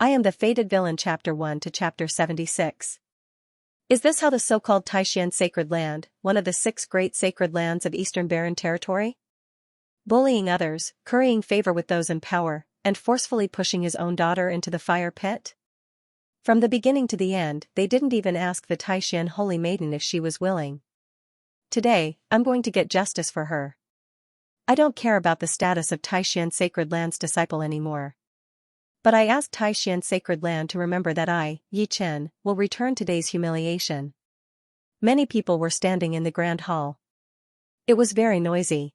I am the fated villain. Chapter 1 to Chapter 76. Is this how the so-called Taishan Sacred Land, one of the 6 great sacred lands of Eastern Barren Territory? Bullying others, currying favor with those in power, and forcefully pushing his own daughter into the fire pit? From the beginning to the end, they didn't even ask the Taishan Holy Maiden if she was willing. Today, I'm going to get justice for her. I don't care about the status of Taishan Sacred Land's disciple anymore. But I ask Taishan Sacred Land to remember that I, Yi Chen, will return today's humiliation. Many people were standing in the grand hall. It was very noisy.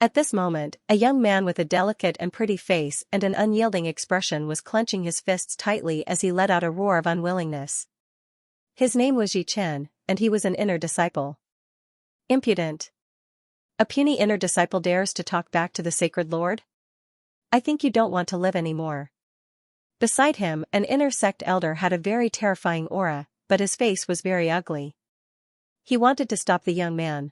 At this moment, a young man with a delicate and pretty face and an unyielding expression was clenching his fists tightly as he let out a roar of unwillingness. His name was Yi Chen, and he was an inner disciple. Impudent. A puny inner disciple dares to talk back to the Sacred Lord? I think you don't want to live anymore. Beside him, an inner sect elder had a very terrifying aura, but his face was very ugly. He wanted to stop the young man.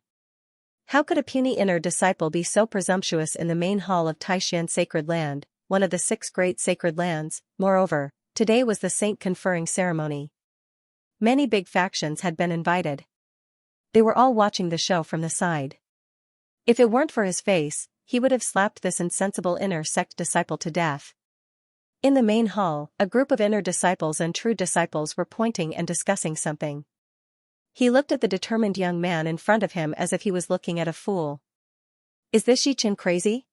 How could a puny inner disciple be so presumptuous in the main hall of Taishan Sacred Land, one of the 6 great sacred lands? Moreover, today was the saint conferring ceremony. Many big factions had been invited. They were all watching the show from the side. If it weren't for his face, he would have slapped this insensible inner sect disciple to death. In the main hall, a group of inner disciples and true disciples were pointing and discussing something. He looked at the determined young man in front of him as if he was looking at a fool. Is this Yi Chen crazy?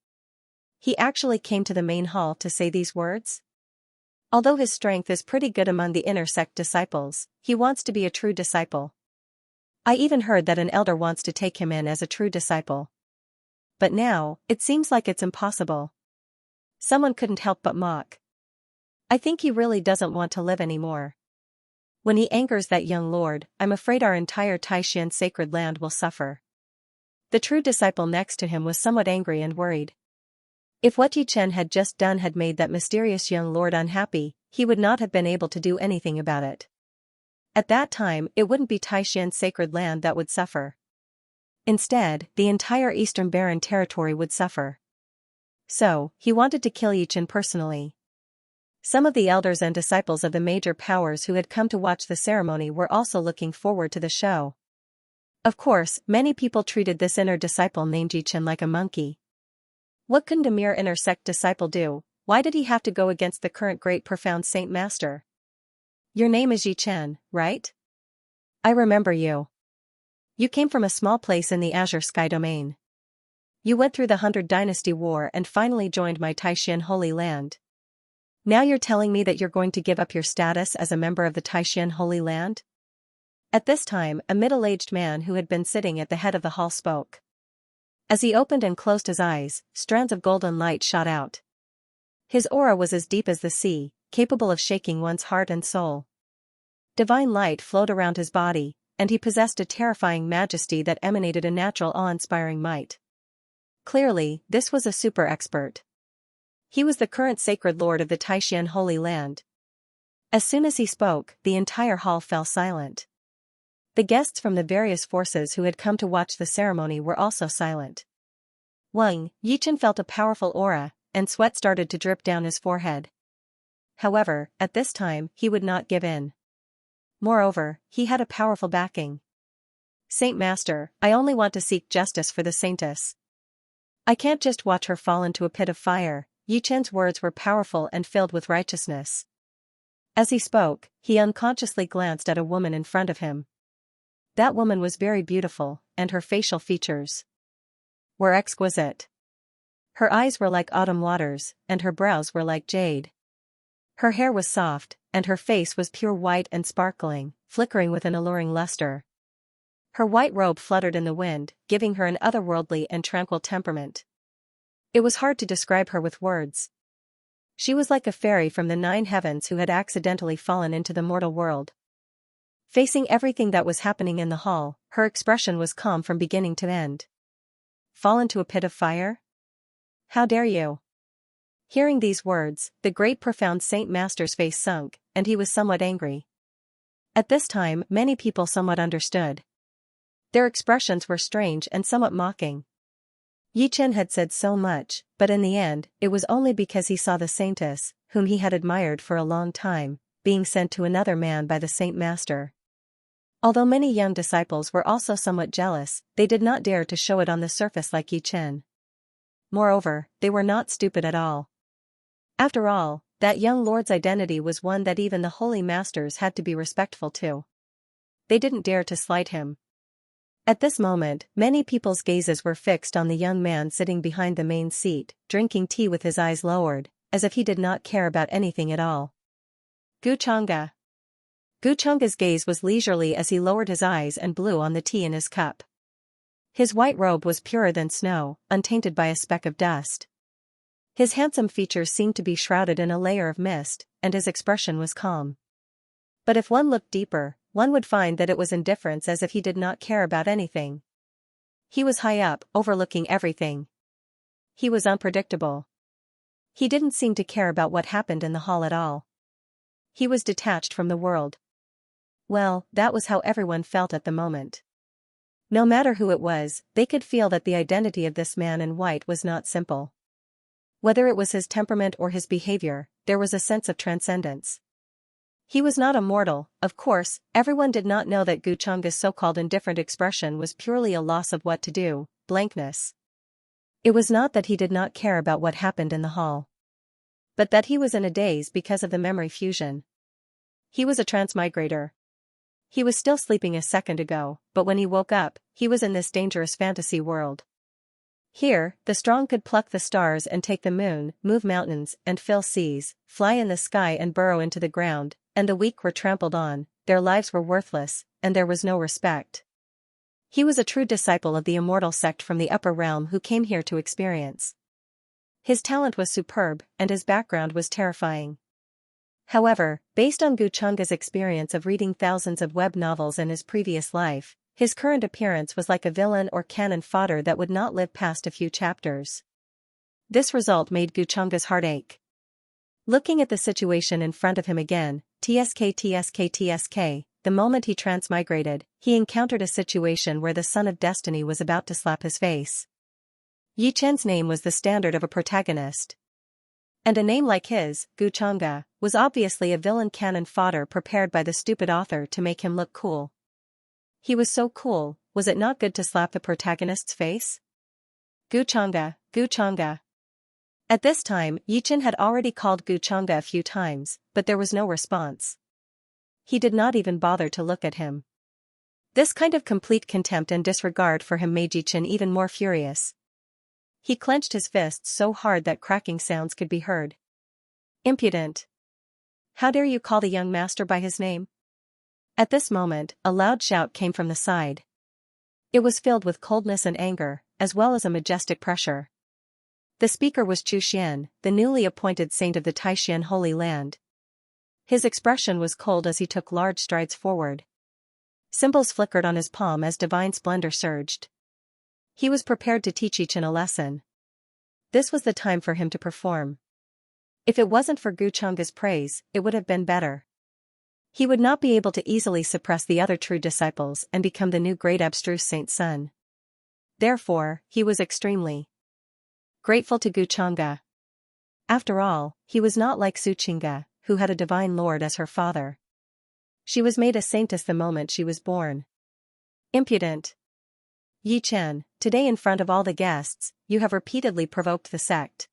He actually came to the main hall to say these words? Although his strength is pretty good among the inner sect disciples, he wants to be a true disciple. I even heard that an elder wants to take him in as a true disciple. But now, it seems like it's impossible. Someone couldn't help but mock. I think he really doesn't want to live anymore. When he angers that young lord, I'm afraid our entire Taishan Sacred Land will suffer. The true disciple next to him was somewhat angry and worried. If what Yi Chen had just done had made that mysterious young lord unhappy, he would not have been able to do anything about it. At that time, it wouldn't be Taishan Sacred Land that would suffer. Instead, the entire Eastern Barren Territory would suffer. So, he wanted to kill Yi Chen personally. Some of the elders and disciples of the major powers who had come to watch the ceremony were also looking forward to the show. Of course, many people treated this inner disciple named Yi Chen like a monkey. What couldn't a mere inner sect disciple do? Why did he have to go against the current great profound saint master? Your name is Yi Chen, right? I remember you. You came from a small place in the Azure Sky domain. You went through the 100 Dynasty War and finally joined my Taishan Holy Land. Now you're telling me that you're going to give up your status as a member of the Taishan Holy Land? At this time, a middle-aged man who had been sitting at the head of the hall spoke. As he opened and closed his eyes, strands of golden light shot out. His aura was as deep as the sea, capable of shaking one's heart and soul. Divine light flowed around his body, and he possessed a terrifying majesty that emanated a natural awe-inspiring might. Clearly, this was a super expert. He was the current sacred lord of the Taishan Holy Land. As soon as he spoke, the entire hall fell silent. The guests from the various forces who had come to watch the ceremony were also silent. Yi Chen felt a powerful aura, and sweat started to drip down his forehead. However, at this time, he would not give in. Moreover, he had a powerful backing. Saint Master, I only want to seek justice for the saintess. I can't just watch her fall into a pit of fire. Yi Chen's words were powerful and filled with righteousness. As he spoke, he unconsciously glanced at a woman in front of him. That woman was very beautiful, and her facial features were exquisite. Her eyes were like autumn waters, and her brows were like jade. Her hair was soft, and her face was pure white and sparkling, flickering with an alluring luster. Her white robe fluttered in the wind, giving her an otherworldly and tranquil temperament. It was hard to describe her with words. She was like a fairy from the 9 heavens who had accidentally fallen into the mortal world. Facing everything that was happening in the hall, her expression was calm from beginning to end. Fall into a pit of fire? How dare you? Hearing these words, the great profound Saint Master's face sunk, and he was somewhat angry. At this time, many people somewhat understood. Their expressions were strange and somewhat mocking. Yi Chen had said so much, but in the end, it was only because he saw the saintess, whom he had admired for a long time, being sent to another man by the saint master. Although many young disciples were also somewhat jealous, they did not dare to show it on the surface like Yi Chen. Moreover, they were not stupid at all. After all, that young lord's identity was one that even the holy masters had to be respectful to. They didn't dare to slight him. At this moment, many people's gazes were fixed on the young man sitting behind the main seat, drinking tea with his eyes lowered, as if he did not care about anything at all. Xianxia. Xianxia's gaze was leisurely as he lowered his eyes and blew on the tea in his cup. His white robe was purer than snow, untainted by a speck of dust. His handsome features seemed to be shrouded in a layer of mist, and his expression was calm. But if one looked deeper, one would find that it was indifference, as if he did not care about anything. He was high up, overlooking everything. He was unpredictable. He didn't seem to care about what happened in the hall at all. He was detached from the world. Well, that was how everyone felt at the moment. No matter who it was, they could feel that the identity of this man in white was not simple. Whether it was his temperament or his behavior, there was a sense of transcendence. He was not a mortal. Of course, everyone did not know that Xianxia's so-called indifferent expression was purely a loss of what to do, blankness. It was not that he did not care about what happened in the hall, but that he was in a daze because of the memory fusion. He was a transmigrator. He was still sleeping a second ago, but when he woke up, he was in this dangerous fantasy world. Here, the strong could pluck the stars and take the moon, move mountains and fill seas, fly in the sky and burrow into the ground, and the weak were trampled on, their lives were worthless, and there was no respect. He was a true disciple of the immortal sect from the upper realm who came here to experience. His talent was superb, and his background was terrifying. However, based on Xianxia's experience of reading thousands of web novels in his previous life, his current appearance was like a villain or cannon fodder that would not live past a few chapters. This result made Xianxia's heart ache. Looking at the situation in front of him again, the moment he transmigrated, he encountered a situation where the son of destiny was about to slap his face. Yi Chen's name was the standard of a protagonist. And a name like his, Xianxia, was obviously a villain cannon fodder prepared by the stupid author to make him look cool. He was so cool, was it not good to slap the protagonist's face? Xianxia. At this time, Yi Chen had already called Xianxia a few times, but there was no response. He did not even bother to look at him. This kind of complete contempt and disregard for him made Yi Chen even more furious. He clenched his fists so hard that cracking sounds could be heard. Impudent! How dare you call the young master by his name? At this moment, a loud shout came from the side. It was filled with coldness and anger, as well as a majestic pressure. The speaker was Chu Xian, the newly appointed saint of the Taishan Holy Land. His expression was cold as he took large strides forward. Symbols flickered on his palm as divine splendor surged. He was prepared to teach Yi Chen a lesson. This was the time for him to perform. If it wasn't for Xianxia's praise, it would have been better. He would not be able to easily suppress the other true disciples and become the new great abstruse saint's son. Therefore, he was extremely grateful to Xianxia. After all, he was not like Xianxia, who had a divine lord as her father. She was made a saintess the moment she was born. Impudent! Yi Chen, today in front of all the guests, you have repeatedly provoked the sect.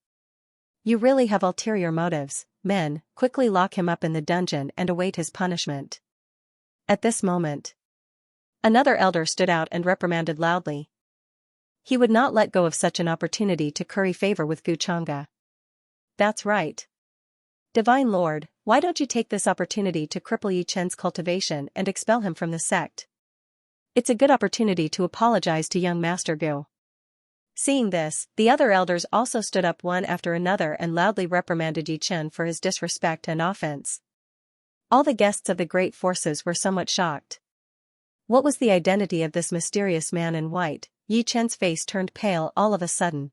You really have ulterior motives. Men, quickly lock him up in the dungeon and await his punishment. At this moment, another elder stood out and reprimanded loudly. He would not let go of such an opportunity to curry favor with Xianxia. That's right. Divine Lord, why don't you take this opportunity to cripple Yi Chen's cultivation and expel him from the sect? It's a good opportunity to apologize to young Master Gu. Seeing this, the other elders also stood up one after another and loudly reprimanded Yi Chen for his disrespect and offense. All the guests of the great forces were somewhat shocked. What was the identity of this mysterious man in white? Yi Chen's face turned pale all of a sudden.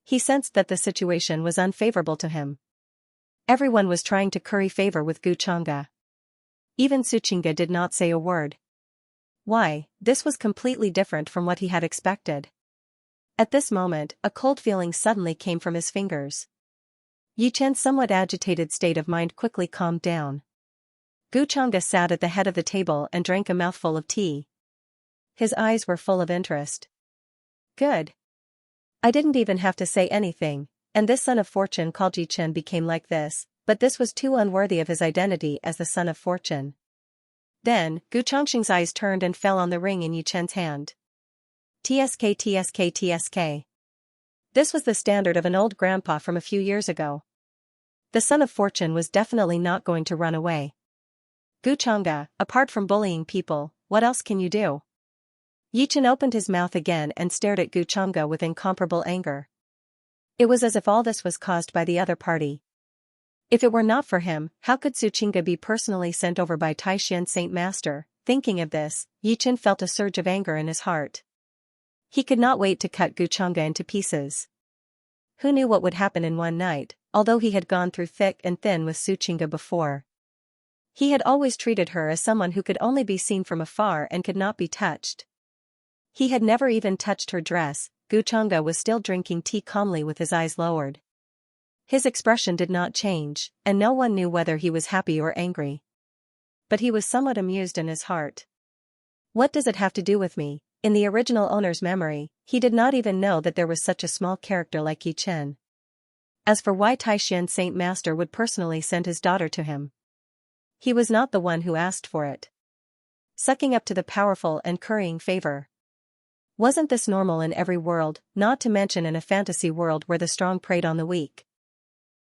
He sensed that the situation was unfavorable to him. Everyone was trying to curry favor with Xianxia. Even Xianxia did not say a word. Why, this was completely different from what he had expected. At this moment, a cold feeling suddenly came from his fingers. Yi Chen's somewhat agitated state of mind quickly calmed down. Gu Chang'e sat at the head of the table and drank a mouthful of tea. His eyes were full of interest. Good. I didn't even have to say anything, and this son of fortune called Yi Chen became like this, but this was too unworthy of his identity as the son of fortune. Then, Gu Changxing's eyes turned and fell on the ring in Yi Chen's hand. TSK TSK TSK. This was the standard of an old grandpa from a few years ago. The son of fortune was definitely not going to run away. Gu Chang'e, apart from bullying people, what else can you do? Yi Chen opened his mouth again and stared at Gu Chang'e with incomparable anger. It was as if all this was caused by the other party. If it were not for him, how could Su Qingge be personally sent over by Taishan Saint Master? Thinking of this, Yi Chen felt a surge of anger in his heart. He could not wait to cut Gu Chang'e into pieces. Who knew what would happen in one night, although he had gone through thick and thin with Su Qingge before. He had always treated her as someone who could only be seen from afar and could not be touched. He had never even touched her dress. Gu Chang'e was still drinking tea calmly with his eyes lowered. His expression did not change, and no one knew whether he was happy or angry. But he was somewhat amused in his heart. What does it have to do with me? In the original owner's memory, he did not even know that there was such a small character like Yi Chen. As for why Taishan Saint Master would personally send his daughter to him, he was not the one who asked for it. Sucking up to the powerful and currying favor. Wasn't this normal in every world, not to mention in a fantasy world where the strong preyed on the weak?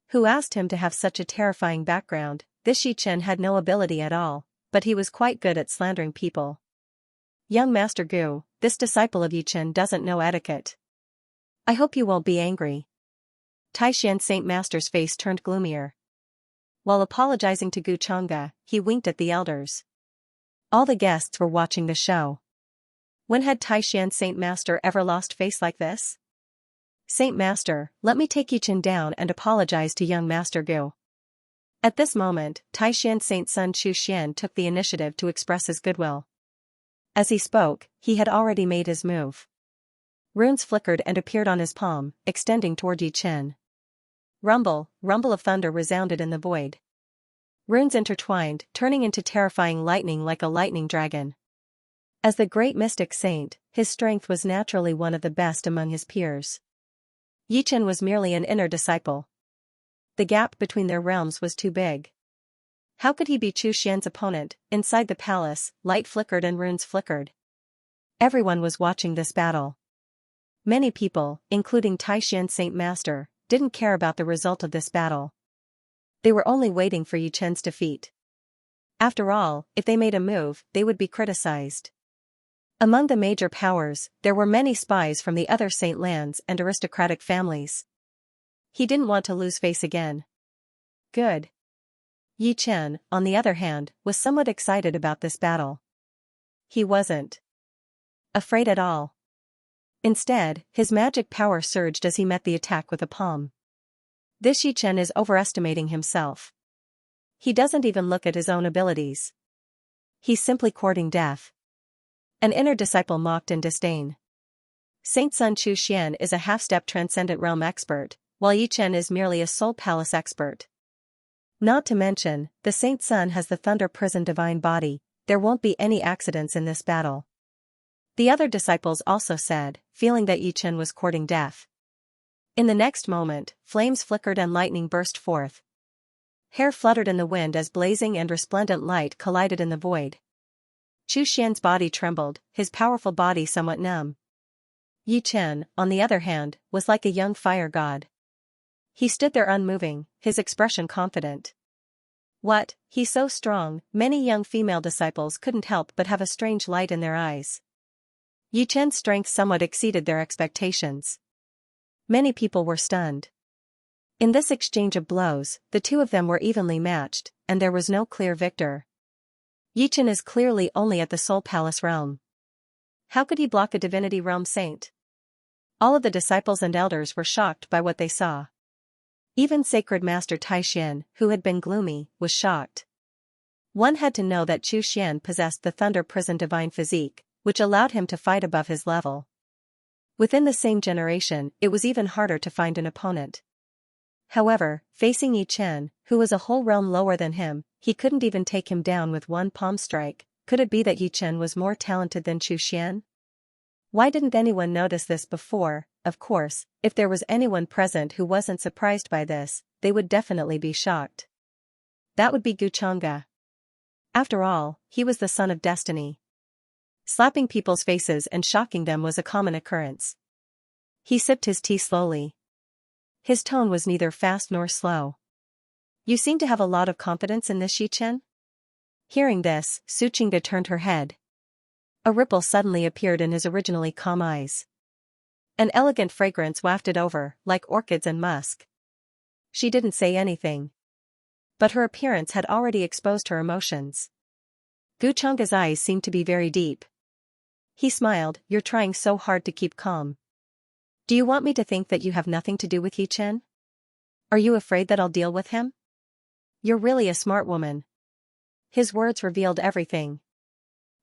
Who asked him to have such a terrifying background? This Yi Chen had no ability at all, but he was quite good at slandering people. Young Master Gu, this disciple of Yi Chen doesn't know etiquette. I hope you won't be angry. Taishan Saint Master's face turned gloomier. While apologizing to Gu Chang'e, he winked at the elders. All the guests were watching the show. When had Taishan Saint Master ever lost face like this? Saint Master, let me take Yi Chen down and apologize to young Master Gu. At this moment, Taishan Saint Sun Chu Xian took the initiative to express his goodwill. As he spoke, he had already made his move. Runes flickered and appeared on his palm, extending toward Yi Chen. Rumble, rumble of thunder resounded in the void. Runes intertwined, turning into terrifying lightning like a lightning dragon. As the great mystic saint, his strength was naturally one of the best among his peers. Yi Chen was merely an inner disciple. The gap between their realms was too big. How could he be Chu Xian's opponent? Inside the palace, light flickered and runes flickered. Everyone was watching this battle. Many people, including Taishan Saint Master, didn't care about the result of this battle. They were only waiting for Yi Chen's defeat. After all, if they made a move, they would be criticized. Among the major powers, there were many spies from the other saint lands and aristocratic families. He didn't want to lose face again. Good. Yi Chen, on the other hand, was somewhat excited about this battle. He wasn't afraid at all. Instead, his magic power surged as he met the attack with a palm. This Yi Chen is overestimating himself. He doesn't even look at his own abilities. He's simply courting death. An inner disciple mocked in disdain. Saint Sun Chu Xian is a half-step transcendent realm expert, while Yi Chen is merely a soul palace expert. Not to mention, the Saint Sun has the Thunder Prison divine body. There won't be any accidents in this battle. The other disciples also said, feeling that Yi Chen was courting death. In the next moment, flames flickered and lightning burst forth. Hair fluttered in the wind as blazing and resplendent light collided in the void. Chu Xian's body trembled, his powerful body somewhat numb. Yi Chen, on the other hand, was like a young fire god. He stood there unmoving, his expression confident. What, he's so strong? Many young female disciples couldn't help but have a strange light in their eyes. Yi Chen's strength somewhat exceeded their expectations. Many people were stunned. In this exchange of blows, the two of them were evenly matched, and there was no clear victor. Yi Chen is clearly only at the Soul Palace realm. How could he block a divinity realm saint? All of the disciples and elders were shocked by what they saw. Even Sacred Master Taishan, who had been gloomy, was shocked. One had to know that Chu Xian possessed the Thunder Prison divine physique, which allowed him to fight above his level. Within the same generation, it was even harder to find an opponent. However, facing Yi Chen, who was a whole realm lower than him, he couldn't even take him down with one palm strike. Could it be that Yi Chen was more talented than Chu Xian? Why didn't anyone notice this before? Of course, if there was anyone present who wasn't surprised by this, they would definitely be shocked. That would be Gu Changge. After all, he was the son of destiny. Slapping people's faces and shocking them was a common occurrence. He sipped his tea slowly. His tone was neither fast nor slow. You seem to have a lot of confidence in this Yi Chen? Hearing this, Xianxia turned her head. A ripple suddenly appeared in his originally calm eyes. An elegant fragrance wafted over, like orchids and musk. She didn't say anything. But her appearance had already exposed her emotions. Gu Changge's eyes seemed to be very deep. He smiled. You're trying so hard to keep calm. Do you want me to think that you have nothing to do with Yi Chen? Are you afraid that I'll deal with him? You're really a smart woman. His words revealed everything.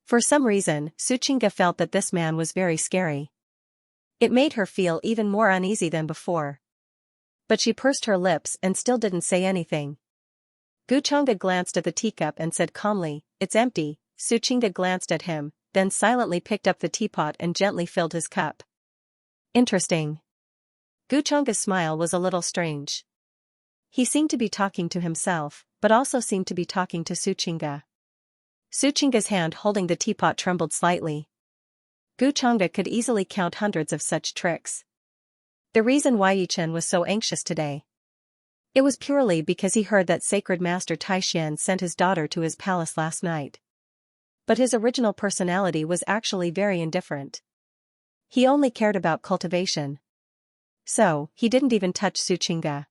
For some reason, Xianxia felt that this man was very scary. It made her feel even more uneasy than before. But she pursed her lips and still didn't say anything. Gu Changge glanced at the teacup and said calmly, "It's empty." Xianxia glanced at him, then silently picked up the teapot and gently filled his cup. Interesting. Gu Changge's smile was a little strange. He seemed to be talking to himself, but also seemed to be talking to Xianxia. Xianxia's hand holding the teapot trembled slightly. Gu Changge could easily count hundreds of such tricks. The reason why Yi Chen was so anxious today. It was purely because he heard that Sacred Master Taixian sent his daughter to his palace last night. But his original personality was actually very indifferent. He only cared about cultivation. So, he didn't even touch Xianxia.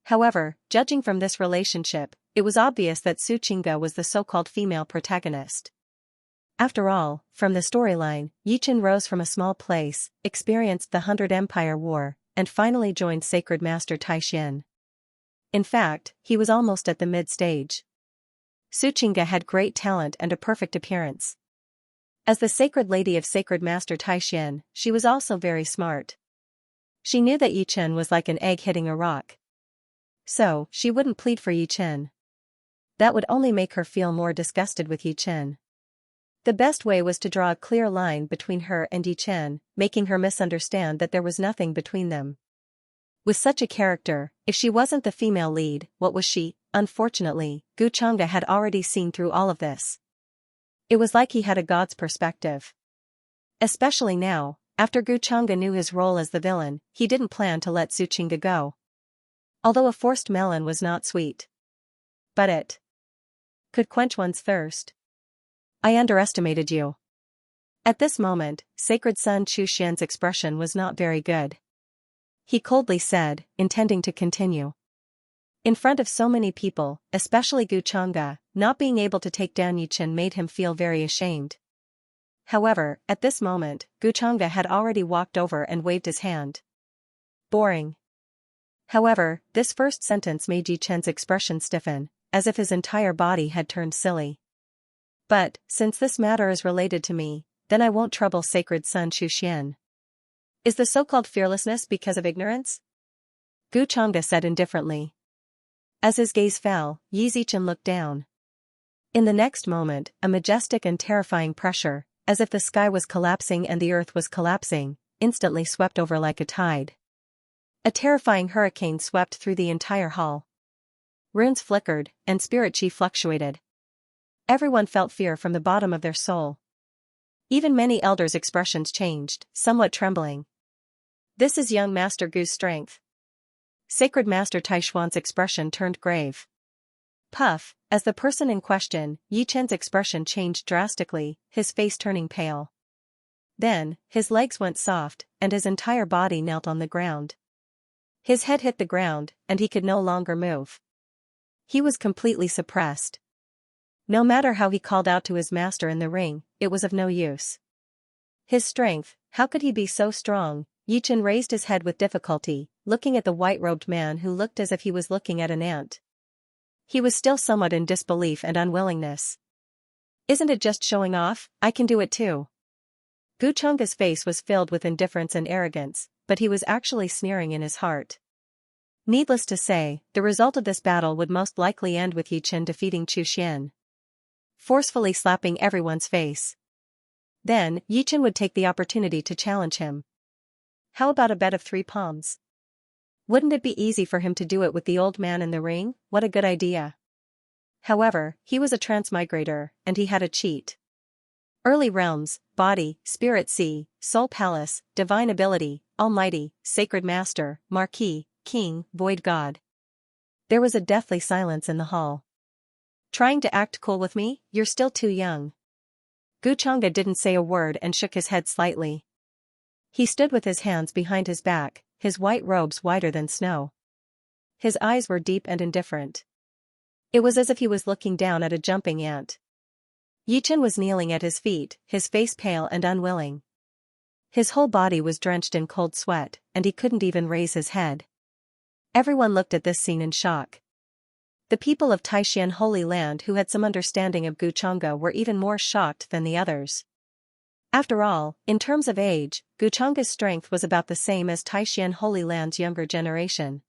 However, judging from this relationship, it was obvious that Xianxia was the so-called female protagonist. After all, from the storyline, Yi Chen rose from a small place, experienced the 100 Empire War, and finally joined Sacred Master Taixian. In fact, he was almost at the mid-stage. Xianxia had great talent and a perfect appearance. As the sacred lady of Sacred Master Taixian, she was also very smart. She knew that Yi Chen was like an egg hitting a rock. So, she wouldn't plead for Yi Chen. That would only make her feel more disgusted with Yi Chen. The best way was to draw a clear line between her and Yi Chen, making her misunderstand that there was nothing between them. With such a character, if she wasn't the female lead, what was she? Unfortunately, Gu Changge had already seen through all of this. It was like he had a god's perspective. Especially now, after Gu Changge knew his role as the villain, he didn't plan to let Xianxia go. Although a forced melon was not sweet. But it could quench one's thirst. I underestimated you. At this moment, Sacred Son Chu Xian's expression was not very good. He coldly said, intending to continue. In front of so many people, especially Gu Changge, not being able to take down Yi Chen made him feel very ashamed. However, at this moment, Gu Changge had already walked over and waved his hand. Boring. However, this first sentence made Yi Chen's expression stiffen, as if his entire body had turned silly. But, since this matter is related to me, then I won't trouble Sacred Son Chu Xian. Is the so-called fearlessness because of ignorance? Gu Changge said indifferently. As his gaze fell, Yi Zichen looked down. In the next moment, a majestic and terrifying pressure, as if the sky was collapsing and the earth was collapsing, instantly swept over like a tide. A terrifying hurricane swept through the entire hall. Runes flickered, and spirit chi fluctuated. Everyone felt fear from the bottom of their soul. Even many elders' expressions changed, somewhat trembling. This is young Master Gu's strength. Sacred Master Taishuan's expression turned grave. Puff, as the person in question, Yi Chen's expression changed drastically, his face turning pale. Then, his legs went soft, and his entire body knelt on the ground. His head hit the ground, and he could no longer move. He was completely suppressed. No matter how he called out to his master in the ring, it was of no use. His strength, how could he be so strong? Yi Chen raised his head with difficulty, looking at the white-robed man who looked as if he was looking at an ant. He was still somewhat in disbelief and unwillingness. Isn't it just showing off? I can do it too. Chang's face was filled with indifference and arrogance, but he was actually sneering in his heart. Needless to say, the result of this battle would most likely end with Yichen defeating Xian, forcefully slapping everyone's face. Then, Yichen would take the opportunity to challenge him. How about a bet of 3 palms? Wouldn't it be easy for him to do it with the old man in the ring? What a good idea. However, he was a transmigrator, and he had a cheat. Early realms, body, spirit sea, soul palace, divine ability, almighty, sacred master, marquis, king, void god. There was a deathly silence in the hall. Trying to act cool with me? You're still too young. Chang'e didn't say a word and shook his head slightly. He stood with his hands behind his back, his white robes whiter than snow. His eyes were deep and indifferent. It was as if he was looking down at a jumping ant. Yichen was kneeling at his feet, his face pale and unwilling. His whole body was drenched in cold sweat, and he couldn't even raise his head. Everyone looked at this scene in shock. The people of Taishan Holy Land who had some understanding of Chang'e were even more shocked than the others. After all, in terms of age, Chang'e's strength was about the same as Taishan Holy Land's younger generation.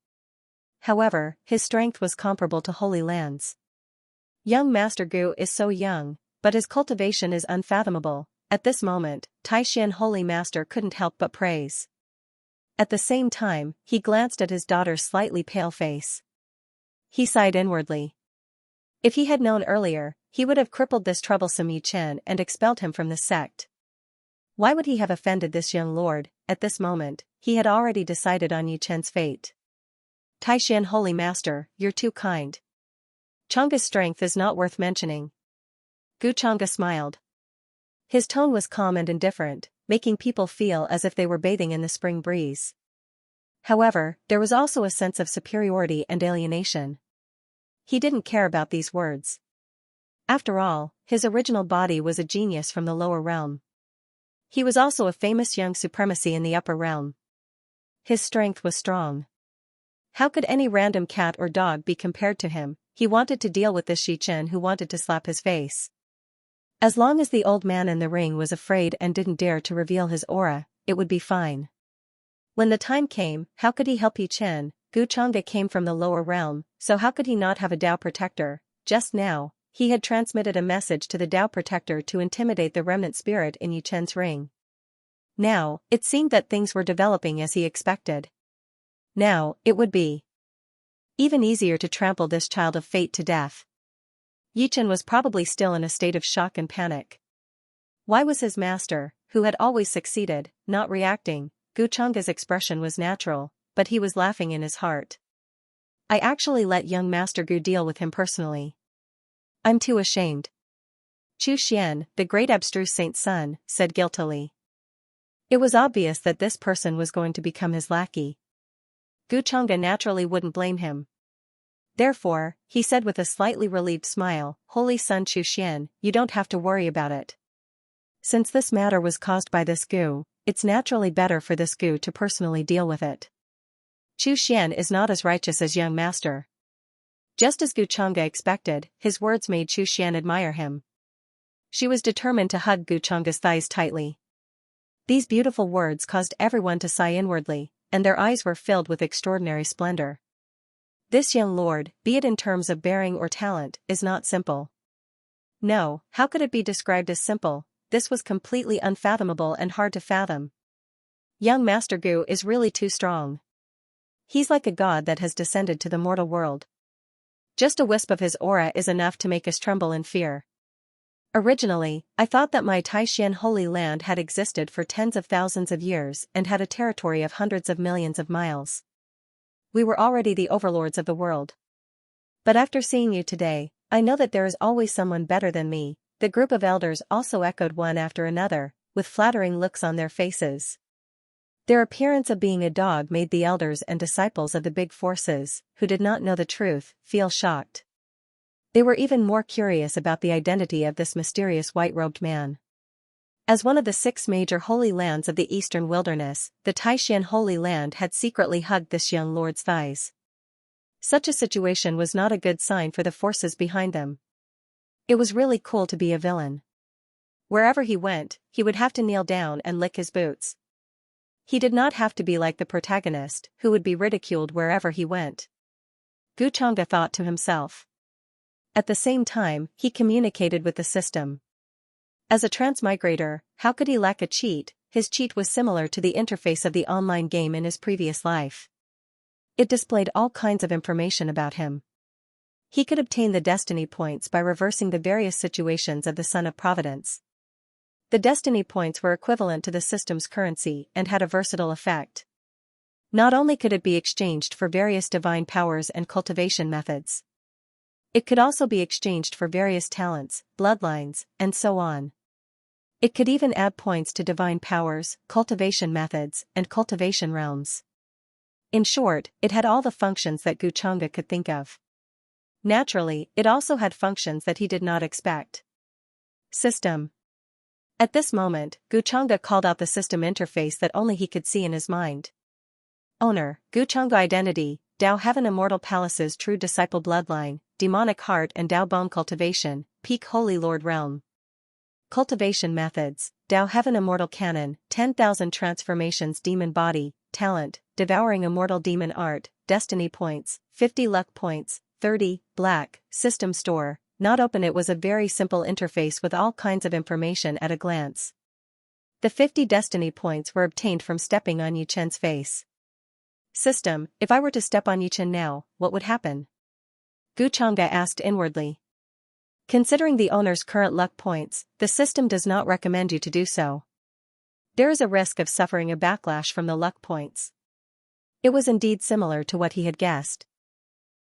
However, his strength was comparable to Holy Land's. Young Master Gu is so young, but his cultivation is unfathomable. At this moment, Taishan Holy Master couldn't help but praise. At the same time, he glanced at his daughter's slightly pale face. He sighed inwardly. If he had known earlier, he would have crippled this troublesome Yichen and expelled him from the sect. Why would he have offended this young lord? At this moment, he had already decided on Yichen's fate. Taishan Holy Master, you're too kind. Chang'e's strength is not worth mentioning. Chang'e smiled. His tone was calm and indifferent, making people feel as if they were bathing in the spring breeze. However, there was also a sense of superiority and alienation. He didn't care about these words. After all, his original body was a genius from the lower realm. He was also a famous young supremacy in the upper realm. His strength was strong. How could any random cat or dog be compared to him? He wanted to deal with this Yichen who wanted to slap his face. As long as the old man in the ring was afraid and didn't dare to reveal his aura, it would be fine. When the time came, how could he help Yichen? Chang'e came from the lower realm, so how could he not have a Tao protector? Just now, he had transmitted a message to the Tao protector to intimidate the remnant spirit in Yichen's ring. Now, it seemed that things were developing as he expected. Now, it would be even easier to trample this child of fate to death. Yichen was probably still in a state of shock and panic. Why was his master, who had always succeeded, not reacting? Chang'e's expression was natural, but he was laughing in his heart. I actually let young Master Gu deal with him personally. I'm too ashamed. Chu Xian, the great abstruse saint's son, said guiltily. It was obvious that this person was going to become his lackey. Chang'e naturally wouldn't blame him. Therefore, he said with a slightly relieved smile, Holy Son Chu Xian, you don't have to worry about it. Since this matter was caused by this Gu, it's naturally better for this Gu to personally deal with it. Chu Xian is not as righteous as young master. Just as Chang'e expected, his words made Chu Xian admire him. She was determined to hug Chang'e's thighs tightly. These beautiful words caused everyone to sigh inwardly, and their eyes were filled with extraordinary splendor. This young lord, be it in terms of bearing or talent, is not simple. No, how could it be described as simple? This was completely unfathomable and hard to fathom. Young Master Gu is really too strong. He's like a god that has descended to the mortal world. Just a wisp of his aura is enough to make us tremble in fear. Originally, I thought that my Taishan Holy Land had existed for tens of thousands of years and had a territory of hundreds of millions of miles. We were already the overlords of the world. But after seeing you today, I know that there is always someone better than me. The group of elders also echoed one after another, with flattering looks on their faces. Their appearance of being a dog made the elders and disciples of the big forces, who did not know the truth, feel shocked. They were even more curious about the identity of this mysterious white-robed man. As one of the 6 major holy lands of the eastern wilderness, the Taishan Holy Land had secretly hugged this young lord's thighs. Such a situation was not a good sign for the forces behind them. It was really cool to be a villain. Wherever he went, he would have to kneel down and lick his boots. He did not have to be like the protagonist, who would be ridiculed wherever he went. Gu Changge thought to himself. At the same time, he communicated with the system. As a transmigrator, how could he lack a cheat? His cheat was similar to the interface of the online game in his previous life. It displayed all kinds of information about him. He could obtain the destiny points by reversing the various situations of the Son of Providence. The destiny points were equivalent to the system's currency and had a versatile effect. Not only could it be exchanged for various divine powers and cultivation methods, it could also be exchanged for various talents, bloodlines, and so on. It could even add points to divine powers, cultivation methods, and cultivation realms. In short, it had all the functions that Gu Changge could think of. Naturally, it also had functions that he did not expect. System. At this moment, Gu Changge called out the system interface that only he could see in his mind. Owner, Gu Changge Identity, Dao Heaven Immortal Palace's True Disciple Bloodline, Demonic Heart and Dao Bone Cultivation, Peak Holy Lord Realm. Cultivation Methods, Dao Heaven Immortal Canon, 10,000 Transformations Demon Body, Talent, Devouring Immortal Demon Art, Destiny Points, 50 Luck Points, 30, Black, System Store, Not Open. It was a very simple interface with all kinds of information at a glance. The 50 Destiny Points were obtained from stepping on Yichen's face. System, if I were to step on Yichen now, what would happen? Gu Changge asked inwardly. Considering the owner's current luck points, the system does not recommend you to do so. There is a risk of suffering a backlash from the luck points. It was indeed similar to what he had guessed.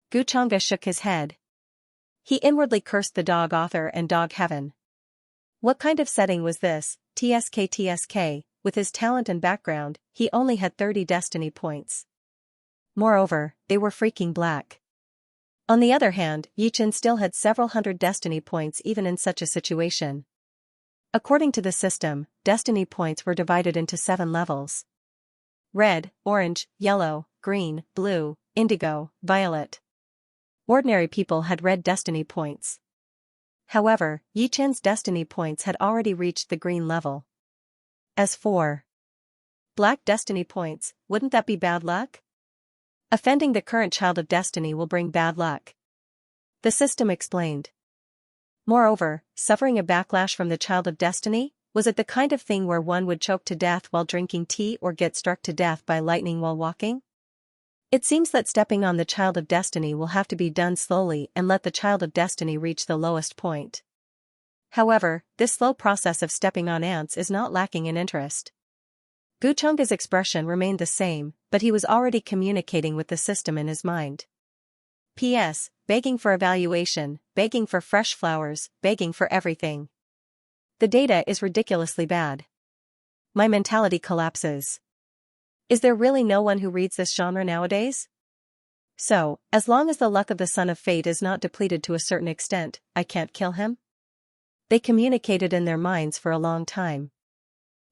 Gu Changge shook his head. He inwardly cursed the dog author and dog heaven. What kind of setting was this? TSK, with his talent and background, he only had 30 destiny points. Moreover, they were freaking black. On the other hand, Yichen still had several hundred destiny points even in such a situation. According to the system, destiny points were divided into 7 levels. Red, orange, yellow, green, blue, indigo, violet. Ordinary people had red destiny points. However, Yichen's destiny points had already reached the green level. As for black destiny points, wouldn't that be bad luck? Offending the current child of destiny will bring bad luck. The system explained. Moreover, suffering a backlash from the child of destiny, was it the kind of thing where one would choke to death while drinking tea or get struck to death by lightning while walking? It seems that stepping on the child of destiny will have to be done slowly and let the child of destiny reach the lowest point. However, this slow process of stepping on ants is not lacking in interest. Gu Changge's expression remained the same, but he was already communicating with the system in his mind. P.S. Begging for evaluation, begging for fresh flowers, begging for everything. The data is ridiculously bad. My mentality collapses. Is there really no one who reads this genre nowadays? So, as long as the luck of the Son of Fate is not depleted to a certain extent, I can't kill him? They communicated in their minds for a long time.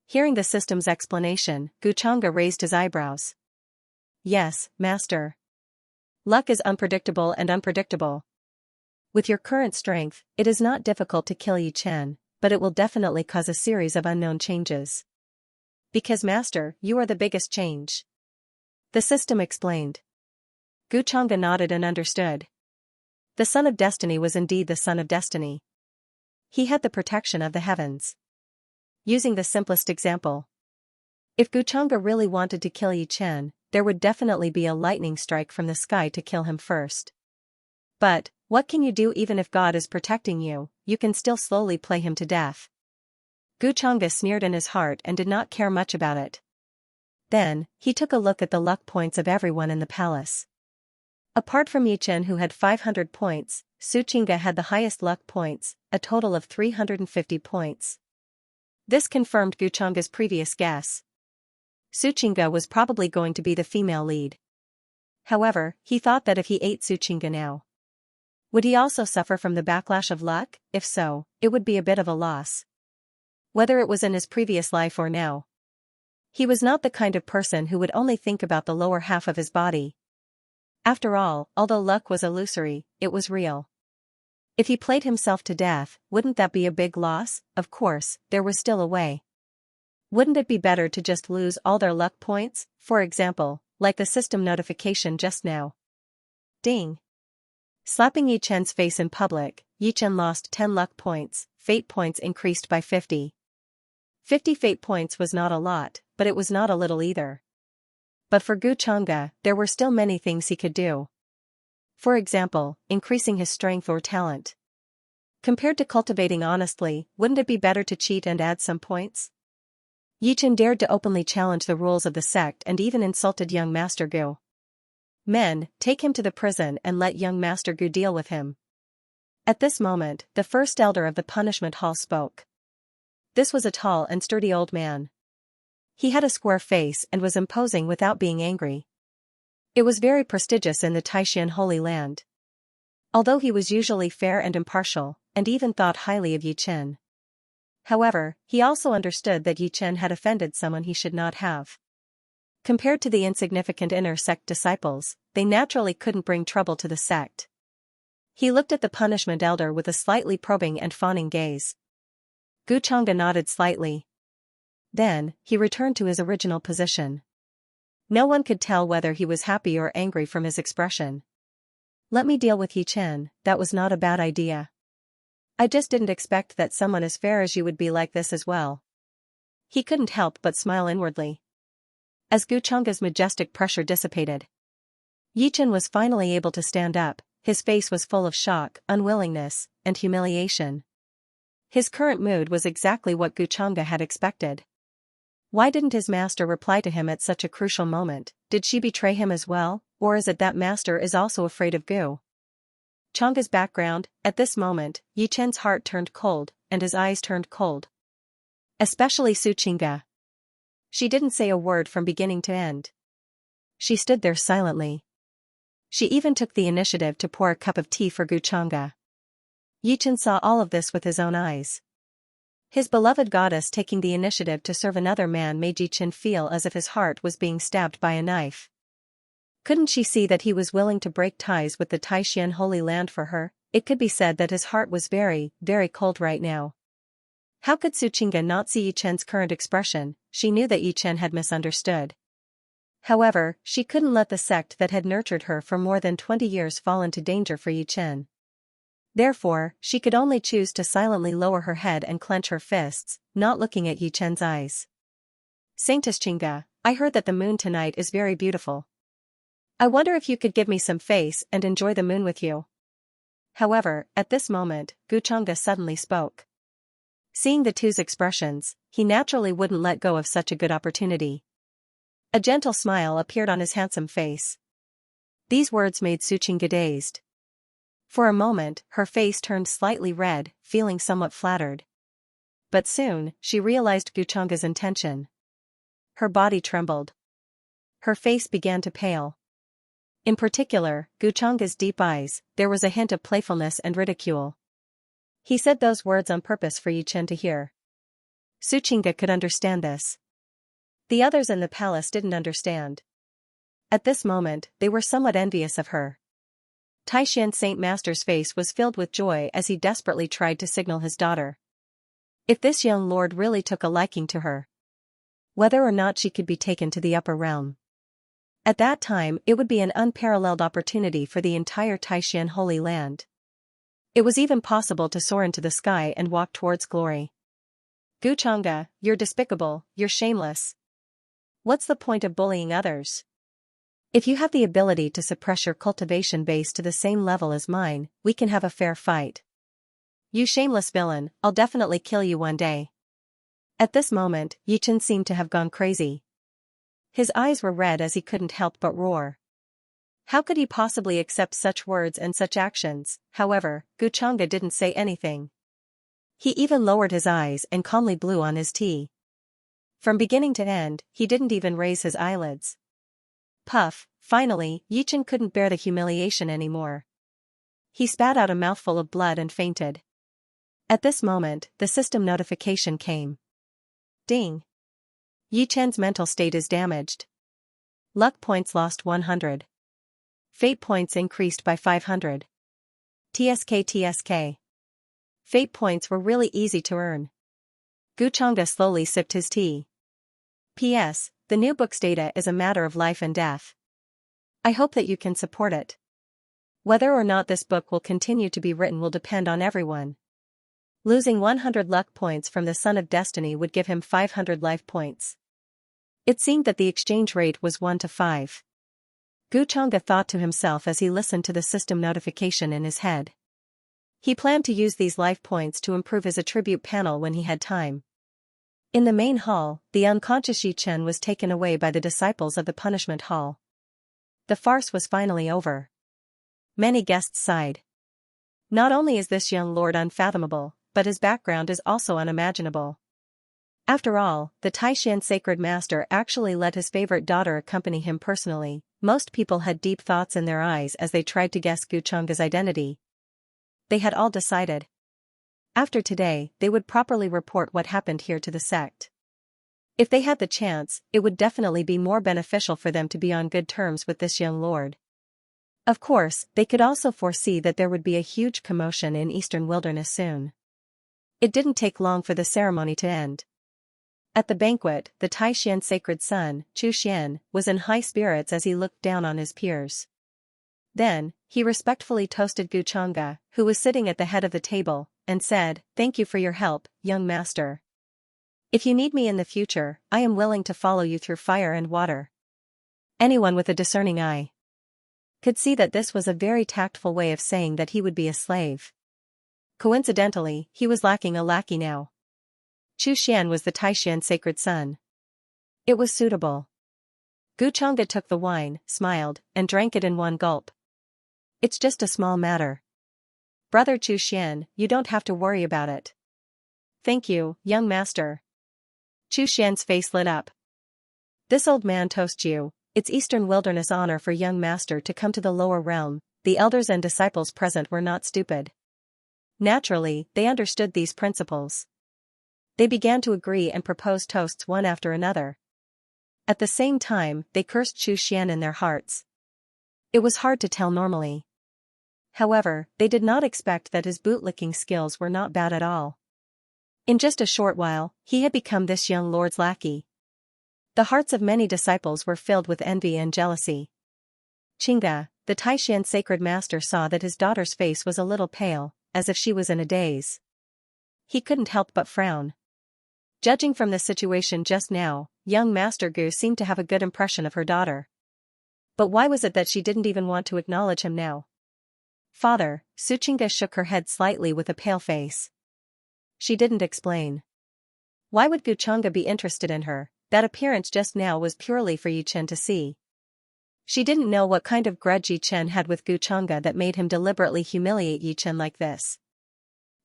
Hearing the system's explanation, Gu Changge raised his eyebrows. Yes, Master. Luck is unpredictable and unpredictable. With your current strength, it is not difficult to kill Yichen, but it will definitely cause a series of unknown changes. Because Master, you are the biggest change. The system explained. Gu Changge nodded and understood. The Son of Destiny was indeed the Son of Destiny. He had the protection of the heavens. Using the simplest example. If Gu Changge really wanted to kill Yichen, there would definitely be a lightning strike from the sky to kill him first. But, what can you do? Even if God is protecting you, you can still slowly play him to death. Gu Changge sneered in his heart and did not care much about it. Then, he took a look at the luck points of everyone in the palace. Apart from Yichen, who had 500 points, Xianxia had the highest luck points, a total of 350 points. This confirmed Gu Changge's previous guess. Xianxia was probably going to be the female lead. However, he thought that if he ate Xianxia now, would he also suffer from the backlash of luck? If so, it would be a bit of a loss. Whether it was in his previous life or now. He was not the kind of person who would only think about the lower half of his body. After all, although luck was illusory, it was real. If he played himself to death, wouldn't that be a big loss? Of course, there was still a way. Wouldn't it be better to just lose all their luck points, for example, like the system notification just now? Ding. Slapping Yi Chen's face in public, Yi Chen lost 10 luck points, fate points increased by 50. 50 fate points was not a lot, but it was not a little either. But for Gu Changge, there were still many things he could do. For example, increasing his strength or talent. Compared to cultivating honestly, wouldn't it be better to cheat and add some points? Yi Chen dared to openly challenge the rules of the sect and even insulted young Master Gu. Men, take him to the prison and let young Master Gu deal with him. At this moment, the first elder of the punishment hall spoke. This was a tall and sturdy old man. He had a square face and was imposing without being angry. It was very prestigious in the Taishan Holy Land. Although he was usually fair and impartial, and even thought highly of Yi Chen. However, he also understood that Yi Chen had offended someone he should not have. Compared to the insignificant inner sect disciples, they naturally couldn't bring trouble to the sect. He looked at the punishment elder with a slightly probing and fawning gaze. Gu Changge nodded slightly. Then, he returned to his original position. No one could tell whether he was happy or angry from his expression. Let me deal with Yi Chen, that was not a bad idea. I just didn't expect that someone as fair as you would be like this as well. He couldn't help but smile inwardly. As Gu Changge's majestic pressure dissipated, Yi Chen was finally able to stand up. His face was full of shock, unwillingness, and humiliation. His current mood was exactly what Gu Changge had expected. Why didn't his master reply to him at such a crucial moment? Did she betray him as well, or is it that master is also afraid of Gu Changge's background? At this moment, Yi Chen's heart turned cold, and his eyes turned cold. Especially Xianxia. She didn't say a word from beginning to end. She stood there silently. She even took the initiative to pour a cup of tea for Gu Changge. Yi Chen saw all of this with his own eyes. His beloved goddess taking the initiative to serve another man made Yi Chen feel as if his heart was being stabbed by a knife. Couldn't she see that he was willing to break ties with the Taishan Holy Land for her? It could be said that his heart was very, very cold right now. How could Xianxia not see Yi Chen's current expression? She knew that Yi Chen had misunderstood. However, she couldn't let the sect that had nurtured her for more than 20 years fall into danger for Yi Chen. Therefore, she could only choose to silently lower her head and clench her fists, not looking at Yi Chen's eyes. Saintess Xinga, I heard that the moon tonight is very beautiful. I wonder if you could give me some face and enjoy the moon with you. However, at this moment, Gu Changge suddenly spoke. Seeing the two's expressions, he naturally wouldn't let go of such a good opportunity. A gentle smile appeared on his handsome face. These words made Xianxia dazed. For a moment, her face turned slightly red, feeling somewhat flattered. But soon, she realized Gu Changge's intention. Her body trembled. Her face began to pale. In particular, Gu Changge's deep eyes, there was a hint of playfulness and ridicule. He said those words on purpose for Yi Chen to hear. Xianxia could understand this. The others in the palace didn't understand. At this moment, they were somewhat envious of her. Taishan Saint Master's face was filled with joy as he desperately tried to signal his daughter. If this young lord really took a liking to her, whether or not she could be taken to the upper realm. At that time, it would be an unparalleled opportunity for the entire Taishan Holy Land. It was even possible to soar into the sky and walk towards glory. Gu Changge, you're despicable, you're shameless. What's the point of bullying others? If you have the ability to suppress your cultivation base to the same level as mine, we can have a fair fight. You shameless villain, I'll definitely kill you one day. At this moment, Yi Chen seemed to have gone crazy. His eyes were red as he couldn't help but roar. How could he possibly accept such words and such actions? However, Gu Changge didn't say anything. He even lowered his eyes and calmly blew on his tea. From beginning to end, he didn't even raise his eyelids. Puff, finally, Yi Chen couldn't bear the humiliation anymore. He spat out a mouthful of blood and fainted. At this moment, the system notification came. Ding. Yi Chen's mental state is damaged. Luck points lost 100. Fate points increased by 500. TSK. Fate points were really easy to earn. Guchanga slowly sipped his tea. P.S. The new book's data is a matter of life and death. I hope that you can support it. Whether or not this book will continue to be written will depend on everyone. Losing 100 luck points from the Son of Destiny would give him 500 life points. It seemed that the exchange rate was 1 to 5. Guchanga thought to himself as he listened to the system notification in his head. He planned to use these life points to improve his attribute panel when he had time. In the main hall, the unconscious Yi Chen was taken away by the disciples of the punishment hall. The farce was finally over. Many guests sighed. Not only is this young lord unfathomable, but his background is also unimaginable. After all, the Taishan sacred master actually let his favorite daughter accompany him personally. Most people had deep thoughts in their eyes as they tried to guess Guchanga's identity. They had all decided. After today, they would properly report what happened here to the sect. If they had the chance, it would definitely be more beneficial for them to be on good terms with this young lord. Of course, they could also foresee that there would be a huge commotion in Eastern Wilderness soon. It didn't take long for the ceremony to end. At the banquet, the Taishan sacred son, Chu Xian, was in high spirits as he looked down on his peers. Then, he respectfully toasted Guchanga, who was sitting at the head of the table, and said, "Thank you for your help, young master. If you need me in the future, I am willing to follow you through fire and water." Anyone with a discerning eye could see that this was a very tactful way of saying that he would be a slave. Coincidentally, he was lacking a lackey now. Chu Xian was the Taishan sacred son. It was suitable. Guchanga took the wine, smiled, and drank it in one gulp. "It's just a small matter. Brother Chu Xian, you don't have to worry about it." "Thank you, young master." Chu Xian's face lit up. "This old man toasts you. It's Eastern Wilderness honor for young master to come to the lower realm." The elders and disciples present were not stupid. Naturally, they understood these principles. They began to agree and propose toasts one after another. At the same time, they cursed Chu Xian in their hearts. It was hard to tell normally. However, they did not expect that his bootlicking skills were not bad at all. In just a short while, he had become this young lord's lackey. The hearts of many disciples were filled with envy and jealousy. Qingda, the Taishan sacred master, saw that his daughter's face was a little pale, as if she was in a daze. He couldn't help but frown. Judging from the situation just now, young Master Gu seemed to have a good impression of her daughter. But why was it that she didn't even want to acknowledge him now? "Father," Suchinga shook her head slightly with a pale face. She didn't explain. Why would Guchanga be interested in her? That appearance just now was purely for Yi Chen to see. She didn't know what kind of grudge Yi Chen had with Guchanga that made him deliberately humiliate Yi Chen like this.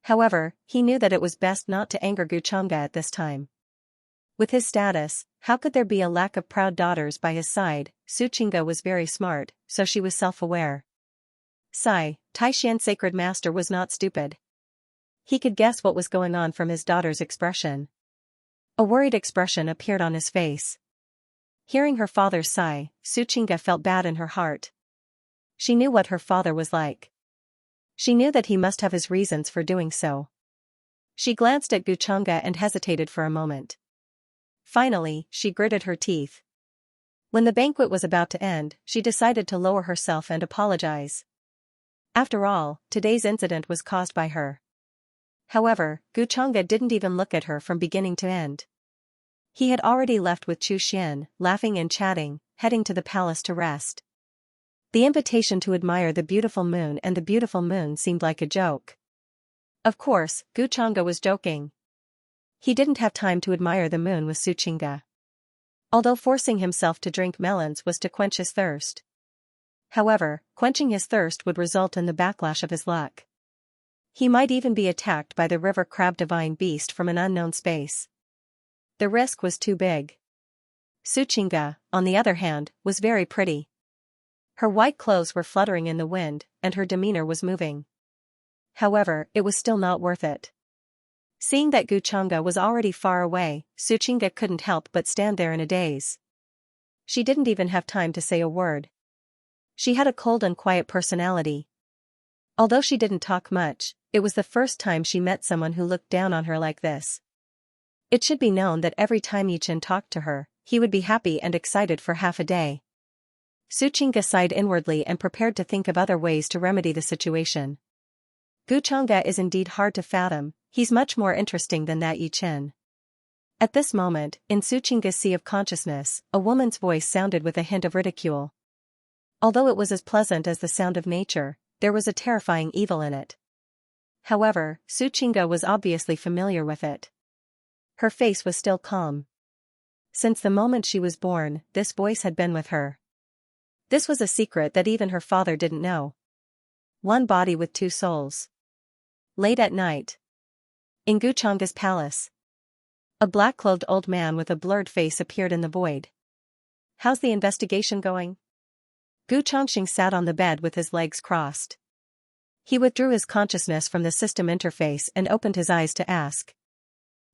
However, he knew that it was best not to anger Guchanga at this time. With his status, how could there be a lack of proud daughters by his side? Suchinga was very smart, so she was self-aware. Taishan sacred master was not stupid. He could guess what was going on from his daughter's expression. A worried expression appeared on his face. Hearing her father's sigh, Suchinga felt bad in her heart. She knew what her father was like. She knew that he must have his reasons for doing so. She glanced at Guchanga and hesitated for a moment. Finally, she gritted her teeth. When the banquet was about to end, she decided to lower herself and apologize. After all, today's incident was caused by her. However, Guchanga didn't even look at her from beginning to end. He had already left with Chu Xian, laughing and chatting, heading to the palace to rest. The invitation to admire the beautiful moon and the beautiful moon seemed like a joke. Of course, Guchanga was joking. He didn't have time to admire the moon with Suchinga. Although forcing himself to drink melons was to quench his thirst. However, quenching his thirst would result in the backlash of his luck. He might even be attacked by the river crab divine beast from an unknown space. The risk was too big. Suchinga, on the other hand, was very pretty. Her white clothes were fluttering in the wind, and her demeanor was moving. However, it was still not worth it. Seeing that Guchanga was already far away, Suchinga couldn't help but stand there in a daze. She didn't even have time to say a word. She had a cold and quiet personality. Although she didn't talk much, it was the first time she met someone who looked down on her like this. It should be known that every time Yichen talked to her, he would be happy and excited for half a day. Xianxia sighed inwardly and prepared to think of other ways to remedy the situation. Xianxia is indeed hard to fathom, he's much more interesting than that Yichen. At this moment, in Xianxia's sea of consciousness, a woman's voice sounded with a hint of ridicule. Although it was as pleasant as the sound of nature, there was a terrifying evil in it. However, Xianxia was obviously familiar with it. Her face was still calm. Since the moment she was born, this voice had been with her. This was a secret that even her father didn't know. One body with two souls. Late at night. In Xianxia's palace. A black-clothed old man with a blurred face appeared in the void. How's the investigation going? Xianxia sat on the bed with his legs crossed. He withdrew his consciousness from the system interface and opened his eyes to ask.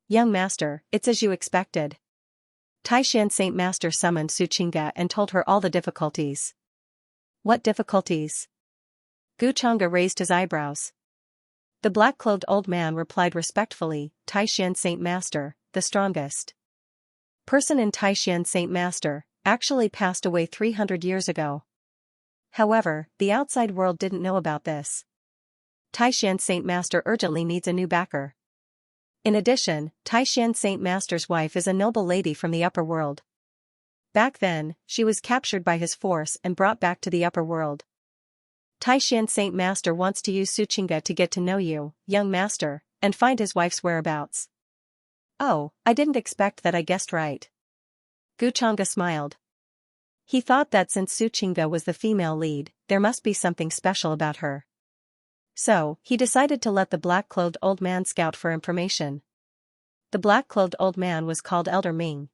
Young master, it's as you expected. Taishan Saint Master summoned Xianxia and told her all the difficulties. What difficulties? Xianxia raised his eyebrows. The black-clothed old man replied respectfully, Taishan Saint Master, the strongest person in Taishan Saint Master, actually passed away 300 years ago. However, the outside world didn't know about this. Taishan Saint Master urgently needs a new backer. In addition, Taishan Saint Master's wife is a noble lady from the upper world. Back then, she was captured by his force and brought back to the upper world. Taishan Saint Master wants to use Xianxia to get to know you, young master, and find his wife's whereabouts. Oh, I didn't expect that. I guessed right. Xianxia smiled. He thought that since Xianxia was the female lead, there must be something special about her. So, he decided to let the black-clothed old man scout for information. The black-clothed old man was called Elder Ming.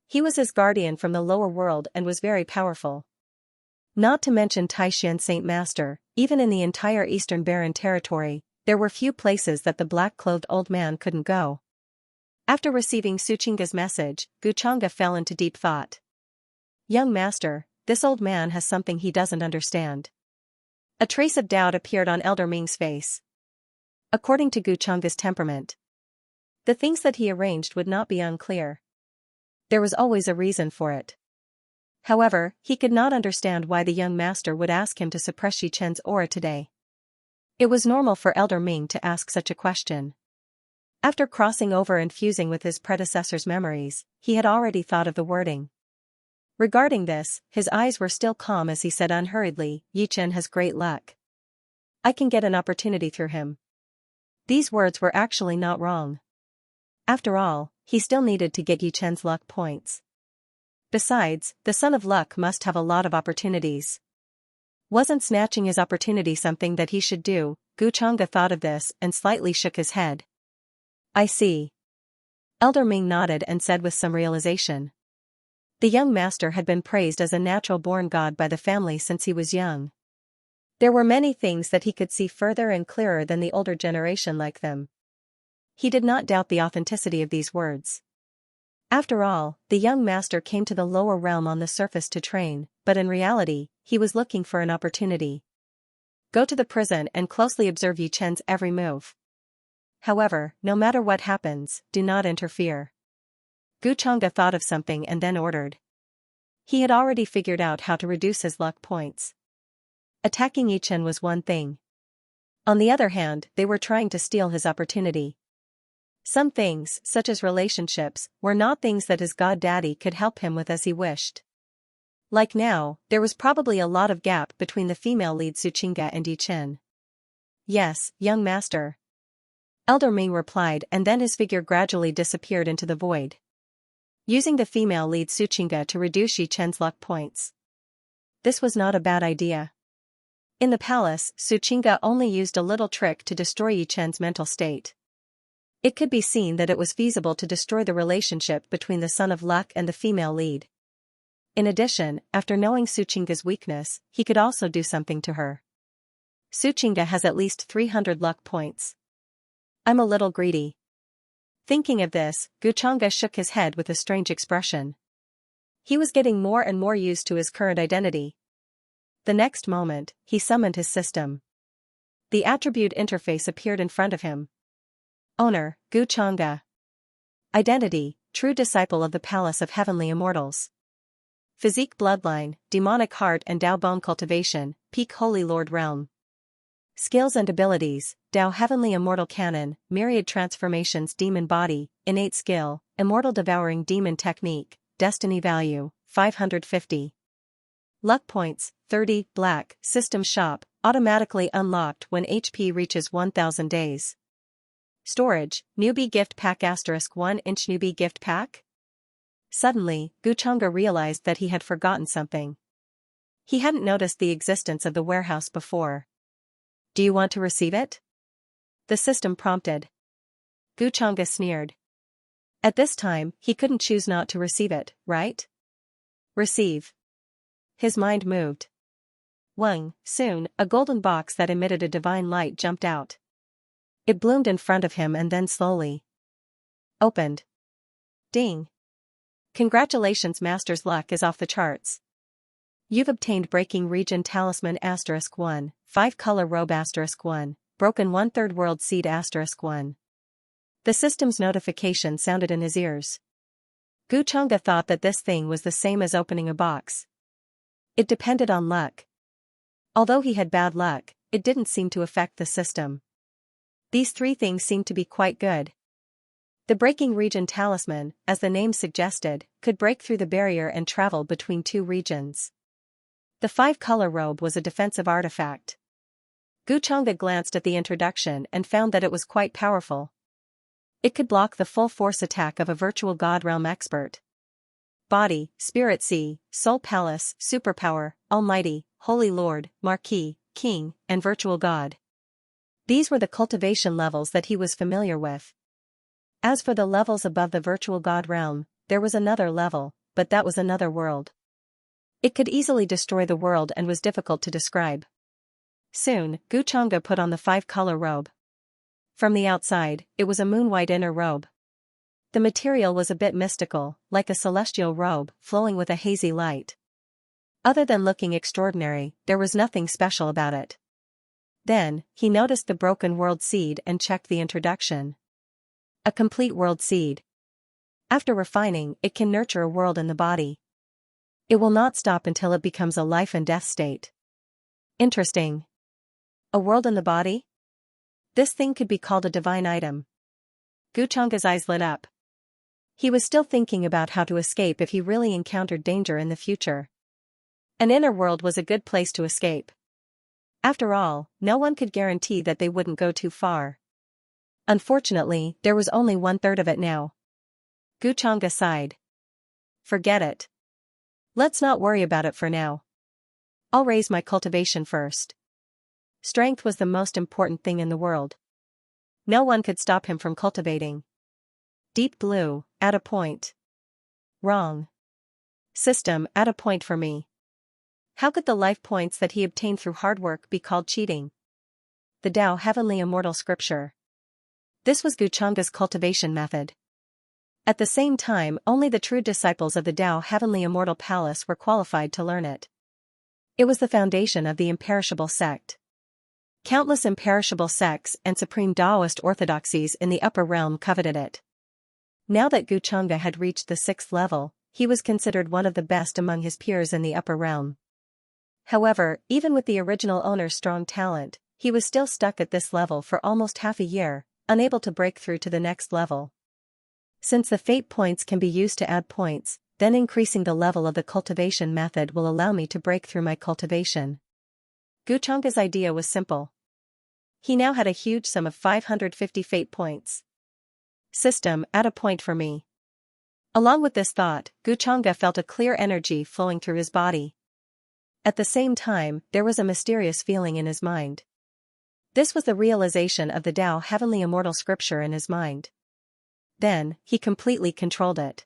He was his guardian from the lower world and was very powerful. Not to mention Taishan Saint Master, even in the entire Eastern Barren territory, there were few places that the black-clothed old man couldn't go. After receiving Xianxia's message, Xianxia fell into deep thought. Young master, this old man has something he doesn't understand. A trace of doubt appeared on Elder Ming's face. According to Xianxia's temperament, the things that he arranged would not be unclear. There was always a reason for it. However, he could not understand why the young master would ask him to suppress Yichen's aura today. It was normal for Elder Ming to ask such a question. After crossing over and fusing with his predecessor's memories, he had already thought of the wording. Regarding this, his eyes were still calm as he said unhurriedly, Yichen has great luck. I can get an opportunity through him. These words were actually not wrong. After all, he still needed to get Yichen's luck points. Besides, the son of luck must have a lot of opportunities. Wasn't snatching his opportunity something that he should do? Xianxia thought of this and slightly shook his head. I see. Elder Ming nodded and said with some realization. The young master had been praised as a natural-born god by the family since he was young. There were many things that he could see further and clearer than the older generation like them. He did not doubt the authenticity of these words. After all, the young master came to the lower realm on the surface to train, but in reality, he was looking for an opportunity. Go to the prison and closely observe Yichen's every move. However, no matter what happens, do not interfere. Xianxia thought of something and then ordered. He had already figured out how to reduce his luck points. Attacking Yichen was one thing. On the other hand, they were trying to steal his opportunity. Some things, such as relationships, were not things that his god-daddy could help him with as he wished. Like now, there was probably a lot of gap between the female lead Xianxia and Yichen. Yes, young master. Elder Ming replied, and then his figure gradually disappeared into the void. Using the female lead Xianxia to reduce Yichen's luck points. This was not a bad idea. In the palace, Xianxia only used a little trick to destroy Yichen's mental state. It could be seen that it was feasible to destroy the relationship between the son of luck and the female lead. In addition, after knowing Xianxia's weakness, he could also do something to her. Xianxia has at least 300 luck points. I'm a little greedy. Thinking of this, Xianxia shook his head with a strange expression. He was getting more and more used to his current identity. The next moment, he summoned his system. The attribute interface appeared in front of him. Owner, Xianxia. Identity, true disciple of the Palace of Heavenly Immortals. Physique bloodline, demonic heart and Dao bone cultivation, peak Holy Lord realm. Skills and abilities, Dao Heavenly Immortal Canon, myriad transformations demon body, innate skill, immortal devouring demon technique, destiny value, 550. Luck points, 30, black, system shop, automatically unlocked when HP reaches 1000 days. Storage, newbie gift pack * 1 inch newbie gift pack? Suddenly, Xianxia realized that he had forgotten something. He hadn't noticed the existence of the warehouse before. Do you want to receive it? The system prompted. Xianxia sneered. At this time, he couldn't choose not to receive it, right? Receive. His mind moved. Soon, a golden box that emitted a divine light jumped out. It bloomed in front of him and then slowly opened. Ding. Congratulations, Master's luck is off the charts. You've obtained Breaking Region Talisman * 1, 5-color robe * 1, broken 1/3 world seed * 1. The system's notification sounded in his ears. Xianxia thought that this thing was the same as opening a box. It depended on luck. Although he had bad luck, it didn't seem to affect the system. These three things seemed to be quite good. The Breaking Region Talisman, as the name suggested, could break through the barrier and travel between two regions. The 5-color robe was a defensive artifact. Xianxia glanced at the introduction and found that it was quite powerful. It could block the full force attack of a virtual god realm expert. Body, Spirit Sea, Soul Palace, Superpower, Almighty, Holy Lord, Marquis, King, and Virtual God. These were the cultivation levels that he was familiar with. As for the levels above the virtual god realm, there was another level, but that was another world. It could easily destroy the world and was difficult to describe. Soon, Xianxia put on the 5-color robe. From the outside, it was a moon-white inner robe. The material was a bit mystical, like a celestial robe, flowing with a hazy light. Other than looking extraordinary, there was nothing special about it. Then, he noticed the broken world seed and checked the introduction. A complete world seed. After refining, it can nurture a world in the body. It will not stop until it becomes a life and death state. Interesting. A world in the body? This thing could be called a divine item. Xianxia's eyes lit up. He was still thinking about how to escape if he really encountered danger in the future. An inner world was a good place to escape. After all, no one could guarantee that they wouldn't go too far. Unfortunately, there was only 1/3 of it now. Xianxia sighed. Forget it. Let's not worry about it for now. I'll raise my cultivation first. Strength was the most important thing in the world. No one could stop him from cultivating. Deep blue, at a point. Wrong. System, at a point for me. How could the life points that he obtained through hard work be called cheating? The Tao Heavenly Immortal Scripture. This was Xianxia's cultivation method. At the same time, only the true disciples of the Tao Heavenly Immortal Palace were qualified to learn it. It was the foundation of the imperishable sect. Countless imperishable sects and supreme Taoist orthodoxies in the upper realm coveted it. Now that Xianxia had reached the 6th level, he was considered one of the best among his peers in the upper realm. However, even with the original owner's strong talent, he was still stuck at this level for almost half a year, unable to break through to the next level. Since the fate points can be used to add points, then increasing the level of the cultivation method will allow me to break through my cultivation. Xianxia's idea was simple. He now had a huge sum of 550 fate points. System, at a point for me. Along with this thought, Xianxia felt a clear energy flowing through his body. At the same time, there was a mysterious feeling in his mind. This was the realization of the Tao Heavenly Immortal Scripture in his mind. Then, he completely controlled it.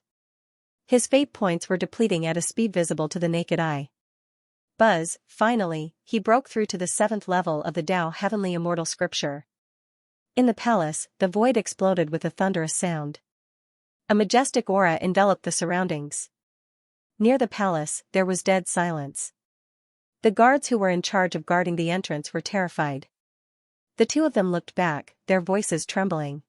His fate points were depleting at a speed visible to the naked eye. Buzz, finally, he broke through to the 7th level of the Tao Heavenly Immortal Scripture. In the palace, the void exploded with a thunderous sound. A majestic aura enveloped the surroundings. Near the palace, there was dead silence. The guards who were in charge of guarding the entrance were terrified. The two of them looked back, their voices trembling.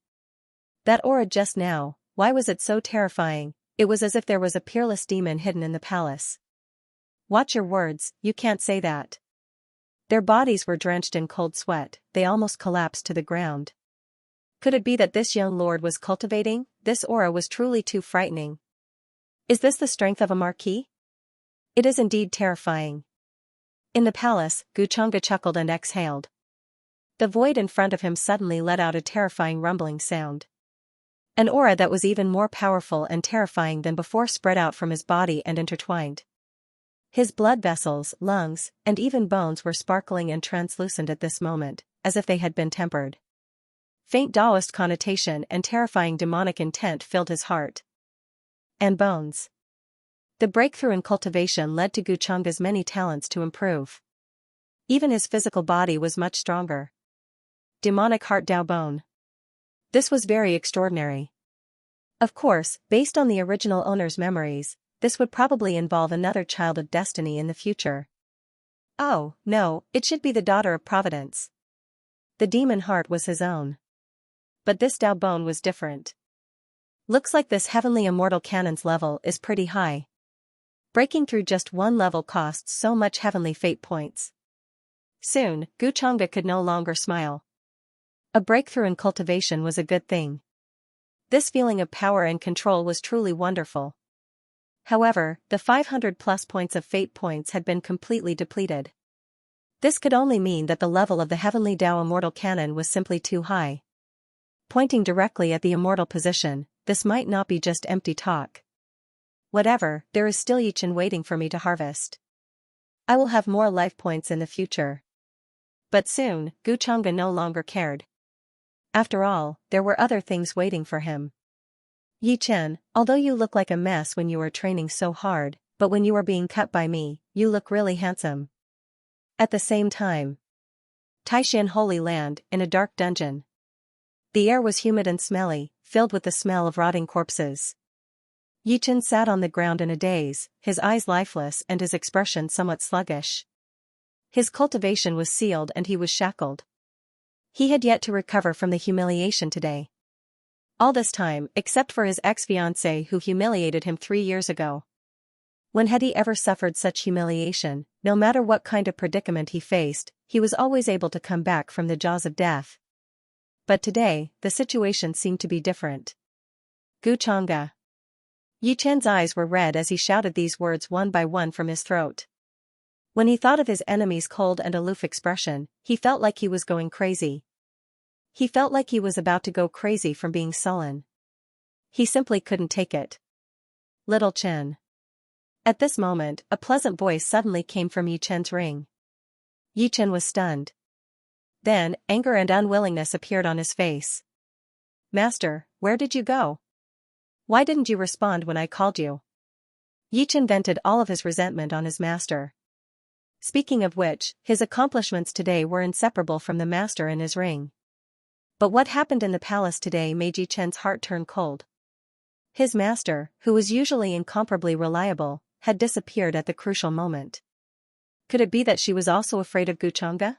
That aura just now, why was it so terrifying? It was as if there was a peerless demon hidden in the palace. Watch your words, you can't say that. Their bodies were drenched in cold sweat, they almost collapsed to the ground. Could it be that this young lord was cultivating? This aura was truly too frightening. Is this the strength of a marquis? It is indeed terrifying. In the palace, Xianxia chuckled and exhaled. The void in front of him suddenly let out a terrifying rumbling sound. An aura that was even more powerful and terrifying than before spread out from his body and intertwined. His blood vessels, lungs, and even bones were sparkling and translucent at this moment, as if they had been tempered. Faint Taoist connotation and terrifying demonic intent filled his heart. And bones. The breakthrough in cultivation led to Xianxia's many talents to improve. Even his physical body was much stronger. Demonic heart Dao bone. This was very extraordinary. Of course, based on the original owner's memories, this would probably involve another child of destiny in the future. Oh, no, it should be the daughter of Providence. The demon heart was his own. But this Dao bone was different. Looks like this heavenly immortal canon's level is pretty high. Breaking through just one level costs so much heavenly fate points. Soon, Xianxia could no longer smile. A breakthrough in cultivation was a good thing. This feeling of power and control was truly wonderful. However, the 500+ points of fate points had been completely depleted. This could only mean that the level of the heavenly Dao immortal canon was simply too high. Pointing directly at the immortal position, this might not be just empty talk. Whatever, there is still Yichen waiting for me to harvest. I will have more life points in the future. But soon, Xianxia no longer cared. After all, there were other things waiting for him. Yichen, although you look like a mess when you are training so hard, but when you are being cut by me, you look really handsome. At the same time. Taishan Holy Land, in a dark dungeon. The air was humid and smelly, filled with the smell of rotting corpses. Yichen sat on the ground in a daze, his eyes lifeless and his expression somewhat sluggish. His cultivation was sealed and he was shackled. He had yet to recover from the humiliation today. All this time, except for his ex-fiancée who humiliated him 3 years ago. When had he ever suffered such humiliation? No matter what kind of predicament he faced, he was always able to come back from the jaws of death. But today, the situation seemed to be different. Xianxia. Yichen's eyes were red as he shouted these words one by one from his throat. When he thought of his enemy's cold and aloof expression, he felt like he was going crazy. He felt like he was about to go crazy from being sullen. He simply couldn't take it. Little Chen. At this moment, a pleasant voice suddenly came from Yichen's ring. Yichen was stunned. Then, anger and unwillingness appeared on his face. Master, where did you go? Why didn't you respond when I called you? Yichen vented all of his resentment on his master. Speaking of which, his accomplishments today were inseparable from the master and his ring. But what happened in the palace today made Yichen's heart turn cold. His master, who was usually incomparably reliable, had disappeared at the crucial moment. Could it be that she was also afraid of Xianxia?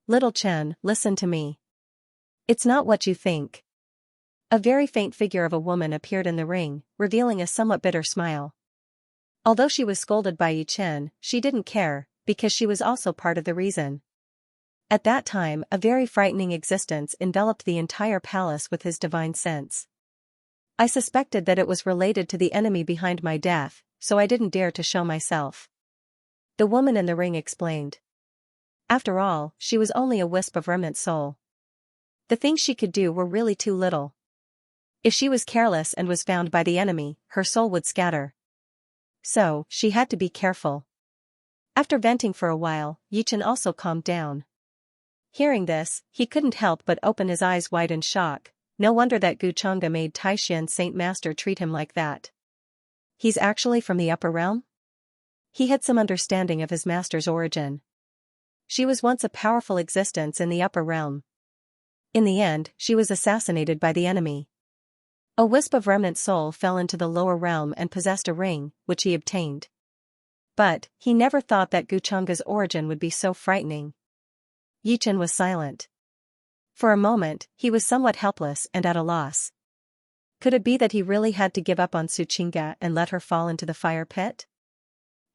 Little Chen, listen to me. It's not what you think. A very faint figure of a woman appeared in the ring, revealing a somewhat bitter smile. Although she was scolded by Yichen, she didn't care, because she was also part of the reason. At that time, a very frightening existence enveloped the entire palace with his divine sense. I suspected that it was related to the enemy behind my death, so I didn't dare to show myself. The woman in the ring explained. After all, she was only a wisp of remnant soul. The things she could do were really too little. If she was careless and was found by the enemy, her soul would scatter. So, she had to be careful. After venting for a while, Yichen also calmed down. Hearing this, he couldn't help but open his eyes wide in shock. No wonder that Xianxia made Taishan Saint Master treat him like that. He's actually from the upper realm? He had some understanding of his master's origin. She was once a powerful existence in the upper realm. In the end, she was assassinated by the enemy. A wisp of remnant soul fell into the lower realm and possessed a ring, which he obtained. But, he never thought that Xianxia's origin would be so frightening. Yichen was silent. For a moment, he was somewhat helpless and at a loss. Could it be that he really had to give up on Xianxia and let her fall into the fire pit?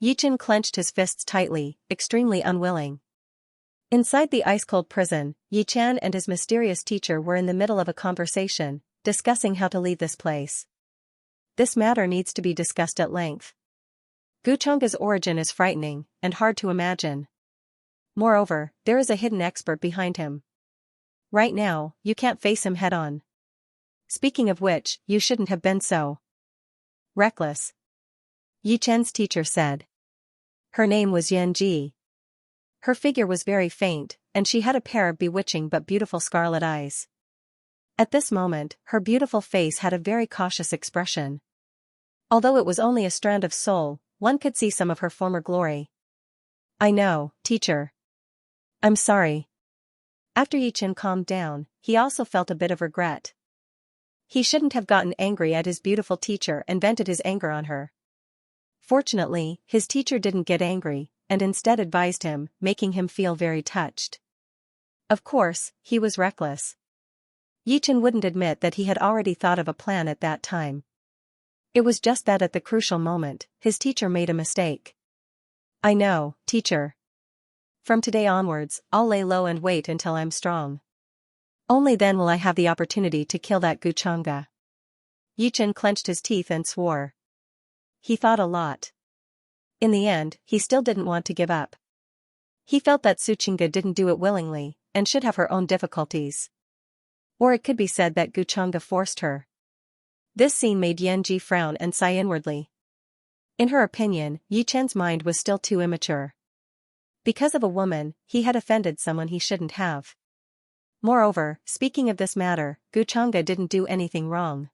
Yichen clenched his fists tightly, extremely unwilling. Inside the ice-cold prison, Yichen and his mysterious teacher were in the middle of a conversation, discussing how to leave this place. This matter needs to be discussed at length. Guchongga's origin is frightening, and hard to imagine. Moreover, there is a hidden expert behind him. Right now, you can't face him head-on. Speaking of which, you shouldn't have been so reckless, Yichen's teacher said. Her name was Yanji. Her figure was very faint, and she had a pair of bewitching but beautiful scarlet eyes. At this moment, her beautiful face had a very cautious expression. Although it was only a strand of soul, one could see some of her former glory. I know, teacher. I'm sorry. After Yichen calmed down, he also felt a bit of regret. He shouldn't have gotten angry at his beautiful teacher and vented his anger on her. Fortunately, his teacher didn't get angry, and instead advised him, making him feel very touched. Of course, he was reckless. Yichen wouldn't admit that he had already thought of a plan at that time. It was just that at the crucial moment, his teacher made a mistake. I know, teacher. From today onwards, I'll lay low and wait until I'm strong. Only then will I have the opportunity to kill that Guchongga. Yichen clenched his teeth and swore. He thought a lot. In the end, he still didn't want to give up. He felt that Xianxia didn't do it willingly, and should have her own difficulties. Or it could be said that Guchongga forced her. This scene made Yanji frown and sigh inwardly. In her opinion, Yichen's mind was still too immature. Because of a woman, he had offended someone he shouldn't have. Moreover, speaking of this matter, Guchongga didn't do anything wrong.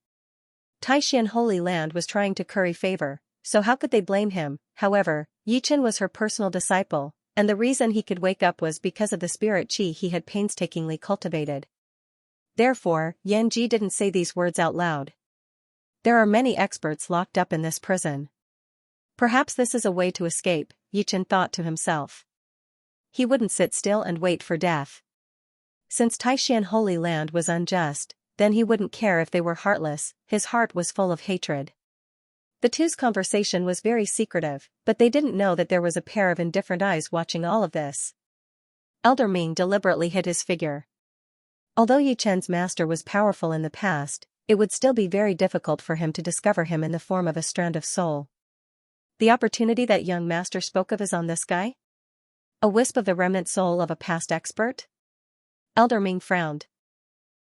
Taishan Holy Land was trying to curry favor, so how could they blame him? However, Yichen was her personal disciple, and the reason he could wake up was because of the spirit qi he had painstakingly cultivated. Therefore, Yanji didn't say these words out loud. There are many experts locked up in this prison. Perhaps this is a way to escape, Yichen thought to himself. He wouldn't sit still and wait for death. Since Taishan Holy Land was unjust, then he wouldn't care if they were heartless, his heart was full of hatred. The two's conversation was very secretive, but they didn't know that there was a pair of indifferent eyes watching all of this. Elder Ming deliberately hid his figure. Although Yichen's master was powerful in the past, it would still be very difficult for him to discover him in the form of a strand of soul. The opportunity that young master spoke of is on this guy? A wisp of the remnant soul of a past expert? Elder Ming frowned.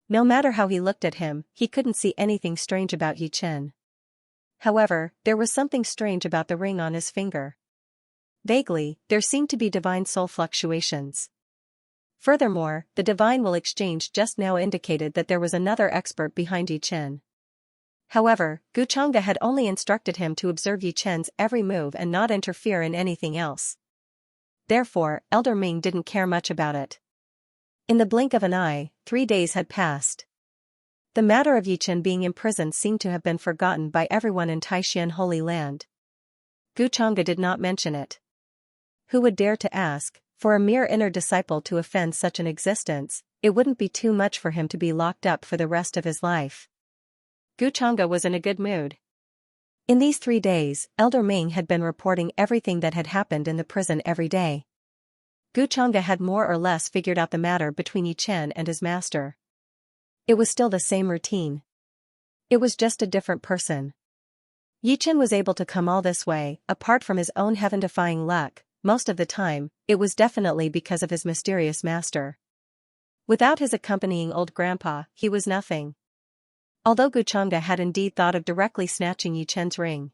No matter how he looked at him, he couldn't see anything strange about Yichen. However, there was something strange about the ring on his finger. Vaguely, there seemed to be divine soul fluctuations. Furthermore, the divine will exchange just now indicated that there was another expert behind Yichen. However, Guchongga had only instructed him to observe Yichen's every move and not interfere in anything else. Therefore, Elder Ming didn't care much about it. In the blink of an eye, 3 days had passed. The matter of Yichen being imprisoned seemed to have been forgotten by everyone in Taishan Holy Land. Guchongga did not mention it. Who would dare to ask, for a mere inner disciple to offend such an existence? It wouldn't be too much for him to be locked up for the rest of his life. Guchongga was in a good mood. In these 3 days, Elder Ming had been reporting everything that had happened in the prison every day. Guchongga had more or less figured out the matter between Yichen and his master. It was still the same routine. It was just a different person. Yichen was able to come all this way, apart from his own heaven-defying luck. Most of the time, it was definitely because of his mysterious master. Without his accompanying old grandpa, he was nothing. Although Guchongga had indeed thought of directly snatching Yichen's ring.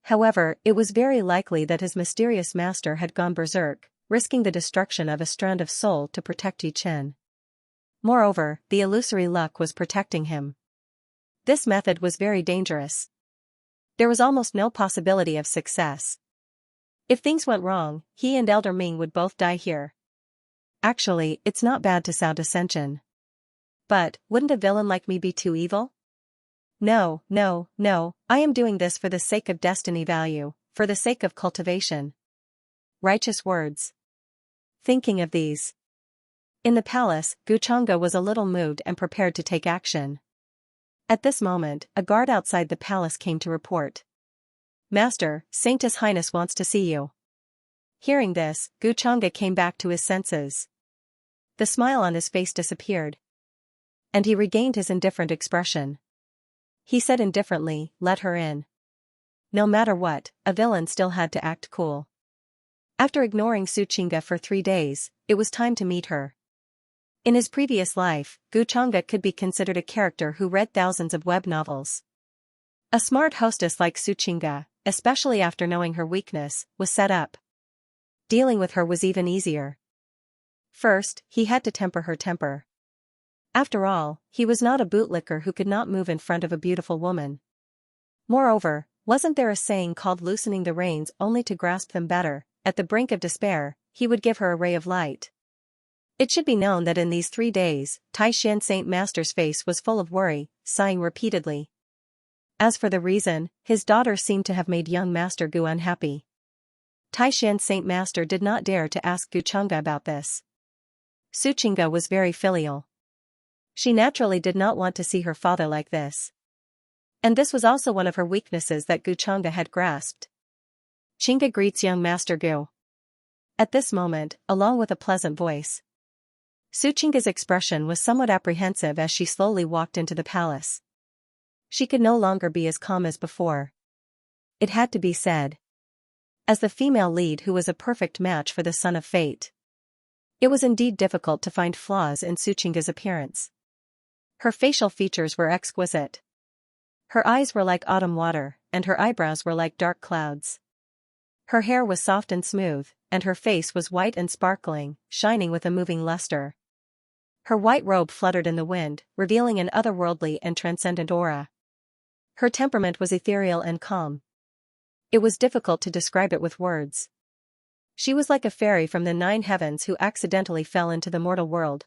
However, it was very likely that his mysterious master had gone berserk, risking the destruction of a strand of soul to protect Yichen. Moreover, the illusory luck was protecting him. This method was very dangerous. There was almost no possibility of success. If things went wrong, he and Elder Ming would both die here. Actually, it's not bad to sow dissension. But, wouldn't a villain like me be too evil? No, no, no, I am doing this for the sake of destiny value, for the sake of cultivation. Righteous words. Thinking of these In the palace, Guchanga was a little moved and prepared to take action. At this moment, a guard outside the palace came to report. "Master, Saint's Highness wants to see you." Hearing this, Guchanga came back to his senses. The smile on his face disappeared, and he regained his indifferent expression. He said indifferently, "Let her in." No matter what, a villain still had to act cool. After ignoring Xianxia for 3 days, it was time to meet her. In his previous life, Guchanga could be considered a character who read thousands of web novels. A smart hostess like Xianxia, especially after knowing her weakness, was set up. Dealing with her was even easier. First, he had to temper her temper. After all, he was not a bootlicker who could not move in front of a beautiful woman. Moreover, wasn't there a saying called loosening the reins only to grasp them better? At the brink of despair, he would give her a ray of light. It should be known that in these 3 days, Taishan Saint Master's face was full of worry, sighing repeatedly. As for the reason, his daughter seemed to have made young Master Gu unhappy. Taishan Saint Master did not dare to ask Guchanga about this. Xianxia was very filial. She naturally did not want to see her father like this. And this was also one of her weaknesses that Guchanga had grasped. "Chinga greets young Master Gu." At this moment, along with a pleasant voice. Xianxia's expression was somewhat apprehensive as she slowly walked into the palace. She could no longer be as calm as before. It had to be said. As the female lead who was a perfect match for the son of fate. It was indeed difficult to find flaws in Xianxia's appearance. Her facial features were exquisite. Her eyes were like autumn water, and her eyebrows were like dark clouds. Her hair was soft and smooth, and her face was white and sparkling, shining with a moving luster. Her white robe fluttered in the wind, revealing an otherworldly and transcendent aura. Her temperament was ethereal and calm. It was difficult to describe it with words. She was like a fairy from the 9 heavens who accidentally fell into the mortal world.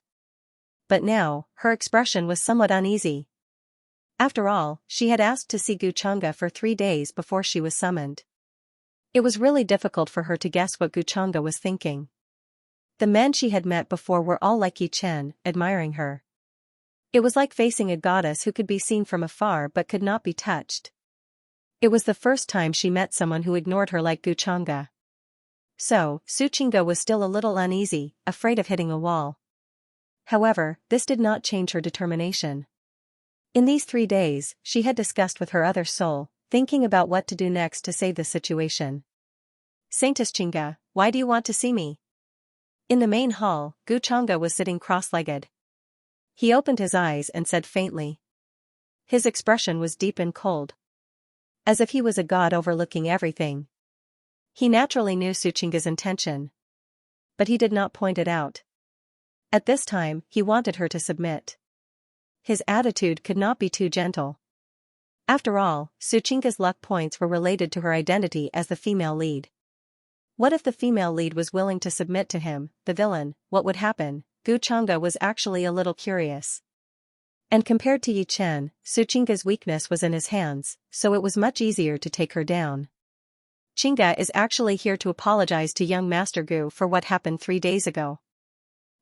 But now, her expression was somewhat uneasy. After all, she had asked to see Guchanga for 3 days before she was summoned. It was really difficult for her to guess what Guchanga was thinking. The men she had met before were all like Chen, admiring her. It was like facing a goddess who could be seen from afar but could not be touched. It was the first time she met someone who ignored her like Guchanga. So, Xianxia was still a little uneasy, afraid of hitting a wall. However, this did not change her determination. In these 3 days, she had discussed with her other soul, thinking about what to do next to save the situation. "Saintess Xianxia, why do you want to see me?" In the main hall, Guchanga was sitting cross-legged. He opened his eyes and said faintly. His expression was deep and cold. As if he was a god overlooking everything. He naturally knew Xianxia's intention. But he did not point it out. At this time, he wanted her to submit. His attitude could not be too gentle. After all, Xianxia's luck points were related to her identity as the female lead. What if the female lead was willing to submit to him, the villain? What would happen? Guchanga was actually a little curious. And compared to Chen, Xianxia's weakness was in his hands, so it was much easier to take her down. "Xianxia is actually here to apologize to young Master Gu for what happened 3 days ago."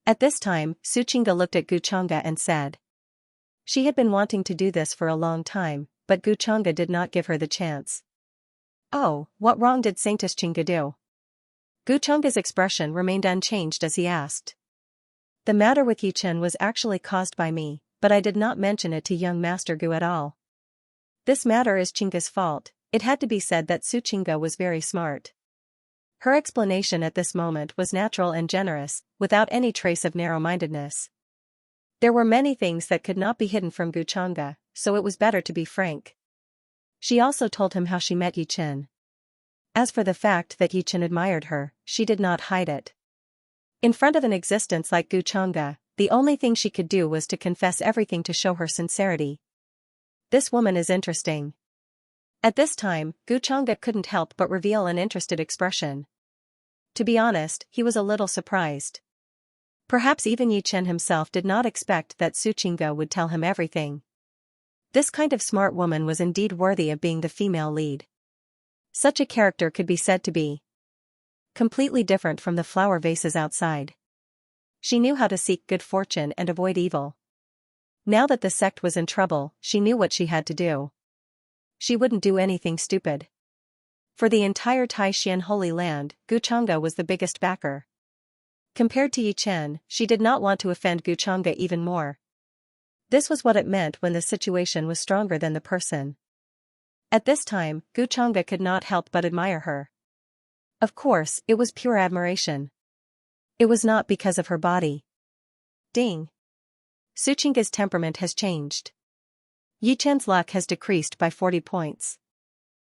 At this time, Xianxia looked at Guchanga and said. She had been wanting to do this for a long time, but Guchanga did not give her the chance. "Oh, what wrong did Saintess Xianxia do?" Guchanga's expression remained unchanged as he asked. "The matter with Chen was actually caused by me, but I did not mention it to young Master Gu at all. This matter is Xianxia's fault." It had to be said that Xianxia was very smart. Her explanation at this moment was natural and generous, without any trace of narrow-mindedness. There were many things that could not be hidden from Guchanga, so it was better to be frank. She also told him how she met Chen. As for the fact that Chen admired her, she did not hide it. In front of an existence like Guchanga, the only thing she could do was to confess everything to show her sincerity. This woman is interesting. At this time, Guchanga couldn't help but reveal an interested expression. To be honest, he was a little surprised. Perhaps even Chen himself did not expect that Xianxia would tell him everything. This kind of smart woman was indeed worthy of being the female lead. Such a character could be said to be completely different from the flower vases outside. She knew how to seek good fortune and avoid evil. Now that the sect was in trouble, she knew what she had to do. She wouldn't do anything stupid. For the entire Taishan Holy Land, Guchanga was the biggest backer. Compared to Yi Chen, she did not want to offend Guchanga even more. This was what it meant when the situation was stronger than the person. At this time, Guchanga could not help but admire her. Of course, it was pure admiration. It was not because of her body. Ding. Suchinga's temperament has changed. Yi Chen's luck has decreased by 40 points.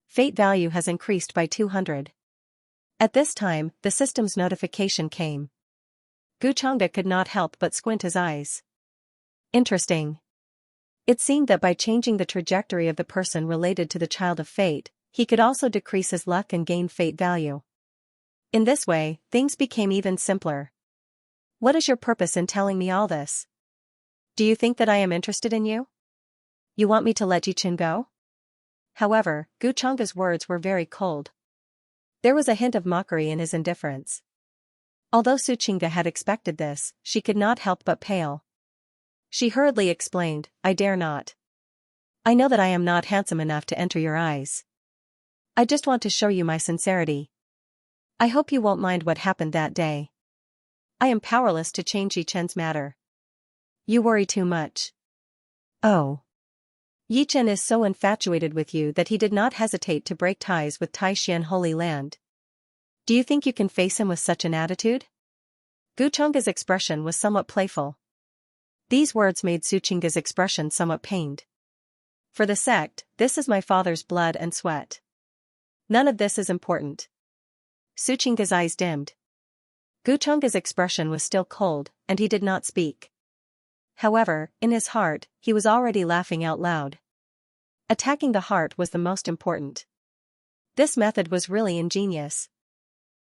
Fate value has increased by 200. At this time, the system's notification came. Guchanga could not help but squint his eyes. Interesting. It seemed that by changing the trajectory of the person related to the child of fate, he could also decrease his luck and gain fate value. In this way, things became even simpler. What is your purpose in telling me all this? Do you think that I am interested in you? You want me to let Yi Chen go? However, Guchanga's words were very cold. There was a hint of mockery in his indifference. Although Suchinga had expected this, she could not help but pale. She hurriedly explained, I dare not. I know that I am not handsome enough to enter your eyes. I just want to show you my sincerity. I hope you won't mind what happened that day. I am powerless to change Yi Chen's matter. You worry too much. Oh. Yi Chen is so infatuated with you that he did not hesitate to break ties with Taishan Holy Land. Do you think you can face him with such an attitude? Guchanga's expression was somewhat playful. These words made Suchinga's expression somewhat pained. For the sect, this is my father's blood and sweat. None of this is important. Suchinga's eyes dimmed. Guchanga's expression was still cold, and he did not speak. However, in his heart, he was already laughing out loud. Attacking the heart was the most important. This method was really ingenious.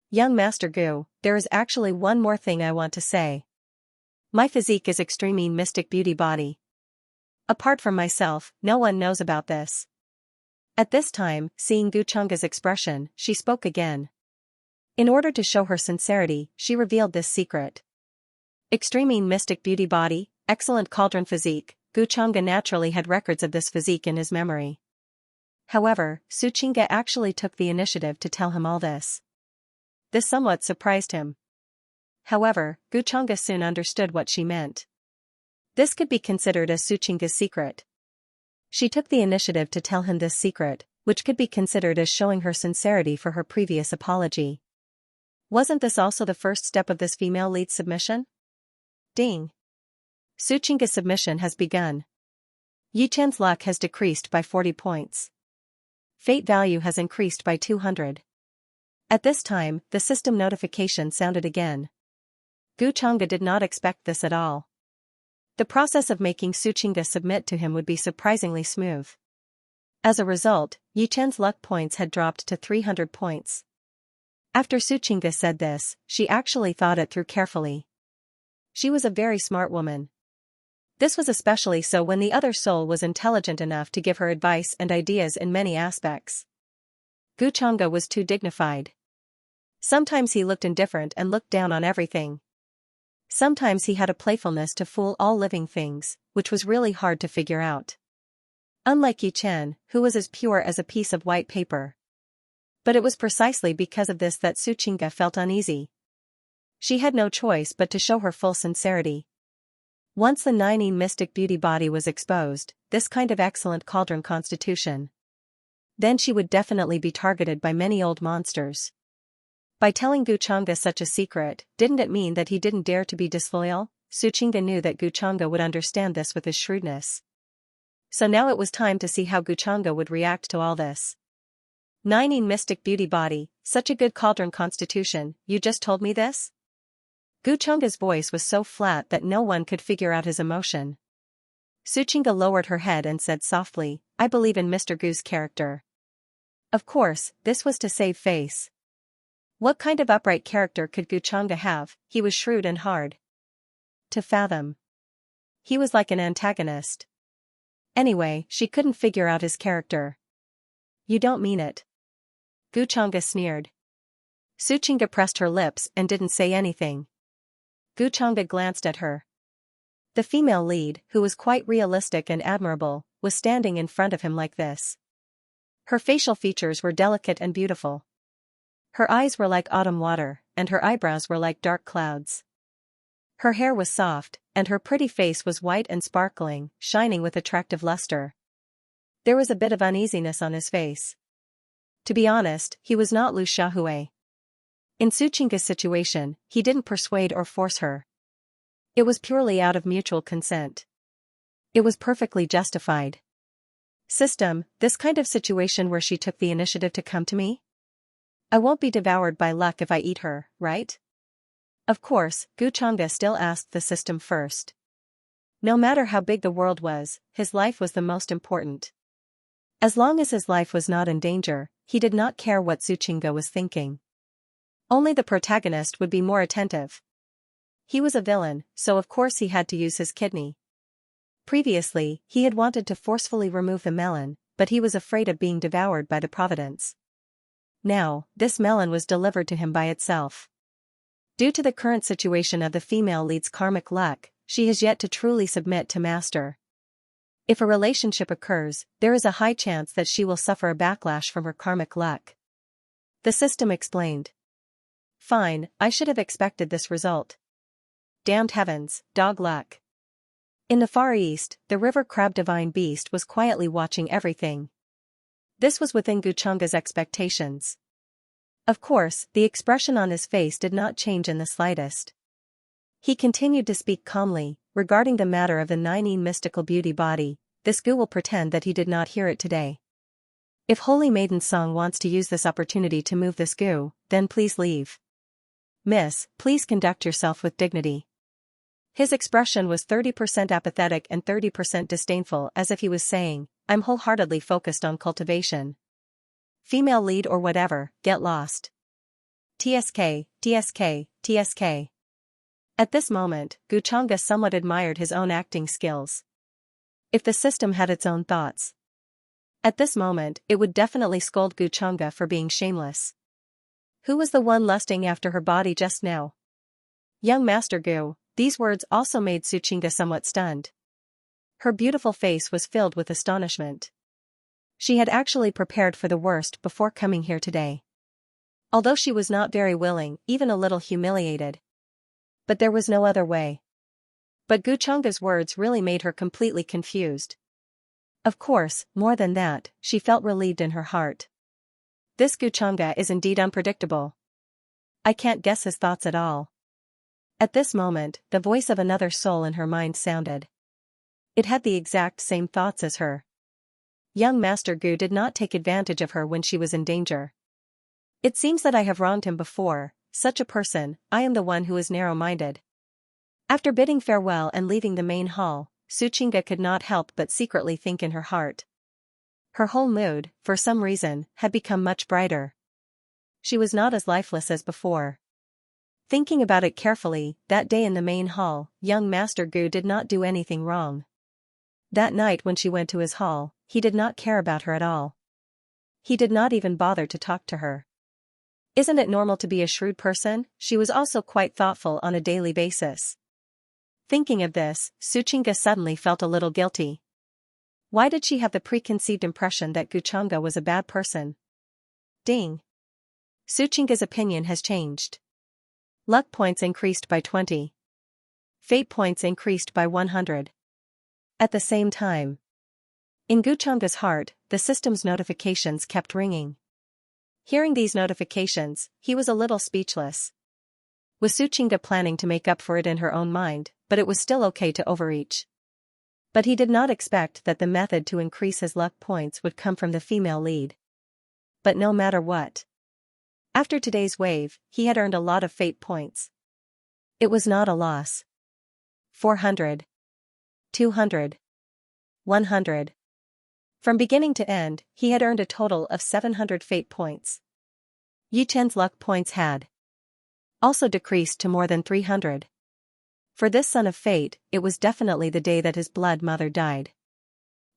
Young Master Gu, there is actually one more thing I want to say. My physique is extreme mystic beauty body. Apart from myself, no one knows about this. At this time, seeing Guchanga's expression, she spoke again. In order to show her sincerity, she revealed this secret. Extreme mystic beauty body, excellent cauldron physique. Guchanga naturally had records of this physique in his memory. However, Suchinga actually took the initiative to tell him all this. This somewhat surprised him. However, Guchanga soon understood what she meant. This could be considered as Suchinga's secret. She took the initiative to tell him this secret, which could be considered as showing her sincerity for her previous apology. Wasn't this also the first step of this female lead's submission? Ding. Suchinga's submission has begun. Yi Chen's luck has decreased by 40 points. Fate value has increased by 200. At this time, the system notification sounded again. Guchanga did not expect this at all. The process of making Suchinga submit to him would be surprisingly smooth. As a result, Yi Chen's luck points had dropped to 300 points. After Suchinga said this, she actually thought it through carefully. She was a very smart woman. This was especially so when the other soul was intelligent enough to give her advice and ideas in many aspects. Guchanga was too dignified. Sometimes he looked indifferent and looked down on everything. Sometimes he had a playfulness to fool all living things, which was really hard to figure out. Unlike Yi Chen, who was as pure as a piece of white paper. But it was precisely because of this that Suchinga felt uneasy. She had no choice but to show her full sincerity. Once the 9 mystic beauty body was exposed, this kind of excellent cauldron constitution, then she would definitely be targeted by many old monsters. By telling Guchanga such a secret, didn't it mean that he didn't dare to be disloyal? Suchinga knew that Guchanga would understand this with his shrewdness. So now it was time to see how Guchanga would react to all this. 9 mystic beauty body, such a good cauldron constitution, you just told me this? Guchanga's voice was so flat that no one could figure out his emotion. Suchinga lowered her head and said softly, I believe in Mr. Gu's character. Of course, this was to save face. What kind of upright character could Guchanga have? He was shrewd and hard to fathom. He was like an antagonist. Anyway, she couldn't figure out his character. You don't mean it. Guchanga sneered. Suchinga pressed her lips and didn't say anything. Gu Changge glanced at her. The female lead, who was quite realistic and admirable, was standing in front of him like this. Her facial features were delicate and beautiful. Her eyes were like autumn water, and her eyebrows were like dark clouds. Her hair was soft, and her pretty face was white and sparkling, shining with attractive luster. There was a bit of uneasiness on his face. To be honest, he was not Lu Xiaohui. In Xianxia's situation, he didn't persuade or force her. It was purely out of mutual consent. It was perfectly justified. System, this kind of situation where she took the initiative to come to me? I won't be devoured by luck if I eat her, right? Of course, Gu Changge still asked the system first. No matter how big the world was, his life was the most important. As long as his life was not in danger, he did not care what Xianxia was thinking. Only the protagonist would be more attentive. He was a villain, so of course he had to use his kidney. Previously, he had wanted to forcefully remove the melon, but he was afraid of being devoured by the providence. Now, this melon was delivered to him by itself. Due to the current situation of the female lead's karmic luck, she has yet to truly submit to master. If a relationship occurs, there is a high chance that she will suffer a backlash from her karmic luck. The system explained. Fine, I should have expected this result. Damned heavens, dog luck. In the Far East, the river crab divine beast was quietly watching everything. This was within Gu Changge's expectations. Of course, the expression on his face did not change in the slightest. He continued to speak calmly, regarding the matter of the Nine mystical beauty body. This Gu will pretend that he did not hear it today. If Holy Maiden Song wants to use this opportunity to move this Gu, then please leave. Miss, please conduct yourself with dignity. His expression was 30% apathetic and 30% disdainful, as if he was saying, I'm wholeheartedly focused on cultivation. Female lead or whatever, get lost. TSK, TSK, TSK. At this moment, Gu Changge somewhat admired his own acting skills. If the system had its own thoughts. At this moment, it would definitely scold Gu Changge for being shameless. Who was the one lusting after her body just now? Young Master Gu. These words also made Xianxia somewhat stunned. Her beautiful face was filled with astonishment. She had actually prepared for the worst before coming here today. Although she was not very willing, even a little humiliated. But there was no other way. But Gu Changge's words really made her completely confused. Of course, more than that, she felt relieved in her heart. This Gu Changge is indeed unpredictable. I can't guess his thoughts at all. At this moment, the voice of another soul in her mind sounded. It had the exact same thoughts as her. Young Master Gu did not take advantage of her when she was in danger. It seems that I have wronged him before. Such a person, I am the one who is narrow-minded. After bidding farewell and leaving the main hall, Xianxia could not help but secretly think in her heart. Her whole mood, for some reason, had become much brighter. She was not as lifeless as before. Thinking about it carefully, that day in the main hall, young Master Gu did not do anything wrong. That night when she went to his hall, he did not care about her at all. He did not even bother to talk to her. Isn't it normal to be a shrewd person? She was also quite thoughtful on a daily basis. Thinking of this, Xianxia suddenly felt a little guilty. Why did she have the preconceived impression that Gu Changge was a bad person? Ding! Xianxia's opinion has changed. Luck points increased by 20. Fate points increased by 100. At the same time, in Gu Changge's heart, the system's notifications kept ringing. Hearing these notifications, he was a little speechless. Was Xianxia planning to make up for it in her own mind, but it was still okay to overreach. But he did not expect that the method to increase his luck points would come from the female lead. But no matter what. After today's wave, he had earned a lot of fate points. It was not a loss. 400. 200. 100. From beginning to end, he had earned a total of 700 fate points. Yi Chen's luck points had also decreased to more than 300. For this son of fate, it was definitely the day that his blood mother died.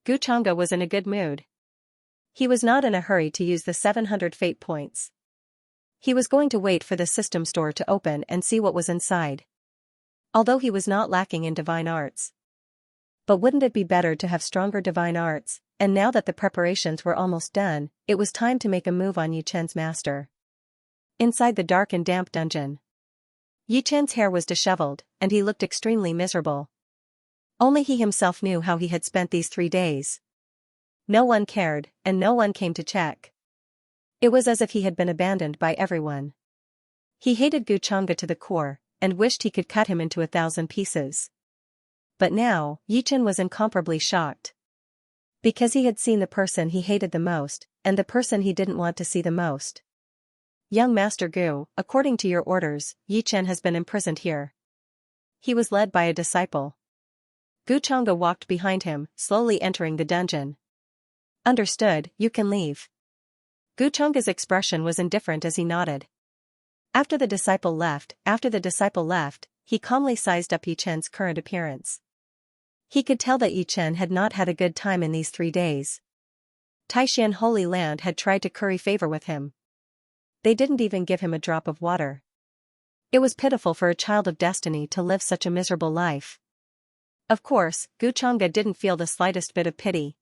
Gu Changge was in a good mood. He was not in a hurry to use the 700 fate points. He was going to wait for the system store to open and see what was inside. although he was not lacking in divine arts. But wouldn't it be better to have stronger divine arts? And now that the preparations were almost done, it was time to make a move on Yi Chen's master. Inside the dark and damp dungeon, Yi Chen's hair was disheveled, and he looked extremely miserable. Only he himself knew how he had spent these 3 days. No one cared, and no one came to check. It was as if he had been abandoned by everyone. He hated Xianxia to the core, and wished he could cut him into 1,000 pieces. But now, Yi Chen was incomparably shocked. Because he had seen the person he hated the most, and the person he didn't want to see the most. Young Master Gu, according to your orders, Yi Chen has been imprisoned here. He was led by a disciple. Xianxia walked behind him, slowly entering the dungeon. Understood, you can leave. Xianxia's expression was indifferent as he nodded. After the disciple left, he calmly sized up Yi Chen's current appearance. He could tell that Yi Chen had not had a good time in these 3 days. Taishan Holy Land had tried to curry favor with him. They didn't even give him a drop of water. It was pitiful for a child of destiny to live such a miserable life. Of course, Xianxia didn't feel the slightest bit of pity.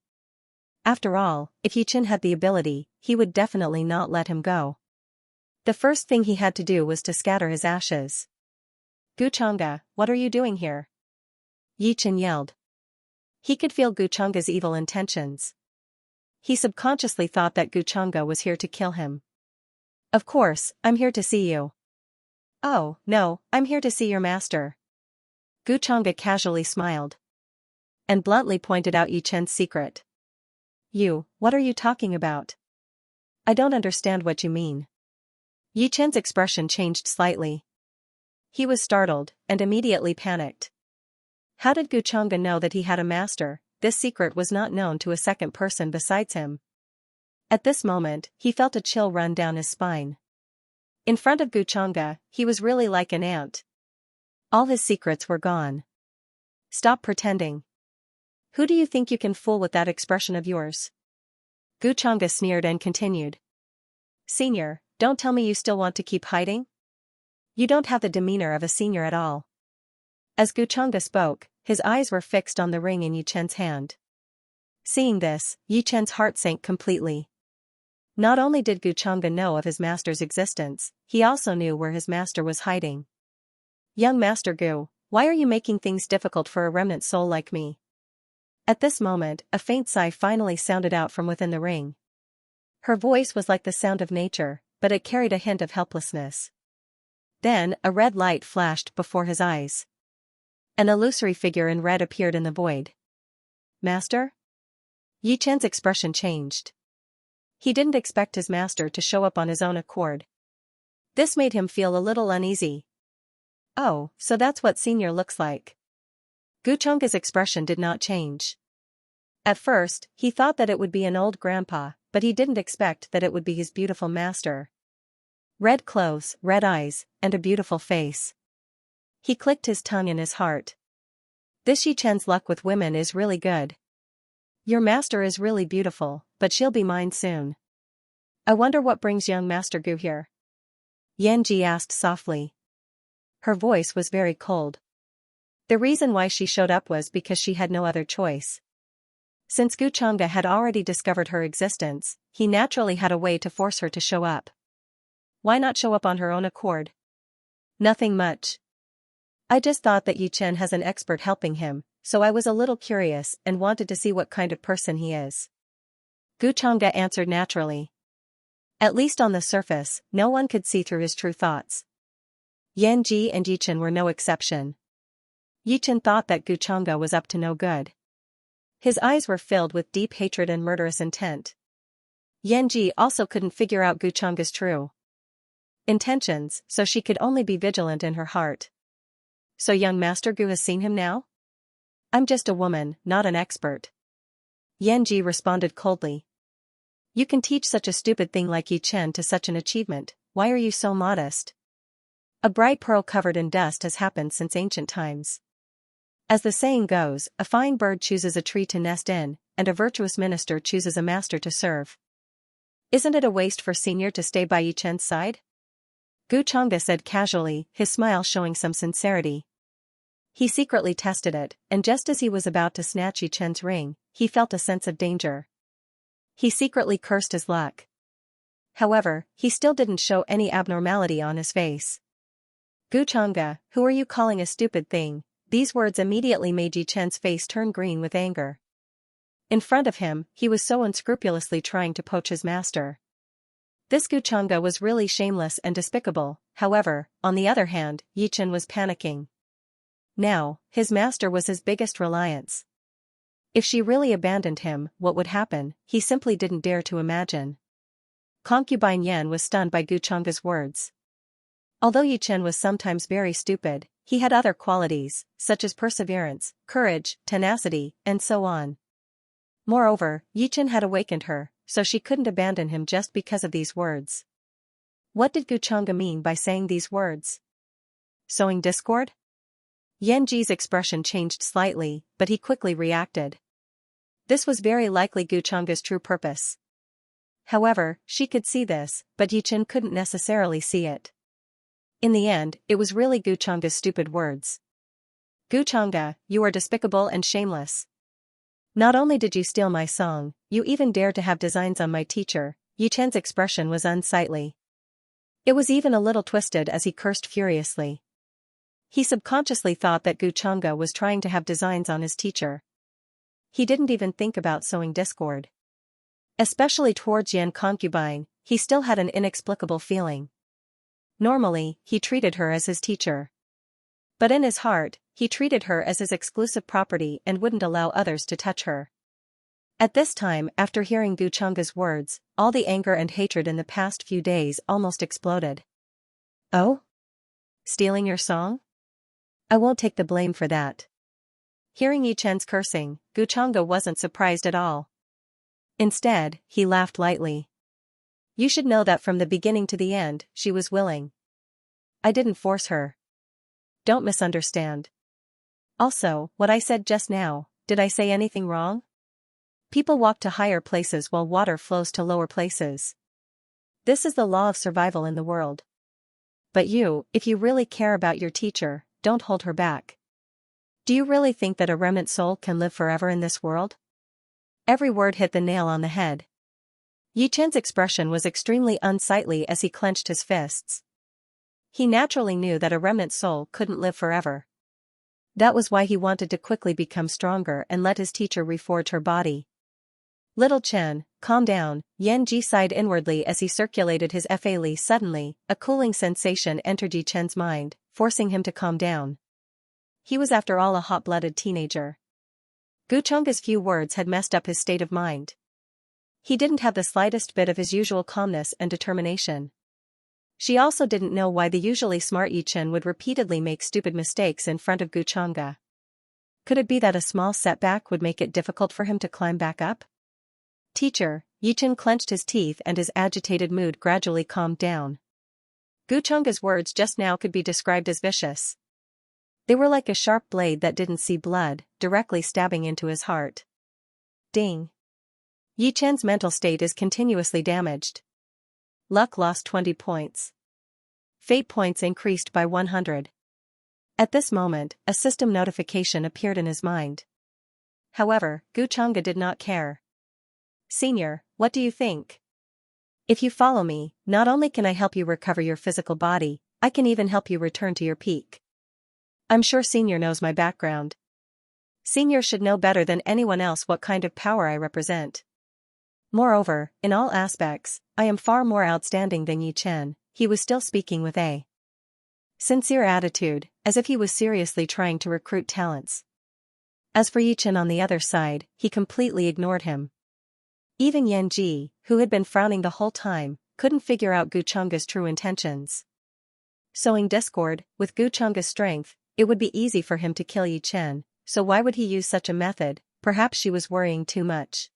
After all, if Yi Chen had the ability, he would definitely not let him go. The first thing he had to do was to scatter his ashes. Xianxia, what are you doing here? Yi Chen yelled. He could feel Xianxia's evil intentions. He subconsciously thought that Xianxia was here to kill him. Of course, I'm here to see you. Oh, no, I'm here to see your master. Xianxia casually smiled. And bluntly pointed out Yi Chen's secret. What are you talking about? I don't understand what you mean. Yi Chen's expression changed slightly. He was startled, and immediately panicked. How did Xianxia know that he had a master? This secret was not known to a second person besides him. At this moment, he felt a chill run down his spine. In front of Xianxia, he was really like an ant. All his secrets were gone. Stop pretending. Who do you think you can fool with that expression of yours? Xianxia sneered and continued. Senior, don't tell me you still want to keep hiding? You don't have the demeanor of a senior at all. As Xianxia spoke, his eyes were fixed on the ring in Yi Chen's hand. Seeing this, Yi Chen's heart sank completely. Not only did Xianxia know of his master's existence, he also knew where his master was hiding. Young Master Gu, why are you making things difficult for a remnant soul like me? At this moment, a faint sigh finally sounded out from within the ring. Her voice was like the sound of nature, but it carried a hint of helplessness. Then, a red light flashed before his eyes. An illusory figure in red appeared in the void. Master? Yi Chen's expression changed. He didn't expect his master to show up on his own accord. This made him feel a little uneasy. Oh, so that's what senior looks like. Xianxia's expression did not change. At first, he thought that it would be an old grandpa, but he didn't expect that it would be his beautiful master. Red clothes, red eyes, and a beautiful face. He clicked his tongue in his heart. This Yi Chen's luck with women is really good. Your master is really beautiful, but she'll be mine soon. I wonder what brings young Master Gu here? Yanji asked softly. Her voice was very cold. The reason why she showed up was because she had no other choice. Since Xianxia had already discovered her existence, he naturally had a way to force her to show up. Why not show up on her own accord? Nothing much. I just thought that Yi Chen has an expert helping him, so I was a little curious and wanted to see what kind of person he is. Xianxia answered naturally. At least on the surface, no one could see through his true thoughts. Yanji and Yi Chen were no exception. Yi Chen thought that Xianxia was up to no good. His eyes were filled with deep hatred and murderous intent. Yanji also couldn't figure out Xianxia's true intentions, so she could only be vigilant in her heart. So young Master Gu has seen him now? I'm just a woman, not an expert. Yanji responded coldly. You can teach such a stupid thing like Yi Chen to such an achievement, why are you so modest? A bright pearl covered in dust has happened since ancient times. As the saying goes, a fine bird chooses a tree to nest in, and a virtuous minister chooses a master to serve. Isn't it a waste for senior to stay by Yi Chen's side? Xianxia said casually, his smile showing some sincerity. He secretly tested it, and just as he was about to snatch Yi Chen's ring, he felt a sense of danger. He secretly cursed his luck. However, he still didn't show any abnormality on his face. "Gu Chang'e, who are you calling a stupid thing?" These words immediately made Yi Chen's face turn green with anger. In front of him, he was so unscrupulously trying to poach his master. This Gu Chang'e was really shameless and despicable. However, on the other hand, Yi Chen was panicking. Now, his master was his biggest reliance. If she really abandoned him, what would happen? He simply didn't dare to imagine. Concubine Yan was stunned by Gu Chang'e's words. Although Yi Chen was sometimes very stupid, he had other qualities, such as perseverance, courage, tenacity, and so on. Moreover, Yi Chen had awakened her, so she couldn't abandon him just because of these words. What did Gu Chang'e mean by saying these words? Sowing discord? Yan Ji's expression changed slightly, but he quickly reacted. This was very likely Gu Chang'e's true purpose. However, she could see this, but Yi Chen couldn't necessarily see it. In the end, it was really Gu Chang'e's stupid words. "Gu Chang'e, you are despicable and shameless. Not only did you steal my song, you even dared to have designs on my teacher." Yi Chen's expression was unsightly. It was even a little twisted as he cursed furiously. He subconsciously thought that Gu Chang'e was trying to have designs on his teacher. He didn't even think about sowing discord. Especially towards Yan concubine, he still had an inexplicable feeling. Normally, he treated her as his teacher. But in his heart, he treated her as his exclusive property and wouldn't allow others to touch her. At this time, after hearing Gu Chang'e's words, all the anger and hatred in the past few days almost exploded. "Oh? Stealing your song? I won't take the blame for that." Hearing Yi Chen's cursing, Gu Chang'e wasn't surprised at all. Instead, he laughed lightly. "You should know that from the beginning to the end, she was willing. I didn't force her. Don't misunderstand. Also, what I said just now, did I say anything wrong? People walk to higher places while water flows to lower places. This is the law of survival in the world. But you, if you really care about your teacher, don't hold her back. Do you really think that a remnant soul can live forever in this world?" Every word hit the nail on the head. Yi Chen's expression was extremely unsightly as he clenched his fists. He naturally knew that a remnant soul couldn't live forever. That was why he wanted to quickly become stronger and let his teacher reforge her body. "Little Chen, calm down," Yan Ji sighed inwardly as he circulated his fa li. Suddenly, a cooling sensation entered Yi Chen's mind, forcing him to calm down. He was after all a hot-blooded teenager. Gu Chang'e's few words had messed up his state of mind. He didn't have the slightest bit of his usual calmness and determination. She also didn't know why the usually smart Yi Chen would repeatedly make stupid mistakes in front of Gu Chang'e. Could it be that a small setback would make it difficult for him to climb back up? "Teacher," Yi Chen clenched his teeth and his agitated mood gradually calmed down. Gu Chang'e's words just now could be described as vicious. They were like a sharp blade that didn't see blood, directly stabbing into his heart. Ding. Yi Chen's mental state is continuously damaged. Luck lost 20 points. Fate points increased by 100. At this moment, a system notification appeared in his mind. However, Gu Chang'e did not care. "Senior, what do you think? If you follow me, not only can I help you recover your physical body, I can even help you return to your peak. I'm sure Senior knows my background. Senior should know better than anyone else what kind of power I represent. Moreover, in all aspects, I am far more outstanding than Yi Chen." He was still speaking with a sincere attitude, as if he was seriously trying to recruit talents. As for Yi Chen on the other side, he completely ignored him. Even Yan Ji, who had been frowning the whole time, couldn't figure out Gu Chang'e's true intentions. Sowing discord, with Gu Chang'e's strength, it would be easy for him to kill Yi Chen, so why would he use such a method? Perhaps she was worrying too much.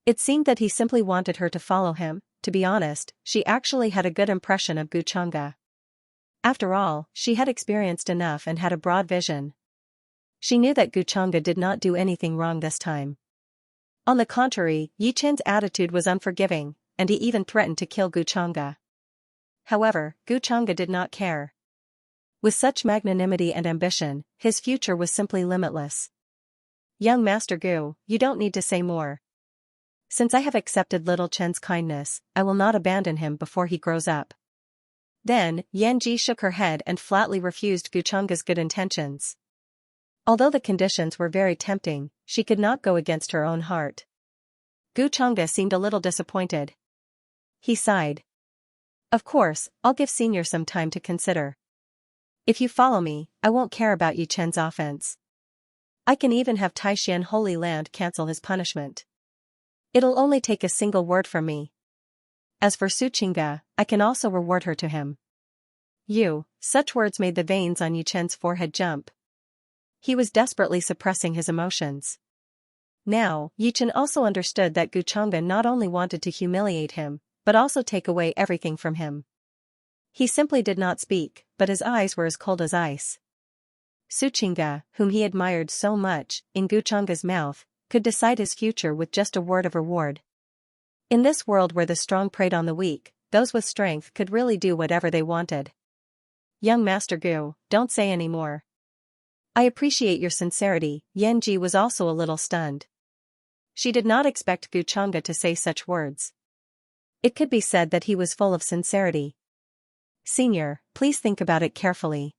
It seemed that he simply wanted her to follow him. To be honest, she actually had a good impression of Gu Chang'e. After all, she had experienced enough and had a broad vision. She knew that Gu Chang'e did not do anything wrong this time. On the contrary, Yi Chen's attitude was unforgiving, and he even threatened to kill Gu Chang'e. However, Gu Chang'e did not care. With such magnanimity and ambition, his future was simply limitless. Young Master Gu, you don't need to say more. Since I have accepted little Chen's kindness, I will not abandon him before he grows up. Then, Yanji shook her head and flatly refused Guchunga's good intentions. Although the conditions were very tempting, she could not go against her own heart. Guchunga seemed a little disappointed. He sighed. Of course, I'll give Senior some time to consider. If you follow me, I won't care about Yi Chen's offense. I can even have Taishan Holy Land cancel his punishment. It'll only take a single word from me. As for Suqingga, I can also reward her to him. Such words made the veins on Yi Chen's forehead jump. He was desperately suppressing his emotions. Now, Yi Chen also understood that Guchunga not only wanted to humiliate him, but also take away everything from him. He simply did not speak, but his eyes were as cold as ice. Suqingga, whom he admired so much, in Guchunga's mouth, could decide his future with just a word of reward. In this world where the strong preyed on the weak, those with strength could really do whatever they wanted. Young Master Gu, don't say any more. I appreciate your sincerity. Yanji was also a little stunned. She did not expect Guchunga to say such words. It could be said that he was full of sincerity. Senior, please think about it carefully.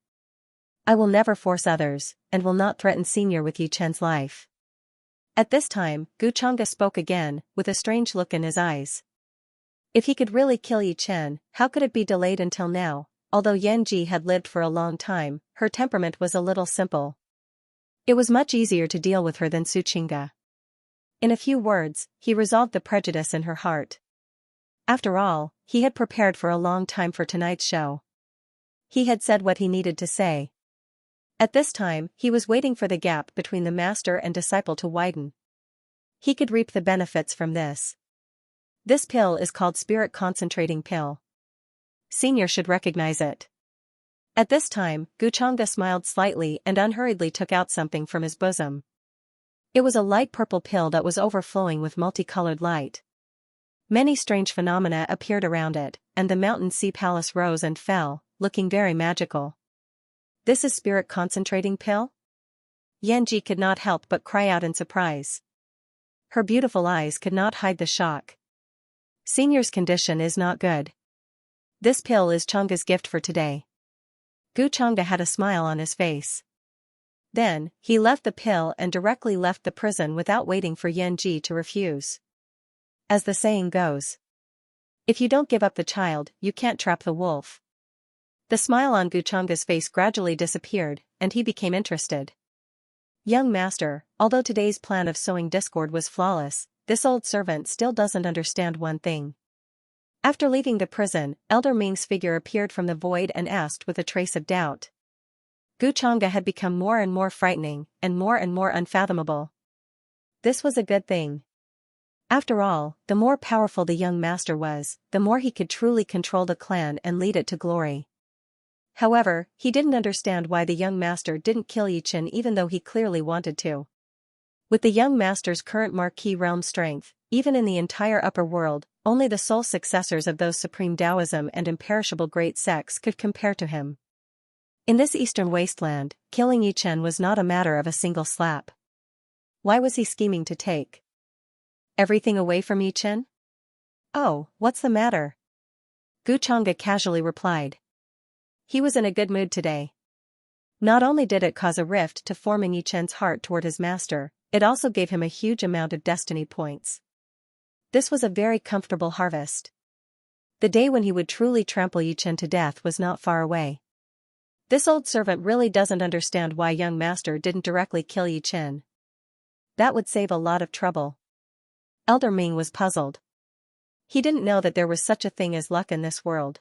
I will never force others, and will not threaten Senior with Yi Chen's life. At this time, Guchunga spoke again, with a strange look in his eyes. If he could really kill Yi Chen, how could it be delayed until now? Although Yanji had lived for a long time, her temperament was a little simple. It was much easier to deal with her than Suqingga. In a few words, he resolved the prejudice in her heart. After all, he had prepared for a long time for tonight's show. He had said what he needed to say. At this time, he was waiting for the gap between the master and disciple to widen. He could reap the benefits from this. This pill is called Spirit Concentrating Pill. Senior should recognize it. At this time, Guchunga smiled slightly and unhurriedly took out something from his bosom. It was a light purple pill that was overflowing with multicolored light. Many strange phenomena appeared around it, and the mountain sea palace rose and fell, looking very magical. This is Spirit Concentrating Pill? Yanji could not help but cry out in surprise. Her beautiful eyes could not hide the shock. Senior's condition is not good. This pill is Chunga's gift for today. Guchunga had a smile on his face. Then, he left the pill and directly left the prison without waiting for Yanji to refuse. As the saying goes, if you don't give up the child, you can't trap the wolf. The smile on Guchunga's face gradually disappeared, and he became interested. Young master, although today's plan of sowing discord was flawless, this old servant still doesn't understand one thing. After leaving the prison, Elder Ming's figure appeared from the void and asked with a trace of doubt. Guchunga had become more and more frightening, and more unfathomable. This was a good thing. After all, the more powerful the young master was, the more he could truly control the clan and lead it to glory. However, he didn't understand why the young master didn't kill Yi Chen even though he clearly wanted to. With the young master's current Marquis realm strength, even in the entire upper world, only the sole successors of those supreme Taoism and imperishable great sects could compare to him. In this eastern wasteland, killing Yi Chen was not a matter of a single slap. Why was he scheming to take everything away from Yi Chen? Oh, what's the matter? Guchunga casually replied. He was in a good mood today. Not only did it cause a rift to form in Yi Chen's heart toward his master, it also gave him a huge amount of destiny points. This was a very comfortable harvest. The day when he would truly trample Yi Chen to death was not far away. This old servant really doesn't understand why young master didn't directly kill Yi Chen. That would save a lot of trouble. Elder Ming was puzzled. He didn't know that there was such a thing as luck in this world.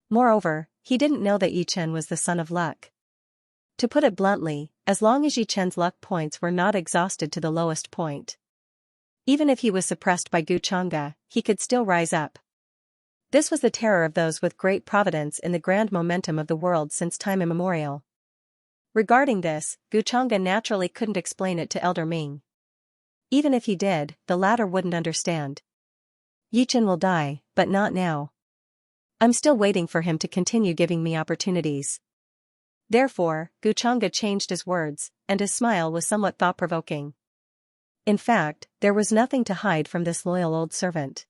Moreover, he didn't know that Yi Chen was the son of luck. To put it bluntly, as long as Yi Chen's luck points were not exhausted to the lowest point, even if he was suppressed by Guchunga, he could still rise up. This was the terror of those with great providence in the grand momentum of the world since time immemorial. Regarding this, Guchunga naturally couldn't explain it to Elder Ming. Even if he did, the latter wouldn't understand. Yi Chen will die, but not now. I'm still waiting for him to continue giving me opportunities. Therefore, Guchanga changed his words, and his smile was somewhat thought-provoking. In fact, there was nothing to hide from this loyal old servant.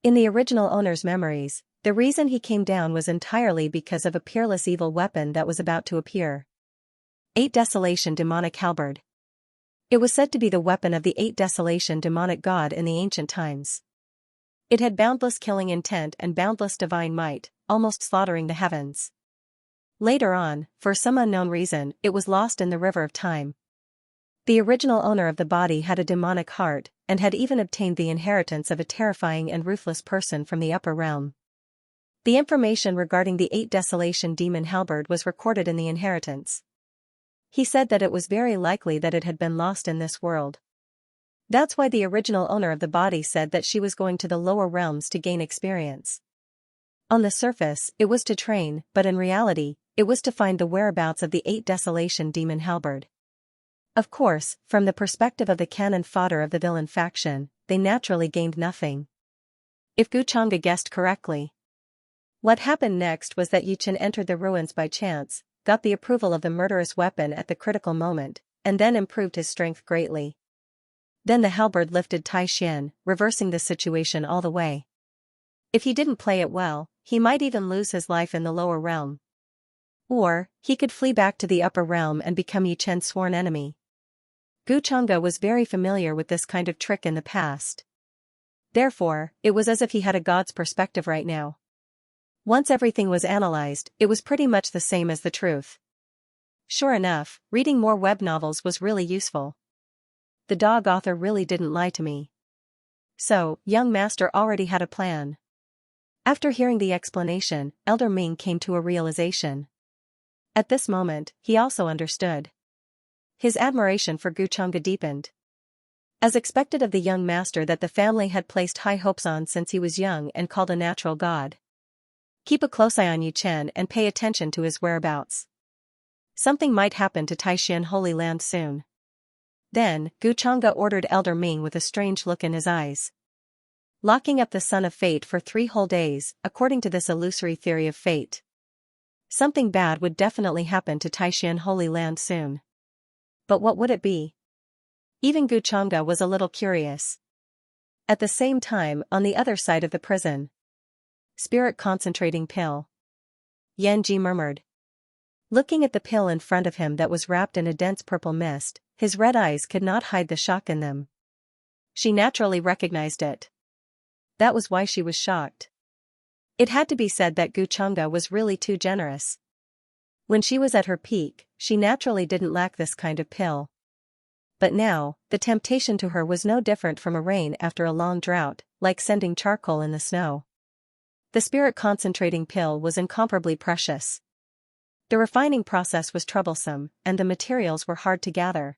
In the original owner's memories, the reason he came down was entirely because of a peerless evil weapon that was about to appear. 8 Desolation Demonic Halberd. It was said to be the weapon of the 8 Desolation demonic god in the ancient times. It had boundless killing intent and boundless divine might, almost slaughtering the heavens. Later on, for some unknown reason, it was lost in the river of time. The original owner of the body had a demonic heart, and had even obtained the inheritance of a terrifying and ruthless person from the upper realm. The information regarding the 8 Desolation demon halberd was recorded in the inheritance. He said that it was very likely that it had been lost in this world. That's why the original owner of the body said that she was going to the lower realms to gain experience. On the surface, it was to train, but in reality, it was to find the whereabouts of the 8 Desolation demon halberd. Of course, from the perspective of the cannon fodder of the villain faction, they naturally gained nothing. If Guchanga guessed correctly. What happened next was that Yichen entered the ruins by chance, got the approval of the murderous weapon at the critical moment, and then improved his strength greatly. Then the halberd lifted Taishan, reversing the situation all the way. If he didn't play it well, he might even lose his life in the lower realm. Or, he could flee back to the upper realm and become Yichen's sworn enemy. Guchanga was very familiar with this kind of trick in the past. Therefore, it was as if he had a god's perspective right now. Once everything was analyzed, it was pretty much the same as the truth. Sure enough, reading more web novels was really useful. The dog author really didn't lie to me. So, young master already had a plan. After hearing the explanation, Elder Ming came to a realization. At this moment, he also understood. His admiration for Guchanga deepened. As expected of the young master that the family had placed high hopes on since he was young and called a natural god. Keep a close eye on Yichen and pay attention to his whereabouts. Something might happen to Taishan Holy Land soon. Then, Guchanga ordered Elder Ming with a strange look in his eyes. Locking up the Son of Fate for 3 whole days, according to this illusory theory of fate. Something bad would definitely happen to Taishan Holy Land soon. But what would it be? Even Guchanga was a little curious. At the same time, on the other side of the prison. Spirit concentrating pill. Yanji murmured. Looking at the pill in front of him that was wrapped in a dense purple mist, his red eyes could not hide the shock in them. She naturally recognized it. That was why she was shocked. It had to be said that Guchanga was really too generous. When she was at her peak, she naturally didn't lack this kind of pill. But now, the temptation to her was no different from a rain after a long drought, like sending charcoal in the snow. The spirit concentrating pill was incomparably precious. The refining process was troublesome, and the materials were hard to gather.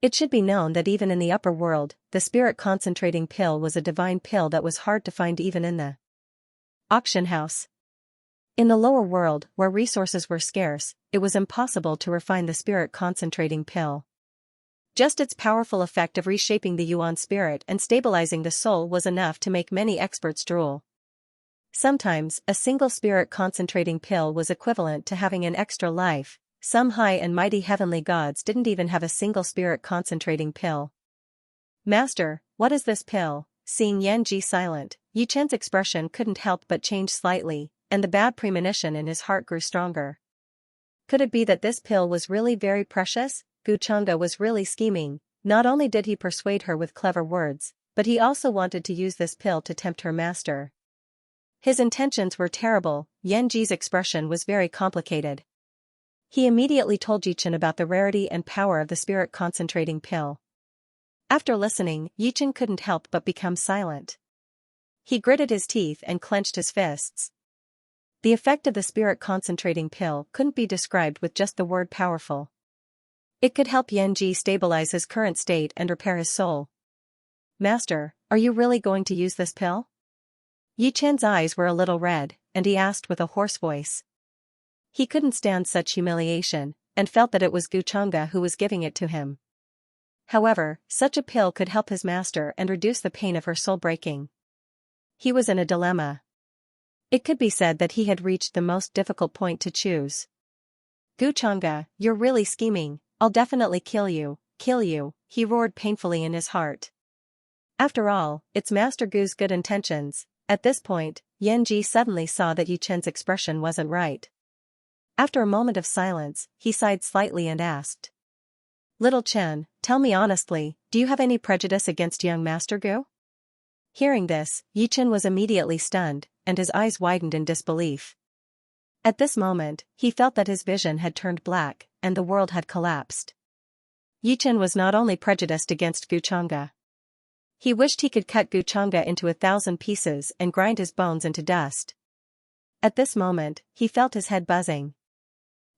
It should be known that even in the upper world, the spirit concentrating pill was a divine pill that was hard to find even in the auction house. In the lower world, where resources were scarce, it was impossible to refine the spirit concentrating pill. Just its powerful effect of reshaping the Yuan spirit and stabilizing the soul was enough to make many experts drool. Sometimes, a single spirit concentrating pill was equivalent to having an extra life. Some high and mighty heavenly gods didn't even have a single spirit concentrating pill. Master, what is this pill? Seeing Yanji silent, Yichen's expression couldn't help but change slightly, and the bad premonition in his heart grew stronger. Could it be that this pill was really very precious? Guchanga was really scheming. Not only did he persuade her with clever words, but he also wanted to use this pill to tempt her master. His intentions were terrible. Yanji's expression was very complicated. He immediately told Yichen about the rarity and power of the spirit concentrating pill. After listening, Yichen couldn't help but become silent. He gritted his teeth and clenched his fists. The effect of the spirit concentrating pill couldn't be described with just the word powerful. It could help Yanji stabilize his current state and repair his soul. Master, are you really going to use this pill? Yichen's eyes were a little red, and he asked with a hoarse voice. He couldn't stand such humiliation, and felt that it was Guchanga who was giving it to him. However, such a pill could help his master and reduce the pain of her soul breaking. He was in a dilemma. It could be said that he had reached the most difficult point to choose. Gu Chang'e, you're really scheming, I'll definitely kill you, he roared painfully in his heart. After all, it's Master Gu's good intentions. At this point, Yanji suddenly saw that Yi Chen's expression wasn't right. After a moment of silence, he sighed slightly and asked. Little Chen, tell me honestly, do you have any prejudice against young Master Gu? Hearing this, Yi Chen was immediately stunned, and his eyes widened in disbelief. At this moment, he felt that his vision had turned black, and the world had collapsed. Yi Chen was not only prejudiced against Gu Chang'e. He wished he could cut Gu Chang'e into 1,000 pieces and grind his bones into dust. At this moment, he felt his head buzzing.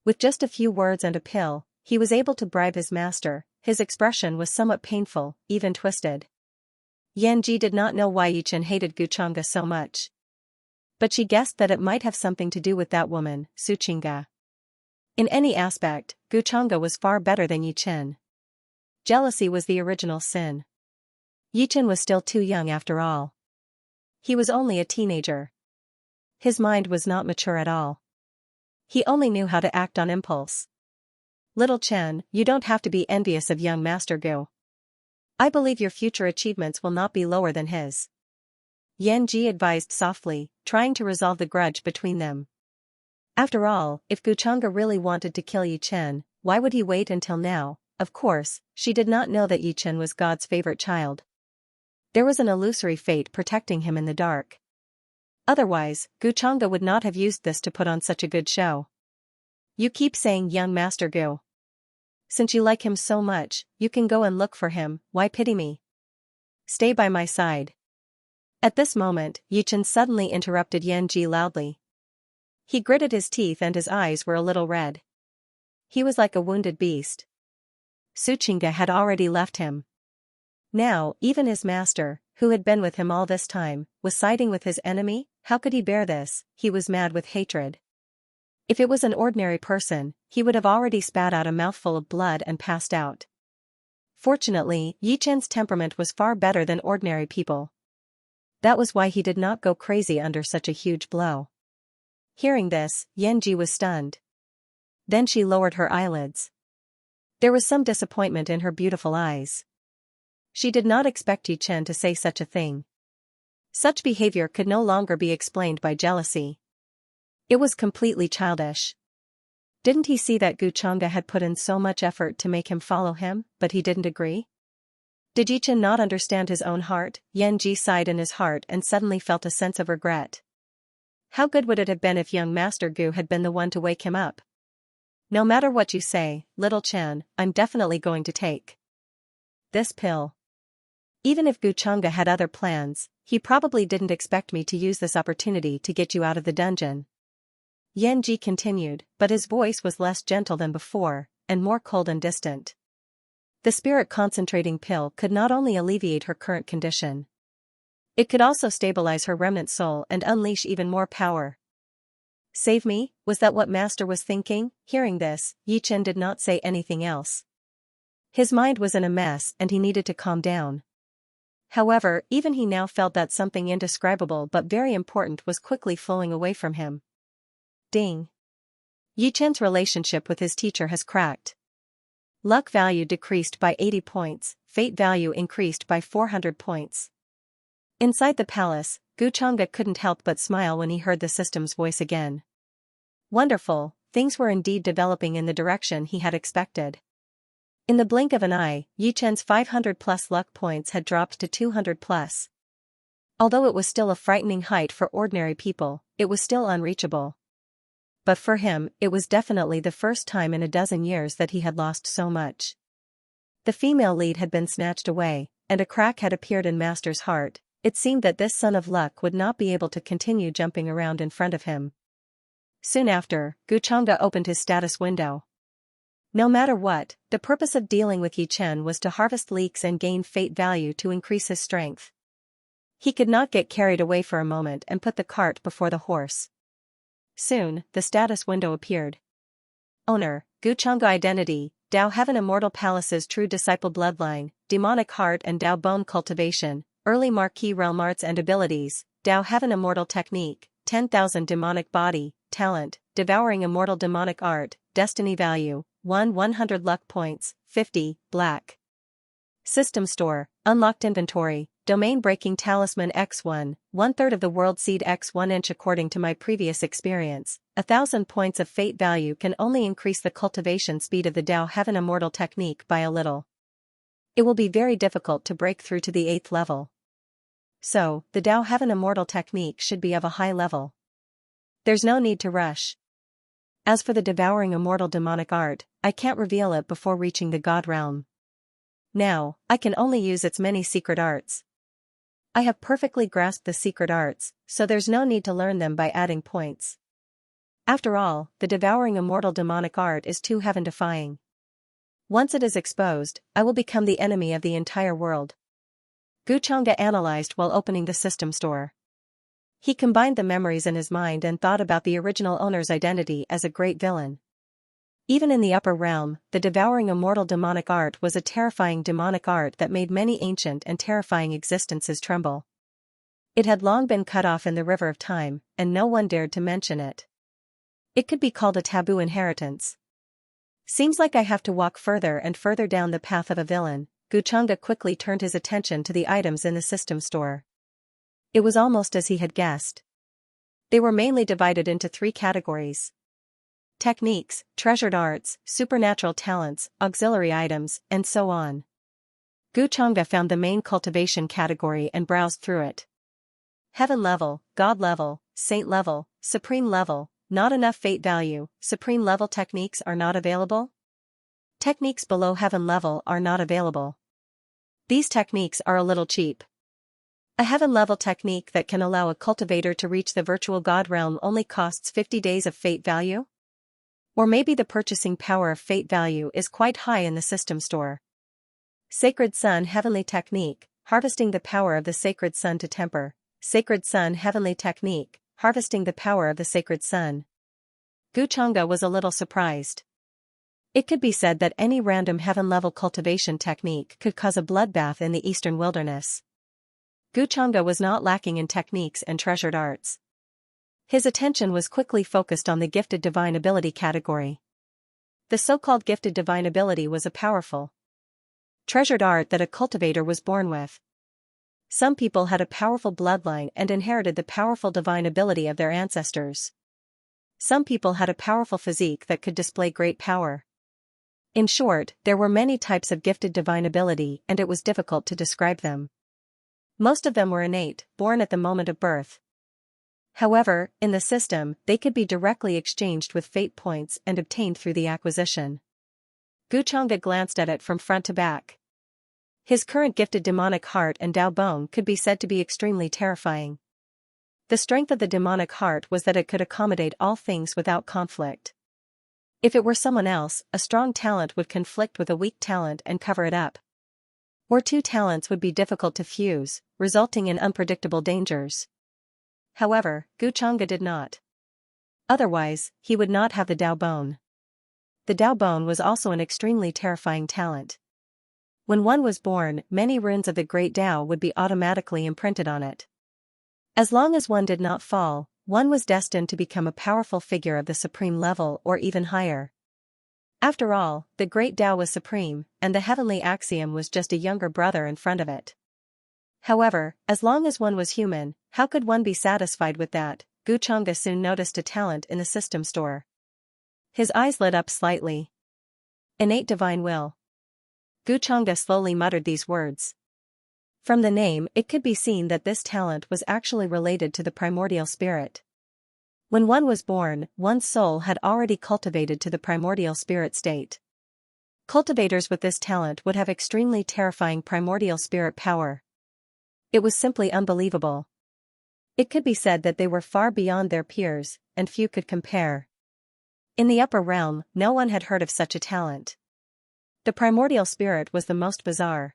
With just a few words and a pill, he was able to bribe his master. His expression was somewhat painful, even twisted. Yanji did not know why Yi Chen hated Gu Chang'e so much. But she guessed that it might have something to do with that woman, Su Qingge. In any aspect, Gu Chang'e was far better than Yi Chen. Jealousy was the original sin. Yi Chen was still too young after all. He was only a teenager. His mind was not mature at all. He only knew how to act on impulse. Little Chen, you don't have to be envious of young Master Gu. I believe your future achievements will not be lower than his. Yan Ji advised softly, trying to resolve the grudge between them. After all, if Gu Chang'e really wanted to kill Yi Chen, why would he wait until now? Of course, she did not know that Yi Chen was God's favorite child. There was an illusory fate protecting him in the dark. Otherwise, Gu Chang'e would not have used this to put on such a good show. You keep saying young Master Gu. Since you like him so much, you can go and look for him, why pity me? Stay by my side. At this moment, Yi Chen suddenly interrupted Yan Ji loudly. He gritted his teeth and his eyes were a little red. He was like a wounded beast. Su Qingge had already left him. Now, even his master, who had been with him all this time, was siding with his enemy. How could he bear this? He was mad with hatred. If it was an ordinary person, he would have already spat out a mouthful of blood and passed out. Fortunately, Yi Chen's temperament was far better than ordinary people. That was why he did not go crazy under such a huge blow. Hearing this, Yanji was stunned. Then she lowered her eyelids. There was some disappointment in her beautiful eyes. She did not expect Yi Chen to say such a thing. Such behavior could no longer be explained by jealousy. It was completely childish. Didn't he see that Gu Chang'e had put in so much effort to make him follow him, but he didn't agree? Did Yi Chen not understand his own heart? Yan Ji sighed in his heart and suddenly felt a sense of regret. How good would it have been if young Master Gu had been the one to wake him up? No matter what you say, little Chen, I'm definitely going to take this pill. Even if Gu Chang'e had other plans, he probably didn't expect me to use this opportunity to get you out of the dungeon. Yan Ji continued, but his voice was less gentle than before, and more cold and distant. The spirit concentrating pill could not only alleviate her current condition. It could also stabilize her remnant soul and unleash even more power. Save me? Was that what Master was thinking? Hearing this, Yi Chen did not say anything else. His mind was in a mess and he needed to calm down. However, even he now felt that something indescribable but very important was quickly flowing away from him. Ding. Yi Chen's relationship with his teacher has cracked. Luck value decreased by 80 points, fate value increased by 400 points. Inside the palace, Gu Chang'e couldn't help but smile when he heard the system's voice again. Wonderful, things were indeed developing in the direction he had expected. In the blink of an eye, Yi Chen's 500+ luck points had dropped to 200+. Although it was still a frightening height for ordinary people, it was still unreachable. But for him, it was definitely the first time in a dozen years that he had lost so much. The female lead had been snatched away, and a crack had appeared in Master's heart. It seemed that this son of luck would not be able to continue jumping around in front of him. Soon after, Gu Chang'e opened his status window. No matter what, the purpose of dealing with Yi Chen was to harvest leaks and gain fate value to increase his strength. He could not get carried away for a moment and put the cart before the horse. Soon, the status window appeared. Owner, Gu Chang'e identity, Dao Heaven Immortal Palace's true disciple bloodline, demonic heart and Dao bone cultivation, early marquee realm arts and abilities, Dao Heaven Immortal technique, 10,000 demonic body, talent, devouring immortal demonic art, destiny value, 100 luck points, 50, black. System store, unlocked inventory, domain breaking talisman X1, 1/3 of the world seed X1 inch. According to my previous experience, 1,000 points of fate value can only increase the cultivation speed of the Dao Heaven Immortal technique by a little. It will be very difficult to break through to the 8th level. So, the Dao Heaven Immortal technique should be of a high level. There's no need to rush. As for the devouring immortal demonic art, I can't reveal it before reaching the God realm. Now, I can only use its many secret arts. I have perfectly grasped the secret arts, so there's no need to learn them by adding points. After all, the devouring immortal demonic art is too heaven-defying. Once it is exposed, I will become the enemy of the entire world. Xianxia analyzed while opening the system store. He combined the memories in his mind and thought about the original owner's identity as a great villain. Even in the upper realm, the devouring immortal demonic art was a terrifying demonic art that made many ancient and terrifying existences tremble. It had long been cut off in the river of time, and no one dared to mention it. It could be called a taboo inheritance. Seems like I have to walk further and further down the path of a villain. Xianxia quickly turned his attention to the items in the system store. It was almost as he had guessed. They were mainly divided into 3 categories: techniques, treasured arts, supernatural talents, auxiliary items, and so on. Xianxia found the main cultivation category and browsed through it. Heaven level, God level, Saint level, Supreme level, not enough fate value, Supreme level techniques are not available. Techniques below Heaven level are not available. These techniques are a little cheap. A Heaven level technique that can allow a cultivator to reach the virtual God realm only costs 50 days of fate value? Or maybe the purchasing power of fate value is quite high in the system store. Sacred Sun Heavenly Technique, harvesting the power of the Sacred Sun to temper. Sacred Sun Heavenly Technique, harvesting the power of the Sacred Sun. Xianxia was a little surprised. It could be said that any random heaven-level cultivation technique could cause a bloodbath in the eastern wilderness. Xianxia was not lacking in techniques and treasured arts. His attention was quickly focused on the gifted divine ability category. The so-called gifted divine ability was a powerful, treasured art that a cultivator was born with. Some people had a powerful bloodline and inherited the powerful divine ability of their ancestors. Some people had a powerful physique that could display great power. In short, there were many types of gifted divine ability and it was difficult to describe them. Most of them were innate, born at the moment of birth. However, in the system, they could be directly exchanged with fate points and obtained through the acquisition. Xianxia glanced at it from front to back. His current gifted demonic heart and Dao bone could be said to be extremely terrifying. The strength of the demonic heart was that it could accommodate all things without conflict. If it were someone else, a strong talent would conflict with a weak talent and cover it up. Or 2 talents would be difficult to fuse, resulting in unpredictable dangers. However, Xianxia did not. Otherwise, he would not have the Dao bone. The Dao bone was also an extremely terrifying talent. When one was born, many runes of the great Dao would be automatically imprinted on it. As long as one did not fall, one was destined to become a powerful figure of the supreme level or even higher. After all, the great Dao was supreme, and the heavenly axiom was just a younger brother in front of it. However, as long as one was human, how could one be satisfied with that? Xianxia soon noticed a talent in the system store. His eyes lit up slightly. Innate divine will. Xianxia slowly muttered these words. From the name, it could be seen that this talent was actually related to the primordial spirit. When one was born, one's soul had already cultivated to the primordial spirit state. Cultivators with this talent would have extremely terrifying primordial spirit power. It was simply unbelievable. It could be said that they were far beyond their peers, and few could compare. In the upper realm, no one had heard of such a talent. The primordial spirit was the most bizarre.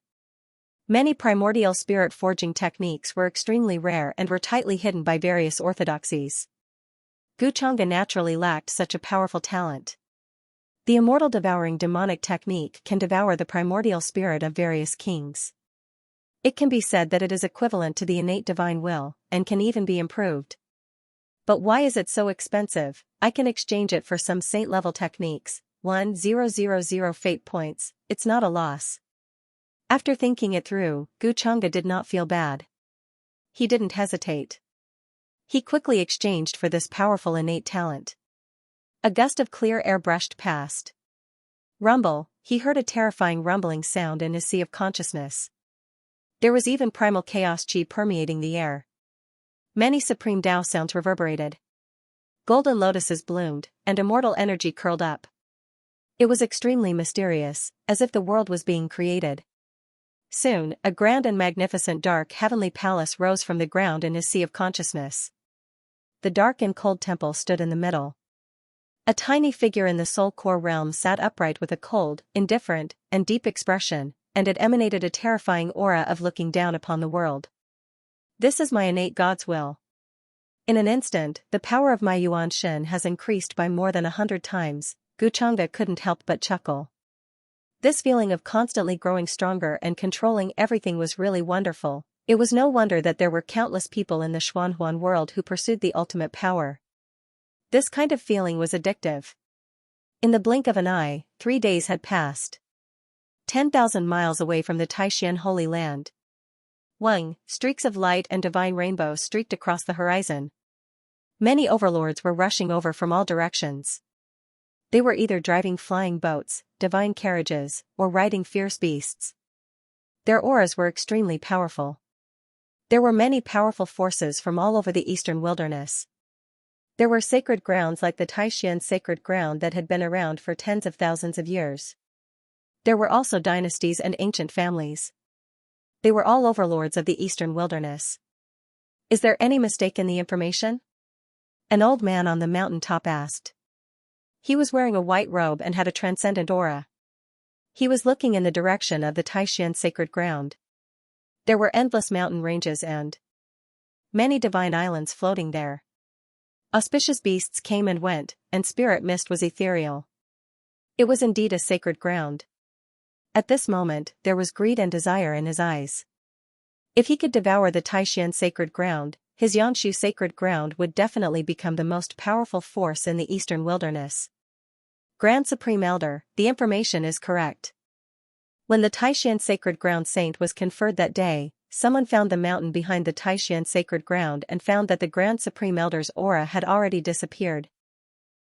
Many primordial spirit forging techniques were extremely rare and were tightly hidden by various orthodoxies. Xianxia naturally lacked such a powerful talent. The immortal devouring demonic technique can devour the primordial spirit of various kings. It can be said that it is equivalent to the innate divine will, and can even be improved. But why is it so expensive? I can exchange it for some saint-level techniques. 1000 fate points, it's not a loss. After thinking it through, Xianxia did not feel bad. He didn't hesitate. He quickly exchanged for this powerful innate talent. A gust of clear air brushed past. Rumble, he heard a terrifying rumbling sound in his sea of consciousness. There was even primal chaos chi permeating the air. Many supreme Tao sounds reverberated. Golden lotuses bloomed, and immortal energy curled up. It was extremely mysterious, as if the world was being created. Soon, a grand and magnificent dark heavenly palace rose from the ground in his sea of consciousness. The dark and cold temple stood in the middle. A tiny figure in the soul core realm sat upright with a cold, indifferent, and deep expression, and it emanated a terrifying aura of looking down upon the world. This is my innate God's will. In an instant, the power of my Yuan Shen has increased by more than 100 times, Xianxia couldn't help but chuckle. This feeling of constantly growing stronger and controlling everything was really wonderful. It was no wonder that there were countless people in the Xuanhuan world who pursued the ultimate power. This kind of feeling was addictive. In the blink of an eye, 3 days had passed. 10,000 miles away from the Taixian Holy Land. Streaks of light and divine rainbows streaked across the horizon. Many overlords were rushing over from all directions. They were either driving flying boats, divine carriages, or riding fierce beasts. Their auras were extremely powerful. There were many powerful forces from all over the eastern wilderness. There were sacred grounds like the Taixian sacred ground that had been around for tens of thousands of years. There were also dynasties and ancient families. They were all overlords of the eastern wilderness. Is there any mistake in the information? An old man on the mountain top asked. He was wearing a white robe and had a transcendent aura. He was looking in the direction of the Taixian sacred ground. There were endless mountain ranges and many divine islands floating there. Auspicious beasts came and went, and spirit mist was ethereal. It was indeed a sacred ground. At this moment, there was greed and desire in his eyes. If he could devour the Taixian sacred ground, his Xianxia sacred ground would definitely become the most powerful force in the eastern wilderness. Grand Supreme Elder, the information is correct. When the Taixian sacred ground saint was conferred that day, someone found the mountain behind the Taixian sacred ground and found that the Grand Supreme Elder's aura had already disappeared.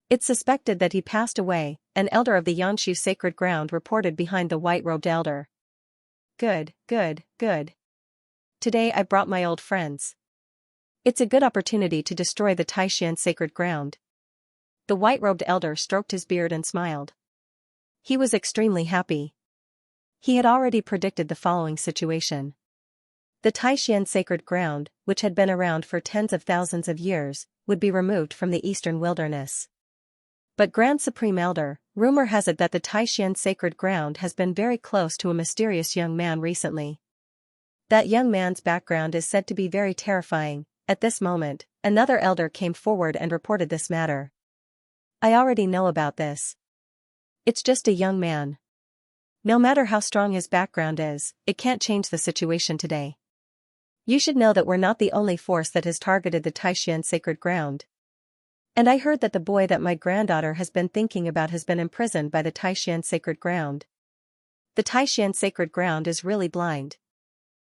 It's suspected that he passed away, an elder of the Xianxia sacred ground reported behind the white-robed elder. Good. Today I brought my old friends. It's a good opportunity to destroy the Taixian sacred ground. The white-robed elder stroked his beard and smiled. He was extremely happy. He had already predicted the following situation. The Taixian sacred ground, which had been around for tens of thousands of years, would be removed from the eastern wilderness. But Grand Supreme Elder, rumor has it that the Taixian sacred ground has been very close to a mysterious young man recently. That young man's background is said to be very terrifying. At this moment, another elder came forward and reported this matter. I already know about this. It's just a young man. No matter how strong his background is, it can't change the situation today. You should know that we're not the only force that has targeted the Taixian sacred ground. And I heard that the boy that my granddaughter has been thinking about has been imprisoned by the Taixian sacred ground. The Taixian sacred ground is really blind.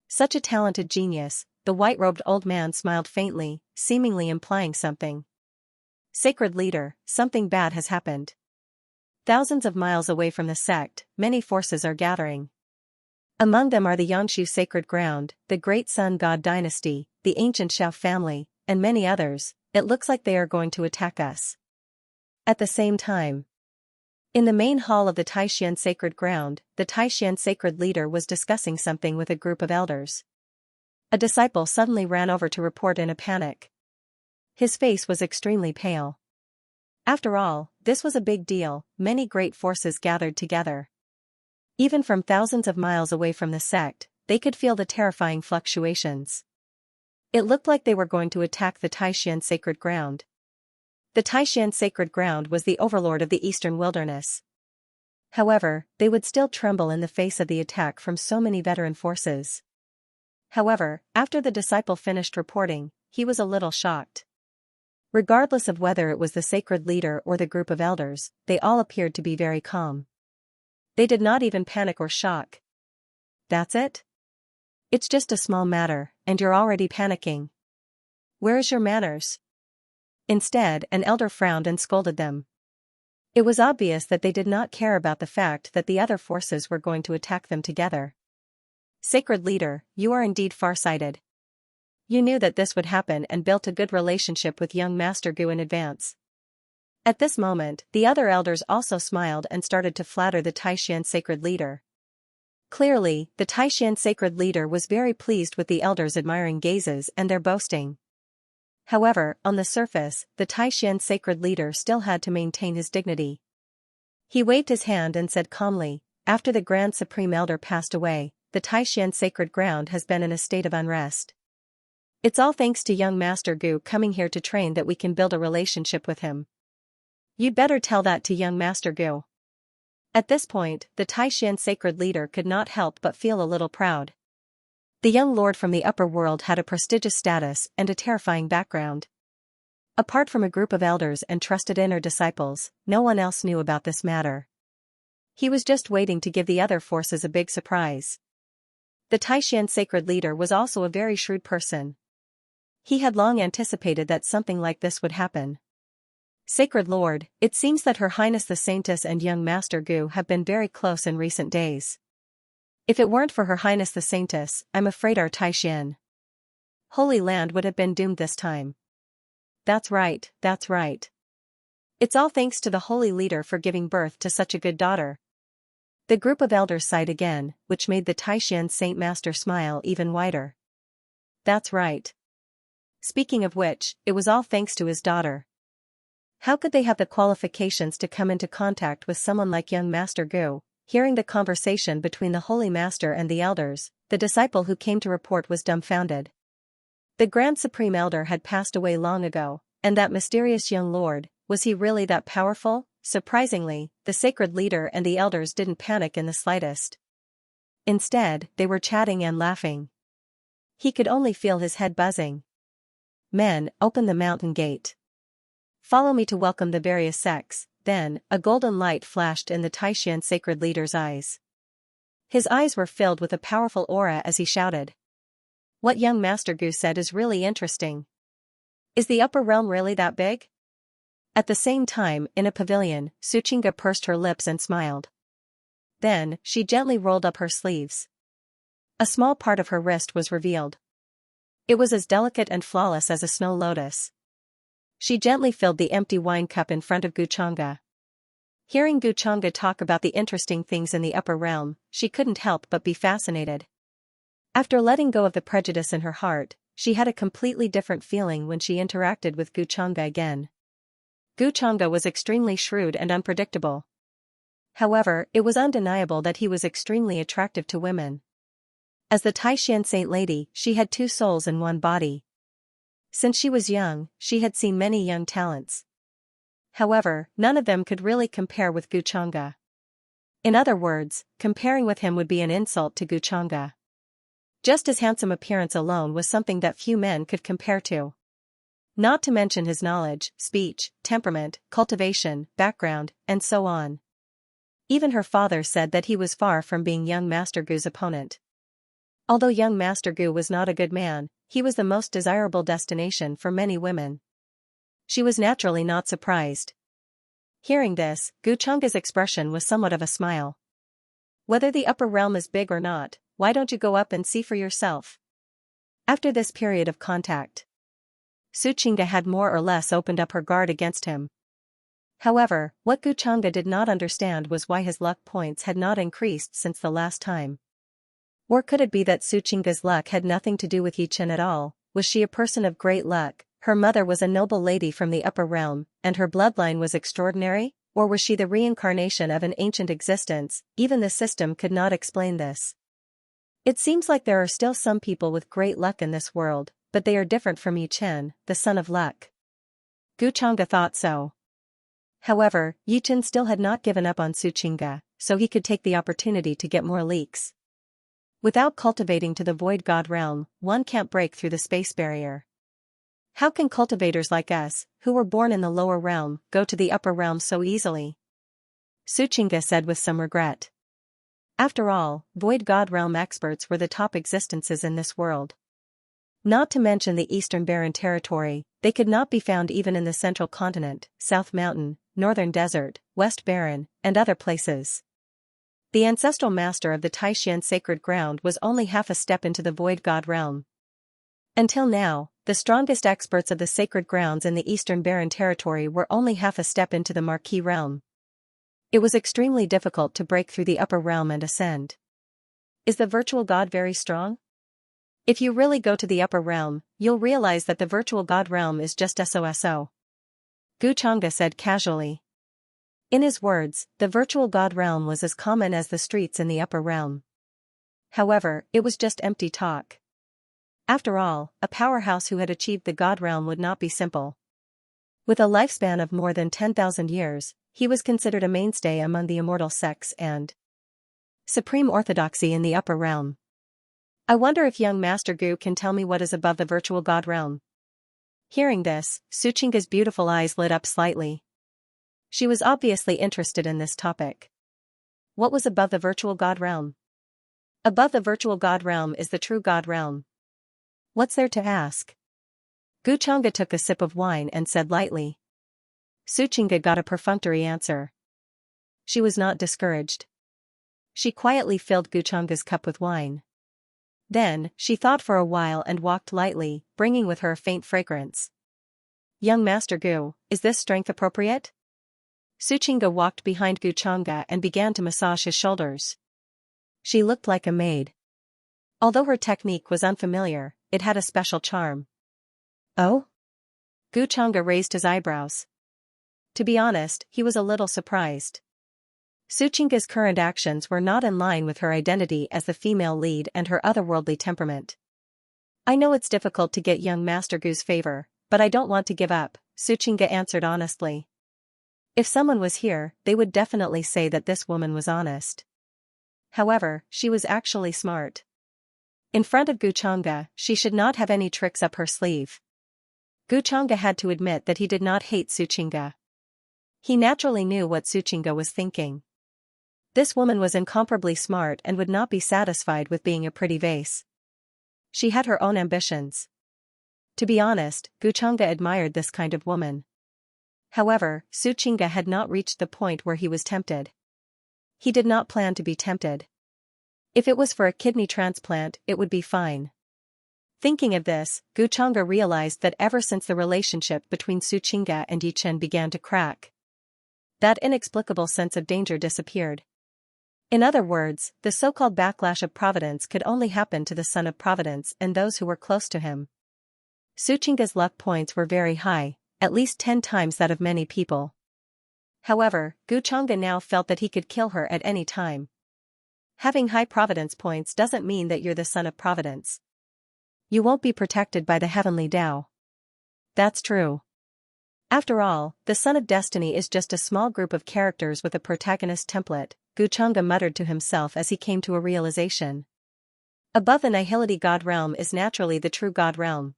Such a talented genius, the white-robed old man smiled faintly, seemingly implying something. Sacred leader, something bad has happened. Thousands of miles away from the sect, many forces are gathering. Among them are the Xianxia sacred ground, the great sun god dynasty, the ancient Xiao family, and many others. It looks like they are going to attack us. At the same time, in the main hall of the Taixian sacred ground, the Taixian sacred leader was discussing something with a group of elders. A disciple suddenly ran over to report in a panic. His face was extremely pale. After all, this was a big deal, many great forces gathered together. Even from thousands of miles away from the sect, they could feel the terrifying fluctuations. It looked like they were going to attack the Taixian sacred ground. The Taixian sacred ground was the overlord of the eastern wilderness. However, they would still tremble in the face of the attack from so many veteran forces. However, after the disciple finished reporting, he was a little shocked. Regardless of whether it was the sacred leader or the group of elders, they all appeared to be very calm. They did not even panic or shock. That's it? It's just a small matter, and you're already panicking. Where is your manners? Instead, an elder frowned and scolded them. It was obvious that they did not care about the fact that the other forces were going to attack them together. Sacred leader, you are indeed far-sighted. You knew that this would happen and built a good relationship with young Master Gu in advance. At this moment, the other elders also smiled and started to flatter the Taishan sacred leader. Clearly, the Taishan sacred leader was very pleased with the elders' admiring gazes and their boasting. However, on the surface, the Taishan sacred leader still had to maintain his dignity. He waved his hand and said calmly, "After the Grand Supreme Elder passed away, the Taishan sacred ground has been in a state of unrest. It's all thanks to young Master Gu coming here to train that we can build a relationship with him. You'd better tell that to young Master Gu." At this point, the Taishan sacred leader could not help but feel a little proud. The young lord from the upper world had a prestigious status and a terrifying background. Apart from a group of elders and trusted inner disciples, no one else knew about this matter. He was just waiting to give the other forces a big surprise. The Taishan sacred leader was also a very shrewd person. He had long anticipated that something like this would happen. "Sacred Lord, it seems that Her Highness the Saintess and young Master Gu have been very close in recent days. If it weren't for Her Highness the Saintess, I'm afraid our Taishan Holy Land would have been doomed this time." That's right, that's right. It's all thanks to the holy leader for giving birth to such a good daughter." The group of elders sighed again, which made the Taishan Saint Master smile even wider. That's right. Speaking of which, it was all thanks to his daughter. How could they have the qualifications to come into contact with someone like young Master Gu? Hearing the conversation between the Holy Master and the elders, the disciple who came to report was dumbfounded. The Grand Supreme Elder had passed away long ago, and that mysterious young lord, was he really that powerful? Surprisingly, the sacred leader and the elders didn't panic in the slightest. Instead, they were chatting and laughing. He could only feel his head buzzing. "Men, open the mountain gate. Follow me to welcome the various sects." Then, a golden light flashed in the Taishan sacred leader's eyes. His eyes were filled with a powerful aura as he shouted. "What young Master Gu said is really interesting. Is the upper realm really that big?" At the same time, in a pavilion, Xianxia pursed her lips and smiled. Then, she gently rolled up her sleeves. A small part of her wrist was revealed. It was as delicate and flawless as a snow lotus. She gently filled the empty wine cup in front of Xianxia. Hearing Xianxia talk about the interesting things in the upper realm, she couldn't help but be fascinated. After letting go of the prejudice in her heart, she had a completely different feeling when she interacted with Xianxia again. Xianxia was extremely shrewd and unpredictable. However, it was undeniable that he was extremely attractive to women. As the Taishan Saint Lady, she had two souls in one body. Since she was young, she had seen many young talents. However, none of them could really compare with Xianxia. In other words, comparing with him would be an insult to Xianxia. Just his handsome appearance alone was something that few men could compare to. Not to mention his knowledge, speech, temperament, cultivation, background, and so on. Even her father said that he was far from being young Master Gu's opponent. Although young Master Gu was not a good man, he was the most desirable destination for many women. She was naturally not surprised. Hearing this, Xianxia's expression was somewhat of a smile. "Whether the upper realm is big or not, why don't you go up and see for yourself?" After this period of contact, Xianxia had more or less opened up her guard against him. However, what Xianxia did not understand was why his luck points had not increased since the last time. Or could it be that Xianxia's luck had nothing to do with Yichen at all? Was she a person of great luck? Her mother was a noble lady from the upper realm, and her bloodline was extraordinary? Or was she the reincarnation of an ancient existence? Even the system could not explain this. It seems like there are still some people with great luck in this world, but they are different from Yichen, the son of luck. Xianxia thought so. However, Yichen still had not given up on Xianxia, so he could take the opportunity to get more leaks. Without cultivating to the void god realm, one can't break through the space barrier. How can cultivators like us, who were born in the lower realm, go to the upper realm so easily? Xianxia said with some regret. After all, void god realm experts were the top existences in this world. Not to mention the Eastern Barren Territory, they could not be found even in the Central Continent, South Mountain, Northern Desert, West Barren, and other places. The ancestral master of the Taishan sacred ground was only half a step into the void god realm. Until now, the strongest experts of the sacred grounds in the Eastern Barren Territory were only half a step into the Marquis realm. It was extremely difficult to break through the upper realm and ascend. Is the virtual god very strong? If you really go to the upper realm, you'll realize that the virtual god realm is just SOSO. Xianxia said casually. In his words, the virtual god realm was as common as the streets in the upper realm. However, it was just empty talk. After all, a powerhouse who had achieved the god realm would not be simple. With a lifespan of more than 10,000 years, he was considered a mainstay among the immortal sects and supreme orthodoxy in the upper realm. I wonder if young Master Gu can tell me what is above the virtual god realm. Hearing this, Xianxia's beautiful eyes lit up slightly. She was obviously interested in this topic. What was above the virtual god realm? Above the virtual god realm is the true god realm. What's there to ask? Xianxia took a sip of wine and said lightly. Xianxia got a perfunctory answer. She was not discouraged. She quietly filled Xianxia's cup with wine. Then, she thought for a while and walked lightly, bringing with her a faint fragrance. Young Master Gu, is this strength appropriate? Xianxia walked behind Xianxia and began to massage his shoulders. She looked like a maid. Although her technique was unfamiliar, it had a special charm. Oh? Xianxia raised his eyebrows. To be honest, he was a little surprised. Xianxia's current actions were not in line with her identity as the female lead and her otherworldly temperament. I know it's difficult to get young Master Gu's favor, but I don't want to give up, Xianxia answered honestly. If someone was here, they would definitely say that this woman was honest. However, she was actually smart. In front of Xianxia, she should not have any tricks up her sleeve. Xianxia had to admit that he did not hate Xianxia. He naturally knew what Xianxia was thinking. This woman was incomparably smart and would not be satisfied with being a pretty vase. She had her own ambitions. To be honest, Xianxia admired this kind of woman. However, Xianxia had not reached the point where he was tempted. He did not plan to be tempted. If it was for a kidney transplant, it would be fine. Thinking of this, Xianxia realized that ever since the relationship between Xianxia and Yichen began to crack, that inexplicable sense of danger disappeared. In other words, the so-called backlash of Providence could only happen to the son of Providence and those who were close to him. Xianxia's luck points were very high, at least 10 times that of many people. However, Xianxia now felt that he could kill her at any time. Having high Providence points doesn't mean that you're the son of Providence. You won't be protected by the heavenly Tao. That's true. After all, the Son of Destiny is just a small group of characters with a protagonist template, Xianxia muttered to himself as he came to a realization. Above the nihility god realm is naturally the true god realm.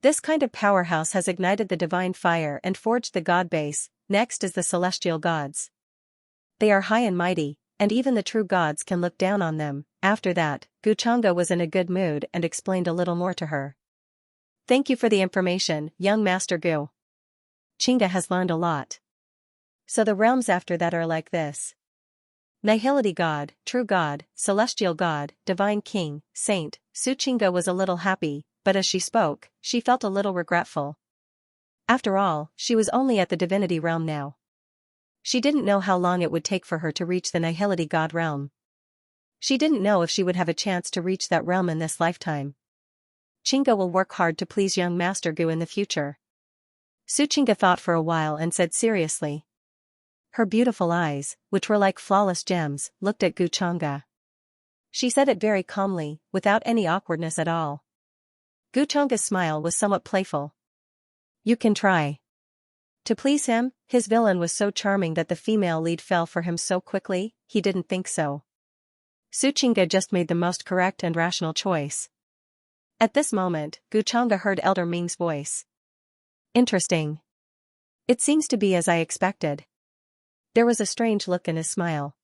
This kind of powerhouse has ignited the divine fire and forged the god base. Next is the celestial gods. They are high and mighty, and even the true gods can look down on them. After that, Xianxia was in a good mood and explained a little more to her. Thank you for the information, young Master Gu. Xianxia has learned a lot. So the realms after that are like this. Nihility God, True God, Celestial God, Divine King, Saint. Xianxia was a little happy, but as she spoke, she felt a little regretful. After all, she was only at the divinity realm now. She didn't know how long it would take for her to reach the Nihility God realm. She didn't know if she would have a chance to reach that realm in this lifetime. Xianxia will work hard to please young Master Gu in the future. Xianxia thought for a while and said seriously. Her beautiful eyes, which were like flawless gems, looked at Xianxia. She said it very calmly, without any awkwardness at all. Xianxia's smile was somewhat playful. You can try. To please him, his villain was so charming that the female lead fell for him so quickly, he didn't think so. Xianxia just made the most correct and rational choice. At this moment, Guchanga heard Elder Ming's voice. Interesting. It seems to be as I expected. There was a strange look in his smile.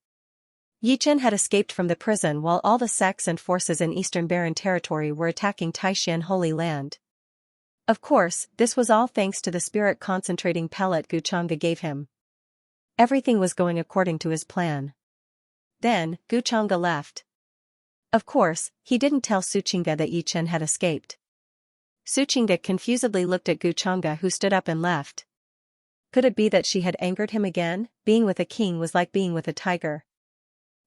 Yichen had escaped from the prison while all the sects and forces in Eastern Barren Territory were attacking Taishan Holy Land. Of course, this was all thanks to the spirit concentrating pellet Guchanga gave him. Everything was going according to his plan. Then, Guchanga left. Of course, he didn't tell Suchinga that Yichen had escaped. Suchinga confusedly looked at Guchanga, who stood up and left. Could it be that she had angered him again? Being with a king was like being with a tiger.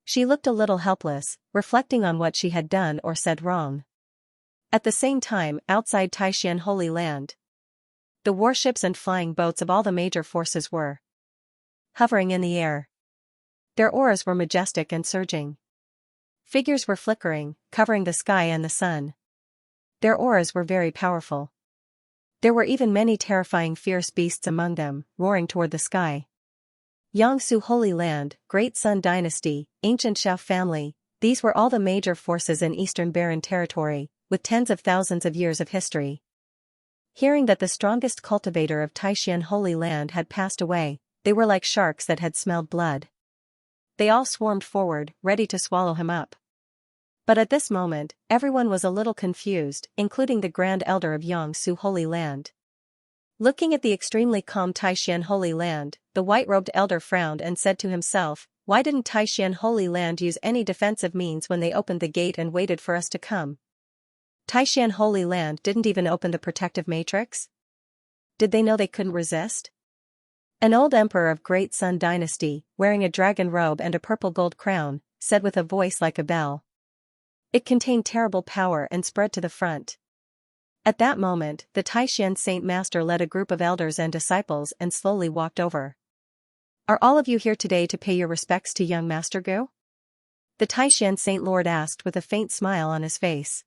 She looked a little helpless, reflecting on what she had done or said wrong. At the same time, outside Taishan Holy Land, the warships and flying boats of all the major forces were hovering in the air. Their auras were majestic and surging. Figures were flickering, covering the sky and the sun. Their auras were very powerful. There were even many terrifying fierce beasts among them, roaring toward the sky. Yangsu Holy Land, Great Sun Dynasty, Ancient Xiao Family, these were all the major forces in Eastern Barren Territory, with tens of thousands of years of history. Hearing that the strongest cultivator of Taishan Holy Land had passed away, they were like sharks that had smelled blood. They all swarmed forward, ready to swallow him up. But at this moment, everyone was a little confused, including the Grand Elder of Yangsu Holy Land. Looking at the extremely calm Taishan Holy Land, the white-robed elder frowned and said to himself, "Why didn't Taishan Holy Land use any defensive means when they opened the gate and waited for us to come? Taishan Holy Land didn't even open the protective matrix? Did they know they couldn't resist?" An old emperor of Great Sun Dynasty, wearing a dragon robe and a purple gold crown, said with a voice like a bell. It contained terrible power and spread to the front. At that moment, the Taishan Saint Master led a group of elders and disciples and slowly walked over. "Are all of you here today to pay your respects to young Master Gu?" The Taishan Saint Lord asked with a faint smile on his face.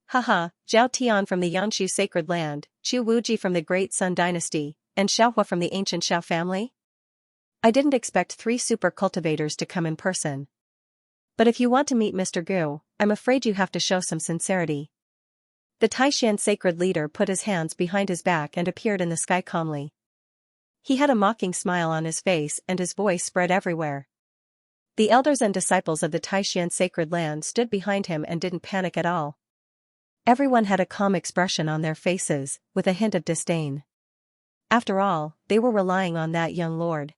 "Haha, Zhao Tian from the Yangshu Sacred Land, Chu Wuji from the Great Sun Dynasty, and Xiaohua from the Ancient Xiao Family? I didn't expect 3 super cultivators to come in person. But if you want to meet Mr. Gu, I'm afraid you have to show some sincerity." The Taishan sacred leader put his hands behind his back and appeared in the sky calmly. He had a mocking smile on his face and his voice spread everywhere. The elders and disciples of the Taishan sacred land stood behind him and didn't panic at all. Everyone had a calm expression on their faces, with a hint of disdain. After all, they were relying on that young lord.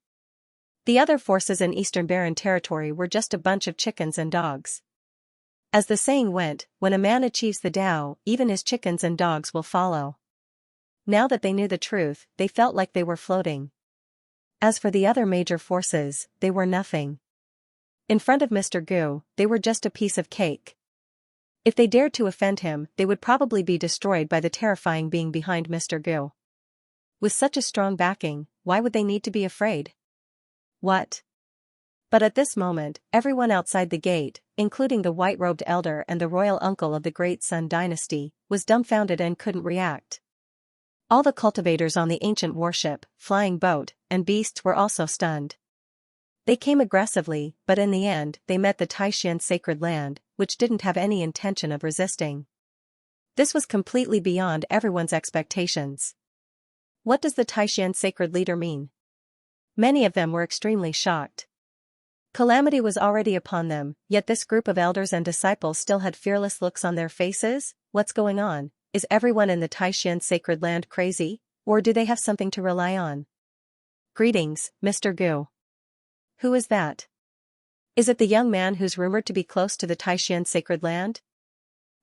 The other forces in Eastern Barren Territory were just a bunch of chickens and dogs. As the saying went, when a man achieves the Tao, even his chickens and dogs will follow. Now that they knew the truth, they felt like they were floating. As for the other major forces, they were nothing. In front of Mr. Gu, they were just a piece of cake. If they dared to offend him, they would probably be destroyed by the terrifying being behind Mr. Gu. With such a strong backing, why would they need to be afraid? What? But at this moment, everyone outside the gate, including the white-robed elder and the royal uncle of the Great Sun Dynasty, was dumbfounded and couldn't react. All the cultivators on the ancient warship, flying boat, and beasts were also stunned. They came aggressively, but in the end, they met the Taishan sacred land, which didn't have any intention of resisting. This was completely beyond everyone's expectations. What does the Taishan sacred leader mean? Many of them were extremely shocked. Calamity was already upon them, yet this group of elders and disciples still had fearless looks on their faces. What's going on? Is everyone in the Taishan sacred land crazy, or do they have something to rely on? Greetings, Mr. Gu. Who is that? Is it the young man who's rumored to be close to the Taishan sacred land?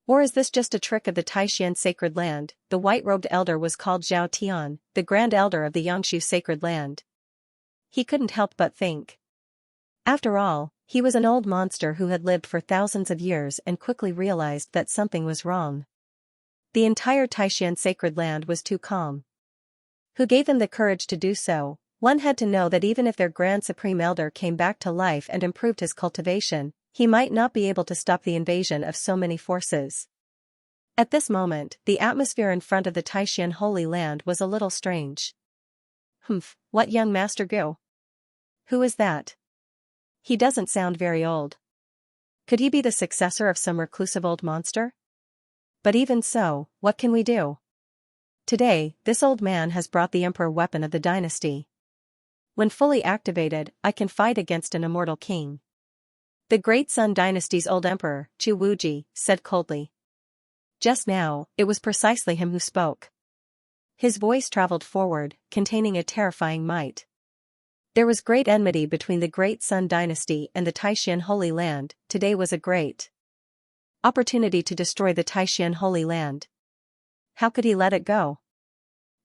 Or is this just a trick of the Taishan sacred land? The white-robed elder was called Zhao Tian, the grand elder of the Yangshu sacred land. He couldn't help but think. After all, he was an old monster who had lived for thousands of years and quickly realized that something was wrong. The entire Taishan sacred land was too calm. Who gave them the courage to do so? One had to know that even if their Grand Supreme Elder came back to life and improved his cultivation, he might not be able to stop the invasion of so many forces. At this moment, the atmosphere in front of the Taishan Holy Land was a little strange. What young Master Gu? Who is that? He doesn't sound very old. Could he be the successor of some reclusive old monster? But even so, what can we do? Today, this old man has brought the emperor weapon of the dynasty. When fully activated, I can fight against an immortal king. The Great Sun Dynasty's old emperor, Chu Wuji, said coldly. Just now, it was precisely him who spoke. His voice traveled forward, containing a terrifying might. There was great enmity between the Great Sun Dynasty and the Taishan Holy Land. Today was a great opportunity to destroy the Taishan Holy Land. How could he let it go?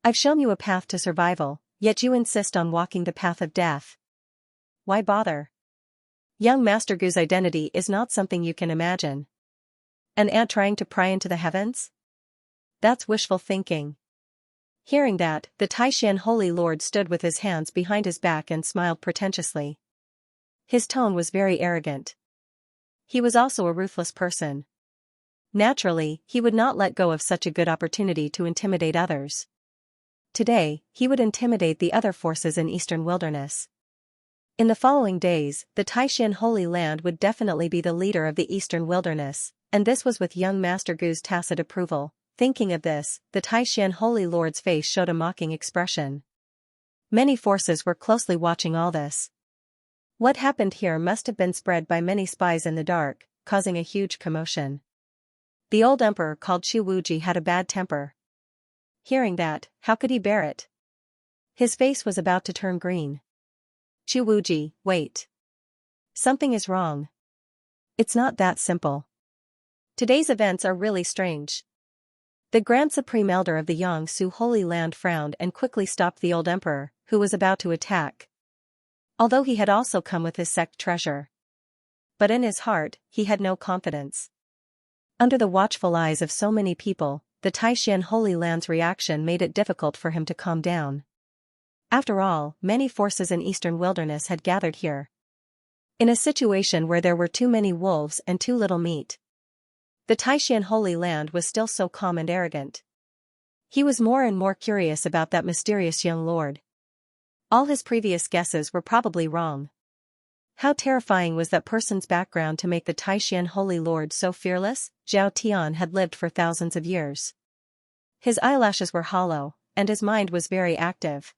I've shown you a path to survival, yet you insist on walking the path of death. Why bother? Young Master Gu's identity is not something you can imagine. An ant trying to pry into the heavens? That's wishful thinking. Hearing that, the Taishan Holy Lord stood with his hands behind his back and smiled pretentiously. His tone was very arrogant. He was also a ruthless person. Naturally, he would not let go of such a good opportunity to intimidate others. Today, he would intimidate the other forces in Eastern Wilderness. In the following days, the Taishan Holy Land would definitely be the leader of the Eastern Wilderness, and this was with young Master Gu's tacit approval. Thinking of this, the Taishan Holy Lord's face showed a mocking expression. Many forces were closely watching all this. What happened here must have been spread by many spies in the dark, causing a huge commotion. The old emperor called Chu Wuji had a bad temper. Hearing that, how could he bear it? His face was about to turn green. Chu Wuji, wait. Something is wrong. It's not that simple. Today's events are really strange. The Grand Supreme Elder of the Yangsu Holy Land frowned and quickly stopped the old emperor, who was about to attack. Although he had also come with his sect treasure. But in his heart, he had no confidence. Under the watchful eyes of so many people, the Taishan Holy Land's reaction made it difficult for him to calm down. After all, many forces in Eastern Wilderness had gathered here. In a situation where there were too many wolves and too little meat. The Taishan Holy Land was still so calm and arrogant. He was more and more curious about that mysterious young lord. All his previous guesses were probably wrong. How terrifying was that person's background to make the Taishan Holy Lord so fearless? Zhao Tian had lived for thousands of years. His eyelashes were hollow, and his mind was very active.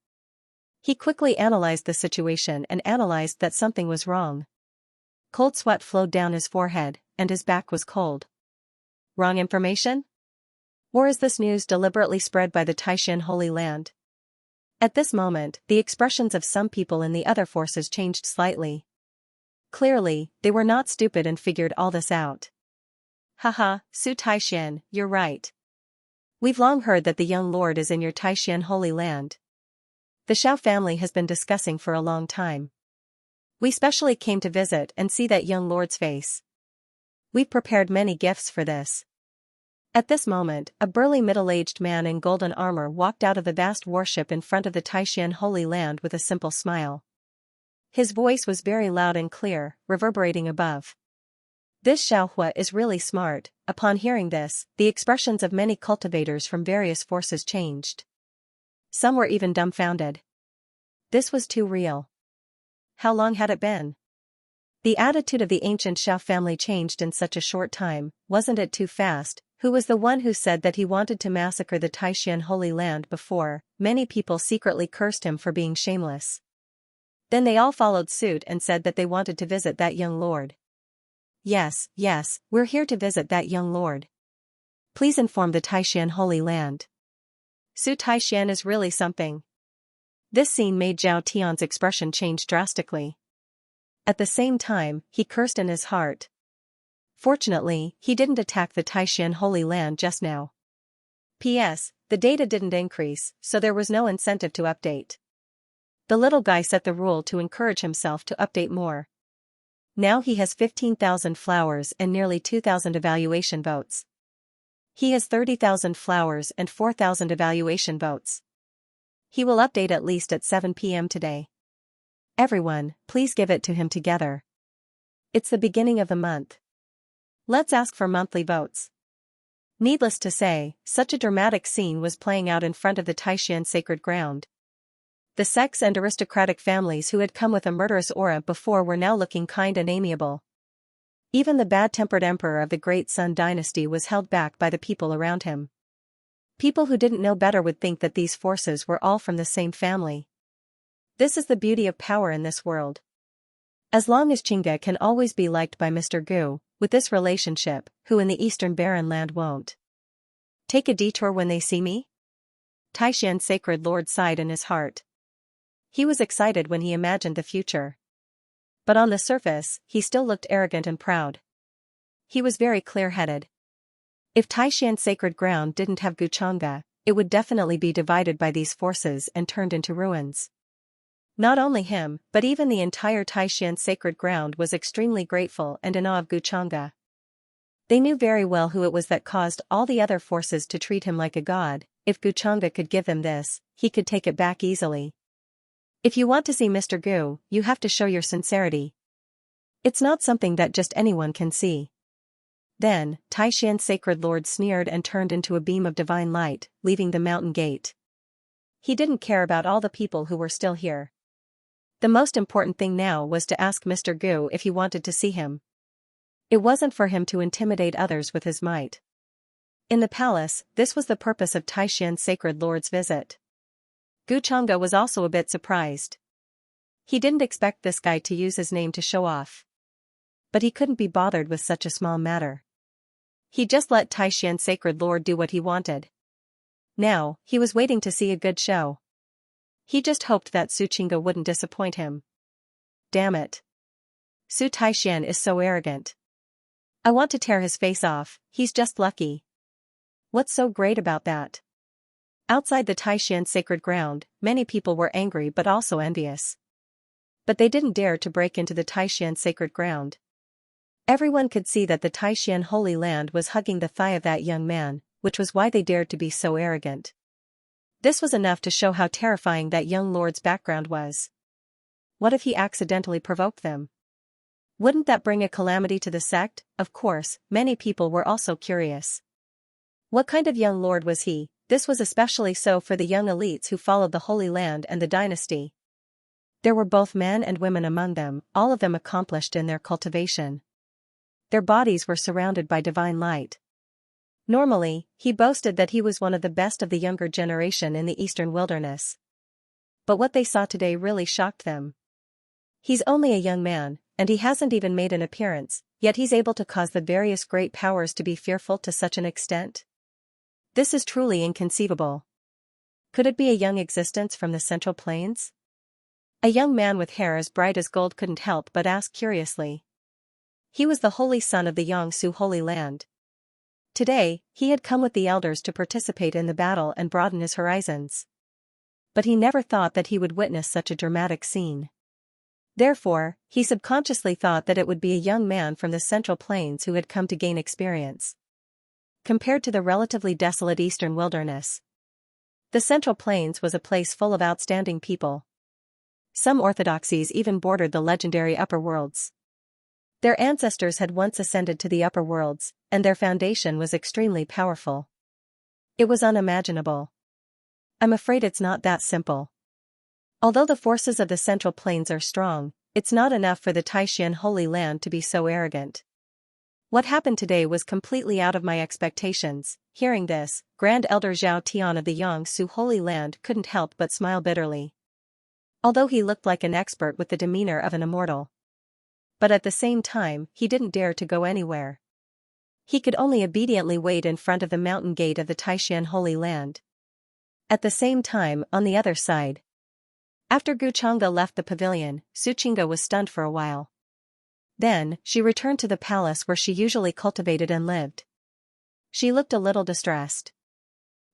He quickly analyzed the situation and analyzed that something was wrong. Cold sweat flowed down his forehead, and his back was cold. Wrong information? Or is this news deliberately spread by the Taishan Holy Land? At this moment, the expressions of some people in the other forces changed slightly. Clearly, they were not stupid and figured all this out. Haha, Su Taishan, you're right. We've long heard that the young lord is in your Taishan Holy Land. The Xiao family has been discussing for a long time. We specially came to visit and see that young lord's face. We've prepared many gifts for this. At this moment, a burly middle-aged man in golden armor walked out of the vast warship in front of the Taishan Holy Land with a simple smile. His voice was very loud and clear, reverberating above. This Xiaohua is really smart. Upon hearing this, the expressions of many cultivators from various forces changed. Some were even dumbfounded. This was too real. How long had it been? The attitude of the ancient Xiao family changed in such a short time. Wasn't it too fast? Who was the one who said that he wanted to massacre the Taishan Holy Land before? Many people secretly cursed him for being shameless. Then they all followed suit and said that they wanted to visit that young lord. Yes, we're here to visit that young lord. Please inform the Taishan Holy Land. Su Taishan is really something. This scene made Zhao Tian's expression change drastically. At the same time, he cursed in his heart. Fortunately, he didn't attack the Taishan Holy Land just now. P.S. The data didn't increase, so there was no incentive to update. The little guy set the rule to encourage himself to update more. Now he has 15,000 flowers and nearly 2,000 evaluation votes. He has 30,000 flowers and 4,000 evaluation votes. He will update at least at 7 p.m. today. Everyone, please give it to him together. It's the beginning of the month. Let's ask for monthly votes. Needless to say, such a dramatic scene was playing out in front of the Taishan sacred ground. The sects and aristocratic families who had come with a murderous aura before were now looking kind and amiable. Even the bad-tempered emperor of the Great Sun Dynasty was held back by the people around him. People who didn't know better would think that these forces were all from the same family. This is the beauty of power in this world. As long as Xianxia can always be liked by Mr. Gu, with this relationship, who in the Eastern Barren Land won't take a detour when they see me? Taishan Sacred Lord sighed in his heart. He was excited when he imagined the future. But on the surface, he still looked arrogant and proud. He was very clear-headed. If Taishan Sacred Ground didn't have Xianxia, it would definitely be divided by these forces and turned into ruins. Not only him, but even the entire Taishan Sacred Ground was extremely grateful and in awe of Xianxia. They knew very well who it was that caused all the other forces to treat him like a god. If Xianxia could give him this, he could take it back easily. If you want to see Mr. Gu, you have to show your sincerity. It's not something that just anyone can see. Then, Taishan Sacred Lord sneered and turned into a beam of divine light, leaving the mountain gate. He didn't care about all the people who were still here. The most important thing now was to ask Mr. Gu if he wanted to see him. It wasn't for him to intimidate others with his might. In the palace, this was the purpose of Taishan Sacred Lord's visit. Xianxia was also a bit surprised. He didn't expect this guy to use his name to show off. But he couldn't be bothered with such a small matter. He just let Taishan Sacred Lord do what he wanted. Now, he was waiting to see a good show. He just hoped that Su Xianxia wouldn't disappoint him. Damn it. Su Taishan is so arrogant. I want to tear his face off, he's just lucky. What's so great about that? Outside the Taishan Sacred Ground, many people were angry but also envious. But they didn't dare to break into the Taishan Sacred Ground. Everyone could see that the Taishan Holy Land was hugging the thigh of that young man, which was why they dared to be so arrogant. This was enough to show how terrifying that young lord's background was. What if he accidentally provoked them? Wouldn't that bring a calamity to the sect? Of course, many people were also curious. What kind of young lord was he? This was especially so for the young elites who followed the Holy Land and the dynasty. There were both men and women among them, all of them accomplished in their cultivation. Their bodies were surrounded by divine light. Normally, he boasted that he was one of the best of the younger generation in the eastern wilderness. But what they saw today really shocked them. He's only a young man, and he hasn't even made an appearance, yet he's able to cause the various great powers to be fearful to such an extent. This is truly inconceivable. Could it be a young existence from the Central Plains? A young man with hair as bright as gold couldn't help but ask curiously. He was the holy son of the Yangsu Holy Land. Today, he had come with the elders to participate in the battle and broaden his horizons. But he never thought that he would witness such a dramatic scene. Therefore, he subconsciously thought that it would be a young man from the Central Plains who had come to gain experience. Compared to the relatively desolate eastern wilderness, the Central Plains was a place full of outstanding people. Some orthodoxies even bordered the legendary upper worlds. Their ancestors had once ascended to the upper worlds, and their foundation was extremely powerful. It was unimaginable. I'm afraid it's not that simple. Although the forces of the Central Plains are strong, it's not enough for the Taishan Holy Land to be so arrogant. What happened today was completely out of my expectations. Hearing this, Grand Elder Zhao Tian of the Yangsu Holy Land couldn't help but smile bitterly. Although he looked like an expert with the demeanor of an immortal. But at the same time, he didn't dare to go anywhere. He could only obediently wait in front of the mountain gate of the Taishan Holy Land. At the same time, on the other side. After Xianxia left the pavilion, Su Xianxia was stunned for a while. Then, she returned to the palace where she usually cultivated and lived. She looked a little distressed.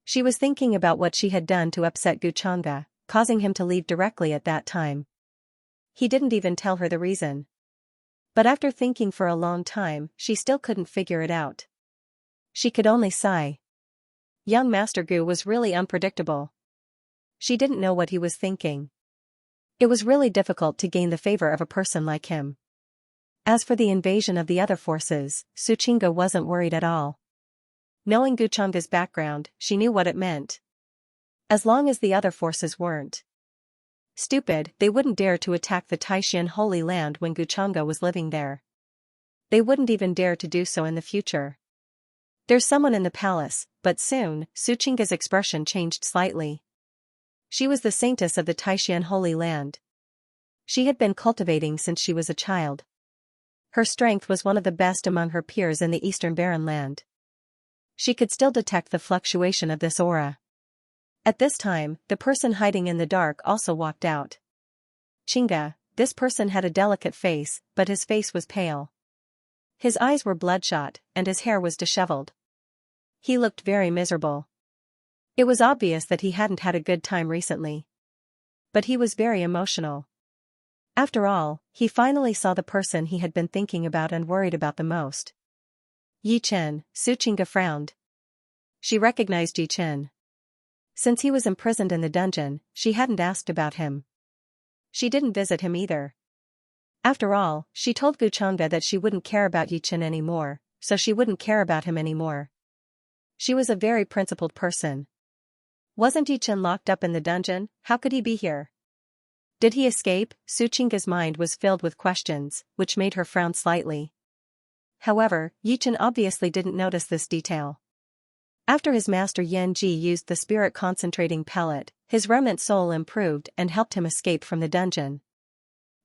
She was thinking about what she had done to upset Xianxia, causing him to leave directly at that time. He didn't even tell her the reason. But after thinking for a long time, she still couldn't figure it out. She could only sigh. Young Master Gu was really unpredictable. She didn't know what he was thinking. It was really difficult to gain the favor of a person like him. As for the invasion of the other forces, Su Xianxia wasn't worried at all. Knowing Xianxia's background, she knew what it meant. As long as the other forces weren't stupid, they wouldn't dare to attack the Taishan Holy Land when Xianxia was living there. They wouldn't even dare to do so in the future. There's someone in the palace, but soon, Xianxia's expression changed slightly. She was the saintess of the Taishan Holy Land. She had been cultivating since she was a child. Her strength was one of the best among her peers in the Eastern Barren Land. She could still detect the fluctuation of this aura. At this time, the person hiding in the dark also walked out. Xianxia, this person had a delicate face, but his face was pale. His eyes were bloodshot, and his hair was disheveled. He looked very miserable. It was obvious that he hadn't had a good time recently. But he was very emotional. After all, he finally saw the person he had been thinking about and worried about the most. Yi Chen, Xianxia frowned. She recognized Yi Chen. Since he was imprisoned in the dungeon, she hadn't asked about him. She didn't visit him either. After all, she told Xianxia that she wouldn't care about Yi Chen anymore, so she wouldn't care about him anymore. She was a very principled person. Wasn't Yi Chen locked up in the dungeon? How could he be here? Did he escape? Xianxia's mind was filled with questions, which made her frown slightly. However, Yi Chen obviously didn't notice this detail. After his master Yan Ji used the spirit concentrating pellet, his remnant soul improved and helped him escape from the dungeon.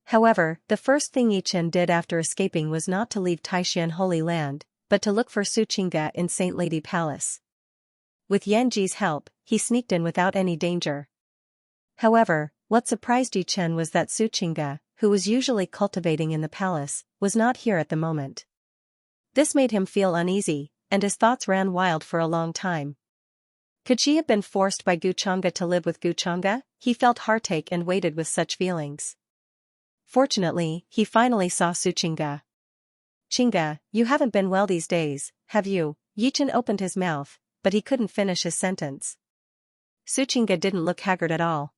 However, the first thing Yi Chen did after escaping was not to leave Taishan Holy Land, but to look for Xianxia in Saint Lady Palace. With Yan Ji's help, he sneaked in without any danger. However, what surprised Yi Chen was that Xianxia, who was usually cultivating in the palace, was not here at the moment. This made him feel uneasy, and his thoughts ran wild for a long time. Could she have been forced by Xianxia to live with Xianxia? He felt heartache and waited with such feelings. Fortunately, he finally saw Xianxia. Xianxia, you haven't been well these days, have you? Yi Chen opened his mouth, but he couldn't finish his sentence. Xianxia didn't look haggard at all.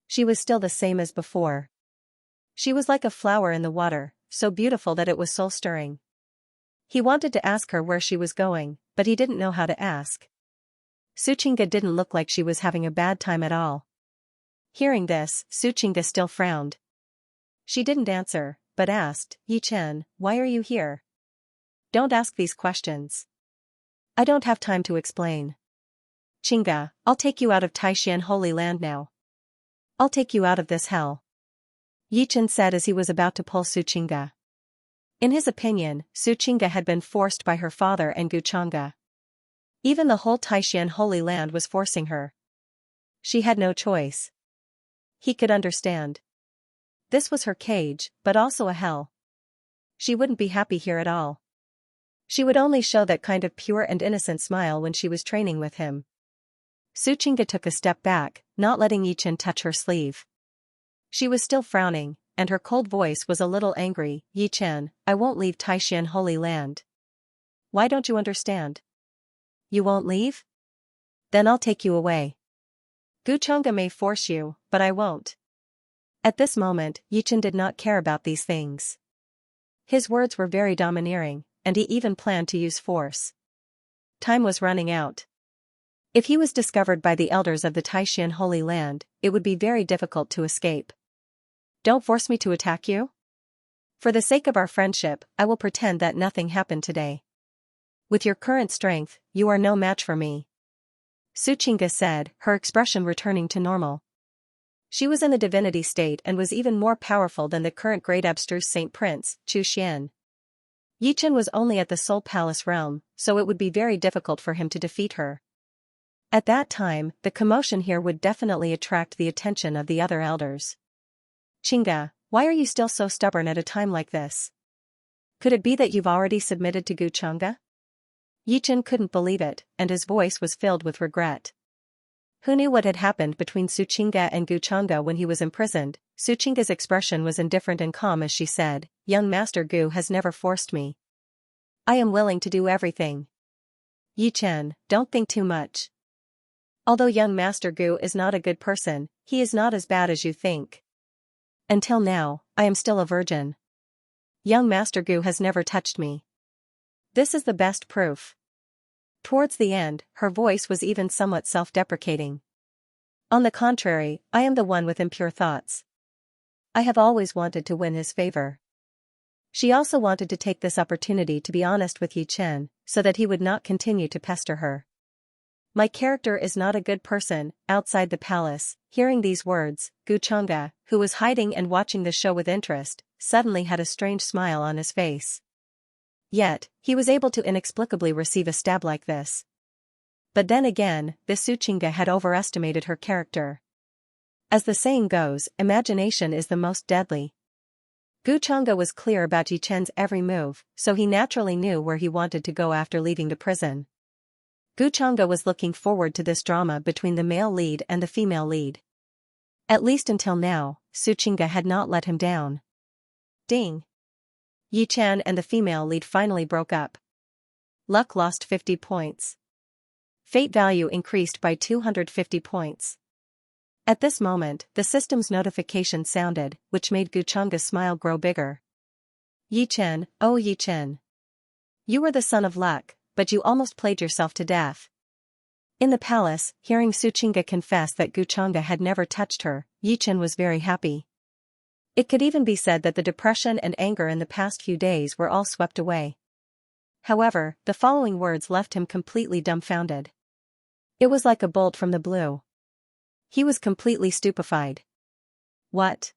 She was still the same as before. She was like a flower in the water, so beautiful that it was soul-stirring. He wanted to ask her where she was going, but he didn't know how to ask. Xianxia didn't look like she was having a bad time at all. Hearing this, Xianxia still frowned. She didn't answer, but asked, Yi Chen, why are you here? Don't ask these questions. I don't have time to explain. Xianxia, I'll take you out of Taishan Holy Land now. I'll take you out of this hell. Yi Chen said as he was about to pull Xianxia. In his opinion, Xianxia had been forced by her father and Xianxia. Even the whole Taishan Holy Land was forcing her. She had no choice. He could understand. This was her cage, but also a hell. She wouldn't be happy here at all. She would only show that kind of pure and innocent smile when she was training with him. Xianxia took a step back, not letting Yi Chen touch her sleeve. She was still frowning, and her cold voice was a little angry. Yi Chen, I won't leave Taishan Holy Land. Why don't you understand? You won't leave? Then I'll take you away. Xianxia may force you, but I won't. At this moment, Yi Chen did not care about these things. His words were very domineering, and he even planned to use force. Time was running out. If he was discovered by the elders of the Taishan Holy Land, it would be very difficult to escape. Don't force me to attack you? For the sake of our friendship, I will pretend that nothing happened today. With your current strength, you are no match for me. Xianxia said, her expression returning to normal. She was in the divinity state and was even more powerful than the current great abstruse Saint Prince, Chu Xian. Yi Chen was only at the Soul Palace realm, so it would be very difficult for him to defeat her. At that time, the commotion here would definitely attract the attention of the other elders. Xianxia, why are you still so stubborn at a time like this? Could it be that you've already submitted to Xianxia? Yi Chen couldn't believe it, and his voice was filled with regret. Who knew what had happened between Xianxia and Xianxia when he was imprisoned? Xianxia's expression was indifferent and calm as she said, Young Master Gu has never forced me. I am willing to do everything. Yi Chen, don't think too much. Although young Master Gu is not a good person, he is not as bad as you think. Until now, I am still a virgin. Young Master Gu has never touched me. This is the best proof. Towards the end, her voice was even somewhat self-deprecating. On the contrary, I am the one with impure thoughts. I have always wanted to win his favor. She also wanted to take this opportunity to be honest with Yi Chen, so that he would not continue to pester her. My character is not a good person. Outside the palace, hearing these words, Gu Changge, who was hiding and watching the show with interest, suddenly had a strange smile on his face. Yet, he was able to inexplicably receive a stab like this. But then again, this Xianxia had overestimated her character. As the saying goes, imagination is the most deadly. Gu Changge was clear about Yi Chen's every move, so he naturally knew where he wanted to go after leaving the prison. Gu Changge was looking forward to this drama between the male lead and the female lead. At least until now, Xianxia had not let him down. Ding! Yi Chen and the female lead finally broke up. Luck lost 50 points. Fate value increased by 250 points. At this moment, the system's notification sounded, which made Gu Changge's smile grow bigger. Yi Chen, oh Yi Chen. You were the son of luck, but you almost played yourself to death. In the palace, hearing Xianxia confess that Gu Changge had never touched her, Yi Chen was very happy. It could even be said that the depression and anger in the past few days were all swept away. However, the following words left him completely dumbfounded. It was like a bolt from the blue. He was completely stupefied. What?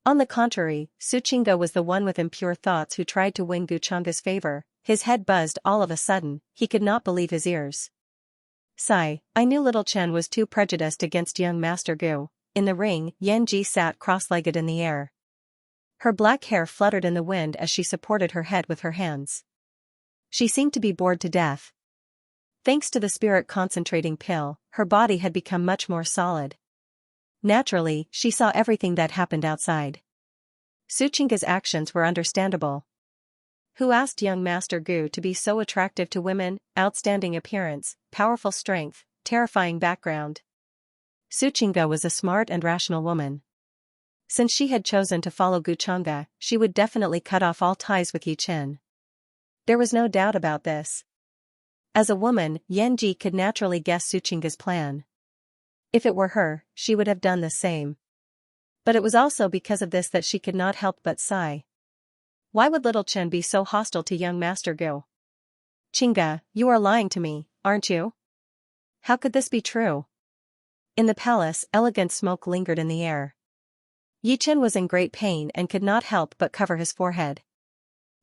On the contrary, Xianxia was the one with impure thoughts who tried to win Gu Changge's favor. His head buzzed all of a sudden, he could not believe his ears. Sigh, I knew little Chen was too prejudiced against young Master Gu. In the ring, Yanji sat cross-legged in the air. Her black hair fluttered in the wind as she supported her head with her hands. She seemed to be bored to death. Thanks to the spirit concentrating pill, her body had become much more solid. Naturally, she saw everything that happened outside. Xianxia's actions were understandable. Who asked young Master Gu to be so attractive to women? Outstanding appearance, powerful strength, terrifying background. Xianxia was a smart and rational woman. Since she had chosen to follow Gu Changge, she would definitely cut off all ties with Yi Chen. There was no doubt about this. As a woman, Yanji could naturally guess Xianxia's plan. If it were her, she would have done the same. But it was also because of this that she could not help but sigh. Why would little Chen be so hostile to young Master Gu? Changge, you are lying to me, aren't you? How could this be true? In the palace, elegant smoke lingered in the air. Yi Chen was in great pain and could not help but cover his forehead.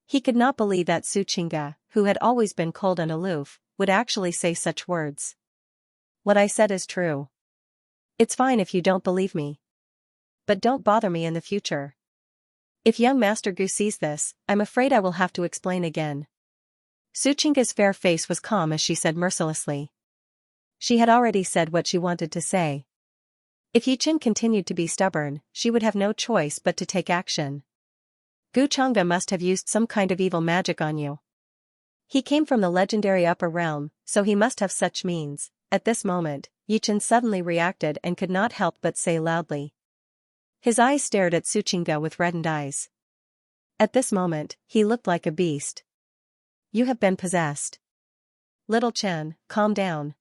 He could not believe that Xianxia, who had always been cold and aloof, would actually say such words. What I said is true. It's fine if you don't believe me. But don't bother me in the future. If young Master Gu sees this, I'm afraid I will have to explain again. Xianxia's fair face was calm as she said mercilessly. She had already said what she wanted to say. If Yi Chen continued to be stubborn, she would have no choice but to take action. Gu Changge must have used some kind of evil magic on you. He came from the legendary upper realm, so he must have such means. At this moment, Yi Chen suddenly reacted and could not help but say loudly. His eyes stared at Xianxia with reddened eyes. At this moment, he looked like a beast. You have been possessed. Little Chen, calm down.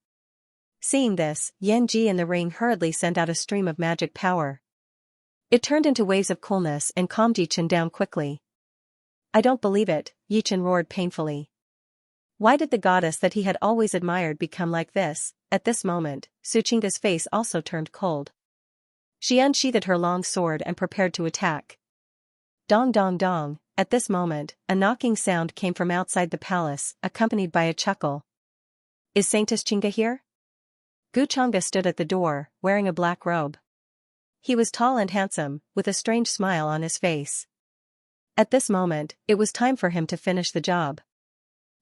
Seeing this, Yanji in the ring hurriedly sent out a stream of magic power. It turned into waves of coolness and calmed Yi Chen down quickly. I don't believe it, Yi Chen roared painfully. Why did the goddess that he had always admired become like this? At this moment, Xianxia's face also turned cold. She unsheathed her long sword and prepared to attack. Dong dong dong, at this moment, a knocking sound came from outside the palace, accompanied by a chuckle. Is Xianxia here? Gu Changge stood at the door, wearing a black robe. He was tall and handsome, with a strange smile on his face. At this moment, it was time for him to finish the job.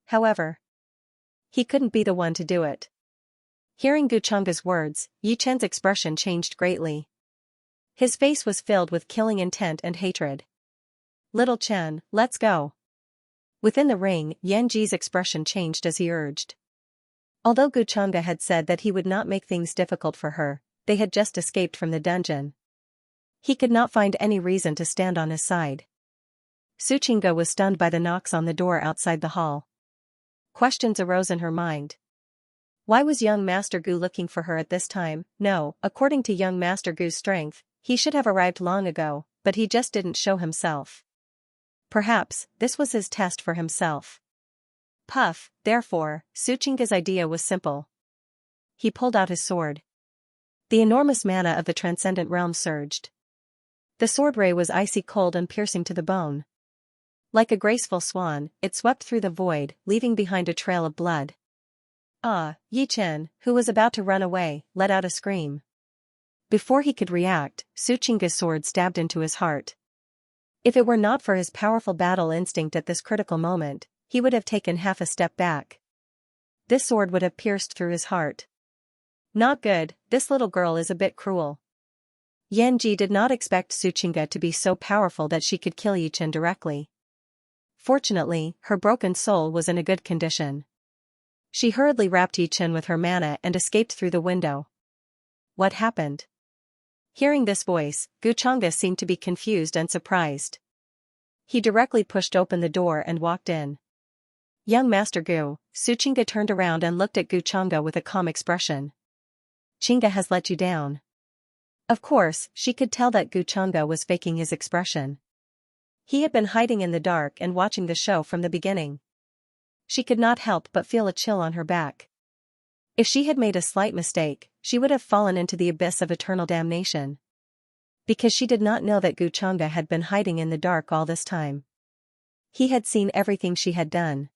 However, he couldn't be the one to do it. Hearing Gu Changge's words, Yi Chen's expression changed greatly. His face was filled with killing intent and hatred. Little Chen, let's go. Within the ring, Yanji's expression changed as he urged. Although Gu Changge had said that he would not make things difficult for her, they had just escaped from the dungeon. He could not find any reason to stand on his side. Xianxia was stunned by the knocks on the door outside the hall. Questions arose in her mind. Why was young Master Gu looking for her at this time? No, according to young Master Gu's strength, he should have arrived long ago, but he just didn't show himself. Perhaps, this was his test for himself. Puff, therefore, Xianxia's idea was simple. He pulled out his sword. The enormous mana of the transcendent realm surged. The sword ray was icy cold and piercing to the bone. Like a graceful swan, it swept through the void, leaving behind a trail of blood. Yi Chen, who was about to run away, let out a scream. Before he could react, Xianxia's sword stabbed into his heart. If it were not for his powerful battle instinct at this critical moment, he would have taken half a step back. This sword would have pierced through his heart. Not good, this little girl is a bit cruel. Yan Ji did not expect Xianxia to be so powerful that she could kill Yi Chen directly. Fortunately, her broken soul was in a good condition. She hurriedly wrapped Yi Chen with her mana and escaped through the window. What happened? Hearing this voice, Xianxia seemed to be confused and surprised. He directly pushed open the door and walked in. Young Master Gu, Xianxia turned around and looked at Xianxia with a calm expression. Qingge has let you down. Of course, she could tell that Xianxia was faking his expression. He had been hiding in the dark and watching the show from the beginning. She could not help but feel a chill on her back. If she had made a slight mistake, she would have fallen into the abyss of eternal damnation. Because she did not know that Xianxia had been hiding in the dark all this time. He had seen everything she had done.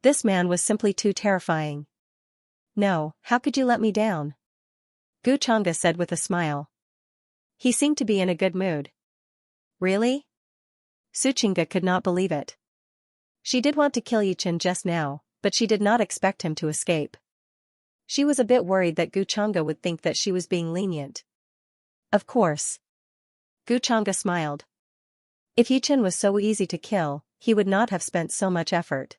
This man was simply too terrifying. No, how could you let me down? Xianxia said with a smile. He seemed to be in a good mood. Really? Xianxia could not believe it. She did want to kill Yi Chen just now, but she did not expect him to escape. She was a bit worried that Xianxia would think that she was being lenient. Of course. Xianxia smiled. If Yi Chen was so easy to kill, he would not have spent so much effort.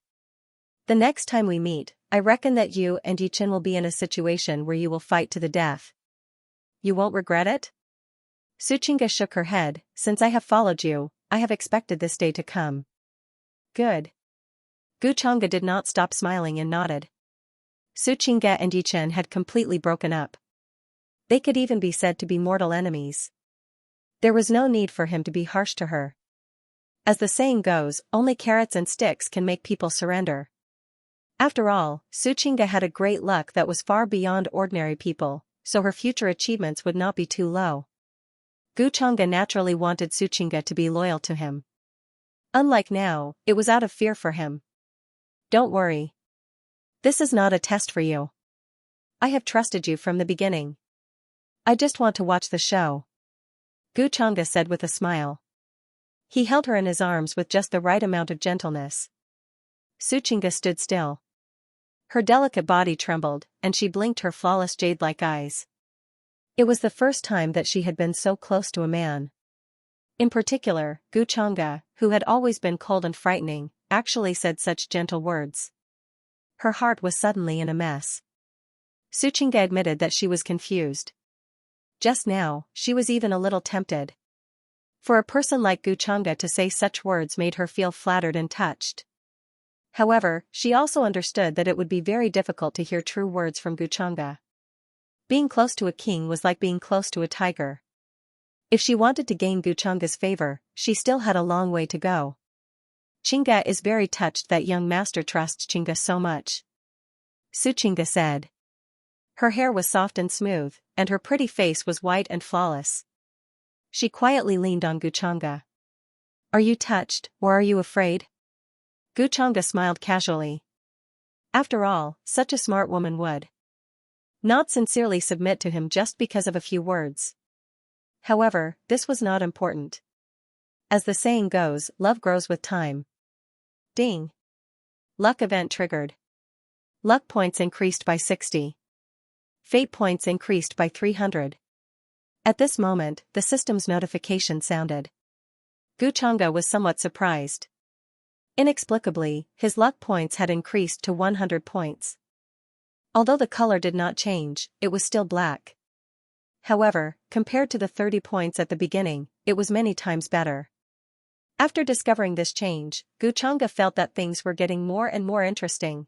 The next time we meet, I reckon that you and Yi Chen will be in a situation where you will fight to the death. You won't regret it? Xianxia shook her head. Since I have followed you, I have expected this day to come. Good. Xianxia did not stop smiling and nodded. Xianxia and Yi Chen had completely broken up. They could even be said to be mortal enemies. There was no need for him to be harsh to her. As the saying goes, only carrots and sticks can make people surrender. After all, Xianxia had a great luck that was far beyond ordinary people, so her future achievements would not be too low. Xianxia naturally wanted Xianxia to be loyal to him. Unlike now, it was out of fear for him. Don't worry. This is not a test for you. I have trusted you from the beginning. I just want to watch the show. Xianxia said with a smile. He held her in his arms with just the right amount of gentleness. Xianxia stood still. Her delicate body trembled, and she blinked her flawless jade-like eyes. It was the first time that she had been so close to a man. In particular, Xianxia, who had always been cold and frightening, actually said such gentle words. Her heart was suddenly in a mess. Xianxia admitted that she was confused. Just now, she was even a little tempted. For a person like Xianxia to say such words made her feel flattered and touched. However, she also understood that it would be very difficult to hear true words from Xianxia. Being close to a king was like being close to a tiger. If she wanted to gain Xianxia's favor, she still had a long way to go. Qingge is very touched that young master trusts Qingge so much. Xianxia said. Her hair was soft and smooth, and her pretty face was white and flawless. She quietly leaned on Xianxia. Are you touched, or are you afraid? Xianxia smiled casually. After all, such a smart woman would not sincerely submit to him just because of a few words. However, this was not important. As the saying goes, love grows with time. Ding. Luck event triggered. Luck points increased by 60. Fate points increased by 300. At this moment, the system's notification sounded. Xianxia was somewhat surprised. Inexplicably, his luck points had increased to 100 points. Although the color did not change, it was still black. However, compared to the 30 points at the beginning, it was many times better. After discovering this change, Xianxia felt that things were getting more and more interesting.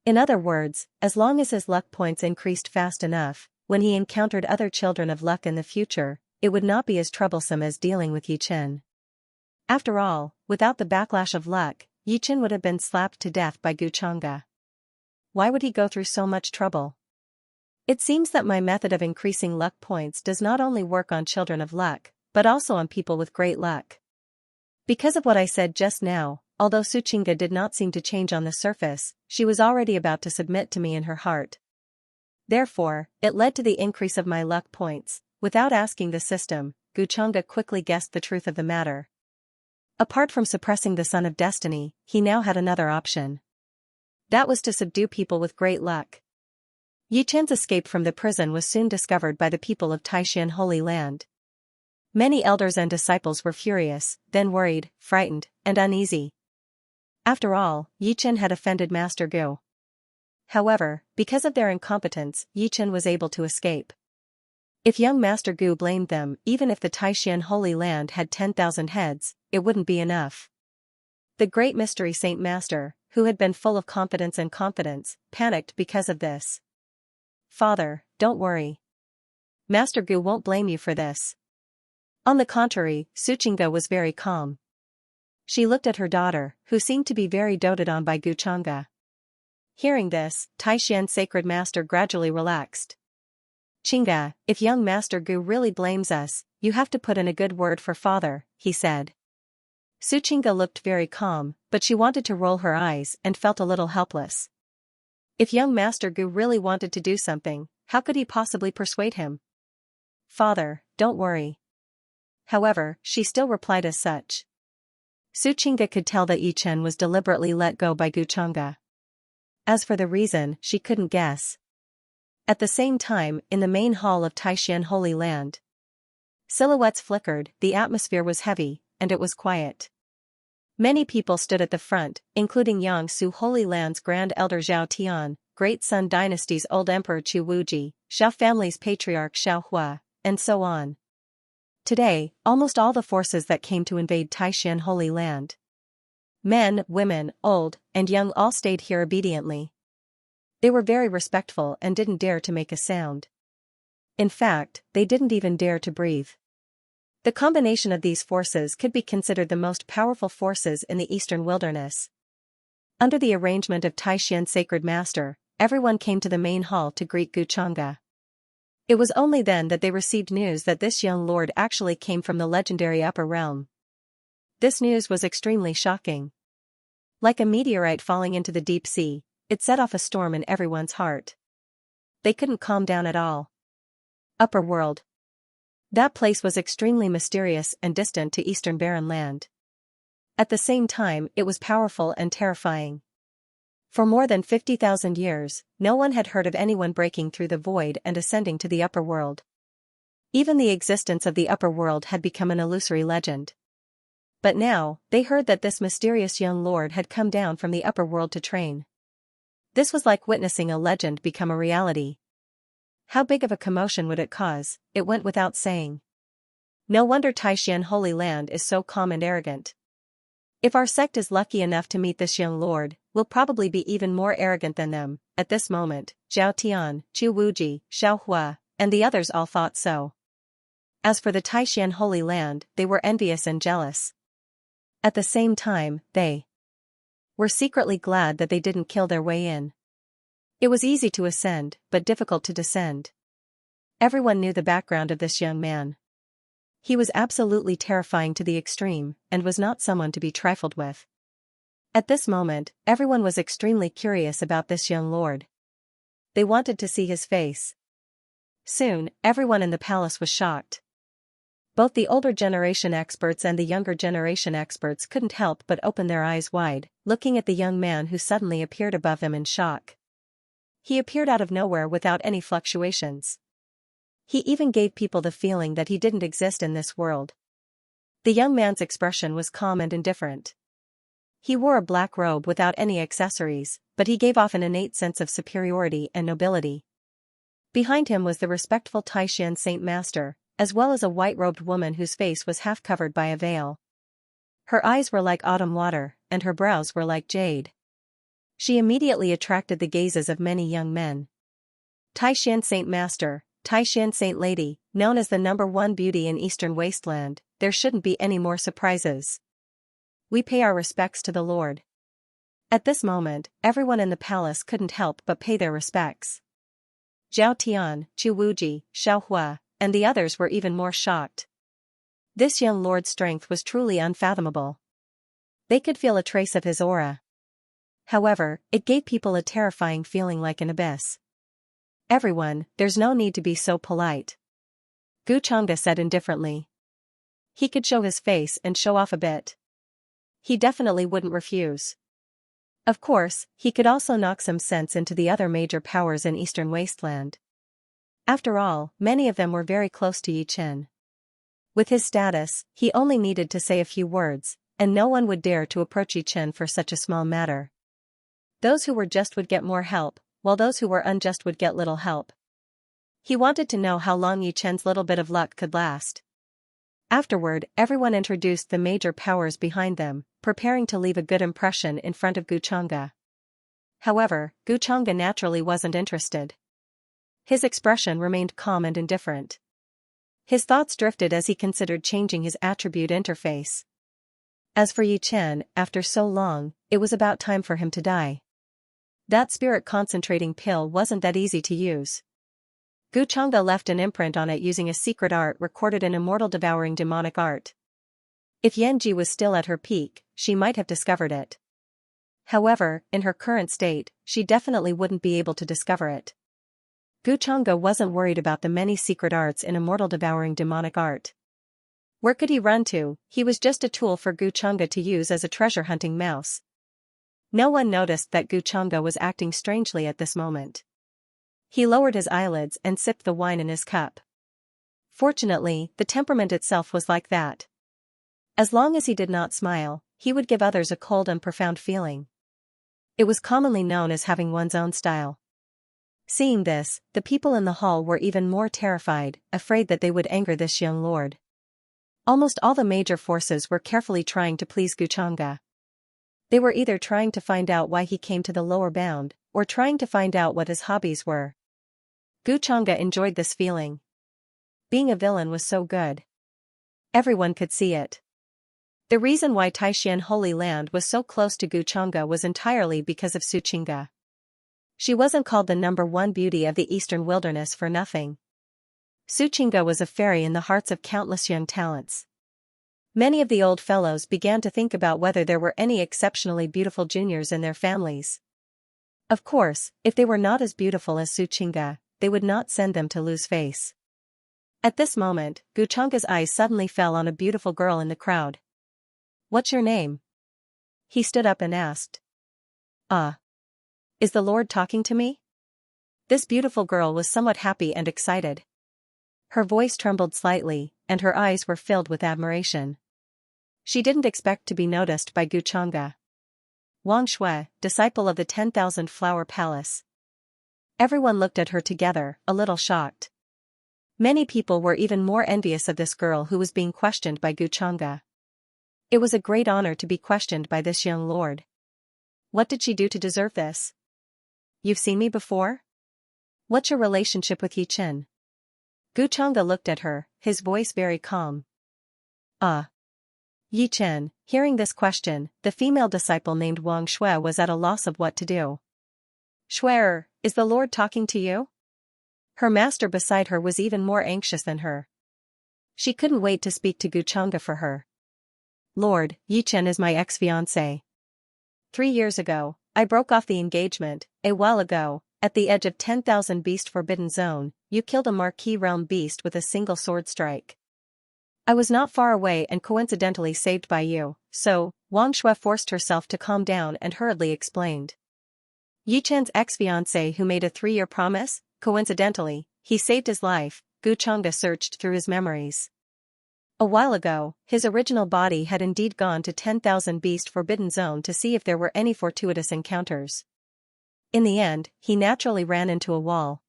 In other words, as long as his luck points increased fast enough, when he encountered other children of luck in the future, it would not be as troublesome as dealing with Yi Chen. After all, without the backlash of luck, Yichen would have been slapped to death by Guchanga. Why would he go through so much trouble? It seems that my method of increasing luck points does not only work on children of luck, but also on people with great luck. Because of what I said just now, although Suchinga did not seem to change on the surface, she was already about to submit to me in her heart. Therefore, it led to the increase of my luck points. Without asking the system, Guchanga quickly guessed the truth of the matter. Apart from suppressing the Son of Destiny, he now had another option. That was to subdue people with great luck. Yichen's escape from the prison was soon discovered by the people of Taishan Holy Land. Many elders and disciples were furious, then worried, frightened, and uneasy. After all, Yichen had offended Master Gu. However, because of their incompetence, Yichen was able to escape. If young Master Gu blamed them, even if the Taishan Holy Land had 10,000 heads, it wouldn't be enough. The great mystery Saint Master, who had been full of confidence and confidence, panicked because of this. Father, don't worry. Master Gu won't blame you for this. On the contrary, Suchinga was very calm. She looked at her daughter, who seemed to be very doted on by Guchanga. Hearing this, Taishan Sacred Master gradually relaxed. Chinga, if young Master Gu really blames us, you have to put in a good word for father, he said. Suchinga looked very calm, but she wanted to roll her eyes and felt a little helpless. If young Master Gu really wanted to do something, how could he possibly persuade him? Father, don't worry. However, she still replied as such. Suchinga could tell that Yichen was deliberately let go by Guchanga. As for the reason, she couldn't guess. At the same time, in the main hall of Taishan Holy Land, silhouettes flickered, the atmosphere was heavy, and it was quiet. Many people stood at the front, including Yangsu Holy Land's Grand Elder Zhao Tian, Great Sun Dynasty's old Emperor Chu Wuji, Xiao family's patriarch Xiao Hua, and so on. Today, almost all the forces that came to invade Taishan Holy Land, men, women, old, and young, all stayed here obediently. They were very respectful and didn't dare to make a sound. In fact, they didn't even dare to breathe. The combination of these forces could be considered the most powerful forces in the eastern wilderness. Under the arrangement of Taishan Sacred Master, everyone came to the main hall to greet Guchanga. It was only then that they received news that this young lord actually came from the legendary Upper Realm. This news was extremely shocking. Like a meteorite falling into the deep sea, it set off a storm in everyone's heart. They couldn't calm down at all. Upper World. That place was extremely mysterious and distant to Eastern Barren Land. At the same time, it was powerful and terrifying. For more than 50,000 years, no one had heard of anyone breaking through the void and ascending to the upper world. Even the existence of the upper world had become an illusory legend. But now, they heard that this mysterious young lord had come down from the upper world to train. This was like witnessing a legend become a reality. How big of a commotion would it cause? It went without saying. No wonder Taishan Holy Land is so calm and arrogant. If our sect is lucky enough to meet this young lord, we'll probably be even more arrogant than them. At this moment, Zhao Tian, Chu Wuji, Xiao Hua, and the others all thought so. As for the Taishan Holy Land, they were envious and jealous. At the same time, they were secretly glad that they didn't kill their way in. It was easy to ascend, but difficult to descend. Everyone knew the background of this young man. He was absolutely terrifying to the extreme, and was not someone to be trifled with. At this moment, everyone was extremely curious about this young lord. They wanted to see his face. Soon, everyone in the palace was shocked. Both the older generation experts and the younger generation experts couldn't help but open their eyes wide, looking at the young man who suddenly appeared above them in shock. He appeared out of nowhere without any fluctuations. He even gave people the feeling that he didn't exist in this world. The young man's expression was calm and indifferent. He wore a black robe without any accessories, but he gave off an innate sense of superiority and nobility. Behind him was the respectful Taishan Saint Master, as well as a white-robed woman whose face was half covered by a veil. Her eyes were like autumn water, and her brows were like jade. She immediately attracted the gazes of many young men. Taishan Saint Master, Taishan Saint Lady, known as the #1 beauty in Eastern Wasteland, there shouldn't be any more surprises. we pay our respects to the Lord. At this moment, everyone in the palace couldn't help but pay their respects. Zhao Tian, Chu Wuji, Xiao Hua, and the others were even more shocked. This young lord's strength was truly unfathomable. They could feel a trace of his aura. However, it gave people a terrifying feeling like an abyss. Everyone, there's no need to be so polite. Gu Changde said indifferently. He could show his face and show off a bit. He definitely wouldn't refuse. Of course, he could also knock some sense into the other major powers in Eastern Wasteland. After all, many of them were very close to Yi Chen. With his status, he only needed to say a few words, and no one would dare to approach Yi Chen for such a small matter. Those who were just would get more help, while those who were unjust would get little help. He wanted to know how long Yi Chen's little bit of luck could last. Afterward, everyone introduced the major powers behind them, preparing to leave a good impression in front of Gu Changde. However, Gu Changde naturally wasn't interested. His expression remained calm and indifferent. His thoughts drifted as he considered changing his attribute interface. As for Yi Chen, after so long, it was about time for him to die. That spirit concentrating pill wasn't that easy to use. Gu Changde left an imprint on it using a secret art recorded in immortal devouring demonic art. If Yanji was still at her peak, she might have discovered it. However, in her current state, she definitely wouldn't be able to discover it. Gu Changde wasn't worried about the many secret arts in immortal devouring demonic art. Where could he run to? He was just a tool for Gu Changde to use as a treasure-hunting mouse. No one noticed that Gu Changde was acting strangely at this moment. He lowered his eyelids and sipped the wine in his cup. Fortunately, the temperament itself was like that. As long as he did not smile, he would give others a cold and profound feeling. It was commonly known as having one's own style. Seeing this, the people in the hall were even more terrified, afraid that they would anger this young lord. Almost all the major forces were carefully trying to please Gu Changde. They were either trying to find out why he came to the lower bound, or trying to find out what his hobbies were. Gu Changde enjoyed this feeling. Being a villain was so good. Everyone could see it. The reason why Taishan Holy Land was so close to Gu Changde was entirely because of Su Qingge. She wasn't called the #1 beauty of the Eastern Wilderness for nothing. Su Qingge was a fairy in the hearts of countless young talents. Many of the old fellows began to think about whether there were any exceptionally beautiful juniors in their families. Of course, if they were not as beautiful as Su Qingge, they would not send them to lose face. At this moment, Gu Changge's eyes suddenly fell on a beautiful girl in the crowd. "What's your name?" He stood up and asked. Is the Lord talking to me?" This beautiful girl was somewhat happy and excited. Her voice trembled slightly, and her eyes were filled with admiration. She didn't expect to be noticed by Gu Changde. Wang Shui, disciple of the 10,000 Flower Palace. Everyone looked at her together, a little shocked. Many people were even more envious of this girl who was being questioned by Gu Changde. It was a great honor to be questioned by this young lord. What did she do to deserve this? "You've seen me before? What's your relationship with Yi Chen?" Gu Changde looked at her, his voice very calm. Yi Chen, hearing this question, the female disciple named Wang Shui was at a loss of what to do. "Shui, is the Lord talking to you?" Her master beside her was even more anxious than her. She couldn't wait to speak to Gu Changde for her. "Lord, Yi Chen is my ex-fiancé. 3 years ago, I broke off the engagement. A while ago, at the edge of 10,000 Beast Forbidden Zone, you killed a Marquis Realm beast with a single sword strike. I was not far away and coincidentally saved by you, so." Wang Shui forced herself to calm down and hurriedly explained. Yi Chen's ex-fiancé who made a 3-year promise, coincidentally, he saved his life. Gu Changde searched through his memories. A while ago, his original body had indeed gone to 10,000 Beast Forbidden Zone to see if there were any fortuitous encounters. In the end, he naturally ran into a wall.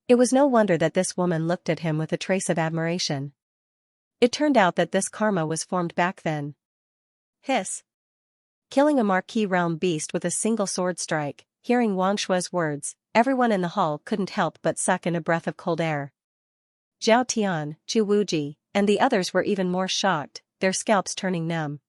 It was no wonder that this woman looked at him with a trace of admiration. It turned out that this karma was formed back then. Hiss. Killing a Marquis Realm beast with a single sword strike. Hearing Wang Shui's words, everyone in the hall couldn't help but suck in a breath of cold air. Zhao Tian, Chu Wuji, and the others were even more shocked, their scalps turning numb.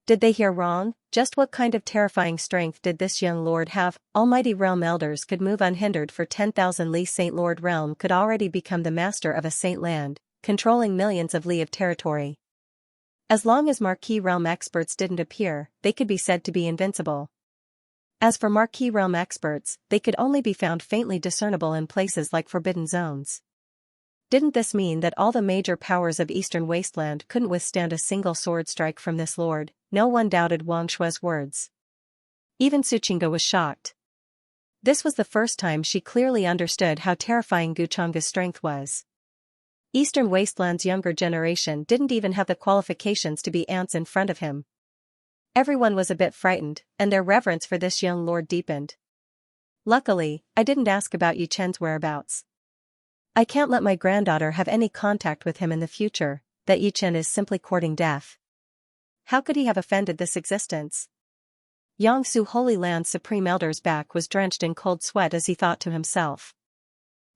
Did they hear wrong? Just what kind of terrifying strength did this young lord have? Almighty realm elders could move unhindered for 10,000 li. Saint Lord realm could already become the master of a saint land, controlling millions of li of territory. As long as Marquis realm experts didn't appear, they could be said to be invincible. As for Marquis realm experts, they could only be found faintly discernible in places like forbidden zones. Didn't this mean that all the major powers of Eastern Wasteland couldn't withstand a single sword strike from this lord? No one doubted Wang Shue's words. Even Xianxia was shocked. This was the first time she clearly understood how terrifying Guchang's strength was. Eastern Wasteland's younger generation didn't even have the qualifications to be ants in front of him. Everyone was a bit frightened, and their reverence for this young lord deepened. Luckily, I didn't ask about Yi Chen's whereabouts. I can't let my granddaughter have any contact with him in the future, that Yi Chen is simply courting death. How could he have offended this existence? Yangsu Holy Land's Supreme Elder's back was drenched in cold sweat as he thought to himself.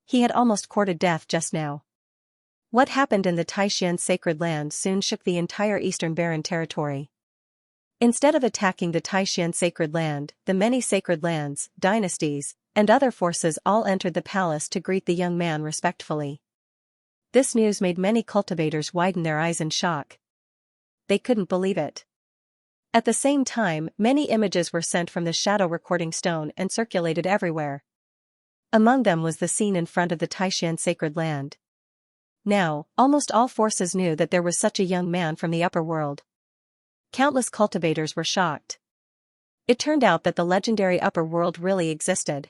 He had almost courted death just now. What happened in the Taishan Sacred Land soon shook the entire Eastern Barren territory. Instead of attacking the Taishan Sacred Land, the many sacred lands, dynasties, and other forces all entered the palace to greet the young man respectfully. This news made many cultivators widen their eyes in shock. They couldn't believe it. At the same time, many images were sent from the shadow recording stone and circulated everywhere. Among them was the scene in front of the Taishan Sacred Land. Now, almost all forces knew that there was such a young man from the upper world. Countless cultivators were shocked. It turned out that the legendary upper world really existed.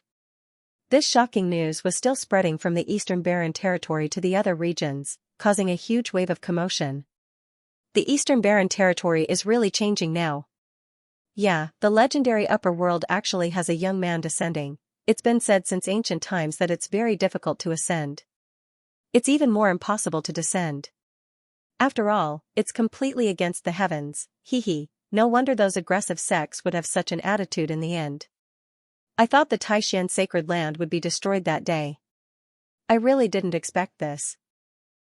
This shocking news was still spreading from the Eastern Barren territory to the other regions, causing a huge wave of commotion. The Eastern Barren territory is really changing now. Yeah, the legendary upper world actually has a young man descending. It's been said since ancient times that it's very difficult to ascend. It's even more impossible to descend. After all, it's completely against the heavens. No wonder those aggressive sects would have such an attitude in the end. I thought the Taishan Sacred Land would be destroyed that day. I really didn't expect this.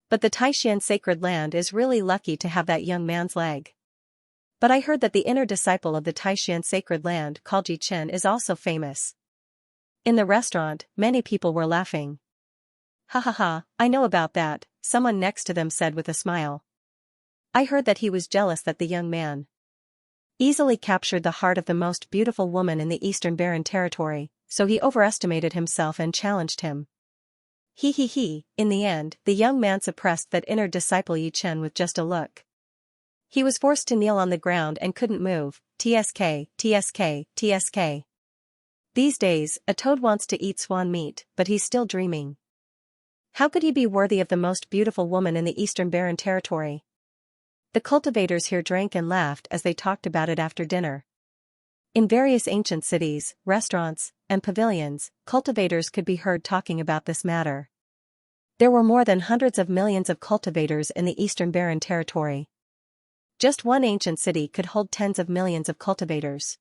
But the Taishan Sacred Land is really lucky to have that young man's leg. But I heard that the inner disciple of the Taishan Sacred Land called Yi Chen is also famous. In the restaurant, many people were laughing. Ha ha ha, I know about that, someone next to them said with a smile. I heard that he was jealous that the young man easily captured the heart of the most beautiful woman in the Eastern Barren territory, so he overestimated himself and challenged him. In the end, the young man suppressed that inner disciple Yi Chen with just a look. He was forced to kneel on the ground and couldn't move. TSK. These days, a toad wants to eat swan meat, but he's still dreaming. How could he be worthy of the most beautiful woman in the Eastern Barren territory? The cultivators here drank and laughed as they talked about it after dinner. In various ancient cities, restaurants, and pavilions, cultivators could be heard talking about this matter. There were more than hundreds of millions of cultivators in the Eastern Barren territory. Just one ancient city could hold tens of millions of cultivators.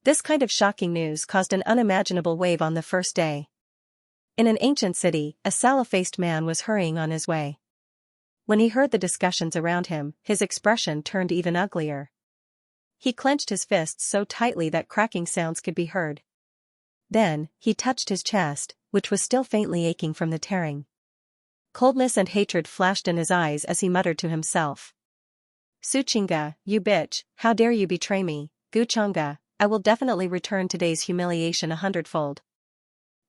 This kind of shocking news caused an unimaginable wave on the first day. In an ancient city, a sallow-faced man was hurrying on his way. When he heard the discussions around him, his expression turned even uglier. He clenched his fists so tightly that cracking sounds could be heard. Then, he touched his chest, which was still faintly aching from the tearing. Coldness and hatred flashed in his eyes as he muttered to himself. Xianxia, you bitch, how dare you betray me, Guchangga, I will definitely return today's humiliation 100-fold.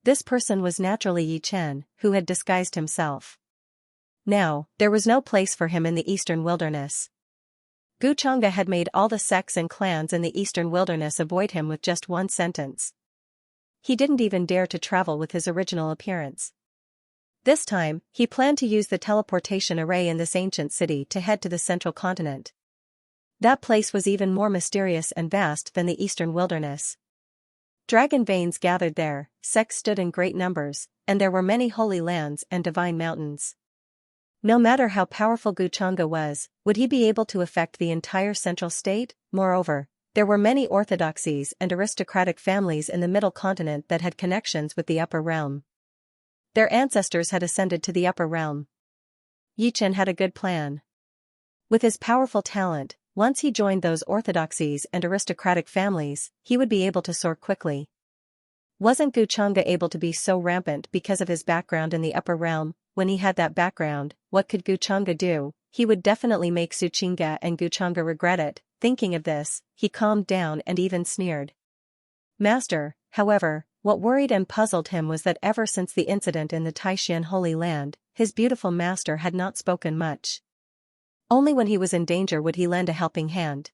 This person was naturally Yi Chen, who had disguised himself. Now, there was no place for him in the eastern wilderness. Guchangga had made all the sects and clans in the eastern wilderness avoid him with just one sentence. He didn't even dare to travel with his original appearance. This time, he planned to use the teleportation array in this ancient city to head to the central continent. That place was even more mysterious and vast than the eastern wilderness. Dragon veins gathered there, sects stood in great numbers, and there were many holy lands and divine mountains. No matter how powerful Guchangga was, would he be able to affect the entire central state? Moreover, there were many orthodoxies and aristocratic families in the middle continent that had connections with the upper realm. Their ancestors had ascended to the upper realm. Yi Chen had a good plan. With his powerful talent, once he joined those orthodoxies and aristocratic families, he would be able to soar quickly. Wasn't Xianxia able to be so rampant because of his background in the upper realm? When he had that background, what could Xianxia do? He would definitely make Xianxia and Xianxia regret it. Thinking of this, he calmed down and even sneered. Master, however, what worried and puzzled him was that ever since the incident in the Taishan Holy Land, his beautiful master had not spoken much. Only when he was in danger would he lend a helping hand.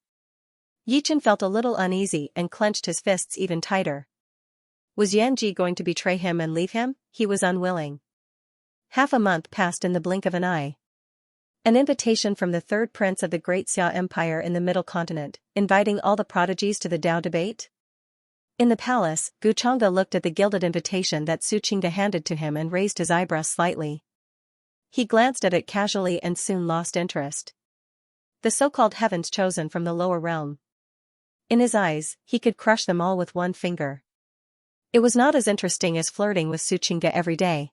Yichen felt a little uneasy and clenched his fists even tighter. Was Yanji going to betray him and leave him? He was unwilling. Half a month passed in the blink of an eye. An invitation from the third prince of the Great Xia Empire in the Middle Continent, inviting all the prodigies to the Dao debate? In the palace, Xianxia looked at the gilded invitation that Xianxia handed to him and raised his eyebrows slightly. He glanced at it casually and soon lost interest. The so-called heavens chosen from the lower realm. In his eyes, he could crush them all with one finger. It was not as interesting as flirting with Xianxia every day.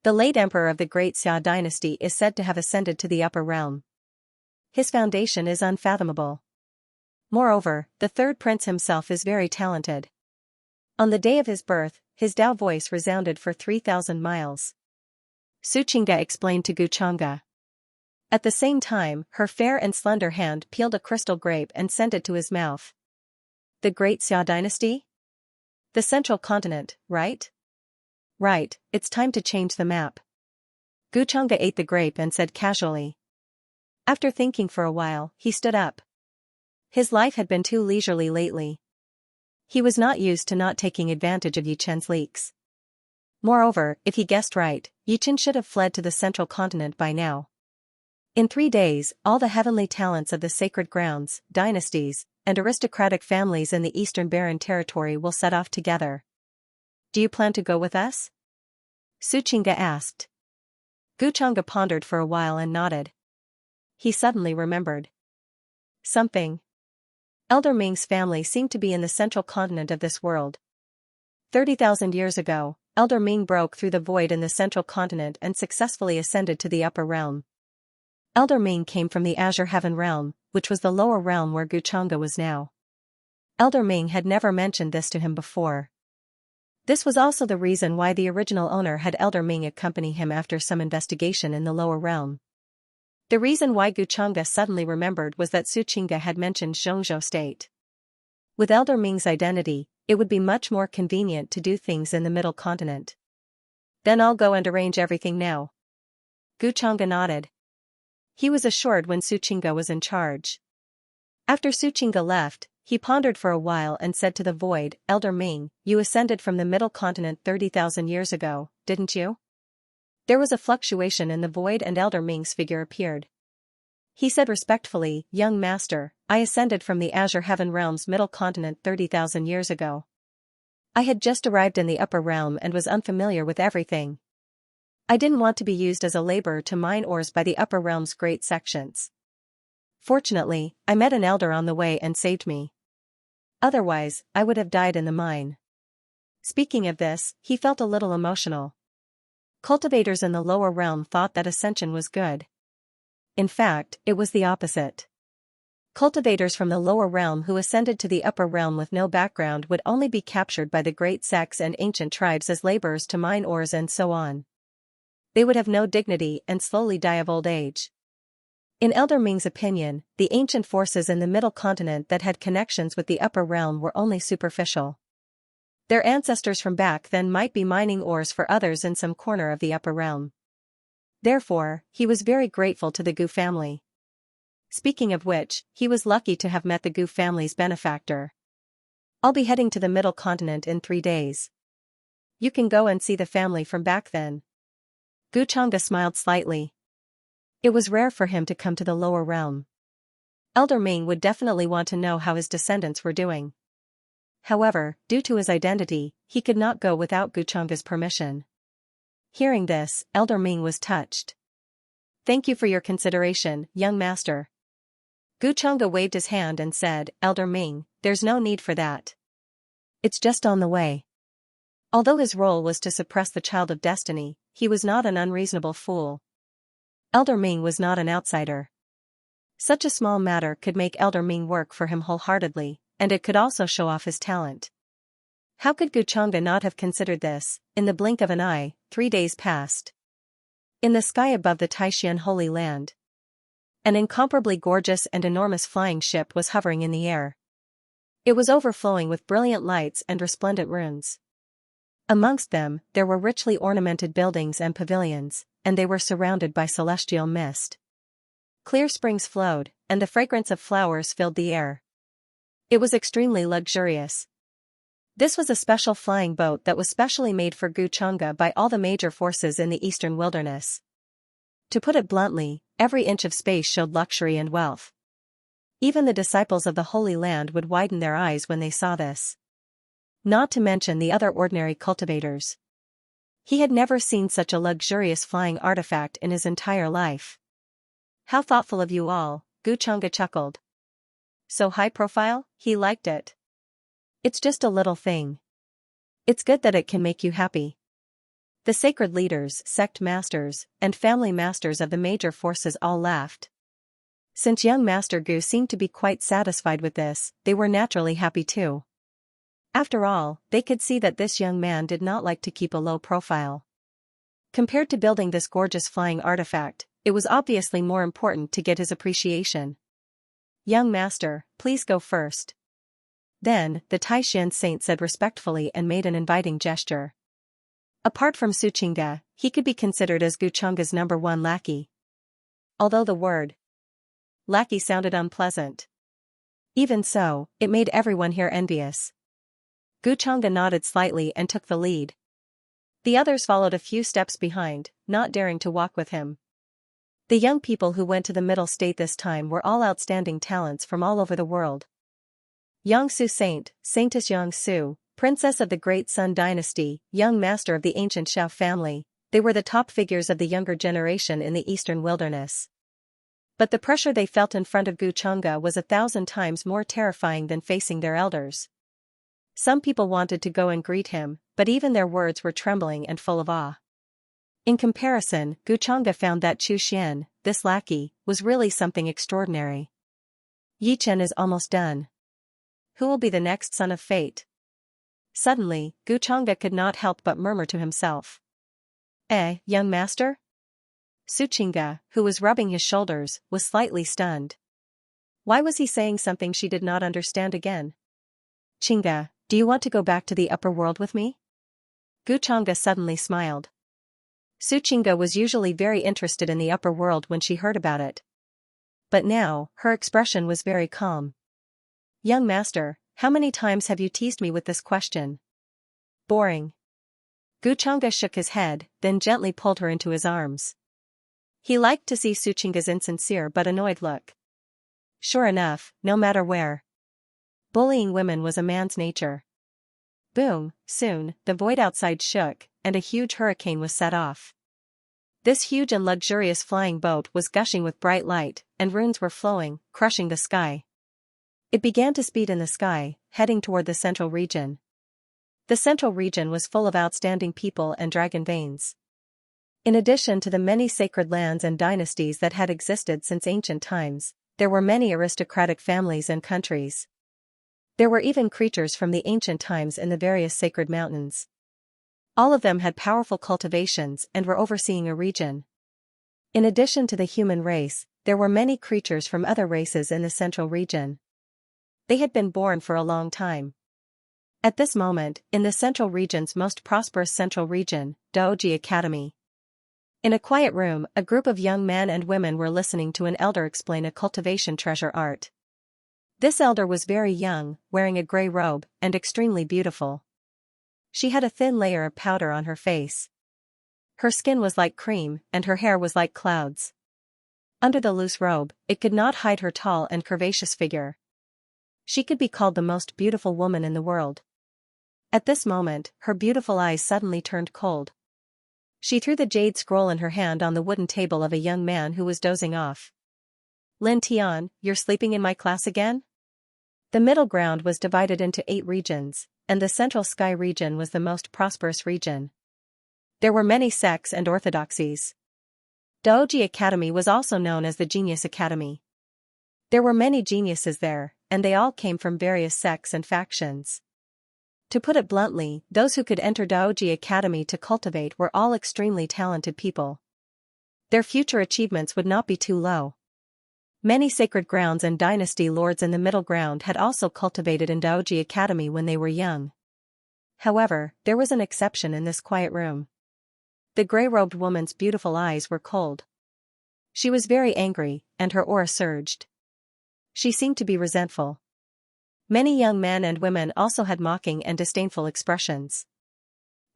The late emperor of the Great Xia dynasty is said to have ascended to the upper realm. His foundation is unfathomable. Moreover, the third prince himself is very talented. On the day of his birth, his Dao voice resounded for 3,000 miles. Xianxia explained to Xianxia. At the same time, her fair and slender hand peeled a crystal grape and sent it to his mouth. The Great Xia dynasty? The central continent, right? Right, it's time to change the map. Xianxia ate the grape and said casually. After thinking for a while, he stood up. His life had been too leisurely lately. He was not used to not taking advantage of Yichen's leaks. Moreover, if he guessed right, Yichen should have fled to the central continent by now. In 3 days, all the heavenly talents of the sacred grounds, dynasties, and aristocratic families in the Eastern Barren territory will set off together. Do you plan to go with us? Xianxia asked. Xianxia pondered for a while and nodded. He suddenly remembered something. Elder Ming's family seemed to be in the central continent of this world. 30,000 years ago, Elder Ming broke through the void in the central continent and successfully ascended to the upper realm. Elder Ming came from the Azure Heaven realm, which was the lower realm where Xianxia was now. Elder Ming had never mentioned this to him before. This was also the reason why the original owner had Elder Ming accompany him after some investigation in the lower realm. The reason why Xianxia suddenly remembered was that Xianxia had mentioned Zhongzhou State. With Elder Ming's identity, it would be much more convenient to do things in the middle continent. Then I'll go and arrange everything now. Xianxia nodded. He was assured when Xianxia was in charge. After Xianxia left, he pondered for a while and said to the void, Elder Ming, you ascended from the middle continent 30,000 years ago, didn't you? There was a fluctuation in the void and Elder Ming's figure appeared. He said respectfully, Young Master, I ascended from the Azure Heaven realm's middle continent 30,000 years ago. I had just arrived in the upper realm and was unfamiliar with everything. I didn't want to be used as a laborer to mine ores by the upper realm's great sections. Fortunately, I met an elder on the way and saved me. Otherwise, I would have died in the mine. Speaking of this, he felt a little emotional. Cultivators in the lower realm thought that ascension was good. In fact, it was the opposite. Cultivators from the lower realm who ascended to the upper realm with no background would only be captured by the great sects and ancient tribes as laborers to mine ores and so on. They would have no dignity and slowly die of old age. In Elder Ming's opinion, the ancient forces in the middle continent that had connections with the upper realm were only superficial. Their ancestors from back then might be mining ores for others in some corner of the upper realm. Therefore, he was very grateful to the Gu family. Speaking of which, he was lucky to have met the Gu family's benefactor. I'll be heading to the middle continent in 3 days. You can go and see the family from back then. Xianxia smiled slightly. It was rare for him to come to the lower realm. Elder Ming would definitely want to know how his descendants were doing. However, due to his identity, he could not go without Xianxia's permission. Hearing this, Elder Ming was touched. Thank you for your consideration, young master. Xianxia waved his hand and said, Elder Ming, there's no need for that. It's just on the way. Although his role was to suppress the child of destiny, he was not an unreasonable fool. Elder Ming was not an outsider. Such a small matter could make Elder Ming work for him wholeheartedly, and it could also show off his talent. How could Guchanga not have considered this? In the blink of an eye, 3 days passed. In the sky above the Taishan Holy Land, an incomparably gorgeous and enormous flying ship was hovering in the air. It was overflowing with brilliant lights and resplendent runes. Amongst them, there were richly ornamented buildings and pavilions, and they were surrounded by celestial mist. Clear springs flowed, and the fragrance of flowers filled the air. It was extremely luxurious. This was a special flying boat that was specially made for Guchanga by all the major forces in the eastern wilderness. To put it bluntly, every inch of space showed luxury and wealth. Even the disciples of the Holy Land would widen their eyes when they saw this. Not to mention the other ordinary cultivators. He had never seen such a luxurious flying artifact in his entire life. How thoughtful of you all, Guchanga chuckled. So high profile? He liked it. It's just a little thing. It's good that it can make you happy. The sacred leaders, sect masters, and family masters of the major forces all laughed. Since young Master Gu seemed to be quite satisfied with this, they were naturally happy too. After all, they could see that this young man did not like to keep a low profile. Compared to building this gorgeous flying artifact, it was obviously more important to get his appreciation. Young master, please go first. Then, the Taishan saint said respectfully and made an inviting gesture. Apart from Suchinga, he could be considered as Guchanga's #1 lackey. Although the word lackey sounded unpleasant. Even so, it made everyone here envious. Guchanga nodded slightly and took the lead. The others followed a few steps behind, not daring to walk with him. The young people who went to the middle state this time were all outstanding talents from all over the world. Yangsu Saint, Saintess Yangsu, Princess of the Great Sun Dynasty, young master of the ancient Xiao family, they were the top figures of the younger generation in the eastern wilderness. But the pressure they felt in front of Guchanga was 1,000 times more terrifying than facing their elders. Some people wanted to go and greet him, but even their words were trembling and full of awe. In comparison, Guchanga found that Chu Xian, this lackey, was really something extraordinary. Yi Chen is almost done. Who will be the next son of fate? Suddenly, Guchanga could not help but murmur to himself. Young master? Suchinga, who was rubbing his shoulders, was slightly stunned. Why was he saying something she did not understand again? Chinga, do you want to go back to the upper world with me? Guchanga suddenly smiled. Suchinga was usually very interested in the upper world when she heard about it. But now, her expression was very calm. Young master, how many times have you teased me with this question? Boring. Guchanga shook his head, then gently pulled her into his arms. He liked to see Suchinga's insincere but annoyed look. Sure enough, no matter where. Bullying women was a man's nature. Boom, soon, the void outside shook, and a huge hurricane was set off. This huge and luxurious flying boat was gushing with bright light, and runes were flowing, crushing the sky. It began to speed in the sky, heading toward the central region. The central region was full of outstanding people and dragon veins. In addition to the many sacred lands and dynasties that had existed since ancient times, there were many aristocratic families and countries. There were even creatures from the ancient times in the various sacred mountains. All of them had powerful cultivations and were overseeing a region. In addition to the human race, there were many creatures from other races in the central region. They had been born for a long time. At this moment, in the central region's most prosperous central region, Daoji Academy. In a quiet room, a group of young men and women were listening to an elder explain a cultivation treasure art. This elder was very young, wearing a gray robe, and extremely beautiful. She had a thin layer of powder on her face. Her skin was like cream, and her hair was like clouds. Under the loose robe, it could not hide her tall and curvaceous figure. She could be called the most beautiful woman in the world. At this moment, her beautiful eyes suddenly turned cold. She threw the jade scroll in her hand on the wooden table of a young man who was dozing off. Lin Tian, you're sleeping in my class again? The middle ground was divided into 8 regions, and the central sky region was the most prosperous region. There were many sects and orthodoxies. Daoji Academy was also known as the Genius Academy. There were many geniuses there, and they all came from various sects and factions. To put it bluntly, those who could enter Daoji Academy to cultivate were all extremely talented people. Their future achievements would not be too low. Many sacred grounds and dynasty lords in the middle ground had also cultivated in Daoji Academy when they were young. However, there was an exception in this quiet room. The gray-robed woman's beautiful eyes were cold. She was very angry, and her aura surged. She seemed to be resentful. Many young men and women also had mocking and disdainful expressions.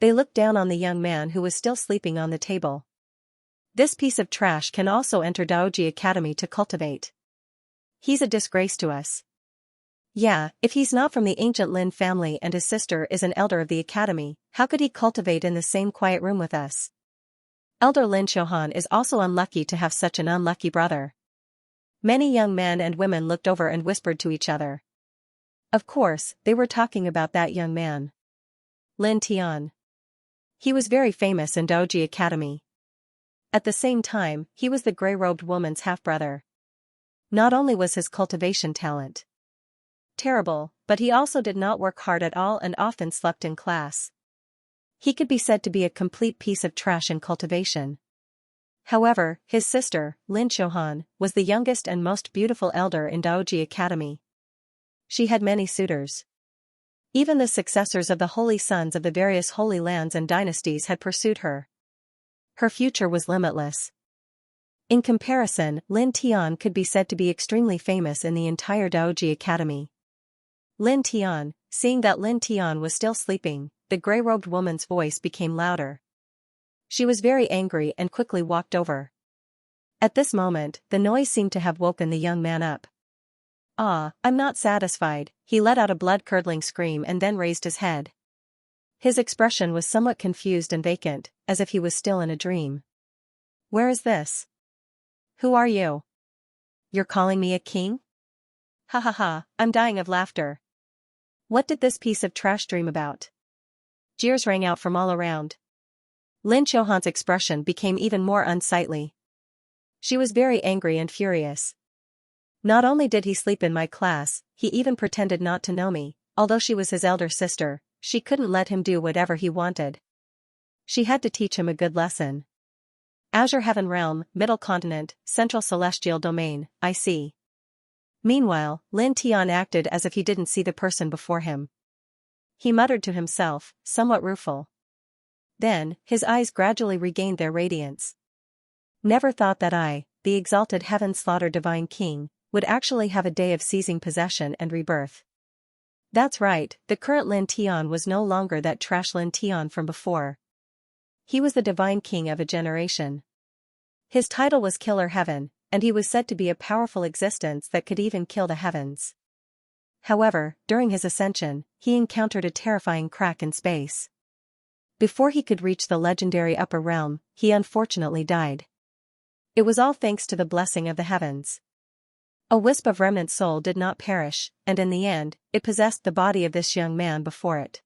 They looked down on the young man who was still sleeping on the table. This piece of trash can also enter Daoji Academy to cultivate. He's a disgrace to us. Yeah, if he's not from the ancient Lin family and his sister is an elder of the academy, how could he cultivate in the same quiet room with us? Elder Lin Xiaohan is also unlucky to have such an unlucky brother. Many young men and women looked over and whispered to each other. Of course, they were talking about that young man. Lin Tian. He was very famous in Daoji Academy. At the same time, he was the gray-robed woman's half-brother. Not only was his cultivation talent terrible, but he also did not work hard at all and often slept in class. He could be said to be a complete piece of trash in cultivation. However, his sister, Lin Xiaohan, was the youngest and most beautiful elder in Daoji Academy. She had many suitors. Even the successors of the holy sons of the various holy lands and dynasties had pursued her. Her future was limitless. In comparison, Lin Tian could be said to be extremely famous in the entire Daoji Academy. Lin Tian, seeing that Lin Tian was still sleeping, the gray-robed woman's voice became louder. She was very angry and quickly walked over. At this moment, the noise seemed to have woken the young man up. "Ah, I'm not satisfied," he let out a blood-curdling scream and then raised his head. His expression was somewhat confused and vacant, as if he was still in a dream. "Where is this? Who are you? You're calling me a king? Ha ha ha, I'm dying of laughter. What did this piece of trash dream about?" Jeers rang out from all around. Lin Xiaohan's expression became even more unsightly. She was very angry and furious. Not only did he sleep in my class, he even pretended not to know me. Although she was his elder sister, she couldn't let him do whatever he wanted. She had to teach him a good lesson. Azure Heaven Realm, Middle Continent, Central Celestial Domain, I see. Meanwhile, Lin Tian acted as if he didn't see the person before him. He muttered to himself, somewhat rueful. Then, his eyes gradually regained their radiance. Never thought that I, the exalted heaven-slaughtered divine king, would actually have a day of seizing possession and rebirth. That's right, the current Lin Tian was no longer that trash Lin Tian from before. He was the divine king of a generation. His title was Killer Heaven, and he was said to be a powerful existence that could even kill the heavens. However, during his ascension, he encountered a terrifying crack in space. Before he could reach the legendary upper realm, he unfortunately died. It was all thanks to the blessing of the heavens. A wisp of remnant soul did not perish, and in the end, it possessed the body of this young man before it.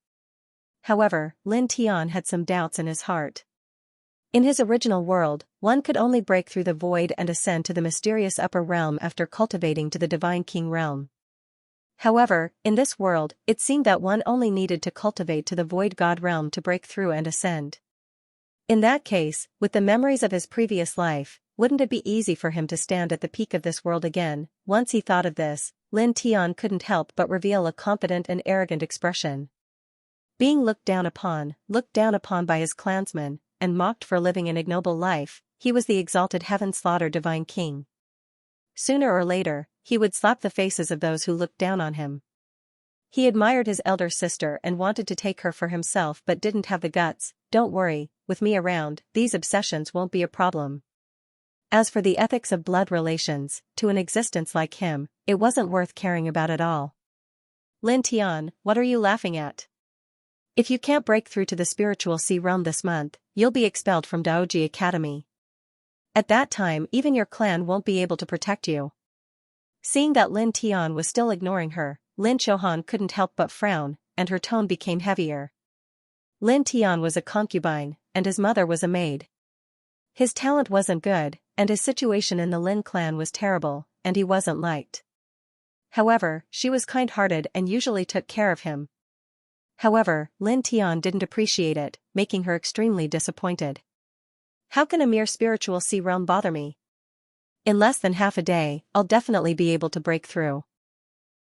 However, Lin Tian had some doubts in his heart. In his original world, one could only break through the void and ascend to the mysterious upper realm after cultivating to the divine king realm. However, in this world, it seemed that one only needed to cultivate to the void god realm to break through and ascend. In that case, with the memories of his previous life, wouldn't it be easy for him to stand at the peak of this world again? Once he thought of this, Lin Tian couldn't help but reveal a confident and arrogant expression. Being looked down upon by his clansmen, and mocked for living an ignoble life, he was the exalted heaven-slaughtered divine king. Sooner or later, he would slap the faces of those who looked down on him. He admired his elder sister and wanted to take her for himself but didn't have the guts. Don't worry, with me around, these obsessions won't be a problem. As for the ethics of blood relations, to an existence like him, it wasn't worth caring about at all. Lin Tian, what are you laughing at? If you can't break through to the spiritual sea realm this month, you'll be expelled from Daoji Academy. At that time even your clan won't be able to protect you. Seeing that Lin Tian was still ignoring her, Lin Xiaohan couldn't help but frown, and her tone became heavier. Lin Tian was a concubine, and his mother was a maid. His talent wasn't good, and his situation in the Lin clan was terrible, and he wasn't liked. However, she was kind-hearted and usually took care of him. However, Lin Tian didn't appreciate it, making her extremely disappointed. How can a mere spiritual sea realm bother me? In less than half a day, I'll definitely be able to break through.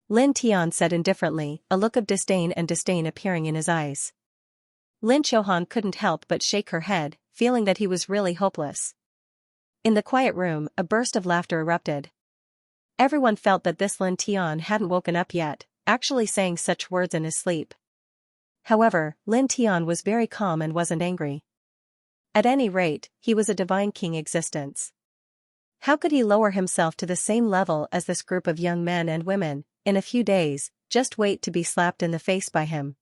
Lin Tian said indifferently, a look of disdain appearing in his eyes. Lin Qiuhan couldn't help but shake her head, feeling that he was really hopeless. In the quiet room, a burst of laughter erupted. Everyone felt that this Lin Tian hadn't woken up yet, actually saying such words in his sleep. However, Lin Tian was very calm and wasn't angry. At any rate, he was a divine king existence. How could he lower himself to the same level as this group of young men and women? In a few days, just wait to be slapped in the face by him.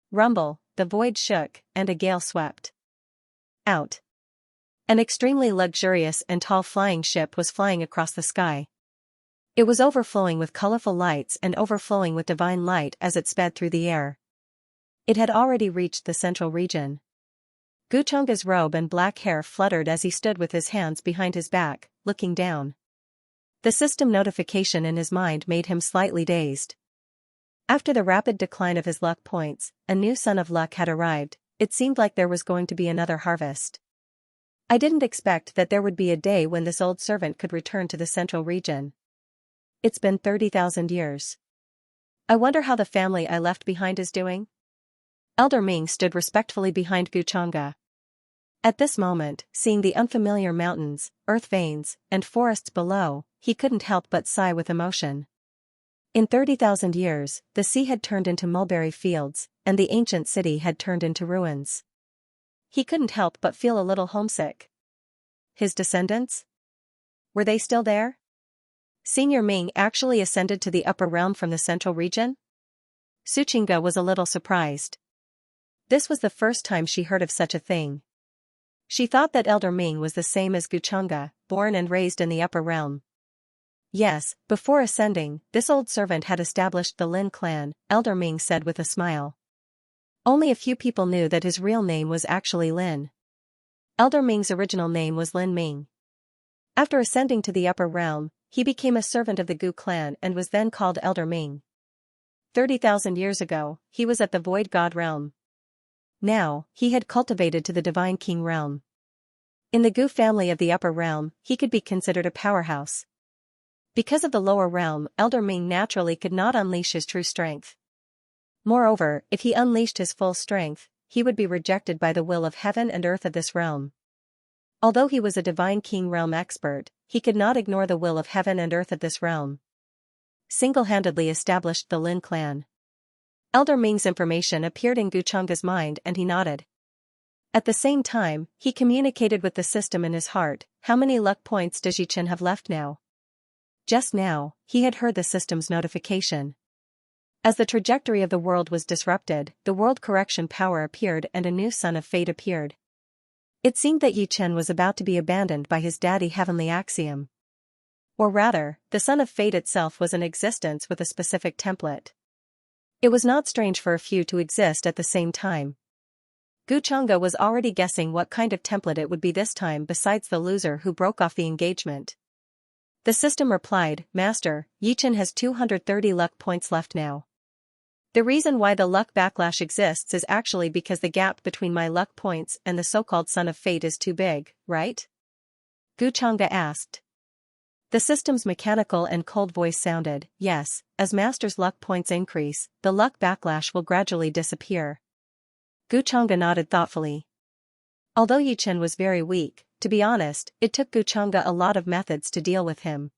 Rumble, the void shook, and a gale swept out. An extremely luxurious and tall flying ship was flying across the sky. It was overflowing with colorful lights and overflowing with divine light as it sped through the air. It had already reached the central region. Guchunga's robe and black hair fluttered as he stood with his hands behind his back, looking down. The system notification in his mind made him slightly dazed. After the rapid decline of his luck points, a new son of luck had arrived. It seemed like there was going to be another harvest. I didn't expect that there would be a day when this old servant could return to the central region. It's been 30,000 years. I wonder how the family I left behind is doing? Elder Ming stood respectfully behind Guchunga. At this moment, seeing the unfamiliar mountains, earth veins, and forests below, he couldn't help but sigh with emotion. In 30,000 years, the sea had turned into mulberry fields, and the ancient city had turned into ruins. He couldn't help but feel a little homesick. His descendants? Were they still there? Senior Ming actually ascended to the upper realm from the central region? Suchinga was a little surprised. This was the first time she heard of such a thing. She thought that Elder Ming was the same as Guchunga, born and raised in the upper realm. Yes, before ascending, this old servant had established the Lin clan, Elder Ming said with a smile. Only a few people knew that his real name was actually Lin. Elder Ming's original name was Lin Ming. After ascending to the upper realm, he became a servant of the Gu clan and was then called Elder Ming. 30,000 years ago, he was at the Void God realm. Now, he had cultivated to the Divine King realm. In the Gu family of the upper realm, he could be considered a powerhouse. Because of the lower realm, Elder Ming naturally could not unleash his true strength. Moreover, if he unleashed his full strength, he would be rejected by the will of heaven and earth of this realm. Although he was a Divine King realm expert, he could not ignore the will of heaven and earth of this realm. Single-handedly established the Lin clan. Elder Ming's information appeared in Guchunga's mind and he nodded. At the same time, he communicated with the system in his heart. How many luck points does Yichen have left now? Just now, he had heard the system's notification. As the trajectory of the world was disrupted, the world correction power appeared and a new son of fate appeared. It seemed that Yichen was about to be abandoned by his daddy heavenly axiom. Or rather, the son of fate itself was in existence with a specific template. It was not strange for a few to exist at the same time. Guchunga was already guessing what kind of template it would be this time besides the loser who broke off the engagement. The system replied, Master, Yichen has 230 luck points left now. The reason why the luck backlash exists is actually because the gap between my luck points and the so-called son of fate is too big, right? Guchunga asked. The system's mechanical and cold voice sounded, yes, as Master's luck points increase, the luck backlash will gradually disappear. Guchunga nodded thoughtfully. Although Yichen was very weak, to be honest, it took Guchunga a lot of methods to deal with him.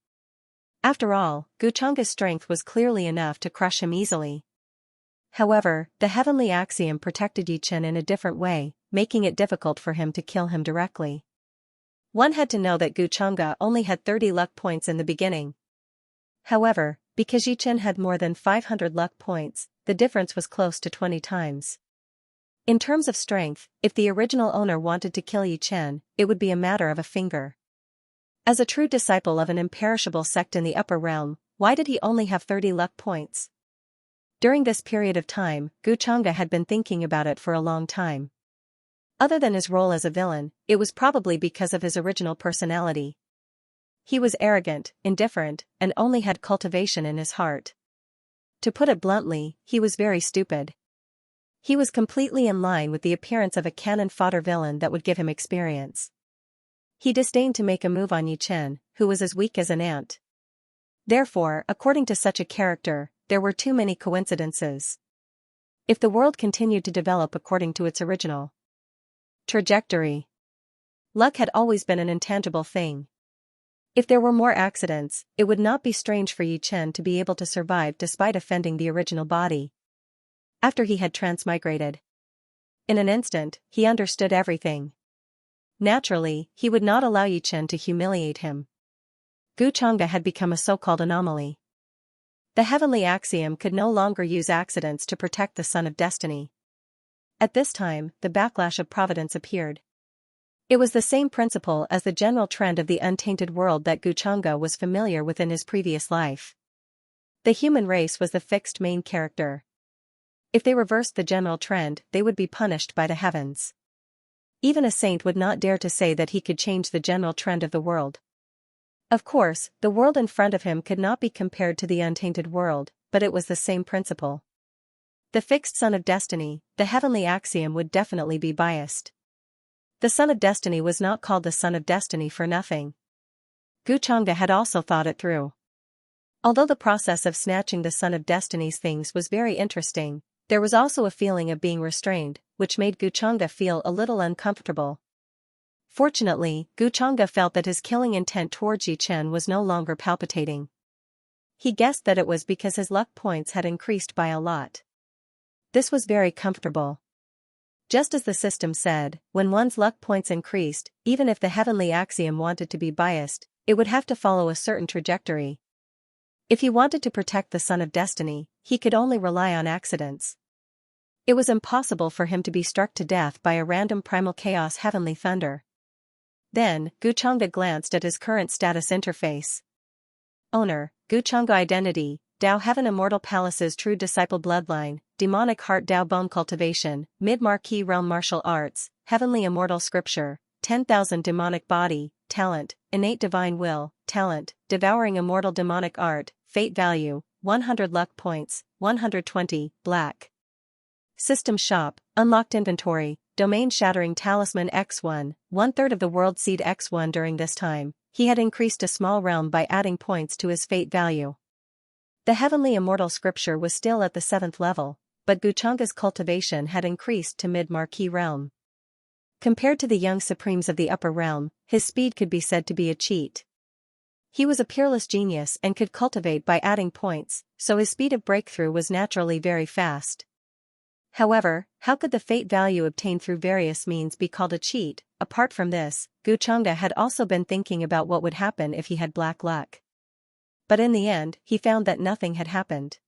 After all, Guchunga's strength was clearly enough to crush him easily. However, the heavenly axiom protected Yichen in a different way, making it difficult for him to kill him directly. One had to know that Guchunga only had 30 luck points in the beginning. However, because Yichen had more than 500 luck points, the difference was close to 20 times. In terms of strength, if the original owner wanted to kill Yichen, it would be a matter of a finger. As a true disciple of an imperishable sect in the upper realm, why did he only have 30 luck points? During this period of time, Guchunga had been thinking about it for a long time. Other than his role as a villain, it was probably because of his original personality. He was arrogant, indifferent, and only had cultivation in his heart. To put it bluntly, he was very stupid. He was completely in line with the appearance of a cannon fodder villain that would give him experience. He disdained to make a move on Yi Chen, who was as weak as an ant. Therefore, according to such a character, there were too many coincidences. If the world continued to develop according to its original trajectory, luck had always been an intangible thing. If there were more accidents, it would not be strange for Yi Chen to be able to survive despite offending the original body. After he had transmigrated, in an instant, he understood everything. Naturally, he would not allow Yi Chen to humiliate him. Gu Changge had become a so-called anomaly. The heavenly axiom could no longer use accidents to protect the Son of Destiny. At this time, the backlash of providence appeared. It was the same principle as the general trend of the untainted world that Gu Changge was familiar with in his previous life. The human race was the fixed main character. If they reversed the general trend, they would be punished by the heavens. Even a saint would not dare to say that he could change the general trend of the world. Of course, the world in front of him could not be compared to the untainted world, but it was the same principle. The fixed Son of Destiny, the heavenly axiom would definitely be biased. The Son of Destiny was not called the Son of Destiny for nothing. Gu Changge had also thought it through. Although the process of snatching the Son of Destiny's things was very interesting, there was also a feeling of being restrained, which made Gu Changge feel a little uncomfortable. Fortunately, Gu Changge felt that his killing intent towards Yi Chen was no longer palpitating. He guessed that it was because his luck points had increased by a lot. This was very comfortable. Just as the system said, when one's luck points increased, even if the heavenly axiom wanted to be biased, it would have to follow a certain trajectory. If he wanted to protect the Son of Destiny, he could only rely on accidents. It was impossible for him to be struck to death by a random primal chaos heavenly thunder. Then, Gu Changge glanced at his current status interface. Owner, Gu Changge Identity, Dao Heaven Immortal Palace's True Disciple Bloodline, Demonic Heart Dao Bone Cultivation, Mid-Marquee Realm Martial Arts, Heavenly Immortal Scripture, 10,000 Demonic Body, Talent, Innate Divine Will, Talent, Devouring Immortal Demonic Art, Fate Value, 100 Luck Points, 120, Black. System Shop, Unlocked Inventory, Domain-Shattering Talisman X1, 1/3 of the World Seed X1. During this time, he had increased a small realm by adding points to his fate value. The Heavenly Immortal Scripture was still at the 7th level, but Gu Changge's cultivation had increased to mid-marquee realm. Compared to the young supremes of the upper realm, his speed could be said to be a cheat. He was a peerless genius and could cultivate by adding points, so his speed of breakthrough was naturally very fast. However, how could the fate value obtained through various means be called a cheat? Apart from this, Gu Changge had also been thinking about what would happen if he had black luck. But in the end, he found that nothing had happened.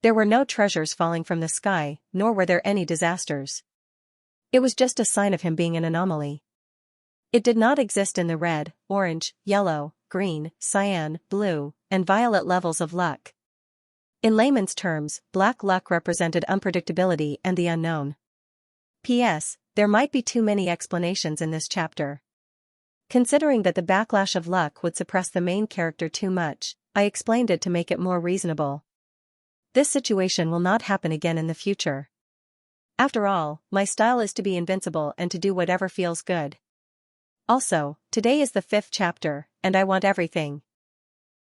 There were no treasures falling from the sky, nor were there any disasters. It was just a sign of him being an anomaly. It did not exist in the red, orange, yellow, green, cyan, blue, and violet levels of luck. In layman's terms, black luck represented unpredictability and the unknown. P.S. There might be too many explanations in this chapter. Considering that the backlash of luck would suppress the main character too much, I explained it to make it more reasonable. This situation will not happen again in the future. After all, my style is to be invincible and to do whatever feels good. Also, today is the 5th chapter, and I want everything.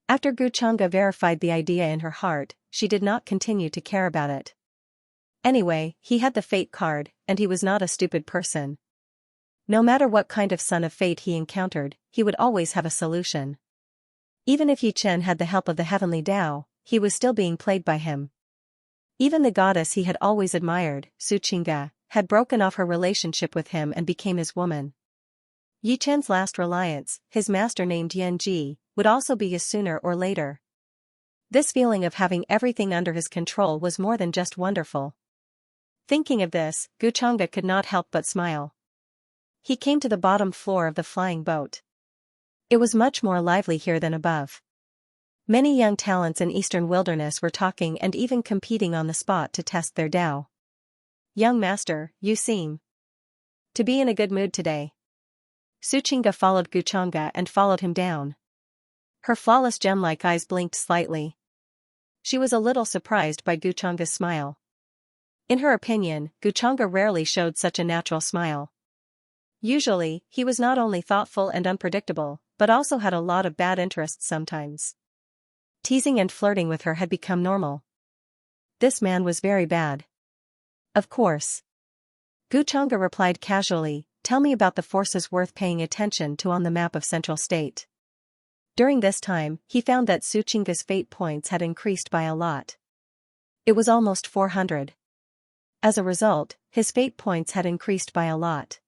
After Gu Changge verified the idea in her heart, she did not continue to care about it. Anyway, he had the fate card, and he was not a stupid person. No matter what kind of son of fate he encountered, he would always have a solution. Even if Yi Chen had the help of the heavenly Tao, he was still being played by him. Even the goddess he had always admired, Xianxia, had broken off her relationship with him and became his woman. Yi Chen's last reliance, his master named Yanji, would also be his sooner or later. This feeling of having everything under his control was more than just wonderful. Thinking of this, Gu Changge could not help but smile. He came to the bottom floor of the flying boat. It was much more lively here than above. Many young talents in Eastern Wilderness were talking and even competing on the spot to test their Tao. Young master, you seem to be in a good mood today. Xianxia followed Gu Changge and followed him down. Her flawless gem-like eyes blinked slightly. She was a little surprised by Guchang's smile. In her opinion, Guchanga rarely showed such a natural smile. Usually, he was not only thoughtful and unpredictable, but also had a lot of bad interests sometimes. Teasing and flirting with her had become normal. This man was very bad. Of course. Guchanga replied casually, "Tell me about the forces worth paying attention to on the map of Central State." During this time, he found that Suchinga's fate points had increased by a lot. It was almost 400. As a result, his fate points had increased by a lot.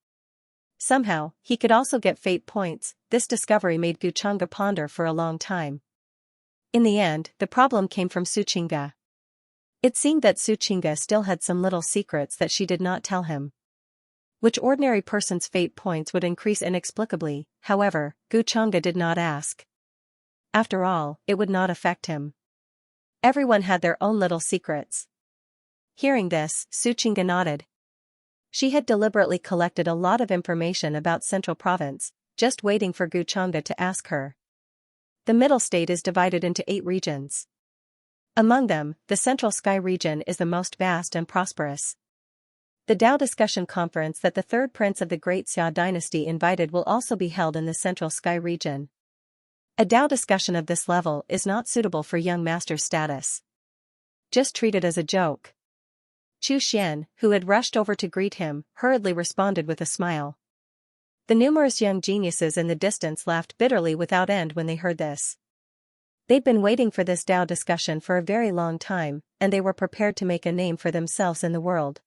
Somehow, he could also get fate points. This discovery made Guchanga ponder for a long time. In the end, the problem came from Suchinga. It seemed that Xianxia still had some little secrets that she did not tell him. Which ordinary person's fate points would increase inexplicably, however, Guchanga did not ask. After all, it would not affect him. Everyone had their own little secrets. Hearing this, Xianxia nodded. She had deliberately collected a lot of information about Central Province, just waiting for Guchanga to ask her. The Middle State is divided into 8 regions. Among them, the Central Sky region is the most vast and prosperous. The Tao Discussion Conference that the third prince of the Great Xia dynasty invited will also be held in the Central Sky region. A Tao discussion of this level is not suitable for young master status. Just treat it as a joke. Chu Xian, who had rushed over to greet him, hurriedly responded with a smile. The numerous young geniuses in the distance laughed bitterly without end when they heard this. They'd been waiting for this Tao discussion for a very long time, and they were prepared to make a name for themselves in the world.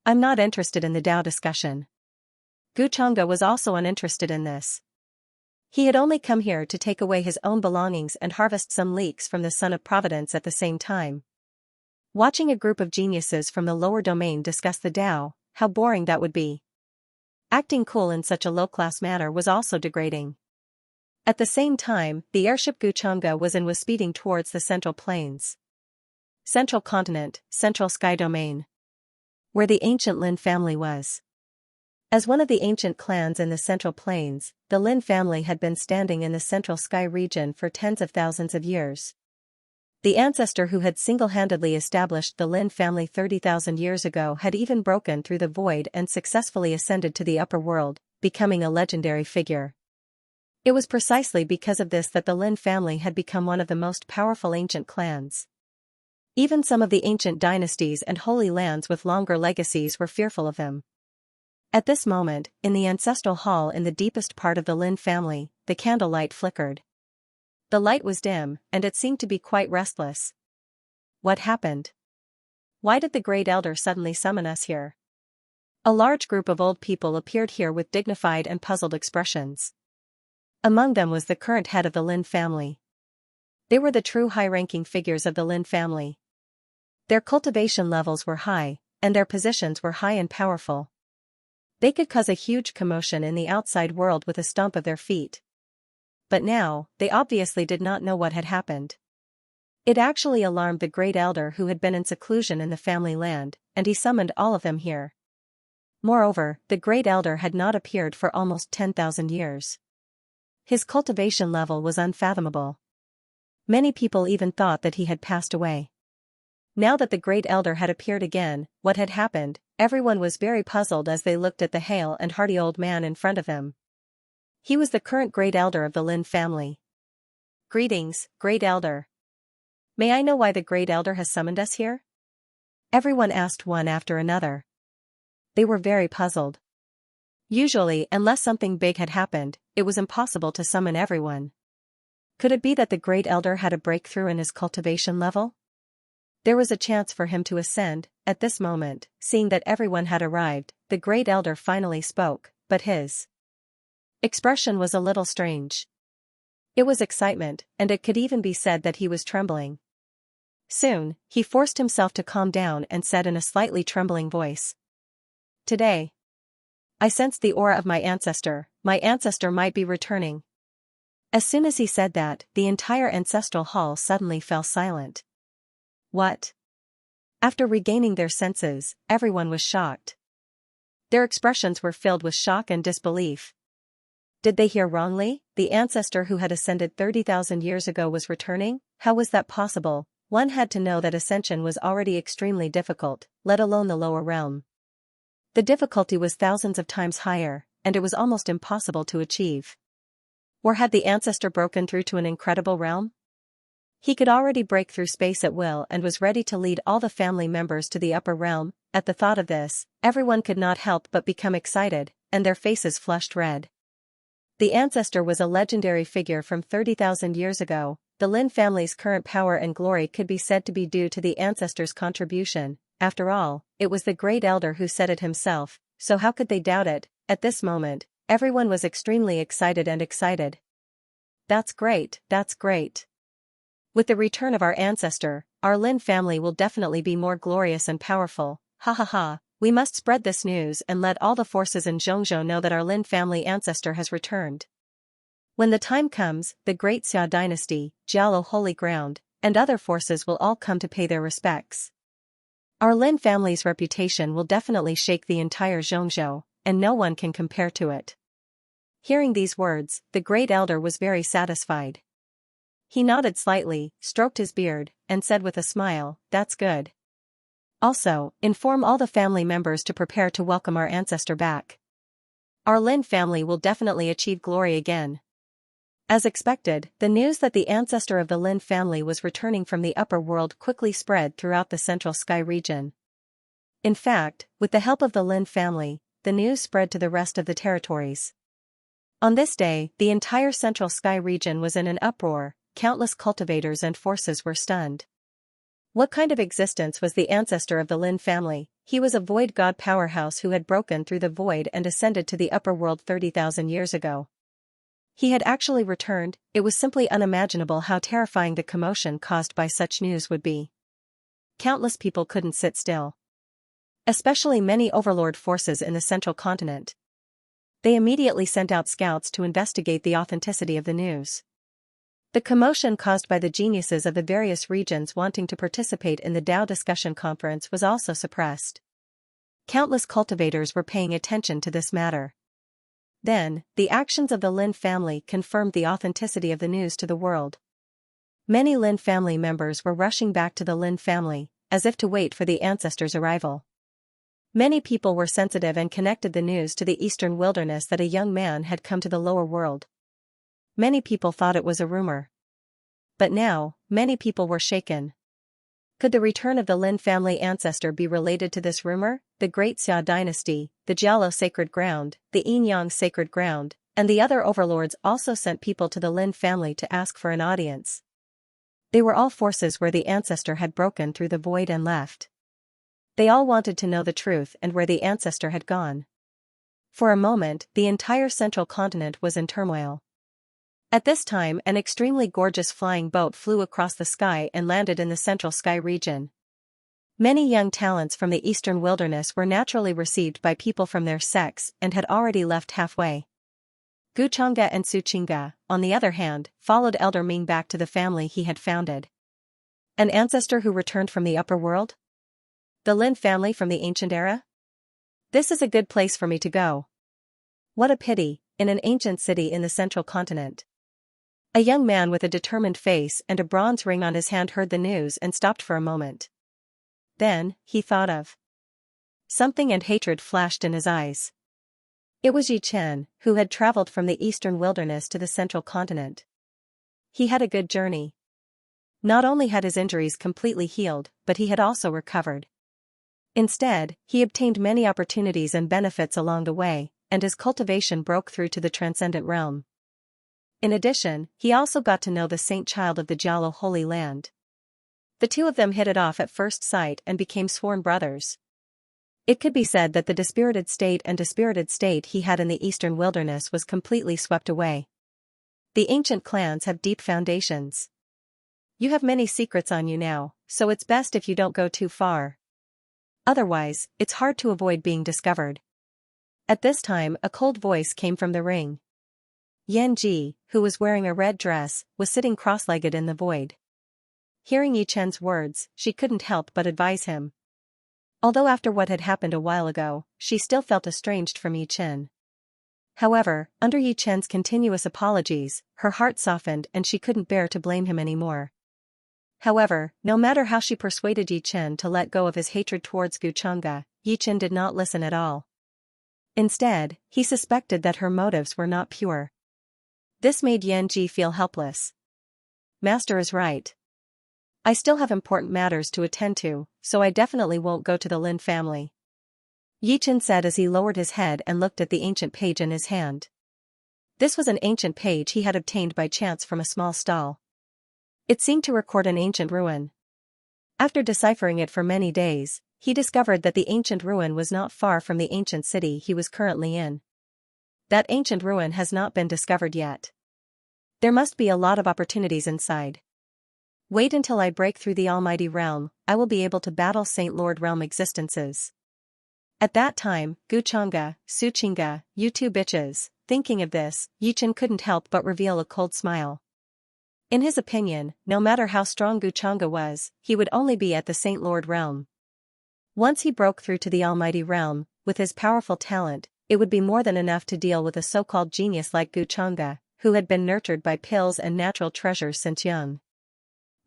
I'm not interested in the Tao discussion. Guchanga was also uninterested in this. He had only come here to take away his own belongings and harvest some leeks from the Son of Providence at the same time. Watching a group of geniuses from the lower domain discuss the Tao, how boring that would be. Acting cool in such a low-class manner was also degrading. At the same time, the airship Guchanga was in was speeding towards the Central Plains. Central Continent, Central Sky Domain. Where the ancient Lin family was. As one of the ancient clans in the Central Plains, the Lin family had been standing in the Central Sky region for tens of thousands of years. The ancestor who had single-handedly established the Lin family 30,000 years ago had even broken through the void and successfully ascended to the upper world, becoming a legendary figure. It was precisely because of this that the Lin family had become one of the most powerful ancient clans. Even some of the ancient dynasties and holy lands with longer legacies were fearful of them. At this moment, in the ancestral hall in the deepest part of the Lin family, the candlelight flickered. The light was dim, and it seemed to be quite restless. What happened? Why did the Great Elder suddenly summon us here? A large group of old people appeared here with dignified and puzzled expressions. Among them was the current head of the Lin family. They were the true high-ranking figures of the Lin family. Their cultivation levels were high, and their positions were high and powerful. They could cause a huge commotion in the outside world with a stomp of their feet. But now, they obviously did not know what had happened. It actually alarmed the Great Elder who had been in seclusion in the family land, and he summoned all of them here. Moreover, the Great Elder had not appeared for almost 10,000 years. His cultivation level was unfathomable. Many people even thought that he had passed away. Now that the Great Elder had appeared again, what had happened? Everyone was very puzzled as they looked at the hale and hearty old man in front of them. He was the current Great Elder of the Lin family. Greetings, Great Elder. May I know why the Great Elder has summoned us here? Everyone asked one after another. They were very puzzled. Usually, unless something big had happened, it was impossible to summon everyone. Could it be that the Great Elder had a breakthrough in his cultivation level? There was a chance for him to ascend. At this moment, seeing that everyone had arrived, the Great Elder finally spoke, but his expression was a little strange. It was excitement, and it could even be said that he was trembling. Soon, he forced himself to calm down and said in a slightly trembling voice, "Today, I sensed the aura of my ancestor might be returning." As soon as he said that, the entire ancestral hall suddenly fell silent. What? After regaining their senses, everyone was shocked. Their expressions were filled with shock and disbelief. Did they hear wrongly? The ancestor who had ascended 30,000 years ago was returning? How was that possible? One had to know that ascension was already extremely difficult, let alone the lower realm. The difficulty was thousands of times higher, and it was almost impossible to achieve. Or had the ancestor broken through to an incredible realm? He could already break through space at will and was ready to lead all the family members to the upper realm. At the thought of this, everyone could not help but become excited, and their faces flushed red. The ancestor was a legendary figure from 30,000 years ago. The Lin family's current power and glory could be said to be due to the ancestor's contribution. After all, it was the great elder who said it himself, so how could they doubt it? At this moment, everyone was extremely excited and excited. That's great, that's great. With the return of our ancestor, our Lin family will definitely be more glorious and powerful. Ha ha ha, we must spread this news and let all the forces in Zhongzhou know that our Lin family ancestor has returned. When the time comes, the great Xia dynasty, Jialo Holy Ground, and other forces will all come to pay their respects. Our Lin family's reputation will definitely shake the entire Zhongzhou, and no one can compare to it. Hearing these words, the great elder was very satisfied. He nodded slightly, stroked his beard, and said with a smile, "That's good. Also, inform all the family members to prepare to welcome our ancestor back. Our Lin family will definitely achieve glory again." As expected, the news that the ancestor of the Lin family was returning from the upper world quickly spread throughout the Central Sky region. In fact, with the help of the Lin family, the news spread to the rest of the territories. On this day, the entire Central Sky region was in an uproar. Countless cultivators and forces were stunned. What kind of existence was the ancestor of the Lin family? He was a void god powerhouse who had broken through the void and ascended to the upper world 30,000 years ago. He had actually returned. It was simply unimaginable how terrifying the commotion caused by such news would be. Countless people couldn't sit still. Especially many overlord forces in the central continent. They immediately sent out scouts to investigate the authenticity of the news. The commotion caused by the geniuses of the various regions wanting to participate in the Dao discussion conference was also suppressed. Countless cultivators were paying attention to this matter. Then, the actions of the Lin family confirmed the authenticity of the news to the world. Many Lin family members were rushing back to the Lin family, as if to wait for the ancestor's arrival. Many people were sensitive and connected the news to the eastern wilderness that a young man had come to the lower world. Many people thought it was a rumor. But now, many people were shaken. Could the return of the Lin family ancestor be related to this rumor? The Great Xia dynasty, the Jialo sacred ground, the Yinyang sacred ground, and the other overlords also sent people to the Lin family to ask for an audience. They were all forces where the ancestor had broken through the void and left. They all wanted to know the truth and where the ancestor had gone. For a moment, the entire central continent was in turmoil. At this time, an extremely gorgeous flying boat flew across the sky and landed in the Central Sky region. Many young talents from the eastern wilderness were naturally received by people from their sex and had already left halfway. Guchanga and Suchinga, on the other hand, followed Elder Ming back to the family he had founded. An ancestor who returned from the upper world? The Lin family from the ancient era? This is a good place for me to go. What a pity, in an ancient city in the central continent. A young man with a determined face and a bronze ring on his hand heard the news and stopped for a moment. Then, he thought of something and hatred flashed in his eyes. It was Yi Chen, who had traveled from the eastern wilderness to the central continent. He had a good journey. Not only had his injuries completely healed, but he had also recovered. Instead, he obtained many opportunities and benefits along the way, and his cultivation broke through to the transcendent realm. In addition, he also got to know the saint child of the Jialo Holy Land. The two of them hit it off at first sight and became sworn brothers. It could be said that the dispirited state he had in the eastern wilderness was completely swept away. The ancient clans have deep foundations. You have many secrets on you now, so it's best if you don't go too far. Otherwise, it's hard to avoid being discovered. At this time, a cold voice came from the ring. Yan Ji, who was wearing a red dress, was sitting cross-legged in the void. Hearing Yi Chen's words, she couldn't help but advise him. Although after what had happened a while ago, she still felt estranged from Yi Chen. However, under Yi Chen's continuous apologies, her heart softened and she couldn't bear to blame him anymore. However, no matter how she persuaded Yi Chen to let go of his hatred towards Guchanga, Yi Chen did not listen at all. Instead, he suspected that her motives were not pure. This made Yan Ji feel helpless. Master is right. I still have important matters to attend to, so I definitely won't go to the Lin family. Yi Chen said as he lowered his head and looked at the ancient page in his hand. This was an ancient page he had obtained by chance from a small stall. It seemed to record an ancient ruin. After deciphering it for many days, he discovered that the ancient ruin was not far from the ancient city he was currently in. That ancient ruin has not been discovered yet. There must be a lot of opportunities inside. Wait until I break through the Almighty Realm, I will be able to battle Saint Lord Realm existences. At that time, Guchanga, Suchinga, you two bitches. Thinking of this, Yi Chen couldn't help but reveal a cold smile. In his opinion, no matter how strong Guchanga was, he would only be at the Saint Lord Realm. Once he broke through to the Almighty Realm, with his powerful talent, it would be more than enough to deal with a so-called genius like Guchanga, who had been nurtured by pills and natural treasures since young.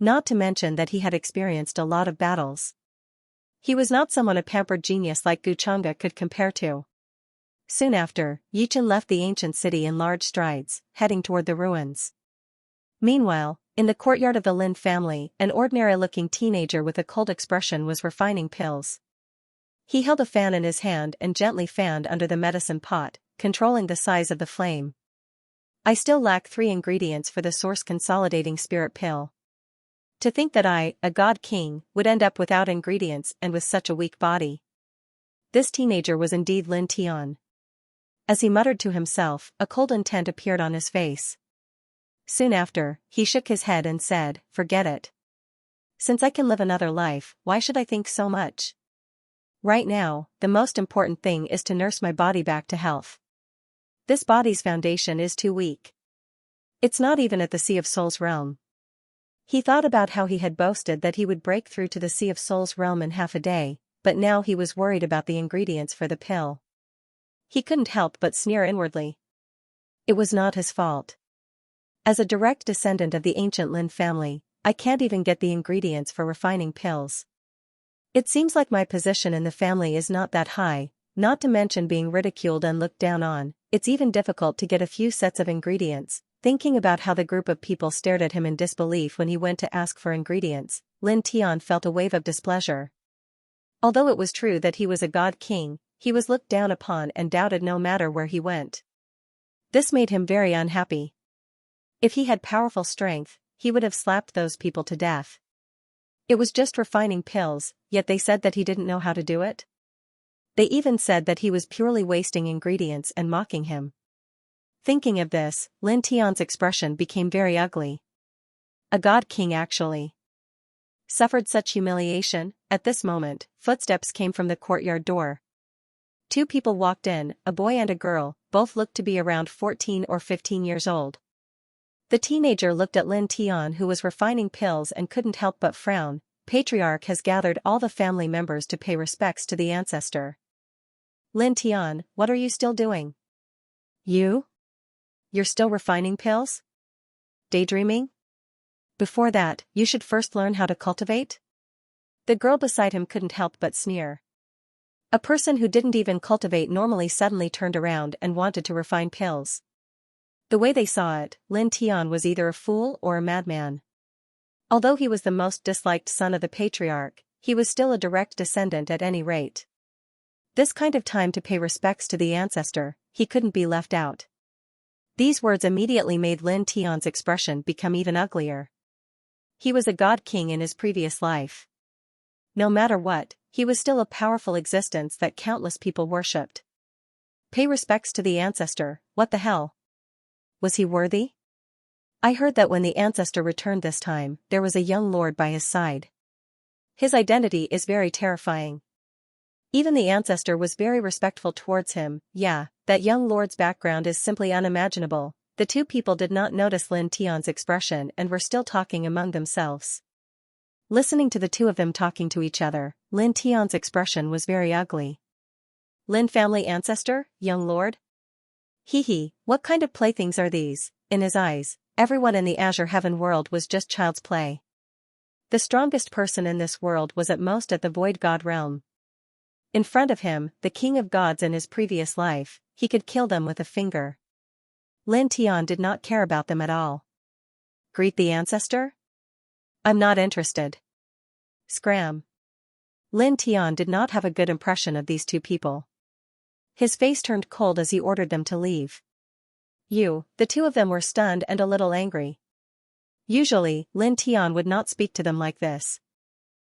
Not to mention that he had experienced a lot of battles. He was not someone a pampered genius like Guchanga could compare to. Soon after, Yi Chen left the ancient city in large strides, heading toward the ruins. Meanwhile, in the courtyard of the Lin family, an ordinary-looking teenager with a cold expression was refining pills. He held a fan in his hand and gently fanned under the medicine pot, controlling the size of the flame. I still lack 3 ingredients for the source consolidating spirit pill. To think that I, a god king, would end up without ingredients and with such a weak body. This teenager was indeed Lin Tian. As he muttered to himself, a cold intent appeared on his face. Soon after, he shook his head and said, "Forget it. Since I can live another life, why should I think so much? Right now, the most important thing is to nurse my body back to health. This body's foundation is too weak. It's not even at the Sea of Souls realm." He thought about how he had boasted that he would break through to the Sea of Souls realm in half a day, but now he was worried about the ingredients for the pill. He couldn't help but sneer inwardly. It was not his fault. As a direct descendant of the ancient Lin family, I can't even get the ingredients for refining pills. It seems like my position in the family is not that high, not to mention being ridiculed and looked down on. It's even difficult to get a few sets of ingredients. Thinking about how the group of people stared at him in disbelief when he went to ask for ingredients, Lin Tian felt a wave of displeasure. Although it was true that he was a god king, he was looked down upon and doubted no matter where he went. This made him very unhappy. If he had powerful strength, he would have slapped those people to death. It was just refining pills, yet they said that he didn't know how to do it. They even said that he was purely wasting ingredients and mocking him. Thinking of this, Lin Tian's expression became very ugly. A god king actually suffered such humiliation. At this moment, footsteps came from the courtyard door. 2 people walked in, a boy and a girl, both looked to be around 14 or 15 years old. The teenager looked at Lin Tian who was refining pills and couldn't help but frown. Patriarch has gathered all the family members to pay respects to the ancestor. Lin Tian, what are you still doing? You're still refining pills? Daydreaming? Before that, you should first learn how to cultivate? The girl beside him couldn't help but sneer. A person who didn't even cultivate normally suddenly turned around and wanted to refine pills. The way they saw it, Lin Tian was either a fool or a madman. Although he was the most disliked son of the patriarch, he was still a direct descendant at any rate. This kind of time to pay respects to the ancestor, he couldn't be left out. These words immediately made Lin Tian's expression become even uglier. He was a god king in his previous life. No matter what, he was still a powerful existence that countless people worshipped. Pay respects to the ancestor, what the hell? Was he worthy? I heard that when the ancestor returned this time, there was a young lord by his side. His identity is very terrifying. Even the ancestor was very respectful towards him. Yeah, that young lord's background is simply unimaginable. The 2 people did not notice Lin Tian's expression and were still talking among themselves. Listening to the 2 of them talking to each other, Lin Tian's expression was very ugly. Lin family ancestor, young lord? Hee hee, what kind of playthings are these? In his eyes, everyone in the Azure Heaven world was just child's play. The strongest person in this world was at most at the Void God realm. In front of him, the king of gods in his previous life, he could kill them with a finger. Lin Tian did not care about them at all. Greet the ancestor? I'm not interested. Scram. Lin Tian did not have a good impression of these two people. His face turned cold as he ordered them to leave. The two of them were stunned and a little angry. Usually, Lin Tian would not speak to them like this.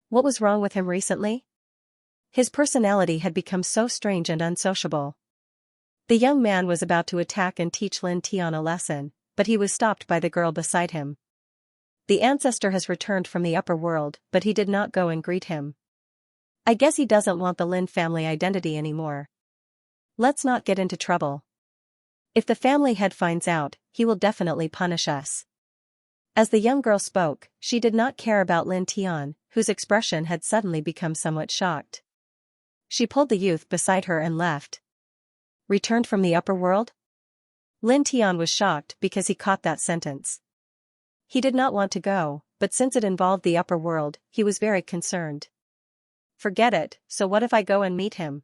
What was wrong with him recently? His personality had become so strange and unsociable. The young man was about to attack and teach Lin Tian a lesson, but he was stopped by the girl beside him. The ancestor has returned from the upper world, but he did not go and greet him. I guess he doesn't want the Lin family identity anymore. Let's not get into trouble. If the family head finds out, he will definitely punish us. As the young girl spoke, she did not care about Lin Tian, whose expression had suddenly become somewhat shocked. She pulled the youth beside her and left. Returned from the upper world? Lin Tian was shocked because he caught that sentence. He did not want to go, but since it involved the upper world, he was very concerned. Forget it, so what if I go and meet him?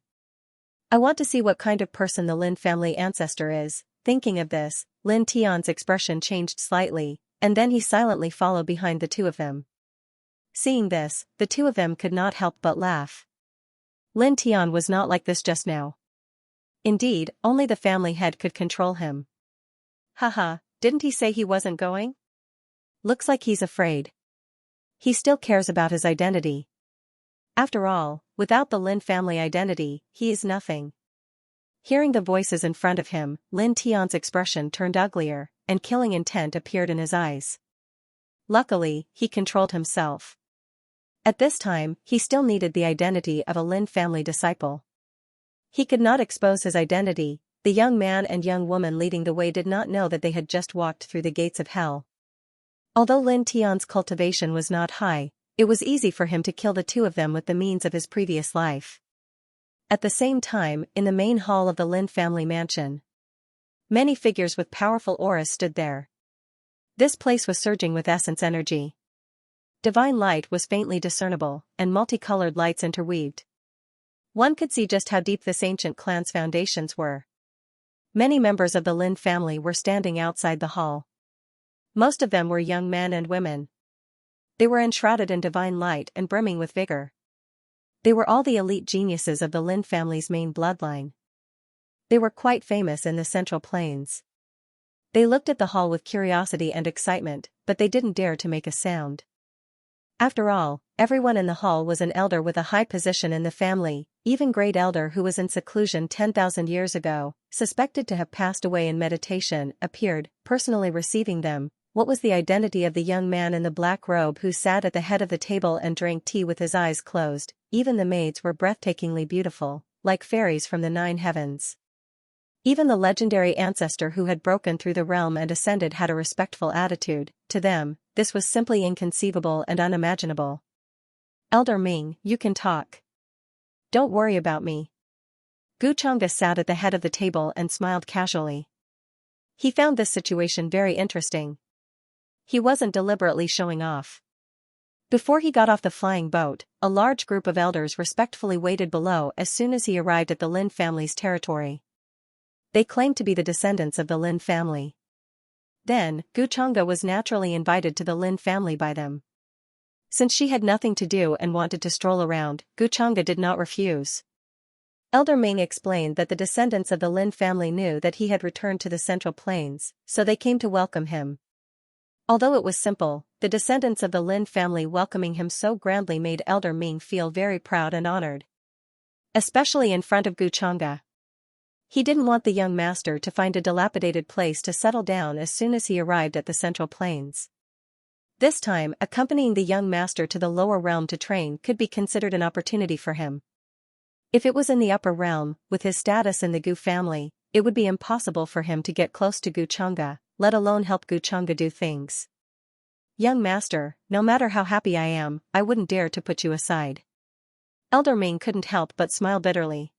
I want to see what kind of person the Lin family ancestor is. Thinking of this, Lin Tian's expression changed slightly, and then he silently followed behind the two of them. Seeing this, the two of them could not help but laugh. Lin Tian was not like this just now. Indeed, only the family head could control him. Haha, didn't he say he wasn't going? Looks like he's afraid. He still cares about his identity. After all, without the Lin family identity, he is nothing. Hearing the voices in front of him, Lin Tian's expression turned uglier, and killing intent appeared in his eyes. Luckily, he controlled himself. At this time, he still needed the identity of a Lin family disciple. He could not expose his identity. The young man and young woman leading the way did not know that they had just walked through the gates of hell. Although Lin Tian's cultivation was not high, it was easy for him to kill the two of them with the means of his previous life. At the same time, in the main hall of the Lin family mansion, many figures with powerful auras stood there. This place was surging with essence energy. Divine light was faintly discernible, and multicolored lights interweaved. One could see just how deep this ancient clan's foundations were. Many members of the Lin family were standing outside the hall. Most of them were young men and women. They were enshrouded in divine light and brimming with vigor. They were all the elite geniuses of the Lin family's main bloodline. They were quite famous in the Central Plains. They looked at the hall with curiosity and excitement, but they didn't dare to make a sound. After all, everyone in the hall was an elder with a high position in the family, even great elder who was in seclusion 10,000 years ago, suspected to have passed away in meditation, appeared, personally receiving them. What was the identity of the young man in the black robe who sat at the head of the table and drank tea with his eyes closed? Even the maids were breathtakingly beautiful, like fairies from the 9 heavens. Even the legendary ancestor who had broken through the realm and ascended had a respectful attitude. To them, this was simply inconceivable and unimaginable. Elder Ming, you can talk. Don't worry about me. Gu Chang'e sat at the head of the table and smiled casually. He found this situation very interesting. He wasn't deliberately showing off. Before he got off the flying boat, a large group of elders respectfully waited below as soon as he arrived at the Lin family's territory. They claimed to be the descendants of the Lin family. Then, Gu Chang'e was naturally invited to the Lin family by them. Since she had nothing to do and wanted to stroll around, Gu Chang'e did not refuse. Elder Ming explained that the descendants of the Lin family knew that he had returned to the Central Plains, so they came to welcome him. Although it was simple, the descendants of the Lin family welcoming him so grandly made Elder Ming feel very proud and honored. Especially in front of Gu Chang'e. He didn't want the young master to find a dilapidated place to settle down as soon as he arrived at the Central Plains. This time, accompanying the young master to the lower realm to train could be considered an opportunity for him. If it was in the upper realm, with his status in the Gu family, it would be impossible for him to get close to Gu Chang'e, let alone help Gu Chang'e do things. Young master, no matter how happy I am, I wouldn't dare to put you aside. Elder Ming couldn't help but smile bitterly.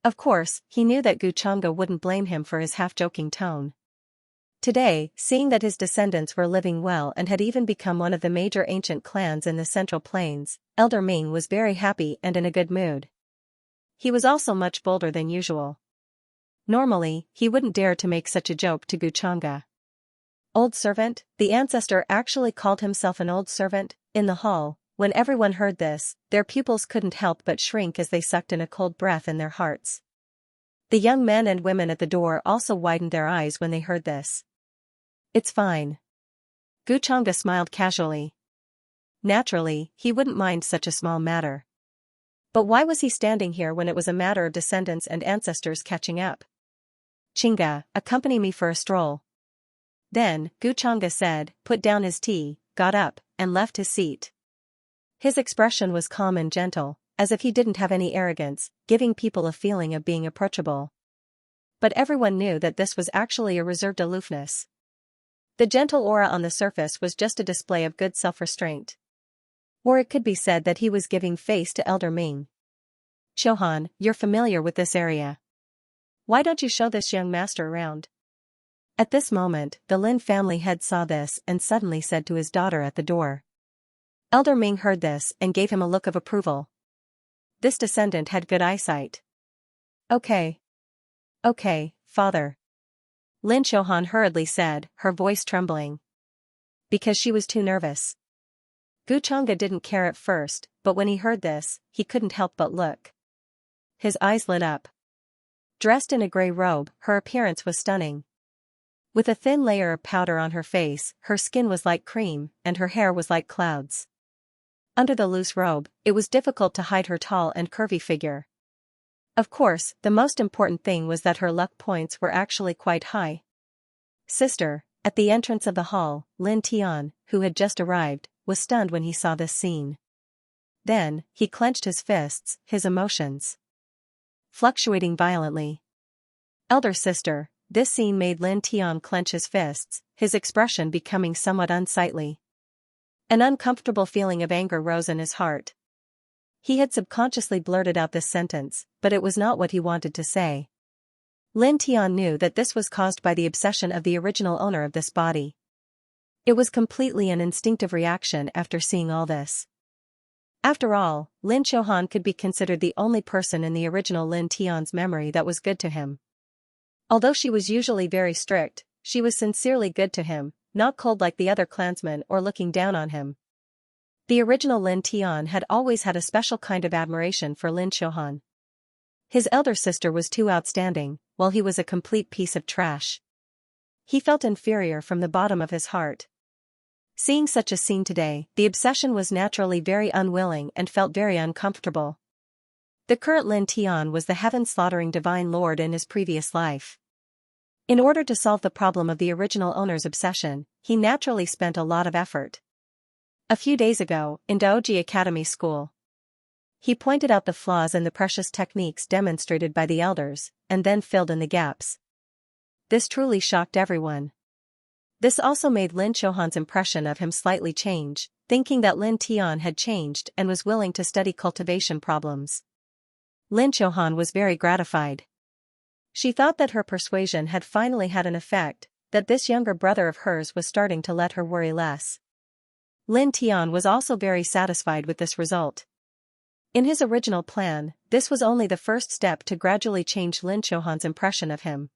Of course, he knew that Xianxia wouldn't blame him for his half-joking tone. Today, seeing that his descendants were living well and had even become one of the major ancient clans in the Central Plains, Elder Ming was very happy and in a good mood. He was also much bolder than usual. Normally, he wouldn't dare to make such a joke to Xianxia. Old servant? The ancestor actually called himself an old servant. In the hall, when everyone heard this, their pupils couldn't help but shrink as they sucked in a cold breath in their hearts. The young men and women at the door also widened their eyes when they heard this. It's fine. Xianxia smiled casually. Naturally, he wouldn't mind such a small matter. But why was he standing here when it was a matter of descendants and ancestors catching up? Chinga, accompany me for a stroll. Then, Xianxia said, put down his tea, got up, and left his seat. His expression was calm and gentle, as if he didn't have any arrogance, giving people a feeling of being approachable. But everyone knew that this was actually a reserved aloofness. The gentle aura on the surface was just a display of good self-restraint. Or it could be said that he was giving face to Elder Ming. Xianxia, you're familiar with this area. Why don't you show this young master around? At this moment, the Lin family head saw this and suddenly said to his daughter at the door. Elder Ming heard this and gave him a look of approval. This descendant had good eyesight. Okay. Okay, father. Lin Xianxia hurriedly said, her voice trembling. Because she was too nervous. Xianxia didn't care at first, but when he heard this, he couldn't help but look. His eyes lit up. Dressed in a gray robe, her appearance was stunning. With a thin layer of powder on her face, her skin was like cream, and her hair was like clouds. Under the loose robe, it was difficult to hide her tall and curvy figure. Of course, the most important thing was that her luck points were actually quite high. Sister, at the entrance of the hall, Lin Tian, who had just arrived, was stunned when he saw this scene. Then, he clenched his fists, his emotions fluctuating violently. Elder sister, this scene made Lin Tian clench his fists, his expression becoming somewhat unsightly. An uncomfortable feeling of anger rose in his heart. He had subconsciously blurted out this sentence, but it was not what he wanted to say. Lin Tian knew that this was caused by the obsession of the original owner of this body. It was completely an instinctive reaction after seeing all this. After all, Lin Xianxia could be considered the only person in the original Lin Tian's memory that was good to him. Although she was usually very strict, she was sincerely good to him, not cold like the other clansmen or looking down on him. The original Lin Tian had always had a special kind of admiration for Lin Xianxia. His elder sister was too outstanding, while he was a complete piece of trash. He felt inferior from the bottom of his heart. Seeing such a scene today, the obsession was naturally very unwilling and felt very uncomfortable. The current Lin Tian was the heaven-slaughtering divine lord in his previous life. In order to solve the problem of the original owner's obsession, he naturally spent a lot of effort. A few days ago, in Daoji Academy School, he pointed out the flaws in the precious techniques demonstrated by the elders, and then filled in the gaps. This truly shocked everyone. This also made Lin Xianxia's impression of him slightly change, thinking that Lin Tian had changed and was willing to study cultivation problems. Lin Xianxia was very gratified. She thought that her persuasion had finally had an effect, that this younger brother of hers was starting to let her worry less. Lin Tian was also very satisfied with this result. In his original plan, this was only the first step to gradually change Lin Xianxia's impression of him.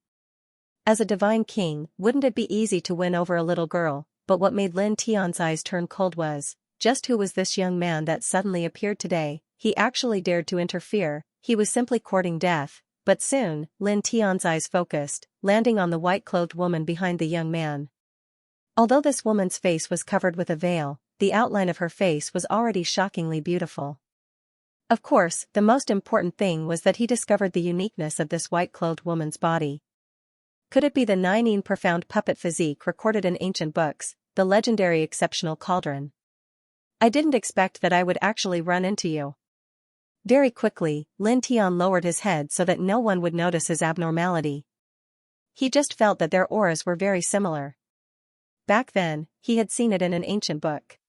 As a divine king, wouldn't it be easy to win over a little girl, but what made Lin Tian's eyes turn cold was, just who was this young man that suddenly appeared today? He actually dared to interfere, he was simply courting death, but soon, Lin Tian's eyes focused, landing on the white-clothed woman behind the young man. Although this woman's face was covered with a veil, the outline of her face was already shockingly beautiful. Of course, the most important thing was that he discovered the uniqueness of this white-clothed woman's body. Could it be the 9 profound puppet physique recorded in ancient books, the legendary exceptional cauldron? I didn't expect that I would actually run into you. Very quickly, Lin Tian lowered his head so that no one would notice his abnormality. He just felt that their auras were very similar. Back then, he had seen it in an ancient book.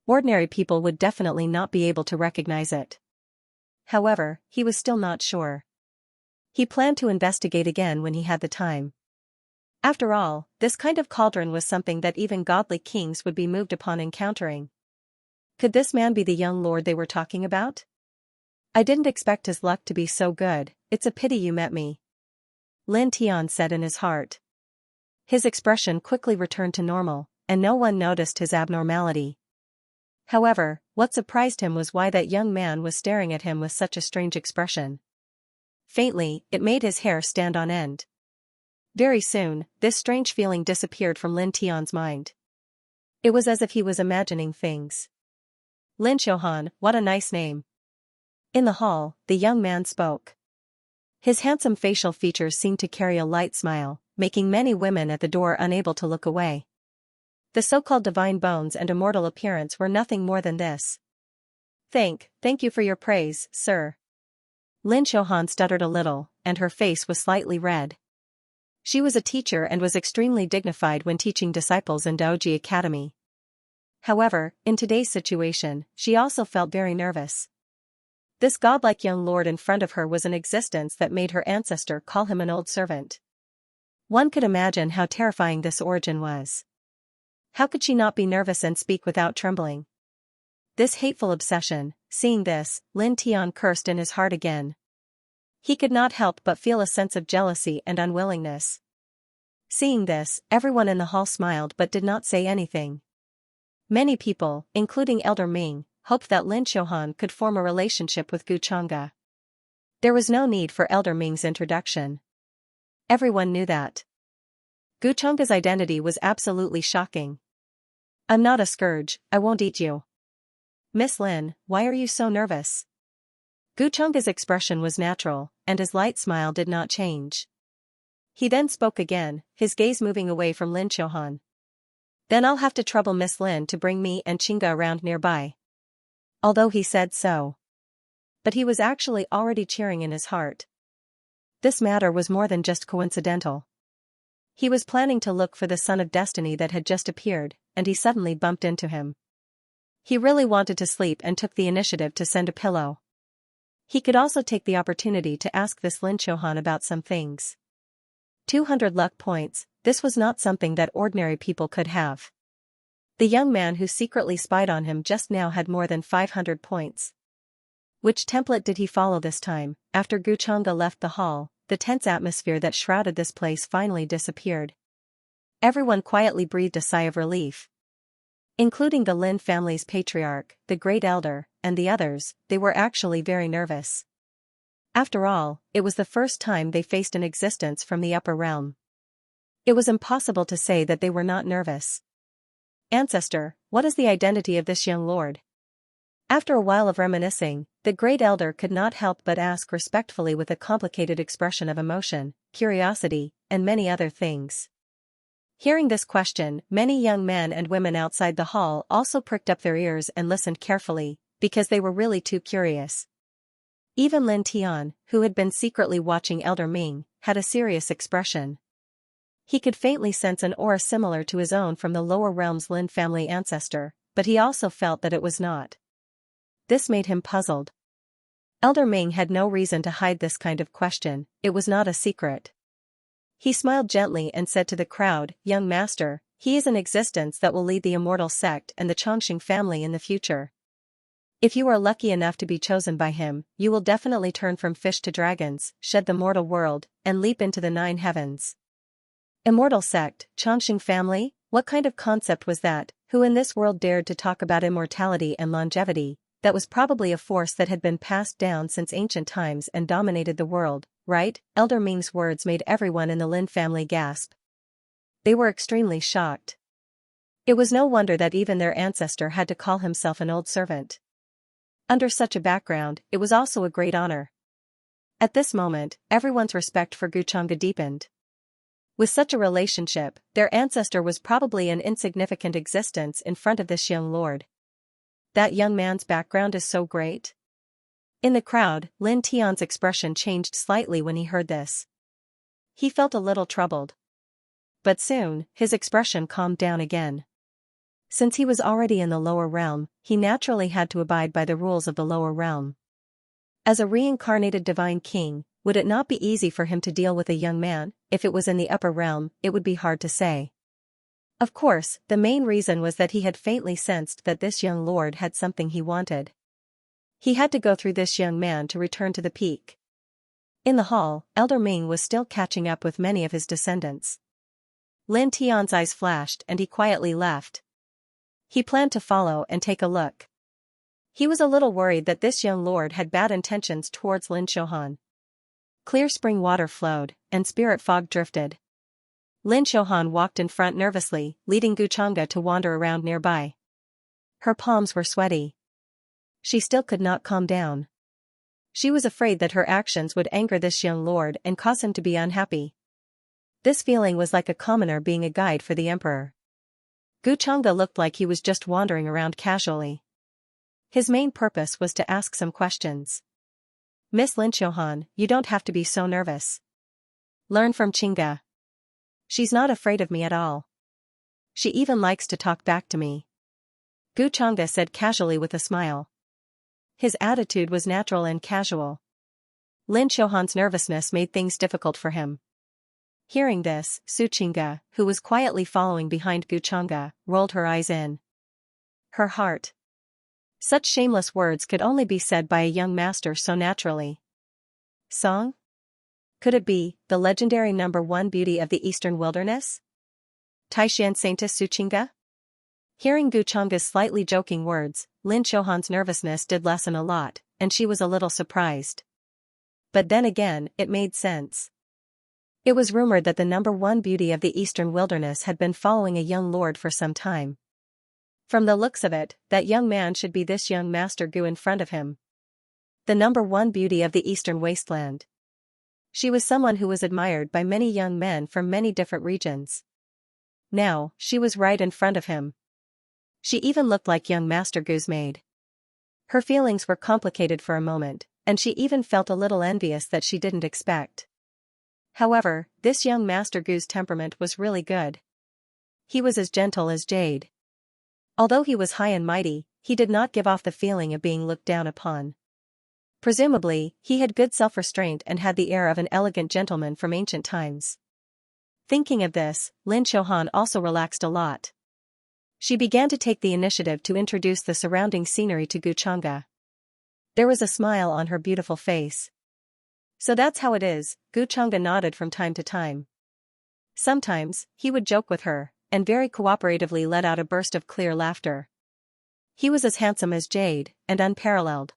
Ordinary people would definitely not be able to recognize it. However, he was still not sure. He planned to investigate again when he had the time. After all, this kind of cauldron was something that even godly kings would be moved upon encountering. Could this man be the young lord they were talking about? I didn't expect his luck to be so good. It's a pity you met me, Lin Tian said in his heart. His expression quickly returned to normal, and no one noticed his abnormality. However, what surprised him was why that young man was staring at him with such a strange expression. Faintly, it made his hair stand on end. Very soon, this strange feeling disappeared from Lin Tian's mind. It was as if he was imagining things. Lin Xiaohan, what a nice name. In the hall, the young man spoke. His handsome facial features seemed to carry a light smile, making many women at the door unable to look away. The so-called divine bones and immortal appearance were nothing more than this. Thank you for your praise, sir. Lin Xiaohan stuttered a little, and her face was slightly red. She was a teacher and was extremely dignified when teaching disciples in Daoji Academy. However, in today's situation, she also felt very nervous. This godlike young lord in front of her was an existence that made her ancestor call him an old servant. One could imagine how terrifying this origin was. How could she not be nervous and speak without trembling? This hateful obsession. Seeing this, Lin Tian cursed in his heart again. He could not help but feel a sense of jealousy and unwillingness. Seeing this, everyone in the hall smiled but did not say anything. Many people, including Elder Ming, hoped that Lin Xiaohan could form a relationship with Gu Changge. There was no need for Elder Ming's introduction. Everyone knew that. Gu Changge's identity was absolutely shocking. I'm not a scourge, I won't eat you. Miss Lin, why are you so nervous? Gu Changge's expression was natural, and his light smile did not change. He then spoke again, his gaze moving away from Lin Xiaohan. Then I'll have to trouble Miss Lin to bring me and Qingge around nearby. Although he said so. But he was actually already cheering in his heart. This matter was more than just coincidental. He was planning to look for the son of destiny that had just appeared, and he suddenly bumped into him. He really wanted to sleep and took the initiative to send a pillow. He could also take the opportunity to ask this Lin Xiaohan about some things. 200 luck points, this was not something that ordinary people could have. The young man who secretly spied on him just now had more than 500 points. Which template did he follow this time? After Gu Changge left the hall, the tense atmosphere that shrouded this place finally disappeared. Everyone quietly breathed a sigh of relief. Including the Lin family's patriarch, the great elder, and the others, they were actually very nervous. After all, it was the first time they faced an existence from the upper realm. It was impossible to say that they were not nervous. Ancestor, what is the identity of this young lord? After a while of reminiscing, the great elder could not help but ask respectfully with a complicated expression of emotion, curiosity, and many other things. Hearing this question, many young men and women outside the hall also pricked up their ears and listened carefully, because they were really too curious. Even Lin Tian, who had been secretly watching Elder Ming, had a serious expression. He could faintly sense an aura similar to his own from the lower realm's Lin family ancestor, but he also felt that it was not. This made him puzzled. Elder Ming had no reason to hide this kind of question, it was not a secret. He smiled gently and said to the crowd, "Young master, he is an existence that will lead the immortal sect and the Chongqing family in the future. If you are lucky enough to be chosen by him, you will definitely turn from fish to dragons, shed the mortal world, and leap into the 9 heavens." Immortal sect, Chongqing family? What kind of concept was that? Who in this world dared to talk about immortality and longevity? That was probably a force that had been passed down since ancient times and dominated the world, right? Elder Ming's words made everyone in the Lin family gasp. They were extremely shocked. It was no wonder that even their ancestor had to call himself an old servant. Under such a background, it was also a great honor. At this moment, everyone's respect for Gu Changge deepened. With such a relationship, their ancestor was probably an insignificant existence in front of this young lord. That young man's background is so great. In the crowd, Lin Tian's expression changed slightly when he heard this. He felt a little troubled. But soon, his expression calmed down again. Since he was already in the lower realm, he naturally had to abide by the rules of the lower realm. As a reincarnated divine king, Would it not be easy for him to deal with a young man? If it was in the upper realm, it would be hard to say. Of course, the main reason was that he had faintly sensed that this young lord had something he wanted. He had to go through this young man to return to the peak. In the hall, Elder Ming was still catching up with many of his descendants. Lin Tian's eyes flashed and he quietly left. He planned to follow and take a look. He was a little worried that this young lord had bad intentions towards Lin Xiaohan. Clear spring water flowed, and spirit fog drifted. Lin Xiaohan walked in front nervously, leading Guchanga to wander around nearby. Her palms were sweaty. She still could not calm down. She was afraid that her actions would anger this young lord and cause him to be unhappy. This feeling was like a commoner being a guide for the emperor. Guchanga looked like he was just wandering around casually. His main purpose was to ask some questions. Miss Lin Xiaohan, you don't have to be so nervous. Learn from Chinga. She's not afraid of me at all. She even likes to talk back to me. Guchanga said casually with a smile. His attitude was natural and casual. Lin Xiaohan's nervousness made things difficult for him. Hearing this, Su Chinga, who was quietly following behind Guchanga, rolled her eyes in her heart. Such shameless words could only be said by a young master so naturally. Song? Could it be the legendary #1 beauty of the Eastern Wilderness? Taishan Sainta Su Chinga? Hearing Guchanga's slightly joking words, Lin Xiaohan's nervousness did lessen a lot, and she was a little surprised. But then again, it made sense. It was rumored that the #1 beauty of the Eastern Wilderness had been following a young lord for some time. From the looks of it, that young man should be this young Master Gu in front of him. The #1 beauty of the Eastern Wasteland. She was someone who was admired by many young men from many different regions. Now, she was right in front of him. She even looked like young Master Gu's maid. Her feelings were complicated for a moment, and she even felt a little envious that she didn't expect. However, this young Master Gu's temperament was really good. He was as gentle as jade. Although he was high and mighty, he did not give off the feeling of being looked down upon. Presumably, he had good self-restraint and had the air of an elegant gentleman from ancient times. Thinking of this, Lin Xiaohan also relaxed a lot. She began to take the initiative to introduce the surrounding scenery to Guchanga. There was a smile on her beautiful face. So that's how it is, Guchanga nodded from time to time. Sometimes, he would joke with her, and very cooperatively let out a burst of clear laughter. He was as handsome as jade, and unparalleled.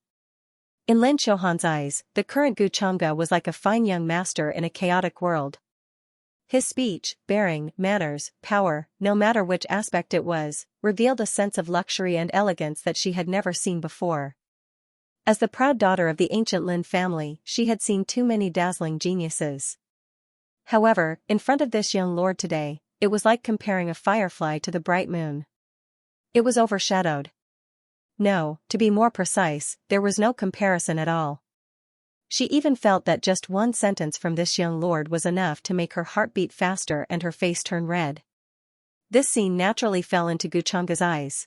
In Lin Xiaohan's eyes, the current Guchanga was like a fine young master in a chaotic world. His speech, bearing, manners, power, no matter which aspect it was, revealed a sense of luxury and elegance that she had never seen before. As the proud daughter of the ancient Lin family, she had seen too many dazzling geniuses. However, in front of this young lord today, it was like comparing a firefly to the bright moon. It was overshadowed. No, to be more precise, there was no comparison at all. She even felt that just one sentence from this young lord was enough to make her heart beat faster and her face turn red. This scene naturally fell into Guchanga's eyes.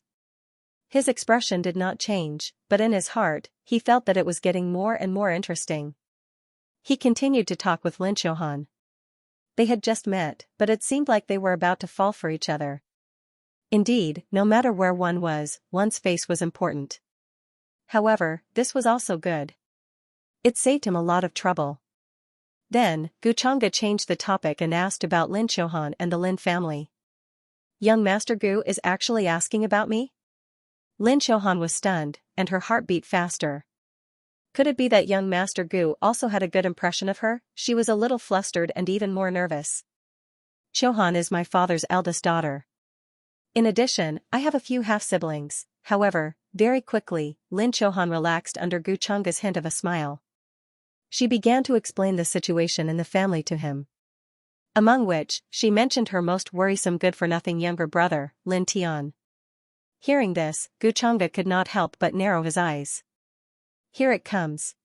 His expression did not change, but in his heart, he felt that it was getting more and more interesting. He continued to talk with Lin Xiaohan. They had just met, but it seemed like they were about to fall for each other. Indeed, no matter where one was, one's face was important. However, this was also good. It saved him a lot of trouble. Then, Guchanga changed the topic and asked about Lin Xiaohan and the Lin family. Young Master Gu is actually asking about me? Lin Xiaohan was stunned, and her heart beat faster. Could it be that young Master Gu also had a good impression of her? She was a little flustered and even more nervous. Xiaohan is my father's eldest daughter. In addition, I have a few half-siblings. However, very quickly, Lin Xiaohan relaxed under Guchanga's hint of a smile. She began to explain the situation in the family to him. Among which, she mentioned her most worrisome good-for-nothing younger brother, Lin Tian. Hearing this, Guchanga could not help but narrow his eyes. Here it comes.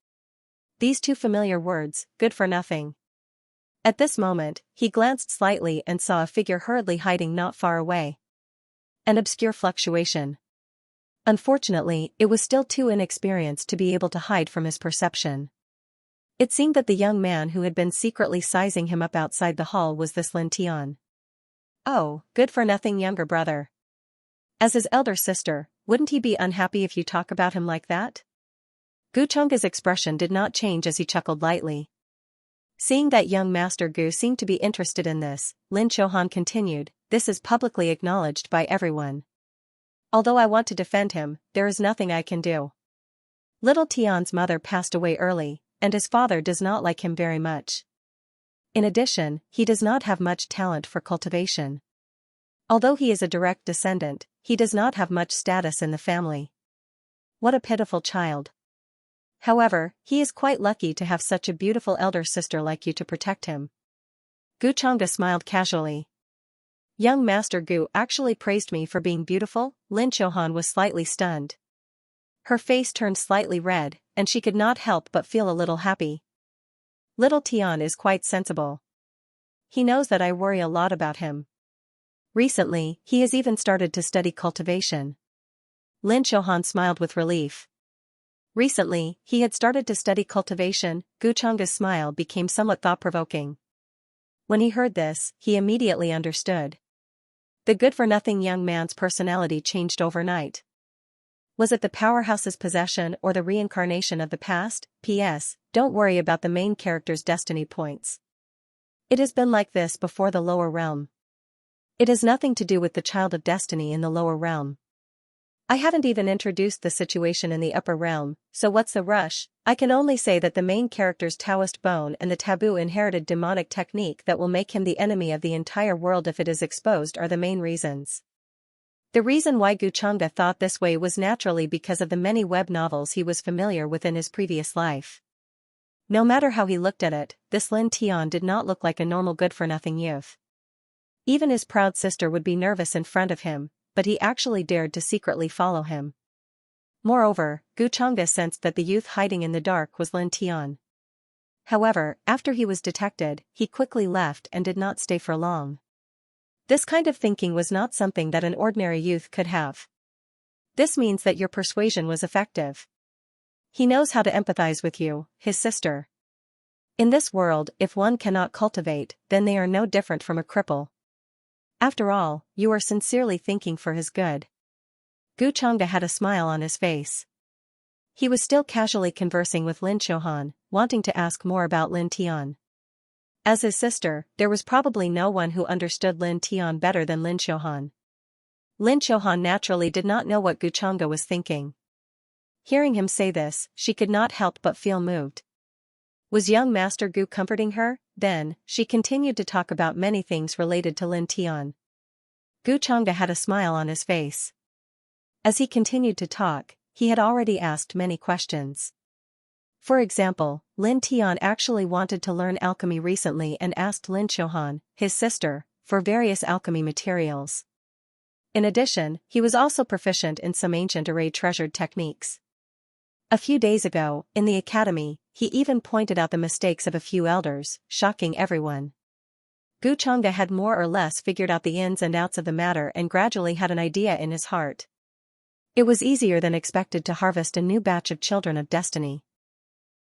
These two familiar words, good for nothing. At this moment, he glanced slightly and saw a figure hurriedly hiding not far away. An obscure fluctuation. Unfortunately, it was still too inexperienced to be able to hide from his perception. It seemed that the young man who had been secretly sizing him up outside the hall was this Lin Tian. Oh, good-for-nothing younger brother. As his elder sister, wouldn't he be unhappy if you talk about him like that? Gu Chengge's expression did not change as he chuckled lightly. Seeing that young Master Gu seemed to be interested in this, Lin Xiaohan continued, this is publicly acknowledged by everyone. Although I want to defend him, there is nothing I can do. Little Tian's mother passed away early, and his father does not like him very much. In addition, he does not have much talent for cultivation. Although he is a direct descendant, he does not have much status in the family. What a pitiful child. However, he is quite lucky to have such a beautiful elder sister like you to protect him. Gu Chengge smiled casually. Young Master Gu actually praised me for being beautiful? Lin Xiaohan was slightly stunned. Her face turned slightly red, and she could not help but feel a little happy. Little Tian is quite sensible. He knows that I worry a lot about him. Recently, he has even started to study cultivation. Lin Xiaohan smiled with relief. Recently, he had started to study cultivation. Gu Chengge's smile became somewhat thought-provoking. When he heard this, he immediately understood. The good-for-nothing young man's personality changed overnight. Was it the powerhouse's possession or the reincarnation of the past? P.S. Don't worry about the main character's destiny points. It has been like this before the lower realm. It has nothing to do with the child of destiny in the lower realm. I haven't even introduced the situation in the upper realm, so what's the rush? I can only say that the main character's Taoist bone and the taboo inherited demonic technique that will make him the enemy of the entire world if it is exposed are the main reasons. The reason why Gu Chengge thought this way was naturally because of the many web novels he was familiar with in his previous life. No matter how he looked at it, this Lin Tian did not look like a normal good-for-nothing youth. Even his proud sister would be nervous in front of him, but he actually dared to secretly follow him. Moreover, Gu Chengge sensed that the youth hiding in the dark was Lin Tian. However, after he was detected, he quickly left and did not stay for long. This kind of thinking was not something that an ordinary youth could have. This means that your persuasion was effective. He knows how to empathize with you, his sister. In this world, if one cannot cultivate, then they are no different from a cripple. After all, you are sincerely thinking for his good. Gu Chengge had a smile on his face. He was still casually conversing with Lin Xiaohan, wanting to ask more about Lin Tian. As his sister, there was probably no one who understood Lin Tian better than Lin Xiaohan. Lin Xiaohan naturally did not know what Gu Chengge was thinking. Hearing him say this, she could not help but feel moved. Was young Master Gu comforting her? Then, she continued to talk about many things related to Lin Tian. Gu Chengge had a smile on his face. As he continued to talk, he had already asked many questions. For example, Lin Tian actually wanted to learn alchemy recently and asked Lin Xiaohan, his sister, for various alchemy materials. In addition, he was also proficient in some ancient treasured techniques. A few days ago, in the academy, he even pointed out the mistakes of a few elders, shocking everyone. Gu Chengge had more or less figured out the ins and outs of the matter and gradually had an idea in his heart. It was easier than expected to harvest a new batch of children of destiny.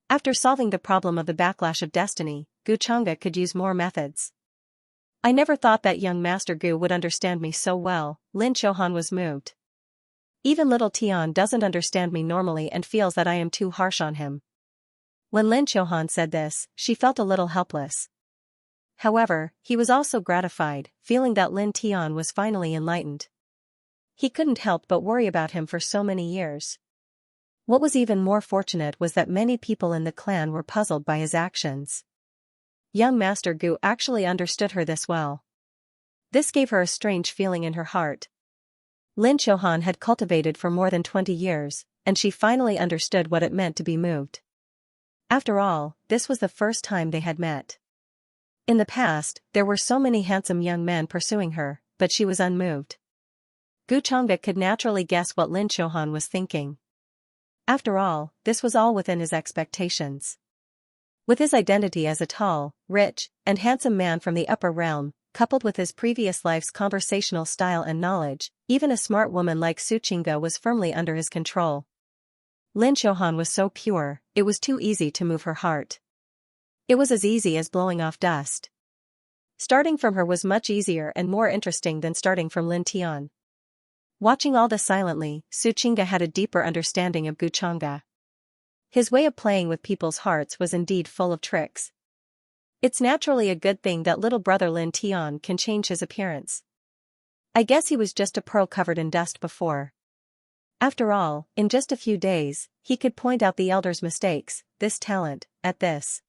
After solving the problem of the backlash of destiny, Gu Chengge could use more methods. I never thought that young Master Gu would understand me so well. Lin Xiaohan was moved. Even little Tian doesn't understand me normally and feels that I am too harsh on him. When Lin Xiaohan said this, she felt a little helpless. However, he was also gratified, feeling that Lin Tian was finally enlightened. He couldn't help but worry about him for so many years. What was even more fortunate was that many people in the clan were puzzled by his actions. Young Master Gu actually understood her this well. This gave her a strange feeling in her heart. Lin Xiaohan had cultivated for more than 20 years, and she finally understood what it meant to be moved. After all, this was the first time they had met. In the past, there were so many handsome young men pursuing her, but she was unmoved. Gu Chengge could naturally guess what Lin Xiaohan was thinking. After all, this was all within his expectations. With his identity as a tall, rich, and handsome man from the upper realm, coupled with his previous life's conversational style and knowledge, even a smart woman like Su Qingge was firmly under his control. Lin Xiaohan was so pure, it was too easy to move her heart. It was as easy as blowing off dust. Starting from her was much easier and more interesting than starting from Lin Tian. Watching all this silently, Xianxia had a deeper understanding of Guchanga. His way of playing with people's hearts was indeed full of tricks. It's naturally a good thing that little brother Lin Tian can change his appearance. I guess he was just a pearl covered in dust before. After all, in just a few days, he could point out the elder's mistakes, this talent, at this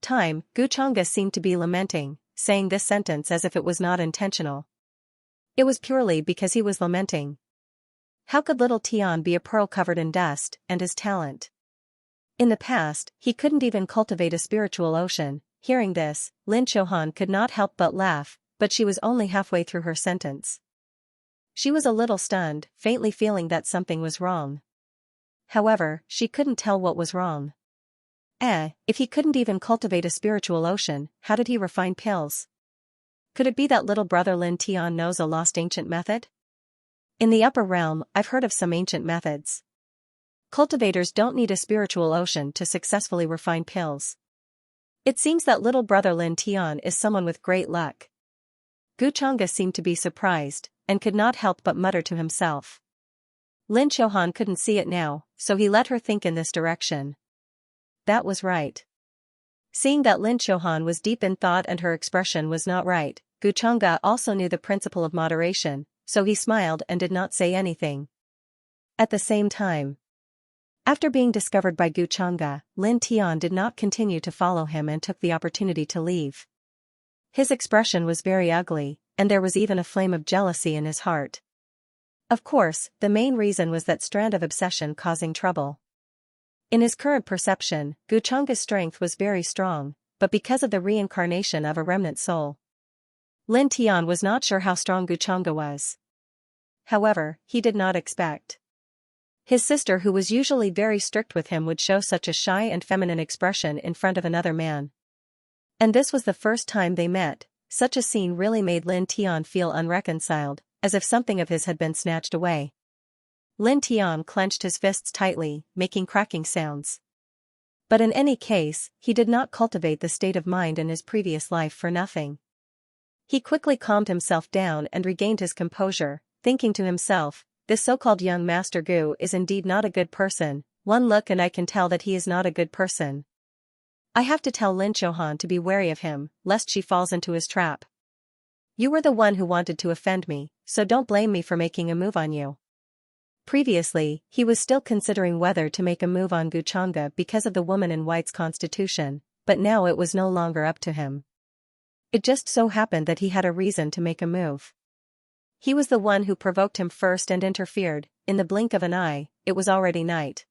time. Guchanga seemed to be lamenting, saying this sentence as if it was not intentional. It was purely because he was lamenting. How could little Tian be a pearl covered in dust, and his talent? In the past, he couldn't even cultivate a spiritual ocean. Hearing this, Lin Chohan could not help but laugh, but she was only halfway through her sentence. She was a little stunned, faintly feeling that something was wrong. However, she couldn't tell what was wrong. If he couldn't even cultivate a spiritual ocean, how did he refine pills? Could it be that little brother Lin Tian knows a lost ancient method? In the upper realm, I've heard of some ancient methods. Cultivators don't need a spiritual ocean to successfully refine pills. It seems that little brother Lin Tian is someone with great luck. Guchanga seemed to be surprised, and could not help but mutter to himself. Lin Chohan couldn't see it now, so he let her think in this direction. That was right. Seeing that Lin Chohan was deep in thought and her expression was not right, Guchanga also knew the principle of moderation, so he smiled and did not say anything. At the same time, after being discovered by Guchanga, Lin Tian did not continue to follow him and took the opportunity to leave. His expression was very ugly, and there was even a flame of jealousy in his heart. Of course, the main reason was that strand of obsession causing trouble. In his current perception, Guchanga's strength was very strong, but because of the reincarnation of a remnant soul, Lin Tian was not sure how strong Guchanga was. However, he did not expect his sister, who was usually very strict with him, would show such a shy and feminine expression in front of another man. And this was the first time they met. Such a scene really made Lin Tian feel unreconciled, as if something of his had been snatched away. Lin Tian clenched his fists tightly, making cracking sounds. But in any case, he did not cultivate the state of mind in his previous life for nothing. He quickly calmed himself down and regained his composure, thinking to himself, this so-called young Master Gu is indeed not a good person. One look and I can tell that he is not a good person. I have to tell Lin Chohan to be wary of him, lest she falls into his trap. You were the one who wanted to offend me, so don't blame me for making a move on you. Previously, he was still considering whether to make a move on Guchanga because of the woman in white's constitution, but now it was no longer up to him. It just so happened that he had a reason to make a move. He was the one who provoked him first and interfered. In the blink of an eye, it was already night.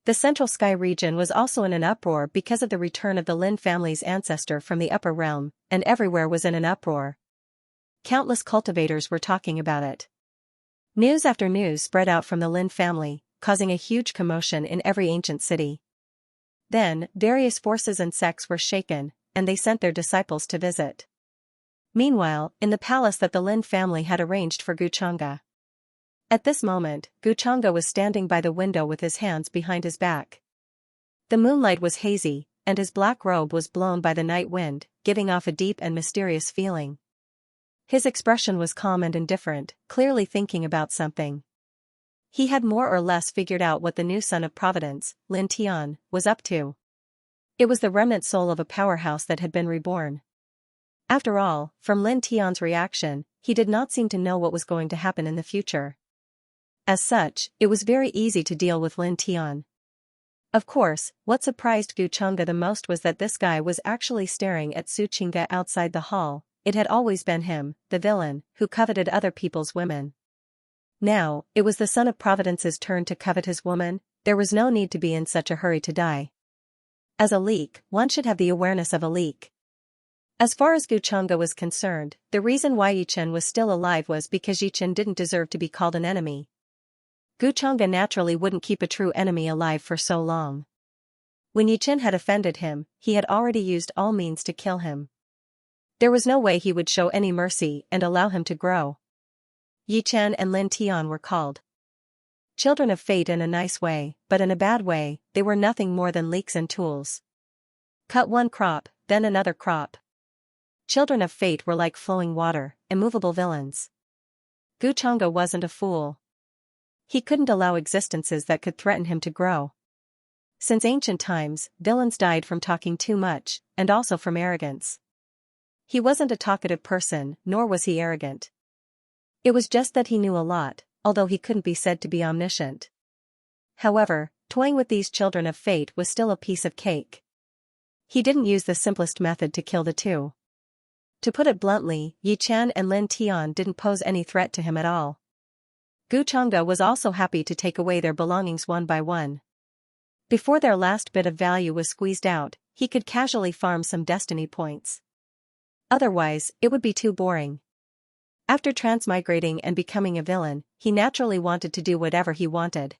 The Central Sky region was also in an uproar because of the return of the Lin family's ancestor from the upper realm, and everywhere was in an uproar. Countless cultivators were talking about it. News after news spread out from the Lin family, causing a huge commotion in every ancient city. Then, various forces and sects were shaken, and they sent their disciples to visit. Meanwhile, in the palace that the Lin family had arranged for Guchanga. At this moment, Guchanga was standing by the window with his hands behind his back. The moonlight was hazy, and his black robe was blown by the night wind, giving off a deep and mysterious feeling. His expression was calm and indifferent, clearly thinking about something. He had more or less figured out what the new son of Providence, Lin Tian, was up to. It was the remnant soul of a powerhouse that had been reborn. After all, from Lin Tian's reaction, he did not seem to know what was going to happen in the future. As such, it was very easy to deal with Lin Tian. Of course, what surprised Guchanga the most was that this guy was actually staring at Xianxia outside the hall. It had always been him, the villain, who coveted other people's women. Now, it was the son of Providence's turn to covet his woman. There was no need to be in such a hurry to die. As a leak, one should have the awareness of a leak. As far as Guchanga was concerned, the reason why Yichen was still alive was because Yichen didn't deserve to be called an enemy. Guchanga naturally wouldn't keep a true enemy alive for so long. When Yichen had offended him, he had already used all means to kill him. There was no way he would show any mercy and allow him to grow. Yichen and Lin Tian were called children of fate in a nice way, but in a bad way, they were nothing more than leaks and tools. Cut one crop, then another crop. Children of fate were like flowing water, immovable villains. Guchanga wasn't a fool. He couldn't allow existences that could threaten him to grow. Since ancient times, villains died from talking too much, and also from arrogance. He wasn't a talkative person, nor was he arrogant. It was just that he knew a lot, although he couldn't be said to be omniscient. However, toying with these children of fate was still a piece of cake. He didn't use the simplest method to kill the two. To put it bluntly, Yi Chen and Lin Tian didn't pose any threat to him at all. Guchanga was also happy to take away their belongings one by one. Before their last bit of value was squeezed out, he could casually farm some destiny points. Otherwise, it would be too boring. After transmigrating and becoming a villain, he naturally wanted to do whatever he wanted.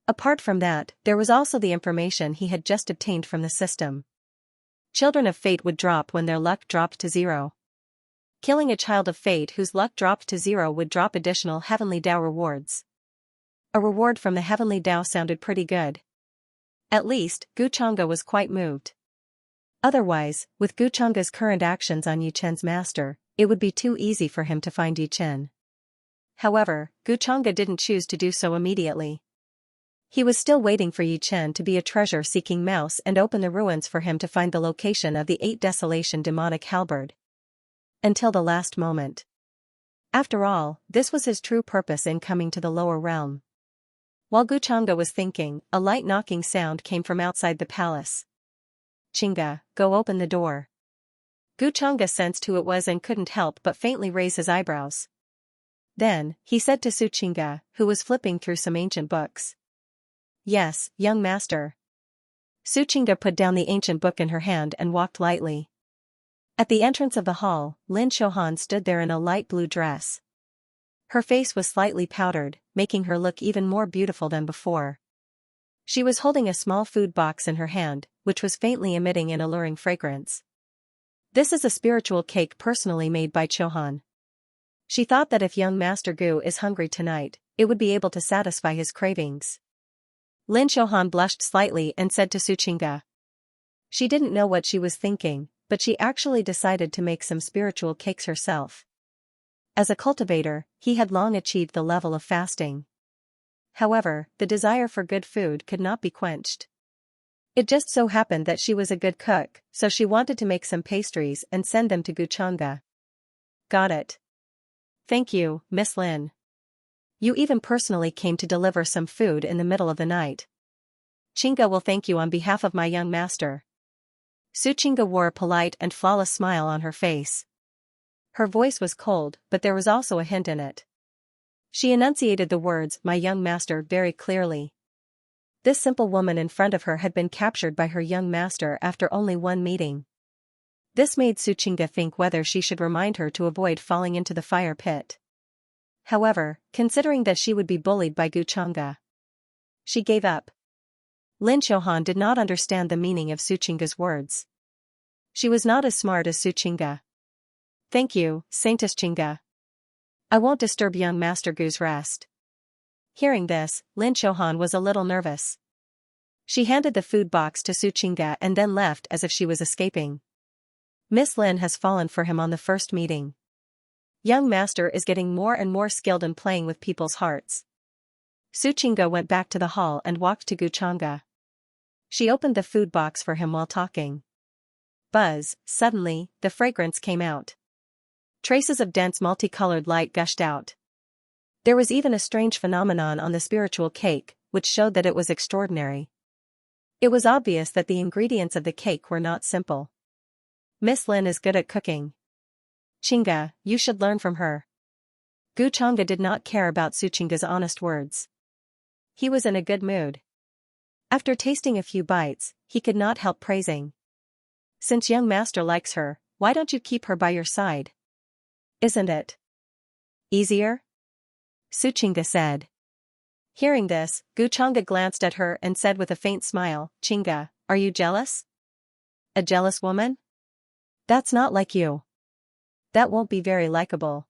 Apart from that, there was also the information he had just obtained from the system. Children of fate would drop when their luck dropped to 0. Killing a child of fate whose luck dropped to 0 would drop additional heavenly Dao rewards. A reward from the heavenly Dao sounded pretty good. At least, Guchanga was quite moved. Otherwise, with Guchanga's current actions on Yi Chen's master, it would be too easy for him to find Yi Chen. However, Guchanga didn't choose to do so immediately. He was still waiting for Yi Chen to be a treasure-seeking mouse and open the ruins for him to find the location of the 8 Desolation demonic halberd. Until the last moment. After all, this was his true purpose in coming to the lower realm. While Guchanga was thinking, a light knocking sound came from outside the palace. Chinga, go open the door. Guchanga sensed who it was and couldn't help but faintly raise his eyebrows. Then, he said to Su Chinga, who was flipping through some ancient books. Yes, young master. Su Chinga put down the ancient book in her hand and walked lightly. At the entrance of the hall, Lin Xiaohan stood there in a light blue dress. Her face was slightly powdered, making her look even more beautiful than before. She was holding a small food box in her hand, which was faintly emitting an alluring fragrance. This is a spiritual cake personally made by Xiaohan. She thought that if young Master Gu is hungry tonight, it would be able to satisfy his cravings. Lin Xiaohan blushed slightly and said to Su Chinga. She didn't know what she was thinking, but she actually decided to make some spiritual cakes herself. As a cultivator, he had long achieved the level of fasting. However, the desire for good food could not be quenched. It just so happened that she was a good cook, so she wanted to make some pastries and send them to Guchanga. Got it. Thank you, Miss Lin. You even personally came to deliver some food in the middle of the night. Chinga will thank you on behalf of my young master. Su Chinga wore a polite and flawless smile on her face. Her voice was cold, but there was also a hint in it. She enunciated the words, my young master, very clearly. This simple woman in front of her had been captured by her young master after only one meeting. This made Su Chinga think whether she should remind her to avoid falling into the fire pit. However, considering that she would be bullied by Guchanga, she gave up. Lin Xiaohan did not understand the meaning of Su Chinga's words. She was not as smart as Su Chinga. Thank you, Saintess Chinga. I won't disturb young Master Gu's rest. Hearing this, Lin Xiaohan was a little nervous. She handed the food box to Su Chinga and then left as if she was escaping. Miss Lin has fallen for him on the first meeting. Young Master is getting more and more skilled in playing with people's hearts. Su Chinga went back to the hall and walked to Guchanga. She opened the food box for him while talking. Buzz, suddenly, the fragrance came out. Traces of dense multicolored light gushed out. There was even a strange phenomenon on the spiritual cake, which showed that it was extraordinary. It was obvious that the ingredients of the cake were not simple. Miss Lin is good at cooking. Chinga, you should learn from her. Guchanga did not care about Su Chinga's honest words. He was in a good mood. After tasting a few bites, he could not help praising. Since young master likes her, why don't you keep her by your side? Isn't it easier? Su Chinga said. Hearing this, Guchanga glanced at her and said with a faint smile, Chinga, are you jealous? A jealous woman? That's not like you. That won't be very likable.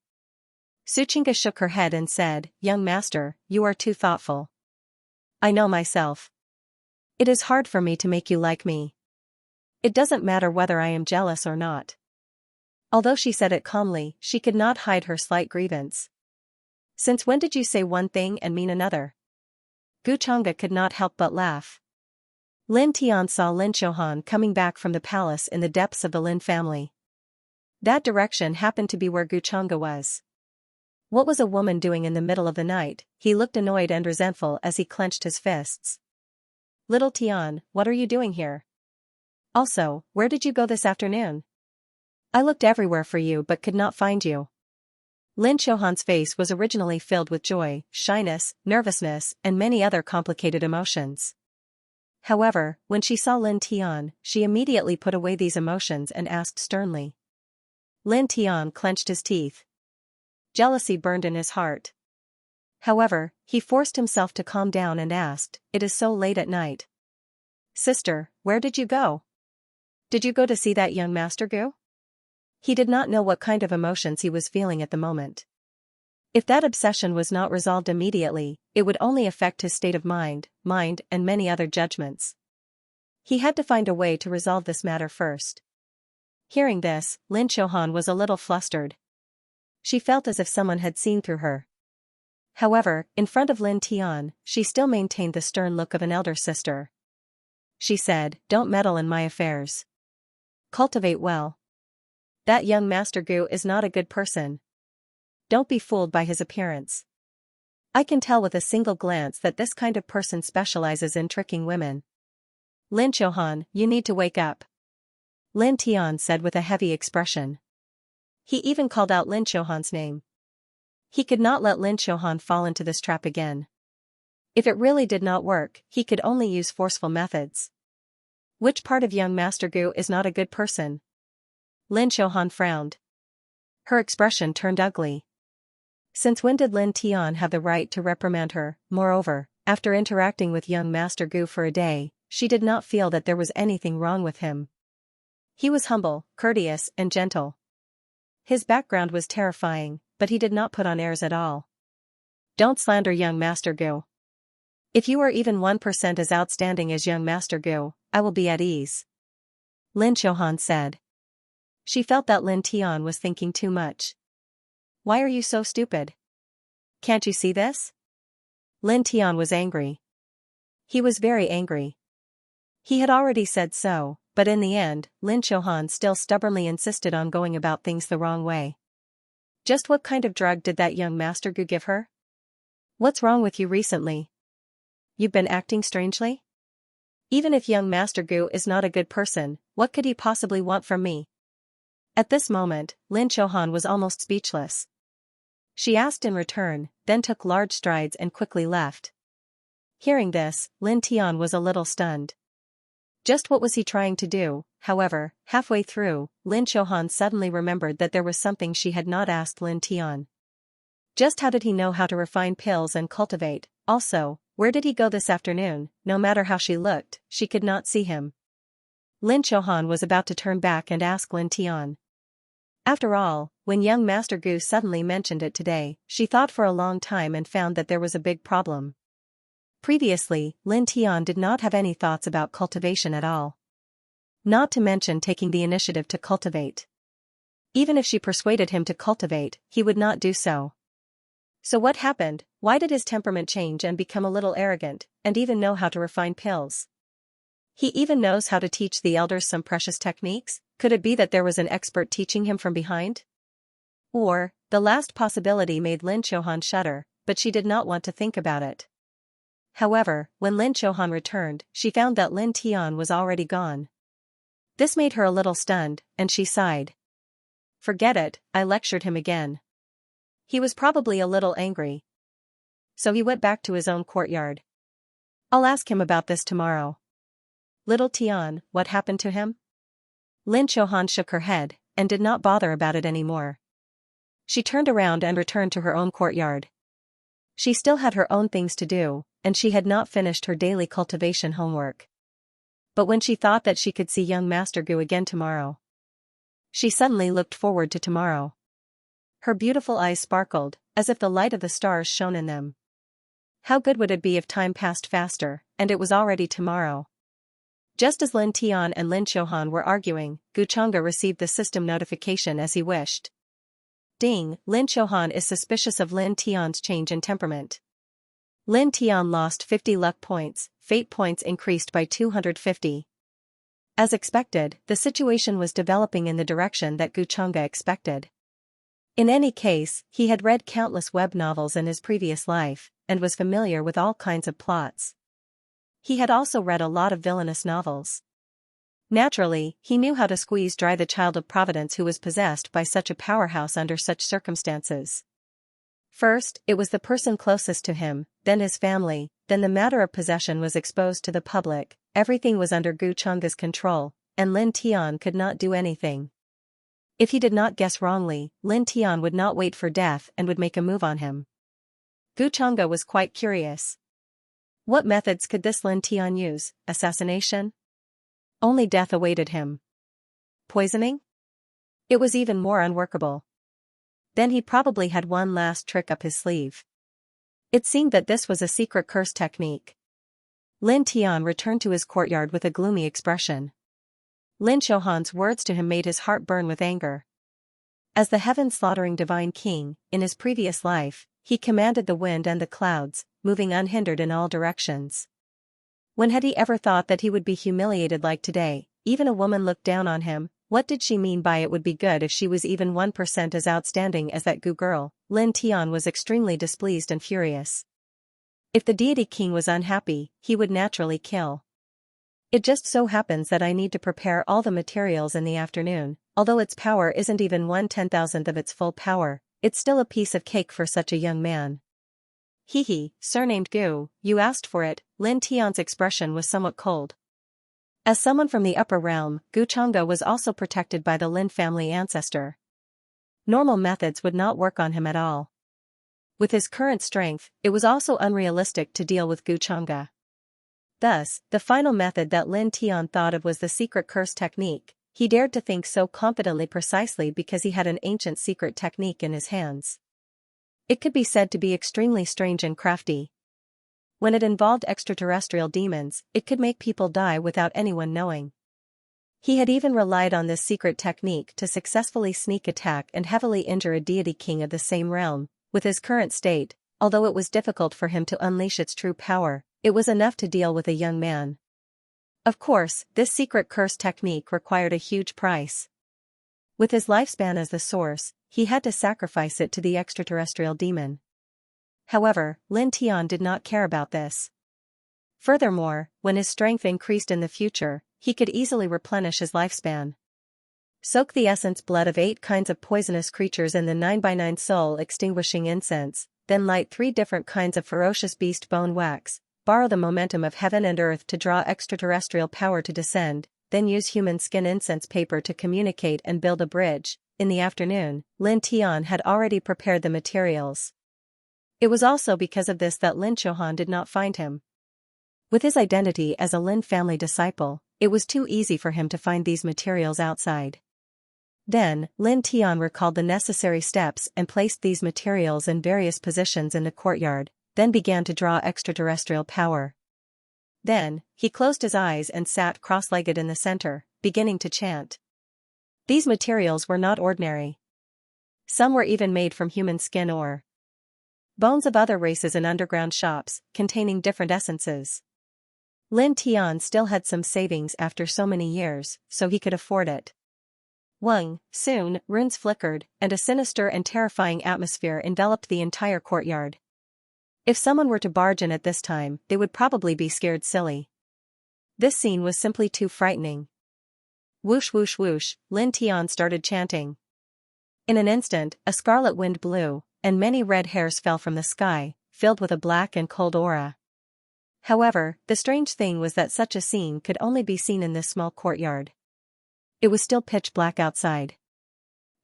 Su Chinga shook her head and said, young master, you are too thoughtful. I know myself. It is hard for me to make you like me. It doesn't matter whether I am jealous or not. Although she said it calmly, she could not hide her slight grievance. Since when did you say one thing and mean another? Gu Chang'e could not help but laugh. Lin Tian saw Lin Xiaohan coming back from the palace in the depths of the Lin family. That direction happened to be where Gu Chang'e was. What was a woman doing in the middle of the night? He looked annoyed and resentful as he clenched his fists. Little Tian, what are you doing here? Also, where did you go this afternoon? I looked everywhere for you but could not find you. Lin Xiaohan's face was originally filled with joy, shyness, nervousness, and many other complicated emotions. However, when she saw Lin Tian, she immediately put away these emotions and asked sternly. Lin Tian clenched his teeth. Jealousy burned in his heart. However, he forced himself to calm down and asked, "It is so late at night. Sister, where did you go? Did you go to see that young Master Gu?" He did not know what kind of emotions he was feeling at the moment. If that obsession was not resolved immediately, it would only affect his state of mind, and many other judgments. He had to find a way to resolve this matter first. Hearing this, Lin Xiaohan was a little flustered. She felt as if someone had seen through her. However, in front of Lin Tian, she still maintained the stern look of an elder sister. She said, "Don't meddle in my affairs. Cultivate well. That young Master Gu is not a good person. Don't be fooled by his appearance. I can tell with a single glance that this kind of person specializes in tricking women. Lin Xiaohan, you need to wake up," Lin Tian said with a heavy expression. He even called out Lin Xiaohan's name. He could not let Lin Xiaohan fall into this trap again. If it really did not work, he could only use forceful methods. Which part of young Master Gu is not a good person? Lin Xiaohan frowned. Her expression turned ugly. Since when did Lin Tian have the right to reprimand her? Moreover, after interacting with young Master Gu for a day, she did not feel that there was anything wrong with him. He was humble, courteous, and gentle. His background was terrifying, but he did not put on airs at all. Don't slander young Master Gu. If you are even 1% as outstanding as young Master Gu, I will be at ease, Lin Xiaohan said. She felt that Lin Tian was thinking too much. Why are you so stupid? Can't you see this? Lin Tian was angry. He was very angry. He had already said so, but in the end, Lin Xiaohan still stubbornly insisted on going about things the wrong way. Just what kind of drug did that young Master Gu give her? What's wrong with you recently? You've been acting strangely? Even if young Master Gu is not a good person, what could he possibly want from me? At this moment, Lin Xiaohan was almost speechless. She asked in return, then took large strides and quickly left. Hearing this, Lin Tian was a little stunned. Just what was he trying to do? However, halfway through, Lin Xiaohan suddenly remembered that there was something she had not asked Lin Tian. Just how did he know how to refine pills and cultivate? Also, where did he go this afternoon? No matter how she looked, she could not see him. Lin Xiaohan was about to turn back and ask Lin Tian. After all, when young Master Gu suddenly mentioned it today, she thought for a long time and found that there was a big problem. Previously, Lin Tian did not have any thoughts about cultivation at all. Not to mention taking the initiative to cultivate. Even if she persuaded him to cultivate, he would not do so. So what happened? Why did his temperament change and become a little arrogant, and even know how to refine pills? He even knows how to teach the elders some precious techniques? Could it be that there was an expert teaching him from behind? Or, the last possibility made Lin Xiaohan shudder, but she did not want to think about it. However, when Lin Xiaohan returned, she found that Lin Tian was already gone. This made her a little stunned, and she sighed. Forget it, I lectured him again. He was probably a little angry. So he went back to his own courtyard. I'll ask him about this tomorrow. Little Tian, what happened to him? Lin Xiaohan shook her head, and did not bother about it anymore. She turned around and returned to her own courtyard. She still had her own things to do, and she had not finished her daily cultivation homework. But when she thought that she could see young Master Gu again tomorrow, she suddenly looked forward to tomorrow. Her beautiful eyes sparkled, as if the light of the stars shone in them. How good would it be if time passed faster, and it was already tomorrow? Just as Lin Tian and Lin Xiaohan were arguing, Gu Chang'e received the system notification as he wished. Ding, Lin Xiaohan is suspicious of Lin Tian's change in temperament. Lin Tian lost 50 luck points, fate points increased by 250. As expected, the situation was developing in the direction that Gu Chang'e expected. In any case, he had read countless web novels in his previous life, and was familiar with all kinds of plots. He had also read a lot of villainous novels. Naturally, he knew how to squeeze dry the child of Providence who was possessed by such a powerhouse under such circumstances. First, it was the person closest to him, then his family, then the matter of possession was exposed to the public, everything was under Gu Chang'e's control, and Lin Tian could not do anything. If he did not guess wrongly, Lin Tian would not wait for death and would make a move on him. Gu Chang'e was quite curious. What methods could this Lin Tian use? Assassination? Only death awaited him. Poisoning? It was even more unworkable. Then he probably had one last trick up his sleeve. It seemed that this was a secret curse technique. Lin Tian returned to his courtyard with a gloomy expression. Lin Xiaohan's words to him made his heart burn with anger. As the heaven-slaughtering divine king, in his previous life, he commanded the wind and the clouds, moving unhindered in all directions. When had he ever thought that he would be humiliated like today? Even a woman looked down on him. What did she mean by it would be good if she was even 1% as outstanding as that Gu girl? Lin Tian was extremely displeased and furious. If the deity king was unhappy, he would naturally kill. It just so happens that I need to prepare all the materials in the afternoon. Although its power isn't even 1/10,000th of its full power, it's still a piece of cake for such a young man. Hee, surnamed Gu, you asked for it. Lin Tian's expression was somewhat cold. As someone from the upper realm, Gu Chang'e was also protected by the Lin family ancestor. Normal methods would not work on him at all. With his current strength, it was also unrealistic to deal with Gu Chang'e. Thus, the final method that Lin Tian thought of was the secret curse technique. He dared to think so confidently precisely because he had an ancient secret technique in his hands. It could be said to be extremely strange and crafty. When it involved extraterrestrial demons, it could make people die without anyone knowing. He had even relied on this secret technique to successfully sneak attack and heavily injure a deity king of the same realm. With his current state, although it was difficult for him to unleash its true power, it was enough to deal with a young man. Of course, this secret curse technique required a huge price. With his lifespan as the source, he had to sacrifice it to the extraterrestrial demon. However, Lin Tian did not care about this. Furthermore, when his strength increased in the future, he could easily replenish his lifespan. Soak the essence blood of 8 kinds of poisonous creatures in the 9x9 soul-extinguishing incense, then light 3 different kinds of ferocious beast bone wax, borrow the momentum of heaven and earth to draw extraterrestrial power to descend, then use human skin incense paper to communicate and build a bridge. In the afternoon, Lin Tian had already prepared the materials. It was also because of this that Lin Xiaohan did not find him. With his identity as a Lin family disciple, it was too easy for him to find these materials outside. Then, Lin Tian recalled the necessary steps and placed these materials in various positions in the courtyard, then began to draw extraterrestrial power. Then, he closed his eyes and sat cross-legged in the center, beginning to chant. These materials were not ordinary. Some were even made from human skin or bones of other races in underground shops, containing different essences. Lin Tian still had some savings after so many years, so he could afford it. Soon, runes flickered, and a sinister and terrifying atmosphere enveloped the entire courtyard. If someone were to barge in at this time, they would probably be scared silly. This scene was simply too frightening. Whoosh whoosh whoosh, Lin Tian started chanting. In an instant, a scarlet wind blew, and many red hairs fell from the sky, filled with a black and cold aura. However, the strange thing was that such a scene could only be seen in this small courtyard. It was still pitch black outside.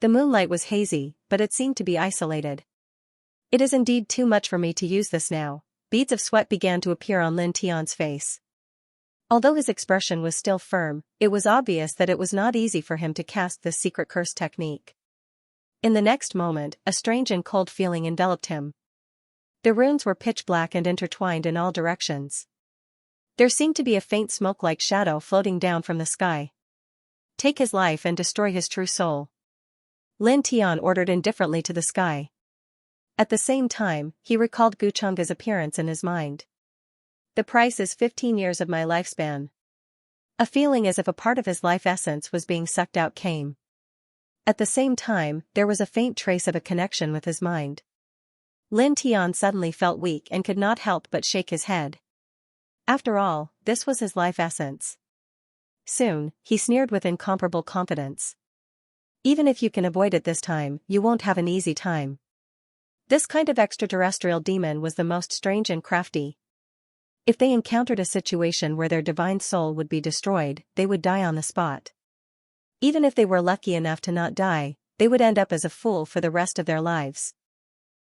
The moonlight was hazy, but it seemed to be isolated. It is indeed too much for me to use this now. Beads of sweat began to appear on Lin Tian's face. Although his expression was still firm, it was obvious that it was not easy for him to cast this secret curse technique. In the next moment, a strange and cold feeling enveloped him. The runes were pitch black and intertwined in all directions. There seemed to be a faint smoke-like shadow floating down from the sky. Take his life and destroy his true soul. Lin Tian ordered indifferently to the sky. At the same time, he recalled Guchunga's appearance in his mind. The price is 15 years of my lifespan. A feeling as if a part of his life essence was being sucked out came. At the same time, there was a faint trace of a connection with his mind. Lin Tian suddenly felt weak and could not help but shake his head. After all, this was his life essence. Soon, he sneered with incomparable confidence. Even if you can avoid it this time, you won't have an easy time. This kind of extraterrestrial demon was the most strange and crafty. If they encountered a situation where their divine soul would be destroyed, they would die on the spot. Even if they were lucky enough to not die, they would end up as a fool for the rest of their lives.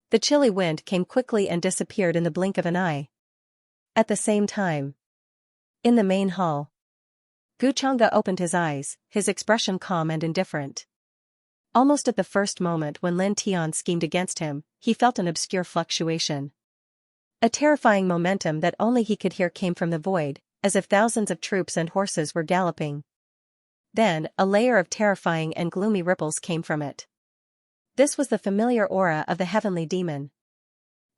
The chilly wind came quickly and disappeared in the blink of an eye. At the same time, in the main hall, Guchunga opened his eyes, his expression calm and indifferent. Almost at the first moment when Lin Tian schemed against him, he felt an obscure fluctuation. A terrifying momentum that only he could hear came from the void, as if thousands of troops and horses were galloping. Then, a layer of terrifying and gloomy ripples came from it. This was the familiar aura of the heavenly demon.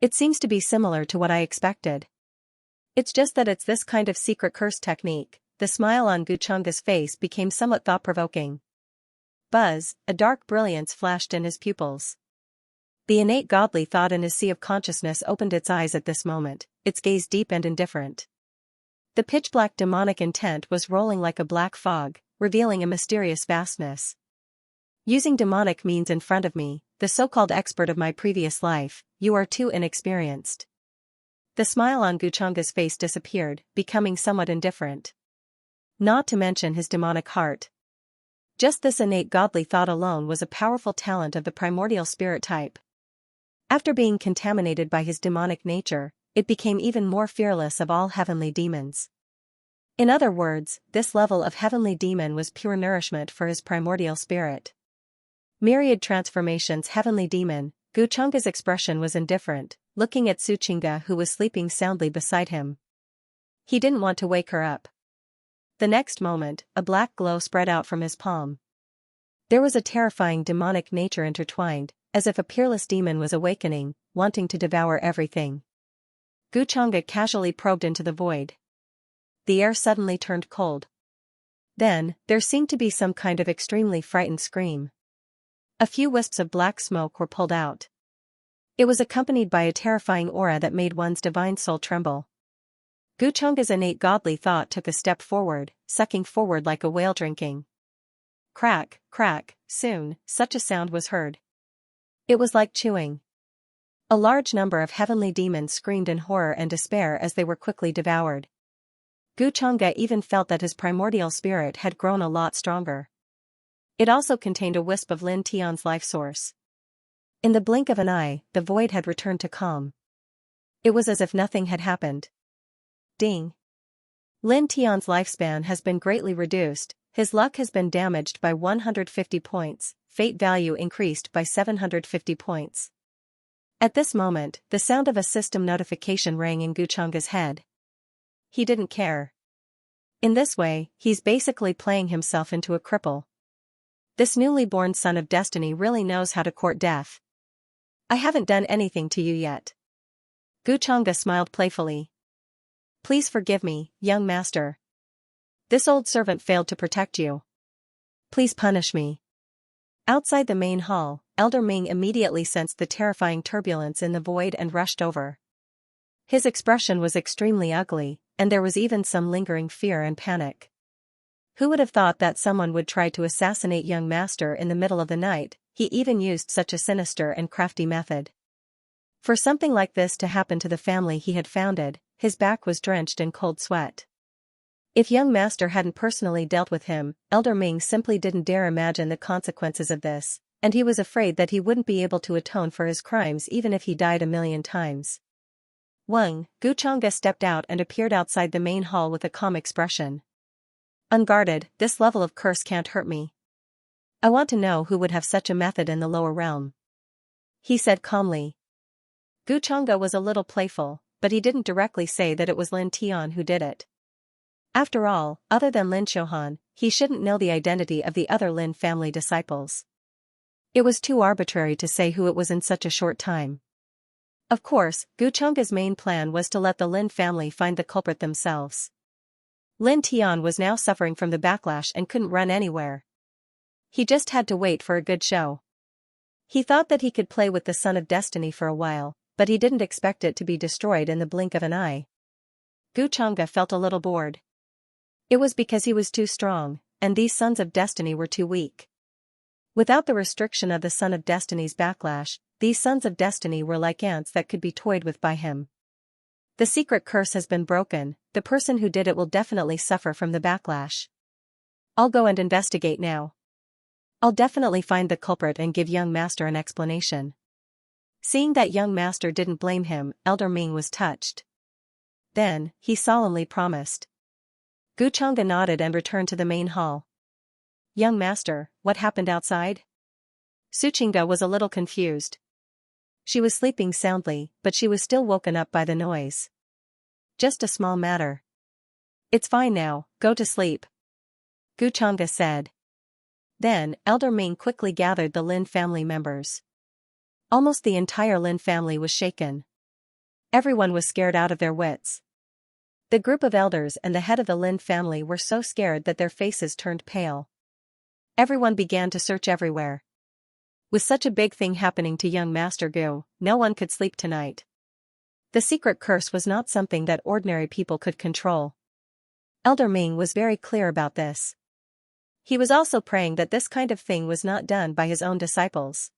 It seems to be similar to what I expected. It's just that it's this kind of secret curse technique. The smile on Guchunga's face became somewhat thought-provoking. Buzz, a dark brilliance flashed in his pupils. The innate godly thought in his sea of consciousness opened its eyes at this moment, its gaze deep and indifferent. The pitch-black demonic intent was rolling like a black fog, revealing a mysterious vastness. Using demonic means in front of me, the so-called expert of my previous life, you are too inexperienced. The smile on Guchunga's face disappeared, becoming somewhat indifferent. Not to mention his demonic heart. Just this innate godly thought alone was a powerful talent of the primordial spirit type. After being contaminated by his demonic nature, it became even more fearless of all heavenly demons. In other words, this level of heavenly demon was pure nourishment for his primordial spirit. Myriad transformations heavenly demon, Guchunga's expression was indifferent, looking at Xianxia who was sleeping soundly beside him. He didn't want to wake her up. The next moment, a black glow spread out from his palm. There was a terrifying demonic nature intertwined, as if a peerless demon was awakening, wanting to devour everything. Guchunga casually probed into the void. The air suddenly turned cold. Then, there seemed to be some kind of extremely frightened scream. A few wisps of black smoke were pulled out. It was accompanied by a terrifying aura that made one's divine soul tremble. Guchunga's innate godly thought took a step forward, sucking forward like a whale drinking. Crack, crack, soon, such a sound was heard. It was like chewing. A large number of heavenly demons screamed in horror and despair as they were quickly devoured. Guchunga even felt that his primordial spirit had grown a lot stronger. It also contained a wisp of Lin Tian's life source. In the blink of an eye, the void had returned to calm. It was as if nothing had happened. Ding. Lin Tian's lifespan has been greatly reduced, his luck has been damaged by 150 points, fate value increased by 750 points. At this moment, the sound of a system notification rang in Guchunga's head. He didn't care. In this way, he's basically playing himself into a cripple. This newly born son of destiny really knows how to court death. I haven't done anything to you yet. Guchunga smiled playfully. Please forgive me, young master. This old servant failed to protect you. Please punish me. Outside the main hall, Elder Ming immediately sensed the terrifying turbulence in the void and rushed over. His expression was extremely ugly, and there was even some lingering fear and panic. Who would have thought that someone would try to assassinate young master in the middle of the night? He even used such a sinister and crafty method. For something like this to happen to the family he had founded, his back was drenched in cold sweat. If young master hadn't personally dealt with him, Elder Ming simply didn't dare imagine the consequences of this, and he was afraid that he wouldn't be able to atone for his crimes even if he died 1,000,000 times. Guchunga stepped out and appeared outside the main hall with a calm expression. Unguarded, this level of curse can't hurt me. I want to know who would have such a method in the lower realm. He said calmly. Guchunga was a little playful, but he didn't directly say that it was Lin Tian who did it. After all, other than Lin Xiaohan, he shouldn't know the identity of the other Lin family disciples. It was too arbitrary to say who it was in such a short time. Of course, Gu Chengge's main plan was to let the Lin family find the culprit themselves. Lin Tian was now suffering from the backlash and couldn't run anywhere. He just had to wait for a good show. He thought that he could play with the Sun of Destiny for a while, but he didn't expect it to be destroyed in the blink of an eye. Gu Chengge felt a little bored. It was because he was too strong, and these Sons of Destiny were too weak. Without the restriction of the Sun of Destiny's backlash, these Sons of Destiny were like ants that could be toyed with by him. The secret curse has been broken, the person who did it will definitely suffer from the backlash. I'll go and investigate now. I'll definitely find the culprit and give young master an explanation. Seeing that young master didn't blame him, Elder Ming was touched. Then, he solemnly promised. Gu Chengge nodded and returned to the main hall. Young master, what happened outside? Su Qingge was a little confused. She was sleeping soundly, but she was still woken up by the noise. Just a small matter. It's fine now, go to sleep. Gu Chengge said. Then, Elder Ming quickly gathered the Lin family members. Almost the entire Lin family was shaken. Everyone was scared out of their wits. The group of elders and the head of the Lin family were so scared that their faces turned pale. Everyone began to search everywhere. With such a big thing happening to young Master Gu, no one could sleep tonight. The secret curse was not something that ordinary people could control. Elder Ming was very clear about this. He was also praying that this kind of thing was not done by his own disciples.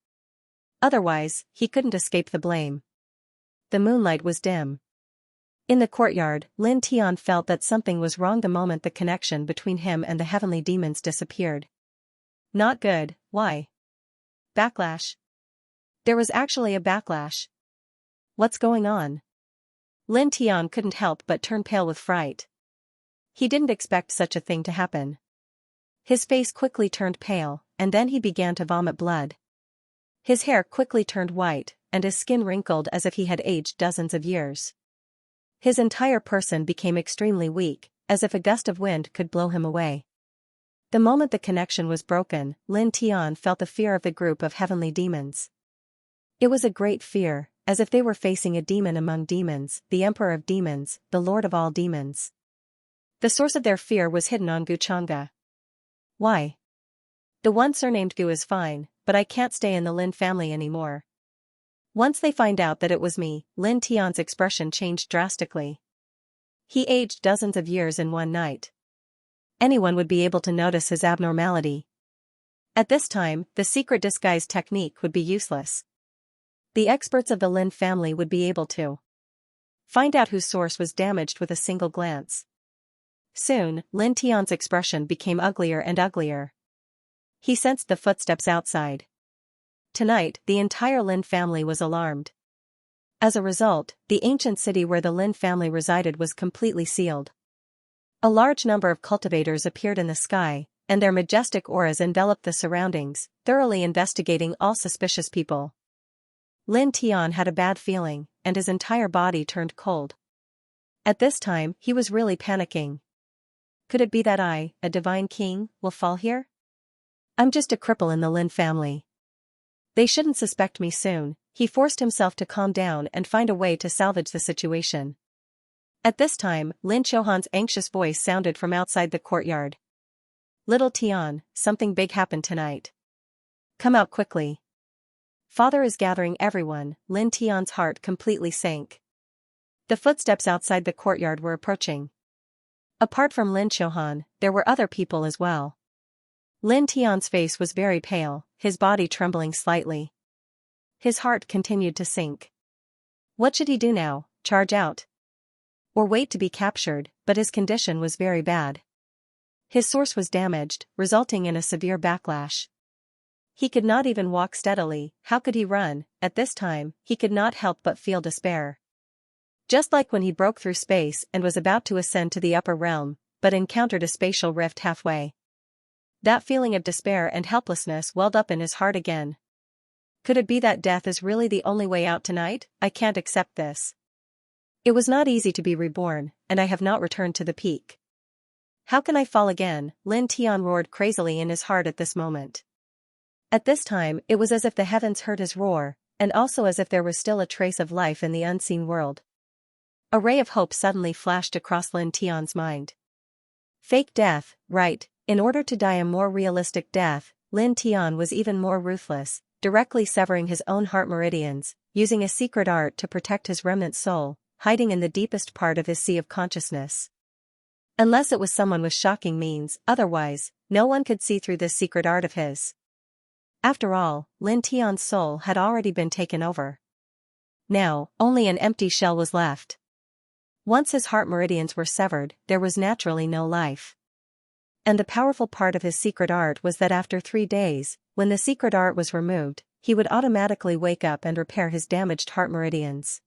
Otherwise, he couldn't escape the blame. The moonlight was dim. In the courtyard, Lin Tian felt that something was wrong the moment the connection between him and the heavenly demons disappeared. Not good, why? Backlash. There was actually a backlash. What's going on? Lin Tian couldn't help but turn pale with fright. He didn't expect such a thing to happen. His face quickly turned pale, and then he began to vomit blood. His hair quickly turned white, and his skin wrinkled as if he had aged dozens of years. His entire person became extremely weak, as if a gust of wind could blow him away. The moment the connection was broken, Lin Tian felt the fear of the group of heavenly demons. It was a great fear, as if they were facing a demon among demons, the emperor of demons, the lord of all demons. The source of their fear was hidden on Gu Chengge. Why? The one surnamed Gu is fine, but I can't stay in the Lin family anymore. Once they find out that it was me, Lin Tian's expression changed drastically. He aged dozens of years in one night. Anyone would be able to notice his abnormality. At this time, the secret disguise technique would be useless. The experts of the Lin family would be able to find out whose source was damaged with a single glance. Soon, Lin Tian's expression became uglier and uglier. He sensed the footsteps outside. Tonight, the entire Lin family was alarmed. As a result, the ancient city where the Lin family resided was completely sealed. A large number of cultivators appeared in the sky, and their majestic auras enveloped the surroundings, thoroughly investigating all suspicious people. Lin Tian had a bad feeling, and his entire body turned cold. At this time, he was really panicking. Could it be that I, a divine king, will fall here? I'm just a cripple in the Lin family. They shouldn't suspect me soon. He forced himself to calm down and find a way to salvage the situation. At this time, Lin Xiaohan's anxious voice sounded from outside the courtyard. Little Tian, something big happened tonight. Come out quickly. Father is gathering everyone. Lin Tian's heart completely sank. The footsteps outside the courtyard were approaching. Apart from Lin Xiaohan, there were other people as well. Lin Tian's face was very pale, his body trembling slightly. His heart continued to sink. What should he do now, charge out? Or wait to be captured, but his condition was very bad. His source was damaged, resulting in a severe backlash. He could not even walk steadily. How could he run? At this time, he could not help but feel despair. Just like when he broke through space and was about to ascend to the upper realm, but encountered a spatial rift halfway. That feeling of despair and helplessness welled up in his heart again. Could it be that death is really the only way out tonight? I can't accept this. It was not easy to be reborn, and I have not returned to the peak. How can I fall again? Lin Tian roared crazily in his heart at this moment. At this time, it was as if the heavens heard his roar, and also as if there was still a trace of life in the unseen world. A ray of hope suddenly flashed across Lin Tian's mind. Fake death, right? In order to die a more realistic death, Lin Tian was even more ruthless, directly severing his own heart meridians, using a secret art to protect his remnant soul, hiding in the deepest part of his sea of consciousness. Unless it was someone with shocking means, otherwise, no one could see through this secret art of his. After all, Lin Tian's soul had already been taken over. Now, only an empty shell was left. Once his heart meridians were severed, there was naturally no life. And the powerful part of his secret art was that after 3 days, when the secret art was removed, he would automatically wake up and repair his damaged heart meridians.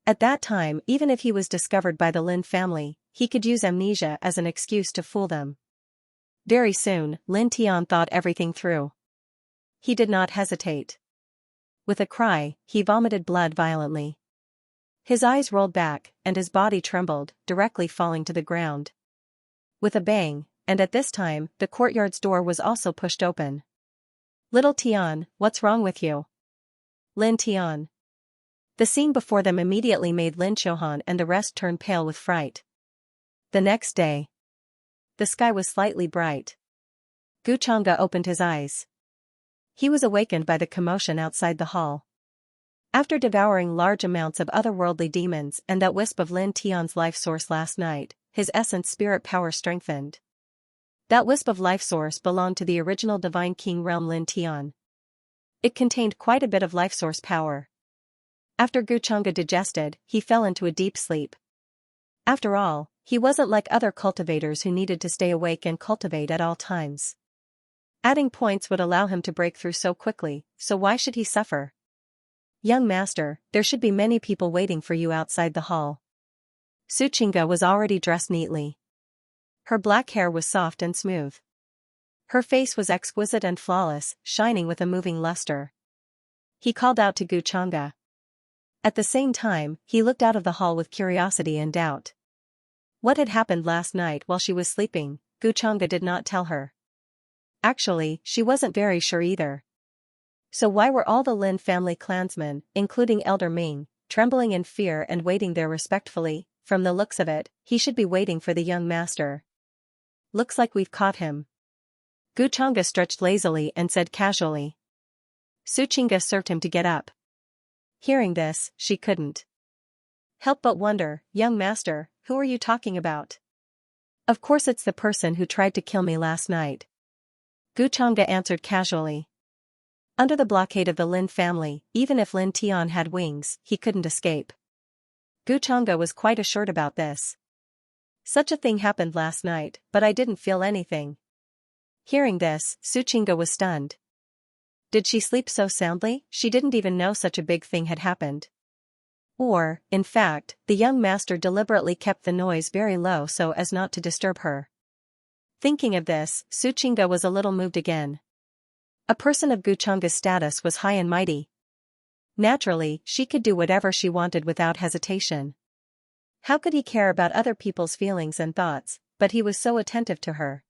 At that time, even if he was discovered by the Lin family, he could use amnesia as an excuse to fool them. Very soon, Lin Tian thought everything through. He did not hesitate. With a cry, he vomited blood violently. His eyes rolled back, and his body trembled, directly falling to the ground. With a bang, and at this time, the courtyard's door was also pushed open. Little Tian, what's wrong with you? Lin Tian. The scene before them immediately made Lin Xiaohan and the rest turn pale with fright. The next day, the sky was slightly bright. Gu Changge opened his eyes. He was awakened by the commotion outside the hall. After devouring large amounts of otherworldly demons and that wisp of Lin Tian's life source last night, his essence spirit power strengthened. That wisp of life source belonged to the original Divine King realm Lin Tian. It contained quite a bit of life source power. After Gu Changge digested, he fell into a deep sleep. After all, he wasn't like other cultivators who needed to stay awake and cultivate at all times. Adding points would allow him to break through so quickly, so why should he suffer? Young master, there should be many people waiting for you outside the hall. Xianxia was already dressed neatly. Her black hair was soft and smooth. Her face was exquisite and flawless, shining with a moving luster. He called out to Gu Changge. At the same time, he looked out of the hall with curiosity and doubt. What had happened last night while she was sleeping, Gu Changge did not tell her. Actually, she wasn't very sure either. So why were all the Lin family clansmen, including Elder Ming, trembling in fear and waiting there respectfully? From the looks of it, he should be waiting for the young master. Looks like we've caught him. Gu Changge stretched lazily and said casually. Xianxia served him to get up. Hearing this, she couldn't help but wonder, young master, who are you talking about? Of course it's the person who tried to kill me last night. Gu Changge answered casually. Under the blockade of the Lin family, even if Lin Tian had wings, he couldn't escape. Gu Changge was quite assured about this. Such a thing happened last night, but I didn't feel anything. Hearing this, Xianxia was stunned. Did she sleep so soundly? She didn't even know such a big thing had happened. Or, in fact, the young master deliberately kept the noise very low so as not to disturb her. Thinking of this, Xianxia was a little moved again. A person of Gu Changge's status was high and mighty. Naturally, she could do whatever she wanted without hesitation. How could he care about other people's feelings and thoughts, but he was so attentive to her?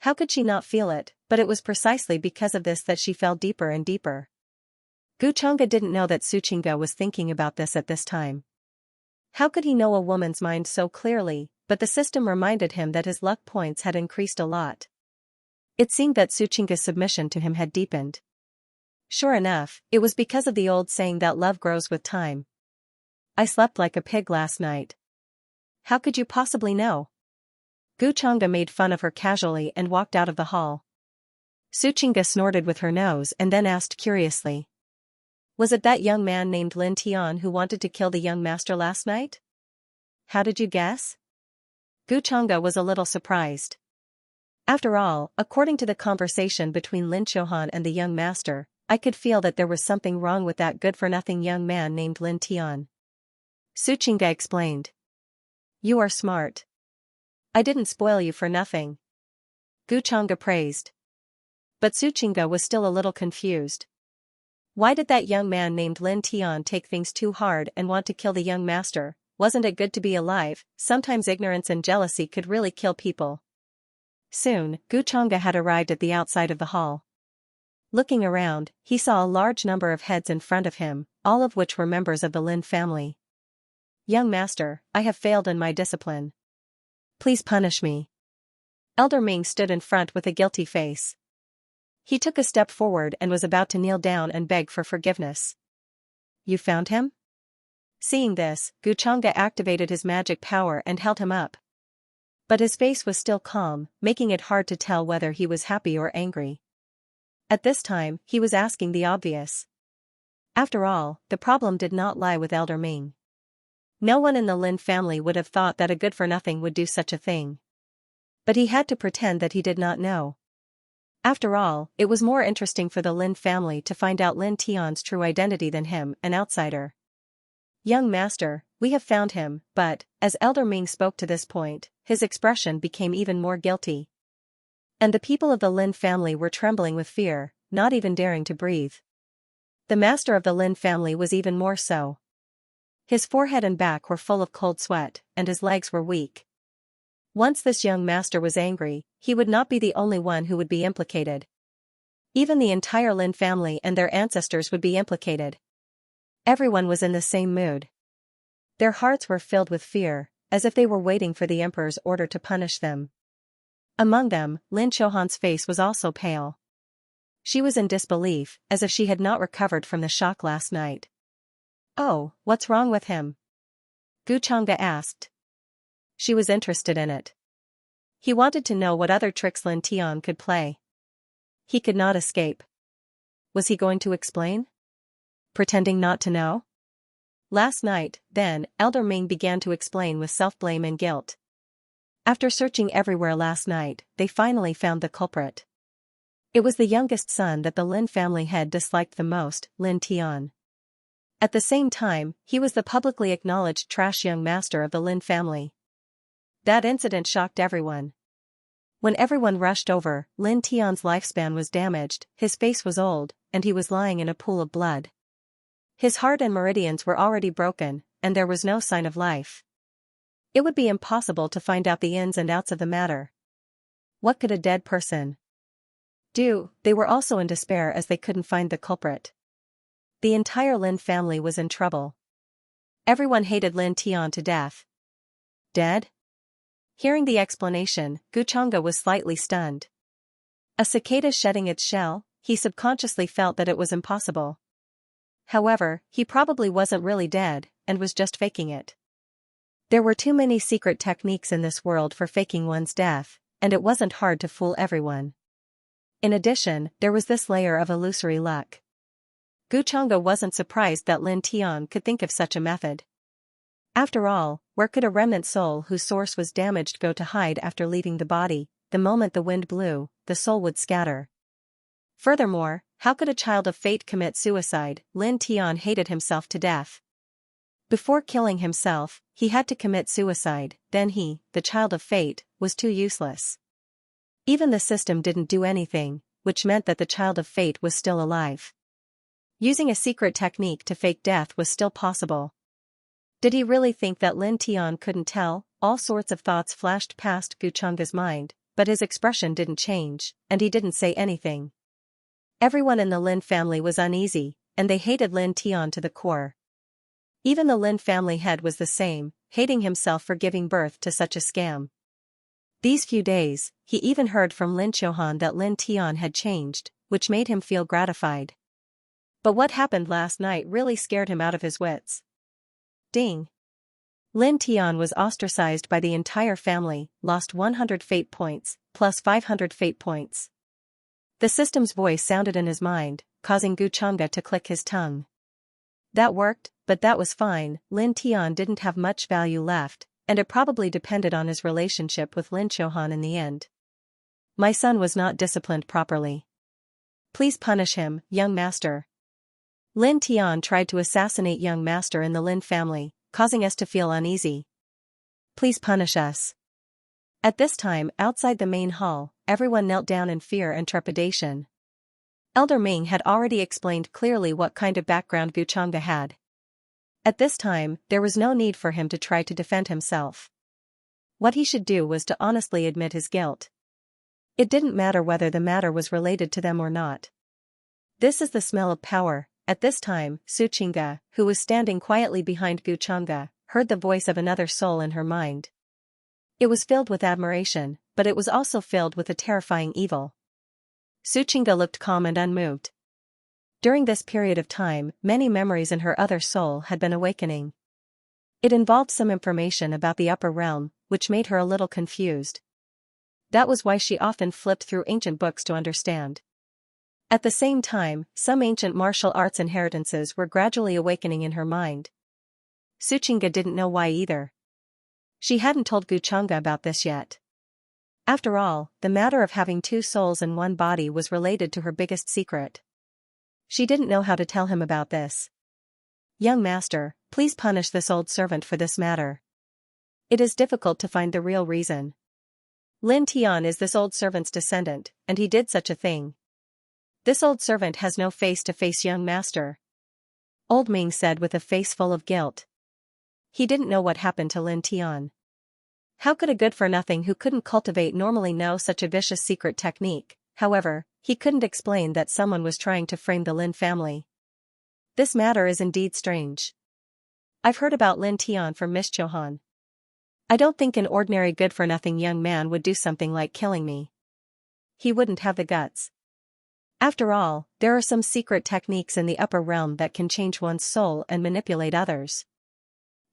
How could she not feel it? But it was precisely because of this that she fell deeper and deeper. Gu Changge didn't know that Xianxia was thinking about this at this time. How could he know a woman's mind so clearly? But the system reminded him that his luck points had increased a lot. It seemed that Xianxia's submission to him had deepened. Sure enough, it was because of the old saying that love grows with time. I slept like a pig last night. How could you possibly know? Gu Changge made fun of her casually and walked out of the hall. Xianxia snorted with her nose and then asked curiously. Was it that young man named Lin Tian who wanted to kill the young master last night? How did you guess? Gu Changge was a little surprised. After all, according to the conversation between Lin Xiaohan and the young master, I could feel that there was something wrong with that good-for-nothing young man named Lin Tian. Xianxia explained. You are smart. I didn't spoil you for nothing. Gu Changge praised. But Xianxia was still a little confused. Why did that young man named Lin Tian take things too hard and want to kill the young master? wasn't it good to be alive? Sometimes ignorance and jealousy could really kill people. Soon, Xianxia had arrived at the outside of the hall. Looking around, he saw a large number of heads in front of him, all of which were members of the Lin family. "Young master, I have failed in my discipline. Please punish me." Elder Ming stood in front with a guilty face. He took a step forward and was about to kneel down and beg for forgiveness. "You found him?" Seeing this, Xianxia activated his magic power and held him up. But his face was still calm, making it hard to tell whether he was happy or angry. At this time, he was asking the obvious. After all, the problem did not lie with Elder Ming. No one in the Lin family would have thought that a good-for-nothing would do such a thing. But he had to pretend that he did not know. After all, it was more interesting for the Lin family to find out Lin Tian's true identity than him, an outsider. "Young master, we have found him," but, as Elder Ming spoke to this point, his expression became even more guilty. And the people of the Lin family were trembling with fear, not even daring to breathe. The master of the Lin family was even more so. His forehead and back were full of cold sweat, and his legs were weak. Once this young master was angry, he would not be the only one who would be implicated. Even the entire Lin family and their ancestors would be implicated. Everyone was in the same mood. Their hearts were filled with fear, as if they were waiting for the emperor's order to punish them. Among them, Lin Xiaohan's face was also pale. She was in disbelief, as if she had not recovered from the shock last night. "Oh, what's wrong with him?" Xianxia asked. She was interested in it. He wanted to know what other tricks Lin Tian could play. He could not escape. Was he going to explain? Pretending not to know? Last night, then, Elder Ming began to explain with self-blame and guilt. After searching everywhere last night, they finally found the culprit. It was the youngest son that the Lin family head disliked the most, Lin Tian. At the same time, he was the publicly acknowledged trash young master of the Lin family. That incident shocked everyone. When everyone rushed over, Lin Tian's lifespan was damaged, his face was old, and he was lying in a pool of blood. His heart and meridians were already broken, and there was no sign of life. It would be impossible to find out the ins and outs of the matter. What could a dead person do? They were also in despair as they couldn't find the culprit. The entire Lin family was in trouble. Everyone hated Lin Tian to death. Dead? Hearing the explanation, Xianxia was slightly stunned. A cicada shedding its shell, he subconsciously felt that it was impossible. However, he probably wasn't really dead, and was just faking it. There were too many secret techniques in this world for faking one's death, and it wasn't hard to fool everyone. In addition, there was this layer of illusory luck. Xianxia wasn't surprised that Lin Tian could think of such a method. After all, where could a remnant soul whose source was damaged go to hide after leaving the body? The moment the wind blew, the soul would scatter. Furthermore, how could a child of fate commit suicide? Lin Tian hated himself to death. Before killing himself, he had to commit suicide, then he, the child of fate, was too useless. Even the system didn't do anything, which meant that the child of fate was still alive. Using a secret technique to fake death was still possible. Did he really think that Lin Tian couldn't tell? All sorts of thoughts flashed past Xianxia's mind, but his expression didn't change, and he didn't say anything. Everyone in the Lin family was uneasy, and they hated Lin Tian to the core. Even the Lin family head was the same, hating himself for giving birth to such a scam. These few days, he even heard from Lin Xiaohan that Lin Tian had changed, which made him feel gratified. But what happened last night really scared him out of his wits. Ding! Lin Tian was ostracized by the entire family, lost 100 fate points, plus 500 fate points. The system's voice sounded in his mind, causing Xianxia to click his tongue. That worked, but that was fine. Lin Tian didn't have much value left, and it probably depended on his relationship with Lin Xiaohan in the end. My son was not disciplined properly. Please punish him, young master. Lin Tian tried to assassinate young master in the Lin family, causing us to feel uneasy. Please punish us. At this time, outside the main hall, everyone knelt down in fear and trepidation. Elder Ming had already explained clearly what kind of background Xianxia had. At this time, there was no need for him to try to defend himself. What he should do was to honestly admit his guilt. It didn't matter whether the matter was related to them or not. This is the smell of power. At this time, Xianxia, who was standing quietly behind Xianxia, heard the voice of another soul in her mind. It was filled with admiration, but it was also filled with a terrifying evil. Xianxia looked calm and unmoved. During this period of time, many memories in her other soul had been awakening. It involved some information about the upper realm, which made her a little confused. That was why she often flipped through ancient books to understand. At the same time, some ancient martial arts inheritances were gradually awakening in her mind. Xianxia didn't know why either. She hadn't told Xianxia about this yet. After all, the matter of having two souls in one body was related to her biggest secret. She didn't know how to tell him about this. "Young master, please punish this old servant for this matter. It is difficult to find the real reason. Lin Tian is this old servant's descendant, and he did such a thing. This old servant has no face to face young master," Old Ming said with a face full of guilt. He didn't know what happened to Lin Tian. How could a good-for-nothing who couldn't cultivate normally know such a vicious secret technique? However, he couldn't explain that someone was trying to frame the Lin family. This matter is indeed strange. I've heard about Lin Tian from Miss Chohan. I don't think an ordinary good-for-nothing young man would do something like killing me. He wouldn't have the guts. After all, there are some secret techniques in the upper realm that can change one's soul and manipulate others.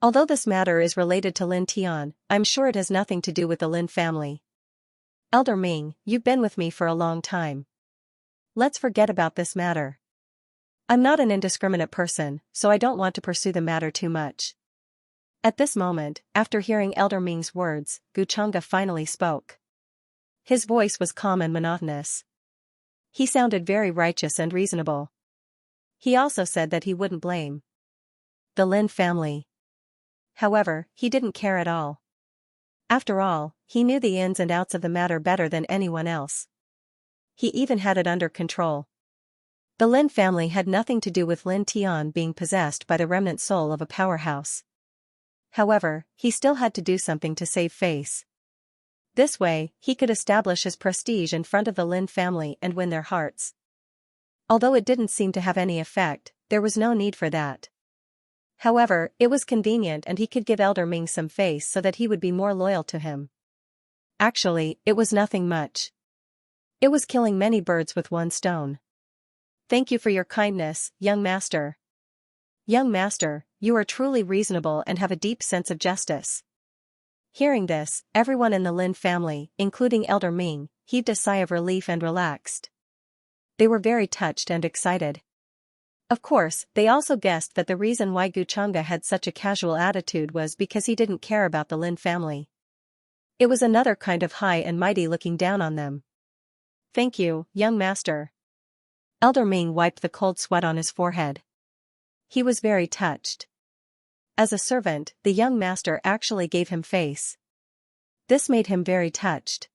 Although this matter is related to Lin Tian, I'm sure it has nothing to do with the Lin family. Elder Ming, you've been with me for a long time. Let's forget about this matter. I'm not an indiscriminate person, so I don't want to pursue the matter too much. At this moment, after hearing Elder Ming's words, Xianxia finally spoke. His voice was calm and monotonous. He sounded very righteous and reasonable. He also said that he wouldn't blame the Lin family. However, he didn't care at all. After all, he knew the ins and outs of the matter better than anyone else. He even had it under control. The Lin family had nothing to do with Lin Tian being possessed by the remnant soul of a powerhouse. However, he still had to do something to save face. This way, he could establish his prestige in front of the Lin family and win their hearts. Although it didn't seem to have any effect, there was no need for that. However, it was convenient and he could give Elder Ming some face so that he would be more loyal to him. Actually, it was nothing much. It was killing many birds with one stone. Thank you for your kindness, young master. Young master, you are truly reasonable and have a deep sense of justice. Hearing this, everyone in the Lin family, including Elder Ming, heaved a sigh of relief and relaxed. They were very touched and excited. Of course, they also guessed that the reason why Xianxia had such a casual attitude was because he didn't care about the Lin family. It was another kind of high and mighty looking down on them. Thank you, young master. Elder Ming wiped the cold sweat on his forehead. He was very touched. As a servant, the young master actually gave him face. This made him very touched.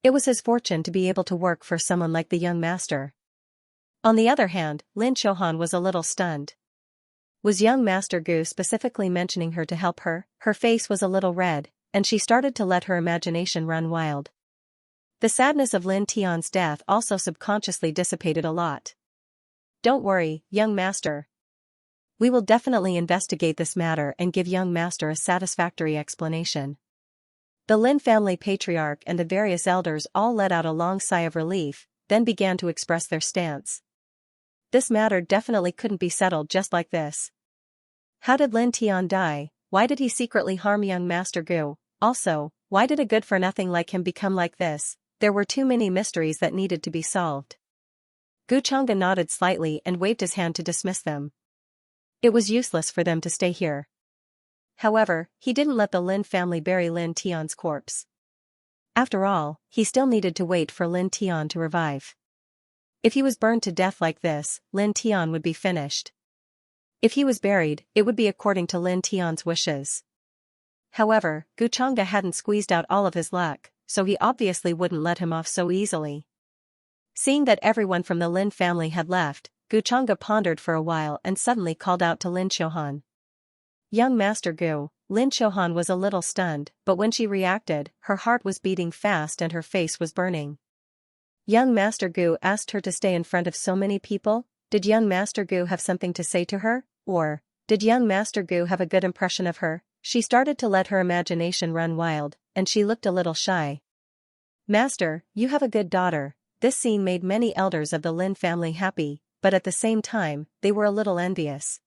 It was his fortune to be able to work for someone like the young master. On the other hand, Lin Chohan was a little stunned. Was young Master Gu specifically mentioning her to help her? Her face was a little red, and she started to let her imagination run wild. The sadness of Lin Tian's death also subconsciously dissipated a lot. Don't worry, young master. We will definitely investigate this matter and give young master a satisfactory explanation. The Lin family patriarch and the various elders all let out a long sigh of relief, then began to express their stance. This matter definitely couldn't be settled just like this. How did Lin Tian die? Why did he secretly harm young Master Gu? Also, why did a good-for-nothing like him become like this? There were too many mysteries that needed to be solved. Xianxia nodded slightly and waved his hand to dismiss them. It was useless for them to stay here. However, he didn't let the Lin family bury Lin Tian's corpse. After all, he still needed to wait for Lin Tian to revive. If he was burned to death like this, Lin Tian would be finished. If he was buried, it would be according to Lin Tian's wishes. However, Xianxia hadn't squeezed out all of his luck, so he obviously wouldn't let him off so easily. Seeing that everyone from the Lin family had left, Xianxia pondered for a while and suddenly called out to Lin Chohan. Young Master Gu, Lin Chohan was a little stunned, but when she reacted, her heart was beating fast and her face was burning. Young Master Gu asked her to stay in front of so many people. Did young Master Gu have something to say to her? Or, did young Master Gu have a good impression of her? She started to let her imagination run wild, and she looked a little shy. Master, you have a good daughter. This scene made many elders of the Lin family happy, but at the same time, they were a little envious.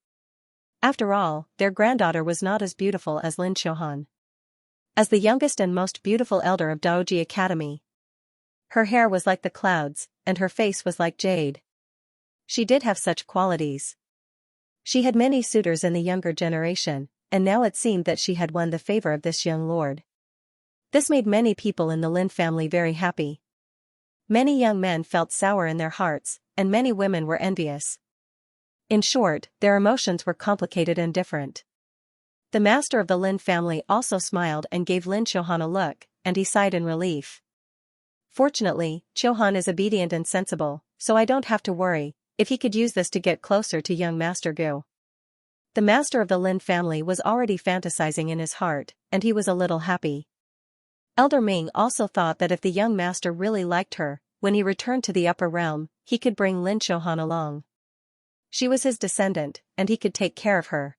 After all, their granddaughter was not as beautiful as Lin Chohan. As the youngest and most beautiful elder of Daoji Academy, her hair was like the clouds, and her face was like jade. She did have such qualities. She had many suitors in the younger generation, and now it seemed that she had won the favor of this young lord. This made many people in the Lin family very happy. Many young men felt sour in their hearts, and many women were envious. In short, their emotions were complicated and different. The master of the Lin family also smiled and gave Lin Chohan a look, and he sighed in relief. Fortunately, Chohan is obedient and sensible, so I don't have to worry. If he could use this to get closer to young Master Gu. The master of the Lin family was already fantasizing in his heart, and he was a little happy. Elder Ming also thought that if the young master really liked her, when he returned to the upper realm, he could bring Lin Chohan along. She was his descendant, and he could take care of her.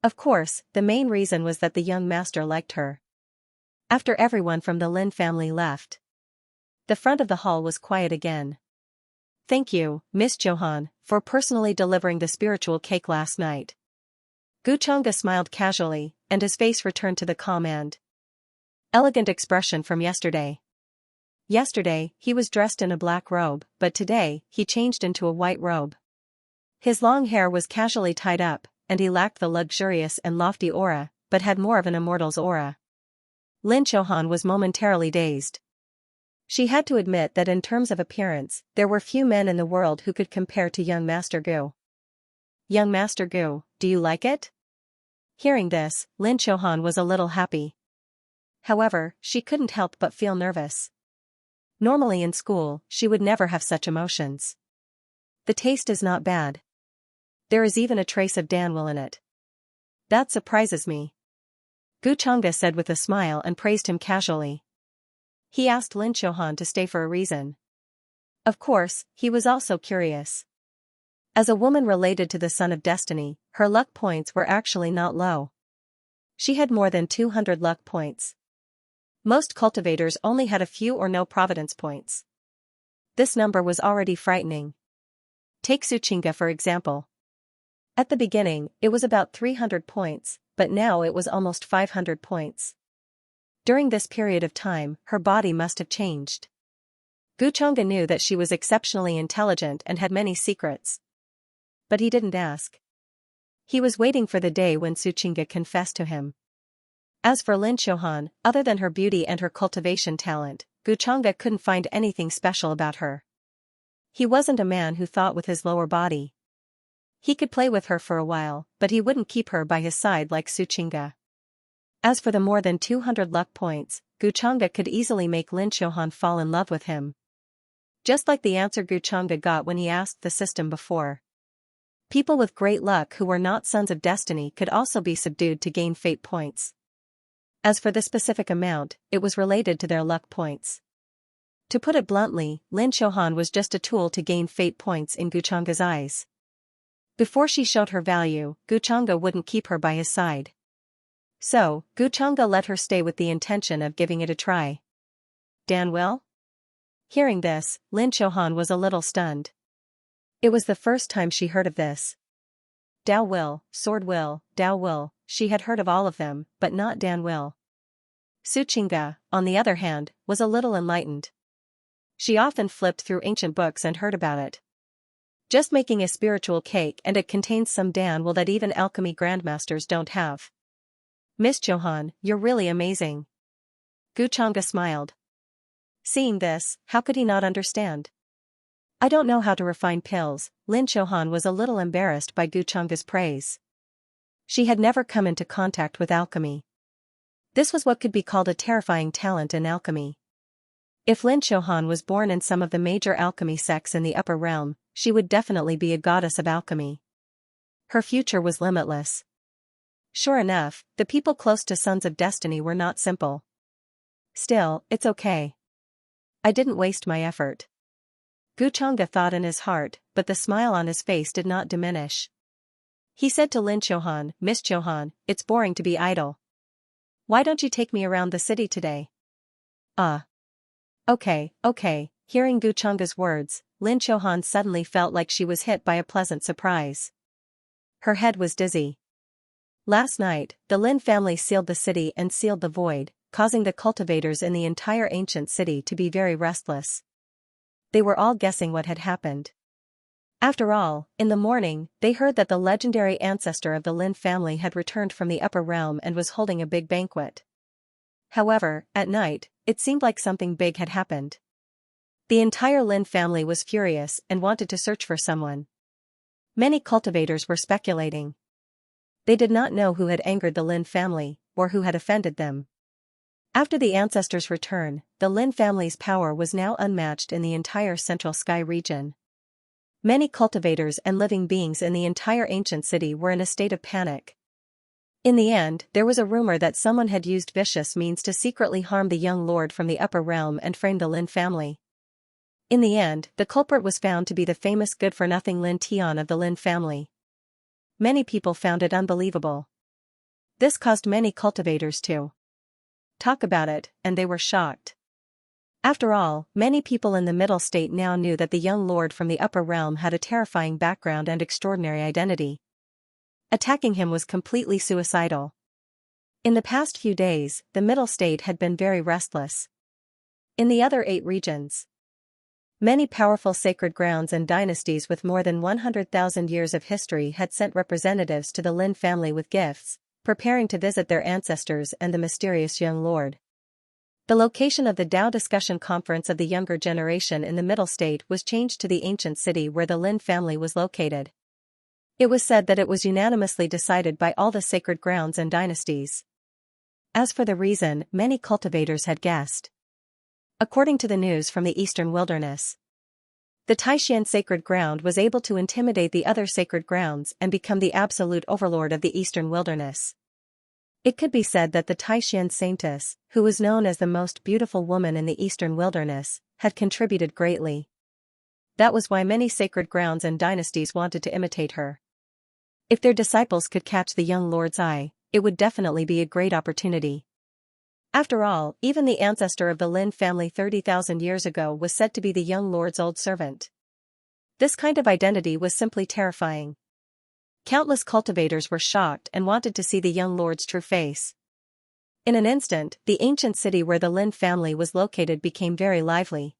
Of course, the main reason was that the young master liked her. After everyone from the Lin family left, the front of the hall was quiet again. Thank you, Miss Chohan, for personally delivering the spiritual cake last night. Gu Changge smiled casually, and his face returned to the calm and elegant expression from yesterday. Yesterday, he was dressed in a black robe, but today, he changed into a white robe. His long hair was casually tied up, and he lacked the luxurious and lofty aura, but had more of an immortal's aura. Lin Chohan was momentarily dazed. She had to admit that in terms of appearance, there were few men in the world who could compare to young Master Gu. Young Master Gu, do you like it? Hearing this, Lin Chohan was a little happy. However, she couldn't help but feel nervous. Normally in school, she would never have such emotions. The taste is not bad. There is even a trace of Danwil in it. That surprises me. Gu Changge said with a smile and praised him casually. He asked Lin Chohan to stay for a reason. Of course, he was also curious. As a woman related to the Son of Destiny, her luck points were actually not low. She had more than 200 luck points. Most cultivators only had a few or no providence points. This number was already frightening. Take Xianxia for example. At the beginning, it was about 300 points, but now it was almost 500 points. During this period of time, her body must have changed. Gu Changge knew that she was exceptionally intelligent and had many secrets. But he didn't ask. He was waiting for the day when Xianxia confessed to him. As for Lin Chohan, other than her beauty and her cultivation talent, Gu Changge couldn't find anything special about her. He wasn't a man who thought with his lower body. He could play with her for a while, but he wouldn't keep her by his side like Xianxia. As for the more than 200 luck points, Gu Changge could easily make Lin Chohan fall in love with him. Just like the answer Gu Changge got when he asked the system before. People with great luck who were not sons of destiny could also be subdued to gain fate points. As for the specific amount, it was related to their luck points. To put it bluntly, Lin Chohan was just a tool to gain fate points in Gu Changge's eyes. Before she showed her value, Gu Changge wouldn't keep her by his side. So, Gu Changge let her stay with the intention of giving it a try. Danwil? Hearing this, Lin Chohan was a little stunned. It was the first time she heard of this. Dao Will, Sword Will, Dao Will, she had heard of all of them, but not Danwil. Xianxia, on the other hand, was a little enlightened. She often flipped through ancient books and heard about it. Just making a spiritual cake and it contains some Danwil that even alchemy grandmasters don't have. Miss Chohan, you're really amazing. Gu Changge smiled. Seeing this, how could he not understand? I don't know how to refine pills. Lin Chohan was a little embarrassed by Gu Changge's praise. She had never come into contact with alchemy. This was what could be called a terrifying talent in alchemy. If Lin Chohan was born in some of the major alchemy sects in the upper realm, she would definitely be a goddess of alchemy. Her future was limitless. Sure enough, the people close to Sons of Destiny were not simple. Still, it's okay. I didn't waste my effort. Guchanga thought in his heart, but the smile on his face did not diminish. He said to Lin Chohan, Miss Chohan, it's boring to be idle. Why don't you take me around the city today? Okay. Hearing Guchanga's words, Lin Chohan suddenly felt like she was hit by a pleasant surprise. Her head was dizzy. Last night, the Lin family sealed the city and sealed the void, causing the cultivators in the entire ancient city to be very restless. They were all guessing what had happened. After all, in the morning, they heard that the legendary ancestor of the Lin family had returned from the upper realm and was holding a big banquet. However, at night, it seemed like something big had happened. The entire Lin family was furious and wanted to search for someone. Many cultivators were speculating. They did not know who had angered the Lin family, or who had offended them. After the ancestor's return, the Lin family's power was now unmatched in the entire Central Sky region. Many cultivators and living beings in the entire ancient city were in a state of panic. In the end, there was a rumor that someone had used vicious means to secretly harm the young lord from the upper realm and frame the Lin family. In the end, the culprit was found to be the famous good-for-nothing Lin Tian of the Lin family. Many people found it unbelievable. This caused many cultivators to talk about it, and they were shocked. After all, many people in the middle state now knew that the young lord from the upper realm had a terrifying background and extraordinary identity. Attacking him was completely suicidal. In the past few days, the middle state had been very restless. In the other 8 regions, many powerful sacred grounds and dynasties with more than 100,000 years of history had sent representatives to the Lin family with gifts, preparing to visit their ancestors and the mysterious young lord. The location of the Tao Discussion Conference of the younger generation in the Middle State was changed to the ancient city where the Lin family was located. It was said that it was unanimously decided by all the sacred grounds and dynasties. As for the reason, many cultivators had guessed. According to the news from the Eastern Wilderness, the Taishan sacred ground was able to intimidate the other sacred grounds and become the absolute overlord of the Eastern Wilderness. It could be said that the Taishan saintess, who was known as the most beautiful woman in the Eastern Wilderness, had contributed greatly. That was why many sacred grounds and dynasties wanted to imitate her. If their disciples could catch the young lord's eye, it would definitely be a great opportunity. After all, even the ancestor of the Lin family 30,000 years ago was said to be the young lord's old servant. This kind of identity was simply terrifying. Countless cultivators were shocked and wanted to see the young lord's true face. In an instant, the ancient city where the Lin family was located became very lively.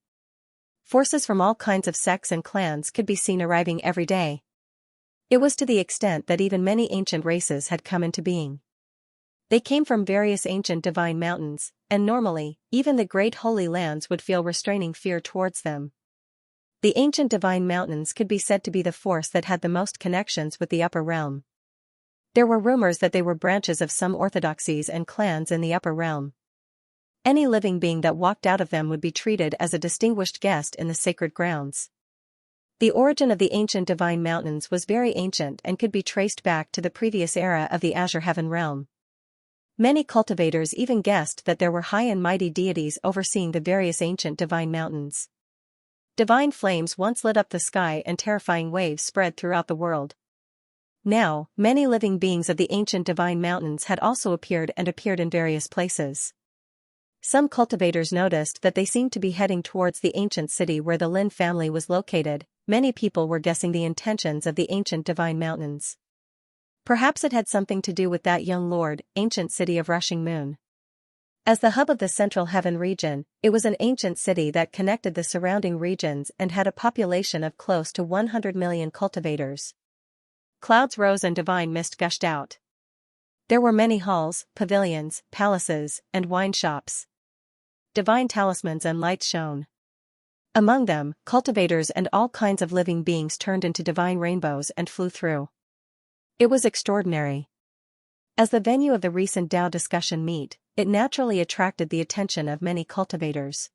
Forces from all kinds of sects and clans could be seen arriving every day. It was to the extent that even many ancient races had come into being. They came from various ancient divine mountains, and normally, even the great holy lands would feel restraining fear towards them. The ancient divine mountains could be said to be the force that had the most connections with the upper realm. There were rumors that they were branches of some orthodoxies and clans in the upper realm. Any living being that walked out of them would be treated as a distinguished guest in the sacred grounds. The origin of the ancient divine mountains was very ancient and could be traced back to the previous era of the Azure Heaven realm. Many cultivators even guessed that there were high and mighty deities overseeing the various ancient divine mountains. Divine flames once lit up the sky and terrifying waves spread throughout the world. Now, many living beings of the ancient divine mountains had also appeared in various places. Some cultivators noticed that they seemed to be heading towards the ancient city where the Lin family was located. Many people were guessing the intentions of the ancient divine mountains. Perhaps it had something to do with that young lord, ancient city of Rushing Moon. As the hub of the Central Heaven region, it was an ancient city that connected the surrounding regions and had a population of close to 100 million cultivators. Clouds rose and divine mist gushed out. There were many halls, pavilions, palaces, and wine shops. Divine talismans and lights shone. Among them, cultivators and all kinds of living beings turned into divine rainbows and flew through. It was extraordinary. As the venue of the recent Tao discussion meet, it naturally attracted the attention of many cultivators.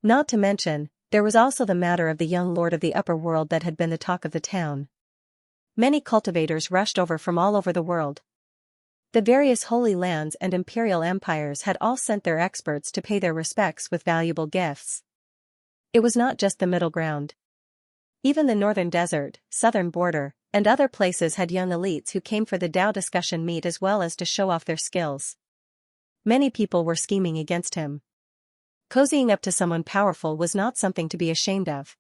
Not to mention, there was also the matter of the young lord of the upper world that had been the talk of the town. Many cultivators rushed over from all over the world. The various holy lands and imperial empires had all sent their experts to pay their respects with valuable gifts. It was not just the middle ground. Even the northern desert, southern border, and other places had young elites who came for the Tao discussion meet as well as to show off their skills. Many people were scheming against him. Cozying up to someone powerful was not something to be ashamed of.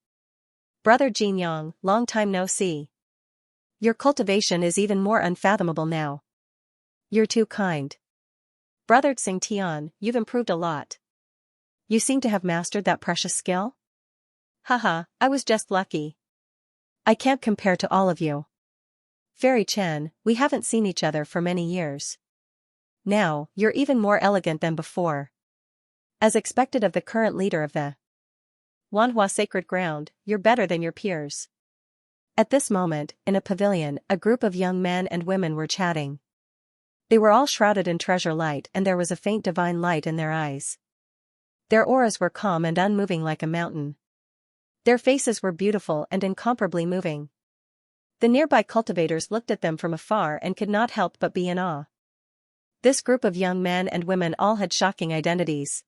Brother Xianxia, long time no see. Your cultivation is even more unfathomable now. You're too kind. Brother Xianxia, you've improved a lot. You seem to have mastered that precious skill? Haha, I was just lucky. I can't compare to all of you. Fairy Chen, we haven't seen each other for many years. Now, you're even more elegant than before. As expected of the current leader of the Wanhua Sacred Ground, you're better than your peers. At this moment, in a pavilion, a group of young men and women were chatting. They were all shrouded in treasure light and there was a faint divine light in their eyes. Their auras were calm and unmoving like a mountain. Their faces were beautiful and incomparably moving. The nearby cultivators looked at them from afar and could not help but be in awe. This group of young men and women all had shocking identities.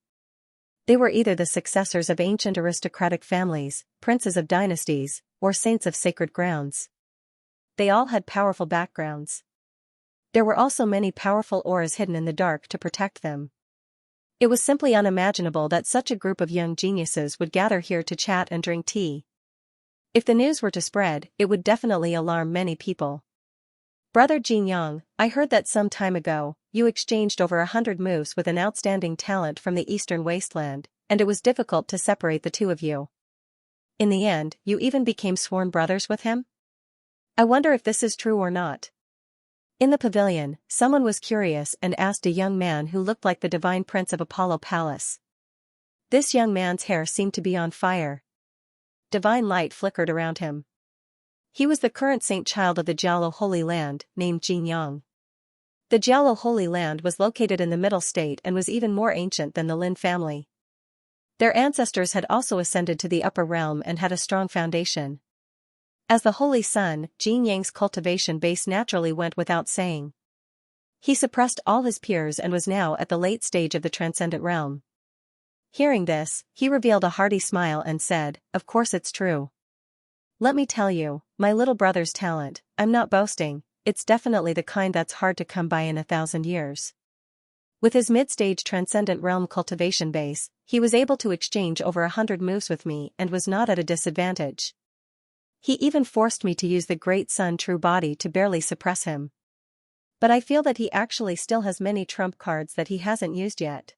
They were either the successors of ancient aristocratic families, princes of dynasties, or saints of sacred grounds. They all had powerful backgrounds. There were also many powerful auras hidden in the dark to protect them. It was simply unimaginable that such a group of young geniuses would gather here to chat and drink tea. If the news were to spread, it would definitely alarm many people. Brother Xianxia, I heard that some time ago, you exchanged over 100 moves with an outstanding talent from the Eastern Wasteland, and it was difficult to separate the two of you. In the end, you even became sworn brothers with him? I wonder if this is true or not. In the pavilion, someone was curious and asked a young man who looked like the divine prince of Apollo Palace. This young man's hair seemed to be on fire. Divine light flickered around him. He was the current saint child of the Jialo Holy Land, named Xianxia. The Jialo Holy Land was located in the Middle State and was even more ancient than the Lin family. Their ancestors had also ascended to the upper realm and had a strong foundation. As the Holy Son, Xianxia's cultivation base naturally went without saying. He suppressed all his peers and was now at the late stage of the transcendent realm. Hearing this, he revealed a hearty smile and said, "Of course it's true. Let me tell you, my little brother's talent, I'm not boasting, it's definitely the kind that's hard to come by in 1,000 years. With his mid-stage transcendent realm cultivation base, he was able to exchange over 100 moves with me and was not at a disadvantage. He even forced me to use the Great Sun True Body to barely suppress him. But I feel that he actually still has many trump cards that he hasn't used yet.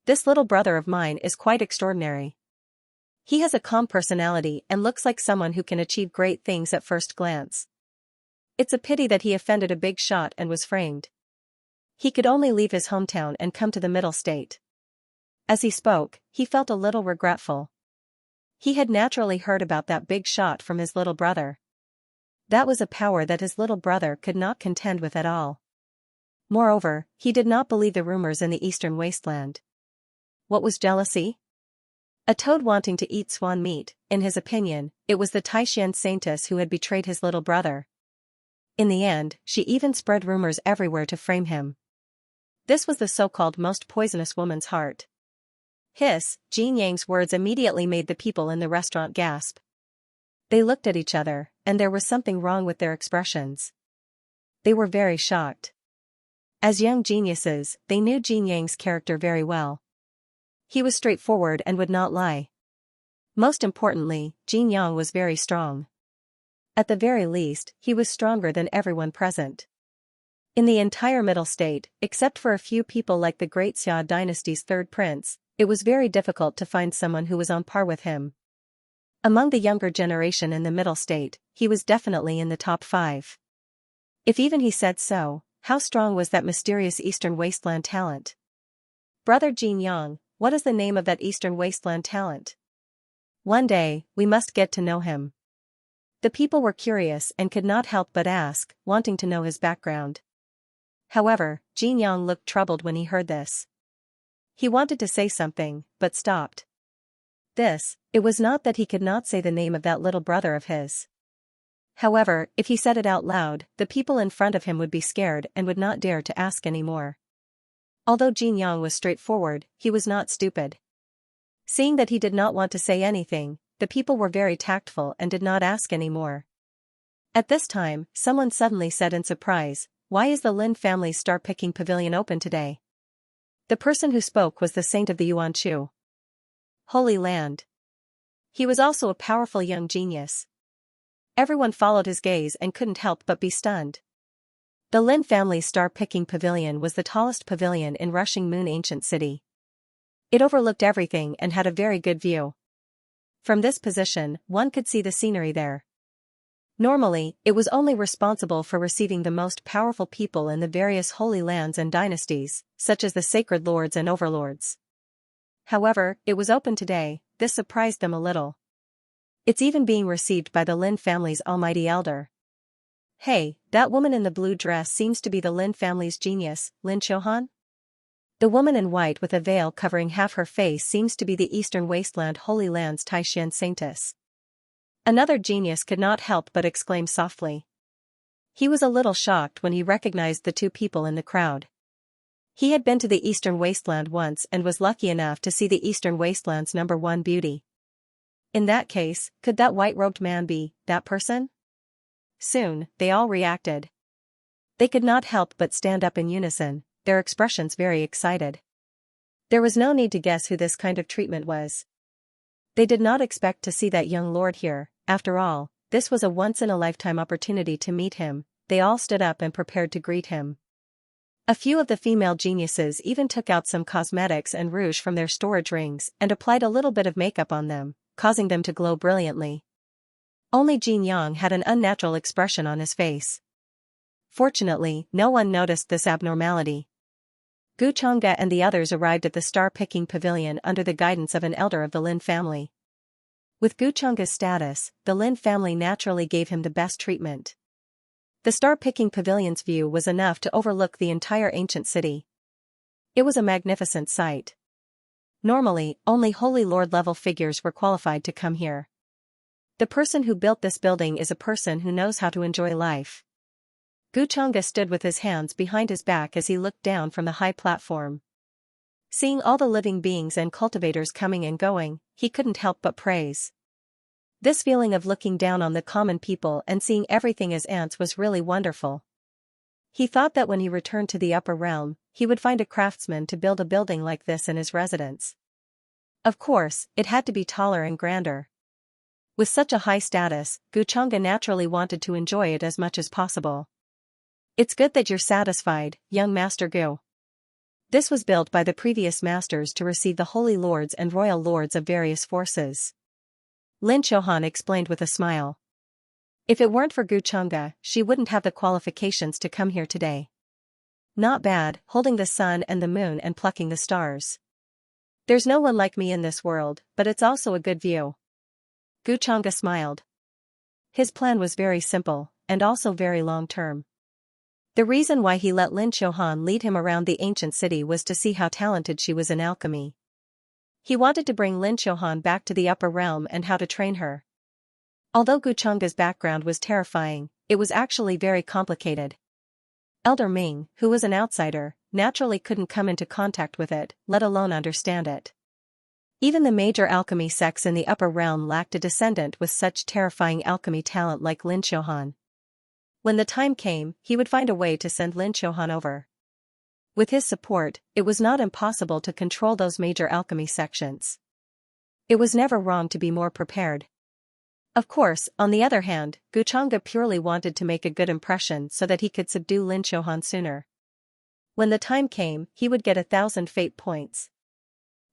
This little brother of mine is quite extraordinary. He has a calm personality and looks like someone who can achieve great things at first glance. It's a pity that he offended a big shot and was framed. He could only leave his hometown and come to the Middle State." As he spoke, he felt a little regretful. He had naturally heard about that big shot from his little brother. That was a power that his little brother could not contend with at all. Moreover, he did not believe the rumors in the Eastern Wasteland. What was jealousy? A toad wanting to eat swan meat, in his opinion, it was the Taishan saintess who had betrayed his little brother. In the end, she even spread rumors everywhere to frame him. This was the so-called most poisonous woman's heart. Xianxia's words immediately made the people in the restaurant gasp. They looked at each other, and there was something wrong with their expressions. They were very shocked. As young geniuses, they knew Xianxia's character very well. He was straightforward and would not lie. Most importantly, Xianxia was very strong. At the very least, he was stronger than everyone present. In the entire Middle State, except for a few people like the Great Xia dynasty's third prince, it was very difficult to find someone who was on par with him. Among the younger generation in the Middle State, he was definitely in the top 5. If even he said so, how strong was that mysterious Eastern Wasteland talent? Brother Xianxia, what is the name of that Eastern Wasteland talent? One day, we must get to know him. The people were curious and could not help but ask, wanting to know his background. However, Xianxia looked troubled when he heard this. He wanted to say something, but stopped. It was not that he could not say the name of that little brother of his. However, if he said it out loud, the people in front of him would be scared and would not dare to ask any more. Although Jin Yang was straightforward, he was not stupid. Seeing that he did not want to say anything, the people were very tactful and did not ask any more. At this time, someone suddenly said in surprise, "Why is the Lin family's star-picking pavilion open today?" The person who spoke was the saint of the Yuan-Chu Holy Land. He was also a powerful young genius. Everyone followed his gaze and couldn't help but be stunned. The Lin family's star-picking pavilion was the tallest pavilion in Rushing Moon Ancient City. It overlooked everything and had a very good view. From this position, one could see the scenery there. Normally, it was only responsible for receiving the most powerful people in the various holy lands and dynasties, such as the sacred lords and overlords. However, it was open today. This surprised them a little. It's even being received by the Lin family's almighty elder. Hey, that woman in the blue dress seems to be the Lin family's genius, Lin Xiaohan? The woman in white with a veil covering half her face seems to be the Eastern Wasteland Holy Land's Taishan Saintess. Another genius could not help but exclaim softly. He was a little shocked when he recognized the two people in the crowd. He had been to the Eastern Wasteland once and was lucky enough to see the Eastern Wasteland's #1 beauty. In that case, could that white-robed man be that person? Soon, they all reacted. They could not help but stand up in unison, their expressions very excited. There was no need to guess who this kind of treatment was. They did not expect to see that young lord here. After all, this was a once-in-a-lifetime opportunity to meet him. They all stood up and prepared to greet him. A few of the female geniuses even took out some cosmetics and rouge from their storage rings and applied a little bit of makeup on them, causing them to glow brilliantly. Only Jin Yang had an unnatural expression on his face. Fortunately, no one noticed this abnormality. Gu Changge and the others arrived at the star-picking pavilion under the guidance of an elder of the Lin family. With Gu Changge's status, the Lin family naturally gave him the best treatment. The star-picking pavilion's view was enough to overlook the entire ancient city. It was a magnificent sight. Normally, only Holy Lord-level figures were qualified to come here. The person who built this building is a person who knows how to enjoy life. Gu Changge stood with his hands behind his back as he looked down from the high platform. Seeing all the living beings and cultivators coming and going, he couldn't help but praise. This feeling of looking down on the common people and seeing everything as ants was really wonderful. He thought that when he returned to the upper realm, he would find a craftsman to build a building like this in his residence. Of course, it had to be taller and grander. With such a high status, Gu Changge naturally wanted to enjoy it as much as possible. It's good that you're satisfied, young Master Gu. This was built by the previous masters to receive the holy lords and royal lords of various forces. Lin Xiaohan explained with a smile. If it weren't for Gu Changge, she wouldn't have the qualifications to come here today. Not bad, holding the sun and the moon and plucking the stars. There's no one like me in this world, but it's also a good view. Gu Changge smiled. His plan was very simple, and also very long-term. The reason why he let Lin Xiaohan lead him around the ancient city was to see how talented she was in alchemy. He wanted to bring Lin Xiaohan back to the upper realm and how to train her. Although Gu Changge's background was terrifying, it was actually very complicated. Elder Ming, who was an outsider, naturally couldn't come into contact with it, let alone understand it. Even the major alchemy sects in the upper realm lacked a descendant with such terrifying alchemy talent like Lin Xiaohan. When the time came, he would find a way to send Lin Xiaohan over. With his support, it was not impossible to control those major alchemy sections. It was never wrong to be more prepared. Of course, on the other hand, Gu Changge purely wanted to make a good impression so that he could subdue Lin Xiaohan sooner. When the time came, he would get 1,000 fate points.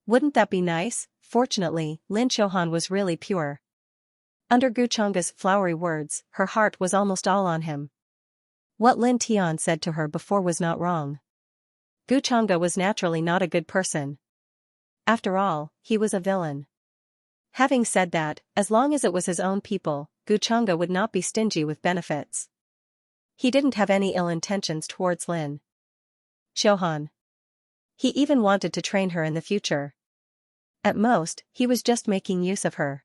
Wouldn't that be nice? Fortunately, Lin Xiaohan was really pure. Under Gu Changge's flowery words, her heart was almost all on him. What Lin Tian said to her before was not wrong. Gu Changge was naturally not a good person. After all, he was a villain. Having said that, as long as it was his own people, Gu Changge would not be stingy with benefits. He didn't have any ill intentions towards Lin Xiaohan. He even wanted to train her in the future. At most, he was just making use of her.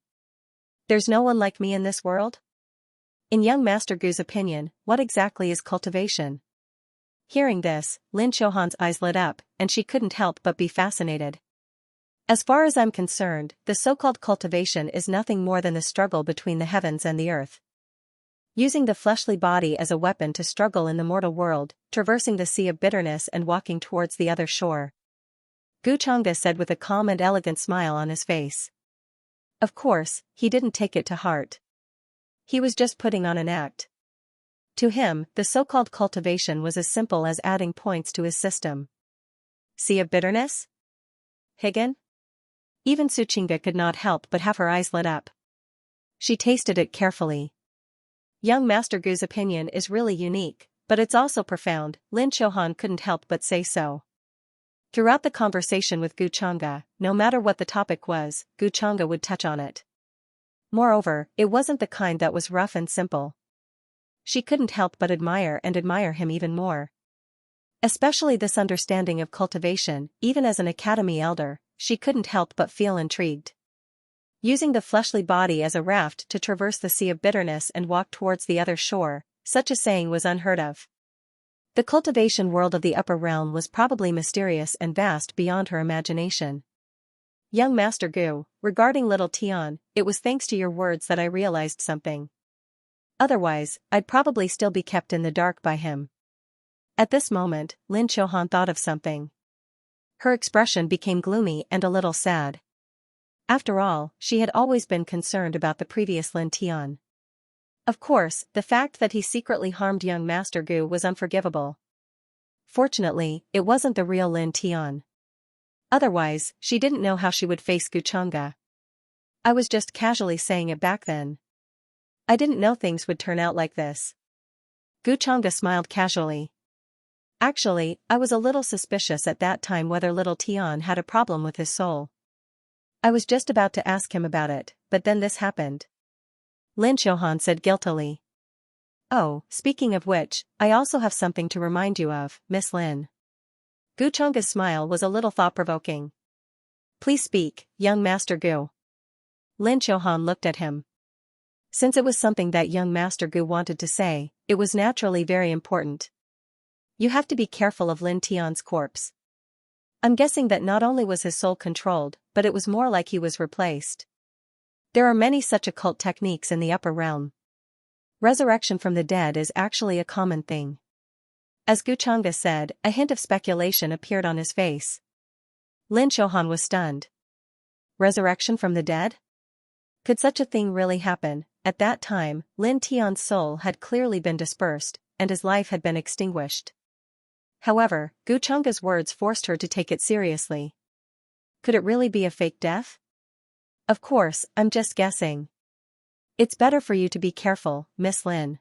There's no one like me in this world? In young Master Gu's opinion, what exactly is cultivation? Hearing this, Lin Xiaohan's eyes lit up, and she couldn't help but be fascinated. As far as I'm concerned, the so-called cultivation is nothing more than the struggle between the heavens and the earth. Using the fleshly body as a weapon to struggle in the mortal world, traversing the sea of bitterness and walking towards the other shore. Gu Changge said with a calm and elegant smile on his face. Of course, he didn't take it to heart. He was just putting on an act. To him, the so-called cultivation was as simple as adding points to his system. Sea of bitterness? Higgin? Even Suchinga could not help but have her eyes lit up. She tasted it carefully. Young Master Gu's opinion is really unique, but it's also profound, Lin Xiaohan couldn't help but say so. Throughout the conversation with Gu Changge, no matter what the topic was, Gu Changge would touch on it. Moreover, it wasn't the kind that was rough and simple. She couldn't help but admire him even more. Especially this understanding of cultivation, even as an academy elder, she couldn't help but feel intrigued. Using the fleshly body as a raft to traverse the sea of bitterness and walk towards the other shore, such a saying was unheard of. The cultivation world of the upper realm was probably mysterious and vast beyond her imagination. Young Master Gu, regarding little Tian, it was thanks to your words that I realized something. Otherwise, I'd probably still be kept in the dark by him. At this moment, Lin Xiaohan thought of something. Her expression became gloomy and a little sad. After all, she had always been concerned about the previous Lin Tian. Of course, the fact that he secretly harmed young Master Gu was unforgivable. Fortunately, it wasn't the real Lin Tian. Otherwise, she didn't know how she would face Gu Changge. I was just casually saying it back then. I didn't know things would turn out like this. Gu Changge smiled casually. Actually, I was a little suspicious at that time whether little Tian had a problem with his soul. I was just about to ask him about it, but then this happened. Lin Xiaohan said guiltily. Oh, speaking of which, I also have something to remind you of, Miss Lin. Gu Changge's smile was a little thought-provoking. Please speak, young Master Gu. Lin Xiaohan looked at him. Since it was something that young Master Gu wanted to say, it was naturally very important. You have to be careful of Lin Tian's corpse. I'm guessing that not only was his soul controlled, but it was more like he was replaced. There are many such occult techniques in the upper realm. Resurrection from the dead is actually a common thing. As Gu Changge said, a hint of speculation appeared on his face. Lin Xiaohan was stunned. Resurrection from the dead? Could such a thing really happen? At that time, Lin Tian's soul had clearly been dispersed, and his life had been extinguished. However, Gu Changge's words forced her to take it seriously. Could it really be a fake death? Of course, I'm just guessing. It's better for you to be careful, Miss Lin.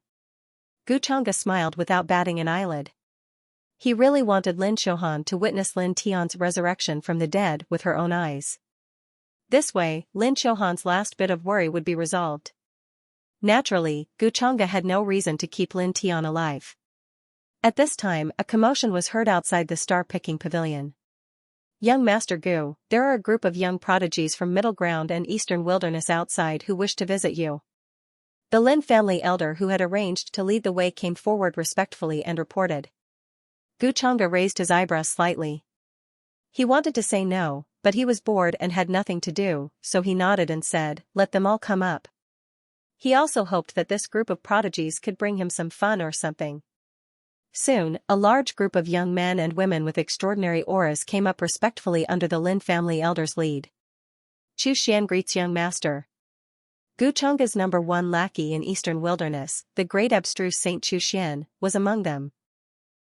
Gu Changge smiled without batting an eyelid. He really wanted Lin Xiaohan to witness Lin Tian's resurrection from the dead with her own eyes. This way, Lin Xiaohan's last bit of worry would be resolved. Naturally, Gu Changge had no reason to keep Lin Tian alive. At this time, a commotion was heard outside the star-picking pavilion. Young Master Gu, there are a group of young prodigies from Middle Ground and Eastern Wilderness outside who wish to visit you. The Lin family elder who had arranged to lead the way came forward respectfully and reported. Gu Changge raised his eyebrows slightly. He wanted to say no, but he was bored and had nothing to do, so he nodded and said, let them all come up. He also hoped that this group of prodigies could bring him some fun or something. Soon, a large group of young men and women with extraordinary auras came up respectfully under the Lin family elder's lead. Chu Xian greets young master. Gu Changge's #1 lackey in Eastern Wilderness, the great abstruse Saint Chu Xian, was among them.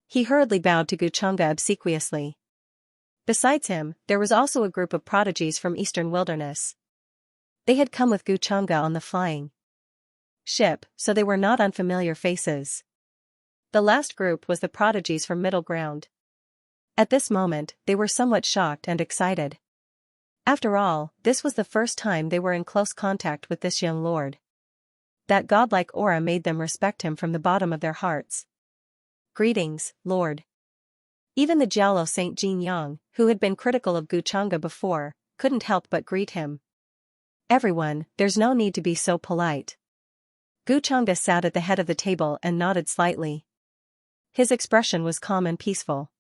He hurriedly bowed to Gu Changge obsequiously. Besides him, there was also a group of prodigies from Eastern Wilderness. They had come with Gu Changge on the flying ship, so they were not unfamiliar faces. The last group was the prodigies from Middle Ground. At this moment, they were somewhat shocked and excited. After all, this was the first time they were in close contact with this young lord. That godlike aura made them respect him from the bottom of their hearts. Greetings, Lord. Even the Jiaolo Saint Jin Yang, who had been critical of Gu Changge before, couldn't help but greet him. Everyone, there's no need to be so polite. Gu Changge sat at the head of the table and nodded slightly. His expression was calm and peaceful.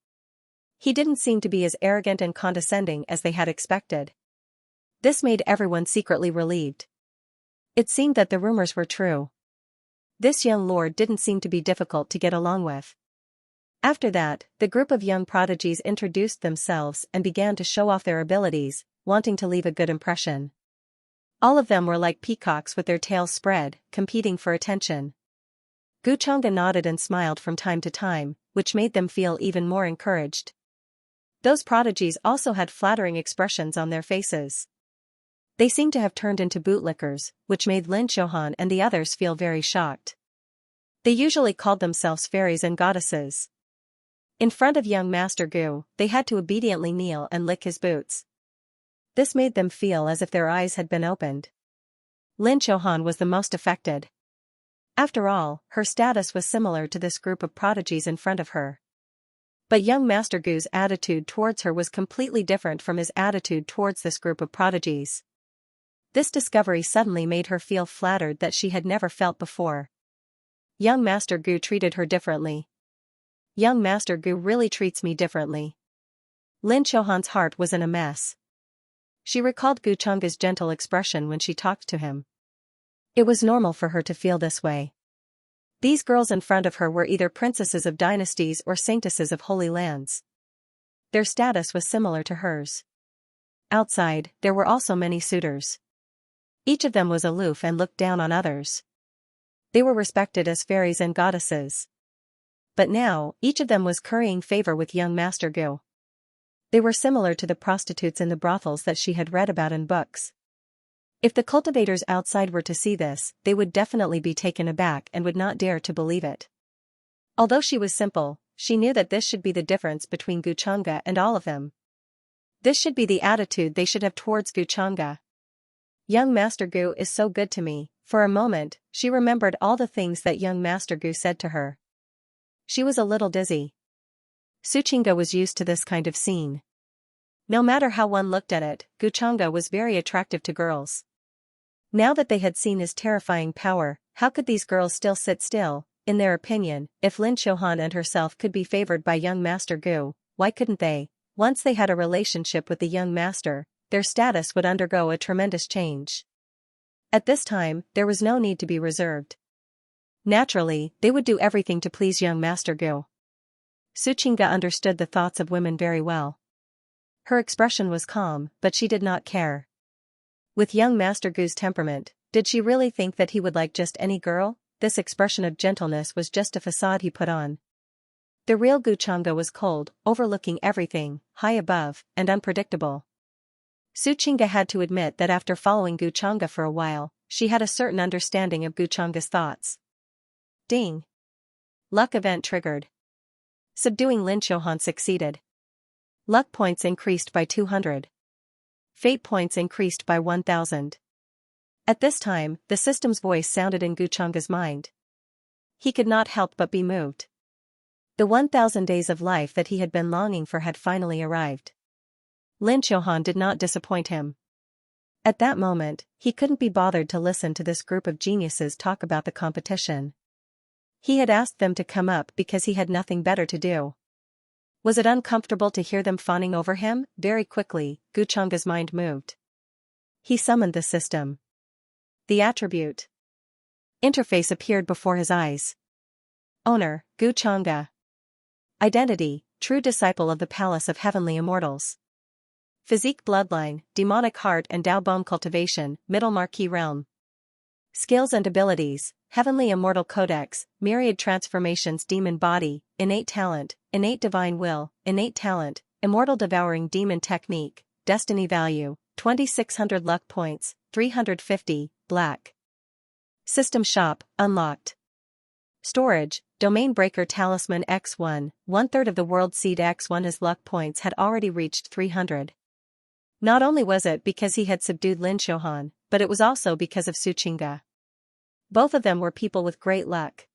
He didn't seem to be as arrogant and condescending as they had expected. This made everyone secretly relieved. It seemed that the rumors were true. This young lord didn't seem to be difficult to get along with. After that, the group of young prodigies introduced themselves and began to show off their abilities, wanting to leave a good impression. All of them were like peacocks with their tails spread, competing for attention. Gu Changge nodded and smiled from time to time, which made them feel even more encouraged. Those prodigies also had flattering expressions on their faces. They seemed to have turned into bootlickers, which made Lin Xiaohan and the others feel very shocked. They usually called themselves fairies and goddesses. In front of young Master Gu, they had to obediently kneel and lick his boots. This made them feel as if their eyes had been opened. Lin Xiaohan was the most affected. After all, her status was similar to this group of prodigies in front of her. But young Master Gu's attitude towards her was completely different from his attitude towards this group of prodigies. This discovery suddenly made her feel flattered that she had never felt before. Young Master Gu treated her differently. Young Master Gu really treats me differently. Lin Xiaohan's heart was in a mess. She recalled Gu Changge's gentle expression when she talked to him. It was normal for her to feel this way. These girls in front of her were either princesses of dynasties or saintesses of holy lands. Their status was similar to hers. Outside, there were also many suitors. Each of them was aloof and looked down on others. They were respected as fairies and goddesses. But now, each of them was currying favor with young Master Gu. They were similar to the prostitutes in the brothels that she had read about in books. If the cultivators outside were to see this, they would definitely be taken aback and would not dare to believe it. Although she was simple, she knew that this should be the difference between Gu Changge and all of them. This should be the attitude they should have towards Gu Changge. Young Master Gu is so good to me. For a moment, she remembered all the things that young Master Gu said to her. She was a little dizzy. Xianxia was used to this kind of scene. No matter how one looked at it, Gu Changge was very attractive to girls. Now that they had seen his terrifying power, how could these girls still sit still? In their opinion, if Lin Xiaohan and herself could be favored by young Master Gu, why couldn't they? Once they had a relationship with the young master, their status would undergo a tremendous change. At this time, there was no need to be reserved. Naturally, they would do everything to please young Master Gu. Xianxia understood the thoughts of women very well. Her expression was calm, but she did not care. With young Master Gu's temperament, did she really think that he would like just any girl? This expression of gentleness was just a facade he put on. The real Gu Changge was cold, overlooking everything, high above, and unpredictable. Xianxia had to admit that after following Gu Changge for a while, she had a certain understanding of Gu Changge's thoughts. Ding! Luck event triggered. Subduing Lin Xiaohan succeeded. Luck points increased by 200. Fate points increased by 1000. At this time, the system's voice sounded in Gu Changge's mind. He could not help but be moved. The 1000 days of life that he had been longing for had finally arrived. Lin Xiaohan did not disappoint him. At that moment, he couldn't be bothered to listen to this group of geniuses talk about the competition. He had asked them to come up because he had nothing better to do. Was it uncomfortable to hear them fawning over him? Very quickly, Gu Changge's mind moved. He summoned the system. The attribute interface appeared before his eyes. Owner, Gu Changge. Identity, true disciple of the Palace of Heavenly Immortals. Physique bloodline, demonic heart and Dao bone cultivation, middle marquee realm. Skills and abilities, heavenly immortal codex, myriad transformations demon body, innate talent, innate divine will, innate talent, immortal devouring demon technique, destiny value, 2600 luck points, 350, black. System shop, unlocked. Storage, domain breaker talisman X1, 1/3 of the world seed X1. His luck points had already reached 300. Not only was it because he had subdued Lin Xiaohan, but it was also because of Xianxia. Both of them were people with great luck.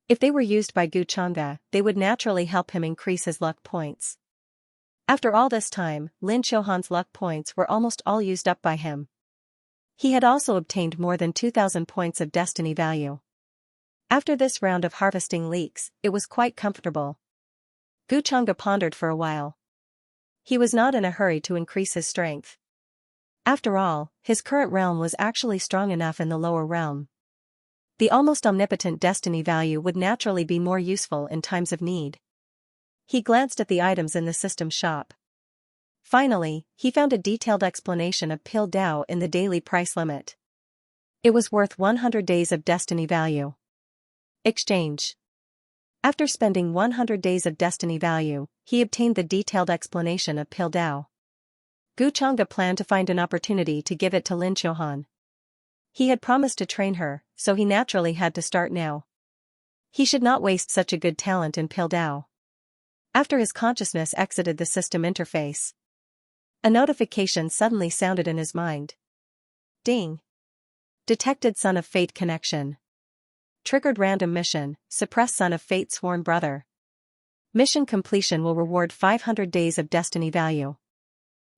If they were used by Gu Changge, they would naturally help him increase his luck points. After all this time, Lin Xiaohan's luck points were almost all used up by him. He had also obtained more than 2,000 points of destiny value. After this round of harvesting leeks, it was quite comfortable. Xianxia pondered for a while. He was not in a hurry to increase his strength. After all, his current realm was actually strong enough in the lower realm. The almost omnipotent destiny value would naturally be more useful in times of need. He glanced at the items in the system shop. Finally, he found a detailed explanation of Pil Dao in the daily price limit. It was worth 100 days of destiny value. Exchange. After spending 100 days of destiny value, he obtained the detailed explanation of Pil Dao. Xianxia planned to find an opportunity to give it to Lin Qiuhan. He had promised to train her, so he naturally had to start now. He should not waste such a good talent in Pil Dao. After his consciousness exited the system interface, a notification suddenly sounded in his mind. Ding. Detected Son of Fate connection. Triggered random mission, suppress Son of Fate sworn brother. Mission completion will reward 500 days of destiny value.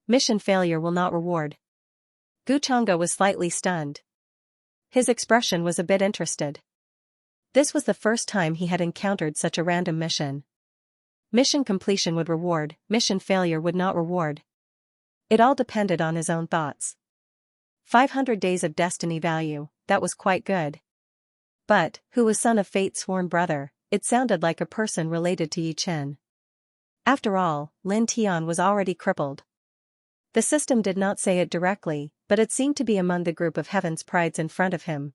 Mission failure will not reward. Xianxia was slightly stunned. His expression was a bit interested. This was the first time he had encountered such a random mission. Mission completion would reward, mission failure would not reward. It all depended on his own thoughts. 500 days of destiny value, that was quite good. But, who was Son of Fate's sworn brother? It sounded like a person related to Yi Chen. After all, Lin Tian was already crippled. The system did not say it directly, but it seemed to be among the group of Heaven's Prides in front of him.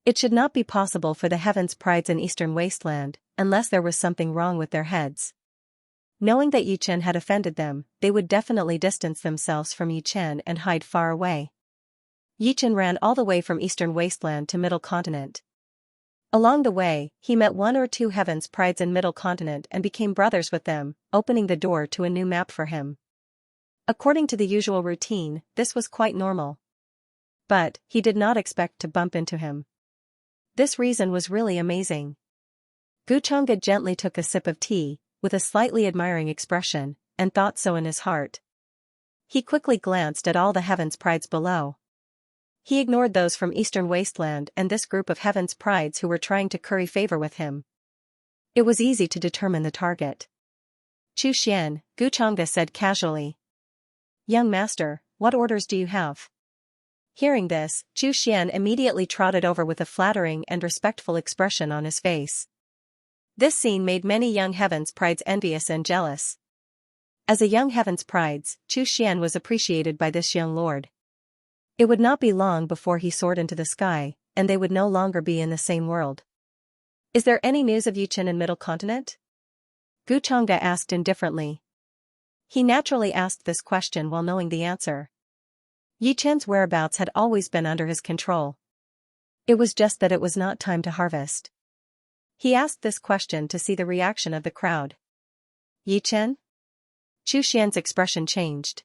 It should not be possible for the Heaven's Prides in Eastern Wasteland, unless there was something wrong with their heads. Knowing that Yi Chen had offended them, they would definitely distance themselves from Yi Chen and hide far away. Yi Chen ran all the way from Eastern Wasteland to Middle Continent. Along the way, he met one or two Heaven's Prides in Middle Continent and became brothers with them, opening the door to a new map for him. According to the usual routine, this was quite normal. But, he did not expect to bump into him. This reason was really amazing. Xianxia gently took a sip of tea, with a slightly admiring expression, and thought so in his heart. He quickly glanced at all the Heaven's Prides below. He ignored those from Eastern Wasteland and this group of Heaven's Prides who were trying to curry favor with him. It was easy to determine the target. Chu Xian, Xianxia said casually. Young master, what orders do you have? Hearing this, Chu Xian immediately trotted over with a flattering and respectful expression on his face. This scene made many young Heaven's Prides envious and jealous. As a young Heaven's Prides, Chu Xian was appreciated by this young lord. It would not be long before he soared into the sky, and they would no longer be in the same world. Is there any news of Yi Chen in Middle Continent? Xianxia asked indifferently. He naturally asked this question while knowing the answer. Yi Chen's whereabouts had always been under his control. It was just that it was not time to harvest. He asked this question to see the reaction of the crowd. Yi Chen? Chu Xian's expression changed.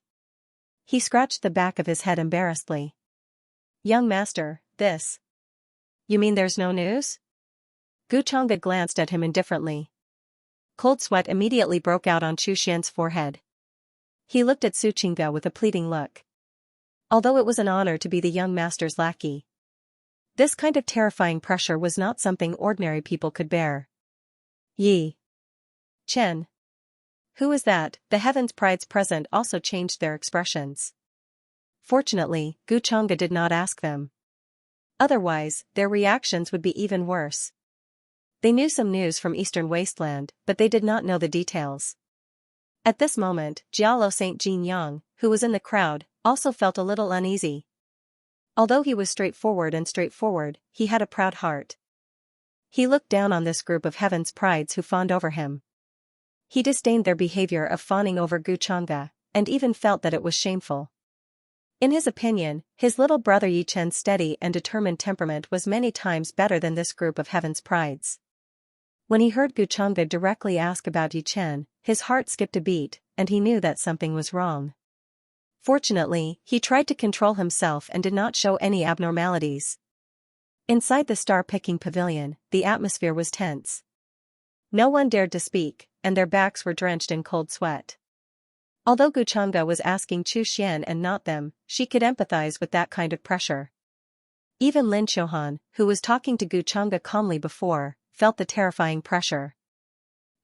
He scratched the back of his head embarrassedly. Young master, this. You mean there's no news? Xianxia glanced at him indifferently. Cold sweat immediately broke out on Chu Xian's forehead. He looked at Xianxia with a pleading look. Although it was an honor to be the young master's lackey, this kind of terrifying pressure was not something ordinary people could bear. Yi Chen. Who is that? The Heaven's Prides present also changed their expressions. Fortunately, Xianxia did not ask them. Otherwise, their reactions would be even worse. They knew some news from Eastern Wasteland, but they did not know the details. At this moment, Jialo Saint Jin Yang, who was in the crowd, also felt a little uneasy. Although he was straightforward, he had a proud heart. He looked down on this group of Heaven's Prides who fawned over him. He disdained their behavior of fawning over Xianxia, and even felt that it was shameful. In his opinion, his little brother Yi Chen's steady and determined temperament was many times better than this group of Heaven's Prides. When he heard Xianxia directly ask about Yi Chen, his heart skipped a beat, and he knew that something was wrong. Fortunately, he tried to control himself and did not show any abnormalities. Inside the star-picking pavilion, the atmosphere was tense. No one dared to speak, and their backs were drenched in cold sweat. Although Guchanga was asking Chu Xian and not them, she could empathize with that kind of pressure. Even Lin Qiuhan, who was talking to Guchanga calmly before, felt the terrifying pressure.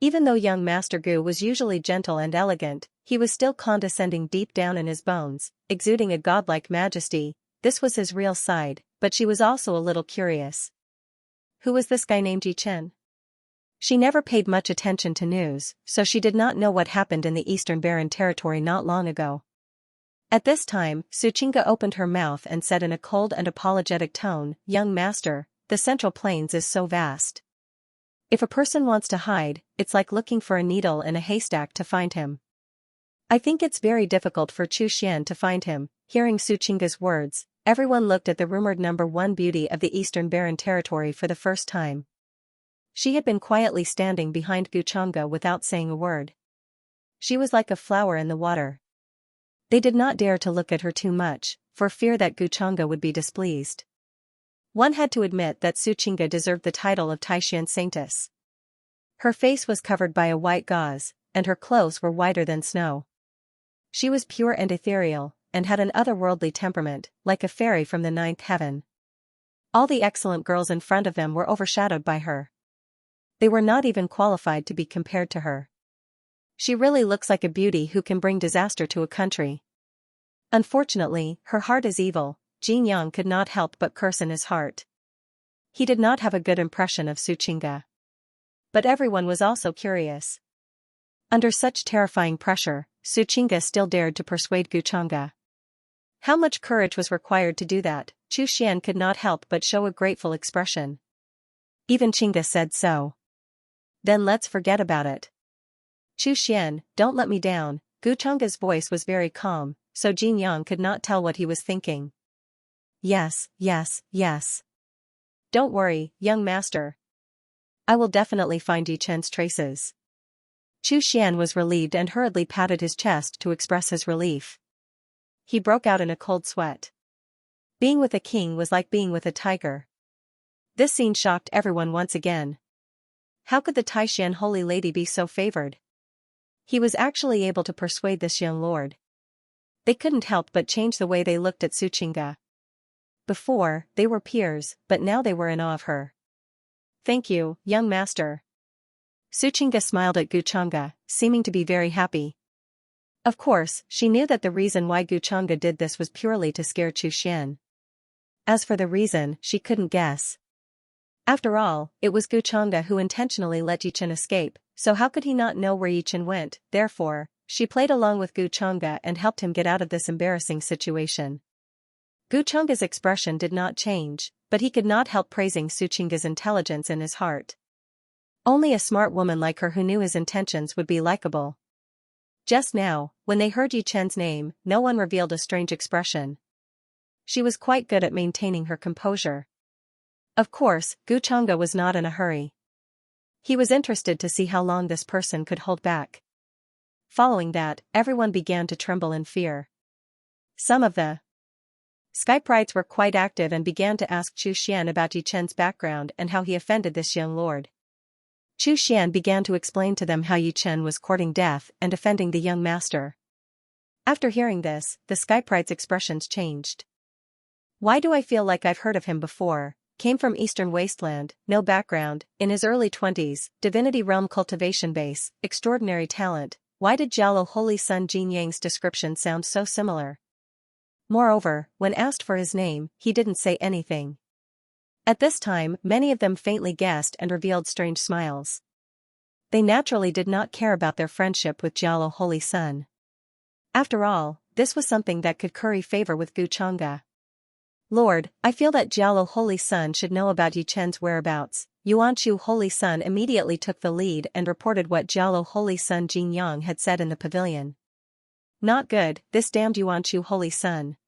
Even though young Master Gu was usually gentle and elegant, he was still condescending deep down in his bones, exuding a godlike majesty. This was his real side, but she was also a little curious. Who was this guy named Yi Chen? She never paid much attention to news, so she did not know what happened in the Eastern Barren territory not long ago. At this time, Suchinga opened her mouth and said in a cold and apologetic tone, "Young master, the Central Plains is so vast. If a person wants to hide, it's like looking for a needle in a haystack to find him. I think it's very difficult for Chu Xian to find him." Hearing Suchinga's words, everyone looked at the rumored #1 beauty of the Eastern Barren territory for the first time. She had been quietly standing behind Guchanga without saying a word. She was like a flower in the water. They did not dare to look at her too much, for fear that Guchanga would be displeased. One had to admit that Suchinga deserved the title of Taishan Saintess. Her face was covered by a white gauze, and her clothes were whiter than snow. She was pure and ethereal, and had an otherworldly temperament, like a fairy from the 9th heaven. All the excellent girls in front of them were overshadowed by her. They were not even qualified to be compared to her. She really looks like a beauty who can bring disaster to a country. Unfortunately, her heart is evil. Jin Yang could not help but curse in his heart. He did not have a good impression of Suchinga. But everyone was also curious. Under such terrifying pressure, Suchinga still dared to persuade Guchanga. How much courage was required to do that? Chu Xian could not help but show a grateful expression. Even Chinga said so. Then let's forget about it. Chu Xian, don't let me down. Guchanga's voice was very calm, so Jin Yang could not tell what he was thinking. Yes, yes, yes. Don't worry, young master. I will definitely find Yi Chen's traces. Chu Xian was relieved and hurriedly patted his chest to express his relief. He broke out in a cold sweat. Being with a king was like being with a tiger. This scene shocked everyone once again. How could the Taishan holy lady be so favored? He was actually able to persuade this young lord. They couldn't help but change the way they looked at Suchinga. Before, they were peers, but now they were in awe of her. Thank you, young master. Suchinga smiled at Guchanga, seeming to be very happy. Of course, she knew that the reason why Guchanga did this was purely to scare Chu Xian. As for the reason, she couldn't guess. After all, it was Guchanga who intentionally let Yi Chen escape, so how could he not know where Yi Chen went? Therefore, she played along with Guchanga and helped him get out of this embarrassing situation. Guchanga's expression did not change, but he could not help praising Suchinga's intelligence in his heart. Only a smart woman like her who knew his intentions would be likable. Just now, when they heard Yi Chen's name, no one revealed a strange expression. She was quite good at maintaining her composure. Of course, Guchanga was not in a hurry. He was interested to see how long this person could hold back. Following that, everyone began to tremble in fear. Some of the Skyprites were quite active and began to ask Chu Xian about Yi Chen's background and how he offended this young lord. Chu Xian began to explain to them how Yi Chen was courting death and offending the young master. After hearing this, the Skyprites' expressions changed. Why do I feel like I've heard of him before? Came from Eastern Wasteland, no background, in his early 20s, Divinity Realm cultivation base, extraordinary talent. Why did Jialo Holy Sun Jin Yang's description sound so similar? Moreover, when asked for his name, he didn't say anything. At this time, many of them faintly guessed and revealed strange smiles. They naturally did not care about their friendship with Jialo Holy Sun. After all, this was something that could curry favor with Guchanga. Lord, I feel that Jialo Holy Sun should know about Yi Chen's whereabouts. Yuanchu Holy Sun immediately took the lead and reported what Jialo Holy Sun Jin Yang had said in the pavilion. Not good, this damned Yuanchu Holy Sun.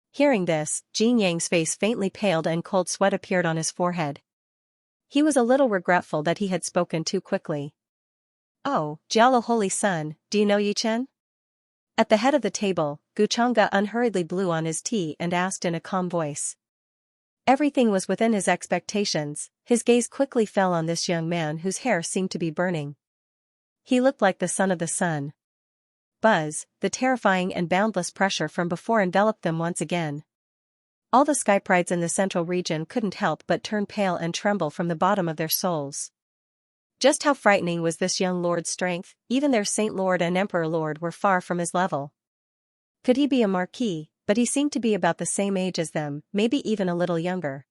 Hearing this, Jin Yang's face faintly paled and cold sweat appeared on his forehead. He was a little regretful that he had spoken too quickly. Oh, Jialo Holy Sun, do you know Yi Chen? At the head of the table, Guchanga unhurriedly blew on his tea and asked in a calm voice. Everything was within his expectations. His gaze quickly fell on this young man whose hair seemed to be burning. He looked like the son of the sun. buzz, the terrifying and boundless pressure from before enveloped them once again. All the skyprides in the central region couldn't help but turn pale and tremble from the bottom of their souls. Just how frightening was this young lord's strength? Even their Saint Lord and Emperor Lord were far from his level. Could he be a marquis? But he seemed to be about the same age as them, maybe even a little younger.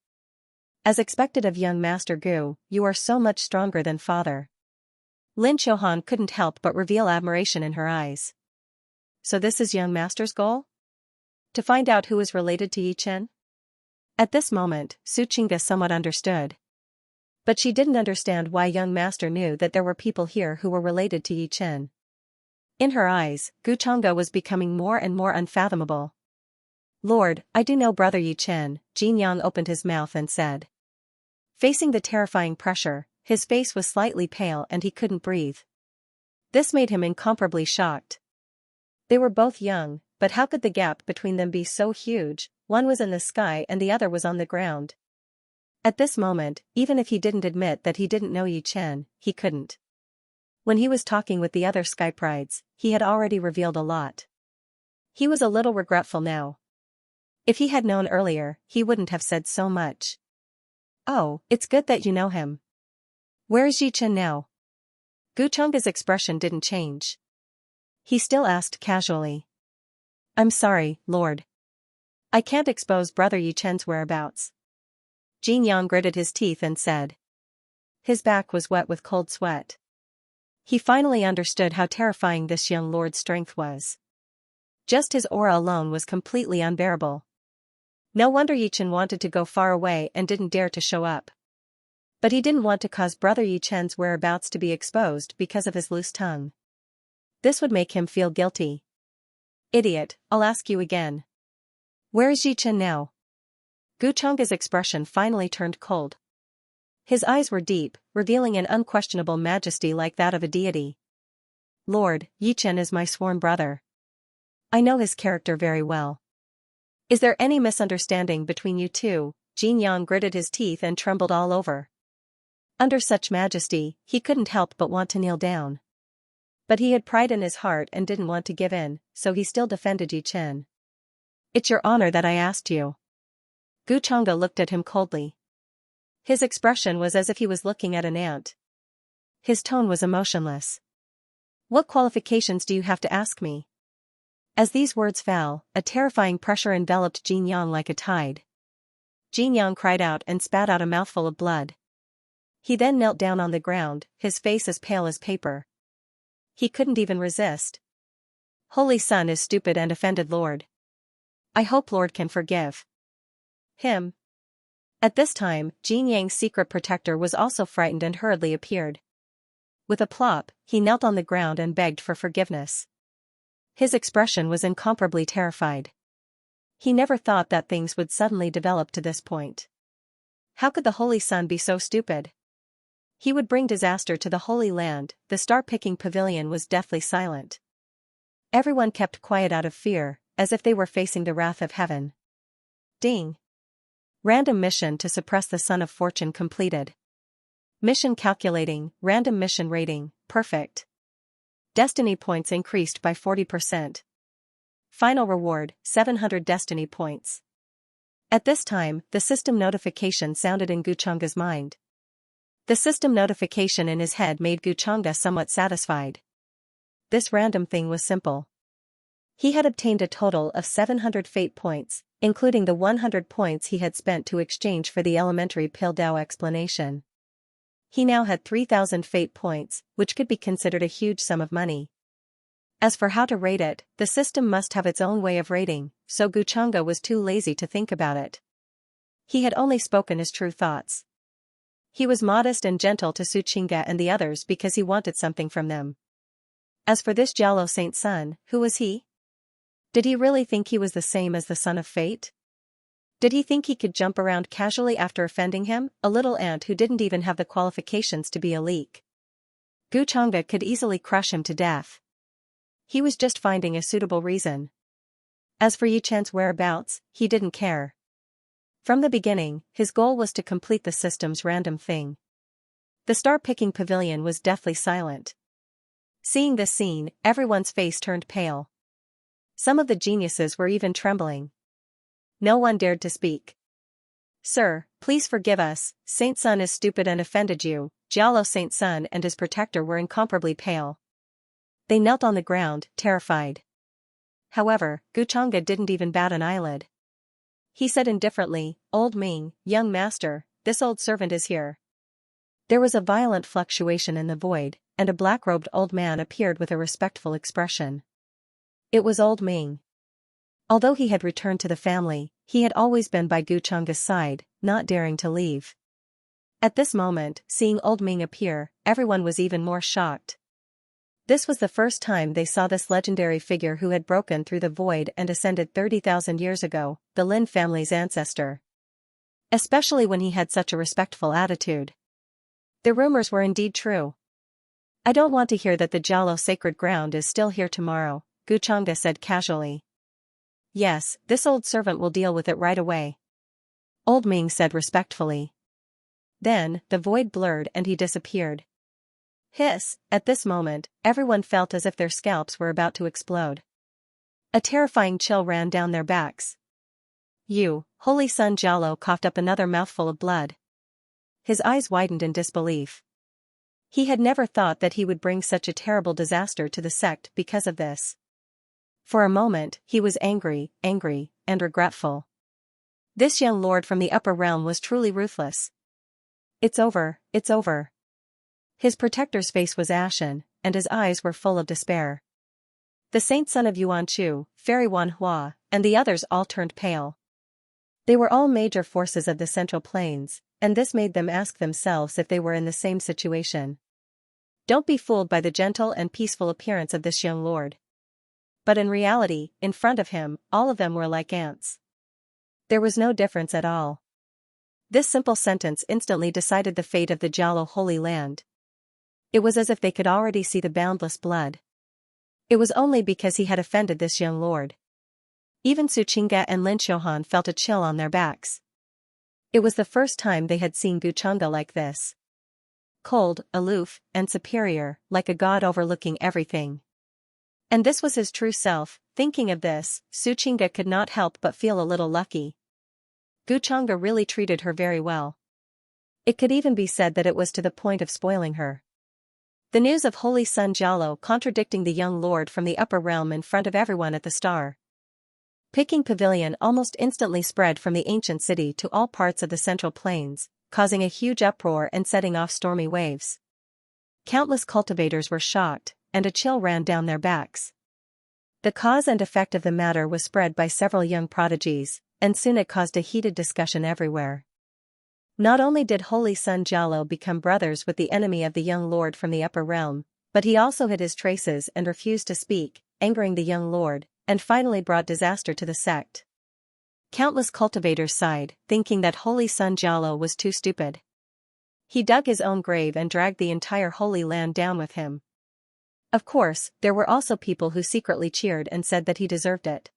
As expected of young Master Gu, you are so much stronger than father. Lin Qiuhan couldn't help but reveal admiration in her eyes. So this is young master's goal? To find out who is related to Yi Chen? At this moment, Su Qingge somewhat understood. But she didn't understand why young master knew that there were people here who were related to Yi Chen. In her eyes, Gu Changge was becoming more and more unfathomable. Lord, I do know brother Yi Chen, Jin Yang opened his mouth and said. Facing the terrifying pressure, his face was slightly pale and he couldn't breathe. This made him incomparably shocked. They were both young, but how could the gap between them be so huge? One was in the sky and the other was on the ground. At this moment, even if he didn't admit that he didn't know Yi Chen, he couldn't. When he was talking with the other skyprides, he had already revealed a lot. He was a little regretful now. If he had known earlier, he wouldn't have said so much. Oh, it's good that you know him. Where is Yi Chen now? Gu Changge's expression didn't change. He still asked casually. I'm sorry, Lord. I can't expose brother Yi Chen's whereabouts. Jin Yang gritted his teeth and said. His back was wet with cold sweat. He finally understood how terrifying this young lord's strength was. Just his aura alone was completely unbearable. No wonder Yi Chen wanted to go far away and didn't dare to show up. But he didn't want to cause brother Yi Chen's whereabouts to be exposed because of his loose tongue. This would make him feel guilty. Idiot, I'll ask you again. Where is Yi Chen now? Gu Changge's expression finally turned cold. His eyes were deep, revealing an unquestionable majesty like that of a deity. Lord, Yi Chen is my sworn brother. I know his character very well. Is there any misunderstanding between you two? Jin Yang gritted his teeth and trembled all over. Under such majesty, he couldn't help but want to kneel down. But he had pride in his heart and didn't want to give in, so he still defended Yi Chen. It's your honor that I asked you. Gu Changge looked at him coldly. His expression was as if he was looking at an ant. His tone was emotionless. What qualifications do you have to ask me? As these words fell, a terrifying pressure enveloped Jin Yang like a tide. Jin Yang cried out and spat out a mouthful of blood. He then knelt down on the ground, his face as pale as paper. He couldn't even resist. Holy Son is stupid and offended Lord. I hope Lord can forgive him. At this time, Jin Yang's secret protector was also frightened and hurriedly appeared. With a plop, he knelt on the ground and begged for forgiveness. His expression was incomparably terrified. He never thought that things would suddenly develop to this point. How could the Holy Son be so stupid? He would bring disaster to the Holy Land. The star-picking pavilion was deathly silent. Everyone kept quiet out of fear, as if they were facing the wrath of heaven. Ding! Random mission to suppress the Son of Fortune completed. Mission calculating, random mission rating, perfect. Destiny points increased by 40%. Final reward, 700 destiny points. At this time, the system notification sounded in Gu Changge's mind. The system notification in his head made Gu Changge somewhat satisfied. This random thing was simple. He had obtained a total of 700 fate points, including the 100 points he had spent to exchange for the elementary Pildao explanation. He now had 3,000 fate points, which could be considered a huge sum of money. As for how to rate it, the system must have its own way of rating, so Gu Changge was too lazy to think about it. He had only spoken his true thoughts. He was modest and gentle to Su Qingge and the others because he wanted something from them. As for this Jialo Saint's son, who was he? Did he really think he was the same as the Son of Fate? Did he think he could jump around casually after offending him, a little ant who didn't even have the qualifications to be a leak? Gu Changge could easily crush him to death. He was just finding a suitable reason. As for Yi Chen's whereabouts, he didn't care. From the beginning, his goal was to complete the system's random thing. The star-picking pavilion was deathly silent. Seeing this scene, everyone's face turned pale. Some of the geniuses were even trembling. No one dared to speak. "Sir, please forgive us, Saint Sun is stupid and offended you." Jialo Saint Sun and his protector were incomparably pale. They knelt on the ground, terrified. However, Guchanga didn't even bat an eyelid. He said indifferently, "Old Ming, young master, this old servant is here." There was a violent fluctuation in the void, and a black-robed old man appeared with a respectful expression. It was old Ming. Although he had returned to the family, he had always been by Guchanga's side, not daring to leave. At this moment, seeing old Ming appear, everyone was even more shocked. This was the first time they saw this legendary figure who had broken through the void and ascended 30,000 years ago, the Lin family's ancestor. Especially when he had such a respectful attitude. The rumors were indeed true. "I don't want to hear that the Jialo sacred ground is still here tomorrow," Guchanga said casually. "Yes, this old servant will deal with it right away," old Ming said respectfully. Then, the void blurred and he disappeared. Hiss! At this moment, everyone felt as if their scalps were about to explode. A terrifying chill ran down their backs. Holy Sun Jialo coughed up another mouthful of blood. His eyes widened in disbelief. He had never thought that he would bring such a terrible disaster to the sect because of this. For a moment, he was angry, and regretful. This young lord from the upper realm was truly ruthless. It's over. His protector's face was ashen, and his eyes were full of despair. The saint son of Yuan Chu, Fairy Wan Hua, and the others all turned pale. They were all major forces of the Central Plains, and this made them ask themselves if they were in the same situation. Don't be fooled by the gentle and peaceful appearance of this young lord. But in reality, in front of him, all of them were like ants. There was no difference at all. This simple sentence instantly decided the fate of the Jialo Holy Land. It was as if they could already see the boundless blood. It was only because he had offended this young lord. Even Suchinga and Lin Xiuhan felt a chill on their backs. It was the first time they had seen Guchanga like this. Cold, aloof, and superior, like a god overlooking everything. And this was his true self. Thinking of this, Suchinga could not help but feel a little lucky. Guchanga really treated her very well. It could even be said that it was to the point of spoiling her. The news of Holy Sun Jialo contradicting the young lord from the upper realm in front of everyone at the Star Picking Pavilion almost instantly spread from the ancient city to all parts of the Central Plains, causing a huge uproar and setting off stormy waves. Countless cultivators were shocked, and a chill ran down their backs. The cause and effect of the matter was spread by several young prodigies, and soon it caused a heated discussion everywhere. Not only did Holy Sun Jialo become brothers with the enemy of the young lord from the upper realm, but he also hid his traces and refused to speak, angering the young lord, and finally brought disaster to the sect. Countless cultivators sighed, thinking that Holy Sun Jialo was too stupid. He dug his own grave and dragged the entire Holy Land down with him. Of course, there were also people who secretly cheered and said that he deserved it.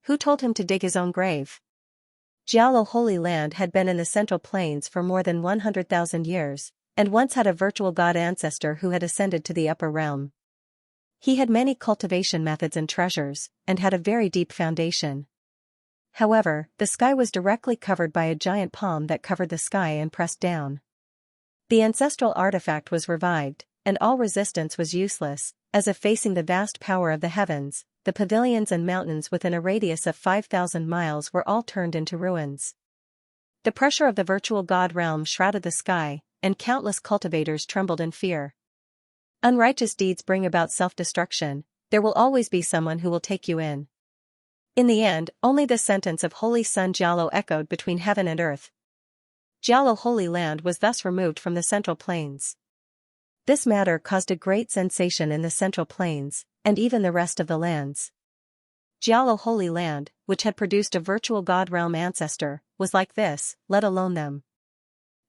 Who told him to dig his own grave? Jialo Holy Land had been in the Central Plains for more than 100,000 years, and once had a virtual god ancestor who had ascended to the upper realm. He had many cultivation methods and treasures, and had a very deep foundation. However, the sky was directly covered by a giant palm that covered the sky and pressed down. The ancestral artifact was revived, and all resistance was useless, as if facing the vast power of the heavens. The pavilions and mountains within a radius of 5,000 miles were all turned into ruins. The pressure of the virtual god realm shrouded the sky, and countless cultivators trembled in fear. Unrighteous deeds bring about self-destruction. There will always be someone who will take you in. In the end, only the sentence of Holy Sun Jialo echoed between heaven and earth. Jialo Holy Land was thus removed from the Central Plains. This matter caused a great sensation in the Central Plains, and even the rest of the lands. Jialo Holy Land, which had produced a virtual god realm ancestor, was like this, let alone them.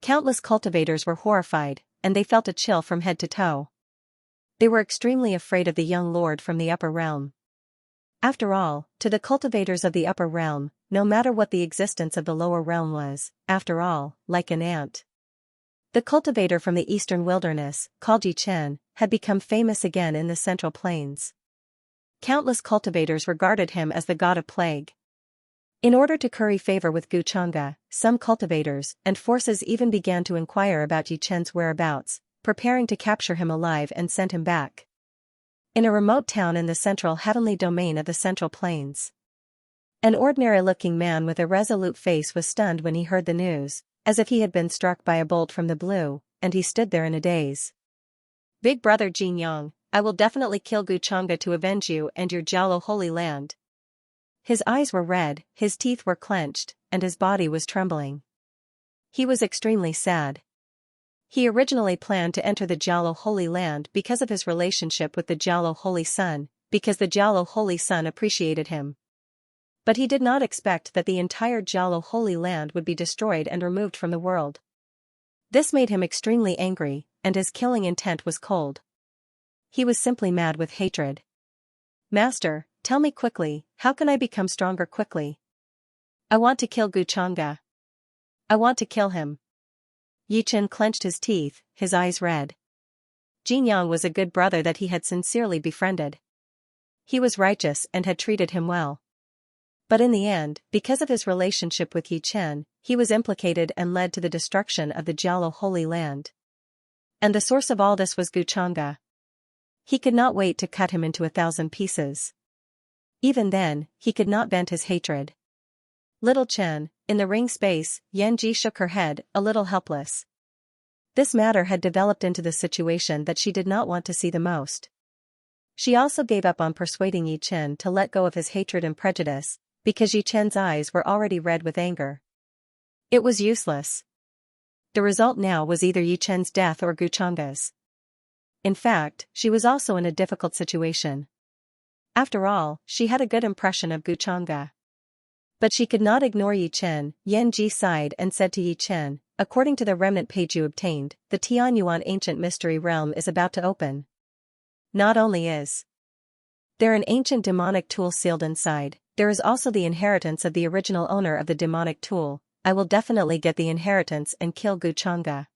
Countless cultivators were horrified, and they felt a chill from head to toe. They were extremely afraid of the young lord from the upper realm. After all, to the cultivators of the upper realm, no matter what the existence of the lower realm was, after all, like an ant. The cultivator from the eastern wilderness, called Yi Chen, had become famous again in the Central Plains. Countless cultivators regarded him as the god of plague. In order to curry favor with Xianxia, some cultivators and forces even began to inquire about Yi Chen's whereabouts, preparing to capture him alive and send him back. In a remote town in the central heavenly domain of the Central Plains, an ordinary-looking man with a resolute face was stunned when he heard the news, as if he had been struck by a bolt from the blue, and he stood there in a daze. "Big brother Jinyang, I will definitely kill Xianxia to avenge you and your Jialo holy land." His eyes were red, his teeth were clenched, and his body was trembling. He was extremely sad. He originally planned to enter the Jialo Holy Land because of his relationship with the Jialo Holy Sun, because the Jialo Holy Sun appreciated him. But he did not expect that the entire Jialo Holy Land would be destroyed and removed from the world. This made him extremely angry, and his killing intent was cold. He was simply mad with hatred. "Master, tell me quickly, how can I become stronger quickly? I want to kill Xianxia. I want to kill him." Yi Chen clenched his teeth, his eyes red. Jinyang was a good brother that he had sincerely befriended. He was righteous and had treated him well. But in the end, because of his relationship with Yi Chen, he was implicated and led to the destruction of the Jialo Holy Land. And the source of all this was Xianxia. He could not wait to cut him into 1,000 pieces. Even then, he could not vent his hatred. "Little Chen," in the ring space, Yanji shook her head, a little helpless. This matter had developed into the situation that she did not want to see the most. She also gave up on persuading Yi Chen to let go of his hatred and prejudice, because Yi Chen's eyes were already red with anger. It was useless. The result now was either Yi Chen's death or Xianxia's. In fact, she was also in a difficult situation. After all, she had a good impression of Xianxia. But she could not ignore Yi Chen. Yan Ji sighed and said to Yi Chen, "According to the remnant page you obtained, the Tianyuan ancient mystery realm is about to open. Not only is there an ancient demonic tool sealed inside, there is also the inheritance of the original owner of the demonic tool. I will definitely get the inheritance and kill Xianxia."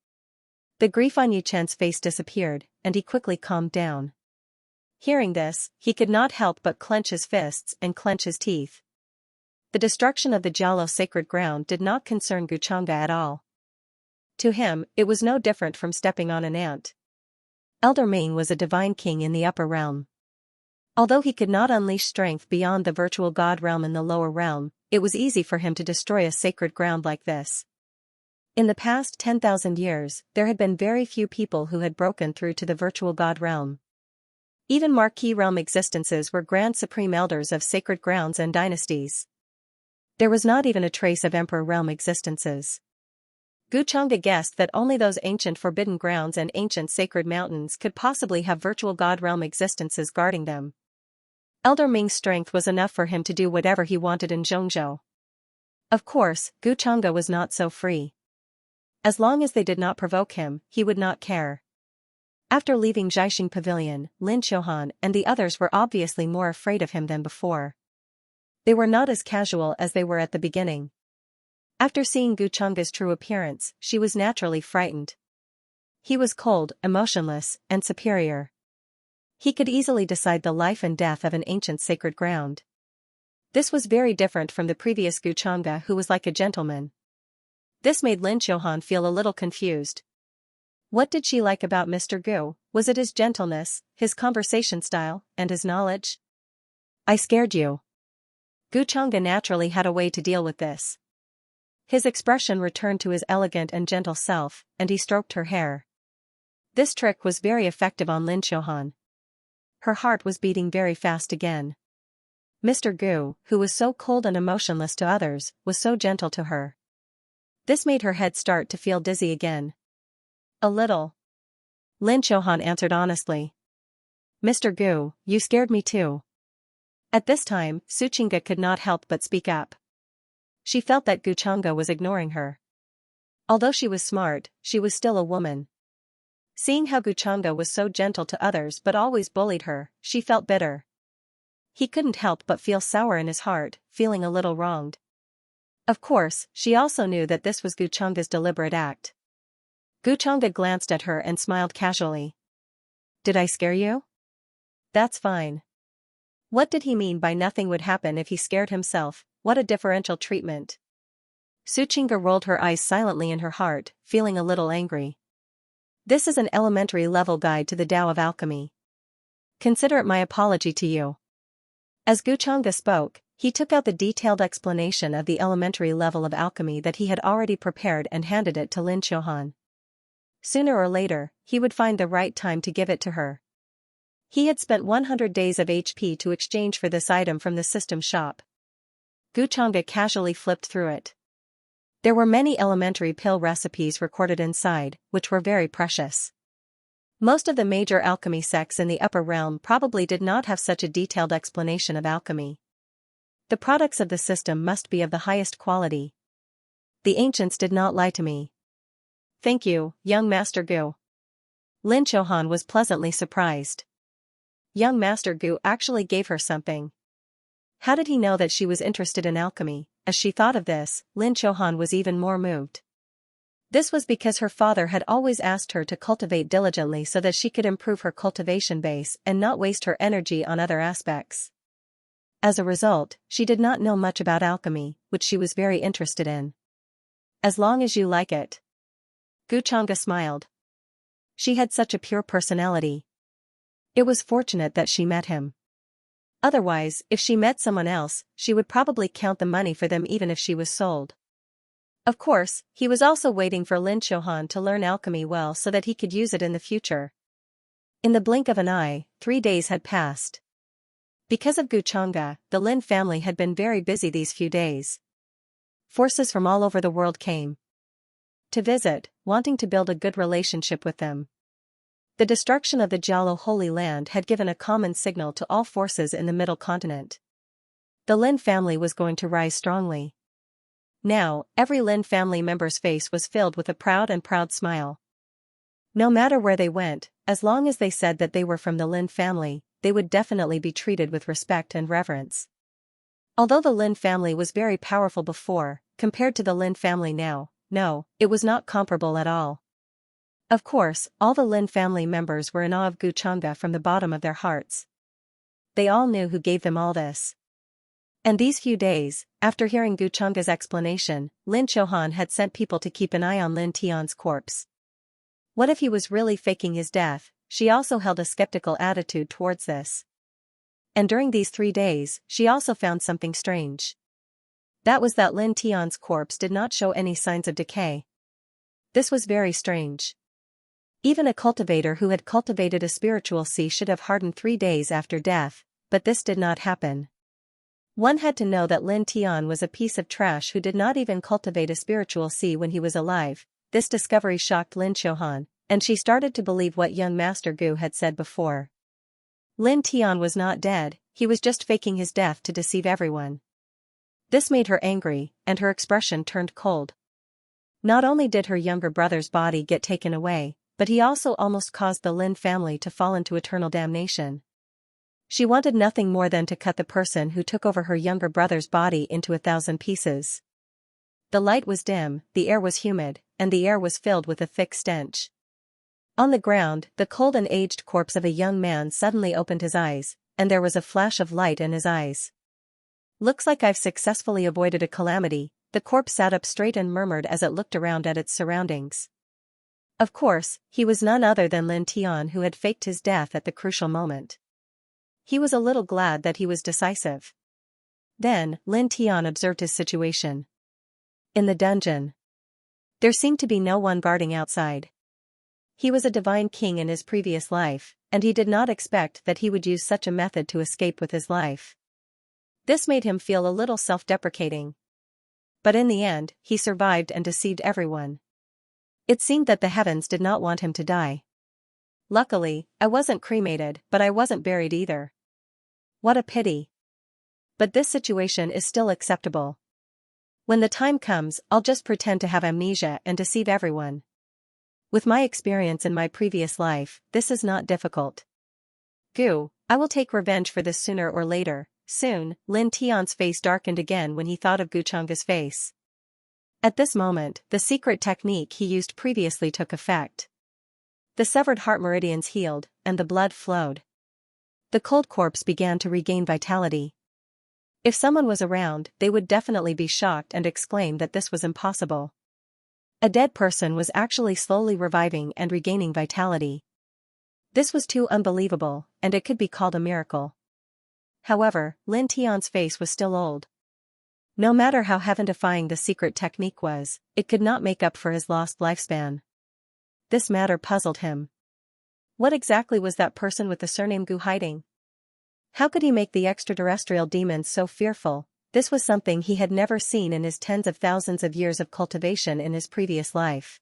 The grief on Yi Chen's face disappeared, and he quickly calmed down. Hearing this, he could not help but clench his fists and clench his teeth. The destruction of the Jialo sacred ground did not concern Xianxia at all. To him, it was no different from stepping on an ant. Elder Ming was a divine king in the upper realm. Although he could not unleash strength beyond the virtual god realm in the lower realm, it was easy for him to destroy a sacred ground like this. In the past 10,000 years, there had been very few people who had broken through to the virtual god realm. Even Marquis realm existences were grand supreme elders of sacred grounds and dynasties. There was not even a trace of emperor realm existences. Xianxia guessed that only those ancient forbidden grounds and ancient sacred mountains could possibly have virtual god realm existences guarding them. Elder Ming's strength was enough for him to do whatever he wanted in Zhongzhou. Of course, Xianxia was not so free. As long as they did not provoke him, he would not care. After leaving Zhaixing Pavilion, Lin Xiuhan and the others were obviously more afraid of him than before. They were not as casual as they were at the beginning. After seeing Xianxia's true appearance, she was naturally frightened. He was cold, emotionless, and superior. He could easily decide the life and death of an ancient sacred ground. This was very different from the previous Xianxia, who was like a gentleman. This made Lin Xiuhan feel a little confused. What did she like about Mr. Gu? Was it his gentleness, his conversation style, and his knowledge? "I scared you." Xianxia naturally had a way to deal with this. His expression returned to his elegant and gentle self, and he stroked her hair. This trick was very effective on Lin Xiuhan. Her heart was beating very fast again. Mr. Gu, who was so cold and emotionless to others, was so gentle to her. This made her head start to feel dizzy again. "A little." Lin Xiuhan answered honestly. "Mr. Gu, you scared me too." At this time, Suchinga could not help but speak up. She felt that Xianxia was ignoring her. Although she was smart, she was still a woman. Seeing how Xianxia was so gentle to others but always bullied her, she felt bitter. He couldn't help but feel sour in his heart, feeling a little wronged. Of course, she also knew that this was Xianxia's deliberate act. Xianxia glanced at her and smiled casually. Did I scare you? That's fine. What did he mean by nothing would happen if he scared himself? What a differential treatment. Xianxia rolled her eyes silently in her heart, feeling a little angry. This is an elementary level guide to the Tao of alchemy. Consider it my apology to you. As Xianxia spoke, he took out the detailed explanation of the elementary level of alchemy that he had already prepared and handed it to Lin Xiaohan. Sooner or later, he would find the right time to give it to her. He had spent 100 days of HP to exchange for this item from the system shop. Xianxia casually flipped through it. There were many elementary pill recipes recorded inside, which were very precious. Most of the major alchemy sects in the upper realm probably did not have such a detailed explanation of alchemy. The products of the system must be of the highest quality. The ancients did not lie to me. Thank you, young Master Gu. Lin Xiaohan was pleasantly surprised. Young Master Gu actually gave her something. How did he know that she was interested in alchemy? As she thought of this, Lin Xiaohan was even more moved. This was because her father had always asked her to cultivate diligently so that she could improve her cultivation base and not waste her energy on other aspects. As a result, she did not know much about alchemy, which she was very interested in. As long as you like it. Xianxia smiled. She had such a pure personality. It was fortunate that she met him. Otherwise, if she met someone else, she would probably count the money for them even if she was sold. Of course, he was also waiting for Lin Xiaohan to learn alchemy well so that he could use it in the future. In the blink of an eye, 3 days had passed. Because of Xianxia, the Lin family had been very busy these few days. Forces from all over the world came to visit, wanting to build a good relationship with them. The destruction of the Jialo Holy Land had given a common signal to all forces in the Middle Continent. The Lin family was going to rise strongly. Now, every Lin family member's face was filled with a proud smile. No matter where they went, as long as they said that they were from the Lin family, they would definitely be treated with respect and reverence. Although the Lin family was very powerful before, compared to the Lin family now, no, it was not comparable at all. Of course, all the Lin family members were in awe of Xianxia from the bottom of their hearts. They all knew who gave them all this. And these few days, after hearing Xianxia's explanation, Lin Xiaohan had sent people to keep an eye on Lin Tian's corpse. What if he was really faking his death? She also held a skeptical attitude towards this. And during these 3 days, she also found something strange. That was that Lin Tian's corpse did not show any signs of decay. This was very strange. Even a cultivator who had cultivated a spiritual sea should have hardened 3 days after death, but this did not happen. One had to know that Lin Tian was a piece of trash who did not even cultivate a spiritual sea when he was alive. This discovery shocked Lin Xiaohan, and she started to believe what young Master Gu had said before. Lin Tian was not dead, he was just faking his death to deceive everyone. This made her angry, and her expression turned cold. Not only did her younger brother's body get taken away, but he also almost caused the Lin family to fall into eternal damnation. She wanted nothing more than to cut the person who took over her younger brother's body into 1,000 pieces. The light was dim, the air was humid, and the air was filled with a thick stench. On the ground, the cold and aged corpse of a young man suddenly opened his eyes, and there was a flash of light in his eyes. Looks like I've successfully avoided a calamity. The corpse sat up straight and murmured as it looked around at its surroundings. Of course, he was none other than Lin Tian who had faked his death at the crucial moment. He was a little glad that he was decisive. Then, Lin Tian observed his situation. In the dungeon, there seemed to be no one guarding outside. He was a divine king in his previous life, and he did not expect that he would use such a method to escape with his life. This made him feel a little self-deprecating. But in the end, he survived and deceived everyone. It seemed that the heavens did not want him to die. Luckily, I wasn't cremated, but I wasn't buried either. What a pity. But this situation is still acceptable. When the time comes, I'll just pretend to have amnesia and deceive everyone. With my experience in my previous life, this is not difficult. Gu, I will take revenge for this sooner or later. Soon, Lin Tian's face darkened again when he thought of Xianxia's face. At this moment, the secret technique he used previously took effect. The severed heart meridians healed, and the blood flowed. The cold corpse began to regain vitality. If someone was around, they would definitely be shocked and exclaim that this was impossible. A dead person was actually slowly reviving and regaining vitality. This was too unbelievable, and it could be called a miracle. However, Lin Tian's face was still old. No matter how heaven-defying the secret technique was, it could not make up for his lost lifespan. This matter puzzled him. What exactly was that person with the surname Gu hiding? How could he make the extraterrestrial demons so fearful? This was something he had never seen in his tens of thousands of years of cultivation in his previous life.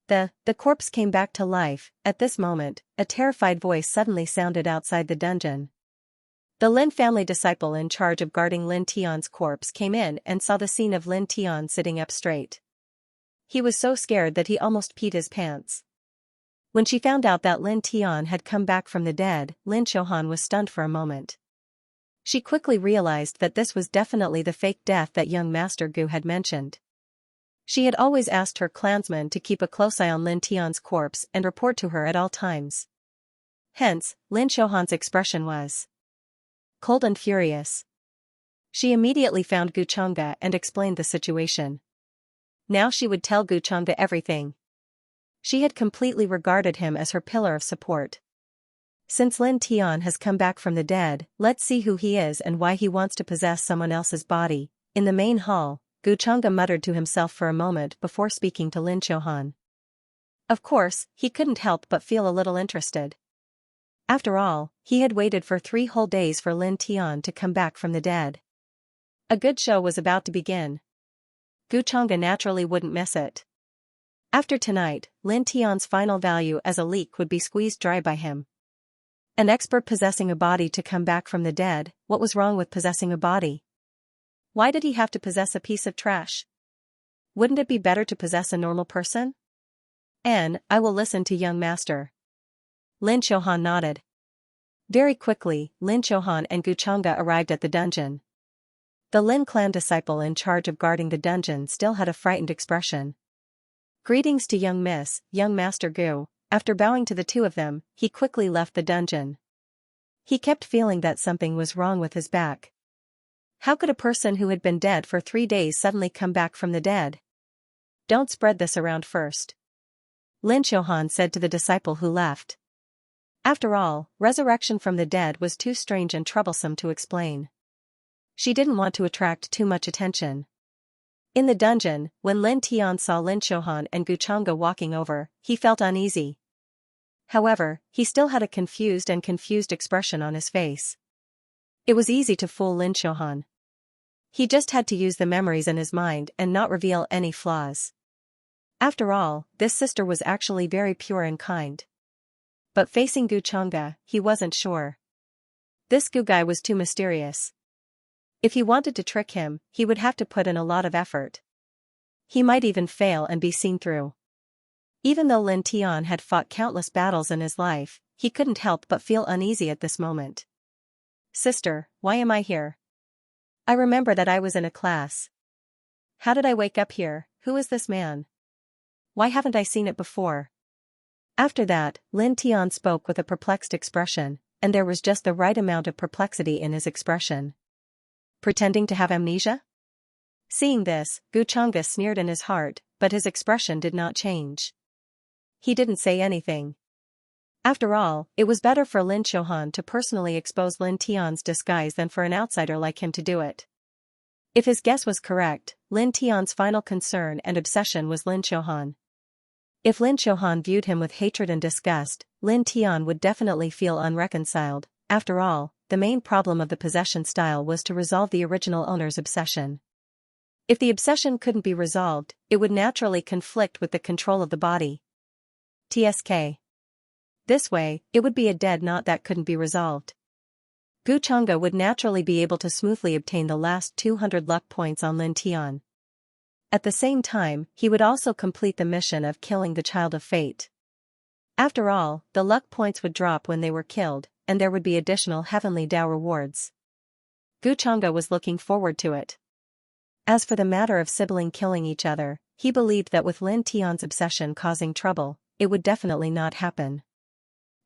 The corpse came back to life. At this moment, a terrified voice suddenly sounded outside the dungeon. The Lin family disciple in charge of guarding Lin Tian's corpse came in and saw the scene of Lin Tian sitting up straight. He was so scared that he almost peed his pants. When she found out that Lin Tian had come back from the dead, Lin Xiaohan was stunned for a moment. She quickly realized that this was definitely the fake death that young Master Gu had mentioned. She had always asked her clansmen to keep a close eye on Lin Tian's corpse and report to her at all times. Hence, Lin Xiaohan's expression was cold and furious. She immediately found Gu Chang'e and explained the situation. Now she would tell Gu Chang'e everything. She had completely regarded him as her pillar of support. Since Lin Tian has come back from the dead, let's see who he is and why he wants to possess someone else's body. In the main hall, Gu Chang'e muttered to himself for a moment before speaking to Lin Xiaohan. Of course, he couldn't help but feel a little interested. After all, he had waited for 3 whole days for Lin Tian to come back from the dead. A good show was about to begin. Gu Chang'e naturally wouldn't miss it. After tonight, Lin Tian's final value as a leak would be squeezed dry by him. An expert possessing a body to come back from the dead. What was wrong with possessing a body? Why did he have to possess a piece of trash? Wouldn't it be better to possess a normal person? I will listen to young master. Lin Xiaohan nodded. Very quickly, Lin Xiaohan and Gu Chang'e arrived at the dungeon. The Lin clan disciple in charge of guarding the dungeon still had a frightened expression. Greetings to young Master Gu. After bowing to the two of them, he quickly left the dungeon. He kept feeling that something was wrong with his back. How could a person who had been dead for 3 days suddenly come back from the dead? Don't spread this around first. Lin Xiaohan said to the disciple who left. After all, resurrection from the dead was too strange and troublesome to explain. She didn't want to attract too much attention. In the dungeon, when Lin Tian saw Lin Xiaohan and Gu Chang'e walking over, he felt uneasy. However, he still had a confused expression on his face. It was easy to fool Lin Xiaohan. He just had to use the memories in his mind and not reveal any flaws. After all, this sister was actually very pure and kind. But facing Gu Chang'e, he wasn't sure. This Gu guy was too mysterious. If he wanted to trick him, he would have to put in a lot of effort. He might even fail and be seen through. Even though Lin Tian had fought countless battles in his life, he couldn't help but feel uneasy at this moment. Sister, why am I here? I remember that I was in a class. How did I wake up here? Who is this man? Why haven't I seen it before? After that, Lin Tian spoke with a perplexed expression, and there was just the right amount of perplexity in his expression. Pretending to have amnesia? Seeing this, Gu Chang'e sneered in his heart, but his expression did not change. He didn't say anything. After all, it was better for Lin Xiaohan to personally expose Lin Tian's disguise than for an outsider like him to do it. If his guess was correct, Lin Tian's final concern and obsession was Lin Xiaohan. If Lin Xiaohan viewed him with hatred and disgust, Lin Tian would definitely feel unreconciled. After all, the main problem of the possession style was to resolve the original owner's obsession. If the obsession couldn't be resolved, it would naturally conflict with the control of the body. TSK. This way, it would be a dead knot that couldn't be resolved. Gu Chang'e would naturally be able to smoothly obtain the last 200 luck points on Lin Tian. At the same time, he would also complete the mission of killing the Child of Fate. After all, the luck points would drop when they were killed, and there would be additional heavenly Dao rewards. Gu Chang'e was looking forward to it. As for the matter of sibling killing each other, he believed that with Lin Tian's obsession causing trouble, it would definitely not happen.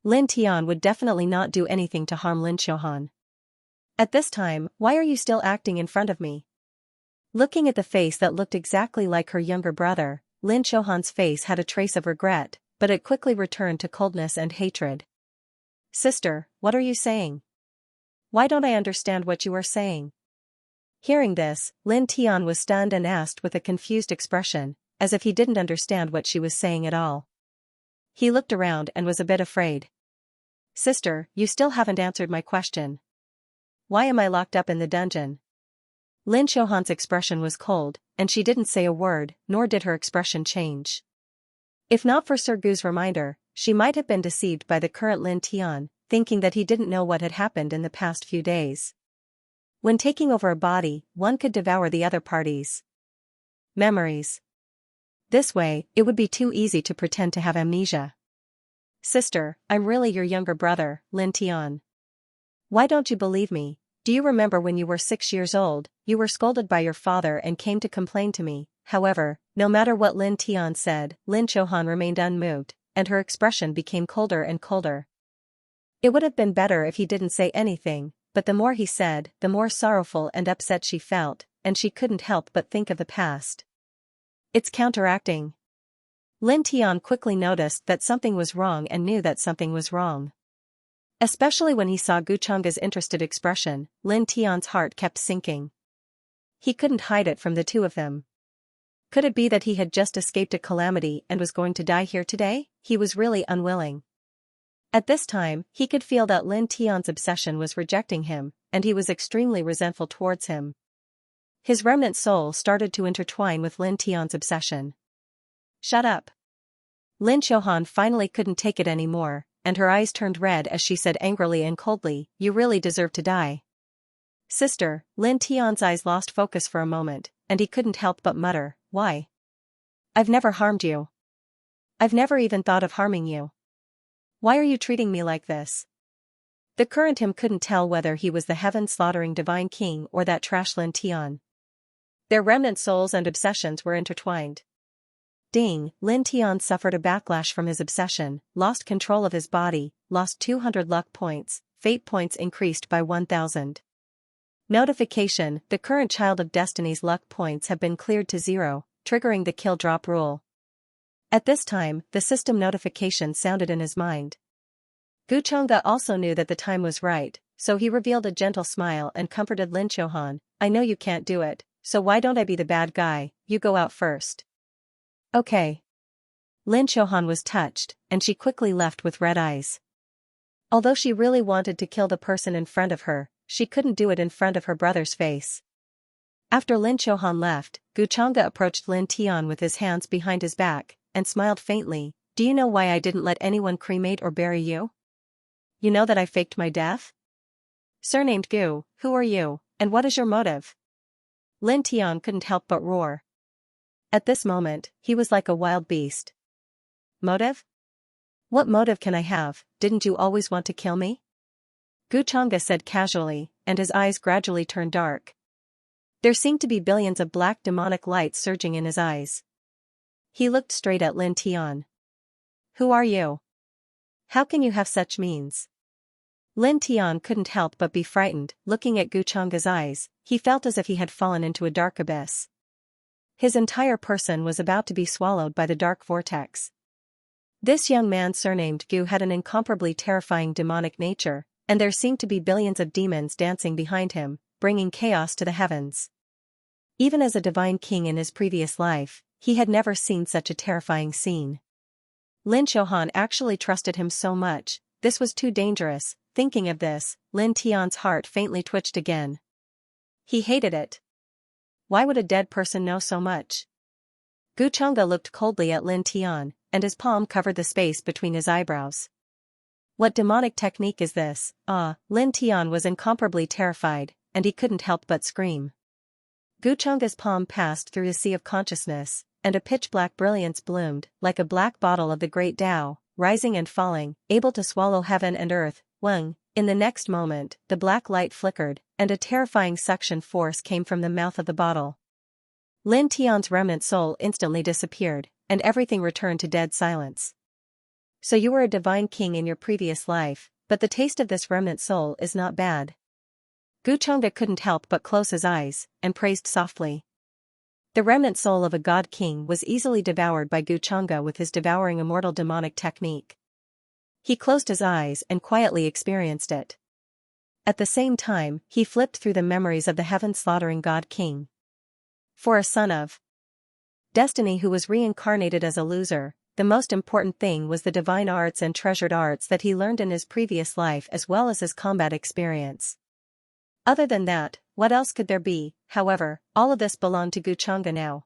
Lin Tian would definitely not do anything to harm Lin Xiaohan. At this time, why are you still acting in front of me? Looking at the face that looked exactly like her younger brother, Lin Xiaohan's face had a trace of regret, but it quickly returned to coldness and hatred. Sister, what are you saying? Why don't I understand what you are saying? Hearing this, Lin Tian was stunned and asked with a confused expression, as if he didn't understand what she was saying at all. He looked around and was a bit afraid. Sister, you still haven't answered my question. Why am I locked up in the dungeon? Lin Xiaohan's expression was cold, and she didn't say a word, nor did her expression change. If not for Sir Gu's reminder, she might have been deceived by the current Lin Tian, thinking that he didn't know what had happened in the past few days. When taking over a body, one could devour the other party's memories. This way, it would be too easy to pretend to have amnesia. Sister, I'm really your younger brother, Lin Tian. Why don't you believe me? Do you remember when you were 6 years old, you were scolded by your father and came to complain to me? However, no matter what Lin Tian said, Lin Xiaohan remained unmoved, and her expression became colder and colder. It would have been better if he didn't say anything, but the more he said, the more sorrowful and upset she felt, and she couldn't help but think of the past. It's counteracting. Lin Tian quickly noticed that something was wrong and knew that something was wrong. Especially when he saw Gu Changge's interested expression, Lin Tian's heart kept sinking. He couldn't hide it from the two of them. Could it be that he had just escaped a calamity and was going to die here today? He was really unwilling. At this time, he could feel that Lin Tian's obsession was rejecting him, and he was extremely resentful towards him. His remnant soul started to intertwine with Lin Tian's obsession. Shut up. Lin Xiaohan finally couldn't take it anymore, and her eyes turned red as she said angrily and coldly, you really deserve to die. Sister, Lin Tian's eyes lost focus for a moment, and he couldn't help but mutter, why? I've never harmed you. I've never even thought of harming you. Why are you treating me like this? The current him couldn't tell whether he was the heaven-slaughtering divine king or that trash Lin Tian. Their remnant souls and obsessions were intertwined. Ding, Lin Tian suffered a backlash from his obsession, lost control of his body, lost 200 luck points, fate points increased by 1,000. Notification, the current Child of Destiny's luck points have been cleared to 0, triggering the kill drop rule. At this time, the system notification sounded in his mind. Gu Changge also knew that the time was right, so he revealed a gentle smile and comforted Lin Xiaohan, I know you can't do it, so why don't I be the bad guy, you go out first. Okay. Lin Xiaohan was touched, and she quickly left with red eyes. Although she really wanted to kill the person in front of her, she couldn't do it in front of her brother's face. After Lin Xiaohan left, Gu Changge approached Lin Tian with his hands behind his back, and smiled faintly, do you know why I didn't let anyone cremate or bury you? You know that I faked my death? Surnamed Gu, who are you, and what is your motive? Lin Tian couldn't help but roar. At this moment, he was like a wild beast. Motive? What motive can I have? Didn't you always want to kill me? Gu Changge said casually, and his eyes gradually turned dark. There seemed to be billions of black demonic lights surging in his eyes. He looked straight at Lin Tian. Who are you? How can you have such means? Lin Tian couldn't help but be frightened, looking at Gu Changge's eyes, he felt as if he had fallen into a dark abyss. His entire person was about to be swallowed by the dark vortex. This young man surnamed Gu had an incomparably terrifying demonic nature, and there seemed to be billions of demons dancing behind him, bringing chaos to the heavens. Even as a divine king in his previous life, he had never seen such a terrifying scene. Lin Xiaohan actually trusted him so much, this was too dangerous. Thinking of this, Lin Tian's heart faintly twitched again. He hated it. Why would a dead person know so much? Gu Changge looked coldly at Lin Tian, and his palm covered the space between his eyebrows. What demonic technique is this? Lin Tian was incomparably terrified, and he couldn't help but scream. Gu Changge's palm passed through the sea of consciousness, and a pitch-black brilliance bloomed, like a black bottle of the great Tao, rising and falling, able to swallow heaven and earth. Weng. In the next moment, the black light flickered, and a terrifying suction force came from the mouth of the bottle. Lin Tian's remnant soul instantly disappeared, and everything returned to dead silence. So you were a divine king in your previous life, but the taste of this remnant soul is not bad. Guchanga couldn't help but close his eyes, and praised softly. The remnant soul of a god king was easily devoured by Guchanga with his devouring immortal demonic technique. He closed his eyes and quietly experienced it. At the same time, he flipped through the memories of the heaven-slaughtering god king. For a son of destiny who was reincarnated as a loser, the most important thing was the divine arts and treasured arts that he learned in his previous life as well as his combat experience. Other than that, what else could there be? However, all of this belonged to Guchanga now.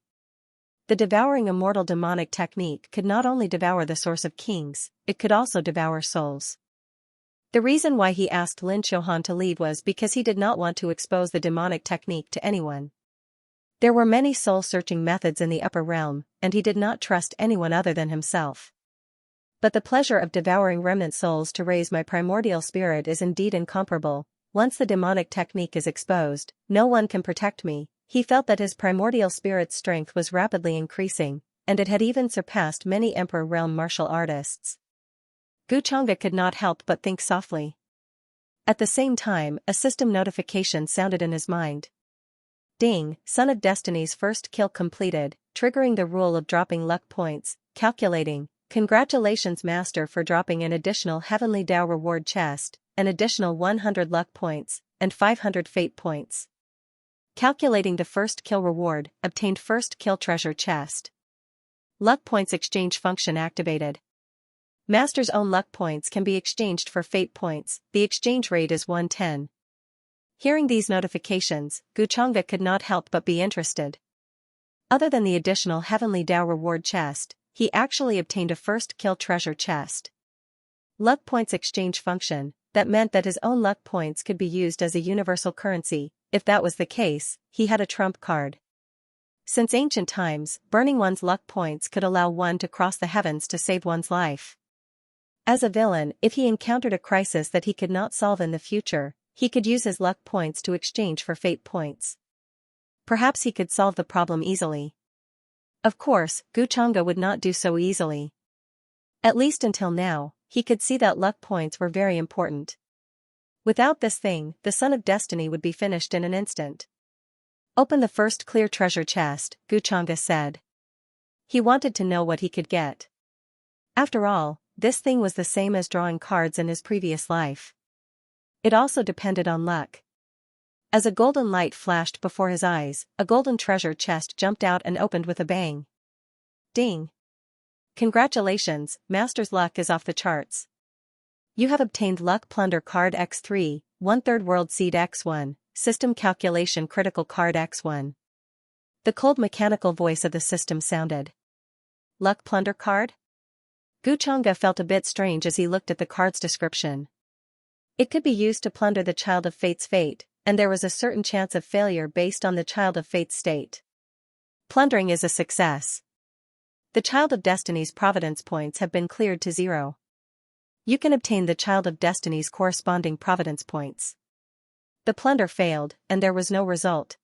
The devouring immortal demonic technique could not only devour the source of kings, it could also devour souls. The reason why he asked Lin Xiaohan to leave was because he did not want to expose the demonic technique to anyone. There were many soul-searching methods in the upper realm, and he did not trust anyone other than himself. But the pleasure of devouring remnant souls to raise my primordial spirit is indeed incomparable. Once the demonic technique is exposed, no one can protect me. He felt that his primordial spirit's strength was rapidly increasing, and it had even surpassed many Emperor Realm martial artists. Guchanga could not help but think softly. At the same time, a system notification sounded in his mind. Ding, Son of Destiny's first kill completed, triggering the rule of dropping luck points, calculating. Congratulations Master for dropping an additional Heavenly Dao reward chest, an additional 100 luck points, and 500 fate points. Calculating the first kill reward, obtained first kill treasure chest. Luck points exchange function activated. Master's own luck points can be exchanged for fate points, the exchange rate is 110. Hearing these notifications, Guchanga could not help but be interested. Other than the additional Heavenly Dao reward chest, he actually obtained a first kill treasure chest. Luck points exchange function, that meant that his own luck points could be used as a universal currency. If that was the case, he had a trump card. Since ancient times, burning one's luck points could allow one to cross the heavens to save one's life. As a villain, if he encountered a crisis that he could not solve in the future, he could use his luck points to exchange for fate points. Perhaps he could solve the problem easily. Of course, Guchanga would not do so easily. At least until now, he could see that luck points were very important. Without this thing, the Son of Destiny would be finished in an instant. Open the first clear treasure chest, Guchanga said. He wanted to know what he could get. After all, this thing was the same as drawing cards in his previous life. It also depended on luck. As a golden light flashed before his eyes, a golden treasure chest jumped out and opened with a bang. Ding! Congratulations, Master's luck is off the charts. You have obtained Luck Plunder Card X3, 1/3 World Seed X1, System Calculation Critical Card X1. The cold mechanical voice of the system sounded. Luck Plunder Card? Guchanga felt a bit strange as he looked at the card's description. It could be used to plunder the Child of Fate's fate, and there was a certain chance of failure based on the Child of Fate's state. Plundering is a success. The Child of Destiny's Providence points have been cleared to 0. You can obtain the Child of Destiny's corresponding Providence points. The plunder failed, and there was no result.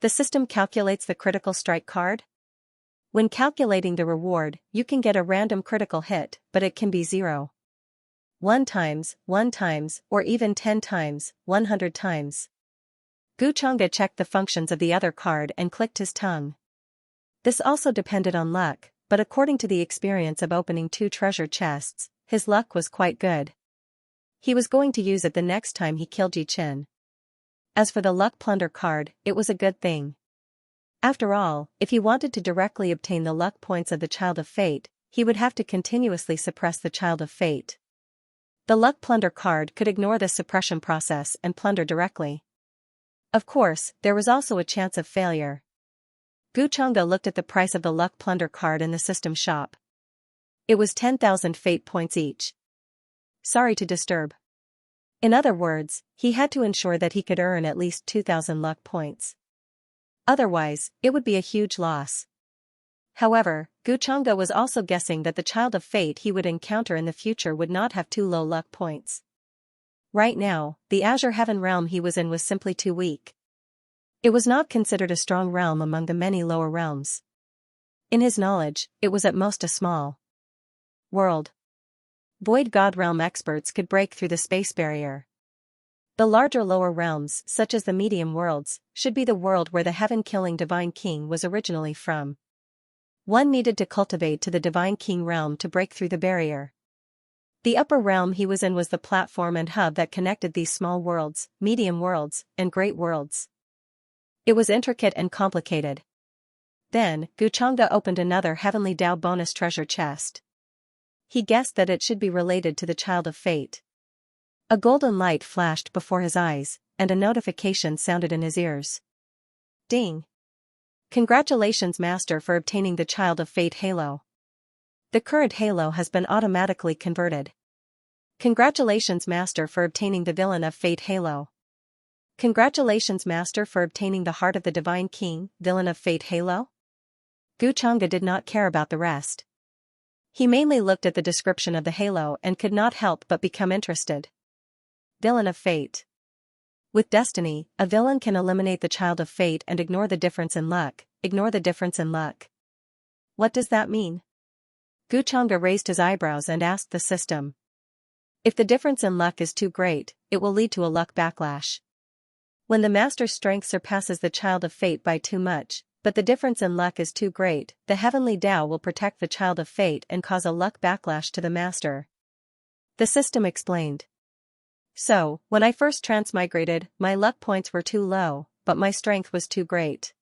The system calculates the critical strike card. When calculating the reward, you can get a random critical hit, but it can be 0. 1 times, or even 10 times, 100 times. Guchanga checked the functions of the other card and clicked his tongue. This also depended on luck, but according to the experience of opening 2 treasure chests, his luck was quite good. He was going to use it the next time he killed Ji Qin. As for the Luck Plunder card, it was a good thing. After all, if he wanted to directly obtain the luck points of the Child of Fate, he would have to continuously suppress the Child of Fate. The Luck Plunder card could ignore this suppression process and plunder directly. Of course, there was also a chance of failure. Guchanga looked at the price of the Luck Plunder card in the system shop. It was 10,000 fate points each. Sorry to disturb. In other words, he had to ensure that he could earn at least 2,000 luck points. Otherwise, it would be a huge loss. However, Guchanga was also guessing that the Child of Fate he would encounter in the future would not have too low luck points. Right now, the Azure Heaven realm he was in was simply too weak. It was not considered a strong realm among the many lower realms. In his knowledge, it was at most a small world. Void God realm experts could break through the space barrier. The larger lower realms, such as the medium worlds, should be the world where the heaven-killing Divine King was originally from. One needed to cultivate to the Divine King realm to break through the barrier. The upper realm he was in was the platform and hub that connected these small worlds, medium worlds, and great worlds. It was intricate and complicated. Then, Guchanga opened another Heavenly Tao bonus treasure chest. He guessed that it should be related to the Child of Fate. A golden light flashed before his eyes, and a notification sounded in his ears. Ding! Congratulations, Master, for obtaining the Child of Fate halo. The current halo has been automatically converted. Congratulations, Master, for obtaining the Villain of Fate halo. Congratulations, Master, for obtaining the Heart of the Divine King, Villain of Fate halo. Guchanga did not care about the rest. He mainly looked at the description of the halo and could not help but become interested. Villain of Fate. With destiny, a villain can eliminate the Child of Fate and ignore the difference in luck. Ignore the difference in luck. What does that mean? Guchanga raised his eyebrows and asked the system. If the difference in luck is too great, it will lead to a luck backlash. When the Master's strength surpasses the Child of Fate by too much, but the difference in luck is too great, the Heavenly Tao will protect the Child of Fate and cause a luck backlash to the Master. The system explained. So, when I first transmigrated, my luck points were too low, but my strength was too great.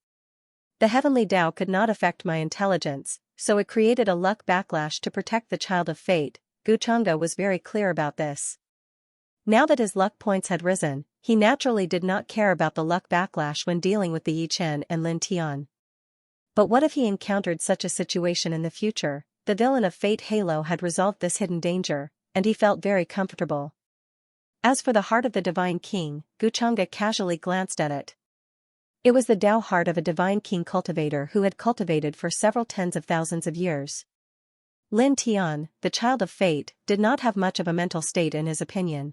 The Heavenly Tao could not affect my intelligence, so it created a luck backlash to protect the Child of Fate. Guchanga was very clear about this. Now that his luck points had risen, he naturally did not care about the luck backlash when dealing with the Yi Chen and Lin Tian. But what if he encountered such a situation in the future? The Villain of Fate halo had resolved this hidden danger, and he felt very comfortable. As for the Heart of the Divine King, Guchanga casually glanced at it. It was the Tao heart of a Divine King cultivator who had cultivated for several tens of thousands of years. Lin Tian, the Child of Fate, did not have much of a mental state in his opinion.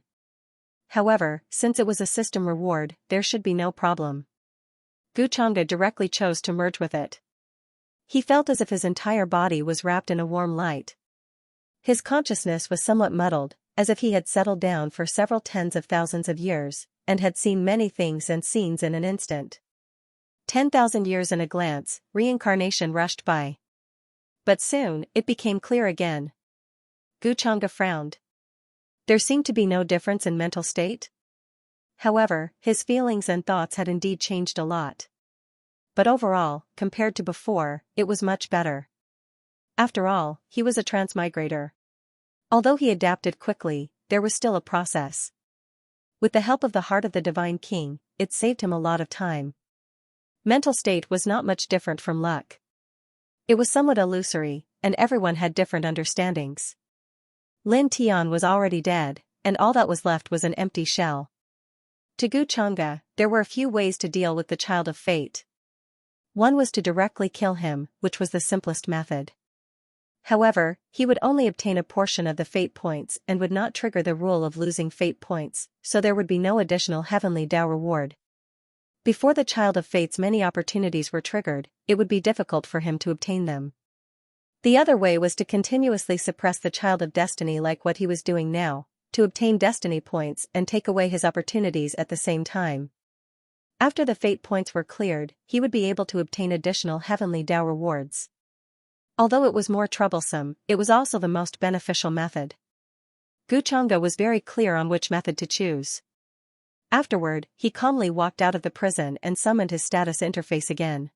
However, since it was a system reward, there should be no problem. Guchanga directly chose to merge with it. He felt as if his entire body was wrapped in a warm light. His consciousness was somewhat muddled, as if he had settled down for several tens of thousands of years, and had seen many things and scenes in an instant. 10,000 years in a glance, reincarnation rushed by. But soon, it became clear again. Guchanga frowned. There seemed to be no difference in mental state. However, his feelings and thoughts had indeed changed a lot. But overall, compared to before, it was much better. After all, he was a transmigrator. Although he adapted quickly, there was still a process. With the help of the Heart of the Divine King, it saved him a lot of time. Mental state was not much different from luck. It was somewhat illusory, and everyone had different understandings. Lin Tian was already dead, and all that was left was an empty shell. To Guchanga, there were a few ways to deal with the Child of Fate. One was to directly kill him, which was the simplest method. However, he would only obtain a portion of the fate points and would not trigger the rule of losing fate points, so there would be no additional Heavenly Tao reward. Before the Child of Fate's many opportunities were triggered, it would be difficult for him to obtain them. The other way was to continuously suppress the Child of Destiny like what he was doing now, to obtain destiny points and take away his opportunities at the same time. After the fate points were cleared, he would be able to obtain additional Heavenly Tao rewards. Although it was more troublesome, it was also the most beneficial method. Guchanga was very clear on which method to choose. Afterward, he calmly walked out of the prison and summoned his status interface again.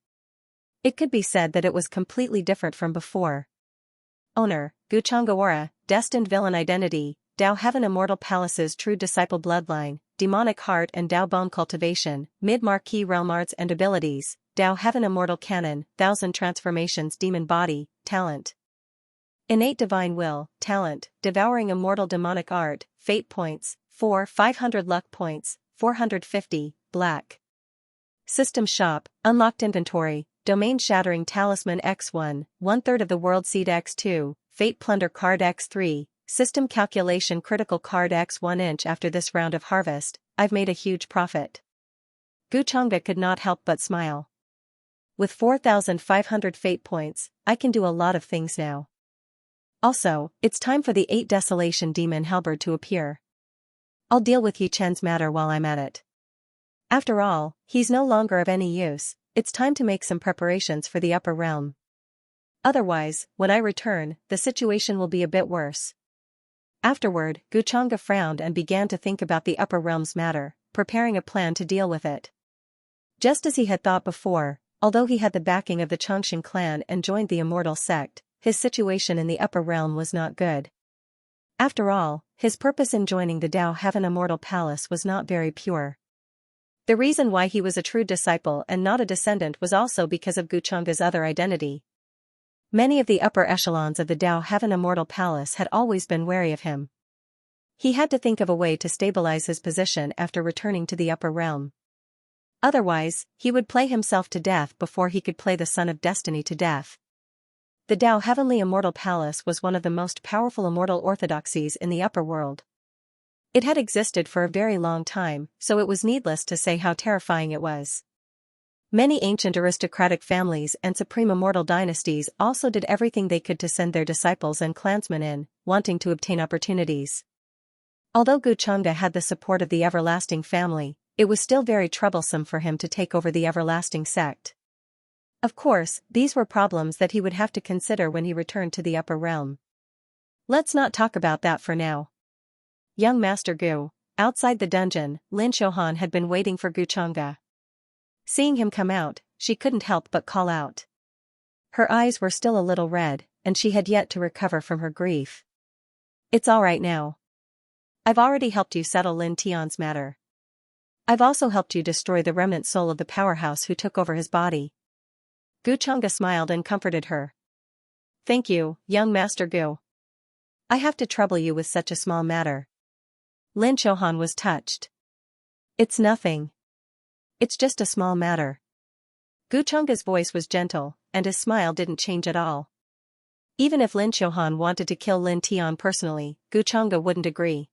It could be said that it was completely different from before. Owner, Guchanga Aura, Destined Villain Identity, Tao Heaven Immortal Palace's True Disciple Bloodline, Demonic Heart and Tao Bone Cultivation, Mid-Marquee Realm Arts and Abilities, Tao Heaven Immortal Canon, 1000 Transformations Demon Body, Talent. Innate Divine Will, Talent, Devouring Immortal Demonic Art, Fate Points, 500 Luck Points, 450, Black. System Shop, Unlocked Inventory, Domain Shattering Talisman X1, 1/3 of the World Seed X2, Fate Plunder Card X3, System Calculation Critical Card X1 inch. After this round of harvest, I've made a huge profit. Guchanga could not help but smile. With 4,500 fate points, I can do a lot of things now. Also, it's time for the 8 Desolation Demon Halberd to appear. I'll deal with Yi Chen's matter while I'm at it. After all, he's no longer of any use, it's time to make some preparations for the upper realm. Otherwise, when I return, the situation will be a bit worse. Afterward, Guchanga frowned and began to think about the upper realm's matter, preparing a plan to deal with it. Just as he had thought before, although he had the backing of the Chongqing clan and joined the immortal sect, his situation in the upper realm was not good. After all, his purpose in joining the Dao Heaven Immortal Palace was not very pure. The reason why he was a true disciple and not a descendant was also because of Guchanga's other identity. Many of the upper echelons of the Dao Heaven Immortal Palace had always been wary of him. He had to think of a way to stabilize his position after returning to the upper realm. Otherwise, he would play himself to death before he could play the Son of Destiny to death. The Dao Heavenly Immortal Palace was one of the most powerful immortal orthodoxies in the upper world. It had existed for a very long time, so it was needless to say how terrifying it was. Many ancient aristocratic families and supreme immortal dynasties also did everything they could to send their disciples and clansmen in, wanting to obtain opportunities. Although Guchanga had the support of the Everlasting family, it was still very troublesome for him to take over the Everlasting sect. Of course, these were problems that he would have to consider when he returned to the upper realm. Let's not talk about that for now. Young Master Gu, outside the dungeon, Lin Xiaohan had been waiting for Guchanga. Seeing him come out, she couldn't help but call out. Her eyes were still a little red, and she had yet to recover from her grief. It's all right now. I've already helped you settle Lin Tian's matter. I've also helped you destroy the remnant soul of the powerhouse who took over his body. Guchanga smiled and comforted her. Thank you, young Master Gu. I have to trouble you with such a small matter. Lin Xiaohan was touched. It's nothing. It's just a small matter. Guchanga's voice was gentle, and his smile didn't change at all. Even if Lin Xiaohan wanted to kill Lin Tian personally, Guchanga wouldn't agree.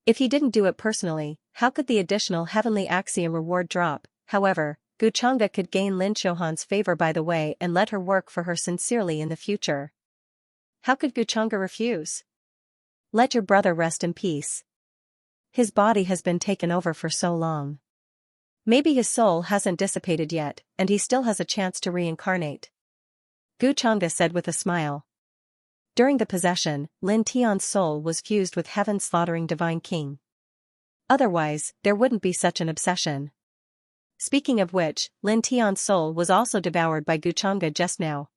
If he didn't do it personally, how could the additional heavenly axiom reward drop? However, Guchanga could gain Lin Xiaohan's favor by the way and let her work for her sincerely in the future. How could Guchanga refuse? Let your brother rest in peace. His body has been taken over for so long. Maybe his soul hasn't dissipated yet, and he still has a chance to reincarnate. Guchanga said with a smile. During the possession, Lin Tian's soul was fused with heaven's slaughtering divine king. Otherwise, there wouldn't be such an obsession. Speaking of which, Lin Tian's soul was also devoured by Guchanga just now.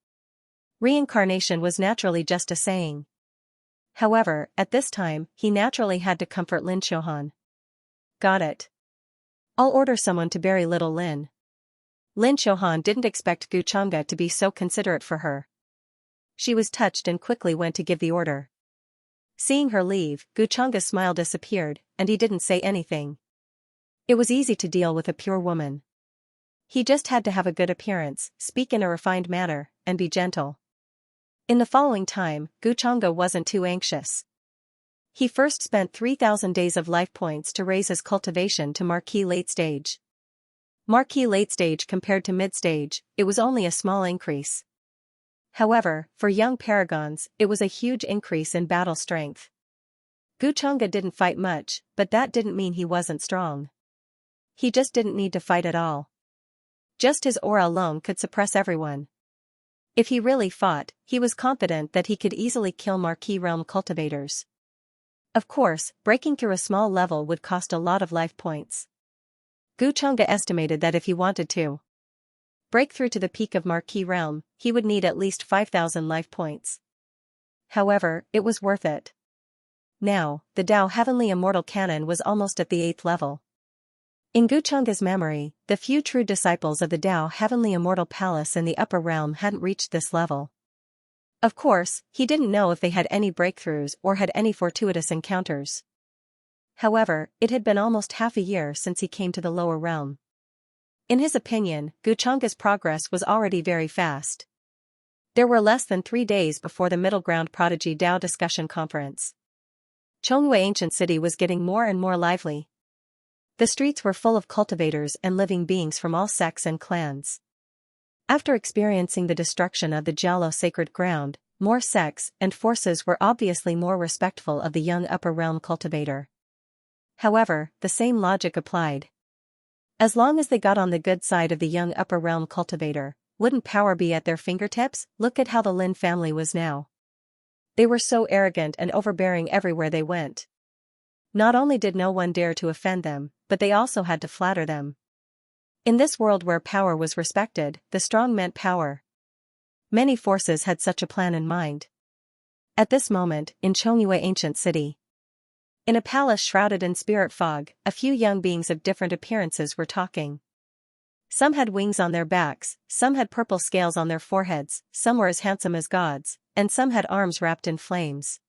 Reincarnation was naturally just a saying. However, at this time, he naturally had to comfort Lin Xiaohan. Got it. I'll order someone to bury little Lin. Lin Xiaohan didn't expect Guchanga to be so considerate for her. She was touched and quickly went to give the order. Seeing her leave, Guchanga's smile disappeared, and he didn't say anything. It was easy to deal with a pure woman. He just had to have a good appearance, speak in a refined manner, and be gentle. In the following time, Guchanga wasn't too anxious. He first spent 3,000 days of life points to raise his cultivation to Marquis Late Stage. Marquis Late Stage compared to Mid Stage, it was only a small increase. However, for young paragons, it was a huge increase in battle strength. Guchanga didn't fight much, but that didn't mean he wasn't strong. He just didn't need to fight at all. Just his aura alone could suppress everyone. If he really fought, he was confident that he could easily kill Marquis Realm cultivators. Of course, breaking through a small level would cost a lot of life points. Guchanga estimated that if he wanted to break through to the peak of Marquis Realm, he would need at least 5,000 life points. However, it was worth it. Now, the Dao Heavenly Immortal Canon was almost at the 8th level. In Guchanga's memory, the few true disciples of the Dao Heavenly Immortal Palace in the upper realm hadn't reached this level. Of course, he didn't know if they had any breakthroughs or had any fortuitous encounters. However, it had been almost half a year since he came to the lower realm. In his opinion, Guchanga's progress was already very fast. There were less than 3 days before the Middle Ground Prodigy Dao Discussion Conference. Chongyue Ancient City was getting more and more lively. The streets were full of cultivators and living beings from all sects and clans. After experiencing the destruction of the Jialo sacred ground, more sex, and forces were obviously more respectful of the young upper realm cultivator. However, the same logic applied. As long as they got on the good side of the young upper realm cultivator, wouldn't power be at their fingertips? Look at how the Lin family was now. They were so arrogant and overbearing everywhere they went. Not only did no one dare to offend them, but they also had to flatter them. In this world where power was respected, the strong meant power. Many forces had such a plan in mind. At this moment, in Xianxia ancient city, in a palace shrouded in spirit fog, a few young beings of different appearances were talking. Some had wings on their backs, some had purple scales on their foreheads, some were as handsome as gods, and some had arms wrapped in flames.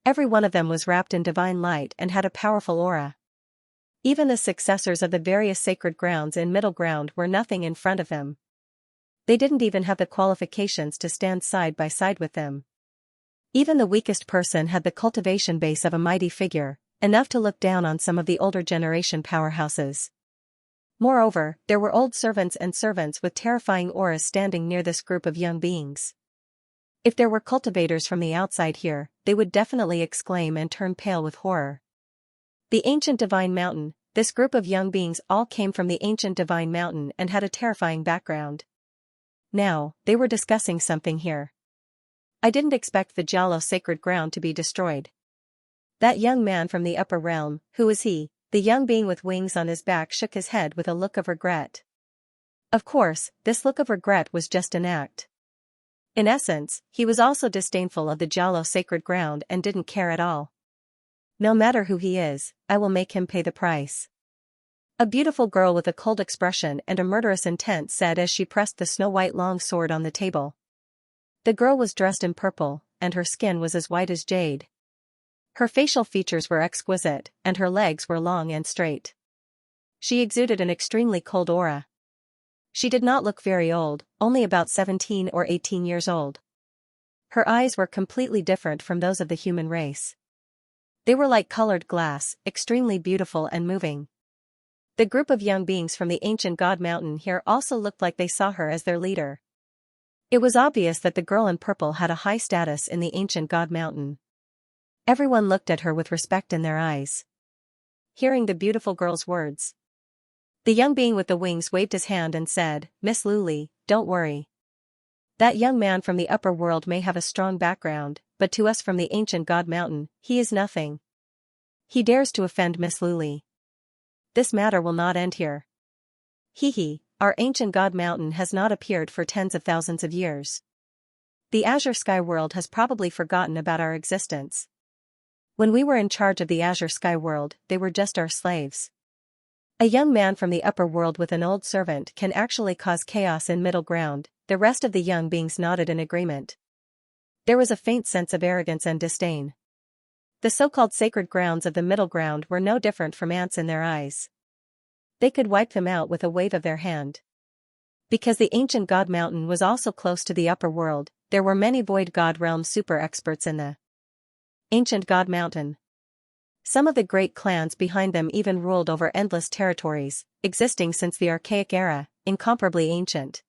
Every one of them was wrapped in divine light and had a powerful aura. Even the successors of the various sacred grounds in middle ground were nothing in front of them. They didn't even have the qualifications to stand side by side with them. Even the weakest person had the cultivation base of a mighty figure, enough to look down on some of the older generation powerhouses. Moreover, there were old servants and servants with terrifying auras standing near this group of young beings. If there were cultivators from the outside here, they would definitely exclaim and turn pale with horror. The ancient divine mountain, this group of young beings all came from the ancient divine mountain and had a terrifying background. Now, they were discussing something here. I didn't expect the Jialo sacred ground to be destroyed. That young man from the upper realm, who was he? The young being with wings on his back shook his head with a look of regret. Of course, this look of regret was just an act. In essence, he was also disdainful of the Jialo sacred ground and didn't care at all. No matter who he is, I will make him pay the price. A beautiful girl with a cold expression and a murderous intent said as she pressed the snow-white long sword on the table. The girl was dressed in purple, and her skin was as white as jade. Her facial features were exquisite, and her legs were long and straight. She exuded an extremely cold aura. She did not look very old, only about 17 or 18 years old. Her eyes were completely different from those of the human race. They were like colored glass, extremely beautiful and moving. The group of young beings from the ancient god mountain here also looked like they saw her as their leader. It was obvious that the girl in purple had a high status in the ancient god mountain. Everyone looked at her with respect in their eyes. Hearing the beautiful girl's words, the young being with the wings waved his hand and said, "Miss Luli, don't worry. That young man from the upper world may have a strong background, but to us from the ancient god mountain, he is nothing. He dares to offend Miss Luli. This matter will not end here. Our ancient god mountain has not appeared for tens of thousands of years. The Azure Sky World has probably forgotten about our existence. When we were in charge of the Azure Sky World, they were just our slaves. A young man from the upper world with an old servant can actually cause chaos in middle ground." The rest of the young beings nodded in agreement. There was a faint sense of arrogance and disdain. The so-called sacred grounds of the middle ground were no different from ants in their eyes. They could wipe them out with a wave of their hand. Because the ancient god mountain was also close to the upper world, there were many void god realm super experts in the ancient god mountain. Some of the great clans behind them even ruled over endless territories, existing since the archaic era, incomparably ancient.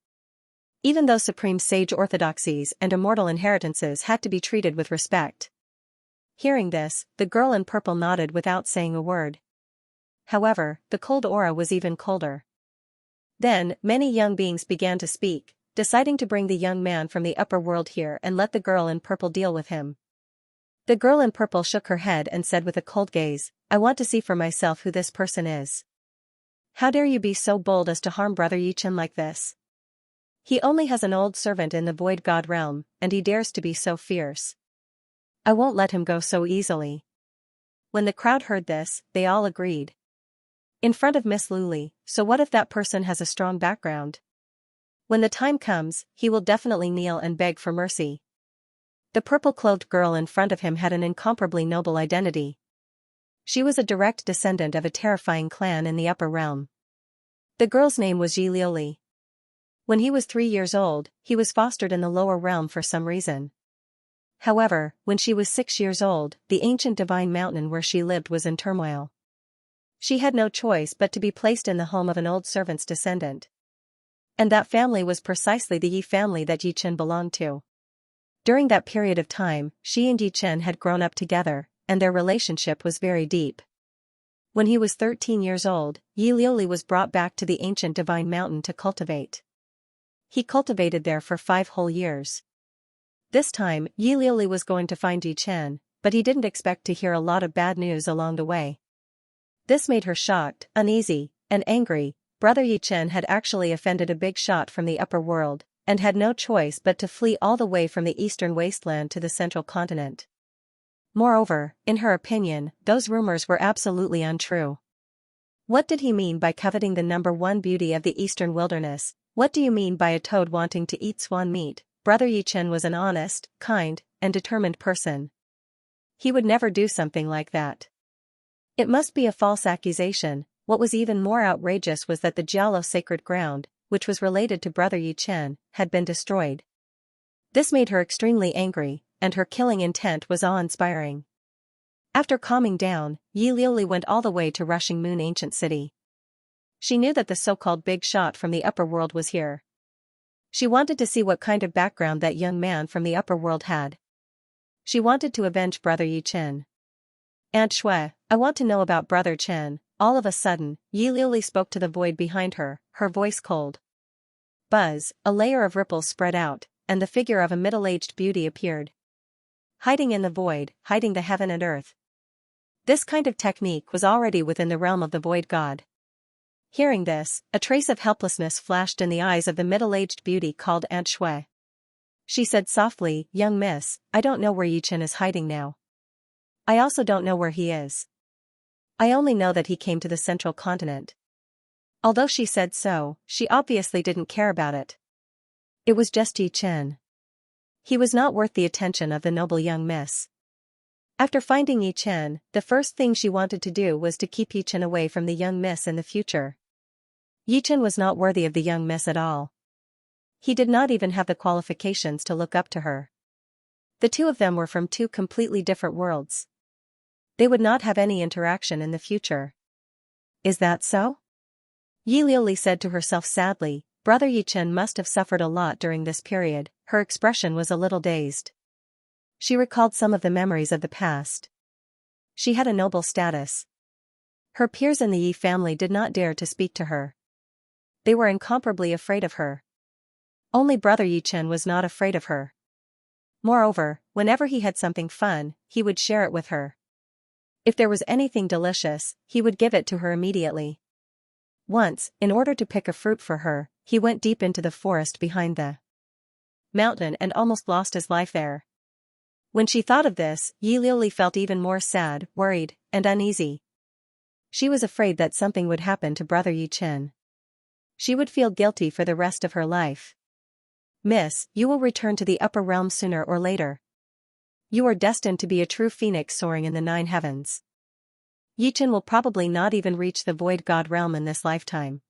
Even though supreme sage orthodoxies and immortal inheritances had to be treated with respect. Hearing this, the girl in purple nodded without saying a word. However, the cold aura was even colder. Then, many young beings began to speak, deciding to bring the young man from the upper world here and let the girl in purple deal with him. The girl in purple shook her head and said with a cold gaze, "I want to see for myself who this person is. How dare you be so bold as to harm Brother Yichin like this? He only has an old servant in the void god realm, and he dares to be so fierce. I won't let him go so easily." When the crowd heard this, they all agreed. In front of Miss Luli, so what if that person has a strong background? When the time comes, he will definitely kneel and beg for mercy. The purple-clothed girl in front of him had an incomparably noble identity. She was a direct descendant of a terrifying clan in the upper realm. The girl's name was Yi Liuli. When he was 3 years old, he was fostered in the lower realm for some reason. However, when she was 6 years old, the ancient divine mountain where she lived was in turmoil. She had no choice but to be placed in the home of an old servant's descendant. And that family was precisely the Yi family that Yi Chen belonged to. During that period of time, she and Yi Chen had grown up together, and their relationship was very deep. When he was 13 years old, Yi Liuli was brought back to the ancient divine mountain to cultivate. He cultivated there for 5 whole years. This time, Yi Liuli was going to find Yi Chen, but he didn't expect to hear a lot of bad news along the way. This made her shocked, uneasy, and angry. Brother Yi Chen had actually offended a big shot from the upper world, and had no choice but to flee all the way from the eastern wasteland to the central continent. Moreover, in her opinion, those rumors were absolutely untrue. What did he mean by coveting the #1 beauty of the eastern wilderness? What do you mean by a toad wanting to eat swan meat? Brother Yi Chen was an honest, kind, and determined person. He would never do something like that. It must be a false accusation. What was even more outrageous was that the Jialo sacred ground, which was related to Brother Yi Chen, had been destroyed. This made her extremely angry, and her killing intent was awe-inspiring. After calming down, Yi Liuli went all the way to Rushing Moon Ancient City. She knew that the so-called big shot from the upper world was here. She wanted to see what kind of background that young man from the upper world had. She wanted to avenge Brother Yi Chen. Aunt Shui, I want to know about Brother Chen. All of a sudden, Yi Liuli spoke to the void behind her, her voice cold. Buzz, a layer of ripples spread out, and the figure of a middle-aged beauty appeared. Hiding in the void, hiding the heaven and earth. This kind of technique was already within the realm of the void god. Hearing this, a trace of helplessness flashed in the eyes of the middle-aged beauty called Aunt Shui. She said softly, Young miss, I don't know where Yi Chen is hiding now. I also don't know where he is. I only know that he came to the central continent. Although she said so, she obviously didn't care about it. It was just Yi Chen. He was not worth the attention of the noble young miss. After finding Yi Chen, the first thing she wanted to do was to keep Yi Chen away from the young miss in the future. Yi Chen was not worthy of the young miss at all. He did not even have the qualifications to look up to her. The two of them were from 2 completely different worlds. They would not have any interaction in the future. Is that so? Yi Liuli said to herself sadly. Brother Yi Chen must have suffered a lot during this period. Her expression was a little dazed. She recalled some of the memories of the past. She had a noble status. Her peers in the Yi family did not dare to speak to her. They were incomparably afraid of her. Only Brother Yi Chen was not afraid of her. Moreover, whenever he had something fun, he would share it with her. If there was anything delicious, he would give it to her immediately. Once, in order to pick a fruit for her, he went deep into the forest behind the mountain and almost lost his life there. When she thought of this, Yi Liuli felt even more sad, worried, and uneasy. She was afraid that something would happen to Brother Yi Chen. She would feel guilty for the rest of her life. Miss, you will return to the upper realm sooner or later. You are destined to be a true phoenix soaring in the 9 heavens. Yi Chen will probably not even reach the void god realm in this lifetime.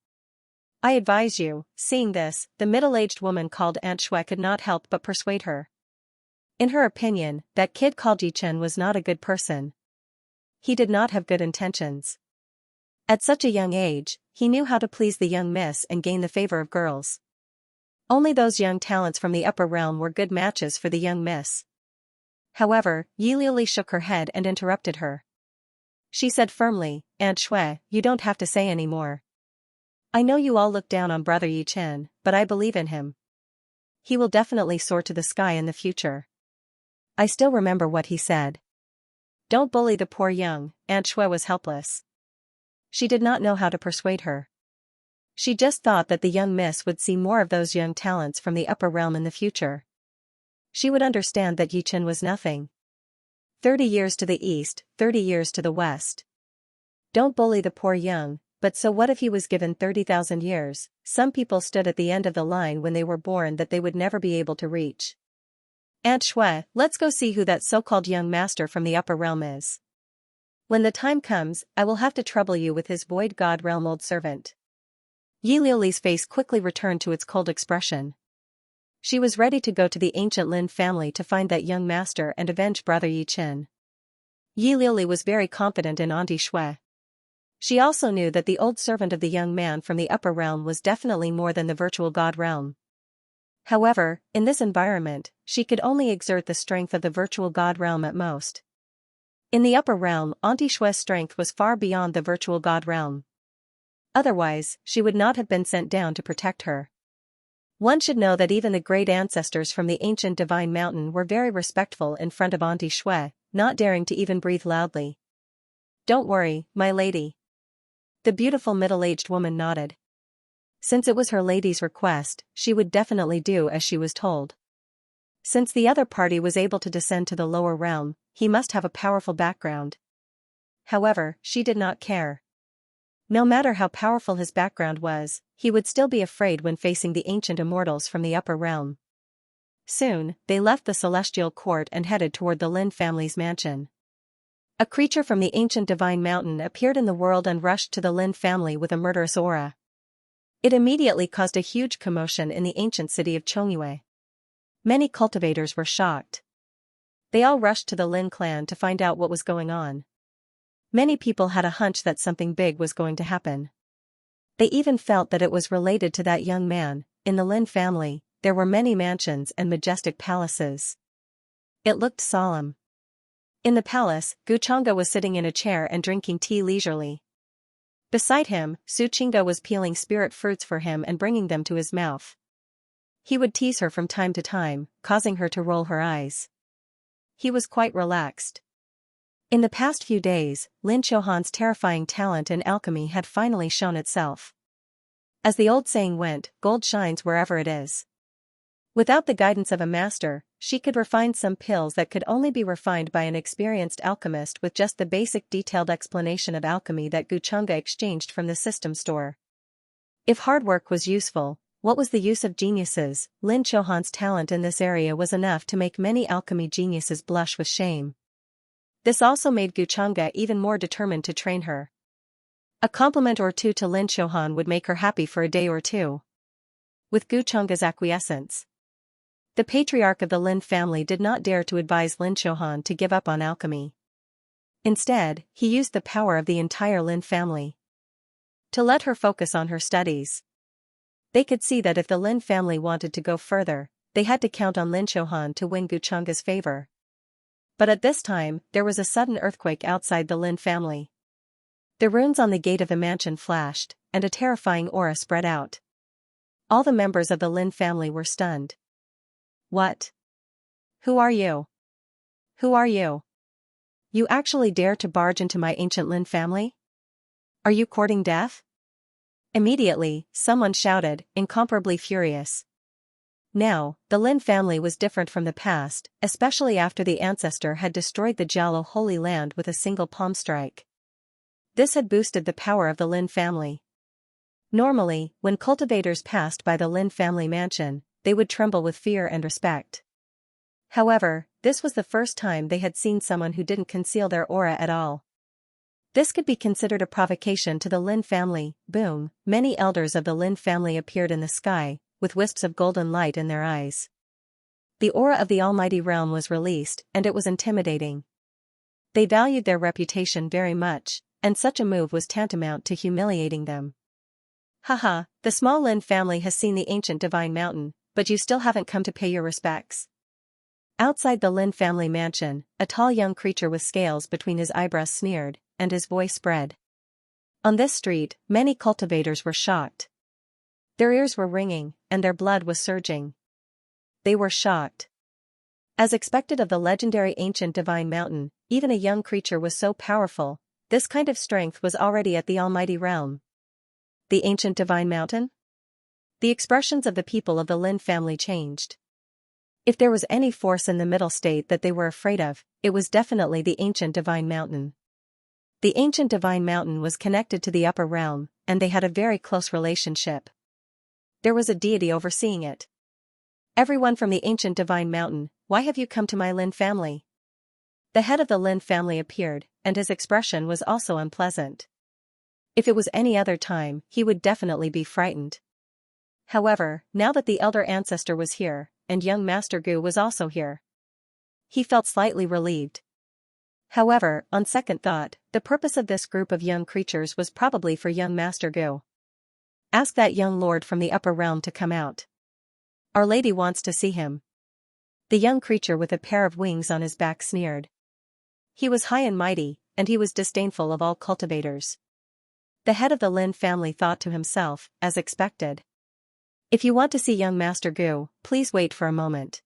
I advise you. Seeing this, the middle-aged woman called Aunt Shui could not help but persuade her. In her opinion, that kid called Yi Chen was not a good person. He did not have good intentions. At such a young age, he knew how to please the young miss and gain the favor of girls. Only those young talents from the upper realm were good matches for the young miss. However, Yi Liuli shook her head and interrupted her. She said firmly, Aunt Shui, you don't have to say any more. I know you all look down on Brother Yi Chen, but I believe in him. He will definitely soar to the sky in the future. I still remember what he said. Don't bully the poor young. Aunt Shui was helpless. She did not know how to persuade her. She just thought that the young miss would see more of those young talents from the upper realm in the future. She would understand that Yi Chen was nothing. 30 years to the east, 30 years to the west. Don't bully the poor young, but so what if he was given 30,000 years? Some people stood at the end of the line when they were born that they would never be able to reach. Aunt Shui, let's go see who that so-called young master from the upper realm is. When the time comes, I will have to trouble you with his void god realm old servant. Yi Liuli's face quickly returned to its cold expression. She was ready to go to the ancient Lin family to find that young master and avenge Brother Yi Chen. Yi Liuli was very confident in Auntie Shui. She also knew that the old servant of the young man from the upper realm was definitely more than the virtual god realm. However, in this environment, she could only exert the strength of the virtual god realm at most. In the upper realm, Auntie Shue's strength was far beyond the virtual god realm. Otherwise, she would not have been sent down to protect her. One should know that even the great ancestors from the ancient divine mountain were very respectful in front of Auntie Shue, not daring to even breathe loudly. "Don't worry, my lady." The beautiful middle-aged woman nodded. Since it was her lady's request, she would definitely do as she was told. Since the other party was able to descend to the lower realm, he must have a powerful background. However, she did not care. No matter how powerful his background was, he would still be afraid when facing the ancient immortals from the upper realm. Soon, they left the celestial court and headed toward the Lin family's mansion. A creature from the ancient divine mountain appeared in the world and rushed to the Lin family with a murderous aura. It immediately caused a huge commotion in the ancient city of Chongyue. Many cultivators were shocked. They all rushed to the Lin clan to find out what was going on. Many people had a hunch that something big was going to happen. They even felt that it was related to that young man. In the Lin family, there were many mansions and majestic palaces. It looked solemn. In the palace, Gu Chang'e was sitting in a chair and drinking tea leisurely. Beside him, Su Qingge was peeling spirit fruits for him and bringing them to his mouth. He would tease her from time to time, causing her to roll her eyes. He was quite relaxed. In the past few days, Lin Qiuhan's terrifying talent in alchemy had finally shown itself. As the old saying went, gold shines wherever it is. Without the guidance of a master, she could refine some pills that could only be refined by an experienced alchemist with just the basic detailed explanation of alchemy that Gu Chang'e exchanged from the system store. If hard work was useful, what was the use of geniuses? Lin Qiuhan's talent in this area was enough to make many alchemy geniuses blush with shame. This also made Gu Chang'e even more determined to train her. A compliment or two to Lin Qiuhan would make her happy for a day or two. With Gu Chang'e's acquiescence, the patriarch of the Lin family did not dare to advise Lin Qiuhan to give up on alchemy. Instead, he used the power of the entire Lin family to let her focus on her studies. They could see that if the Lin family wanted to go further, they had to count on Lin Qiuhan to win Gu Chang'e's favor. But at this time, there was a sudden earthquake outside the Lin family. The runes on the gate of the mansion flashed, and a terrifying aura spread out. All the members of the Lin family were stunned. "What? Who are you? Who are you? You actually dare to barge into my ancient Lin family? Are you courting death?" Immediately, someone shouted, incomparably furious. Now, the Lin family was different from the past, especially after the ancestor had destroyed the Jialo Holy Land with a single palm strike. This had boosted the power of the Lin family. Normally, when cultivators passed by the Lin family mansion, they would tremble with fear and respect. However, this was the first time they had seen someone who didn't conceal their aura at all. This could be considered a provocation to the Lin family. Boom, many elders of the Lin family appeared in the sky, with wisps of golden light in their eyes. The aura of the Almighty Realm was released, and it was intimidating. They valued their reputation very much, and such a move was tantamount to humiliating them. Haha, the small Lin family has seen the ancient divine mountain, but you still haven't come to pay your respects. Outside the Lin family mansion, a tall young creature with scales between his eyebrows sneered, and his voice spread. On this street, many cultivators were shocked. Their ears were ringing, and their blood was surging. They were shocked. As expected of the legendary ancient divine mountain, even a young creature was so powerful. This kind of strength was already at the Almighty Realm. The ancient divine mountain? The expressions of the people of the Lin family changed. If there was any force in the middle state that they were afraid of, it was definitely the ancient divine mountain. The ancient divine mountain was connected to the upper realm, and they had a very close relationship. There was a deity overseeing it. "Everyone from the ancient divine mountain, why have you come to my Lin family?" The head of the Lin family appeared, and his expression was also unpleasant. If it was any other time, he would definitely be frightened. However, now that the elder ancestor was here, and young Master Gu was also here, he felt slightly relieved. However, on second thought, the purpose of this group of young creatures was probably for young Master Gu. Ask that young lord from the upper realm to come out. Our lady wants to see him. The young creature with a pair of wings on his back sneered. He was high and mighty, and he was disdainful of all cultivators. The head of the Lin family thought to himself, as expected. If you want to see young Master Gu, please wait for a moment.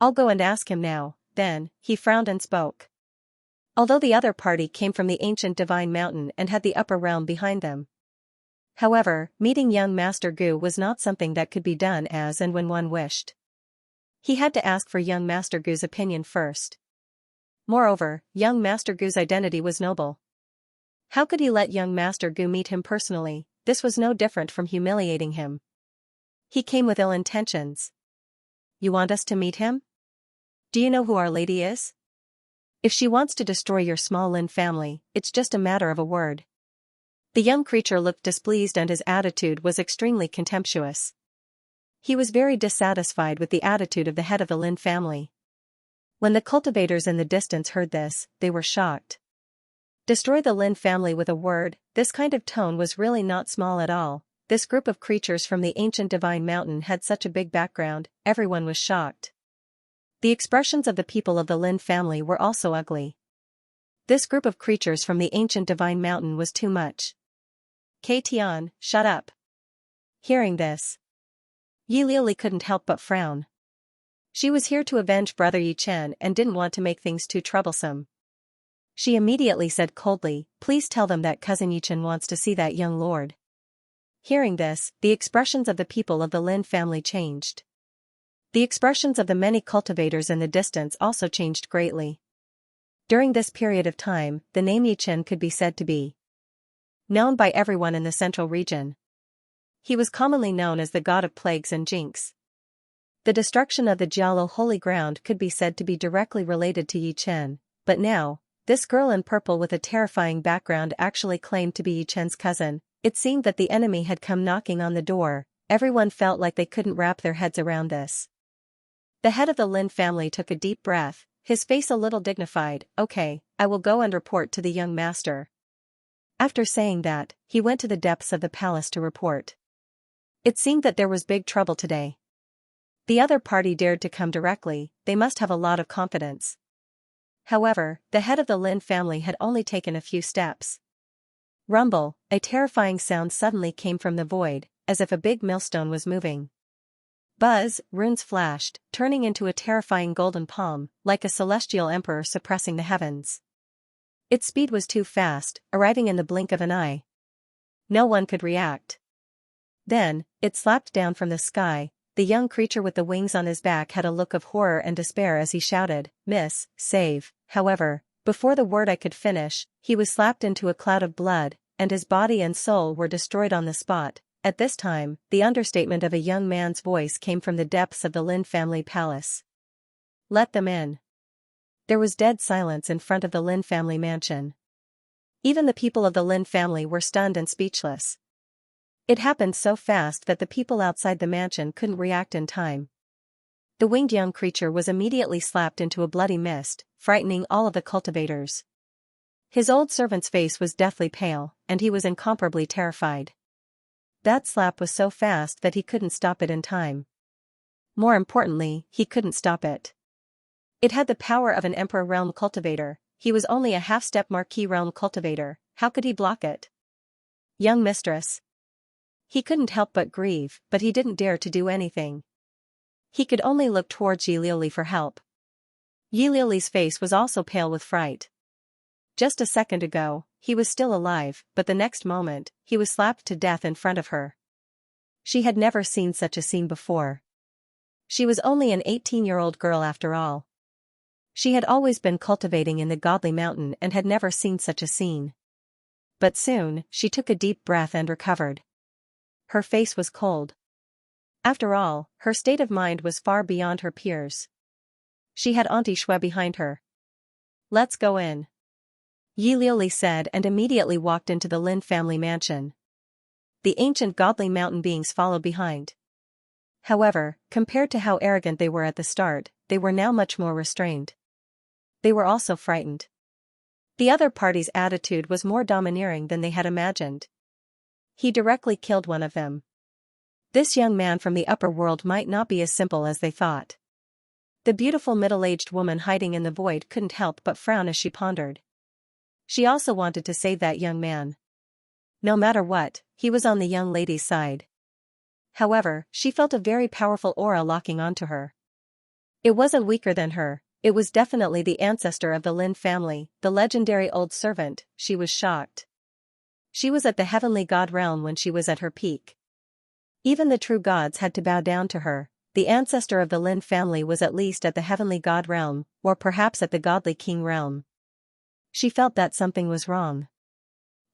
I'll go and ask him now. Then, he frowned and spoke. Although the other party came from the ancient divine mountain and had the upper realm behind them. However, meeting young Master Gu was not something that could be done as and when one wished. He had to ask for young Master Gu's opinion first. Moreover, young Master Gu's identity was noble. How could he let young Master Gu meet him personally? This was no different from humiliating him. He came with ill intentions. You want us to meet him? Do you know who Our Lady is? If she wants to destroy your small Lin family, it's just a matter of a word. The young creature looked displeased and his attitude was extremely contemptuous. He was very dissatisfied with the attitude of the head of the Lin family. When the cultivators in the distance heard this, they were shocked. Destroy the Lin family with a word, this kind of tone was really not small at all. This group of creatures from the ancient divine mountain had such a big background, everyone was shocked. The expressions of the people of the Lin family were also ugly. This group of creatures from the ancient divine mountain was too much. Kei Tian, shut up. Hearing this, Yi Liuli couldn't help but frown. She was here to avenge brother Yi Chen and didn't want to make things too troublesome. She immediately said coldly, please tell them that cousin Yi Chen wants to see that young lord. Hearing this, the expressions of the people of the Lin family changed. The expressions of the many cultivators in the distance also changed greatly. During this period of time, the name Yi Chen could be said to be known by everyone in the central region. He was commonly known as the god of plagues and jinx. The destruction of the Jialo holy ground could be said to be directly related to Yi Chen, but now, this girl in purple with a terrifying background actually claimed to be Yi Chen's cousin. It seemed that the enemy had come knocking on the door. Everyone felt like they couldn't wrap their heads around this. The head of the Lin family took a deep breath, his face a little dignified. Okay, I will go and report to the young master. After saying that, he went to the depths of the palace to report. It seemed that there was big trouble today. The other party dared to come directly, they must have a lot of confidence. However, the head of the Lin family had only taken a few steps. Rumble, a terrifying sound suddenly came from the void, as if a big millstone was moving. Buzz, runes flashed, turning into a terrifying golden palm, like a celestial emperor suppressing the heavens. Its speed was too fast, arriving in the blink of an eye. No one could react. Then, it slapped down from the sky. The young creature with the wings on his back had a look of horror and despair as he shouted, "Miss, save." However, before the word I could finish, he was slapped into a cloud of blood, and his body and soul were destroyed on the spot. At this time, the understatement of a young man's voice came from the depths of the Lin family palace. Let them in. There was dead silence in front of the Lin family mansion. Even the people of the Lin family were stunned and speechless. It happened so fast that the people outside the mansion couldn't react in time. The winged young creature was immediately slapped into a bloody mist, frightening all of the cultivators. His old servant's face was deathly pale, and he was incomparably terrified. That slap was so fast that he couldn't stop it in time. More importantly, he couldn't stop it. It had the power of an Emperor realm cultivator. He was only a half-step Marquis realm cultivator. How could he block it? Young mistress. He couldn't help but grieve, but he didn't dare to do anything. He could only look towards Yi Liuli for help. Yi Liuli's face was also pale with fright. Just a second ago, he was still alive, but the next moment, he was slapped to death in front of her. She had never seen such a scene before. She was only an 18-year-old girl after all. She had always been cultivating in the godly mountain and had never seen such a scene. But soon, she took a deep breath and recovered. Her face was cold. After all, her state of mind was far beyond her peers. She had Auntie Shui behind her. Let's go in. Yi Liuli said and immediately walked into the Lin family mansion. The ancient godly mountain beings followed behind. However, compared to how arrogant they were at the start, they were now much more restrained. They were also frightened. The other party's attitude was more domineering than they had imagined. He directly killed one of them. This young man from the upper world might not be as simple as they thought. The beautiful middle-aged woman hiding in the void couldn't help but frown as she pondered. She also wanted to save that young man. No matter what, he was on the young lady's side. However, she felt a very powerful aura locking onto her. It wasn't weaker than her, it was definitely the ancestor of the Lin family, the legendary old servant. She was shocked. She was at the heavenly god realm when she was at her peak. Even the true gods had to bow down to her. The ancestor of the Lin family was at least at the heavenly god realm, or perhaps at the godly king realm. She felt that something was wrong.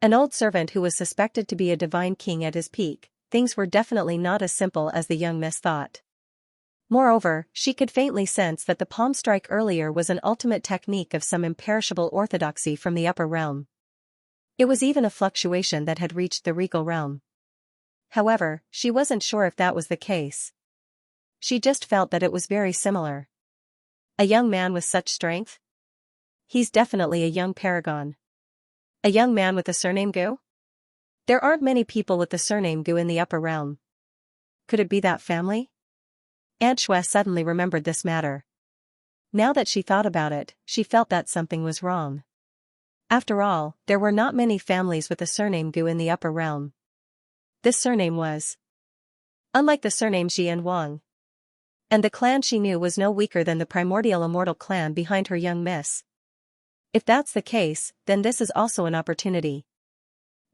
An old servant who was suspected to be a divine king at his peak, things were definitely not as simple as the young miss thought. Moreover, she could faintly sense that the palm strike earlier was an ultimate technique of some imperishable orthodoxy from the upper realm. It was even a fluctuation that had reached the regal realm. However, she wasn't sure if that was the case. She just felt that it was very similar. A young man with such strength? He's definitely a young paragon. A young man with the surname Gu? There aren't many people with the surname Gu in the upper realm. Could it be that family? Aunt Xue suddenly remembered this matter. Now that she thought about it, she felt that something was wrong. After all, there were not many families with the surname Gu in the upper realm. This surname was unlike the surname Ji and Wang. And the clan she knew was no weaker than the primordial immortal clan behind her young miss. If that's the case, then this is also an opportunity.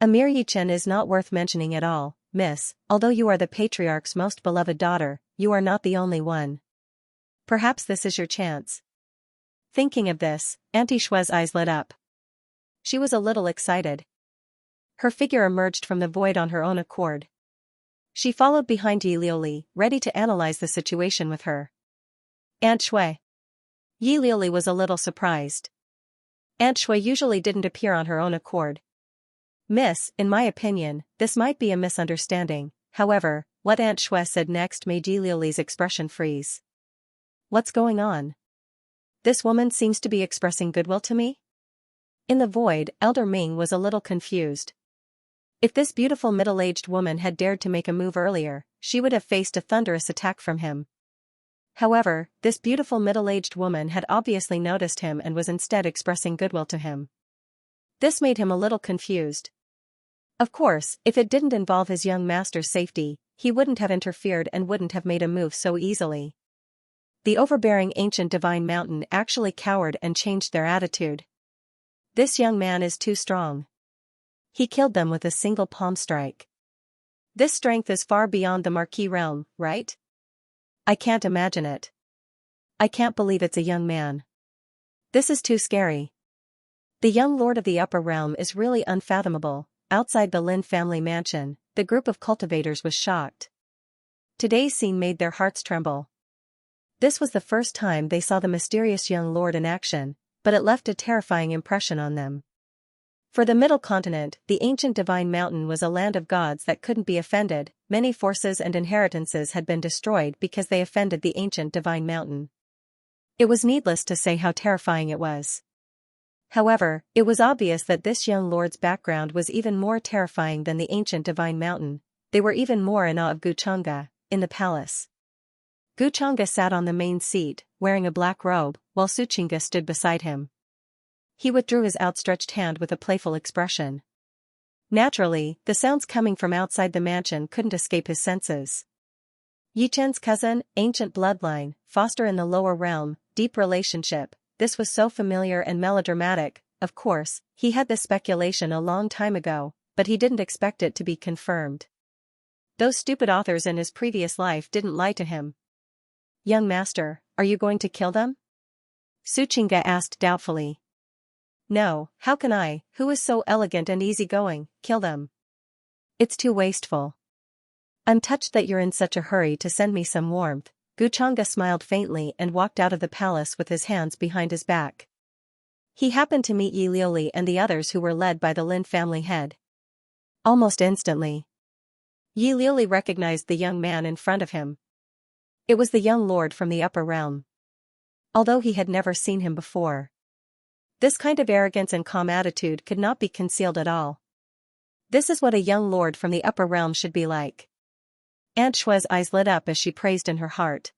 Amir Yichen is not worth mentioning at all, miss, although you are the patriarch's most beloved daughter, you are not the only one. Perhaps this is your chance. Thinking of this, Auntie Xue's eyes lit up. She was a little excited. Her figure emerged from the void on her own accord. She followed behind Yi Liuli, ready to analyze the situation with her. Aunt Xue. Yi Liuli was a little surprised. Aunt Xue usually didn't appear on her own accord. Miss, in my opinion, this might be a misunderstanding. However, what Aunt Xue said next made Yi Liuli's expression freeze. What's going on? This woman seems to be expressing goodwill to me? In the void, Elder Ming was a little confused. If this beautiful middle-aged woman had dared to make a move earlier, she would have faced a thunderous attack from him. However, this beautiful middle-aged woman had obviously noticed him and was instead expressing goodwill to him. This made him a little confused. Of course, if it didn't involve his young master's safety, he wouldn't have interfered and wouldn't have made a move so easily. The overbearing ancient divine mountain actually cowered and changed their attitude. This young man is too strong. He killed them with a single palm strike. This strength is far beyond the Marquis realm, right? I can't imagine it. I can't believe it's a young man. This is too scary. The young lord of the upper realm is really unfathomable. Outside the Lin family mansion, the group of cultivators was shocked. Today's scene made their hearts tremble. This was the first time they saw the mysterious young lord in action, but it left a terrifying impression on them. For the Middle Continent, the ancient divine mountain was a land of gods that couldn't be offended. Many forces and inheritances had been destroyed because they offended the ancient divine mountain. It was needless to say how terrifying it was. However, it was obvious that this young lord's background was even more terrifying than the ancient divine mountain. They were even more in awe of Guchanga, in the palace. Guchanga sat on the main seat, wearing a black robe, while Suchinga stood beside him. He withdrew his outstretched hand with a playful expression. Naturally, the sounds coming from outside the mansion couldn't escape his senses. Yichen's cousin, ancient bloodline, foster in the lower realm, deep relationship. This was so familiar and melodramatic. Of course, he had this speculation a long time ago, but he didn't expect it to be confirmed. Those stupid authors in his previous life didn't lie to him. Young master, are you going to kill them? Suchinga asked doubtfully. No, how can I, who is so elegant and easygoing, kill them? It's too wasteful. I'm touched that you're in such a hurry to send me some warmth. Guchanga smiled faintly and walked out of the palace with his hands behind his back. He happened to meet Yi Liuli and the others who were led by the Lin family head. Almost instantly, Yi Liuli recognized the young man in front of him. It was the young lord from the upper realm. Although he had never seen him before, this kind of arrogance and calm attitude could not be concealed at all. This is what a young lord from the upper realm should be like. Aunt Shue's eyes lit up as she praised in her heart.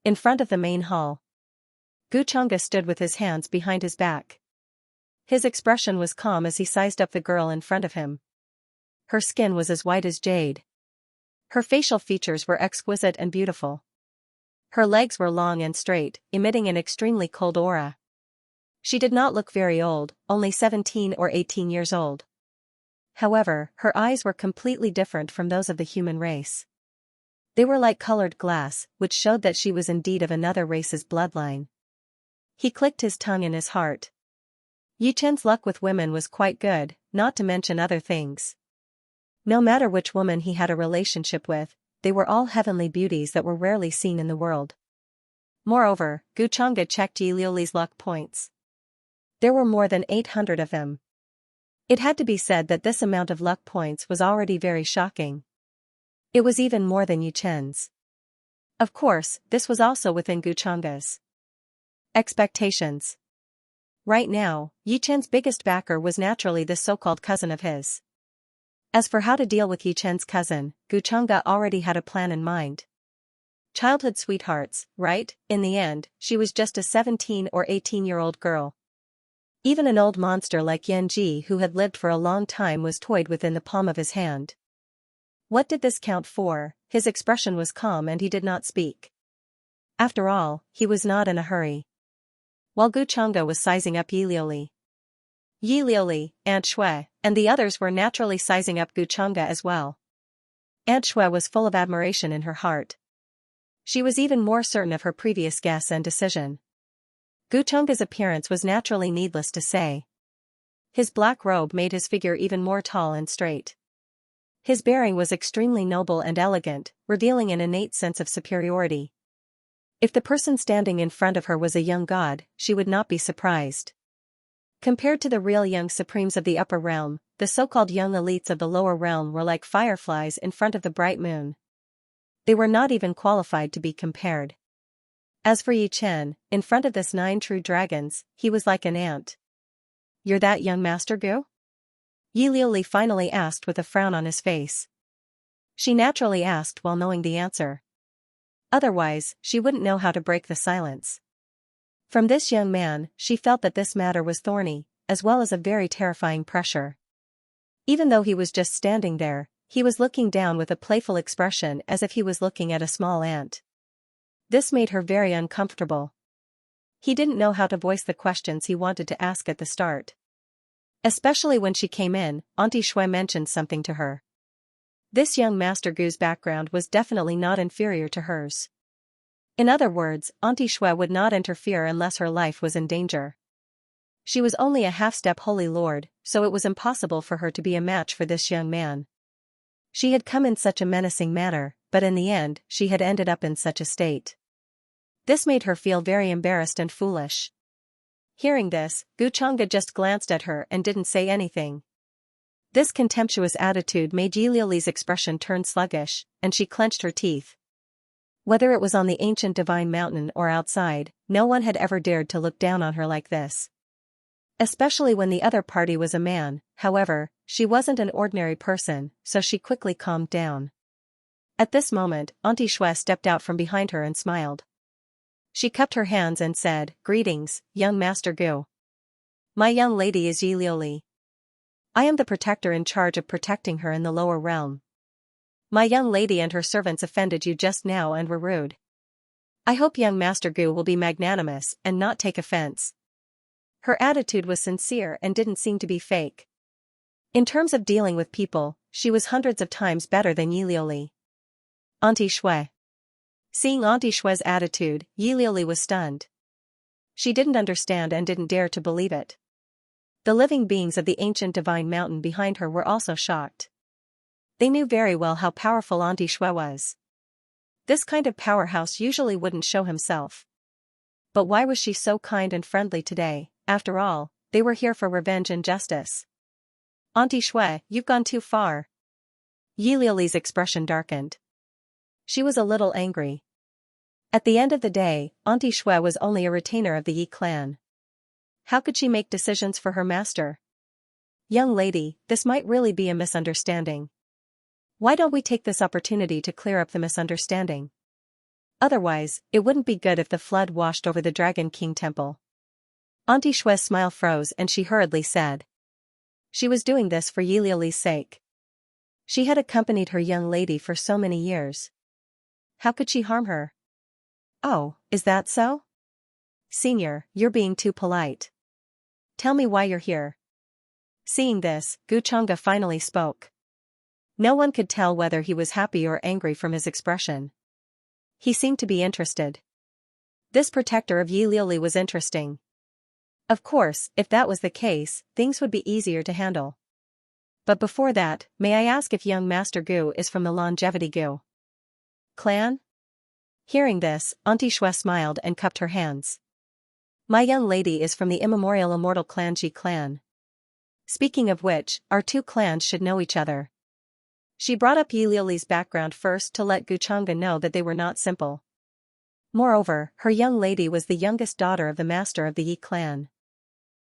In front of the main hall, Guchanga stood with his hands behind his back. His expression was calm as he sized up the girl in front of him. Her skin was as white as jade. Her facial features were exquisite and beautiful. Her legs were long and straight, emitting an extremely cold aura. She did not look very old, only 17 or 18 years old. However, her eyes were completely different from those of the human race. They were like colored glass, which showed that she was indeed of another race's bloodline. He clicked his tongue in his heart. Yi Chen's luck with women was quite good, not to mention other things. No matter which woman he had a relationship with, they were all heavenly beauties that were rarely seen in the world. Moreover, Guchanga checked Yi Liuli's luck points. There were more than 800 of them. It had to be said that this amount of luck points was already very shocking. It was even more than Yi Chen's. Of course, this was also within Guchanga's expectations. Right now, Yi Chen's biggest backer was naturally this so-called cousin of his. As for how to deal with Yi Chen's cousin, Guchanga already had a plan in mind. Childhood sweethearts, right? In the end, she was just a 17 or 18-year-old girl. Even an old monster like Yan Ji who had lived for a long time was toyed within the palm of his hand. What did this count for? His expression was calm and he did not speak. After all, he was not in a hurry. While Guchanga was sizing up Yi Liuli, Aunt Shui, and the others were naturally sizing up Guchanga as well. Aunt Shui was full of admiration in her heart. She was even more certain of her previous guess and decision. Guchanga's appearance was naturally needless to say. His black robe made his figure even more tall and straight. His bearing was extremely noble and elegant, revealing an innate sense of superiority. If the person standing in front of her was a young god, she would not be surprised. Compared to the real young supremes of the upper realm, the so-called young elites of the lower realm were like fireflies in front of the bright moon. They were not even qualified to be compared. As for Yi Chen, in front of this 9 true dragons, he was like an ant. "You're that young Master Gu?" Yi Liuli finally asked with a frown on his face. She naturally asked while knowing the answer. Otherwise, she wouldn't know how to break the silence. From this young man, she felt that this matter was thorny, as well as a very terrifying pressure. Even though he was just standing there, he was looking down with a playful expression as if he was looking at a small ant. This made her very uncomfortable. He didn't know how to voice the questions he wanted to ask at the start. Especially when she came in, Auntie Shui mentioned something to her. This young Master Gu's background was definitely not inferior to hers. In other words, Auntie Shui would not interfere unless her life was in danger. She was only a half-step holy lord, so it was impossible for her to be a match for this young man. She had come in such a menacing manner, but in the end, she had ended up in such a state. This made her feel very embarrassed and foolish. Hearing this, Guchanga just glanced at her and didn't say anything. This contemptuous attitude made Yi Liuli's expression turn sluggish, and she clenched her teeth. Whether it was on the ancient divine mountain or outside, no one had ever dared to look down on her like this. Especially when the other party was a man. However, she wasn't an ordinary person, so she quickly calmed down. At this moment, Auntie Shui stepped out from behind her and smiled. She cupped her hands and said, "Greetings, young Master Gu. My young lady is Yi Liuli. I am the protector in charge of protecting her in the lower realm. My young lady and her servants offended you just now and were rude. I hope young Master Gu will be magnanimous and not take offense." Her attitude was sincere and didn't seem to be fake. In terms of dealing with people, she was hundreds of times better than Yi Liuli. Auntie Shui. Seeing Auntie Shui's attitude, Yi Liuli was stunned. She didn't understand and didn't dare to believe it. The living beings of the ancient divine mountain behind her were also shocked. They knew very well how powerful Auntie Shui was. This kind of powerhouse usually wouldn't show himself. But why was she so kind and friendly today? After all, they were here for revenge and justice. Auntie Shui, you've gone too far. Yi Liuli's expression darkened. She was a little angry. At the end of the day, Auntie Shui was only a retainer of the Yi clan. How could she make decisions for her master? Young lady, this might really be a misunderstanding. Why don't we take this opportunity to clear up the misunderstanding? Otherwise, it wouldn't be good if the flood washed over the Dragon King temple. Auntie Shui's smile froze and she hurriedly said. She was doing this for Yi Liuli's sake. She had accompanied her young lady for so many years. How could she harm her? Oh, is that so? Senior, you're being too polite. Tell me why you're here. Seeing this, Gu Changge finally spoke. No one could tell whether he was happy or angry from his expression. He seemed to be interested. This protector of Yi Liuli was interesting. Of course, if that was the case, things would be easier to handle. But before that, may I ask if young Master Gu is from the Longevity Gu clan? Hearing this, Auntie Shui smiled and cupped her hands. My young lady is from the immemorial immortal clan Ji clan. Speaking of which, our two clans should know each other. She brought up Yi Liuli's background first to let Gu Changge know that they were not simple. Moreover, her young lady was the youngest daughter of the master of the Yi clan.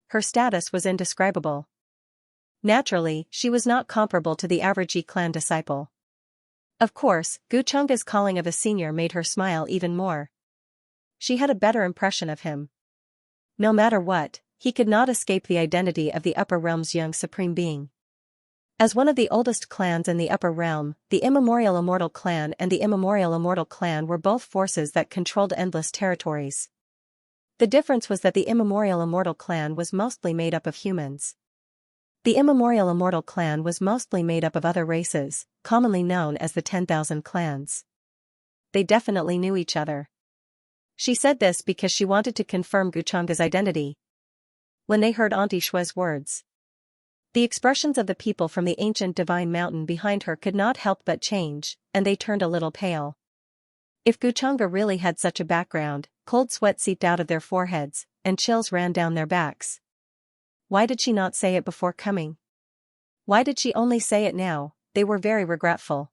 Her status was indescribable. Naturally, she was not comparable to the average Yi clan disciple. Of course, Gu Changge's calling of a senior made her smile even more. She had a better impression of him. No matter what, he could not escape the identity of the upper realm's young supreme being. As one of the oldest clans in the upper realm, the immemorial immortal clan and the immemorial immortal clan were both forces that controlled endless territories. The difference was that the immemorial immortal clan was mostly made up of humans. The immemorial immortal clan was mostly made up of other races, commonly known as the 10,000 clans. They definitely knew each other. She said this because she wanted to confirm Gu Changge's identity. When they heard Auntie Shui's words, the expressions of the people from the ancient divine mountain behind her could not help but change, and they turned a little pale. If Gu Changge really had such a background, cold sweat seeped out of their foreheads, and chills ran down their backs. Why did she not say it before coming? Why did she only say it now? They were very regretful.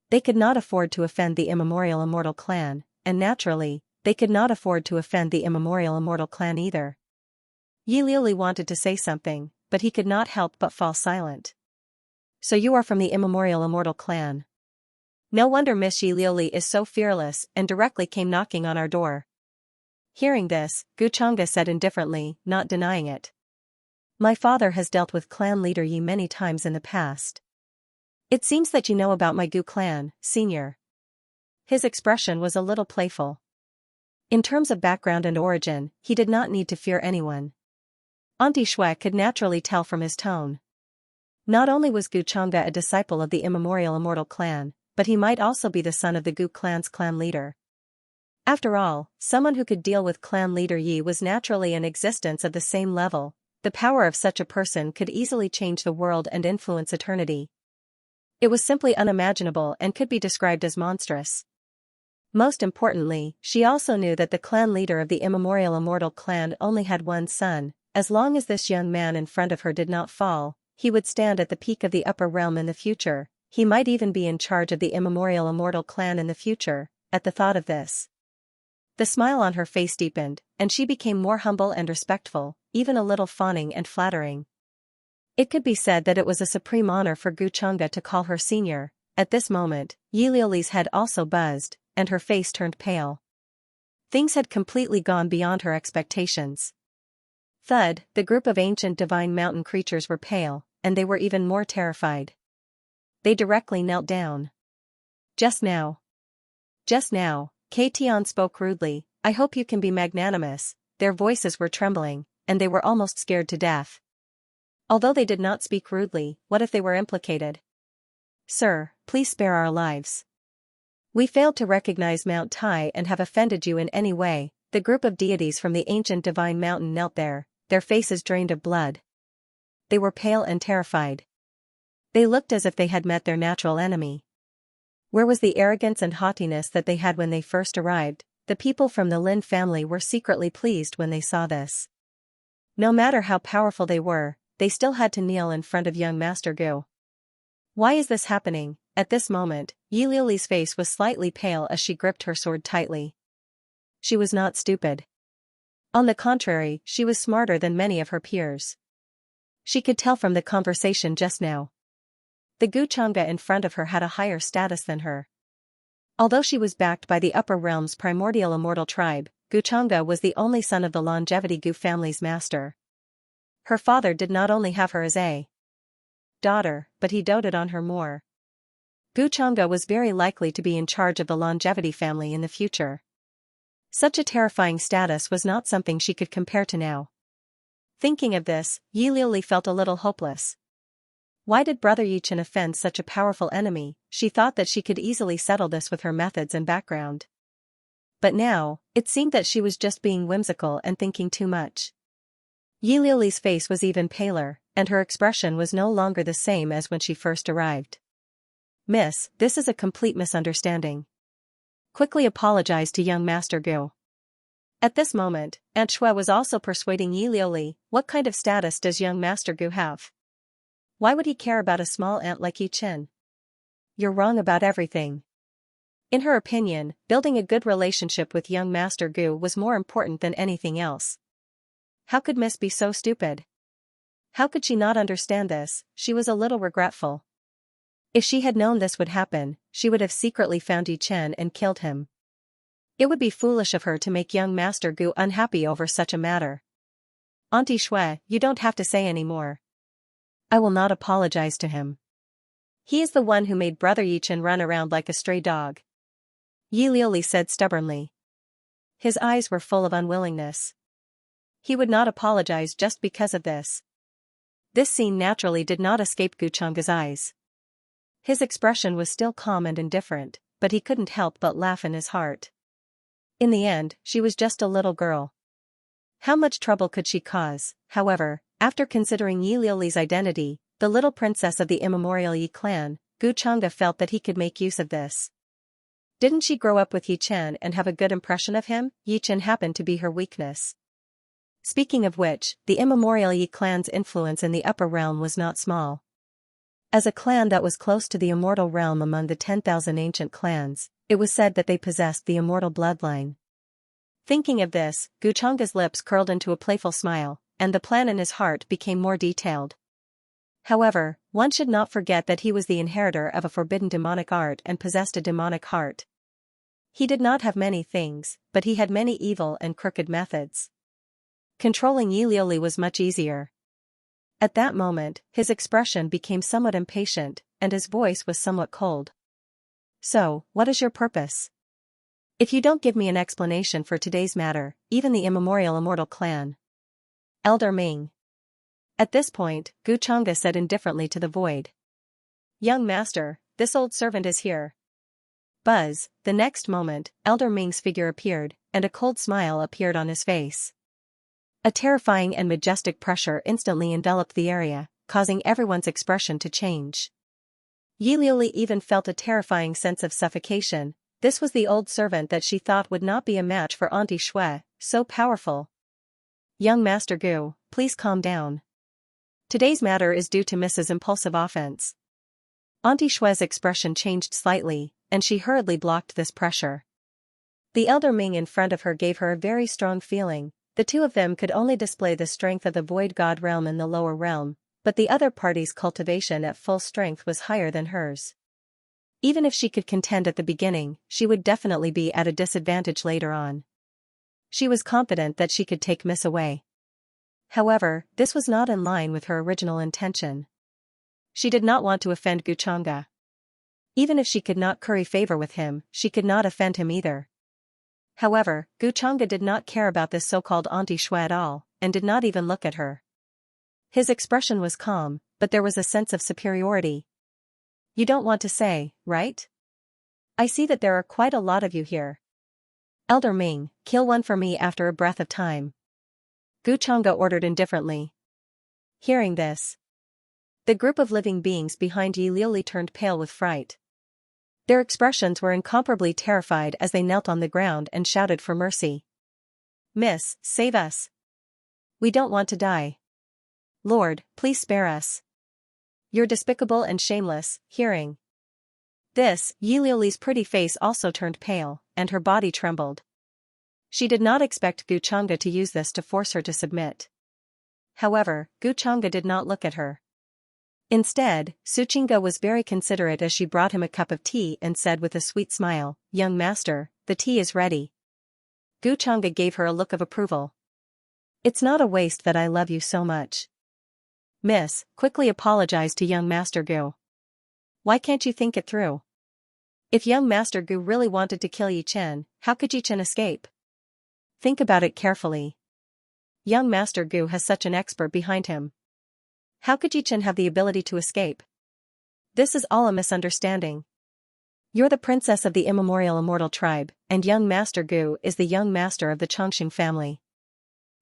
They could not afford to offend the immemorial immortal clan, and naturally, they could not afford to offend the immemorial immortal clan either. Yi Liuli wanted to say something, but he could not help but fall silent. So you are from the immemorial immortal clan. No wonder Miss Yi Liuli is so fearless and directly came knocking on our door. Hearing this, Gu Changge said indifferently, not denying it. My father has dealt with clan leader Yi many times in the past. It seems that you know about my Gu clan, senior. His expression was a little playful. In terms of background and origin, he did not need to fear anyone. Auntie Shui could naturally tell from his tone. Not only was Gu Changge a disciple of the immemorial immortal clan, but he might also be the son of the Gu clan's clan leader. After all, someone who could deal with clan leader Yi was naturally in existence of the same level. The power of such a person could easily change the world and influence eternity. It was simply unimaginable and could be described as monstrous. Most importantly, she also knew that the clan leader of the immemorial immortal clan only had one son. As long as this young man in front of her did not fall, he would stand at the peak of the upper realm in the future. He might even be in charge of the immemorial immortal clan in the future. At the thought of this, the smile on her face deepened, and she became more humble and respectful, even a little fawning and flattering. It could be said that it was a supreme honor for Gu Changge to call her senior. At this moment, Yi Liuli's head also buzzed, and her face turned pale. Things had completely gone beyond her expectations. Thud, the group of ancient divine mountain creatures were pale, and they were even more terrified. They directly knelt down. Just now, Katian spoke rudely. I hope you can be magnanimous. Their voices were trembling, and they were almost scared to death. Although they did not speak rudely, what if they were implicated? Sir, please spare our lives. We failed to recognize Mount Tai and have offended you in any way. The group of deities from the ancient divine mountain knelt there, their faces drained of blood. They were pale and terrified. They looked as if they had met their natural enemy. Where was the arrogance and haughtiness that they had when they first arrived? The people from the Lin family were secretly pleased when they saw this. No matter how powerful they were, they still had to kneel in front of young Master Gu. Why is this happening? At this moment, Yi Liuli's face was slightly pale as she gripped her sword tightly. She was not stupid. On the contrary, she was smarter than many of her peers. She could tell from the conversation just now. the Guchanga in front of her had a higher status than her. Although she was backed by the upper realm's primordial immortal tribe, Guchanga was the only son of the longevity Gu family's master. Her father did not only have her as a daughter, but he doted on her more. Guchanga was very likely to be in charge of the longevity family in the future. Such a terrifying status was not something she could compare to now. Thinking of this, Yi Liuli felt a little hopeless. Why did Brother Yichen offend such a powerful enemy? She thought that she could easily settle this with her methods and background. But now, it seemed that she was just being whimsical and thinking too much. Yi Liuli's face was even paler, and her expression was no longer the same as when she first arrived. Miss, this is a complete misunderstanding. Quickly apologize to young Master Gu. At this moment, Aunt Shui was also persuading Yi Liuli. What kind of status does young Master Gu have? Why would he care about a small ant like Yi Chen? You're wrong about everything. In her opinion, building a good relationship with young Master Gu was more important than anything else. How could Miss be so stupid? How could she not understand this? She was a little regretful. If she had known this would happen, she would have secretly found Yi Chen and killed him. It would be foolish of her to make young Master Gu unhappy over such a matter. Auntie Shui, you don't have to say any more. I will not apologize to him. He is the one who made Brother Yi Chen run around like a stray dog. Yi Liuli said stubbornly. His eyes were full of unwillingness. He would not apologize just because of this. This scene naturally did not escape Guchanga's eyes. His expression was still calm and indifferent, but he couldn't help but laugh in his heart. In the end, she was just a little girl. How much trouble could she cause? However, after considering Yi Liuli's identity, the little princess of the immemorial Yi clan, Guchanga felt that he could make use of this. Didn't she grow up with Yi Chen and have a good impression of him? Yi Chen happened to be her weakness. Speaking of which, the immemorial Yi clan's influence in the upper realm was not small. As a clan that was close to the immortal realm among the 10,000 ancient clans, it was said that they possessed the immortal bloodline. Thinking of this, Guchanga's lips curled into a playful smile, and the plan in his heart became more detailed. However, one should not forget that he was the inheritor of a forbidden demonic art and possessed a demonic heart. He did not have many things, but he had many evil and crooked methods. Controlling Yi Liuli was much easier. At that moment, his expression became somewhat impatient, and his voice was somewhat cold. So, what is your purpose? If you don't give me an explanation for today's matter, even the immemorial immortal clan. Elder Ming. At this point, Guchanga said indifferently to the void. Young master, this old servant is here. Buzz, the next moment, Elder Ming's figure appeared, and a cold smile appeared on his face. A terrifying and majestic pressure instantly enveloped the area, causing everyone's expression to change. Yi Liuli even felt a terrifying sense of suffocation. This was the old servant that she thought would not be a match for Auntie Shui, so powerful. Young Master Gu, please calm down. Today's matter is due to Mrs. Impulsive Offense. Auntie Shui's expression changed slightly, and she hurriedly blocked this pressure. The elder Ming in front of her gave her a very strong feeling. The two of them could only display the strength of the void god realm in the lower realm, but the other party's cultivation at full strength was higher than hers. Even if she could contend at the beginning, she would definitely be at a disadvantage later on. She was confident that she could take Miss away. However, this was not in line with her original intention. She did not want to offend Guchanga. Even if she could not curry favor with him, she could not offend him either. However, Guchanga did not care about this so-called Auntie Shui at all, and did not even look at her. His expression was calm, but there was a sense of superiority. You don't want to say, right? I see that there are quite a lot of you here. Elder Ming, kill one for me after a breath of time. Guchanga ordered indifferently. Hearing this, the group of living beings behind Yi Liuli turned pale with fright. Their expressions were incomparably terrified as they knelt on the ground and shouted for mercy. Miss, save us. We don't want to die. Lord, please spare us. You're despicable and shameless. Hearing this, Yi Liuli's pretty face also turned pale, and her body trembled. She did not expect Guchanga to use this to force her to submit. However, Guchanga did not look at her. Instead, Suchinga was very considerate as she brought him a cup of tea and said with a sweet smile, "Young master, the tea is ready." Guchanga gave her a look of approval. "It's not a waste that I love you so much. Miss, quickly apologize to young Master Gu. Why can't you think it through? If young Master Gu really wanted to kill Yi Chen, how could Yi Chen escape? Think about it carefully. Young Master Gu has such an expert behind him. How could Yi Chen have the ability to escape? This is all a misunderstanding. You're the princess of the immortal tribe, and young Master Gu is the young master of the Chongqing family.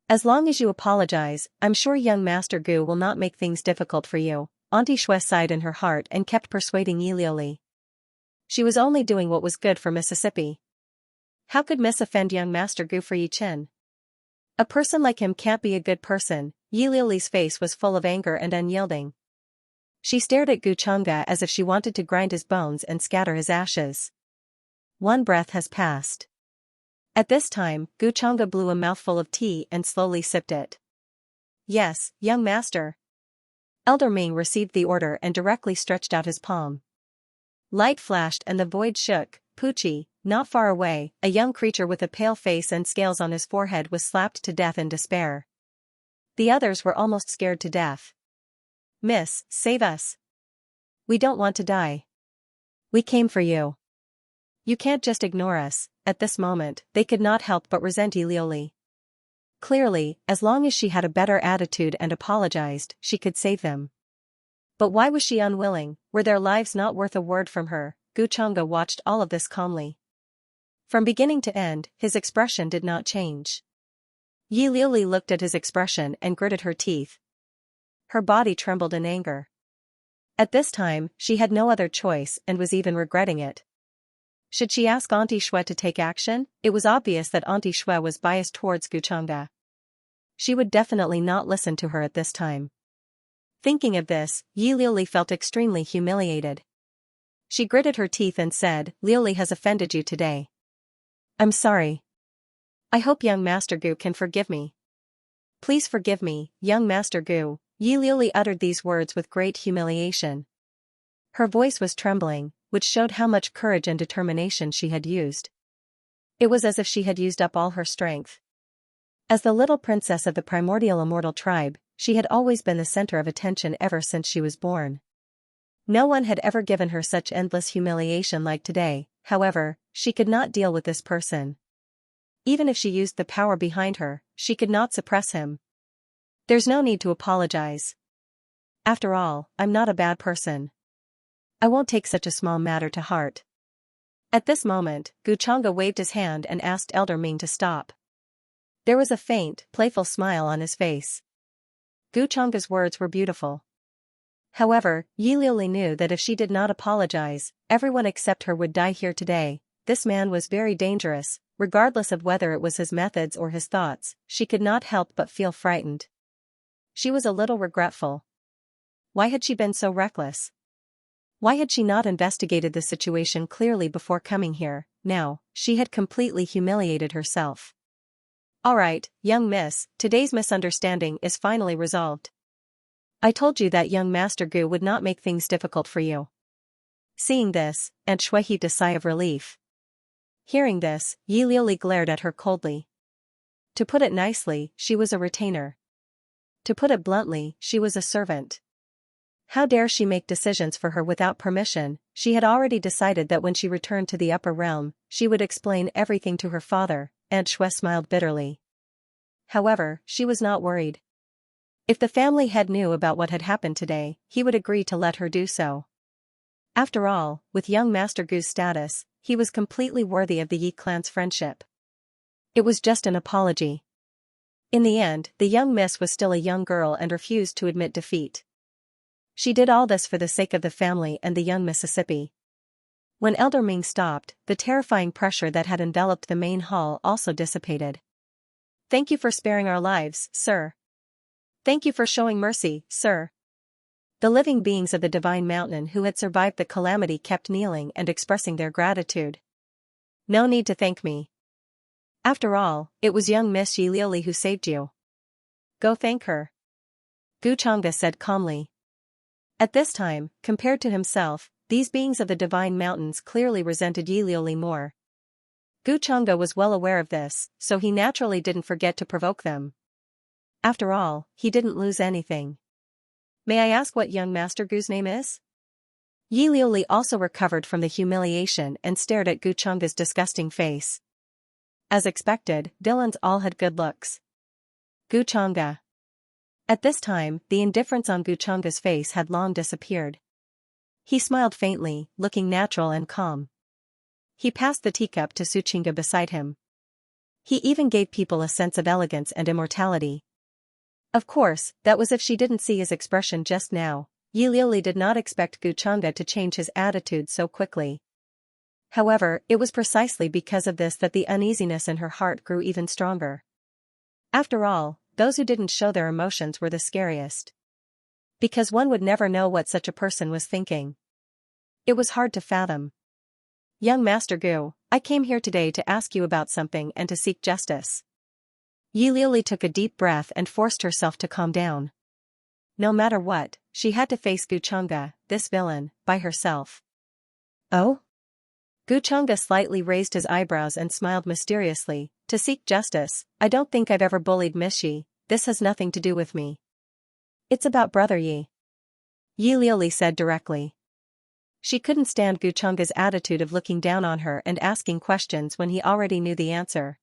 As long as you apologize, I'm sure young Master Gu will not make things difficult for you." Auntie Shui sighed in her heart and kept persuading Yi Liuli. She was only doing what was good for Mississippi. How could Miss offend young Master Gu for Yi Chen? A person like him can't be a good person. Yi Liuli's face was full of anger and unyielding. She stared at Guchanga as if she wanted to grind his bones and scatter his ashes. One breath has passed. At this time, Guchanga blew a mouthful of tea and slowly sipped it. "Yes, young master." Elder Ming received the order and directly stretched out his palm. Light flashed and the void shook. Poochie, not far away, a young creature with a pale face and scales on his forehead was slapped to death in despair. The others were almost scared to death. "Miss, save us. We don't want to die. We came for you. You can't just ignore us." At this moment, they could not help but resent Yi Liuli. Clearly, as long as she had a better attitude and apologized, she could save them. But why was she unwilling? Were their lives not worth a word from her? Guchanga watched all of this calmly. From beginning to end, his expression did not change. Yi Liuli looked at his expression and gritted her teeth. Her body trembled in anger. At this time, she had no other choice and was even regretting it. Should she ask Auntie Shui to take action? It was obvious that Auntie Shui was biased towards Guchanga. She would definitely not listen to her at this time. Thinking of this, Yi Liuli felt extremely humiliated. She gritted her teeth and said, "Liuli has offended you today. I'm sorry. I hope young Master Gu can forgive me. Please forgive me, young Master Gu." Yi Liuli uttered these words with great humiliation. Her voice was trembling, which showed how much courage and determination she had used. It was as if she had used up all her strength. As the little princess of the primordial immortal tribe, she had always been the center of attention ever since she was born. No one had ever given her such endless humiliation like today. However, she could not deal with this person. Even if she used the power behind her, she could not suppress him. There's no need to apologize. After all, I'm not a bad person. I won't take such a small matter to heart. At this moment, Guchanga waved his hand and asked Elder Ming to stop. There was a faint, playful smile on his face. Guchanga's words were beautiful. However, Yi Liuli knew that if she did not apologize, everyone except her would die here today. This man was very dangerous, regardless of whether it was his methods or his thoughts. She could not help but feel frightened. She was a little regretful. Why had she been so reckless? Why had she not investigated the situation clearly before coming here? Now, she had completely humiliated herself. All right, young miss, today's misunderstanding is finally resolved. I told you that young Master Gu would not make things difficult for you. Seeing this, Aunt Shui heaved a sigh of relief. Hearing this, Yi Liuli glared at her coldly. To put it nicely, she was a retainer. To put it bluntly, she was a servant. How dare she make decisions for her without permission? She had already decided that when she returned to the upper realm, she would explain everything to her father. Aunt Shui smiled bitterly. However, she was not worried. If the family head knew about what had happened today, he would agree to let her do so. After all, with young Master Gu's status, he was completely worthy of the Yi clan's friendship. It was just an apology. In the end, the young miss was still a young girl and refused to admit defeat. She did all this for the sake of the family and the young Mississippi. When Elder Ming stopped, the terrifying pressure that had enveloped the main hall also dissipated. Thank you for sparing our lives, sir. Thank you for showing mercy, sir. The living beings of the Divine Mountain who had survived the calamity kept kneeling and expressing their gratitude. No need to thank me. After all, it was young Miss Yi Liuli who saved you. Go thank her. Guchanga said calmly. At this time, compared to himself, these beings of the divine mountains clearly resented Yi Liuli more. Gu Changge was well aware of this, so he naturally didn't forget to provoke them. After all, he didn't lose anything. May I ask what young Master Gu's name is? Yi Liuli also recovered from the humiliation and stared at Gu Changge's disgusting face. As expected, villains all had good looks. Gu Changge. At this time, the indifference on Gu Changge's face had long disappeared. He smiled faintly, looking natural and calm. He passed the teacup to Xianxia beside him. He even gave people a sense of elegance and immortality. Of course, that was if she didn't see his expression just now. Yi Liuli did not expect Gu Changge to change his attitude so quickly. However, it was precisely because of this that the uneasiness in her heart grew even stronger. After all, those who didn't show their emotions were the scariest. Because one would never know what such a person was thinking. It was hard to fathom. Young Master Gu, I came here today to ask you about something and to seek justice. Yi Liuli took a deep breath and forced herself to calm down. No matter what, she had to face Gu Changge, this villain, by herself. Oh? Gu Changge slightly raised his eyebrows and smiled mysteriously. To seek justice, I don't think I've ever bullied Miss Yi, this has nothing to do with me. It's about Brother Yi. Yi Liuli said directly. She couldn't stand Gu Changge's attitude of looking down on her and asking questions when he already knew the answer.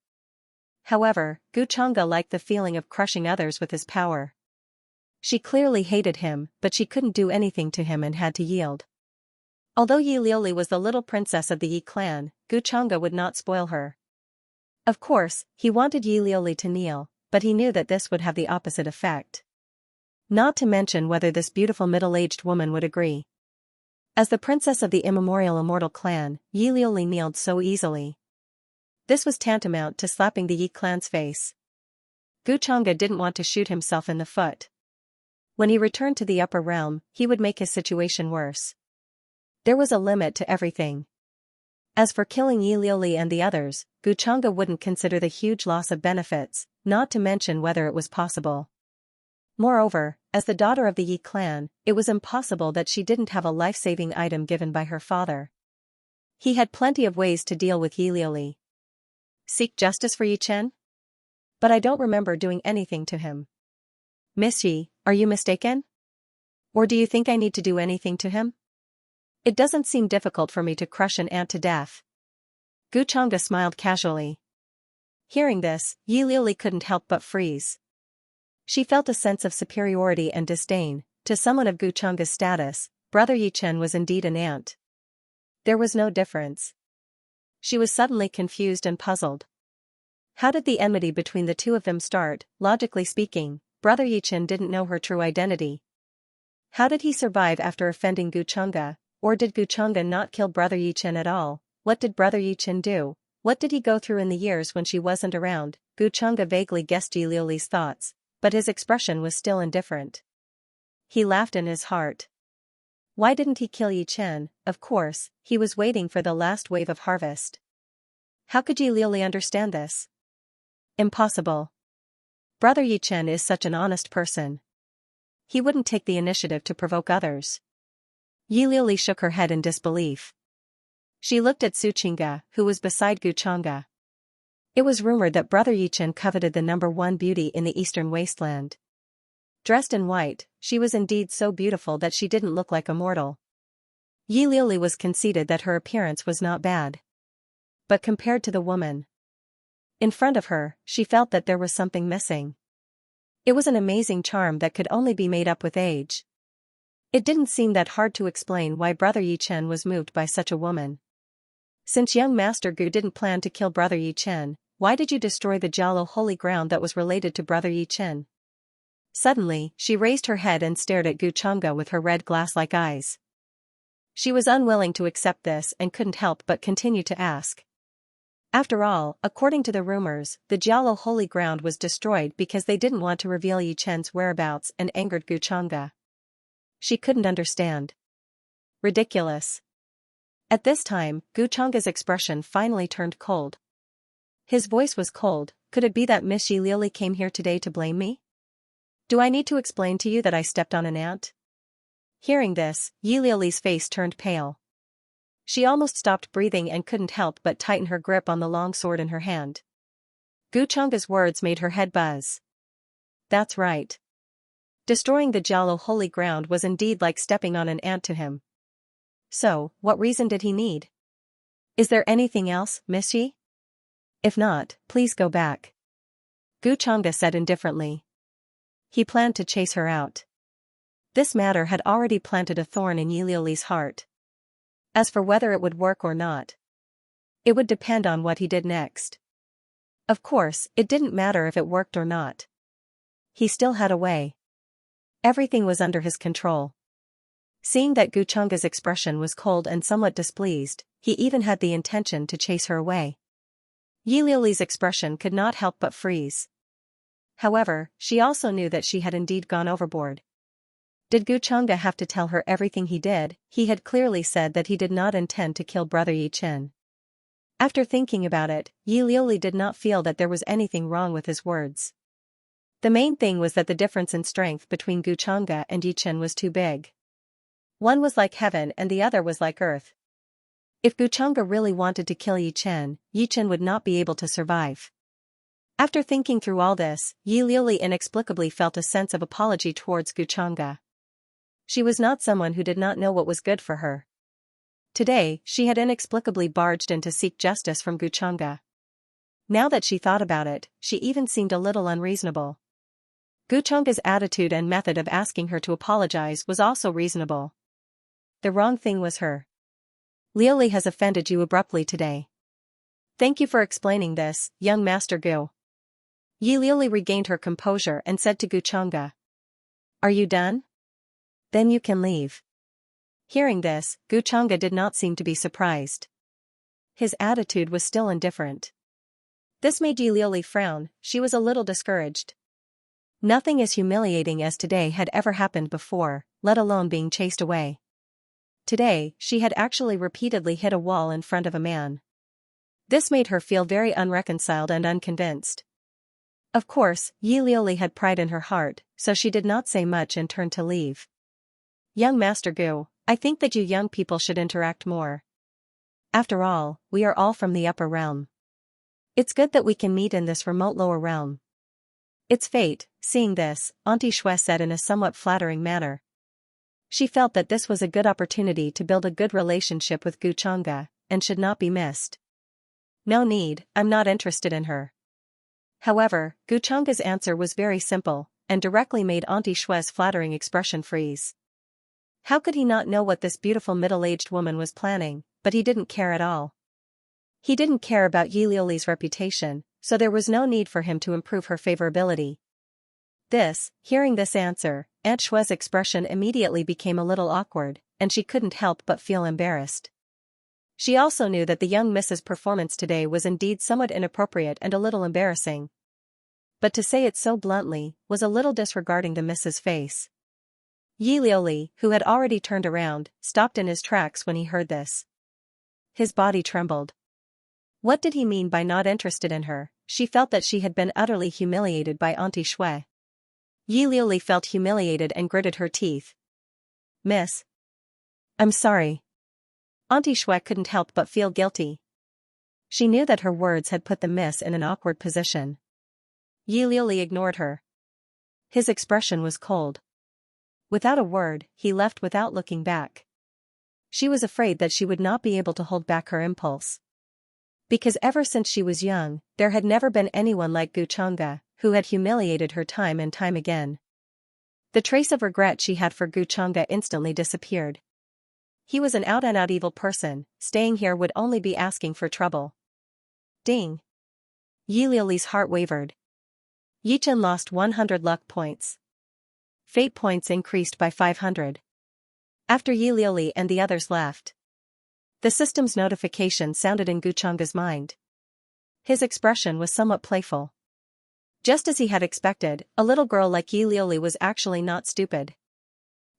However, Gu Changge liked the feeling of crushing others with his power. She clearly hated him, but she couldn't do anything to him and had to yield. Although Yi Liuli was the little princess of the Yi clan, Gu Changge would not spoil her. Of course, he wanted Yi Liuli to kneel, but he knew that this would have the opposite effect. Not to mention whether this beautiful middle-aged woman would agree. As the princess of the immortal clan, Yi Liuli kneeled so easily. This was tantamount to slapping the Yi clan's face. Gu Changge didn't want to shoot himself in the foot. When he returned to the upper realm, he would make his situation worse. There was a limit to everything. As for killing Yi Liuli and the others, Gu Changge wouldn't consider the huge loss of benefits, not to mention whether it was possible. Moreover, as the daughter of the Yi clan, it was impossible that she didn't have a life-saving item given by her father. He had plenty of ways to deal with Yi Liuli. Seek justice for Yi Chen? But I don't remember doing anything to him. Miss Yi, are you mistaken? Or do you think I need to do anything to him? It doesn't seem difficult for me to crush an ant to death. Gu Changge smiled casually. Hearing this, Yi Liuli couldn't help but freeze. She felt a sense of superiority and disdain. To someone of Gu Changge's status, Brother Yi Chen was indeed an ant. There was no difference. She was suddenly confused and puzzled. How did the enmity between the two of them start? Logically speaking, Brother Yi Chen didn't know her true identity. How did he survive after offending Gu Changge? Or did Gu Changge not kill Brother Yi Chen at all? What did Brother Yi Chen do? What did he go through in the years when she wasn't around? Gu Changge vaguely guessed Yi Liuli's thoughts, but his expression was still indifferent. He laughed in his heart. Why didn't he kill Yi Chen? Of course, he was waiting for the last wave of harvest. How could Yi Liuli understand this? Impossible. Brother Yi Chen is such an honest person. He wouldn't take the initiative to provoke others. Yi Liuli shook her head in disbelief. She looked at Xianxia, who was beside Gu Changge. It was rumored that Brother Yi Chen coveted the #1 beauty in the eastern wasteland. Dressed in white, she was indeed so beautiful that she didn't look like a mortal. Yi Liuli was conceited that her appearance was not bad. But compared to the woman in front of her, she felt that there was something missing. It was an amazing charm that could only be made up with age. It didn't seem that hard to explain why Brother Yi Chen was moved by such a woman. Since young Master Gu didn't plan to kill Brother Yi Chen, why did you destroy the Jialo holy ground that was related to Brother Yi Chen? Suddenly, she raised her head and stared at Gu Changge with her red glass-like eyes. She was unwilling to accept this and couldn't help but continue to ask. After all, according to the rumors, the Jialo holy ground was destroyed because they didn't want to reveal Yi Chen's whereabouts and angered Gu Changge. She couldn't understand. Ridiculous. At this time, Gu Changge's expression finally turned cold. His voice was cold. Could it be that Miss Yi Liuli came here today to blame me? Do I need to explain to you that I stepped on an ant? Hearing this, Yi Liuli's face turned pale. She almost stopped breathing and couldn't help but tighten her grip on the long sword in her hand. Gu Changge's words made her head buzz. That's right. Destroying the Jialo holy ground was indeed like stepping on an ant to him. So, what reason did he need? Is there anything else, Miss Yi? If not, please go back. Gu Changge said indifferently. He planned to chase her out. This matter had already planted a thorn in Yi Liuli's heart. As for whether it would work or not, it would depend on what he did next. Of course, it didn't matter if it worked or not. He still had a way. Everything was under his control. Seeing that Gu Changge's expression was cold and somewhat displeased, he even had the intention to chase her away. Yi Liuli's expression could not help but freeze. However, she also knew that she had indeed gone overboard. Did Gu Changge have to tell her everything he did? He had clearly said that he did not intend to kill brother Yi Chen. After thinking about it, Yi Liuli did not feel that there was anything wrong with his words. The main thing was that the difference in strength between Gu Changge and Yi Chen was too big. One was like heaven and the other was like earth. If Gu Changge really wanted to kill Yi Chen would not be able to survive. After thinking through all this, Yi Liuli inexplicably felt a sense of apology towards Gu Changge. She was not someone who did not know what was good for her. Today, she had inexplicably barged in to seek justice from Gu Changge. Now that she thought about it, she even seemed a little unreasonable. Gu Changge's attitude and method of asking her to apologize was also reasonable. The wrong thing was her. Liuli has offended you abruptly today. Thank you for explaining this, young Master Gu. Yi Liuli regained her composure and said to Gu Changge. Are you done? Then you can leave. Hearing this, Gu Changge did not seem to be surprised. His attitude was still indifferent. This made Yi Liuli frown. She was a little discouraged. Nothing as humiliating as today had ever happened before, let alone being chased away. Today, she had actually repeatedly hit a wall in front of a man. This made her feel very unreconciled and unconvinced. Of course, Yi Liuli had pride in her heart, so she did not say much and turned to leave. Young Master Gu, I think that you young people should interact more. After all, we are all from the upper realm. It's good that we can meet in this remote lower realm. It's fate. Seeing this, Auntie Shui said in a somewhat flattering manner. She felt that this was a good opportunity to build a good relationship with Gu Changge, and should not be missed. No need, I'm not interested in her. However, Gu Changge's answer was very simple, and directly made Auntie Shui's flattering expression freeze. How could he not know what this beautiful middle-aged woman was planning, but he didn't care at all. He didn't care about Yi Liuli's reputation, so there was no need for him to improve her favorability. Hearing this answer, Aunt Shui's expression immediately became a little awkward, and she couldn't help but feel embarrassed. She also knew that the young Mrs.'s performance today was indeed somewhat inappropriate and a little embarrassing. But to say it so bluntly, was a little disregarding the Mrs.'s face. Yi Liuli, who had already turned around, stopped in his tracks when he heard this. His body trembled. What did he mean by not interested in her? She felt that she had been utterly humiliated by Auntie Shui. Yi Liuli felt humiliated and gritted her teeth. Miss. I'm sorry. Auntie Shui couldn't help but feel guilty. She knew that her words had put the miss in an awkward position. Yi Liuli ignored her. His expression was cold. Without a word, he left without looking back. She was afraid that she would not be able to hold back her impulse. Because ever since she was young, there had never been anyone like Gu Changge, who had humiliated her time and time again. The trace of regret she had for Gu Changge instantly disappeared. He was an out-and-out evil person, staying here would only be asking for trouble. Ding! Yi Liuli's heart wavered. Yi Chen lost 100 luck points. Fate points increased by 500. After Yi Liuli and the others left, the system's notification sounded in Gu Changge's mind. His expression was somewhat playful. Just as he had expected, a little girl like Yi Liuli was actually not stupid.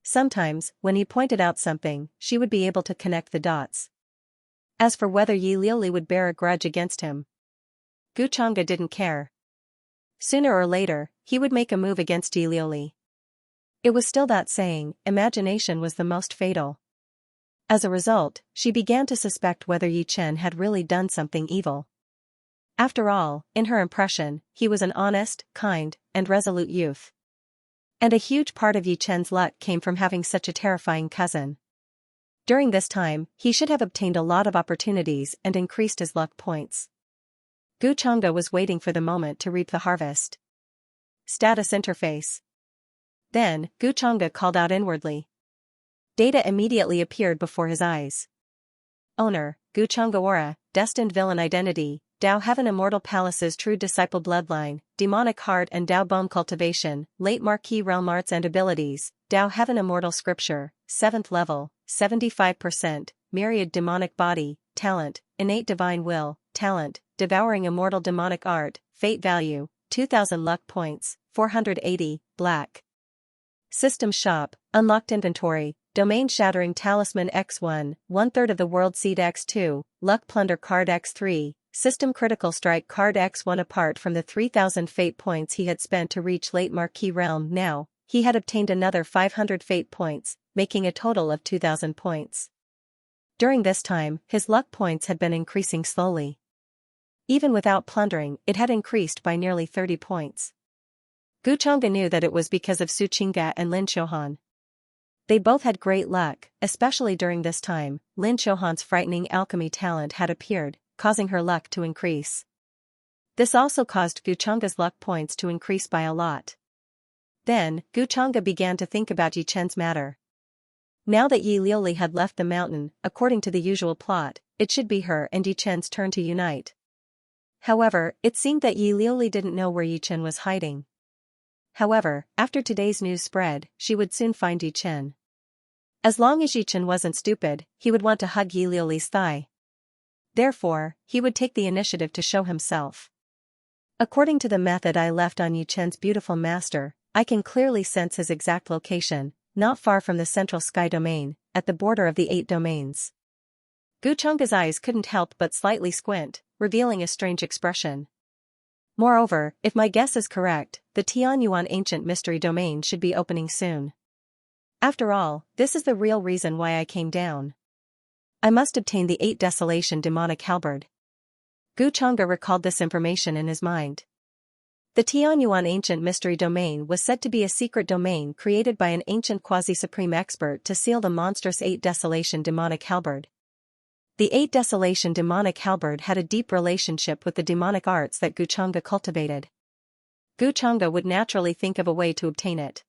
Sometimes, when he pointed out something, she would be able to connect the dots. As for whether Yi Liuli would bear a grudge against him, Gu Changge didn't care. Sooner or later, he would make a move against Yi Liuli. It was still that saying, imagination was the most fatal. As a result, she began to suspect whether Yi Chen had really done something evil. After all, in her impression, he was an honest, kind, and resolute youth. And a huge part of Yi Chen's luck came from having such a terrifying cousin. During this time, he should have obtained a lot of opportunities and increased his luck points. Gu Changge was waiting for the moment to reap the harvest. Status interface. Then, Gu Changge called out inwardly. Data immediately appeared before his eyes. Owner, Gu Changge Aura, Destined Villain Identity, Dao Heaven Immortal Palace's True Disciple Bloodline, Demonic Heart and Dao Bone Cultivation, Late Marquis Realm Arts and Abilities, Dao Heaven Immortal Scripture, 7th level, 75%, Myriad Demonic Body, Talent, Innate Divine Will, Talent, Devouring Immortal Demonic Art, Fate Value, 2000 Luck Points, 480, Black. System Shop, Unlocked Inventory, Domain Shattering Talisman X1, 1/3 of the World Seed X2, Luck Plunder Card X3, System Critical Strike Card X1. Apart from the 3000 Fate points he had spent to reach Late Marquis Realm now, he had obtained another 500 Fate points, making a total of 2000 points. During this time, his luck points had been increasing slowly. Even without plundering, it had increased by nearly 30 points. Gu Changge knew that it was because of Su Qingge and Lin Qiuhan. They both had great luck, especially during this time. Lin Qiuhan's frightening alchemy talent had appeared, causing her luck to increase. This also caused Gu Changge's luck points to increase by a lot. Then, Gu Changge began to think about Yi Chen's matter. Now that Yi Liuli had left the mountain, according to the usual plot, it should be her and Yi Chen's turn to unite. However, it seemed that Yi Liuli didn't know where Yi Chen was hiding. However, after today's news spread, she would soon find Yi Chen. As long as Yi Chen wasn't stupid, he would want to hug Yi Liuli's thigh. Therefore, he would take the initiative to show himself. According to the method I left on Yi Chen's beautiful master, I can clearly sense his exact location, not far from the central sky domain, at the border of the 8 domains. Gu Changge's eyes couldn't help but slightly squint, revealing a strange expression. Moreover, if my guess is correct, the Tianyuan Ancient Mystery Domain should be opening soon. After all, this is the real reason why I came down. I must obtain the 8 Desolation Demonic Halberd. Gu Changge recalled this information in his mind. The Tianyuan Ancient Mystery Domain was said to be a secret domain created by an ancient quasi-supreme expert to seal the monstrous 8 Desolation Demonic Halberd. The 8 Desolation Demonic Halberd had a deep relationship with the demonic arts that Gu Changge cultivated. Gu Changge would naturally think of a way to obtain it.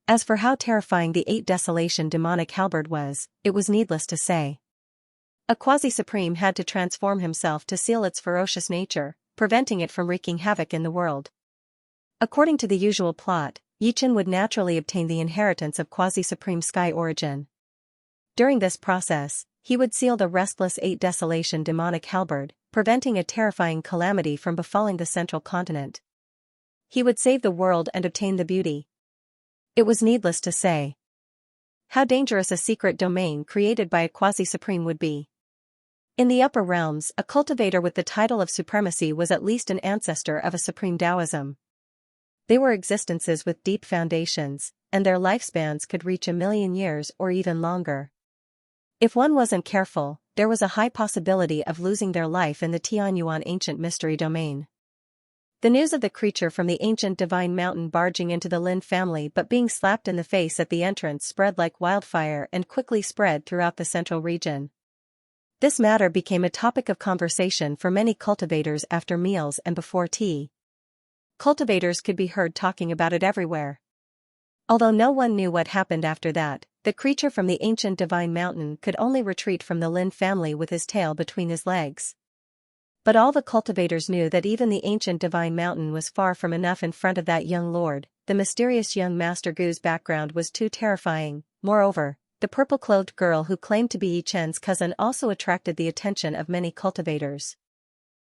As for how terrifying the 8 Desolation Demonic Halberd was, it was needless to say. A quasi-supreme had to transform himself to seal its ferocious nature, preventing it from wreaking havoc in the world. According to the usual plot, Yi Chen would naturally obtain the inheritance of quasi-supreme sky origin. During this process, he would seal the restless 8 Desolation Demonic Halberd, preventing a terrifying calamity from befalling the central continent. He would save the world and obtain the beauty. It was needless to say how dangerous a secret domain created by a quasi-supreme would be. In the upper realms, a cultivator with the title of supremacy was at least an ancestor of a supreme Taoism. They were existences with deep foundations, and their lifespans could reach 1,000,000 years or even longer. If one wasn't careful, there was a high possibility of losing their life in the Tianyuan Ancient Mystery Domain. The news of the creature from the ancient divine mountain barging into the Lin family but being slapped in the face at the entrance spread like wildfire and quickly spread throughout the central region. This matter became a topic of conversation for many cultivators after meals and before tea. Cultivators could be heard talking about it everywhere. Although no one knew what happened after that, the creature from the ancient divine mountain could only retreat from the Lin family with his tail between his legs. But all the cultivators knew that even the ancient divine mountain was far from enough in front of that young lord. The mysterious young Master Gu's background was too terrifying. Moreover, the purple-clothed girl who claimed to be Yi Chen's cousin also attracted the attention of many cultivators.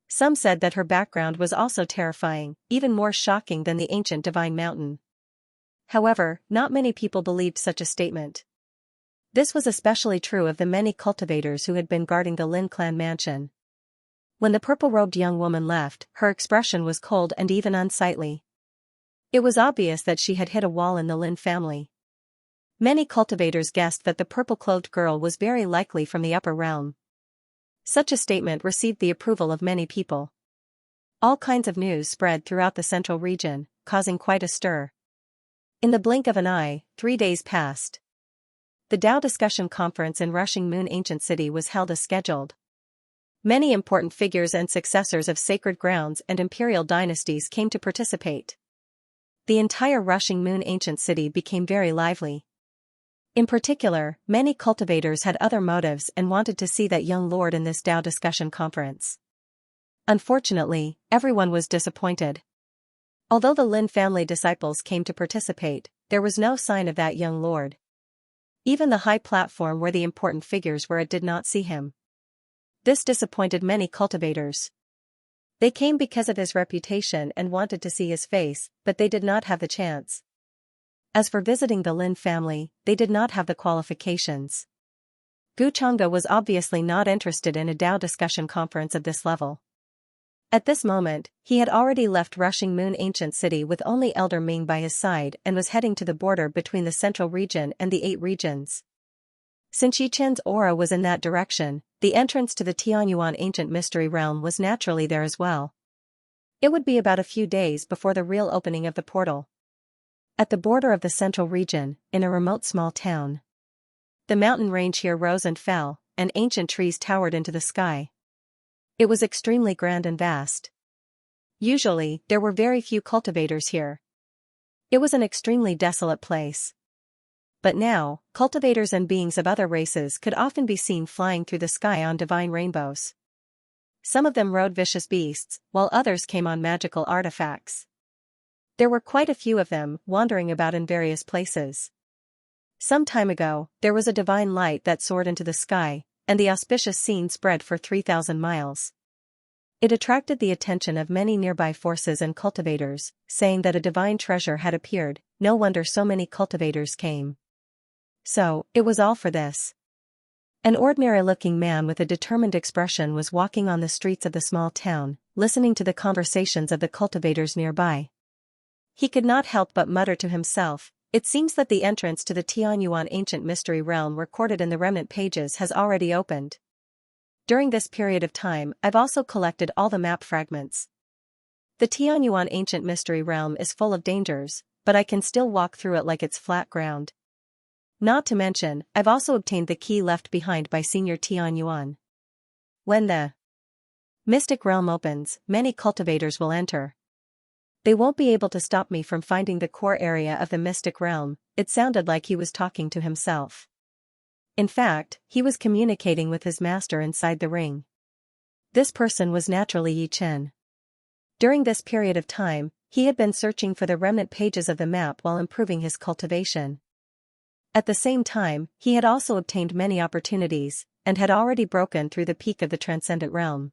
Some said that her background was also terrifying, even more shocking than the ancient divine mountain. However, not many people believed such a statement. This was especially true of the many cultivators who had been guarding the Lin clan mansion. When the purple-robed young woman left, her expression was cold and even unsightly. It was obvious that she had hit a wall in the Lin family. Many cultivators guessed that the purple-clothed girl was very likely from the upper realm. Such a statement received the approval of many people. All kinds of news spread throughout the central region, causing quite a stir. In the blink of an eye, 3 days passed. The Tao Discussion Conference in Rushing Moon Ancient City was held as scheduled. Many important figures and successors of sacred grounds and imperial dynasties came to participate. The entire Rushing Moon Ancient City became very lively. In particular, many cultivators had other motives and wanted to see that young lord in this Tao Discussion Conference. Unfortunately, everyone was disappointed. Although the Lin family disciples came to participate, there was no sign of that young lord. Even the high platform where the important figures were did not see him. This disappointed many cultivators. They came because of his reputation and wanted to see his face, but they did not have the chance. As for visiting the Lin family, they did not have the qualifications. Gu Changge was obviously not interested in a Tao discussion conference of this level. At this moment, he had already left Rushing Moon Ancient City with only Elder Ming by his side and was heading to the border between the Central Region and the 8 regions. Since Yichen's aura was in that direction, the entrance to the Tianyuan Ancient Mystery Realm was naturally there as well. It would be about a few days before the real opening of the portal. At the border of the Central Region, in a remote small town. The mountain range here rose and fell, and ancient trees towered into the sky. It was extremely grand and vast. Usually, there were very few cultivators here. It was an extremely desolate place. But now, cultivators and beings of other races could often be seen flying through the sky on divine rainbows. Some of them rode vicious beasts, while others came on magical artifacts. There were quite a few of them, wandering about in various places. Some time ago, there was a divine light that soared into the sky, and the auspicious scene spread for 3,000 miles. It attracted the attention of many nearby forces and cultivators, saying that a divine treasure had appeared. No wonder so many cultivators came. So, it was all for this. An ordinary-looking man with a determined expression was walking on the streets of the small town, listening to the conversations of the cultivators nearby. He could not help but mutter to himself, "It seems that the entrance to the Tianyuan Ancient Mystery Realm recorded in the remnant pages has already opened. During this period of time, I've also collected all the map fragments. The Tianyuan Ancient Mystery Realm is full of dangers, but I can still walk through it like it's flat ground. Not to mention, I've also obtained the key left behind by Senior Tianyuan. When the Mystic Realm opens, many cultivators will enter. They won't be able to stop me from finding the core area of the Mystic Realm." It sounded like he was talking to himself. In fact, he was communicating with his master inside the ring. This person was naturally Yi Chen. During this period of time, he had been searching for the remnant pages of the map while improving his cultivation. At the same time, he had also obtained many opportunities, and had already broken through the peak of the Transcendent Realm.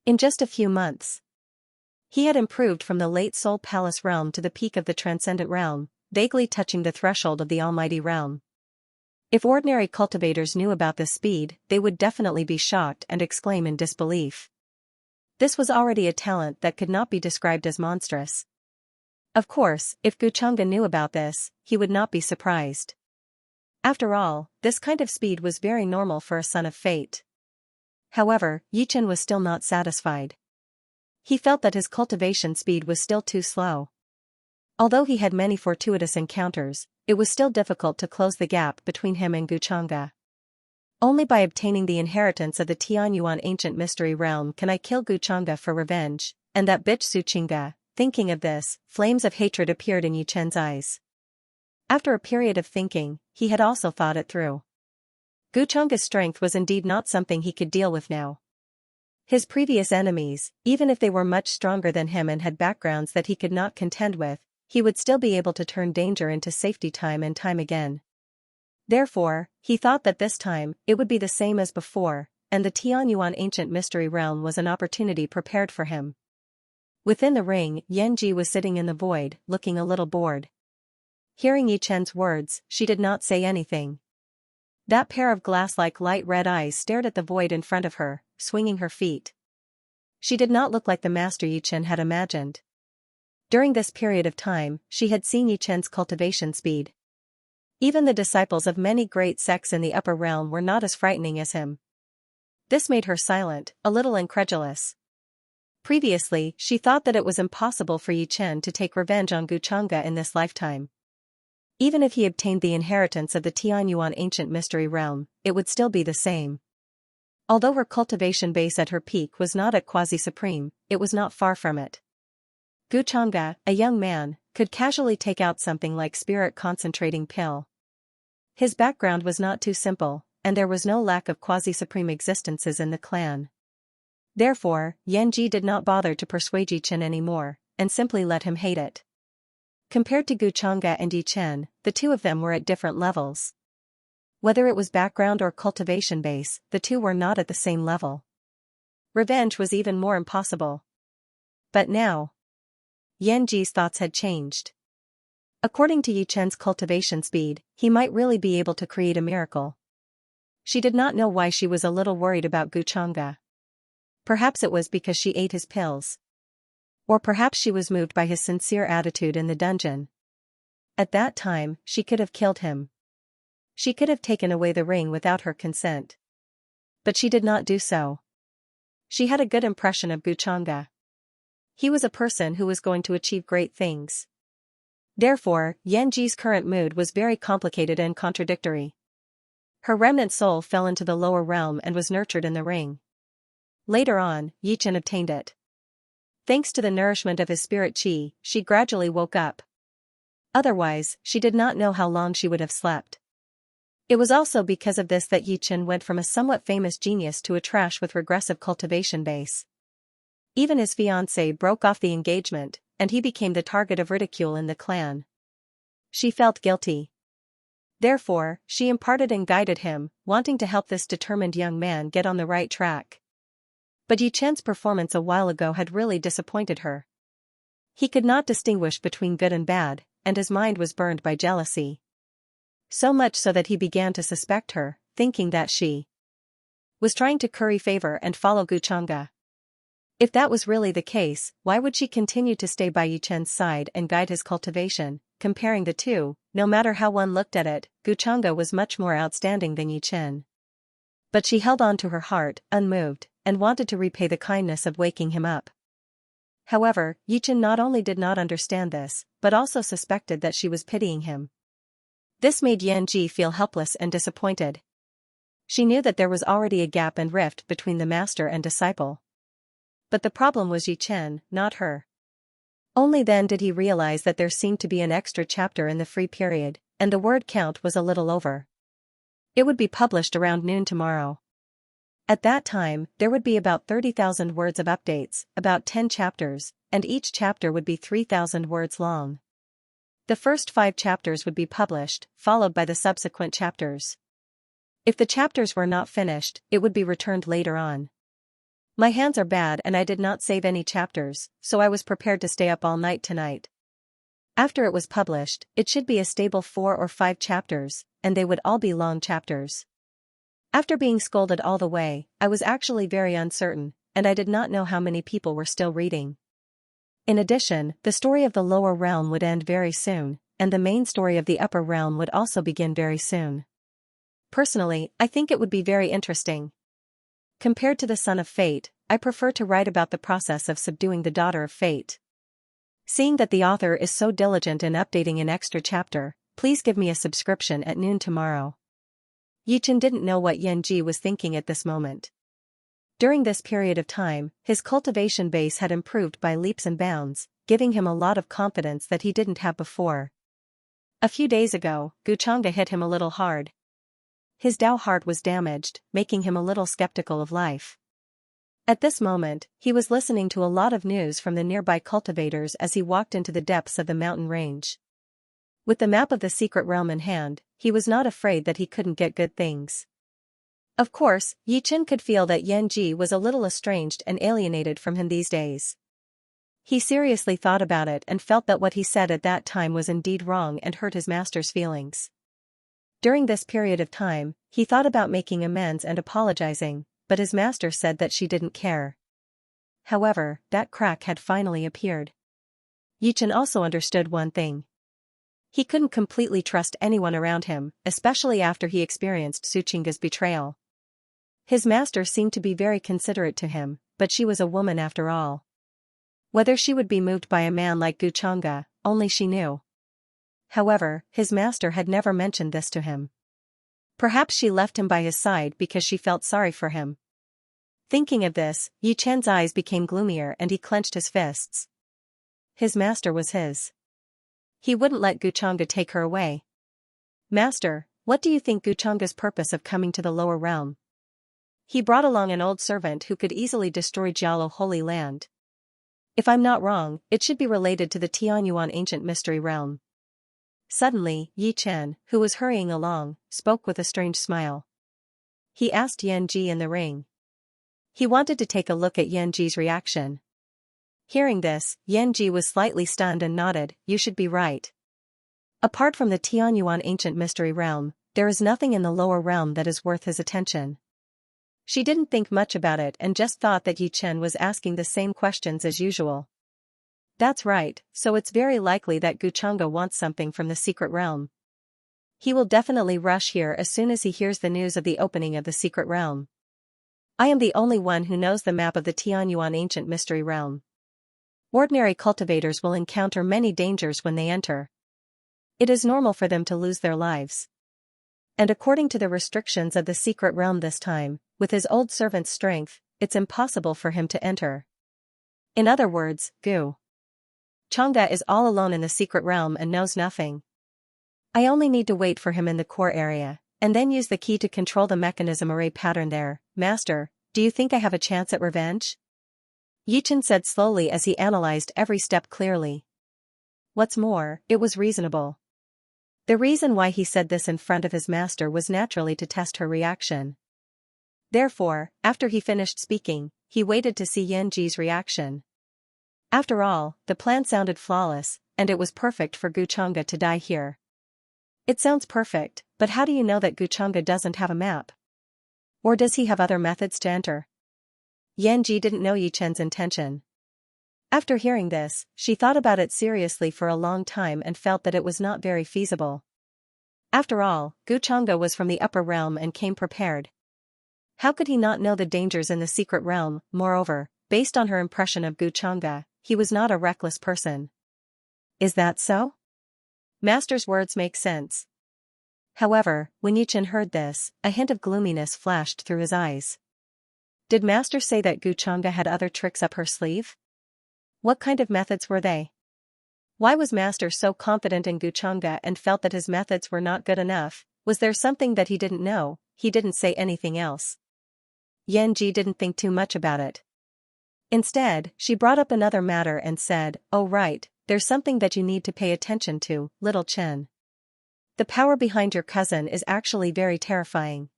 In just a few months, he had improved from the late Soul Palace Realm to the peak of the Transcendent Realm, vaguely touching the threshold of the Almighty Realm. If ordinary cultivators knew about this speed, they would definitely be shocked and exclaim in disbelief. This was already a talent that could not be described as monstrous. Of course, if Gu Changge knew about this, he would not be surprised. After all, this kind of speed was very normal for a son of fate. However, Yi Chen was still not satisfied. He felt that his cultivation speed was still too slow. Although he had many fortuitous encounters, it was still difficult to close the gap between him and Gu Changge. Only by obtaining the inheritance of the Tianyuan Ancient Mystery Realm can I kill Gu Changge for revenge, and that bitch Su Qingge. Thinking of this, flames of hatred appeared in Yi Chen's eyes. After a period of thinking, he had also thought it through. Gu Changge's strength was indeed not something he could deal with now. His previous enemies, even if they were much stronger than him and had backgrounds that he could not contend with, he would still be able to turn danger into safety time and time again. Therefore, he thought that this time, it would be the same as before, and the Tianyuan Ancient Mystery Realm was an opportunity prepared for him. Within the ring, Yanji was sitting in the void, looking a little bored. Hearing Yi Chen's words, she did not say anything. That pair of glass-like light red eyes stared at the void in front of her, swinging her feet. She did not look like the master Yi Chen had imagined. During this period of time, she had seen Yi Chen's cultivation speed. Even the disciples of many great sects in the upper realm were not as frightening as him. This made her silent, a little incredulous. Previously, she thought that it was impossible for Yi Chen to take revenge on Guchanga in this lifetime. Even if he obtained the inheritance of the Tianyuan ancient mystery realm, it would still be the same. Although her cultivation base at her peak was not at quasi-supreme, it was not far from it. Guchanga, a young man, could casually take out something like spirit concentrating pill. His background was not too simple, and there was no lack of quasi-supreme existences in the clan. Therefore, Yanji did not bother to persuade Yi Chen anymore, and simply let him hate it. Compared to Guchanga and Yi Chen, the two of them were at different levels. Whether it was background or cultivation base, the two were not at the same level. Revenge was even more impossible. But now, Yanji's thoughts had changed. According to Yi Chen's cultivation speed, he might really be able to create a miracle. She did not know why she was a little worried about Guchanga. Perhaps it was because she ate his pills. Or perhaps she was moved by his sincere attitude in the dungeon. At that time, she could have killed him. She could have taken away the ring without her consent. But she did not do so. She had a good impression of Guchanga. He was a person who was going to achieve great things. Therefore, Yanji's current mood was very complicated and contradictory. Her remnant soul fell into the lower realm and was nurtured in the ring. Later on, Yi Chen obtained it. Thanks to the nourishment of his spirit qi, she gradually woke up. Otherwise, she did not know how long she would have slept. It was also because of this that Yi Chen went from a somewhat famous genius to a trash with regressive cultivation base. Even his fiancée broke off the engagement, and he became the target of ridicule in the clan. She felt guilty. Therefore, she imparted and guided him, wanting to help this determined young man get on the right track. But Yi Chen's performance a while ago had really disappointed her. He could not distinguish between good and bad, and his mind was burned by jealousy. So much so that he began to suspect her, thinking that she was trying to curry favor and follow Guchanga. If that was really the case, why would she continue to stay by Yi Chen's side and guide his cultivation? Comparing the two, no matter how one looked at it, Guchanga was much more outstanding than Yi Chen. But she held on to her heart, unmoved, and wanted to repay the kindness of waking him up. However, Yi Chen not only did not understand this, but also suspected that she was pitying him. This made Yanji feel helpless and disappointed. She knew that there was already a gap and rift between the master and disciple. But the problem was Yi Chen, not her. Only then did he realize that there seemed to be an extra chapter in the free period, and the word count was a little over. It would be published around noon tomorrow. At that time, there would be about 30,000 words of updates, about 10 chapters, and each chapter would be 3,000 words long. The first 5 chapters would be published, followed by the subsequent chapters. If the chapters were not finished, it would be returned later on. My hands are bad and I did not save any chapters, so I was prepared to stay up all night tonight. After it was published, it should be a stable 4 or 5 chapters, and they would all be long chapters. After being scolded all the way, I was actually very uncertain, and I did not know how many people were still reading. In addition, the story of the lower realm would end very soon, and the main story of the upper realm would also begin very soon. Personally, I think it would be very interesting. Compared to the Son of Fate, I prefer to write about the process of subduing the Daughter of Fate. Seeing that the author is so diligent in updating an extra chapter, please give me a subscription at noon tomorrow. Yi Chen didn't know what Yanji was thinking at this moment. During this period of time, his cultivation base had improved by leaps and bounds, giving him a lot of confidence that he didn't have before. A few days ago, Guchanga hit him a little hard. His Dao heart was damaged, making him a little skeptical of life. At this moment, he was listening to a lot of news from the nearby cultivators as he walked into the depths of the mountain range. With the map of the secret realm in hand, he was not afraid that he couldn't get good things. Of course, Yi Chen could feel that Yanji was a little estranged and alienated from him these days. He seriously thought about it and felt that what he said at that time was indeed wrong and hurt his master's feelings. During this period of time, he thought about making amends and apologizing, but his master said that she didn't care. However, that crack had finally appeared. Yichen also understood one thing. He couldn't completely trust anyone around him, especially after he experienced Suchinga's betrayal. His master seemed to be very considerate to him, but she was a woman after all. Whether she would be moved by a man like Guchanga, only she knew. However, his master had never mentioned this to him. Perhaps she left him by his side because she felt sorry for him. Thinking of this, Yi Chen's eyes became gloomier and he clenched his fists. His master was his. He wouldn't let Guchanga take her away. Master, what do you think Guchanga's purpose of coming to the lower realm? He brought along an old servant who could easily destroy Jialo Holy Land. If I'm not wrong, it should be related to the Tianyuan ancient mystery realm. Suddenly, Yi Chen, who was hurrying along, spoke with a strange smile. He asked Yan Ji in the ring. He wanted to take a look at Yan Ji's reaction. Hearing this, Yan Ji was slightly stunned and nodded. You should be right. Apart from the Tianyuan ancient mystery realm, there is nothing in the lower realm that is worth his attention. She didn't think much about it and just thought that Yi Chen was asking the same questions as usual. That's right, so it's very likely that Guchanga wants something from the secret realm. He will definitely rush here as soon as he hears the news of the opening of the secret realm. I am the only one who knows the map of the Tianyuan ancient mystery realm. Ordinary cultivators will encounter many dangers when they enter. It is normal for them to lose their lives. And according to the restrictions of the secret realm this time, with his old servant's strength, it's impossible for him to enter. In other words, Gu Changa is all alone in the secret realm and knows nothing. I only need to wait for him in the core area, and then use the key to control the mechanism array pattern there. Master, do you think I have a chance at revenge? Yichen said slowly as he analyzed every step clearly. What's more, it was reasonable. The reason why he said this in front of his master was naturally to test her reaction. Therefore, after he finished speaking, he waited to see Yan Ji's reaction. After all, the plan sounded flawless, and it was perfect for Guchanga to die here. It sounds perfect, but how do you know that Guchanga doesn't have a map? Or does he have other methods to enter? Yan Ji didn't know Yi Chen's intention. After hearing this, she thought about it seriously for a long time and felt that it was not very feasible. After all, Guchanga was from the upper realm and came prepared. How could he not know the dangers in the secret realm? Moreover, based on her impression of Guchanga, he was not a reckless person. Is that so? Master's words make sense. However, when Yi Chen heard this, a hint of gloominess flashed through his eyes. Did Master say that Guchanga had other tricks up her sleeve? What kind of methods were they? Why was Master so confident in Guchanga and felt that his methods were not good enough? Was there something that he didn't know? He didn't say anything else. Yan Ji didn't think too much about it. Instead, she brought up another matter and said, "Oh right, there's something that you need to pay attention to, little Chen. The power behind your cousin is actually very terrifying.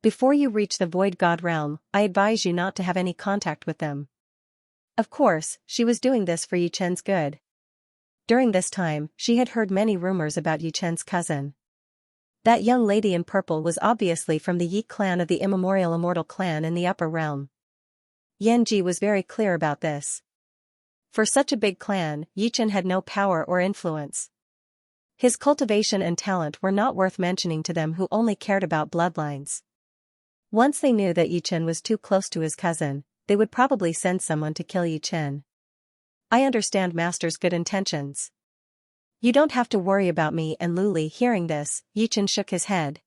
Before you reach the Void God realm, I advise you not to have any contact with them." Of course, she was doing this for Yi Chen's good. During this time, she had heard many rumors about Yi Chen's cousin. That young lady in purple was obviously from the Yi clan of the immemorial immortal clan in the upper realm. Yan Ji was very clear about this. For such a big clan, Yi Chen had no power or influence. His cultivation and talent were not worth mentioning to them who only cared about bloodlines. Once they knew that Yi Chen was too close to his cousin, they would probably send someone to kill Yi Chen. I understand Master's good intentions. You don't have to worry about me. And Luli. Hearing this, Yi Chen shook his head.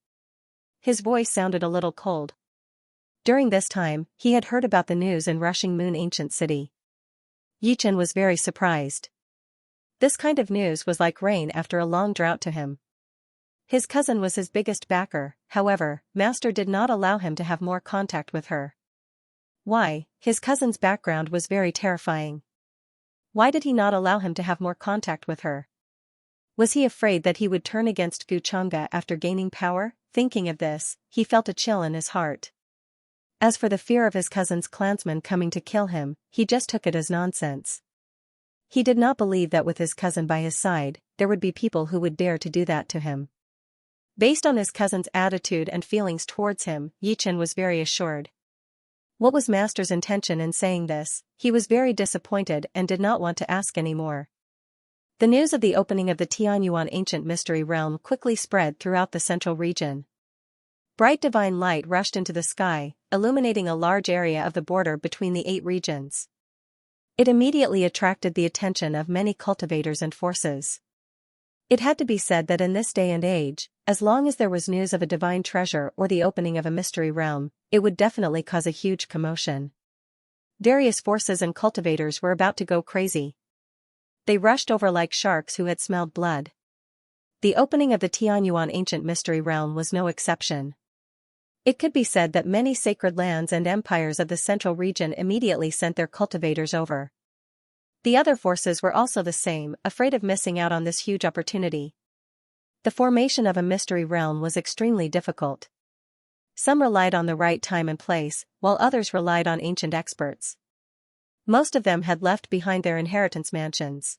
His voice sounded a little cold. During this time, he had heard about the news in Rushing Moon Ancient City. Yi Chen was very surprised. This kind of news was like rain after a long drought to him. His cousin was his biggest backer, however, Master did not allow him to have more contact with her. Why? His cousin's background was very terrifying. Why did he not allow him to have more contact with her? Was he afraid that he would turn against Guchanga after gaining power? Thinking of this, he felt a chill in his heart. As for the fear of his cousin's clansmen coming to kill him, he just took it as nonsense. He did not believe that with his cousin by his side, there would be people who would dare to do that to him. Based on his cousin's attitude and feelings towards him, Yi Chen was very assured. What was Master's intention in saying this? He was very disappointed and did not want to ask any more. The news of the opening of the Tianyuan ancient mystery realm quickly spread throughout the central region. Bright divine light rushed into the sky, illuminating a large area of the border between the 8 regions. It immediately attracted the attention of many cultivators and forces. It had to be said that in this day and age, as long as there was news of a divine treasure or the opening of a mystery realm, it would definitely cause a huge commotion. Various forces and cultivators were about to go crazy. They rushed over like sharks who had smelled blood. The opening of the Tianyuan ancient mystery realm was no exception. It could be said that many sacred lands and empires of the central region immediately sent their cultivators over. The other forces were also the same, afraid of missing out on this huge opportunity. The formation of a mystery realm was extremely difficult. Some relied on the right time and place, while others relied on ancient experts. Most of them had left behind their inheritance mansions.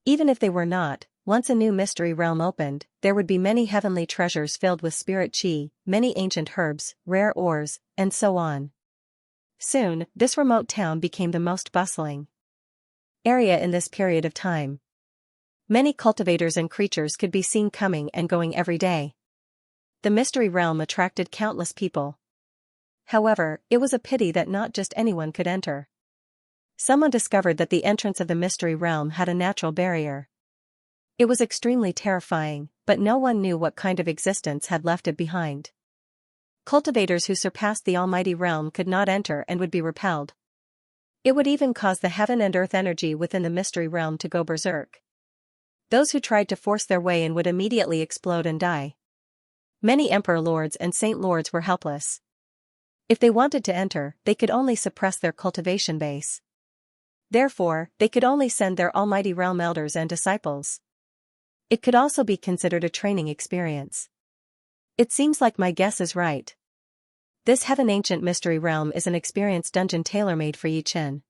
Even if they were not, once a new mystery realm opened, there would be many heavenly treasures filled with spirit chi, many ancient herbs, rare ores, and so on. Soon, this remote town became the most bustling area in this period of time. Many cultivators and creatures could be seen coming and going every day. The mystery realm attracted countless people. However, it was a pity that not just anyone could enter. Someone discovered that the entrance of the mystery realm had a natural barrier. It was extremely terrifying, but no one knew what kind of existence had left it behind. Cultivators who surpassed the almighty realm could not enter and would be repelled. It would even cause the heaven and earth energy within the mystery realm to go berserk. Those who tried to force their way in would immediately explode and die. Many emperor lords and saint lords were helpless. If they wanted to enter, they could only suppress their cultivation base. Therefore, they could only send their almighty realm elders and disciples. It could also be considered a training experience. It seems like my guess is right. This heaven ancient mystery realm is an experience dungeon tailor-made for Yi Chen.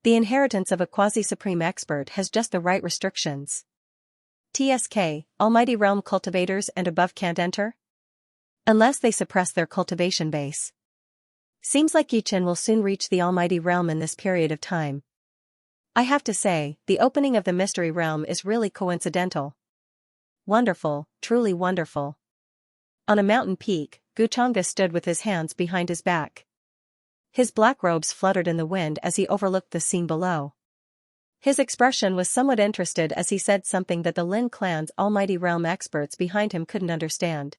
The inheritance of a quasi-supreme expert has just the right restrictions. TSK, almighty realm cultivators and above can't enter? Unless they suppress their cultivation base. Seems like Yi Chen will soon reach the almighty realm in this period of time. I have to say, the opening of the mystery realm is really coincidental. Wonderful, truly wonderful. On a mountain peak, Guchanga stood with his hands behind his back. His black robes fluttered in the wind as he overlooked the scene below. His expression was somewhat interested as he said something that the Lin clan's almighty realm experts behind him couldn't understand.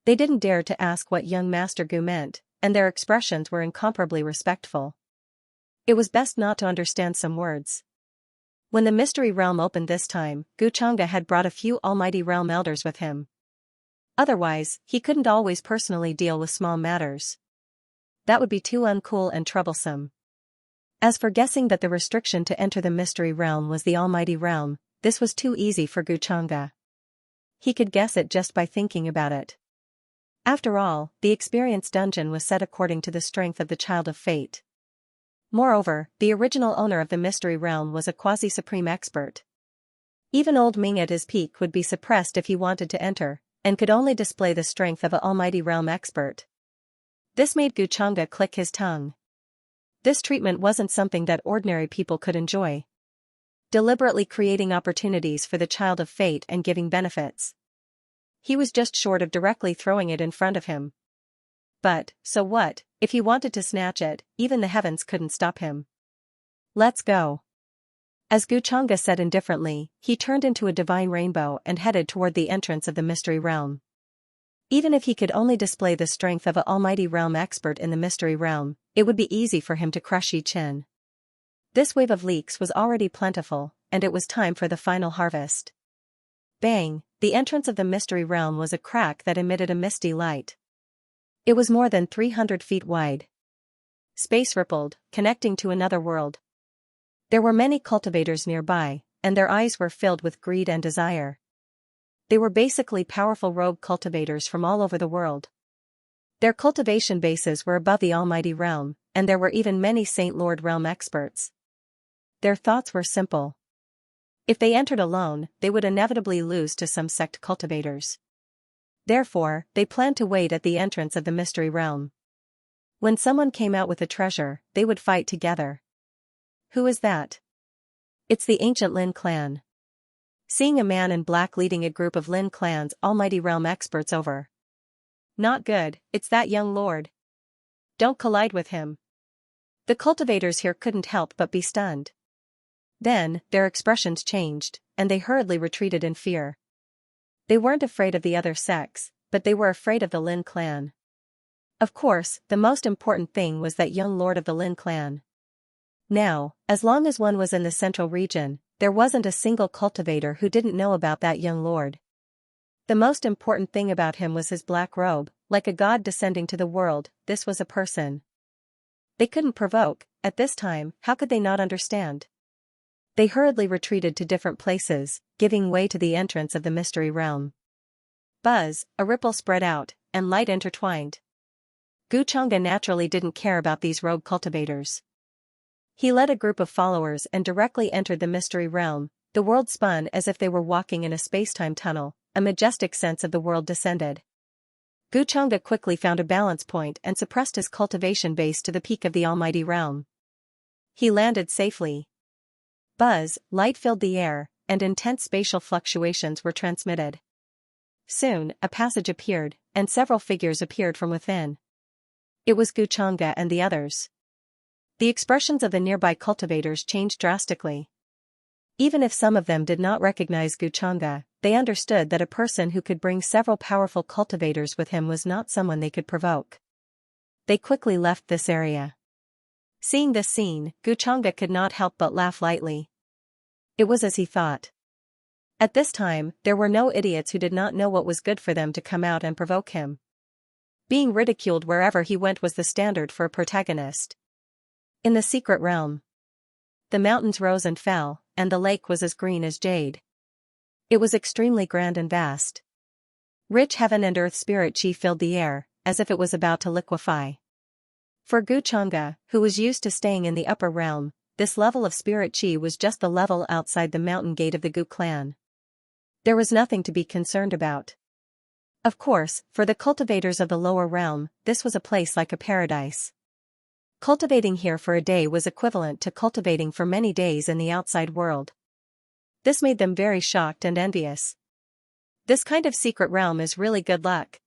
They didn't dare to ask what young Master Gu meant, and their expressions were incomparably respectful. It was best not to understand some words. When the mystery realm opened this time, Guchanga had brought a few almighty realm elders with him. Otherwise, he couldn't always personally deal with small matters. That would be too uncool and troublesome. As for guessing that the restriction to enter the mystery realm was the almighty realm, this was too easy for Guchanga. He could guess it just by thinking about it. After all, the experience dungeon was set according to the strength of the child of fate. Moreover, the original owner of the mystery realm was a quasi-supreme expert. Even old Ming at his peak would be suppressed if he wanted to enter, and could only display the strength of an almighty realm expert. This made Guchanga click his tongue. This treatment wasn't something that ordinary people could enjoy. Deliberately creating opportunities for the child of fate and giving benefits. He was just short of directly throwing it in front of him. But, so what, if he wanted to snatch it, even the heavens couldn't stop him. Let's go. As Guchanga said indifferently, he turned into a divine rainbow and headed toward the entrance of the mystery realm. Even if he could only display the strength of an almighty realm expert in the mystery realm, it would be easy for him to crush Yi Chen. This wave of leaks was already plentiful, and it was time for the final harvest. Bang! The entrance of the mystery realm was a crack that emitted a misty light. It was more than 300 feet wide. Space rippled, connecting to another world. There were many cultivators nearby, and their eyes were filled with greed and desire. They were basically powerful rogue cultivators from all over the world. Their cultivation bases were above the almighty realm, and there were even many Saint Lord realm experts. Their thoughts were simple. If they entered alone, they would inevitably lose to some sect cultivators. Therefore, they planned to wait at the entrance of the mystery realm. When someone came out with a treasure, they would fight together. Who is that? It's the ancient Lin clan. Seeing a man in black leading a group of Lin clan's almighty realm experts over. Not good, it's that young lord. Don't collide with him. The cultivators here couldn't help but be stunned. Then, their expressions changed, and they hurriedly retreated in fear. They weren't afraid of the other sex, but they were afraid of the Lin clan. Of course, the most important thing was that young lord of the Lin clan. Now, as long as one was in the central region, there wasn't a single cultivator who didn't know about that young lord. The most important thing about him was his black robe, like a god descending to the world. This was a person they couldn't provoke. At this time, how could they not understand? They hurriedly retreated to different places, giving way to the entrance of the mystery realm. Buzz, a ripple spread out, and light intertwined. Xianxia naturally didn't care about these rogue cultivators. He led a group of followers and directly entered the mystery realm. The world spun as if they were walking in a space-time tunnel. A majestic sense of the world descended. Xianxia quickly found a balance point and suppressed his cultivation base to the peak of the almighty realm. He landed safely. Buzz, light filled the air, and intense spatial fluctuations were transmitted. Soon, a passage appeared, and several figures appeared from within. It was Xianxia and the others. The expressions of the nearby cultivators changed drastically. Even if some of them did not recognize Xianxia, they understood that a person who could bring several powerful cultivators with him was not someone they could provoke. They quickly left this area. Seeing this scene, Xianxia could not help but laugh lightly. It was as he thought. At this time, there were no idiots who did not know what was good for them to come out and provoke him. Being ridiculed wherever he went was the standard for a protagonist. In the secret realm, the mountains rose and fell, and the lake was as green as jade. It was extremely grand and vast. Rich heaven and earth spirit chi filled the air, as if it was about to liquefy. For Xianxia, who was used to staying in the upper realm, this level of spirit chi was just the level outside the mountain gate of the Gu clan. There was nothing to be concerned about. Of course, for the cultivators of the lower realm, this was a place like a paradise. Cultivating here for a day was equivalent to cultivating for many days in the outside world. This made them very shocked and envious. This kind of secret realm is really good luck.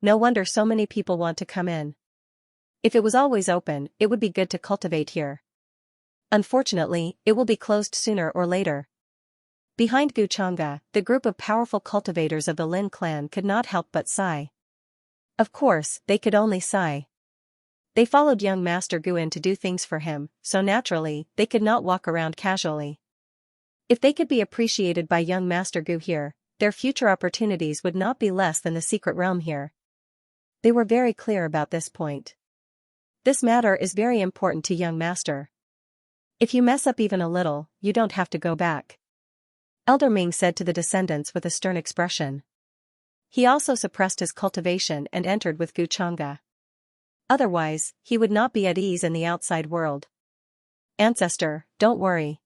No wonder so many people want to come in. If it was always open, it would be good to cultivate here. Unfortunately, it will be closed sooner or later. Behind Xianxia, the group of powerful cultivators of the Lin clan could not help but sigh. Of course, they could only sigh. They followed young Master Gu in to do things for him, so naturally, they could not walk around casually. If they could be appreciated by young Master Gu here, their future opportunities would not be less than the secret realm here. They were very clear about this point. This matter is very important to young Master. If you mess up even a little, you don't have to go back. Elder Ming said to the descendants with a stern expression. He also suppressed his cultivation and entered with Xianxia. Otherwise, he would not be at ease in the outside world. Ancestor, don't worry.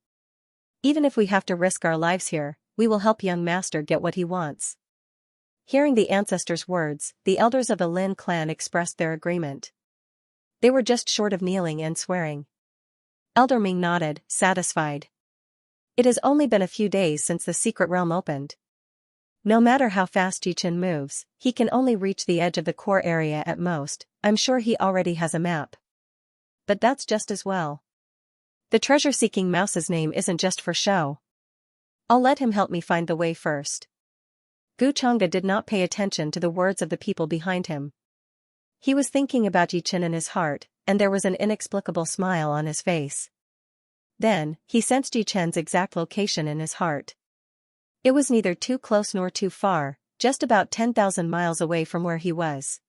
Even if we have to risk our lives here, we will help young Master get what he wants. Hearing the ancestor's words, the elders of the Lin clan expressed their agreement. They were just short of kneeling and swearing. Elder Ming nodded, satisfied. It has only been a few days since the secret realm opened. No matter how fast Jichen moves, he can only reach the edge of the core area at most. I'm sure he already has a map. But that's just as well. The treasure-seeking mouse's name isn't just for show. I'll let him help me find the way first. Xianxia did not pay attention to the words of the people behind him. He was thinking about Jichen in his heart, and there was an inexplicable smile on his face. Then, he sensed Jichen's exact location in his heart. It was neither too close nor too far, just about 10,000 miles away from where he was.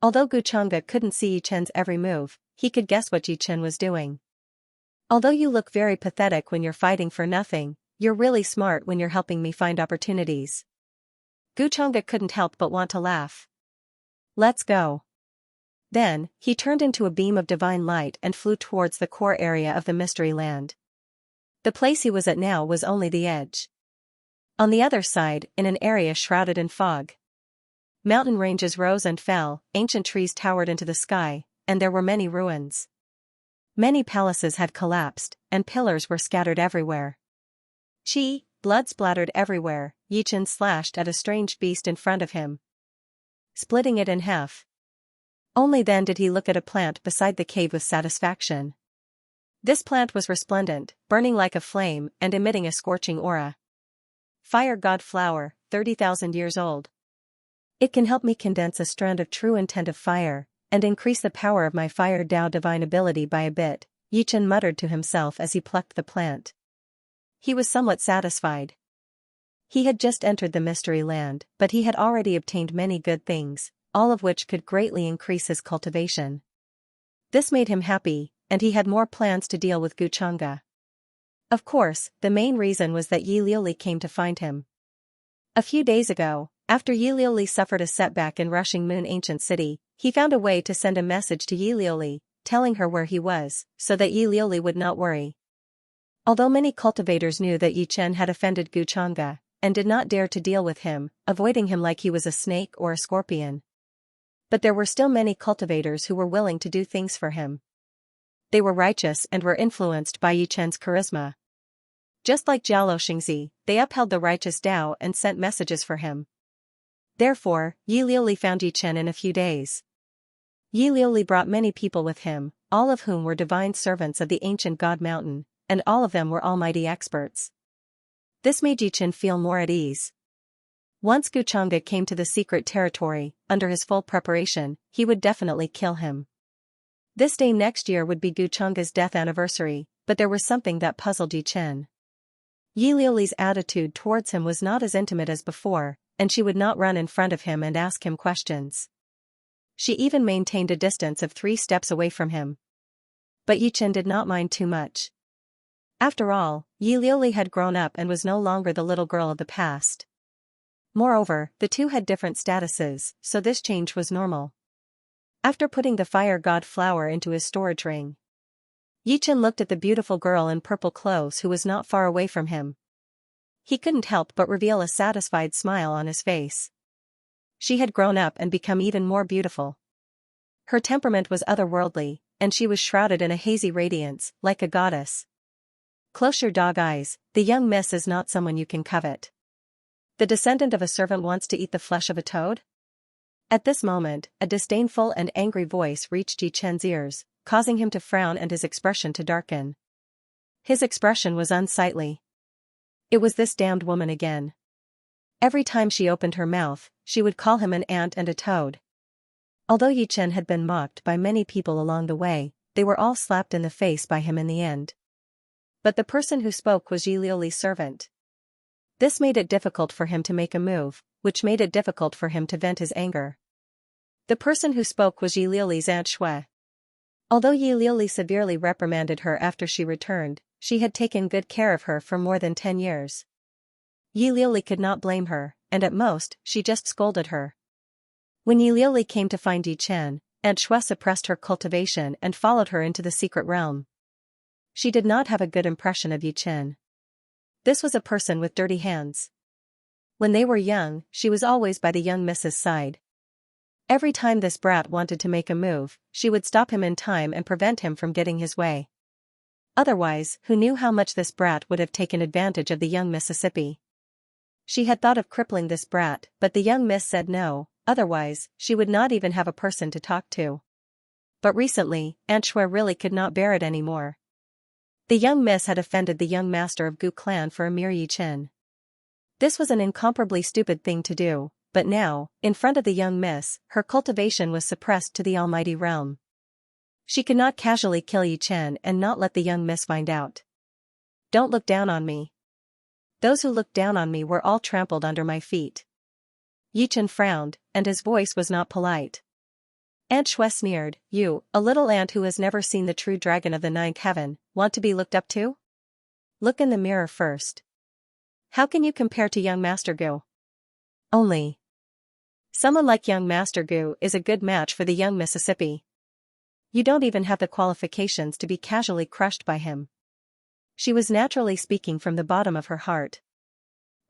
Although Xianxia couldn't see Jichen's every move, he could guess what Jichen was doing. Although you look very pathetic when you're fighting for nothing, you're really smart when you're helping me find opportunities. Xianxia couldn't help but want to laugh. Let's go. Then, he turned into a beam of divine light and flew towards the core area of the mystery land. The place he was at now was only the edge. On the other side, in an area shrouded in fog, mountain ranges rose and fell, ancient trees towered into the sky, and there were many ruins. Many palaces had collapsed, and pillars were scattered everywhere. Blood splattered everywhere. Yichen slashed at a strange beast in front of him, splitting it in half. Only then did he look at a plant beside the cave with satisfaction. This plant was resplendent, burning like a flame and emitting a scorching aura. Fire God Flower, 30,000 years old. It can help me condense a strand of true intent of fire, and increase the power of my fire Dao divine ability by a bit, Yichen muttered to himself as he plucked the plant. He was somewhat satisfied. He had just entered the mystery land, but he had already obtained many good things, all of which could greatly increase his cultivation. This made him happy, and he had more plans to deal with Xianxia. Of course, the main reason was that Yi Liuli came to find him. A few days ago, after Yi Liuli suffered a setback in rushing Moon Ancient City, he found a way to send a message to Yi Liuli, telling her where he was, so that Yi Liuli would not worry. Although many cultivators knew that Yi Chen had offended Xianxia, and did not dare to deal with him, avoiding him like he was a snake or a scorpion. But there were still many cultivators who were willing to do things for him. They were righteous and were influenced by Yi Chen's charisma. Just like Jialo Xingzi, they upheld the righteous Dao and sent messages for him. Therefore, Yi Liuli found Yi Chen in a few days. Yi Liuli brought many people with him, all of whom were divine servants of the ancient God Mountain, and all of them were almighty experts. This made Yi Chen feel more at ease. Once Xianxia came to the secret territory, under his full preparation, he would definitely kill him. This day next year would be Xianxia's death anniversary, but there was something that puzzled Yi Chen. Yi Liuli's attitude towards him was not as intimate as before, and she would not run in front of him and ask him questions. She even maintained a distance of 3 steps away from him. But Yi Chen did not mind too much. After all, Yi Liuli had grown up and was no longer the little girl of the past. Moreover, the two had different statuses, so this change was normal. After putting the fire god flower into his storage ring, Yi Chen looked at the beautiful girl in purple clothes who was not far away from him. He couldn't help but reveal a satisfied smile on his face. She had grown up and become even more beautiful. Her temperament was otherworldly, and she was shrouded in a hazy radiance, like a goddess. Close your dog eyes, the young miss is not someone you can covet. The descendant of a servant wants to eat the flesh of a toad? At this moment, a disdainful and angry voice reached Yi Chen's ears, causing him to frown and his expression to darken. His expression was unsightly. It was this damned woman again. Every time she opened her mouth, she would call him an ant and a toad. Although Yi Chen had been mocked by many people along the way, they were all slapped in the face by him in the end. But the person who spoke was Yi Liuli's servant. This made it difficult for him to make a move, which made it difficult for him to vent his anger. The person who spoke was Yi Liuli's Aunt Shui. Although Yi Liuli severely reprimanded her after she returned, she had taken good care of her for more than 10 years. Yi Liuli could not blame her, and at most, she just scolded her. When Yi Liuli came to find Yi Chen, Aunt Shui suppressed her cultivation and followed her into the secret realm. She did not have a good impression of Yi Chen. This was a person with dirty hands. When they were young, she was always by the young Mrs.'s side. Every time this brat wanted to make a move, she would stop him in time and prevent him from getting his way. Otherwise, who knew how much this brat would have taken advantage of the young Mississippi? She had thought of crippling this brat, but the young miss said no, otherwise, she would not even have a person to talk to. But recently, Aunt Shui really could not bear it anymore. The young miss had offended the young master of Gu clan for a mere Yi Chen. This was an incomparably stupid thing to do, but now, in front of the young miss, her cultivation was suppressed to the almighty realm. She could not casually kill Yi Chen and not let the young miss find out. Don't look down on me. Those who looked down on me were all trampled under my feet. Yi Chen frowned, and his voice was not polite. Aunt Shui sneered, you, a little ant who has never seen the true dragon of the ninth heaven, want to be looked up to? Look in the mirror first. How can you compare to young Master Gu? Only someone like young Master Gu is a good match for the young Mississippi. You don't even have the qualifications to be casually crushed by him. She was naturally speaking from the bottom of her heart.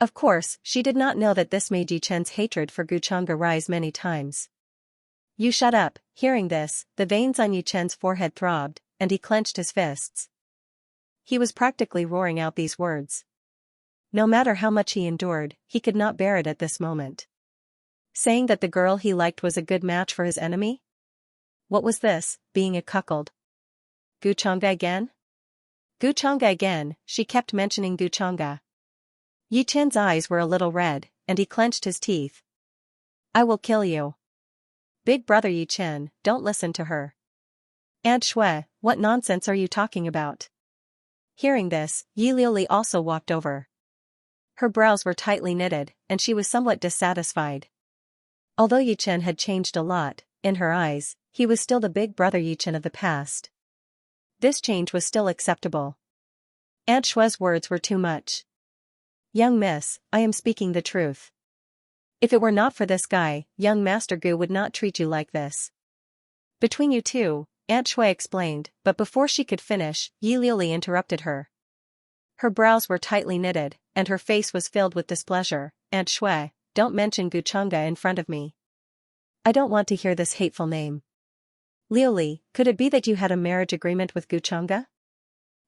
Of course, she did not know that this made Yi Chen's hatred for Xianxia rise many times. You shut up. Hearing this, the veins on Yi Chen's forehead throbbed, and he clenched his fists. He was practically roaring out these words. No matter how much he endured, he could not bear it at this moment. Saying that the girl he liked was a good match for his enemy? What was this, being a cuckold? Xianxia again? Xianxia again, she kept mentioning Xianxia. Yi Chen's eyes were a little red, and he clenched his teeth. I will kill you. Big brother Yi Chen, don't listen to her. Aunt Shui, what nonsense are you talking about? Hearing this, Yi Liuli also walked over. Her brows were tightly knitted, and she was somewhat dissatisfied. Although Yi Chen had changed a lot, in her eyes, he was still the big brother Yi Chen of the past. This change was still acceptable. Aunt Shui's words were too much. Young miss, I am speaking the truth. If it were not for this guy, young Master Gu would not treat you like this. Between you two, Aunt Shui explained, but before she could finish, Yi Liuli interrupted her. Her brows were tightly knitted, and her face was filled with displeasure. Aunt Shui, don't mention Xianxia in front of me. I don't want to hear this hateful name. Liuli, could it be that you had a marriage agreement with Xianxia?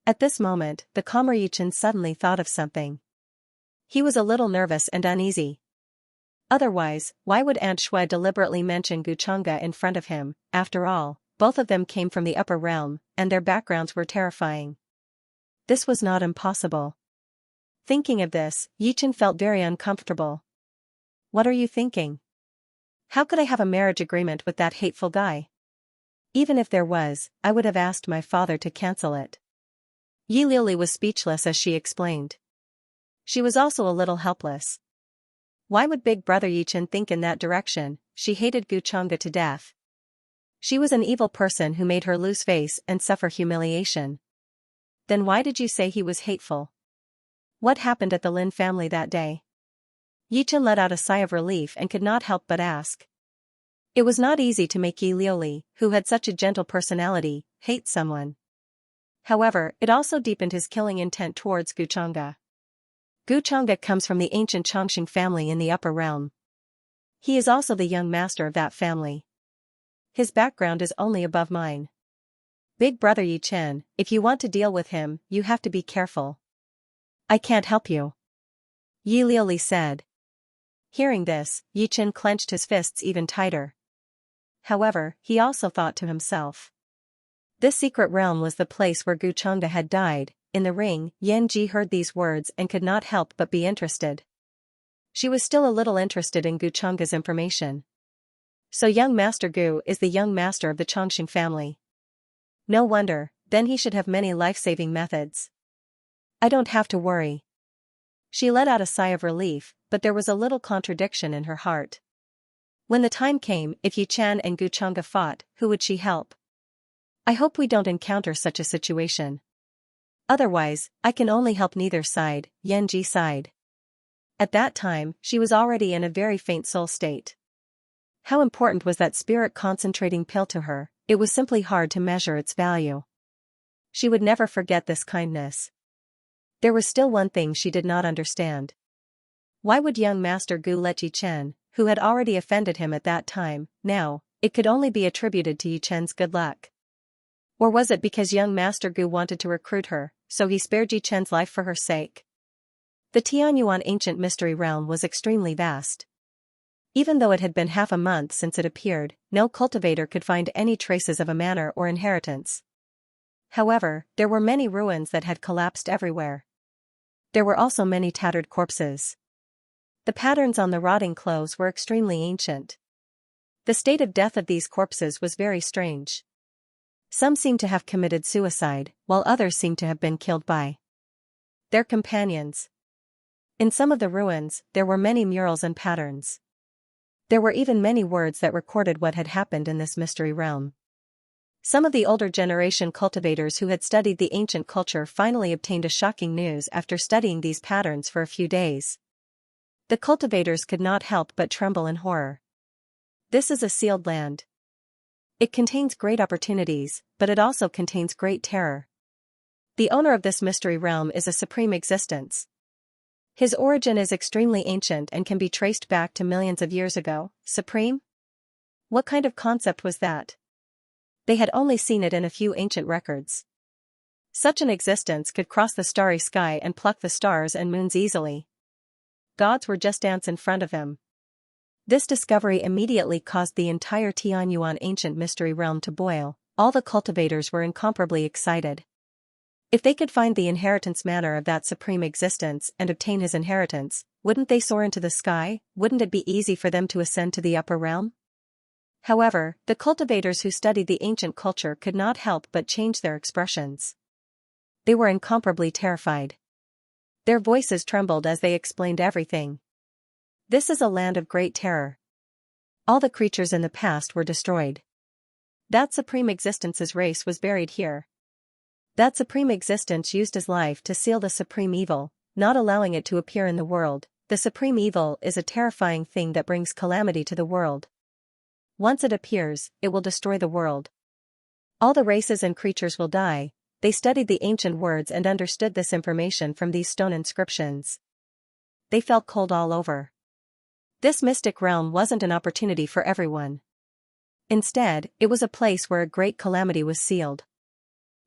At this moment, the calmer Yi Chen suddenly thought of something. He was a little nervous and uneasy. Otherwise, why would Aunt Shui deliberately mention Xianxia in front of him? After all, both of them came from the upper realm, and their backgrounds were terrifying. This was not impossible. Thinking of this, Yi Chen felt very uncomfortable. What are you thinking? How could I have a marriage agreement with that hateful guy? Even if there was, I would have asked my father to cancel it. Yi Liuli was speechless as she explained. She was also a little helpless. Why would Big Brother Yi Chen think in that direction? She hated Xianxia to death. She was an evil person who made her lose face and suffer humiliation. Then why did you say he was hateful? What happened at the Lin family that day? Yi Chen let out a sigh of relief and could not help but ask. It was not easy to make Yi Liuli, who had such a gentle personality, hate someone. However, it also deepened his killing intent towards Xianxia. Xianxia comes from the ancient Chongqing family in the upper realm. He is also the young master of that family. His background is only above mine. Big brother Yi Chen, if you want to deal with him, you have to be careful. I can't help you. Yi Liuli said. Hearing this, Yi Chen clenched his fists even tighter. However, he also thought to himself. This secret realm was the place where Xianxia had died. In the ring, Yan Ji heard these words and could not help but be interested. She was still a little interested in Xianxia's information. So young Master Gu is the young master of the Chongqing family. No wonder, then he should have many life-saving methods. I don't have to worry. She let out a sigh of relief, but there was a little contradiction in her heart. When the time came, if Yi Chen and Xianxia fought, who would she help? I hope we don't encounter such a situation. Otherwise, I can only help neither side, Yan Ji sighed. At that time, she was already in a very faint soul state. How important was that spirit concentrating pill to her? It was simply hard to measure its value. She would never forget this kindness. There was still one thing she did not understand. Why would young Master Gu let Yi Chen, who had already offended him at that time, now? It could only be attributed to Yi Chen's good luck. Or was it because young Master Gu wanted to recruit her, so he spared Yi Chen's life for her sake? The Tianyuan ancient mystery realm was extremely vast. Even though it had been half a month since it appeared, no cultivator could find any traces of a manor or inheritance. However, there were many ruins that had collapsed everywhere. There were also many tattered corpses. The patterns on the rotting clothes were extremely ancient. The state of death of these corpses was very strange. Some seemed to have committed suicide, while others seemed to have been killed by their companions. In some of the ruins, there were many murals and patterns. There were even many words that recorded what had happened in this mystery realm. Some of the older generation cultivators who had studied the ancient culture finally obtained a shocking news after studying these patterns for a few days. The cultivators could not help but tremble in horror. This is a sealed land. It contains great opportunities, but it also contains great terror. The owner of this mystery realm is a supreme existence. His origin is extremely ancient and can be traced back to millions of years ago. Supreme? What kind of concept was that? They had only seen it in a few ancient records. Such an existence could cross the starry sky and pluck the stars and moons easily. Gods were just ants in front of him. This discovery immediately caused the entire Tianyuan ancient mystery realm to boil. All the cultivators were incomparably excited. If they could find the inheritance manner of that supreme existence and obtain his inheritance, wouldn't they soar into the sky? Wouldn't it be easy for them to ascend to the upper realm? However, the cultivators who studied the ancient culture could not help but change their expressions. They were incomparably terrified. Their voices trembled as they explained everything. This is a land of great terror. All the creatures in the past were destroyed. That supreme existence's race was buried here. That supreme existence used his life to seal the supreme evil, not allowing it to appear in the world. The supreme evil is a terrifying thing that brings calamity to the world. Once it appears, it will destroy the world. All the races and creatures will die. They studied the ancient words and understood this information from these stone inscriptions. They felt cold all over. This mystic realm wasn't an opportunity for everyone. Instead, it was a place where a great calamity was sealed.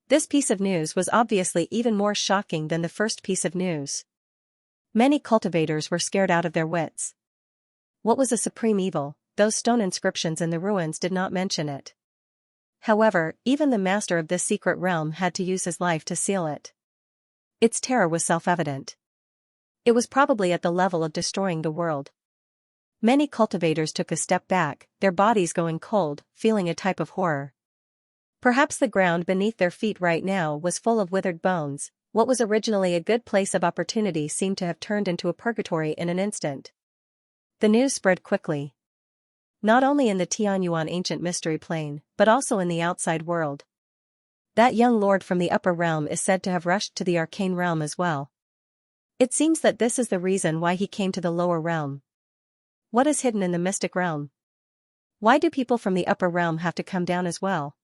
This piece of news was obviously even more shocking than the first piece of news. Many cultivators were scared out of their wits. What was a supreme evil? Those stone inscriptions in the ruins did not mention it. However, even the master of this secret realm had to use his life to seal it. Its terror was self-evident. It was probably at the level of destroying the world. Many cultivators took a step back, their bodies going cold, feeling a type of horror. Perhaps the ground beneath their feet right now was full of withered bones. What was originally a good place of opportunity seemed to have turned into a purgatory in an instant. The news spread quickly. Not only in the Tianyuan ancient mystery plane, but also in the outside world. That young lord from the upper realm is said to have rushed to the arcane realm as well. It seems that this is the reason why he came to the lower realm. What is hidden in the mystic realm? Why do people from the upper realm have to come down as well?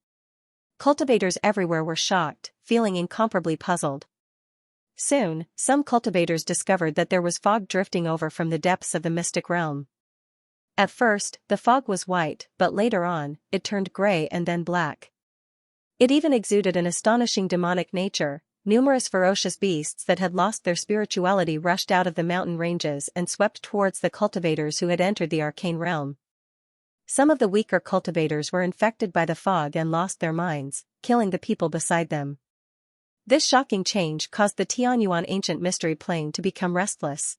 Cultivators everywhere were shocked, feeling incomparably puzzled. Soon, some cultivators discovered that there was fog drifting over from the depths of the mystic realm. At first, the fog was white, but later on, it turned gray and then black. It even exuded an astonishing demonic nature. Numerous ferocious beasts that had lost their spirituality rushed out of the mountain ranges and swept towards the cultivators who had entered the arcane realm. Some of the weaker cultivators were infected by the fog and lost their minds, killing the people beside them. This shocking change caused the Tianyuan ancient mystery plane to become restless.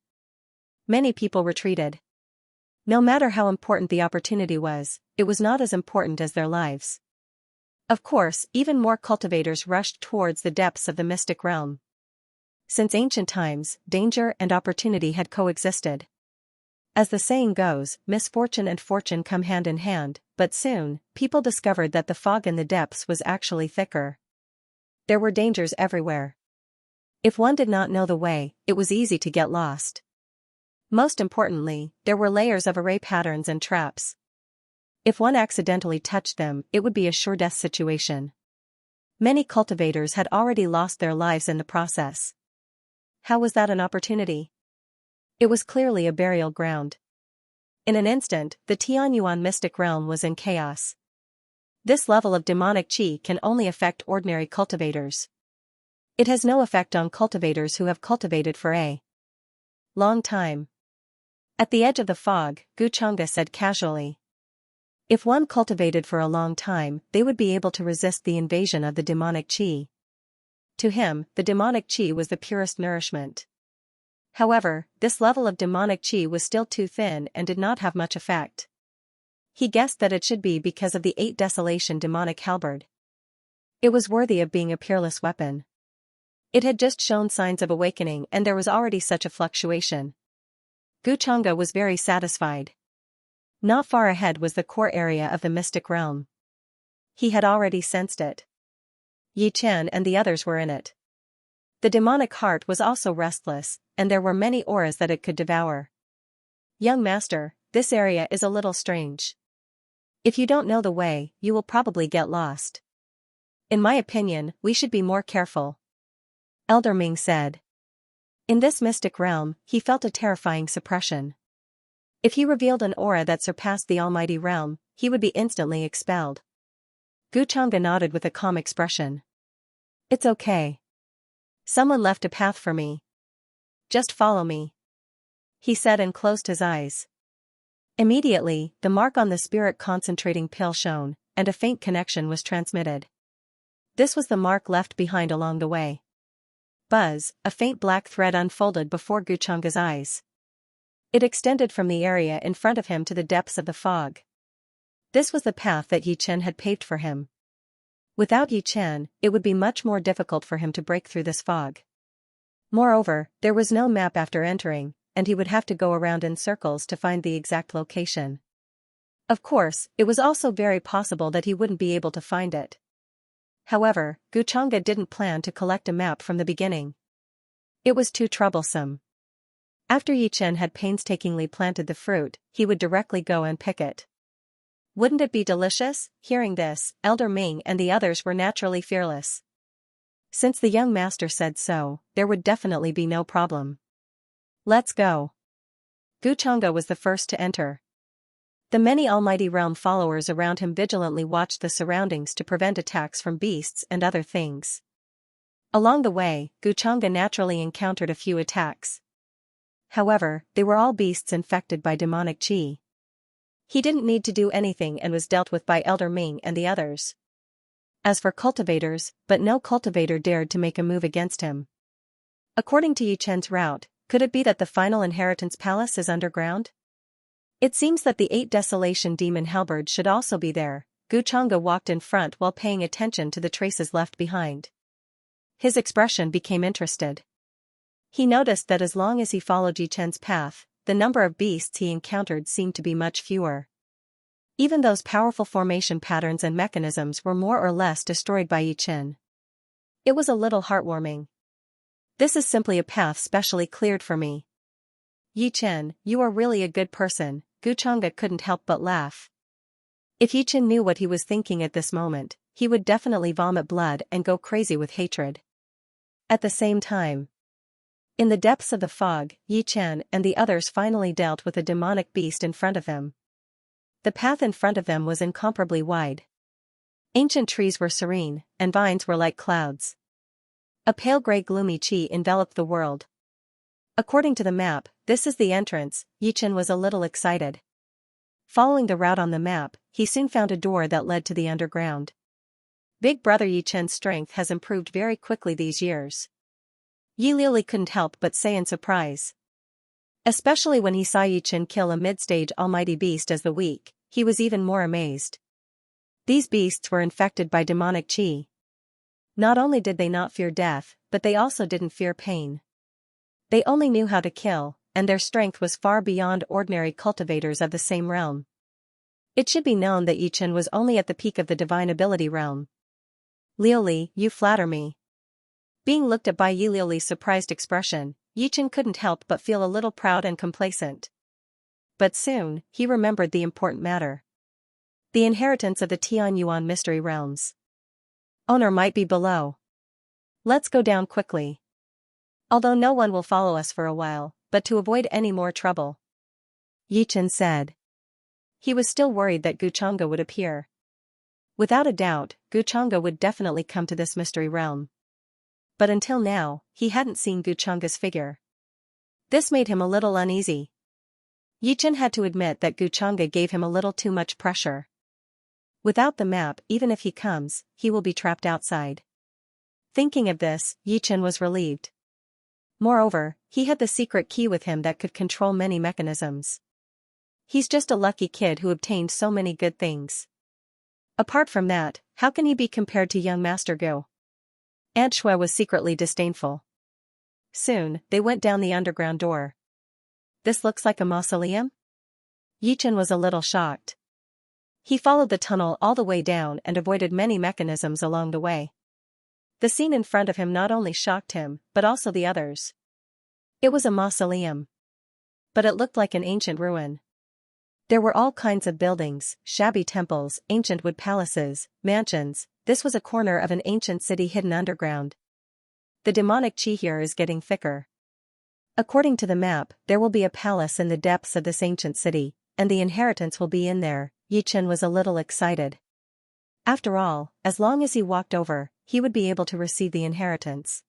Many people retreated. No matter how important the opportunity was, it was not as important as their lives. Of course, even more cultivators rushed towards the depths of the mystic realm. Since ancient times, danger and opportunity had coexisted. As the saying goes, misfortune and fortune come hand in hand, but soon, people discovered that the fog in the depths was actually thicker. There were dangers everywhere. If one did not know the way, it was easy to get lost. Most importantly, there were layers of array patterns and traps. If one accidentally touched them, it would be a sure death situation. Many cultivators had already lost their lives in the process. How was that an opportunity? It was clearly a burial ground. In an instant, the Tianyuan mystic realm was in chaos. This level of demonic qi can only affect ordinary cultivators. It has no effect on cultivators who have cultivated for a long time. At the edge of the fog, Xianxia said casually. If one cultivated for a long time, they would be able to resist the invasion of the demonic qi. To him, the demonic qi was the purest nourishment. However, this level of demonic qi was still too thin and did not have much effect. He guessed that it should be because of the 8 Desolation demonic halberd. It was worthy of being a peerless weapon. It had just shown signs of awakening and there was already such a fluctuation. Xianxia was very satisfied. Not far ahead was the core area of the mystic realm. He had already sensed it. Yi Chen and the others were in it. The demonic heart was also restless, and there were many auras that it could devour. Young master, this area is a little strange. If you don't know the way, you will probably get lost. In my opinion, we should be more careful. Elder Ming said. In this mystic realm, he felt a terrifying suppression. If he revealed an aura that surpassed the almighty realm, he would be instantly expelled. Guchanga nodded with a calm expression. It's okay. Someone left a path for me. Just follow me, he said and closed his eyes. Immediately, the mark on the spirit concentrating pill shone, and a faint connection was transmitted. This was the mark left behind along the way. Buzz, a faint black thread unfolded before Guchanga's eyes. It extended from the area in front of him to the depths of the fog. This was the path that Yi Chen had paved for him. Without Yi Chen, it would be much more difficult for him to break through this fog. Moreover, there was no map after entering, and he would have to go around in circles to find the exact location. Of course, it was also very possible that he wouldn't be able to find it. However, Guchanga didn't plan to collect a map from the beginning. It was too troublesome. After Yi Chen had painstakingly planted the fruit, he would directly go and pick it. Wouldn't it be delicious? Hearing this, Elder Ming and the others were naturally fearless. Since the young master said so, there would definitely be no problem. Let's go. Guchanga was the first to enter. The many Almighty Realm followers around him vigilantly watched the surroundings to prevent attacks from beasts and other things. Along the way, Guchanga naturally encountered a few attacks. However, they were all beasts infected by demonic qi. He didn't need to do anything and was dealt with by Elder Ming and the others. As for cultivators, but no cultivator dared to make a move against him. According to Yi Chen's route, could it be that the final inheritance palace is underground? It seems that the 8 Desolation Demon Halberd should also be there. Guchanga walked in front while paying attention to the traces left behind. His expression became interested. He noticed that as long as he followed Yi Chen's path, the number of beasts he encountered seemed to be much fewer. Even those powerful formation patterns and mechanisms were more or less destroyed by Yi Chen. It was a little heartwarming. This is simply a path specially cleared for me. Yi Chen, you are really a good person, Guchanga couldn't help but laugh. If Yi Chen knew what he was thinking at this moment, he would definitely vomit blood and go crazy with hatred. At the same time, in the depths of the fog, Yi Chen and the others finally dealt with a demonic beast in front of them. The path in front of them was incomparably wide. Ancient trees were serene, and vines were like clouds. A pale gray gloomy qi enveloped the world. According to the map, this is the entrance. Yi Chen was a little excited. Following the route on the map, he soon found a door that led to the underground. Big brother Yi Chen's strength has improved very quickly these years. Yi Liuli couldn't help but say in surprise. Especially when he saw Yi Chen kill a mid-stage almighty beast as the weak, he was even more amazed. These beasts were infected by demonic qi. Not only did they not fear death, but they also didn't fear pain. They only knew how to kill, and their strength was far beyond ordinary cultivators of the same realm. It should be known that Yi Chen was only at the peak of the divine ability realm. Liuli, you flatter me. Being looked at by Yi Liuli's surprised expression, Yi Chen couldn't help but feel a little proud and complacent. But soon, he remembered the important matter. The inheritance of the Tianyuan mystery realms. Owner might be below. Let's go down quickly. Although no one will follow us for a while, but to avoid any more trouble. Yi Chen said. He was still worried that Guchanga would appear. Without a doubt, Guchanga would definitely come to this mystery realm. But until now, he hadn't seen Guchanga's figure. This made him a little uneasy. Yi Chen had to admit that Guchanga gave him a little too much pressure. Without the map, even if he comes, he will be trapped outside. Thinking of this, Yi Chen was relieved. Moreover, he had the secret key with him that could control many mechanisms. He's just a lucky kid who obtained so many good things. Apart from that, how can he be compared to young Master Go? Aunt Shui was secretly disdainful. Soon, they went down the underground door. This looks like a mausoleum? Yi Chen was a little shocked. He followed the tunnel all the way down and avoided many mechanisms along the way. The scene in front of him not only shocked him, but also the others. It was a mausoleum. But it looked like an ancient ruin. There were all kinds of buildings, shabby temples, ancient wood palaces, mansions. This was a corner of an ancient city hidden underground. The demonic qi here is getting thicker. According to the map, there will be a palace in the depths of this ancient city, and the inheritance will be in there. Yi Chen was a little excited. After all, as long as he walked over, he would be able to receive the inheritance.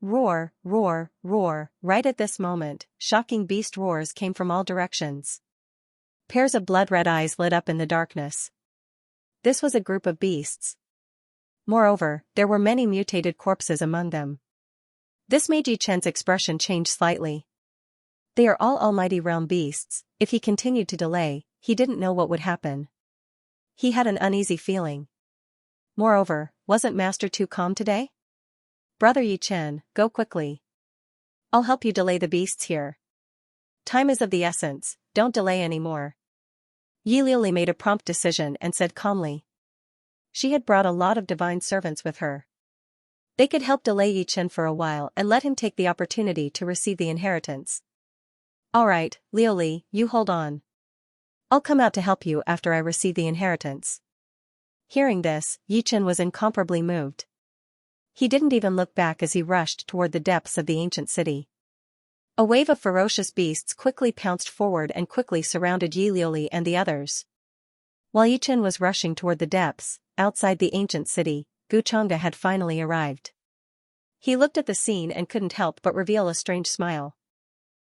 Roar, roar, roar. Right at this moment, shocking beast roars came from all directions. Pairs of blood-red eyes lit up in the darkness. This was a group of beasts. Moreover, there were many mutated corpses among them. This made Yi Chen's expression change slightly. They are all almighty realm beasts. If he continued to delay, he didn't know what would happen. He had an uneasy feeling. Moreover, wasn't Master too calm today? Brother Yi Chen, go quickly. I'll help you delay the beasts here. Time is of the essence, don't delay anymore. Yi Liuli made a prompt decision and said calmly. She had brought a lot of divine servants with her. They could help delay Yi Chen for a while and let him take the opportunity to receive the inheritance. Alright, Liuli, you hold on. I'll come out to help you after I receive the inheritance. Hearing this, Yi Chen was incomparably moved. He didn't even look back as he rushed toward the depths of the ancient city. A wave of ferocious beasts quickly pounced forward and quickly surrounded Yi Liuli and the others. While Yi Chen was rushing toward the depths, outside the ancient city, Gu Chang'e had finally arrived. He looked at the scene and couldn't help but reveal a strange smile.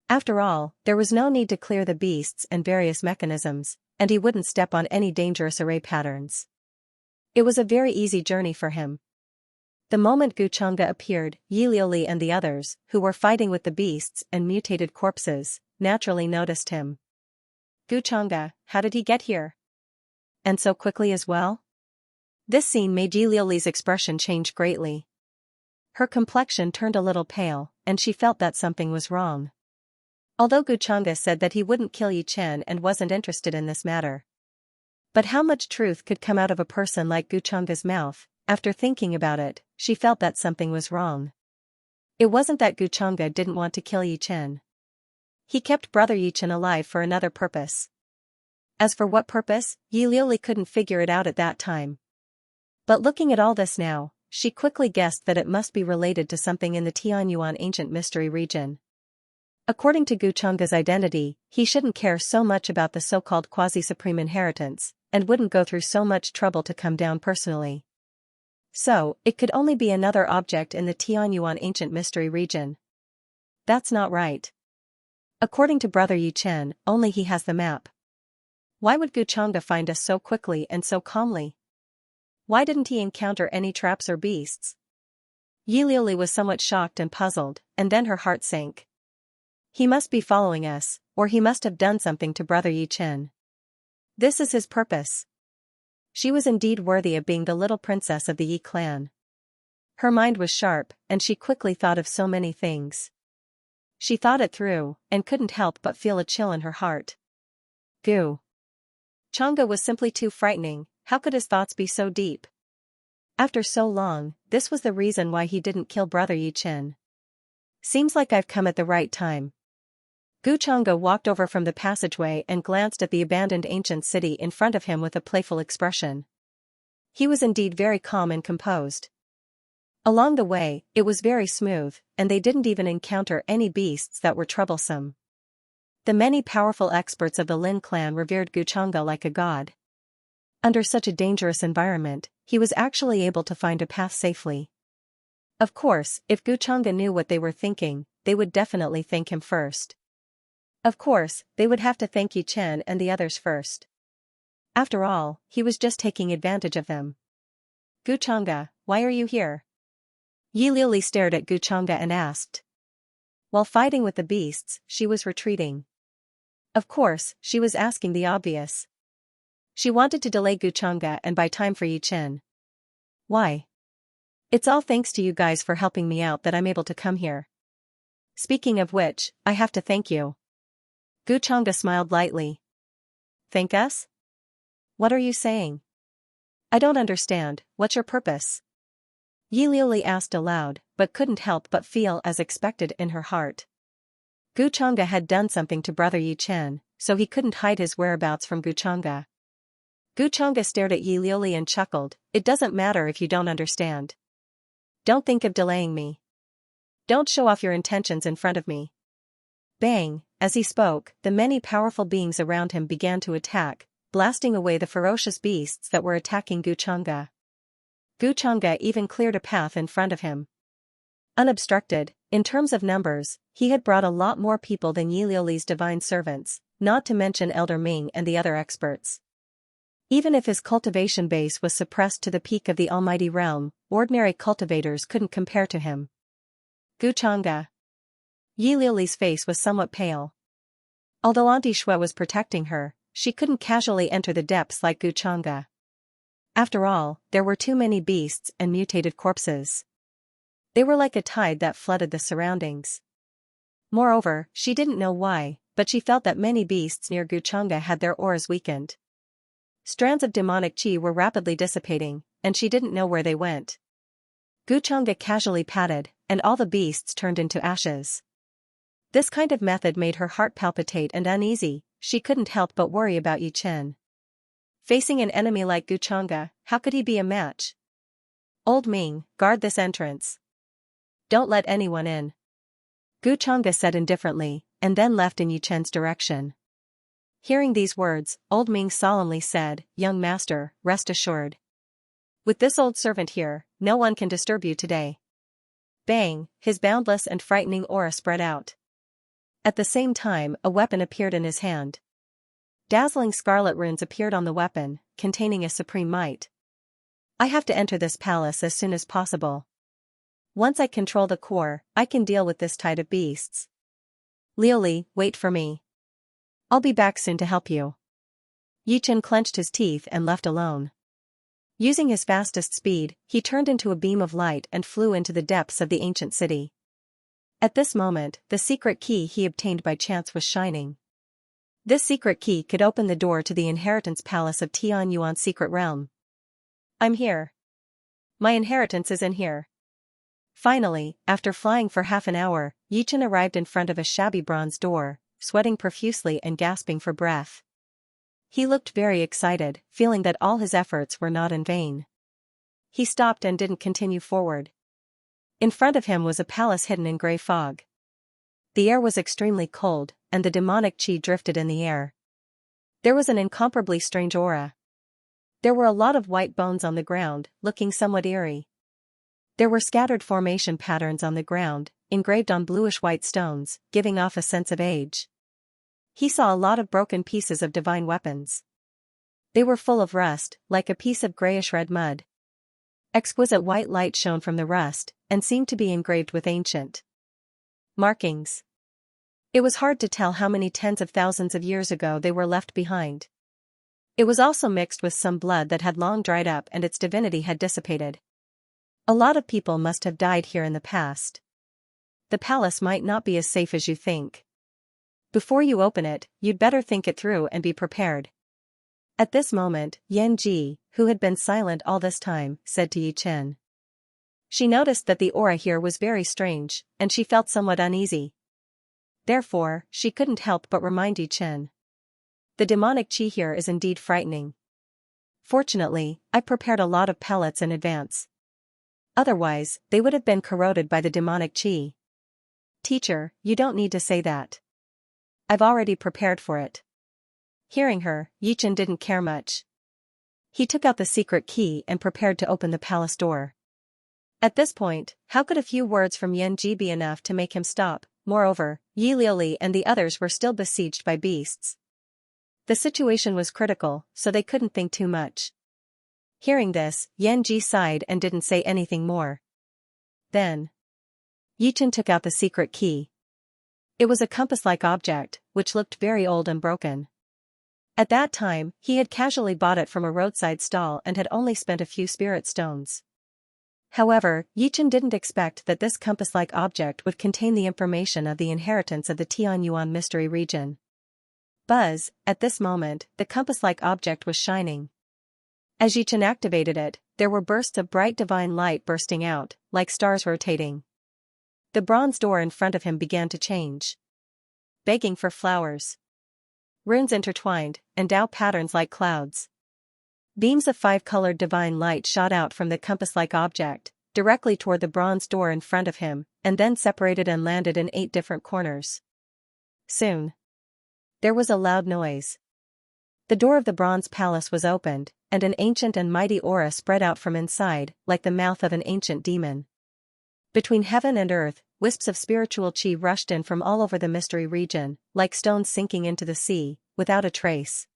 After all, there was no need to clear the beasts and various mechanisms, and he wouldn't step on any dangerous array patterns. It was a very easy journey for him. The moment Gu Chang'e appeared, Yi Liuli and the others, who were fighting with the beasts and mutated corpses, naturally noticed him. Gu Chang'e, how did he get here? And so quickly as well? This scene made Yi Liuli's expression change greatly. Her complexion turned a little pale, and she felt that something was wrong. Although Gu Chang'e said that he wouldn't kill Yi Chen and wasn't interested in this matter. But how much truth could come out of a person like Gu Chang'e's mouth? After thinking about it, she felt that something was wrong. It wasn't that Gu Chang'e didn't want to kill Yi Chen. He kept brother Yi Chen alive for another purpose. As for what purpose, Yi Liuli couldn't figure it out at that time. But looking at all this now, she quickly guessed that it must be related to something in the Tianyuan ancient mystery region. According to Gu Chang'e's identity, he shouldn't care so much about the so-called quasi-supreme inheritance, and wouldn't go through so much trouble to come down personally. So, it could only be another object in the Tianyuan ancient mystery region. That's not right. According to Brother Yi Chen, only he has the map. Why would Gu Chang'e find us so quickly and so calmly? Why didn't he encounter any traps or beasts? Yi Liuli was somewhat shocked and puzzled, and then her heart sank. He must be following us, or he must have done something to Brother Yi Chen. This is his purpose. She was indeed worthy of being the little princess of the Yi clan. Her mind was sharp, and she quickly thought of so many things. She thought it through, and couldn't help but feel a chill in her heart. Gu Chang'e was simply too frightening. How could his thoughts be so deep? After so long, this was the reason why he didn't kill Brother Yi Chen. Seems like I've come at the right time. Gu Chang'e walked over from the passageway and glanced at the abandoned ancient city in front of him with a playful expression. He was indeed very calm and composed. Along the way, it was very smooth, and they didn't even encounter any beasts that were troublesome. The many powerful experts of the Lin clan revered Gu Chang'e like a god. Under such a dangerous environment, he was actually able to find a path safely. Of course, if Gu Chang'e knew what they were thinking, they would definitely thank him first. Of course, they would have to thank Yi Chen and the others first. After all, he was just taking advantage of them. Gu Chang'e, why are you here? Yi Liuli stared at Gu Chang'e and asked. While fighting with the beasts, she was retreating. Of course, she was asking the obvious. She wanted to delay Gu Chang'e and buy time for Yi Chen. Why? It's all thanks to you guys for helping me out that I'm able to come here. Speaking of which, I have to thank you. Gu Chang'e smiled lightly. Thank us? What are you saying? I don't understand, what's your purpose? Yi Liuli asked aloud, but couldn't help but feel as expected in her heart. Gu Chang'e had done something to Brother Yi Chen, so he couldn't hide his whereabouts from Gu Chang'e. Gu Chang'e stared at Yi Liuli and chuckled, it doesn't matter if you don't understand. Don't think of delaying me. Don't show off your intentions in front of me. Bang, as he spoke, the many powerful beings around him began to attack, blasting away the ferocious beasts that were attacking Xianxia. Xianxia even cleared a path in front of him. Unobstructed, in terms of numbers, he had brought a lot more people than Yi Liuli's divine servants, not to mention Elder Ming and the other experts. Even if his cultivation base was suppressed to the peak of the almighty realm, ordinary cultivators couldn't compare to him. Xianxia. Yi Liuli's face was somewhat pale. Although Auntie Shui was protecting her, she couldn't casually enter the depths like Xianxia. After all, there were too many beasts and mutated corpses. They were like a tide that flooded the surroundings. Moreover, she didn't know why, but she felt that many beasts near Xianxia had their auras weakened. Strands of demonic qi were rapidly dissipating, and she didn't know where they went. Xianxia casually patted, and all the beasts turned into ashes. This kind of method made her heart palpitate and uneasy. She couldn't help but worry about Yi Chen. Facing an enemy like Xianxia, how could he be a match? Old Ming, guard this entrance. Don't let anyone in. Xianxia said indifferently, and then left in Yi Chen's direction. Hearing these words, Old Ming solemnly said, "Young master, rest assured. With this old servant here, no one can disturb you today." Bang, his boundless and frightening aura spread out. At the same time, a weapon appeared in his hand. Dazzling scarlet runes appeared on the weapon, containing a supreme might. "I have to enter this palace as soon as possible. Once I control the core, I can deal with this tide of beasts. Liuli, wait for me. I'll be back soon to help you." Yi Chen clenched his teeth and left alone. Using his fastest speed, he turned into a beam of light and flew into the depths of the ancient city. At this moment, the secret key he obtained by chance was shining. This secret key could open the door to the inheritance palace of Tianyuan's secret realm. "I'm here. My inheritance is in here." Finally, after flying for half an hour, Yi Chen arrived in front of a shabby bronze door, sweating profusely and gasping for breath. He looked very excited, feeling that all his efforts were not in vain. He stopped and didn't continue forward. In front of him was a palace hidden in grey fog. The air was extremely cold, and the demonic qi drifted in the air. There was an incomparably strange aura. There were a lot of white bones on the ground, looking somewhat eerie. There were scattered formation patterns on the ground, engraved on bluish-white stones, giving off a sense of age. He saw a lot of broken pieces of divine weapons. They were full of rust, like a piece of grayish-red mud. Exquisite white light shone from the rust, and seemed to be engraved with ancient markings. It was hard to tell how many tens of thousands of years ago they were left behind. It was also mixed with some blood that had long dried up and its divinity had dissipated. A lot of people must have died here in the past. The palace might not be as safe as you think. Before you open it, you'd better think it through and be prepared. At this moment, Yan Ji, who had been silent all this time, said to Yi Chen. She noticed that the aura here was very strange, and she felt somewhat uneasy. Therefore, she couldn't help but remind Yi Chen. The demonic qi here is indeed frightening. Fortunately, I prepared a lot of pellets in advance. Otherwise, they would have been corroded by the demonic qi. Teacher, you don't need to say that. I've already prepared for it. Hearing her, Yi Chen didn't care much. He took out the secret key and prepared to open the palace door. At this point, how could a few words from Yan Ji be enough to make him stop? Moreover, Yi Liuli and the others were still besieged by beasts. The situation was critical, so they couldn't think too much. Hearing this, Yan Ji sighed and didn't say anything more. Then, Yi Chen took out the secret key. It was a compass-like object, which looked very old and broken. At that time, he had casually bought it from a roadside stall and had only spent a few spirit stones. However, Yi Chen didn't expect that this compass-like object would contain the information of the inheritance of the Tianyuan mystery region. Buzz, at this moment, the compass-like object was shining. As Yi Chen activated it, there were bursts of bright divine light bursting out, like stars rotating. The bronze door in front of him began to change. Begging for flowers. Runes intertwined, and Tao patterns like clouds. Beams of five-colored divine light shot out from the compass-like object, directly toward the bronze door in front of him, and then separated and landed in 8 different corners. Soon, there was a loud noise. The door of the bronze palace was opened, and an ancient and mighty aura spread out from inside, like the mouth of an ancient demon. Between heaven and earth, wisps of spiritual chi rushed in from all over the mystery region, like stones sinking into the sea, without a trace.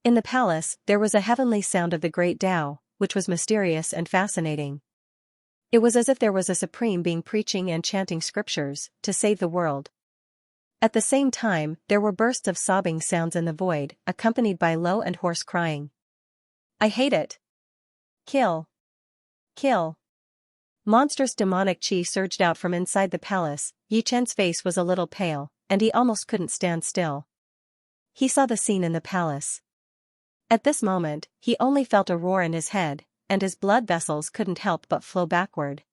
In the palace, there was a heavenly sound of the great Tao, which was mysterious and fascinating. It was as if there was a supreme being preaching and chanting scriptures, to save the world. At the same time, there were bursts of sobbing sounds in the void, accompanied by low and hoarse crying. "I hate it! Kill! Kill!" Monstrous demonic chi surged out from inside the palace. Yi Chen's face was a little pale, and he almost couldn't stand still. He saw the scene in the palace. At this moment, he only felt a roar in his head, and his blood vessels couldn't help but flow backward.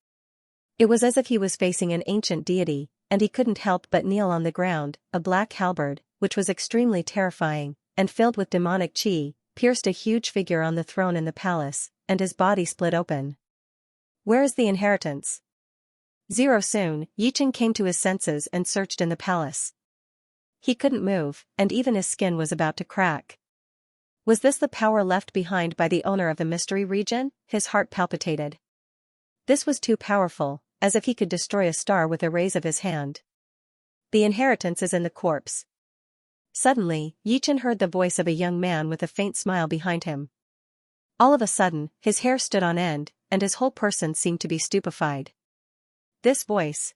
It was as if he was facing an ancient deity, and he couldn't help but kneel on the ground. A black halberd, which was extremely terrifying, and filled with demonic chi, pierced a huge figure on the throne in the palace, and his body split open. "Where is the inheritance?" Zero soon, Yi Chen came to his senses and searched in the palace. He couldn't move, and even his skin was about to crack. Was this the power left behind by the owner of the mystery region? His heart palpitated. This was too powerful, as if he could destroy a star with a raise of his hand. "The inheritance is in the corpse." Suddenly, Yi Chen heard the voice of a young man with a faint smile behind him. All of a sudden, his hair stood on end, and his whole person seemed to be stupefied. This voice.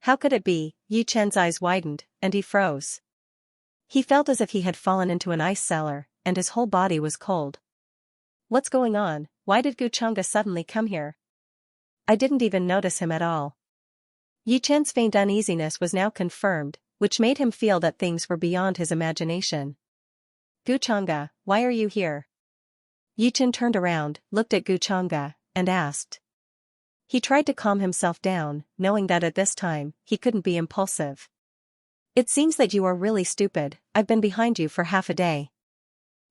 How could it be? Yi Chen's eyes widened, and he froze. He felt as if he had fallen into an ice cellar, and his whole body was cold. What's going on? Why did Guchanga suddenly come here? I didn't even notice him at all. Yi Chen's faint uneasiness was now confirmed, which made him feel that things were beyond his imagination. Guchanga, why are you here? Yi Chen turned around, looked at Guchanga, and asked. He tried to calm himself down, knowing that at this time, he couldn't be impulsive. It seems that you are really stupid. I've been behind you for half a day.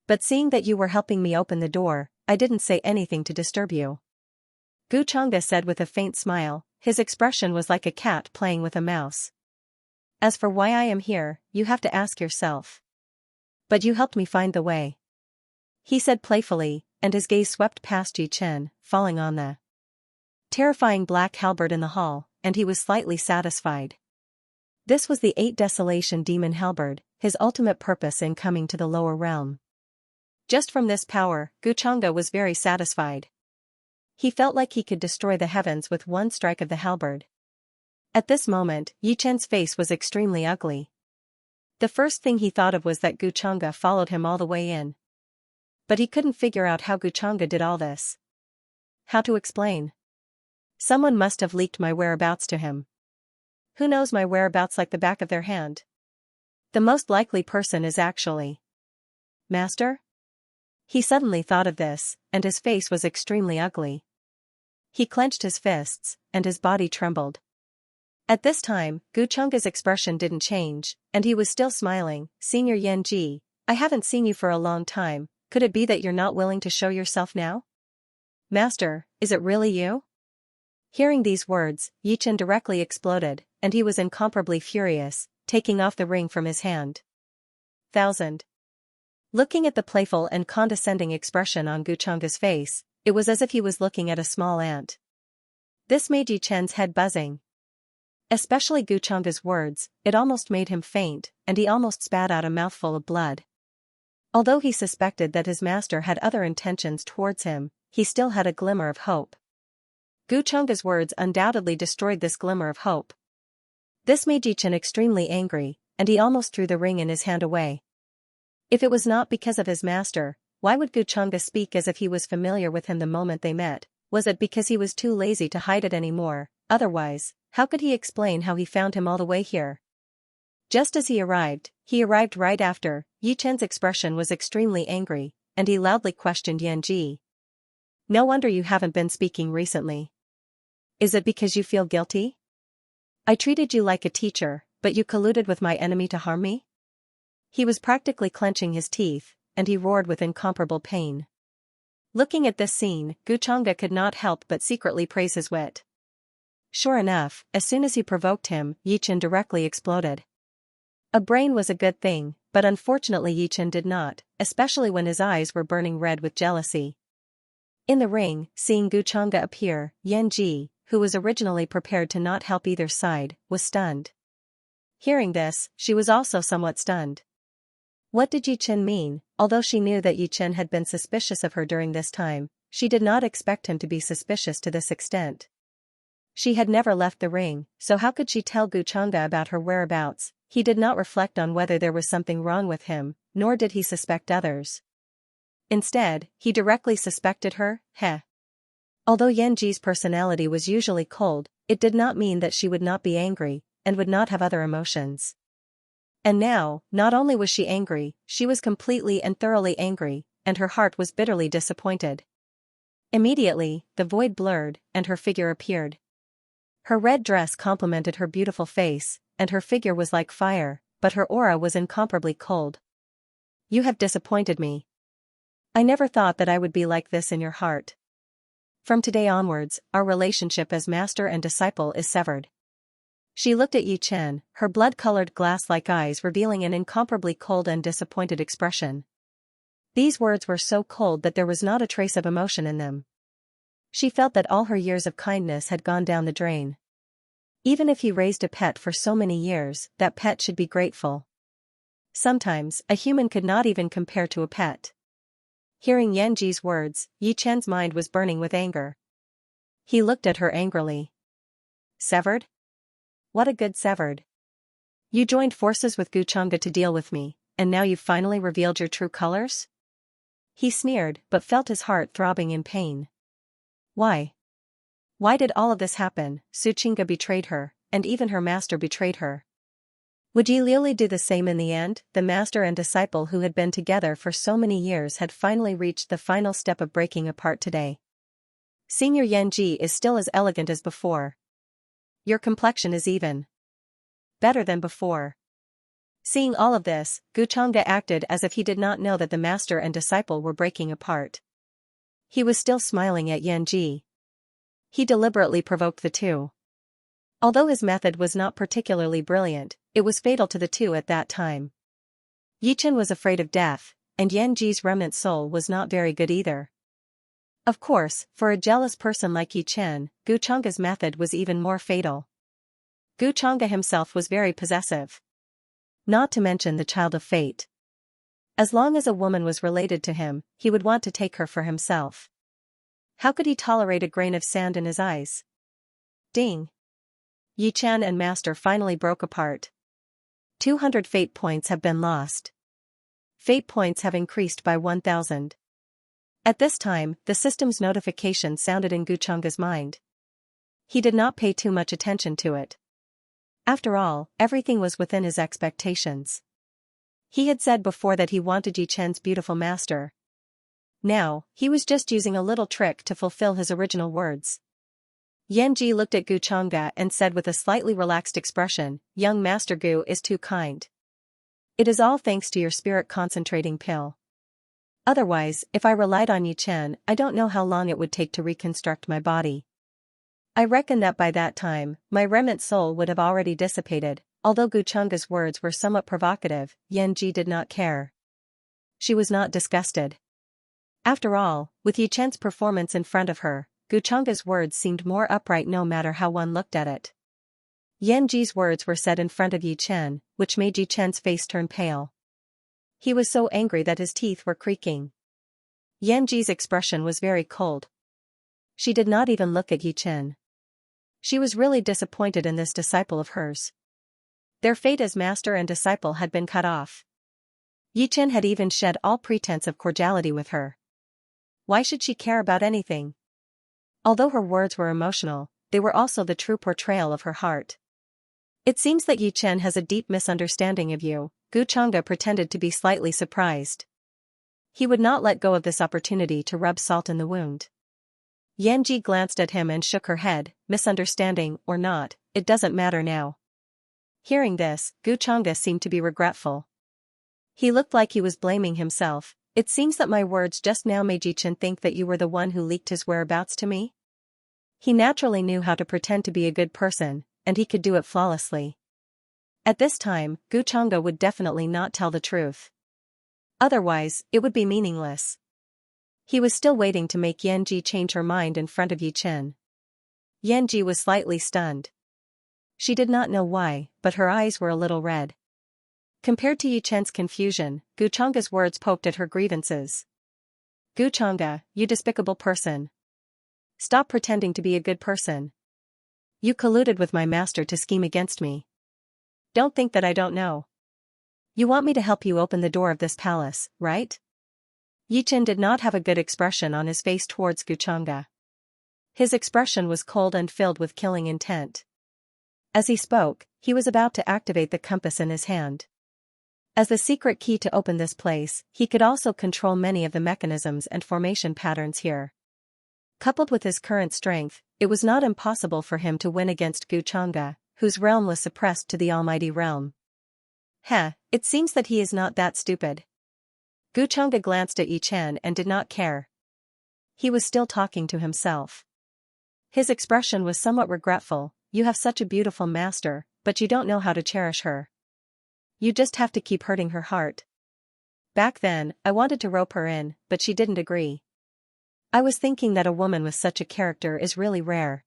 But seeing that you were helping me open the door, I didn't say anything to disturb you. Guchanga said with a faint smile. His expression was like a cat playing with a mouse. As for why I am here, you have to ask yourself. But you helped me find the way. He said playfully, and his gaze swept past Yi Chen, falling on the terrifying black halberd in the hall, and he was slightly satisfied. This was the 8 Desolation Demon Halberd, his ultimate purpose in coming to the lower realm. Just from this power, Guchanga was very satisfied. He felt like he could destroy the heavens with one strike of the halberd. At this moment, Yi Chen's face was extremely ugly. The first thing he thought of was that Guchanga followed him all the way in. But he couldn't figure out how Guchanga did all this. How to explain? Someone must have leaked my whereabouts to him. Who knows my whereabouts like the back of their hand? The most likely person is actually Master? He suddenly thought of this, and his face was extremely ugly. He clenched his fists, and his body trembled. At this time, Guchanga's expression didn't change, and he was still smiling. Senior Yan Ji, I haven't seen you for a long time. Could it be that you're not willing to show yourself now? Master, is it really you? Hearing these words, Yi Chen directly exploded, and he was incomparably furious, taking off the ring from his hand. 1000. Looking at the playful and condescending expression on Guchanga's face, it was as if he was looking at a small ant. This made Yi Chen's head buzzing. Especially Guchanga's words, it almost made him faint, and he almost spat out a mouthful of blood. Although he suspected that his master had other intentions towards him, he still had a glimmer of hope. Guchanga's words undoubtedly destroyed this glimmer of hope. This made Yi Chen extremely angry, and he almost threw the ring in his hand away. If it was not because of his master, why would Guchanga speak as if he was familiar with him the moment they met? Was it because he was too lazy to hide it anymore? Otherwise, how could he explain how he found him all the way here? Just as he arrived right after. Yi Chen's expression was extremely angry, and he loudly questioned Yan Ji. No wonder you haven't been speaking recently. Is it because you feel guilty? I treated you like a teacher, but you colluded with my enemy to harm me? He was practically clenching his teeth, and he roared with incomparable pain. Looking at this scene, Guchanga could not help but secretly praise his wit. Sure enough, as soon as he provoked him, Yi Chen directly exploded. A brain was a good thing, but unfortunately Yi Chen did not, especially when his eyes were burning red with jealousy. In the ring, seeing Gu Changge appear, Yan Ji, who was originally prepared to not help either side, was stunned. Hearing this, she was also somewhat stunned. What did Yi Chen mean? Although she knew that Yi Chen had been suspicious of her during this time, she did not expect him to be suspicious to this extent. She had never left the ring, so how could she tell Gu Changge about her whereabouts? He did not reflect on whether there was something wrong with him, nor did he suspect others. Instead, he directly suspected her. Although Yan Ji's personality was usually cold, it did not mean that she would not be angry, and would not have other emotions. And now, not only was she angry, she was completely and thoroughly angry, and her heart was bitterly disappointed. Immediately, the void blurred, and her figure appeared. Her red dress complemented her beautiful face, and her figure was like fire, but her aura was incomparably cold. You have disappointed me. I never thought that I would be like this in your heart. From today onwards, our relationship as master and disciple is severed. She looked at Yi Chen, her blood-colored glass-like eyes revealing an incomparably cold and disappointed expression. These words were so cold that there was not a trace of emotion in them. She felt that all her years of kindness had gone down the drain. Even if he raised a pet for so many years, that pet should be grateful. Sometimes, a human could not even compare to a pet. Hearing Yan Ji's words, Yi Chen's mind was burning with anger. He looked at her angrily. Severed? What a good severed. You joined forces with Gu Changge to deal with me, and now you've finally revealed your true colors? He sneered, but felt his heart throbbing in pain. Why? Why did all of this happen? Su Qingge betrayed her, and even her master betrayed her. Would Yi Liuli do the same in the end? The master and disciple who had been together for so many years had finally reached the final step of breaking apart today. Senior Yan Ji is still as elegant as before. Your complexion is even better than before. Seeing all of this, Gu Changge acted as if he did not know that the master and disciple were breaking apart. He was still smiling at Yan Ji. He deliberately provoked the two. Although his method was not particularly brilliant, it was fatal to the two at that time. Yi Chen was afraid of death, and Yan Ji's remnant soul was not very good either. Of course, for a jealous person like Yi Chen, Gu Changge's method was even more fatal. Gu Changge himself was very possessive. Not to mention the child of fate. As long as a woman was related to him, he would want to take her for himself. How could he tolerate a grain of sand in his eyes? Ding! Yi Chen and master finally broke apart. 200 fate points have been lost. Fate points have increased by 1,000. At this time, the system's notification sounded in Gu Changge's mind. He did not pay too much attention to it. After all, everything was within his expectations. He had said before that he wanted Yi Chen's beautiful master. Now, he was just using a little trick to fulfill his original words. Yan Ji looked at Gu Changge and said with a slightly relaxed expression, "Young Master Gu is too kind. It is all thanks to your spirit concentrating pill. Otherwise, if I relied on Yi Chen, I don't know how long it would take to reconstruct my body. I reckon that by that time, my remnant soul would have already dissipated." Although Gu Changge's words were somewhat provocative, Yan Ji did not care. She was not disgusted. After all, with Yi Chen's performance in front of her, Gu Changge's words seemed more upright no matter how one looked at it. Yan Ji's words were said in front of Yi Chen, which made Yi Chen's face turn pale. He was so angry that his teeth were creaking. Yan Ji's expression was very cold. She did not even look at Yi Chen. She was really disappointed in this disciple of hers. Their fate as master and disciple had been cut off. Yi Chen had even shed all pretense of cordiality with her. Why should she care about anything? Although her words were emotional, they were also the true portrayal of her heart. It seems that Yi Chen has a deep misunderstanding of you. Gu Changge pretended to be slightly surprised. He would not let go of this opportunity to rub salt in the wound. Yan Ji glanced at him and shook her head. Misunderstanding or not, it doesn't matter now. Hearing this, Gu Changge seemed to be regretful. He looked like he was blaming himself. It seems that my words just now made Yi Chen think that you were the one who leaked his whereabouts to me? He naturally knew how to pretend to be a good person, and he could do it flawlessly. At this time, Gu Changge would definitely not tell the truth. Otherwise, it would be meaningless. He was still waiting to make Yanji change her mind in front of Yi Chen. Yanji was slightly stunned. She did not know why, but her eyes were a little red. Compared to Yi Chen's confusion, Gu Changge's words poked at her grievances. Gu Changge, you despicable person. Stop pretending to be a good person. You colluded with my master to scheme against me. Don't think that I don't know. You want me to help you open the door of this palace, right? Yi Chen did not have a good expression on his face towards Gu Changge. His expression was cold and filled with killing intent. As he spoke, he was about to activate the compass in his hand. As the secret key to open this place, he could also control many of the mechanisms and formation patterns here. Coupled with his current strength, it was not impossible for him to win against Gu Changge, whose realm was suppressed to the almighty realm. It seems that he is not that stupid. Gu Changge glanced at Yi Chen and did not care. He was still talking to himself. His expression was somewhat regretful. You have such a beautiful master, but you don't know how to cherish her. You just have to keep hurting her heart. Back then, I wanted to rope her in, but she didn't agree. I was thinking that a woman with such a character is really rare.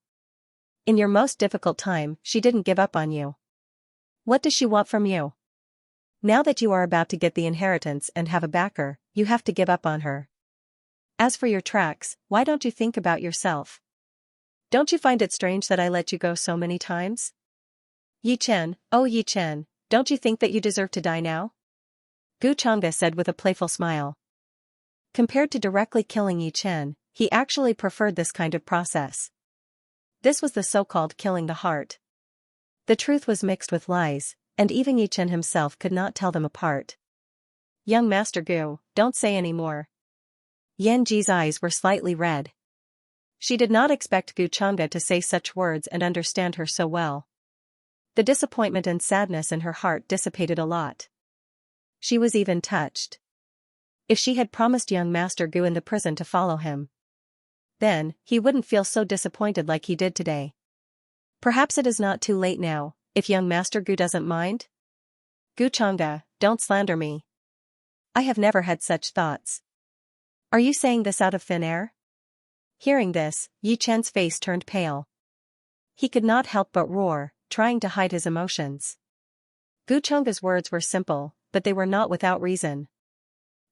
In your most difficult time, she didn't give up on you. What does she want from you? Now that you are about to get the inheritance and have a backer, you have to give up on her. As for your tracks, why don't you think about yourself? Don't you find it strange that I let you go so many times? Yi Chen, oh Yi Chen, don't you think that you deserve to die now? Gu Changge said with a playful smile. Compared to directly killing Yi Chen, he actually preferred this kind of process. This was the so-called killing the heart. The truth was mixed with lies, and even Yi Chen himself could not tell them apart. Young Master Gu, don't say any more. Yanji's eyes were slightly red. She did not expect Gu Changge to say such words and understand her so well. The disappointment and sadness in her heart dissipated a lot. She was even touched. If she had promised young Master Gu in the prison to follow him, then, he wouldn't feel so disappointed like he did today. Perhaps it is not too late now, if young Master Gu doesn't mind? Gu Changge, don't slander me. I have never had such thoughts. Are you saying this out of thin air? Hearing this, Yi Chen's face turned pale. He could not help but roar, trying to hide his emotions. Gu Changge's words were simple, but they were not without reason.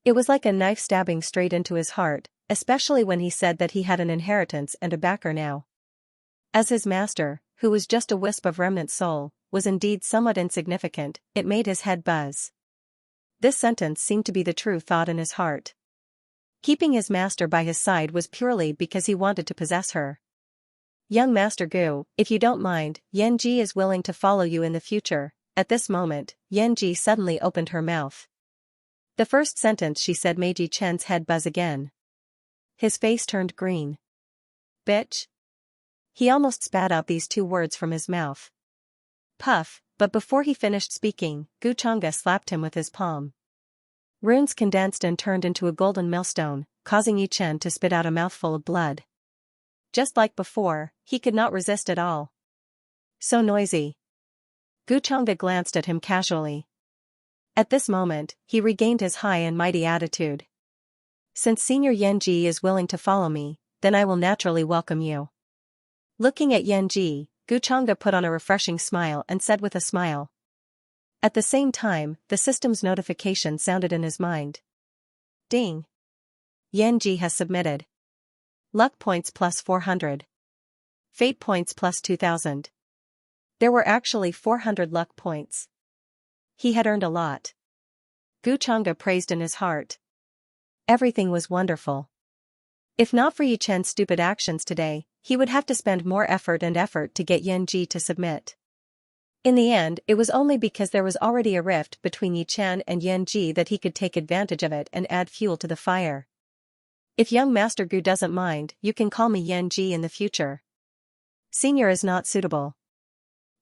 It was like a knife stabbing straight into his heart, especially when he said that he had an inheritance and a backer now. As his master, who was just a wisp of remnant soul, was indeed somewhat insignificant, it made his head buzz. This sentence seemed to be the true thought in his heart. Keeping his master by his side was purely because he wanted to possess her. Young Master Gu, if you don't mind, Yanji is willing to follow you in the future. At this moment, Yanji suddenly opened her mouth. The first sentence she said made Yi Chen's head buzz again. His face turned green. Bitch. He almost spat out these two words from his mouth. Puff, but before he finished speaking, Gu Changge slapped him with his palm. Runes condensed and turned into a golden millstone, causing Yi Chen to spit out a mouthful of blood. Just like before, he could not resist at all. So noisy. Gu Changge glanced at him casually. At this moment, he regained his high and mighty attitude. Since Senior Yanji is willing to follow me, then I will naturally welcome you. Looking at Yanji, Gu Changge put on a refreshing smile and said with a smile. At the same time, the system's notification sounded in his mind. Ding. Yanji has submitted. Luck points plus 400. Fate points plus 2000. There were actually 400 luck points. He had earned a lot. Gu Changge praised in his heart. Everything was wonderful. If not for Yi Chen's stupid actions today, he would have to spend more effort to get Yanji to submit. In the end, it was only because there was already a rift between Yi Chen and Yanji that he could take advantage of it and add fuel to the fire. If young Master Gu doesn't mind, you can call me Yanji in the future. Senior is not suitable.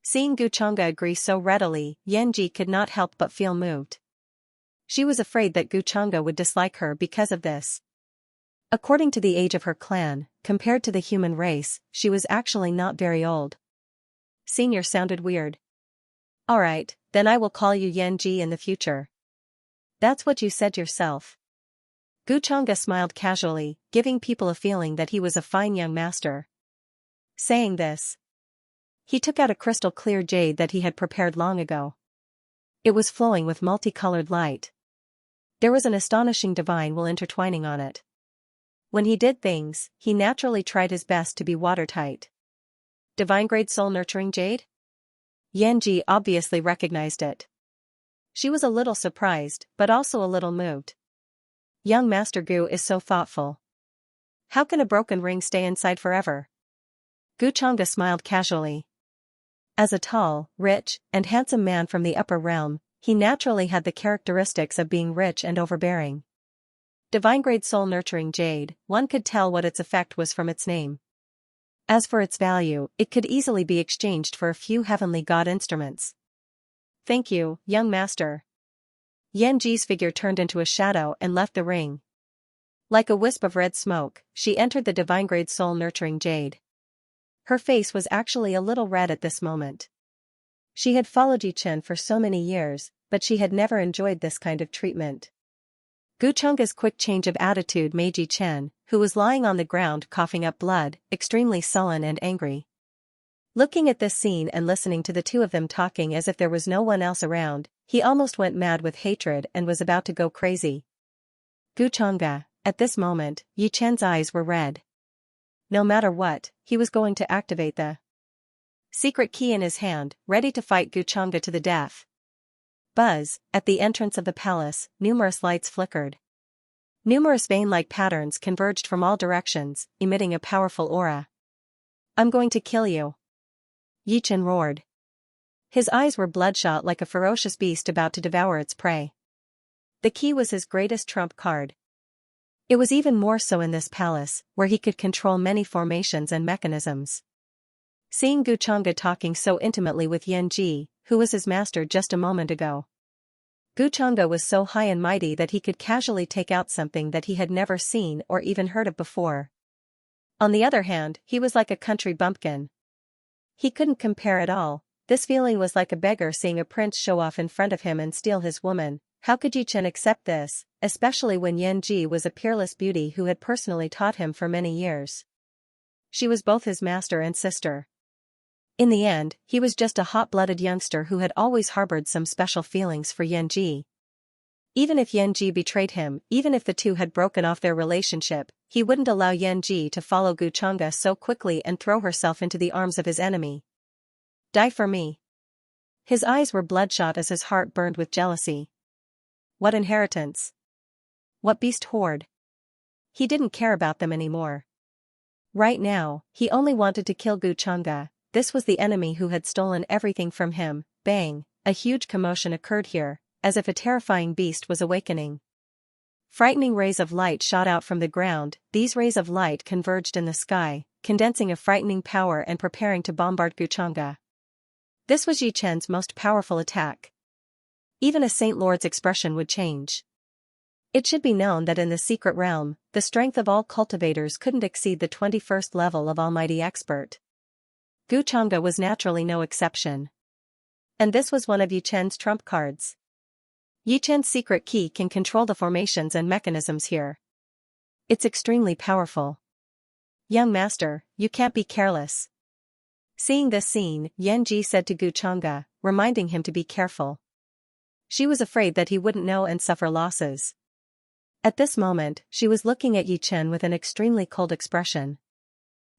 Seeing Gu Changge agree so readily, Yanji could not help but feel moved. She was afraid that Gu Changge would dislike her because of this. According to the age of her clan, compared to the human race, she was actually not very old. Senior sounded weird. Alright, then I will call you Yanji in the future. That's what you said yourself. Guchanga smiled casually, giving people a feeling that he was a fine young master. Saying this, he took out a crystal-clear jade that he had prepared long ago. It was flowing with multicolored light. There was an astonishing divine will intertwining on it. When he did things, he naturally tried his best to be watertight. Divine-grade soul-nurturing jade? Yanji obviously recognized it. She was a little surprised, but also a little moved. Young Master Gu is so thoughtful. How can a broken ring stay inside forever? Guchanga smiled casually. As a tall, rich, and handsome man from the upper realm, he naturally had the characteristics of being rich and overbearing. Divine-grade soul-nurturing jade, one could tell what its effect was from its name. As for its value, it could easily be exchanged for a few heavenly god instruments. Thank you, young master. Yanji's figure turned into a shadow and left the ring. Like a wisp of red smoke, she entered the divine-grade soul-nurturing jade. Her face was actually a little red at this moment. She had followed Yichen for so many years, but she had never enjoyed this kind of treatment. Guchunga's quick change of attitude made Yichen, who was lying on the ground coughing up blood, extremely sullen and angry. Looking at this scene and listening to the two of them talking as if there was no one else around, he almost went mad with hatred and was about to go crazy. Guchunga, at this moment, Yichen's eyes were red. No matter what, he was going to activate the secret key in his hand, ready to fight Guchunga to the death. Buzz, at the entrance of the palace, numerous lights flickered. Numerous vein-like patterns converged from all directions, emitting a powerful aura. I'm going to kill you. Yichen roared. His eyes were bloodshot like a ferocious beast about to devour its prey. The key was his greatest trump card. It was even more so in this palace, where he could control many formations and mechanisms. Seeing Guchunga talking so intimately with Yanji, who was his master just a moment ago. Guchunga was so high and mighty that he could casually take out something that he had never seen or even heard of before. On the other hand, he was like a country bumpkin. He couldn't compare at all. This feeling was like a beggar seeing a prince show off in front of him and steal his woman. How could Yichen accept this, especially when Yanji was a peerless beauty who had personally taught him for many years? She was both his master and sister. In the end, he was just a hot-blooded youngster who had always harbored some special feelings for Yanji. Even if Yanji betrayed him, even if the two had broken off their relationship, he wouldn't allow Yanji to follow Guchunga so quickly and throw herself into the arms of his enemy. Die for me. His eyes were bloodshot as his heart burned with jealousy. What inheritance? What beast horde? He didn't care about them anymore. Right now, he only wanted to kill Guchunga. This was the enemy who had stolen everything from him. Bang, a huge commotion occurred here, as if a terrifying beast was awakening. Frightening rays of light shot out from the ground. These rays of light converged in the sky, condensing a frightening power and preparing to bombard Guchunga. This was Yichen's most powerful attack. Even a Saint Lord's expression would change. It should be known that in the secret realm, the strength of all cultivators couldn't exceed the 21st level of Almighty Expert. Guchunga was naturally no exception. And this was one of Yichen's trump cards. Yichen's secret key can control the formations and mechanisms here. It's extremely powerful. Young master, you can't be careless. Seeing this scene, Yanji said to Guchunga, reminding him to be careful. She was afraid that he wouldn't know and suffer losses. At this moment, she was looking at Yichen with an extremely cold expression.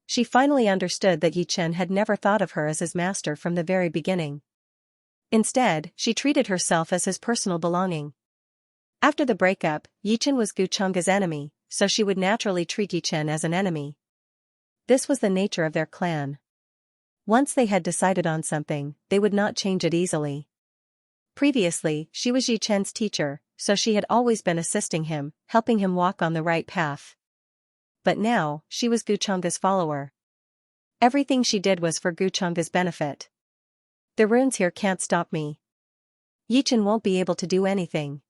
She finally understood that Yichen had never thought of her as his master from the very beginning. Instead, she treated herself as his personal belonging. After the breakup, Yichen was Guchunga's enemy, so she would naturally treat Yichen as an enemy. This was the nature of their clan. Once they had decided on something, they would not change it easily. Previously, she was Yichen's teacher, so she had always been assisting him, helping him walk on the right path. But now, she was Guchunga's follower. Everything she did was for Guchunga's benefit. The runes here can't stop me. Yichen won't be able to do anything.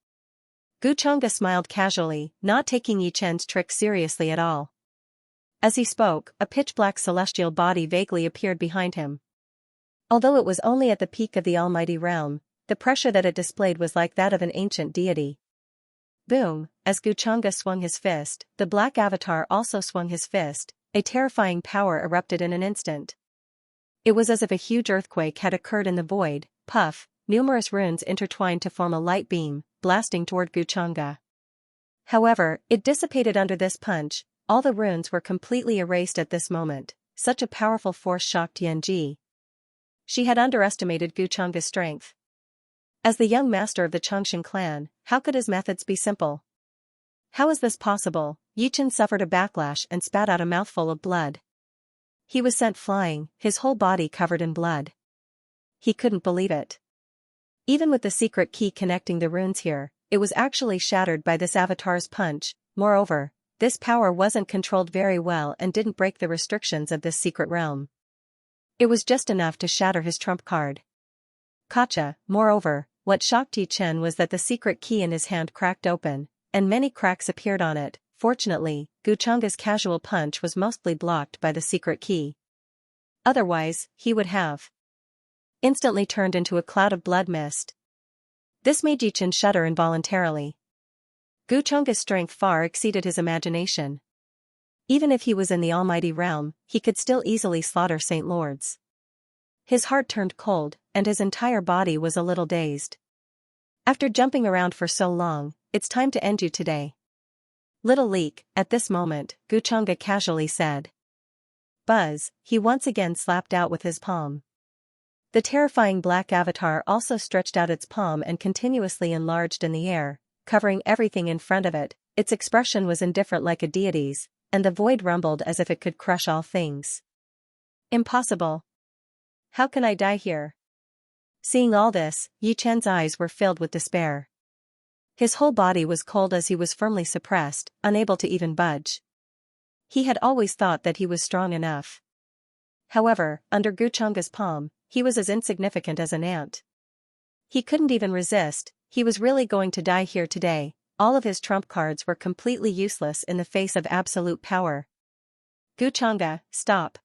Guchunga smiled casually, not taking Yichen's trick seriously at all. As he spoke, a pitch-black celestial body vaguely appeared behind him. Although it was only at the peak of the almighty realm, the pressure that it displayed was like that of an ancient deity. Boom, as Guchanga swung his fist, the black avatar also swung his fist, a terrifying power erupted in an instant. It was as if a huge earthquake had occurred in the void. Puff, numerous runes intertwined to form a light beam, blasting toward Guchanga. However, it dissipated under this punch. All the runes were completely erased at this moment. Such a powerful force shocked Yanji. She had underestimated Guchanga's strength. As the young master of the Changshan clan, how could his methods be simple? How is this possible? Yichen suffered a backlash and spat out a mouthful of blood. He was sent flying, his whole body covered in blood. He couldn't believe it. Even with the secret key connecting the runes here, it was actually shattered by this avatar's punch. Moreover, this power wasn't controlled very well and didn't break the restrictions of this secret realm. It was just enough to shatter his trump card. Gotcha. Moreover, what shocked Yi Chen was that the secret key in his hand cracked open, and many cracks appeared on it. Fortunately, Guchanga's casual punch was mostly blocked by the secret key. Otherwise, he would have instantly turned into a cloud of blood mist. This made Yi Chen shudder involuntarily. Guchanga's strength far exceeded his imagination. Even if he was in the almighty realm, he could still easily slaughter Saint Lords. His heart turned cold, and his entire body was a little dazed. After jumping around for so long, it's time to end you today. Little leak, at this moment, Guchanga casually said. Buzz, he once again slapped out with his palm. The terrifying black avatar also stretched out its palm and continuously enlarged in the air, covering everything in front of it. Its expression was indifferent like a deity's, and the void rumbled as if it could crush all things. Impossible. How can I die here? Seeing all this, Yi Chen's eyes were filled with despair. His whole body was cold as he was firmly suppressed, unable to even budge. He had always thought that he was strong enough. However, under Guchanga's palm, he was as insignificant as an ant. He couldn't even resist. He was really going to die here today. All of his trump cards were completely useless in the face of absolute power. Guchanga, stop.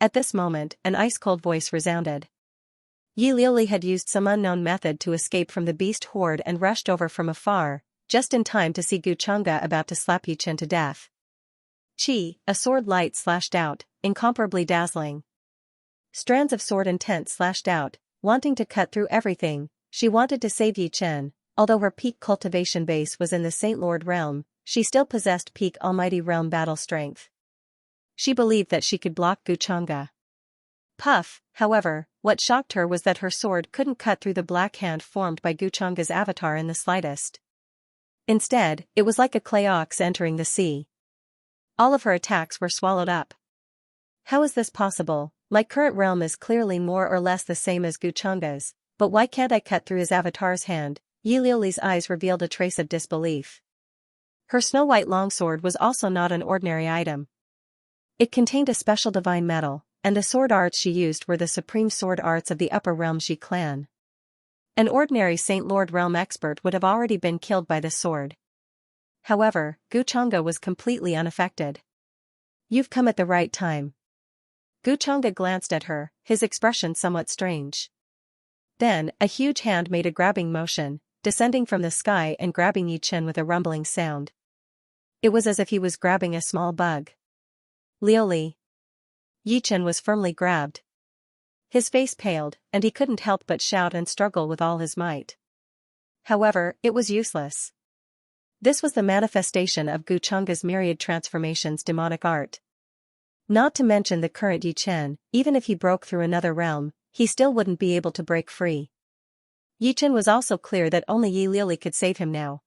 At this moment, an ice-cold voice resounded. Yi Liuli had used some unknown method to escape from the beast horde and rushed over from afar, just in time to see Guchanga about to slap Yi Chen to death. Chi, a sword light slashed out, incomparably dazzling. Strands of sword intent slashed out, wanting to cut through everything. She wanted to save Yi Chen. Although her peak cultivation base was in the Saint Lord realm, she still possessed peak almighty realm battle strength. She believed that she could block Guchanga. Puff, however, what shocked her was that her sword couldn't cut through the black hand formed by Guchanga's avatar in the slightest. Instead, it was like a clay ox entering the sea. All of her attacks were swallowed up. How is this possible? My current realm is clearly more or less the same as Guchanga's, but why can't I cut through his avatar's hand? Yi Liuli's eyes revealed a trace of disbelief. Her snow-white longsword was also not an ordinary item. It contained a special divine metal, and the sword arts she used were the supreme sword arts of the Upper Realm Shi clan. An ordinary Saint Lord realm expert would have already been killed by this sword. However, Guchanga was completely unaffected. You've come at the right time. Guchanga glanced at her, his expression somewhat strange. Then, a huge hand made a grabbing motion, descending from the sky and grabbing Yi Chen with a rumbling sound. It was as if he was grabbing a small bug. Liuli. Yi Chen was firmly grabbed. His face paled, and he couldn't help but shout and struggle with all his might. However, it was useless. This was the manifestation of Guchanga's myriad transformations demonic art. Not to mention the current Yi Chen, even if he broke through another realm, he still wouldn't be able to break free. Yi Chen was also clear that only Yi Liuli could save him now.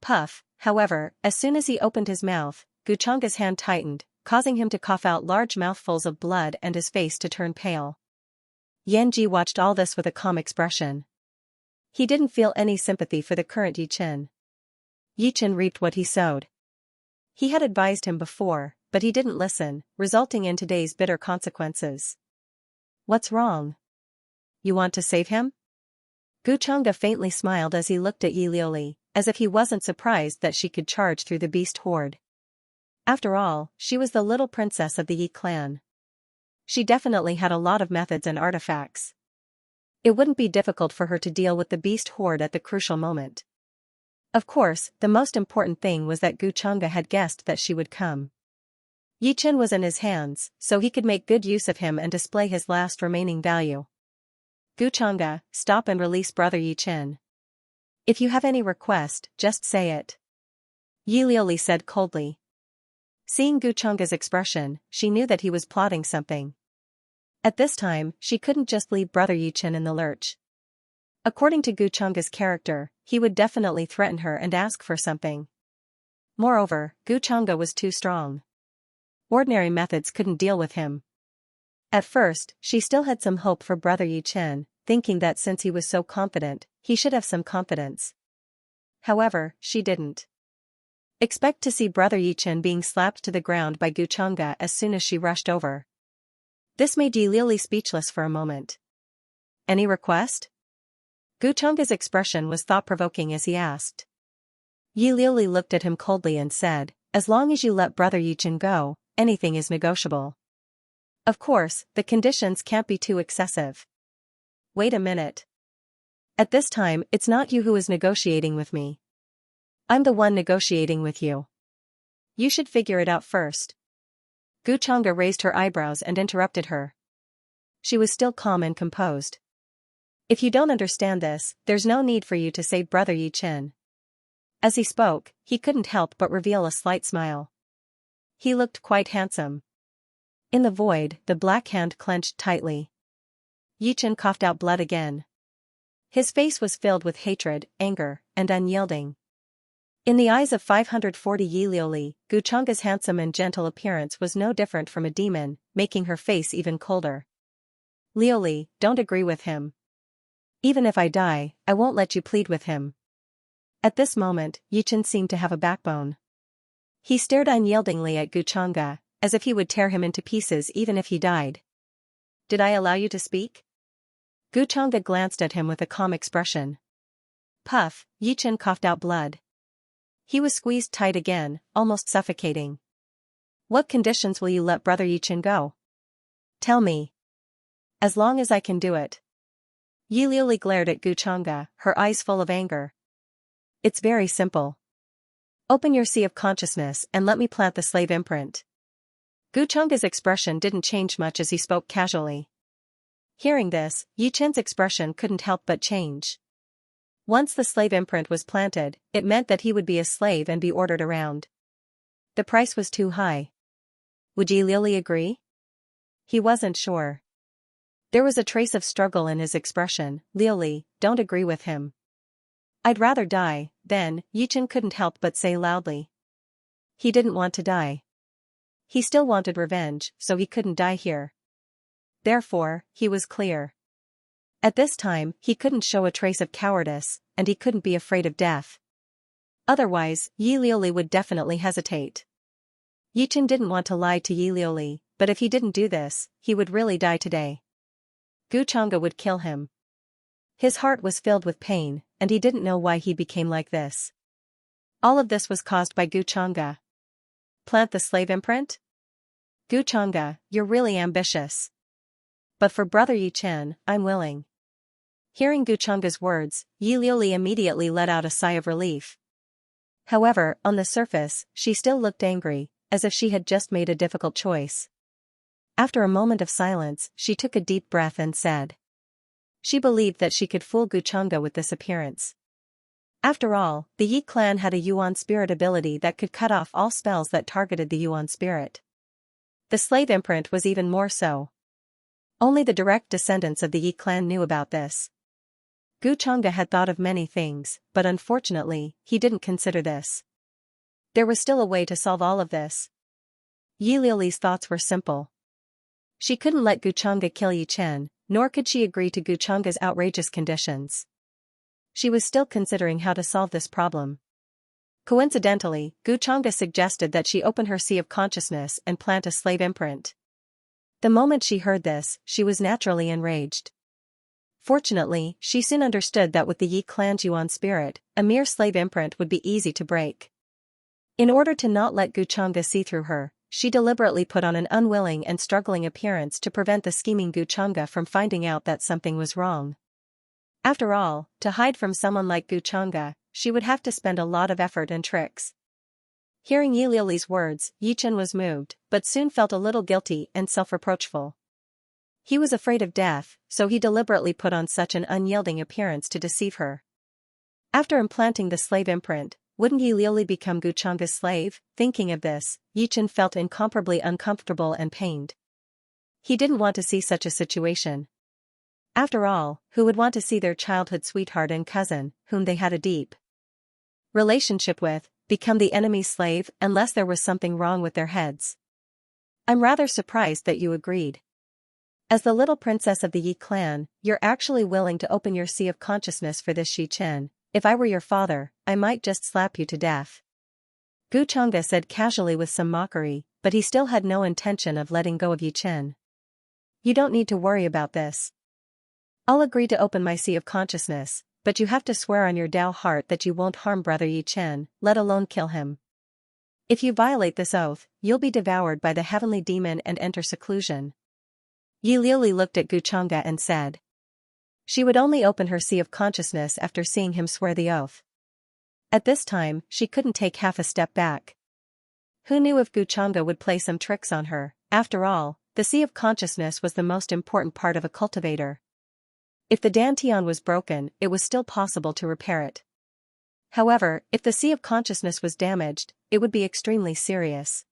Puff, however, as soon as he opened his mouth, Guchanga's hand tightened, causing him to cough out large mouthfuls of blood and his face to turn pale. Yanji watched all this with a calm expression. He didn't feel any sympathy for the current Yi Chen. Yi Chen reaped what he sowed. He had advised him before, but he didn't listen, resulting in today's bitter consequences. What's wrong? You want to save him? Guchanga faintly smiled as he looked at Yi Liuli, as if he wasn't surprised that she could charge through the beast horde. After all, she was the little princess of the Yi clan. She definitely had a lot of methods and artifacts. It wouldn't be difficult for her to deal with the beast horde at the crucial moment. Of course, the most important thing was that Gu Chang'e had guessed that she would come. Yi Chen was in his hands, so he could make good use of him and display his last remaining value. Gu Chang'e, stop and release Brother Yi Chen. If you have any request, just say it. Yi Liuli said coldly. Seeing Gu Chang'e's expression, she knew that he was plotting something. At this time, she couldn't just leave Brother Yi Chen in the lurch. According to Gu Chang'e's character, he would definitely threaten her and ask for something. Moreover, Gu Chang'e was too strong. Ordinary methods couldn't deal with him. At first, she still had some hope for Brother Yi Chen, thinking that since he was so confident, he should have some confidence. However, she didn't. Expect to see Brother Yi Chen being slapped to the ground by Gu Chang'e as soon as she rushed over. This made Yi Liuli speechless for a moment. Any request? Gu Chang'e's expression was thought-provoking as he asked. Yi Liuli looked at him coldly and said, as long as you let Brother Yi Chen go, anything is negotiable. Of course, the conditions can't be too excessive. Wait a minute. At this time, it's not you who is negotiating with me. I'm the one negotiating with you. You should figure it out first. Gu Chang'e raised her eyebrows and interrupted her. She was still calm and composed. If you don't understand this, there's no need for you to save Brother Yi Chen. As he spoke, he couldn't help but reveal a slight smile. He looked quite handsome. In the void, the black hand clenched tightly. Yi Chen coughed out blood again. His face was filled with hatred, anger, and unyielding. In the eyes of 540 Yi Liuli, Gu Chang'e's handsome and gentle appearance was no different from a demon, making her face even colder. Liuli, don't agree with him. Even if I die, I won't let you plead with him. At this moment, Yi Chen seemed to have a backbone. He stared unyieldingly at Gu Chang'e, as if he would tear him into pieces even if he died. Did I allow you to speak? Gu Chang'e glanced at him with a calm expression. Puff, Yi Chen coughed out blood. He was squeezed tight again, almost suffocating. What conditions will you let Brother Yi Chen go? Tell me. As long as I can do it. Yi Liuli glared at Gu Chang'e, her eyes full of anger. It's very simple. Open your sea of consciousness and let me plant the slave imprint. Gu Chang'e's expression didn't change much as he spoke casually. Hearing this, Yi Chen's expression couldn't help but change. Once the slave imprint was planted, it meant that he would be a slave and be ordered around. The price was too high. Would Yi Liuli agree? He wasn't sure. There was a trace of struggle in his expression. Liuli, don't agree with him. I'd rather die. Then, Yi Chen couldn't help but say loudly. He didn't want to die. He still wanted revenge, so he couldn't die here. Therefore, he was clear. At this time, he couldn't show a trace of cowardice, and he couldn't be afraid of death. Otherwise, Yi Liuli would definitely hesitate. Yi Chen didn't want to lie to Yi Liuli, but if he didn't do this, he would really die today. Gu Chang'e would kill him. His heart was filled with pain, and he didn't know why he became like this. All of this was caused by Gu Chang'e. Plant the slave imprint? Gu Chang'e, you're really ambitious. But for Brother Yi Chen, I'm willing. Hearing Gu Chang'e's words, Yi Liuli immediately let out a sigh of relief. However, on the surface, she still looked angry, as if she had just made a difficult choice. After a moment of silence, she took a deep breath and said. She believed that she could fool Gu Chang'e with this appearance. After all, the Yi clan had a Yuan spirit ability that could cut off all spells that targeted the Yuan spirit. The slave imprint was even more so. Only the direct descendants of the Yi clan knew about this. Gu Chang'e had thought of many things, but unfortunately, he didn't consider this. There was still a way to solve all of this. Yi Liuli's thoughts were simple. She couldn't let Gu Chang'e kill Yi Chen, nor could she agree to Gu Chang'e's outrageous conditions. She was still considering how to solve this problem. Coincidentally, Gu Chang'e suggested that she open her sea of consciousness and plant a slave imprint. The moment she heard this, she was naturally enraged. Fortunately, she soon understood that with the Yi clan's Yuan spirit, a mere slave imprint would be easy to break. In order to not let Gu Chang'e see through her, she deliberately put on an unwilling and struggling appearance to prevent the scheming Guchanga from finding out that something was wrong. After all, to hide from someone like Guchanga, she would have to spend a lot of effort and tricks. Hearing Yilioli's words, Yichen was moved, but soon felt a little guilty and self-reproachful. He was afraid of death, so he deliberately put on such an unyielding appearance to deceive her. After implanting the slave imprint, wouldn't Yilioli become Guchanga's slave? Thinking of this, Yichen felt incomparably uncomfortable and pained. He didn't want to see such a situation. After all, who would want to see their childhood sweetheart and cousin, whom they had a deep relationship with, become the enemy's slave unless there was something wrong with their heads? I'm rather surprised that you agreed. As the little princess of the Yi clan, you're actually willing to open your sea of consciousness for this Shichen. If I were your father, I might just slap you to death. Guchanga said casually with some mockery, but he still had no intention of letting go of Yichen. You don't need to worry about this. I'll agree to open my sea of consciousness, but you have to swear on your Dao heart that you won't harm brother Yichen, let alone kill him. If you violate this oath, you'll be devoured by the heavenly demon and enter seclusion. Yilioli looked at Guchanga and said. She would only open her sea of consciousness after seeing him swear the oath. At this time, she couldn't take half a step back. Who knew if Guchanga would play some tricks on her? After all, the sea of consciousness was the most important part of a cultivator. If the dantian was broken, it was still possible to repair it. However, if the sea of consciousness was damaged, it would be extremely serious.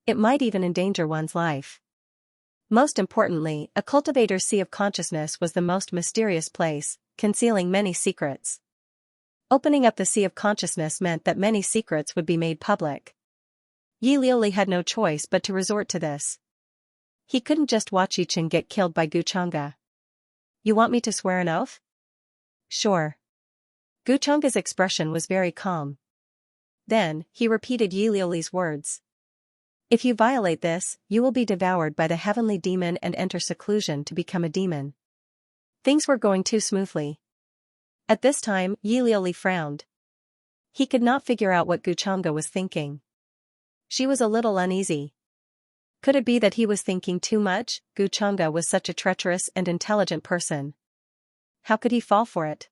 It might even endanger one's life. Most importantly, a cultivator's sea of consciousness was the most mysterious place, concealing many secrets. Opening up the sea of consciousness meant that many secrets would be made public. Yilioli had no choice but to resort to this. He couldn't just watch Yichen get killed by Guchanga. You want me to swear an oath? Sure. Guchanga's expression was very calm. Then, he repeated Yilioli's words. If you violate this, you will be devoured by the heavenly demon and enter seclusion to become a demon. Things were going too smoothly. At this time, Yilioli frowned. He could not figure out what Guchanga was thinking. She was a little uneasy. Could it be that he was thinking too much? Guchanga was such a treacherous and intelligent person. How could he fall for it?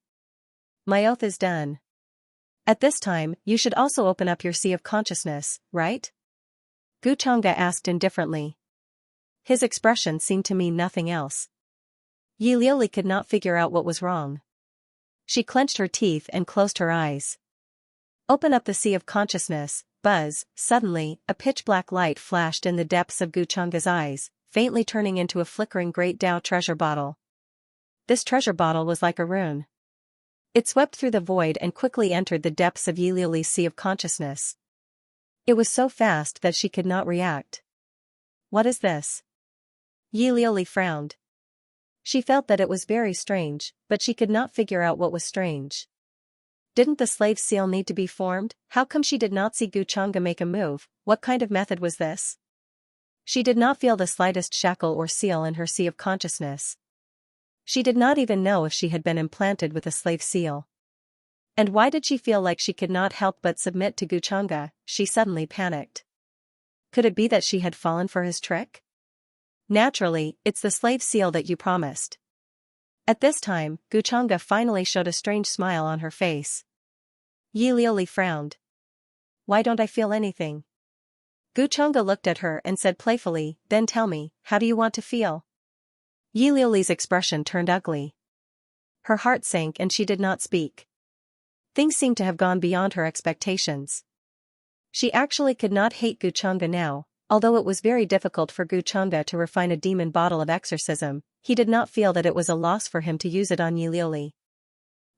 My oath is done. At this time, you should also open up your sea of consciousness, right? Guchanga asked indifferently. His expression seemed to mean nothing else. Yilioli could not figure out what was wrong. She clenched her teeth and closed her eyes. Open up the sea of consciousness. Buzz. Suddenly, a pitch-black light flashed in the depths of Guchanga's eyes, faintly turning into a flickering Great Dao treasure bottle. This treasure bottle was like a rune. It swept through the void and quickly entered the depths of Yilioli's sea of consciousness. It was so fast that she could not react. What is this? Yilioli frowned. She felt that it was very strange, but she could not figure out what was strange. Didn't the slave seal need to be formed? How come she did not see Guchanga make a move? What kind of method was this? She did not feel the slightest shackle or seal in her sea of consciousness. She did not even know if she had been implanted with a slave seal. And why did she feel like she could not help but submit to Guchanga? She suddenly panicked. Could it be that she had fallen for his trick? Naturally, it's the slave seal that you promised. At this time, Guchanga finally showed a strange smile on her face. Yilioli frowned. Why don't I feel anything? Guchanga looked at her and said playfully, then tell me, how do you want to feel? Yilioli's expression turned ugly. Her heart sank and she did not speak. Things seemed to have gone beyond her expectations. She actually could not hate Guchanga now, although it was very difficult for Guchanga to refine a demon bottle of exorcism. He did not feel that it was a loss for him to use it on Yilioli.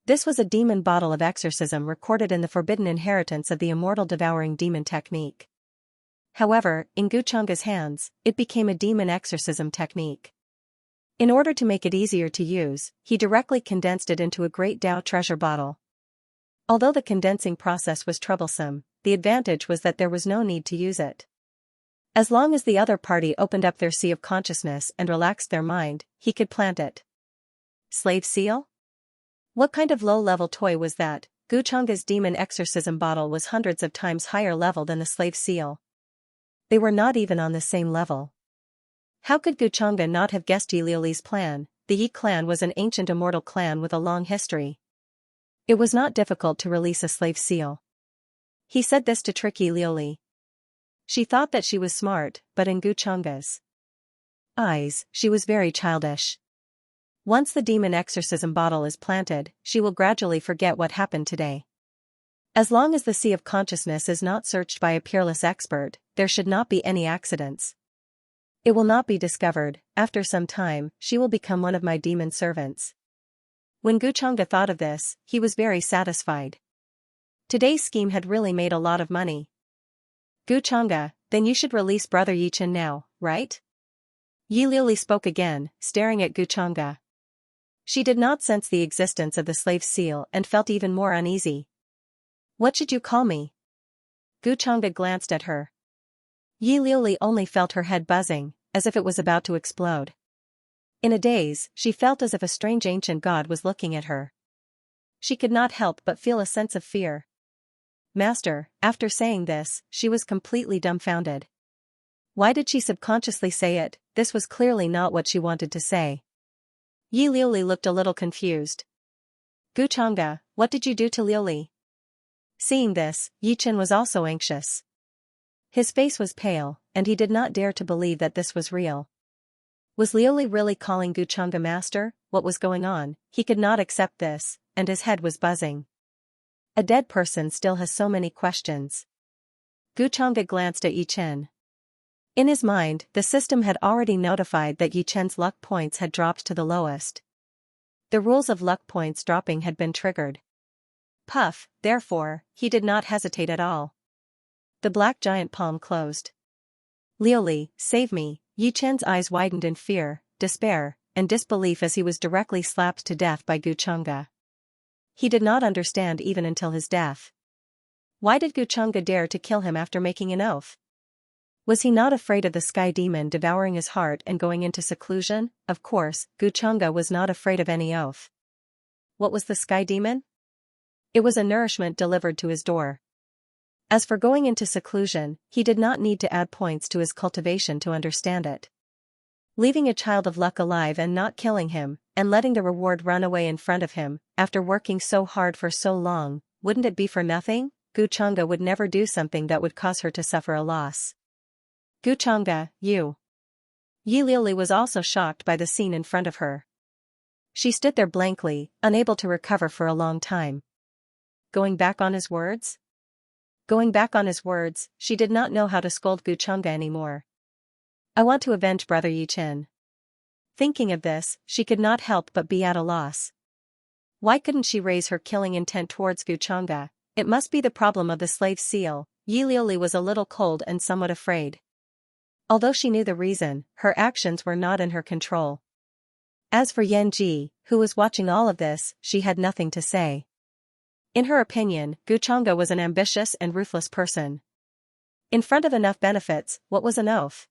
This was a demon bottle of exorcism recorded in the forbidden inheritance of the immortal devouring demon technique. However, in Guchanga's hands, it became a demon exorcism technique. In order to make it easier to use, he directly condensed it into a Great Dao treasure bottle. Although the condensing process was troublesome, the advantage was that there was no need to use it. As long as the other party opened up their sea of consciousness and relaxed their mind, he could plant it. Slave seal? What kind of low-level toy was that? Guchanga's demon exorcism bottle was hundreds of times higher level than the slave seal. They were not even on the same level. How could Guchanga not have guessed Yi Liuli's plan? The Yi clan was an ancient immortal clan with a long history. It was not difficult to release a slave seal. He said this to trick Yi Liuli. She thought that she was smart, but in Guchanga's eyes, she was very childish. Once the demon exorcism bottle is planted, she will gradually forget what happened today. As long as the sea of consciousness is not searched by a peerless expert, there should not be any accidents. It will not be discovered. After some time, she will become one of my demon servants. When Guchanga thought of this, he was very satisfied. Today's scheme had really made a lot of money. Guchanga, then you should release Brother Yichen now, right? Yi Liuli spoke again, staring at Guchanga. She did not sense the existence of the slave seal and felt even more uneasy. What should you call me? Guchanga glanced at her. Yi Liuli only felt her head buzzing, as if it was about to explode. In a daze, she felt as if a strange ancient god was looking at her. She could not help but feel a sense of fear. Master, after saying this, she was completely dumbfounded. Why did she subconsciously say it? This was clearly not what she wanted to say. Yi Liuli looked a little confused. Guchanga, what did you do to Liuli? Seeing this, Yichen was also anxious. His face was pale, and he did not dare to believe that this was real. Was Liuli really calling Guchanga master? What was going on? He could not accept this, and his head was buzzing. A dead person still has so many questions. Guchanga glanced at Yichen. In his mind, the system had already notified that Yichen's luck points had dropped to the lowest. The rules of luck points dropping had been triggered. Puff, therefore, he did not hesitate at all. The black giant palm closed. Liuli, save me. Yichen's eyes widened in fear, despair, and disbelief as he was directly slapped to death by Guchanga. He did not understand even until his death. Why did Guchanga dare to kill him after making an oath? Was he not afraid of the sky demon devouring his heart and going into seclusion? Of course, Guchanga was not afraid of any oath. What was the sky demon? It was a nourishment delivered to his door. As for going into seclusion, he did not need to add points to his cultivation to understand it. Leaving a child of luck alive and not killing him, and letting the reward run away in front of him, after working so hard for so long, wouldn't it be for nothing? Guchanga would never do something that would cause her to suffer a loss. Guchanga, you. Yi Liuli was also shocked by the scene in front of her. She stood there blankly, unable to recover for a long time. Going back on his words? Going back on his words, she did not know how to scold Guchanga anymore. I want to avenge Brother Yichen. Thinking of this, she could not help but be at a loss. Why couldn't she raise her killing intent towards Guchanga? It must be the problem of the slave seal. Yi Liuli was a little cold and somewhat afraid. Although she knew the reason, her actions were not in her control. As for Yan Ji, who was watching all of this, she had nothing to say. In her opinion, Guchanga was an ambitious and ruthless person. In front of enough benefits, what was an oath?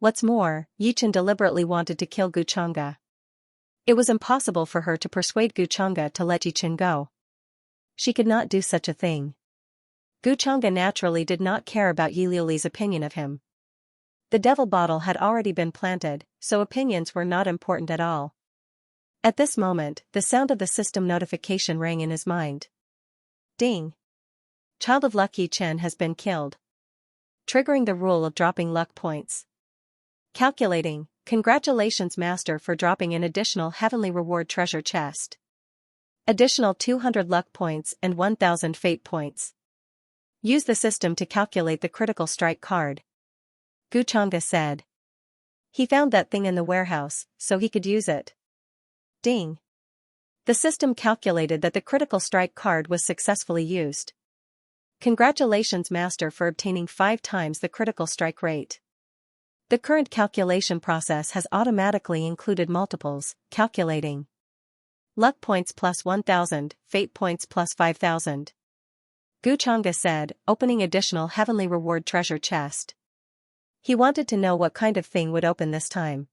What's more, Yichen deliberately wanted to kill Guchanga. It was impossible for her to persuade Guchanga to let Yichen go. She could not do such a thing. Guchanga naturally did not care about Yi Liuli's opinion of him. The devil bottle had already been planted, so opinions were not important at all. At this moment, the sound of the system notification rang in his mind. Ding! Child of Luck Yichen has been killed. Triggering the rule of dropping luck points. Calculating. Congratulations Master for dropping an additional heavenly reward treasure chest. Additional 200 luck points and 1000 fate points. Use the system to calculate the critical strike card. Guchanga said. He found that thing in the warehouse, so he could use it. Ding. The system calculated that the critical strike card was successfully used. Congratulations Master for obtaining 5 times the critical strike rate. The current calculation process has automatically included multiples, calculating. Luck points plus 1000, fate points plus 5000. Guchanga said, opening additional heavenly reward treasure chest. He wanted to know what kind of thing would open this time.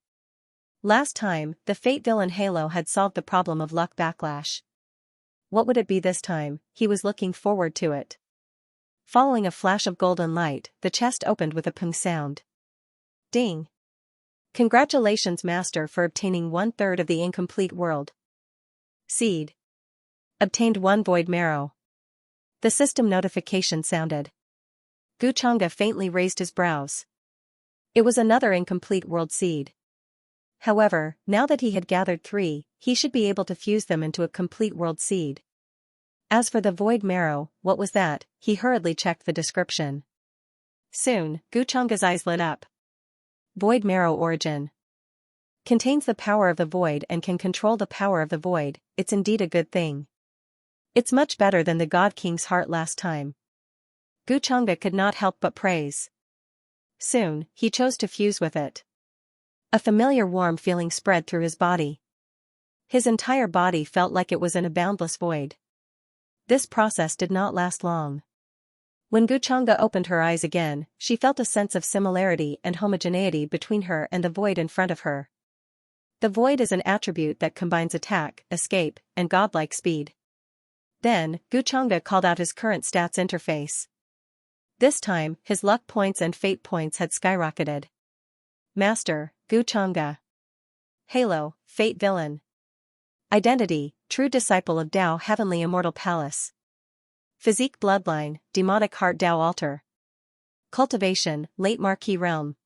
Last time, the Fate villain Halo had solved the problem of luck backlash. What would it be this time? He was looking forward to it. Following a flash of golden light, the chest opened with a pung sound. Ding! Congratulations, Master, for obtaining 1/3 of the incomplete world seed. Obtained 1 void marrow. The system notification sounded. Guchanga faintly raised his brows. It was another incomplete world seed. However, now that he had gathered 3, he should be able to fuse them into a complete world seed. As for the void marrow, what was that? He hurriedly checked the description. Soon, Guchanga's eyes lit up. Void marrow origin. Contains the power of the void and can control the power of the void. It's indeed a good thing. It's much better than the God King's heart last time. Guchanga could not help but praise. Soon, he chose to fuse with it. A familiar warm feeling spread through his body. His entire body felt like it was in a boundless void. This process did not last long. When Guchanga opened her eyes again, she felt a sense of similarity and homogeneity between her and the void in front of her. The void is an attribute that combines attack, escape, and godlike speed. Then, Guchanga called out his current stats interface. This time, his luck points and fate points had skyrocketed. Master, Guchanga. Halo, Fate Villain. Identity, True Disciple of Tao Heavenly Immortal Palace. Physique Bloodline, Demonic Heart Tao Altar. Cultivation, Late Marquee Realm.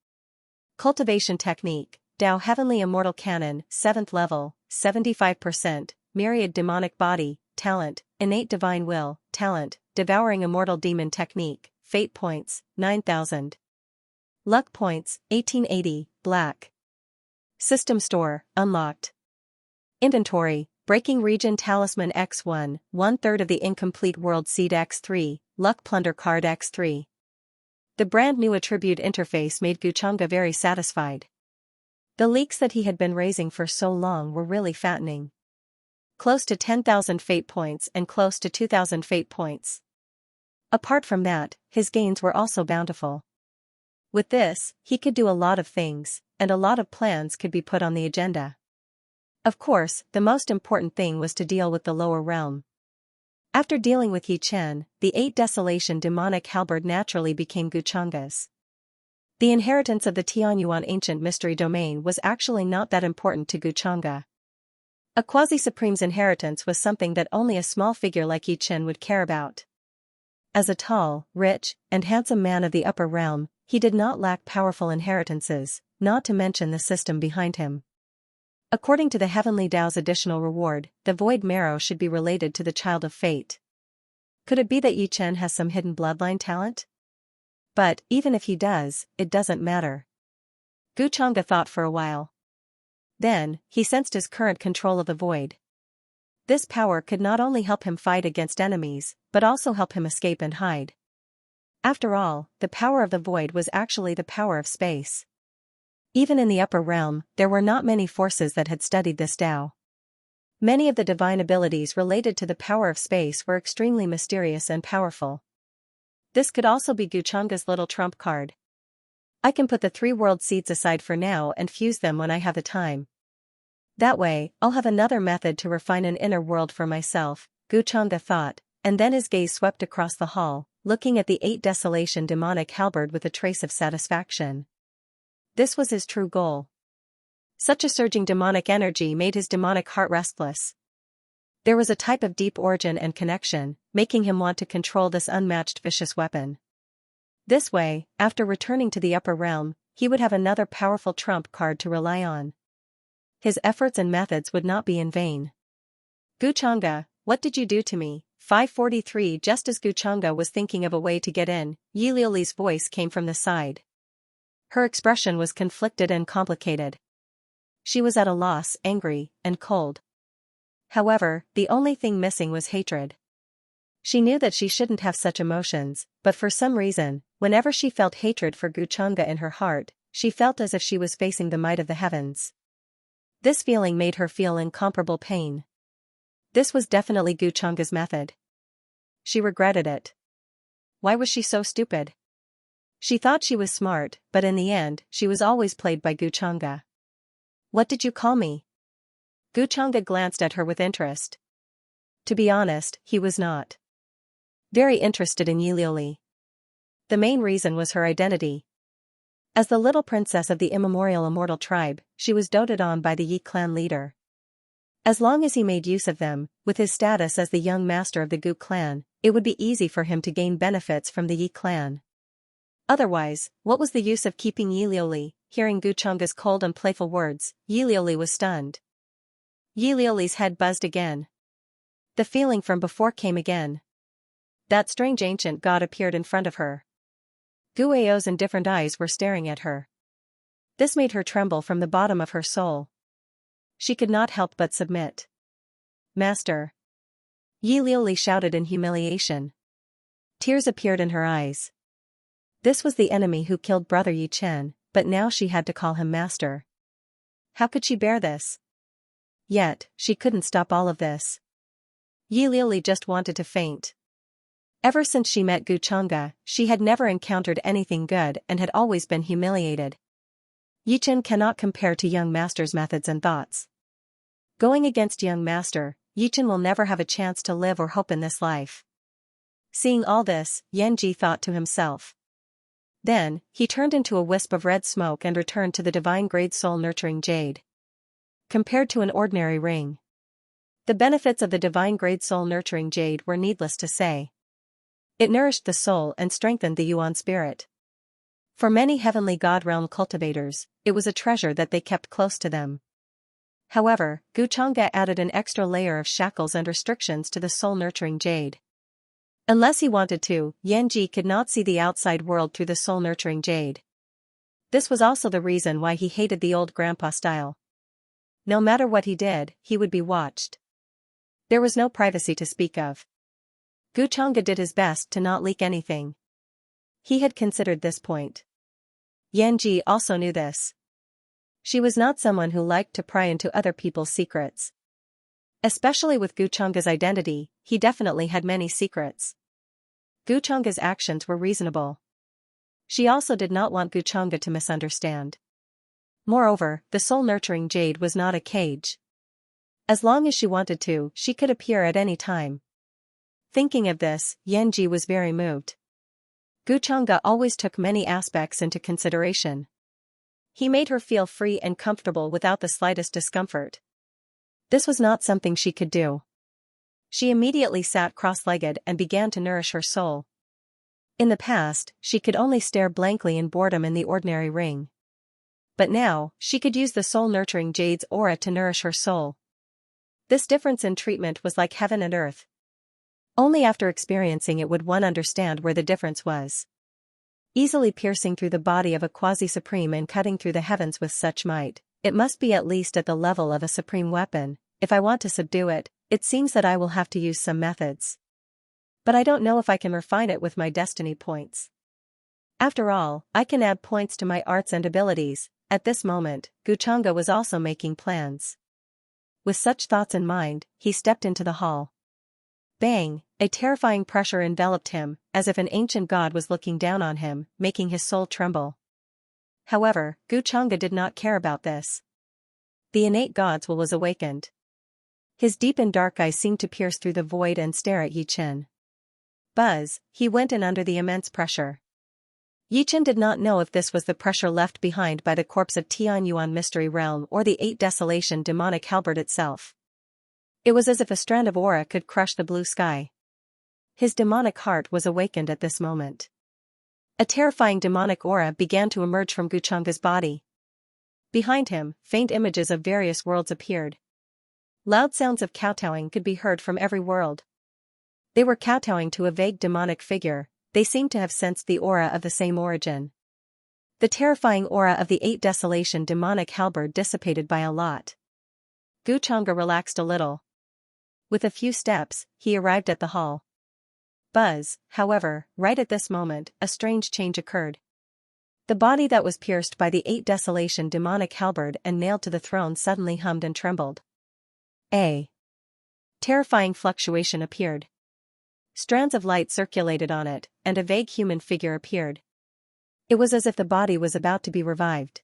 Cultivation Technique, Tao Heavenly Immortal Canon, 7th level, 75%, Myriad Demonic Body, Talent, Innate Divine Will, Talent, Devouring Immortal Demon Technique, Fate Points, 9,000. Luck Points, 1880, Black. System Store, Unlocked. Inventory, Breaking Region Talisman X1, 1/3 of the Incomplete World Seed X3, Luck Plunder Card X3. The brand new attribute interface made Guchanga very satisfied. The leaks that he had been raising for so long were really fattening. Close to 10,000 fate points and close to 2,000 fate points. Apart from that, his gains were also bountiful. With this, he could do a lot of things, and a lot of plans could be put on the agenda. Of course, the most important thing was to deal with the lower realm. After dealing with Yi Chen, the 8 Desolation demonic halberd naturally became Guchanga's. The inheritance of the Tianyuan ancient mystery domain was actually not that important to Guchanga. A quasi-supreme's inheritance was something that only a small figure like Yi Chen would care about. As a tall, rich, and handsome man of the upper realm, he did not lack powerful inheritances, not to mention the system behind him. According to the Heavenly Tao's additional reward, the void marrow should be related to the Child of Fate. Could it be that Yi Chen has some hidden bloodline talent? But, even if he does, it doesn't matter. Guchanga thought for a while. Then, he sensed his current control of the void. This power could not only help him fight against enemies, but also help him escape and hide. After all, the power of the void was actually the power of space. Even in the upper realm, there were not many forces that had studied this Tao. Many of the divine abilities related to the power of space were extremely mysterious and powerful. This could also be Guchanga's little trump card. I can put the 3 world seeds aside for now and fuse them when I have the time. That way, I'll have another method to refine an inner world for myself, Guchanga thought, and then his gaze swept across the hall, looking at the 8 Desolation demonic halberd with a trace of satisfaction. This was his true goal. Such a surging demonic energy made his demonic heart restless. There was a type of deep origin and connection, making him want to control this unmatched vicious weapon. This way, after returning to the upper realm, he would have another powerful trump card to rely on. His efforts and methods would not be in vain. Guchanga, what did you do to me? 543. Just as Guchanga was thinking of a way to get in, Yi Liuli's voice came from the side. Her expression was conflicted and complicated. She was at a loss, angry, and cold. However, the only thing missing was hatred. She knew that she shouldn't have such emotions, but for some reason, whenever she felt hatred for Guchanga in her heart, she felt as if she was facing the might of the heavens. This feeling made her feel incomparable pain. This was definitely Guchanga's method. She regretted it. Why was she so stupid? She thought she was smart, but in the end, she was always played by Guchanga. What did you call me? Guchanga glanced at her with interest. To be honest, he was not very interested in Yi Liuli. The main reason was her identity. As the little princess of the immortal tribe, she was doted on by the Yi clan leader. As long as he made use of them, with his status as the young master of the Gu clan, it would be easy for him to gain benefits from the Yi clan. Otherwise, what was the use of keeping Yi Liuli? Hearing Gu Chang's cold and playful words, Yi Liuli was stunned. Yi Liuli's head buzzed again. The feeling from before came again. That strange ancient god appeared in front of her. Gu Ao's indifferent eyes were staring at her. This made her tremble from the bottom of her soul. She could not help but submit. Master! Yi Liuli shouted in humiliation. Tears appeared in her eyes. This was the enemy who killed brother Yi Chen, but now she had to call him master. How could she bear this? Yet, she couldn't stop all of this. Yi Liuli just wanted to faint. Ever since she met Gu Chang'e, she had never encountered anything good and had always been humiliated. Yi Chen cannot compare to young master's methods and thoughts. Going against young master, Yi Chen will never have a chance to live or hope in this life. Seeing all this, Yan Ji thought to himself. Then, he turned into a wisp of red smoke and returned to the divine-grade soul-nurturing jade. Compared to an ordinary ring, the benefits of the divine-grade soul-nurturing jade were needless to say. It nourished the soul and strengthened the Yuan spirit. For many heavenly god realm cultivators, it was a treasure that they kept close to them. However, Gu Chang'e added an extra layer of shackles and restrictions to the soul-nurturing jade. Unless he wanted to, Yan Ji could not see the outside world through the soul-nurturing jade. This was also the reason why he hated the old grandpa style. No matter what he did, he would be watched. There was no privacy to speak of. Gu Chang'e did his best to not leak anything. He had considered this point. Yan Ji also knew this. She was not someone who liked to pry into other people's secrets. Especially with Gu Chang'e's identity, he definitely had many secrets. Gu Chang'e's actions were reasonable. She also did not want Gu Chang'e to misunderstand. Moreover, the soul-nurturing jade was not a cage. As long as she wanted to, she could appear at any time. Thinking of this, Yan Ji was very moved. Gu Chang'e always took many aspects into consideration. He made her feel free and comfortable without the slightest discomfort. This was not something she could do. She immediately sat cross-legged and began to nourish her soul. In the past, she could only stare blankly in boredom in the ordinary ring. But now, she could use the soul-nurturing jade's aura to nourish her soul. This difference in treatment was like heaven and earth. Only after experiencing it would one understand where the difference was. Easily piercing through the body of a quasi-supreme and cutting through the heavens with such might, it must be at least at the level of a supreme weapon. If I want to subdue it, it seems that I will have to use some methods. But I don't know if I can refine it with my destiny points. After all, I can add points to my arts and abilities. At this moment, Gu Chang'e was also making plans. With such thoughts in mind, he stepped into the hall. Bang! A terrifying pressure enveloped him, as if an ancient god was looking down on him, making his soul tremble. However, Gu Chang'e did not care about this. The innate god's will was awakened. His deep and dark eyes seemed to pierce through the void and stare at Yi Chen. Buzz, he went in under the immense pressure. Yi Chen did not know if this was the pressure left behind by the corpse of Tian Yuan Mystery Realm or the 8 Desolation demonic halberd itself. It was as if a strand of aura could crush the blue sky. His demonic heart was awakened at this moment. A terrifying demonic aura began to emerge from Gu Chang'e's body. Behind him, faint images of various worlds appeared. Loud sounds of kowtowing could be heard from every world. They were kowtowing to a vague demonic figure. They seemed to have sensed the aura of the same origin. The terrifying aura of the 8 Desolation demonic halberd dissipated by a lot. Gu Chang'e relaxed a little. With a few steps, he arrived at the hall. Buzz, however, right at this moment, a strange change occurred. The body that was pierced by the 8 Desolation demonic halberd and nailed to the throne suddenly hummed and trembled. A terrifying fluctuation appeared. Strands of light circulated on it, and a vague human figure appeared. It was as if the body was about to be revived.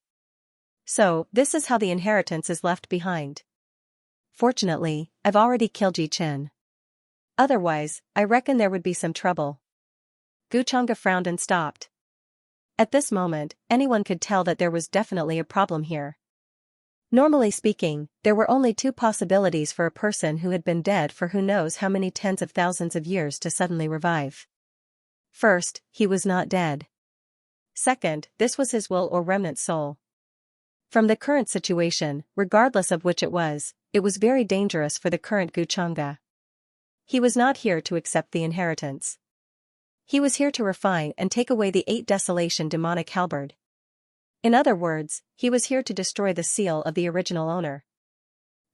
So, this is how the inheritance is left behind. Fortunately, I've already killed Yi Chen. Otherwise, I reckon there would be some trouble. Guchanga frowned and stopped. At this moment, anyone could tell that there was definitely a problem here. Normally speaking, there were only two possibilities for a person who had been dead for who knows how many tens of thousands of years to suddenly revive. First, he was not dead. Second, this was his will or remnant soul. From the current situation, regardless of which it was very dangerous for the current Guchanga. He was not here to accept the inheritance. He was here to refine and take away the 8 desolation demonic halberd. In other words, he was here to destroy the seal of the original owner.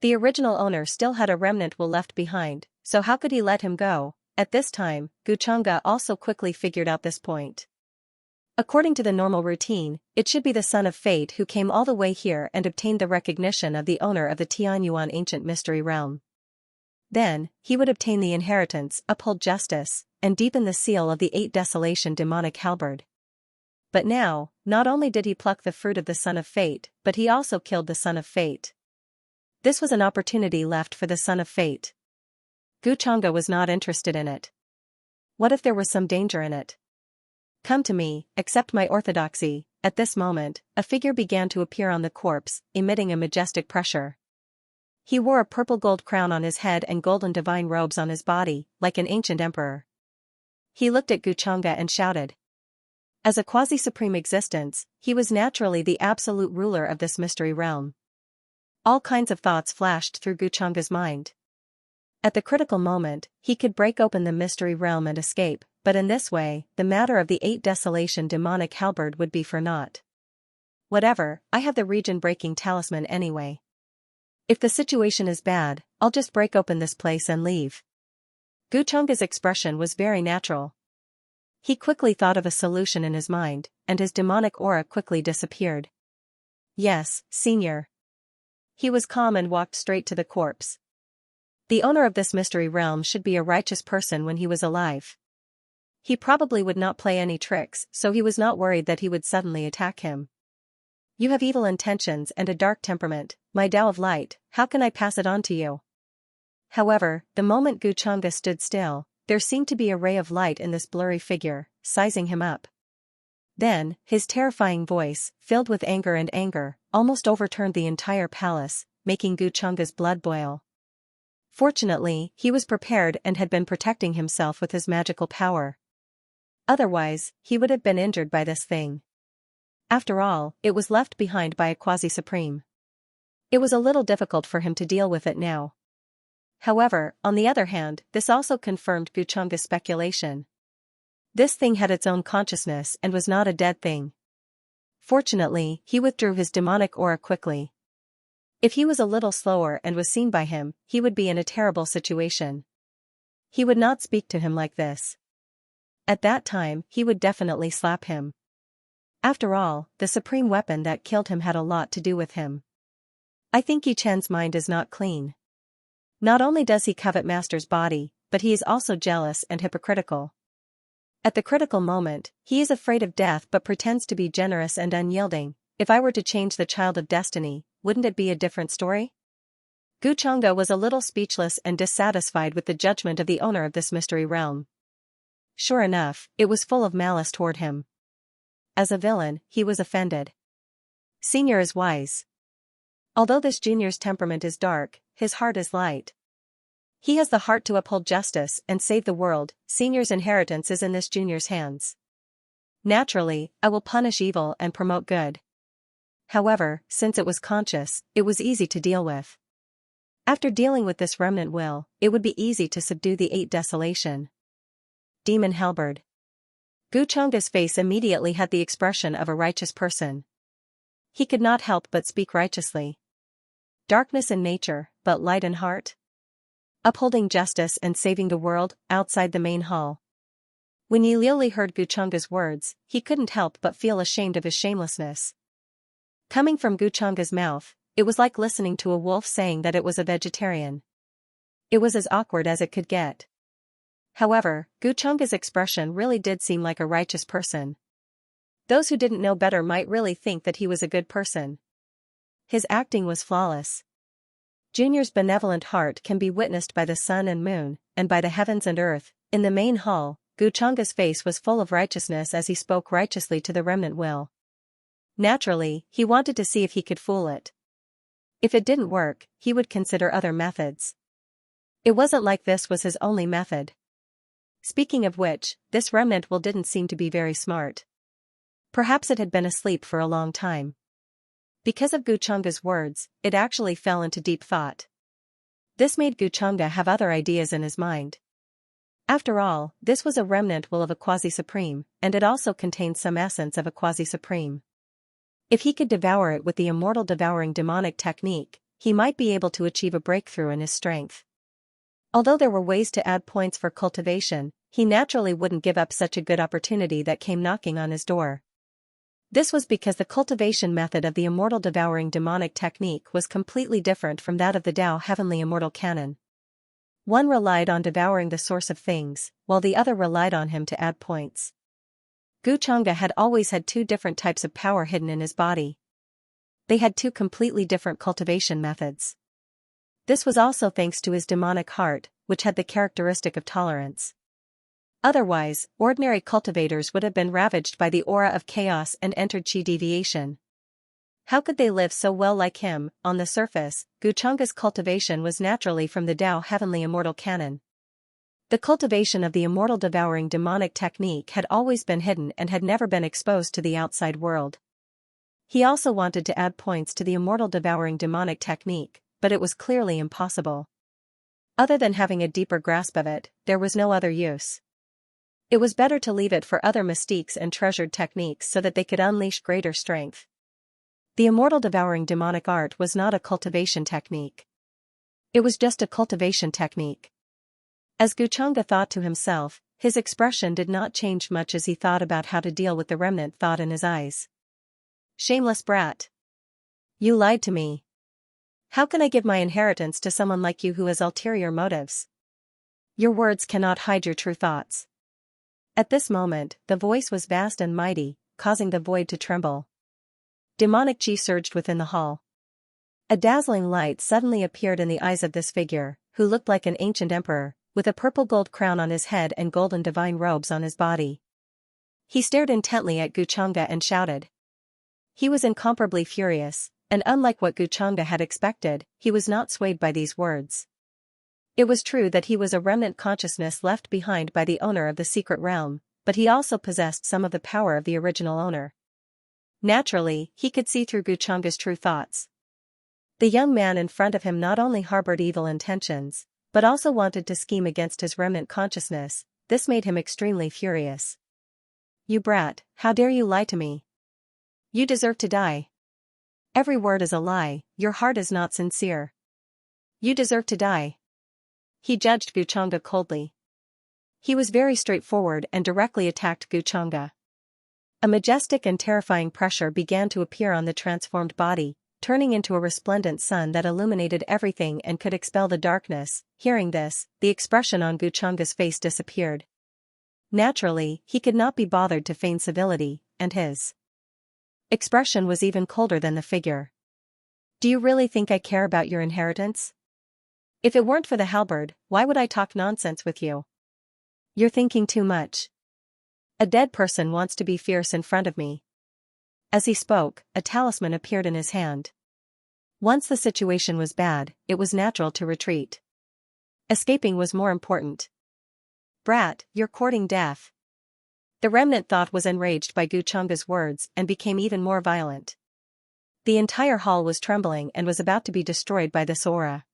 The original owner still had a remnant will left behind, so how could he let him go? At this time, Guchanga also quickly figured out this point. According to the normal routine, it should be the Son of Fate who came all the way here and obtained the recognition of the owner of the Tianyuan ancient mystery realm. Then, he would obtain the inheritance, uphold justice, and deepen the seal of the 8 desolation demonic halberd. But now, not only did he pluck the fruit of the Son of Fate, but he also killed the Son of Fate. This was an opportunity left for the Son of Fate. Guchanga was not interested in it. What if there was some danger in it? Come to me, accept my orthodoxy. At this moment, a figure began to appear on the corpse, emitting a majestic pressure. He wore a purple gold crown on his head and golden divine robes on his body, like an ancient emperor. He looked at Guchanga and shouted. As a quasi-supreme existence, he was naturally the absolute ruler of this mystery realm. All kinds of thoughts flashed through Guchanga's mind. At the critical moment, he could break open the mystery realm and escape, but in this way, the matter of the 8 desolation demonic halberd would be for naught. Whatever, I have the region-breaking talisman anyway. If the situation is bad, I'll just break open this place and leave. Guchanga's expression was very natural. He quickly thought of a solution in his mind, and his demonic aura quickly disappeared. Yes, Senior. He was calm and walked straight to the corpse. The owner of this mystery realm should be a righteous person when he was alive. He probably would not play any tricks, so he was not worried that he would suddenly attack him. You have evil intentions and a dark temperament, my Tao of light, how can I pass it on to you? However, the moment Guchanga stood still, there seemed to be a ray of light in this blurry figure, sizing him up. Then, his terrifying voice, filled with anger, almost overturned the entire palace, making Guchanga's blood boil. Fortunately, he was prepared and had been protecting himself with his magical power. Otherwise, he would have been injured by this thing. After all, it was left behind by a quasi-supreme. It was a little difficult for him to deal with it now. However, on the other hand, this also confirmed Guchanga's speculation. This thing had its own consciousness and was not a dead thing. Fortunately, he withdrew his demonic aura quickly. If he was a little slower and was seen by him, he would be in a terrible situation. He would not speak to him like this. At that time, he would definitely slap him. After all, the supreme weapon that killed him had a lot to do with him. I think Yi Chen's mind is not clean. Not only does he covet Master's body, but he is also jealous and hypocritical. At the critical moment, he is afraid of death but pretends to be generous and unyielding. If I were to change the child of destiny, wouldn't it be a different story? Guchanga was a little speechless and dissatisfied with the judgment of the owner of this mystery realm. Sure enough, it was full of malice toward him. As a villain, he was offended. Senior is wise. Although this junior's temperament is dark, his heart is light. He has the heart to uphold justice and save the world. Senior's inheritance is in this junior's hands. Naturally, I will punish evil and promote good. However, since it was conscious, it was easy to deal with. After dealing with this remnant will, it would be easy to subdue the 8 desolation. Demon halberd. Guchanga's face immediately had the expression of a righteous person. He could not help but speak righteously. Darkness in nature, but light in heart. Upholding justice and saving the world, outside the main hall. When Yi Liuli heard Guchanga's words, he couldn't help but feel ashamed of his shamelessness. Coming from Guchanga's mouth, it was like listening to a wolf saying that it was a vegetarian. It was as awkward as it could get. However, Guchanga's expression really did seem like a righteous person. Those who didn't know better might really think that he was a good person. His acting was flawless. Junior's benevolent heart can be witnessed by the sun and moon, and by the heavens and earth. In the main hall, Guchanga's face was full of righteousness as he spoke righteously to the remnant will. Naturally, he wanted to see if he could fool it. If it didn't work, he would consider other methods. It wasn't like this was his only method. Speaking of which, this remnant will didn't seem to be very smart. Perhaps it had been asleep for a long time. Because of Guchanga's words, it actually fell into deep thought. This made Guchanga have other ideas in his mind. After all, this was a remnant will of a quasi-supreme, and it also contained some essence of a quasi-supreme. If he could devour it with the immortal devouring demonic technique, he might be able to achieve a breakthrough in his strength. Although there were ways to add points for cultivation, he naturally wouldn't give up such a good opportunity that came knocking on his door. This was because the cultivation method of the immortal devouring demonic technique was completely different from that of the Tao heavenly immortal canon. One relied on devouring the source of things, while the other relied on him to add points. Guchanga had always had two different types of power hidden in his body. They had two completely different cultivation methods. This was also thanks to his demonic heart, which had the characteristic of tolerance. Otherwise, ordinary cultivators would have been ravaged by the aura of chaos and entered chi deviation. How could they live so well like him? On the surface, Guchanga's cultivation was naturally from the Tao heavenly immortal canon. The cultivation of the immortal devouring demonic technique had always been hidden and had never been exposed to the outside world. He also wanted to add points to the immortal devouring demonic technique, but it was clearly impossible. Other than having a deeper grasp of it, there was no other use. It was better to leave it for other mystiques and treasured techniques so that they could unleash greater strength. The immortal devouring demonic art was not a cultivation technique. It was just a cultivation technique. As Guchanga thought to himself, his expression did not change much as he thought about how to deal with the remnant thought in his eyes. Shameless brat. You lied to me. How can I give my inheritance to someone like you who has ulterior motives? Your words cannot hide your true thoughts. At this moment, the voice was vast and mighty, causing the void to tremble. Demonic chi surged within the hall. A dazzling light suddenly appeared in the eyes of this figure, who looked like an ancient emperor, with a purple gold crown on his head and golden divine robes on his body. He stared intently at Guchanga and shouted. He was incomparably furious, and unlike what Guchanga had expected, he was not swayed by these words. It was true that he was a remnant consciousness left behind by the owner of the secret realm, but he also possessed some of the power of the original owner. Naturally, he could see through Guchanga's true thoughts. The young man in front of him not only harbored evil intentions, but also wanted to scheme against his remnant consciousness. This made him extremely furious. You brat, how dare you lie to me? You deserve to die. Every word is a lie, your heart is not sincere. You deserve to die. He judged Guchanga coldly. He was very straightforward and directly attacked Guchanga. A majestic and terrifying pressure began to appear on the transformed body, turning into a resplendent sun that illuminated everything and could expel the darkness. Hearing this, the expression on Guchanga's face disappeared. Naturally, he could not be bothered to feign civility, and his expression was even colder than the figure. Do you really think I care about your inheritance? If it weren't for the halberd, why would I talk nonsense with you? You're thinking too much. A dead person wants to be fierce in front of me. As he spoke, a talisman appeared in his hand. Once the situation was bad, it was natural to retreat. Escaping was more important. Brat, you're courting death. The remnant thought was enraged by Guchanga's words and became even more violent. The entire hall was trembling and was about to be destroyed by this aura.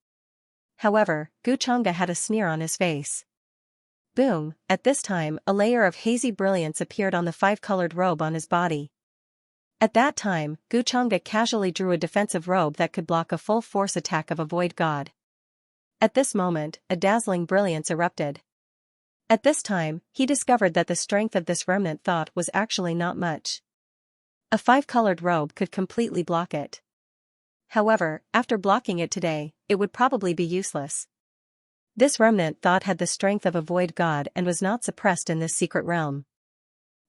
However, Guchanga had a sneer on his face. Boom, at this time a layer of hazy brilliance appeared on the five-colored robe on his body. At that time, Guchanga casually drew a defensive robe that could block a full-force attack of a void god. At this moment, a dazzling brilliance erupted. At this time, he discovered that the strength of this remnant thought was actually not much. A five-colored robe could completely block it. However, after blocking it today, it would probably be useless. This remnant thought had the strength of a void god and was not suppressed in this secret realm.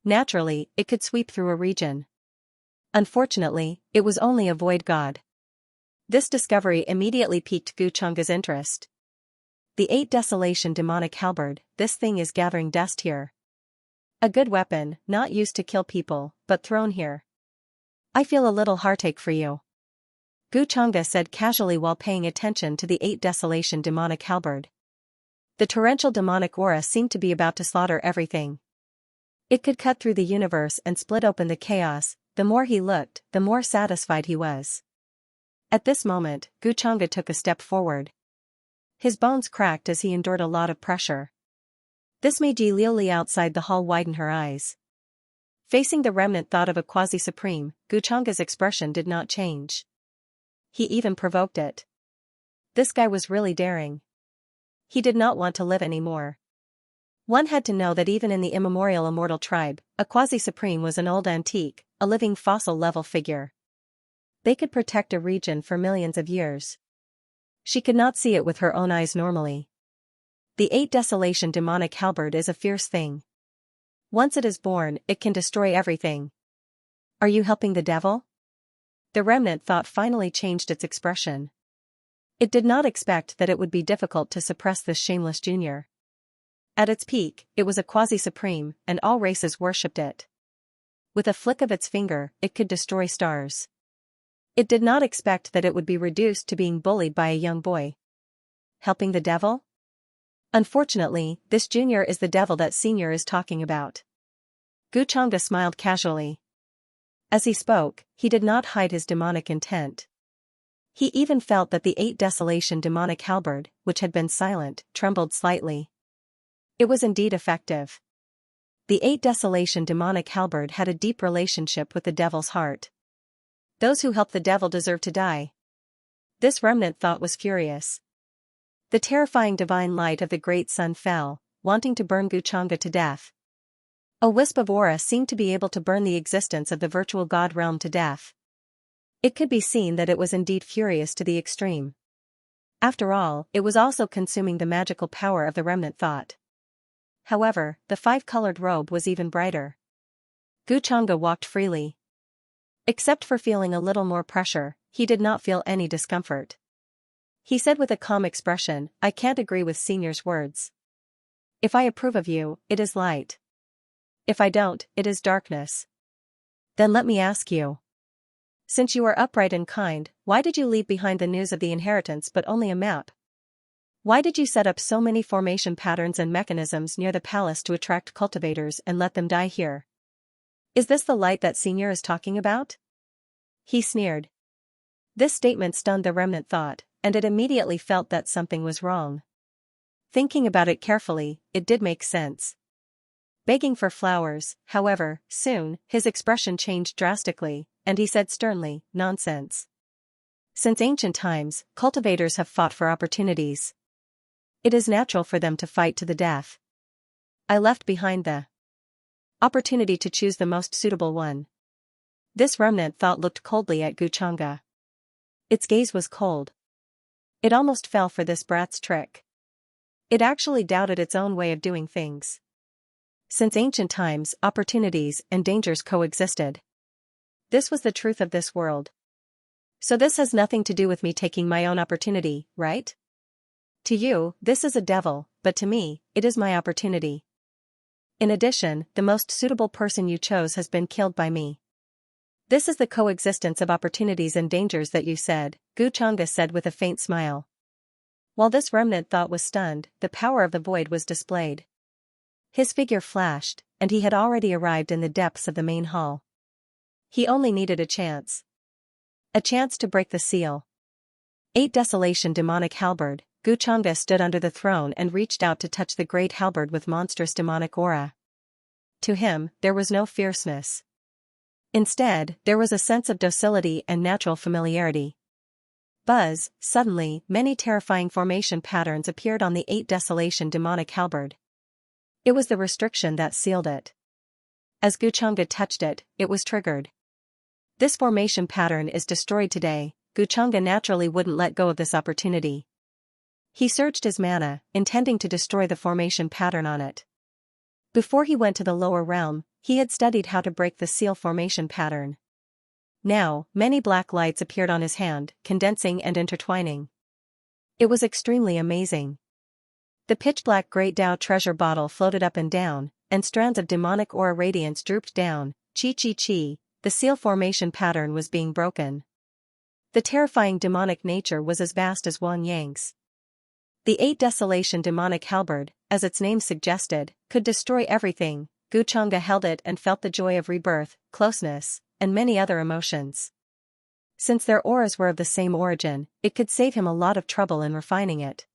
Naturally, it could sweep through a region. Unfortunately, it was only a void god. This discovery immediately piqued Guchanga's interest. The 8 Desolation demonic halberd, this thing is gathering dust here. A good weapon, not used to kill people, but thrown here. I feel a little heartache for you. Xianxia said casually while paying attention to the 8 Desolation demonic halberd. The torrential demonic aura seemed to be about to slaughter everything. It could cut through the universe and split open the chaos. The more he looked, the more satisfied he was. At this moment, Xianxia took a step forward. His bones cracked as he endured a lot of pressure. This made Yi Liuli outside the hall widen her eyes. Facing the remnant thought of a quasi-supreme, Xianxia's expression did not change. He even provoked it. This guy was really daring. He did not want to live anymore. One had to know that even in the immemorial immortal tribe, a quasi-supreme was an old antique, a living fossil-level figure. They could protect a region for millions of years. She could not see it with her own eyes normally. The 8 Desolation demonic halberd is a fierce thing. Once it is born, it can destroy everything. Are you helping the devil? The remnant thought finally changed its expression. It did not expect that it would be difficult to suppress this shameless junior. At its peak, it was a quasi-supreme, and all races worshipped it. With a flick of its finger, it could destroy stars. It did not expect that it would be reduced to being bullied by a young boy. Helping the devil? Unfortunately, this junior is the devil that senior is talking about. Xianxia smiled casually. As he spoke, he did not hide his demonic intent. He even felt that the 8 Desolation demonic halberd, which had been silent, trembled slightly. It was indeed effective. The 8 Desolation demonic halberd had a deep relationship with the devil's heart. Those who help the devil deserve to die. This remnant thought was furious. The terrifying divine light of the great sun fell, wanting to burn Xianxia to death. A wisp of aura seemed to be able to burn the existence of the virtual god realm to death. It could be seen that it was indeed furious to the extreme. After all, it was also consuming the magical power of the remnant thought. However, the 5-colored robe was even brighter. Xianxia walked freely. Except for feeling a little more pressure, he did not feel any discomfort. He said with a calm expression, I can't agree with Senior's words. If I approve of you, it is light. If I don't, it is darkness. Then let me ask you. Since you are upright and kind, why did you leave behind the news of the inheritance but only a map? Why did you set up so many formation patterns and mechanisms near the palace to attract cultivators and let them die here? Is this the light that Senior is talking about? He sneered. This statement stunned the remnant thought, and it immediately felt that something was wrong. Thinking about it carefully, it did make sense. Begging for flowers, however, soon, his expression changed drastically, and he said sternly, nonsense. Since ancient times, cultivators have fought for opportunities. It is natural for them to fight to the death. I left behind the opportunity to choose the most suitable one. This remnant thought looked coldly at Xianxia. Its gaze was cold. It almost fell for this brat's trick. It actually doubted its own way of doing things. Since ancient times, opportunities and dangers coexisted. This was the truth of this world. So this has nothing to do with me taking my own opportunity, right? To you, this is a devil, but to me, it is my opportunity. In addition, the most suitable person you chose has been killed by me. This is the coexistence of opportunities and dangers that you said, Xianxia said with a faint smile. While this remnant thought was stunned, the power of the void was displayed. His figure flashed, and he had already arrived in the depths of the main hall. He only needed a chance. A chance to break the seal. 8 Desolation demonic halberd, Xianxia stood under the throne and reached out to touch the great halberd with monstrous demonic aura. To him, there was no fierceness. Instead, there was a sense of docility and natural familiarity. Buzz, suddenly, many terrifying formation patterns appeared on the 8 Desolation demonic halberd. It was the restriction that sealed it. As Xianxia touched it, it was triggered. This formation pattern is destroyed today. Xianxia naturally wouldn't let go of this opportunity. He surged his mana, intending to destroy the formation pattern on it. Before he went to the lower realm, he had studied how to break the seal formation pattern. Now, many black lights appeared on his hand, condensing and intertwining. It was extremely amazing. The pitch-black Great Dao treasure bottle floated up and down, and strands of demonic aura radiance drooped down. Chi. The seal formation pattern was being broken. The terrifying demonic nature was as vast as Wang Yang's. The 8 Desolation demonic halberd, as its name suggested, could destroy everything. Guchanga held it and felt the joy of rebirth, closeness, and many other emotions. Since their auras were of the same origin, it could save him a lot of trouble in refining it.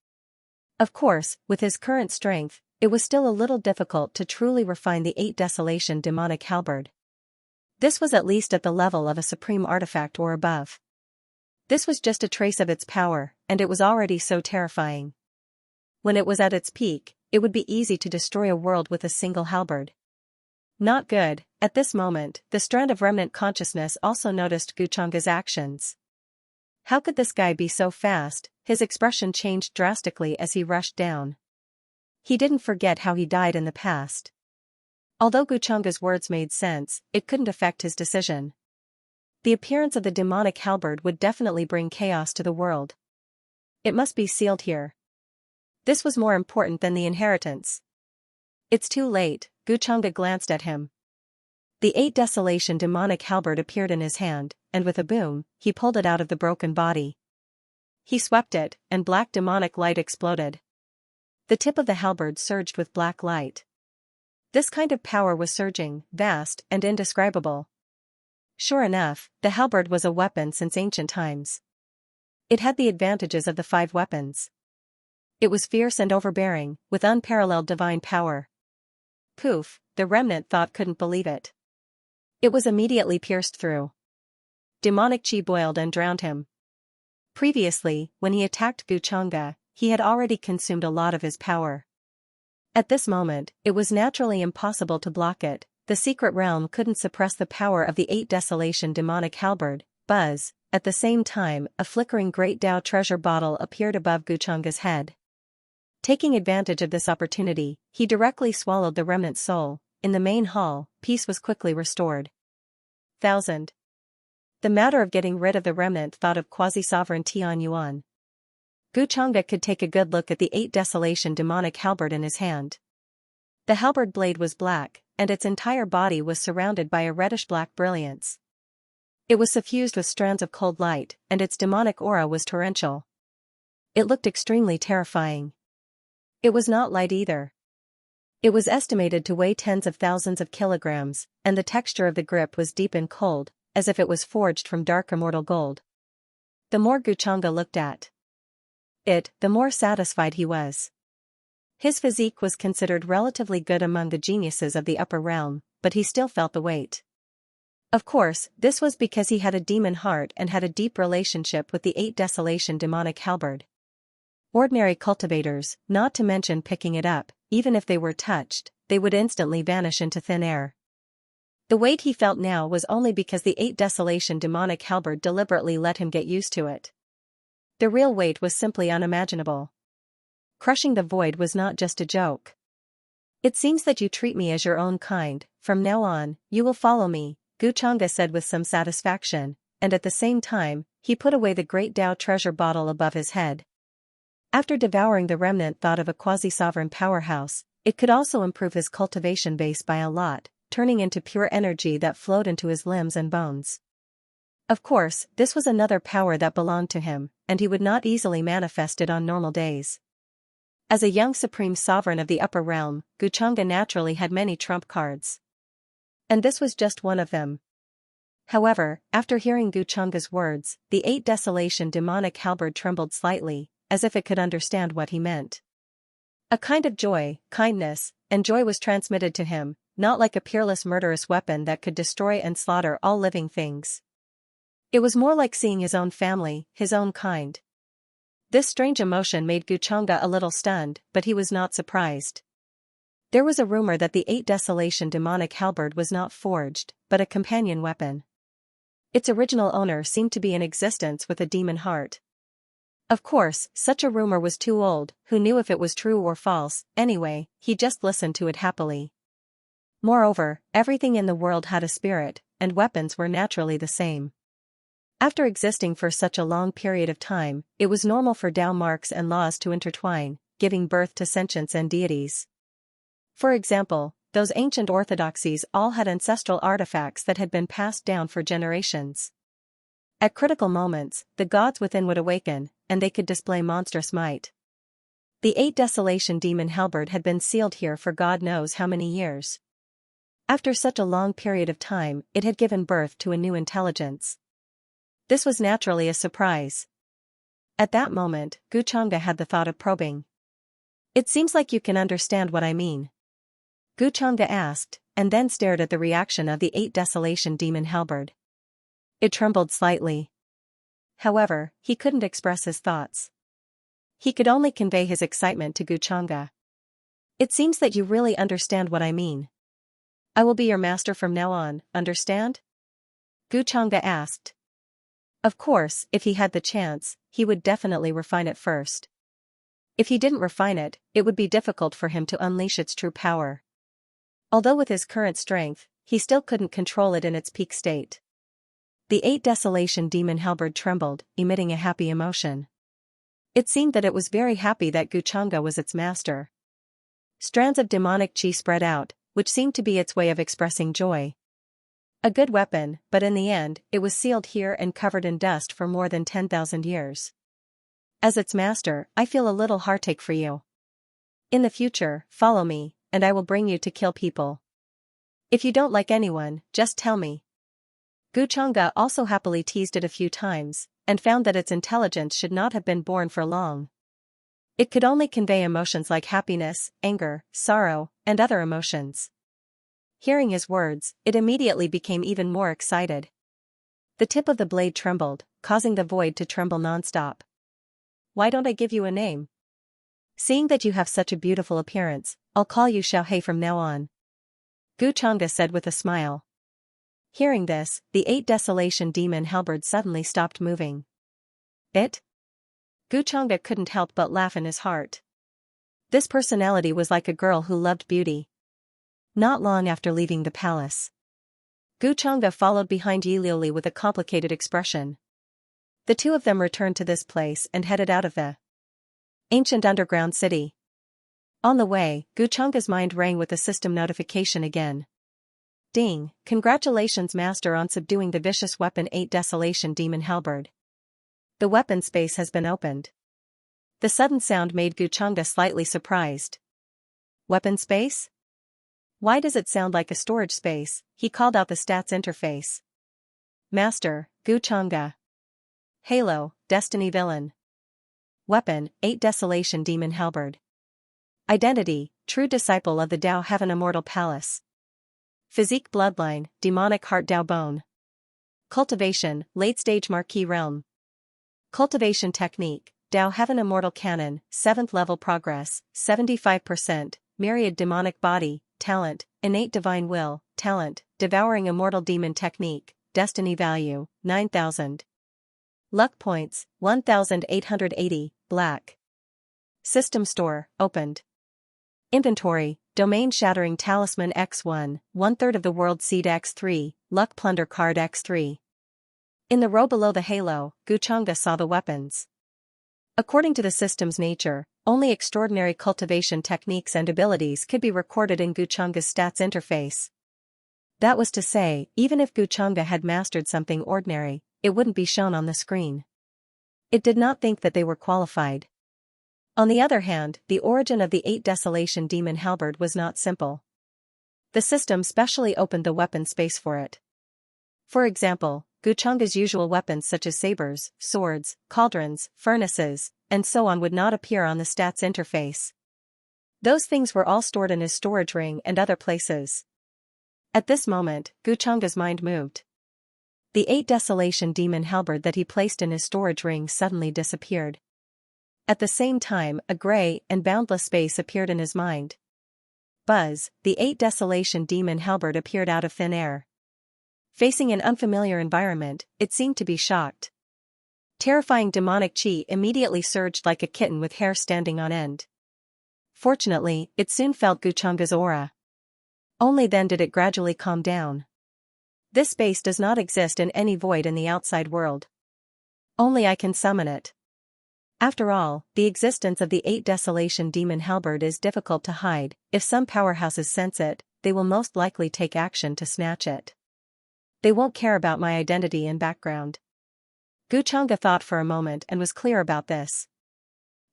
Of course, with his current strength, it was still a little difficult to truly refine the 8 Desolation demonic halberd. This was at least at the level of a supreme artifact or above. This was just a trace of its power, and it was already so terrifying. When it was at its peak, it would be easy to destroy a world with a single halberd. Not good. At this moment, the strand of remnant consciousness also noticed Guchanga's actions. How could this guy be so fast? His expression changed drastically as he rushed down. He didn't forget how he died in the past. Although Guchanga's words made sense, it couldn't affect his decision. The appearance of the demonic halberd would definitely bring chaos to the world. It must be sealed here. This was more important than the inheritance. It's too late. Guchanga glanced at him. The 8 Desolation demonic halberd appeared in his hand, and with a boom, he pulled it out of the broken body. He swept it, and black demonic light exploded. The tip of the halberd surged with black light. This kind of power was surging, vast, and indescribable. Sure enough, the halberd was a weapon since ancient times. It had the advantages of the 5 weapons. It was fierce and overbearing, with unparalleled divine power. Poof, the remnant thought couldn't believe it. It was immediately pierced through. Demonic chi boiled and drowned him. Previously, when he attacked Guchanga, he had already consumed a lot of his power. At this moment, it was naturally impossible to block it. The secret realm couldn't suppress the power of the 8 Desolation demonic halberd. Buzz. At the same time, a flickering Great Dao treasure bottle appeared above Guchanga's head. Taking advantage of this opportunity, he directly swallowed the remnant soul. In the main hall, peace was quickly restored. 1000. The matter of getting rid of the remnant thought of quasi-sovereign Tian Yuan. Guchanga could take a good look at the 8 Desolation demonic halberd in his hand. The halberd blade was black, and its entire body was surrounded by a reddish-black brilliance. It was suffused with strands of cold light, and its demonic aura was torrential. It looked extremely terrifying. It was not light either. It was estimated to weigh tens of thousands of kilograms, and the texture of the grip was deep and cold, as if it was forged from dark immortal gold. The more Guchanga looked at it, the more satisfied he was. His physique was considered relatively good among the geniuses of the upper realm, but he still felt the weight. Of course, this was because he had a demon heart and had a deep relationship with the 8 Desolation demonic halberd. Ordinary cultivators, not to mention picking it up, even if they were touched, they would instantly vanish into thin air. The weight he felt now was only because the 8 Desolation demonic halberd deliberately let him get used to it. The real weight was simply unimaginable. Crushing the void was not just a joke. It seems that you treat me as your own kind. From now on, you will follow me, Guchanga said with some satisfaction, and at the same time, he put away the Great Dao treasure bottle above his head. After devouring the remnant thought of a quasi-sovereign powerhouse, it could also improve his cultivation base by a lot, turning into pure energy that flowed into his limbs and bones. Of course, this was another power that belonged to him, and he would not easily manifest it on normal days. As a young supreme sovereign of the upper realm, Guchanga naturally had many trump cards. And this was just one of them. However, after hearing Guchanga's words, the 8 Desolation demonic halberd trembled slightly, as if it could understand what he meant. A kind of joy, kindness, and joy was transmitted to him, not like a peerless murderous weapon that could destroy and slaughter all living things. It was more like seeing his own family, his own kind. This strange emotion made Guchanga a little stunned, but he was not surprised. There was a rumor that the 8 Desolation demonic halberd was not forged, but a companion weapon. Its original owner seemed to be in existence with a demon heart. Of course, such a rumor was too old, who knew if it was true or false. Anyway, he just listened to it happily. Moreover, everything in the world had a spirit, and weapons were naturally the same. After existing for such a long period of time, it was normal for Dao marks and laws to intertwine, giving birth to sentience and deities. For example, those ancient orthodoxies all had ancestral artifacts that had been passed down for generations. At critical moments, the gods within would awaken, and they could display monstrous might. The 8 Desolation demon halberd had been sealed here for God knows how many years. After such a long period of time, it had given birth to a new intelligence. This was naturally a surprise. At that moment, Guchanga had the thought of probing. "It seems like you can understand what I mean," Guchanga asked, and then stared at the reaction of the 8 Desolation demon halberd. It trembled slightly. However, he couldn't express his thoughts. He could only convey his excitement to Guchanga. "It seems that you really understand what I mean. I will be your master from now on, understand?" Guchanga asked. Of course, if he had the chance, he would definitely refine it first. If he didn't refine it, it would be difficult for him to unleash its true power. Although with his current strength, he still couldn't control it in its peak state. The 8 Desolation demon halberd trembled, emitting a happy emotion. It seemed that it was very happy that Guchanga was its master. Strands of demonic chi spread out, which seemed to be its way of expressing joy. A good weapon, but in the end, it was sealed here and covered in dust for more than 10,000 years. As its master, I feel a little heartache for you. In the future, follow me, and I will bring you to kill people. If you don't like anyone, just tell me. Guchanga also happily teased it a few times, and found that its intelligence should not have been born for long. It could only convey emotions like happiness, anger, sorrow, and other emotions. Hearing his words, it immediately became even more excited. The tip of the blade trembled, causing the void to tremble nonstop. "Why don't I give you a name? Seeing that you have such a beautiful appearance, I'll call you Xiaohei from now on," Guchanga said with a smile. Hearing this, the 8 Desolation demon halberd suddenly stopped moving. It? Guchanga couldn't help but laugh in his heart. This personality was like a girl who loved beauty. Not long after leaving the palace, Guchanga followed behind Yilioli with a complicated expression. The two of them returned to this place and headed out of the ancient underground city. On the way, Guchanga's mind rang with the system notification again. Ding, congratulations master on subduing the vicious weapon 8 Desolation demon halberd. The weapon space has been opened. The sudden sound made Guchanga slightly surprised. Weapon space? Why does it sound like a storage space? He called out the stats interface. Master, Guchanga. Halo, Destiny Villain. Weapon, 8 Desolation demon halberd. Identity, true disciple of the Dao Heaven Immortal Palace. Physique bloodline, demonic heart Dao bone. Cultivation, late-stage marquee realm. Cultivation technique, Dao Heaven Immortal Canon, 7th level progress, 75%, myriad demonic body, talent, innate divine will, talent, devouring immortal demon technique, destiny value, 9,000. Luck points, 1,880, black. System store, opened. Inventory, domain-shattering talisman X1, 1/3 of the world seed X3, luck plunder card X3. In the row below the halo, Guchanga saw the weapons. According to the system's nature, only extraordinary cultivation techniques and abilities could be recorded in Guchanga's stats interface. That was to say, even if Guchanga had mastered something ordinary, it wouldn't be shown on the screen. It did not think that they were qualified. On the other hand, the origin of the 8 Desolation demon halberd was not simple. The system specially opened the weapon space for it. For example, Guchanga's usual weapons such as sabers, swords, cauldrons, furnaces, and so on would not appear on the stats interface. Those things were all stored in his storage ring and other places. At this moment, Guchanga's mind moved. The 8 Desolation demon halberd that he placed in his storage ring suddenly disappeared. At the same time, a gray and boundless space appeared in his mind. Buzz, the 8 Desolation demon halberd appeared out of thin air. Facing an unfamiliar environment, it seemed to be shocked. Terrifying demonic chi immediately surged like a kitten with hair standing on end. Fortunately, it soon felt Guchanga's aura. Only then did it gradually calm down. This space does not exist in any void in the outside world. Only I can summon it. After all, the existence of the 8 Desolation demon halberd is difficult to hide. If some powerhouses sense it, they will most likely take action to snatch it. They won't care about my identity and background. Xianxia thought for a moment and was clear about this.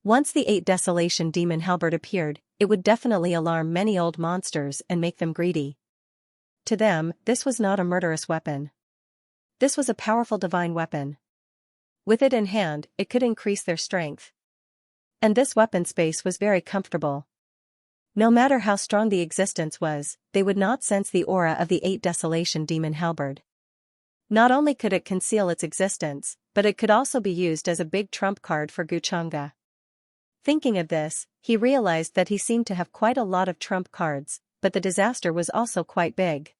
Once the 8 Desolation demon halberd appeared, it would definitely alarm many old monsters and make them greedy. To them, this was not a murderous weapon. This was a powerful divine weapon. With it in hand, it could increase their strength. And this weapon space was very comfortable. No matter how strong the existence was, they would not sense the aura of the 8 Desolation demon halberd. Not only could it conceal its existence, but it could also be used as a big trump card for Xianxia. Thinking of this, he realized that he seemed to have quite a lot of trump cards, but the disaster was also quite big.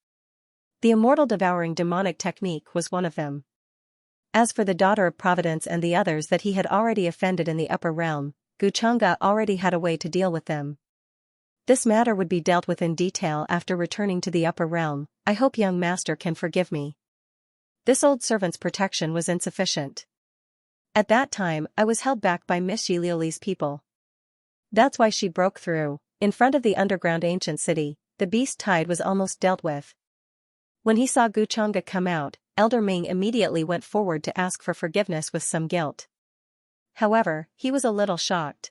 The immortal devouring demonic technique was one of them. As for the daughter of Providence and the others that he had already offended in the upper realm, Xianxia already had a way to deal with them. This matter would be dealt with in detail after returning to the upper realm. I hope young master can forgive me. This old servant's protection was insufficient. At that time I was held back by Miss Yilioli's people. That's why she broke through. In front of the underground ancient city, the beast tide was almost dealt with. When he saw Xianxia come out, Elder Ming immediately went forward to ask for forgiveness with some guilt. However, he was a little shocked.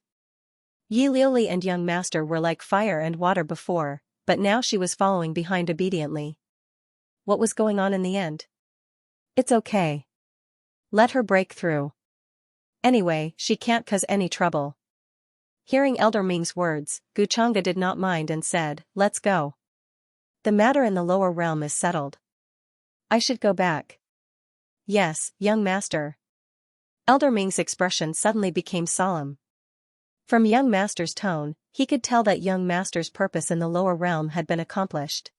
Yilioli and young master were like fire and water before, but now she was following behind obediently. What was going on in the end? It's okay. Let her break through. Anyway, she can't cause any trouble. Hearing Elder Ming's words, Xianxia did not mind and said, let's go. The matter in the lower realm is settled. I should go back. Yes, young master. Elder Ming's expression suddenly became solemn. From young master's tone, he could tell that young master's purpose in the lower realm had been accomplished.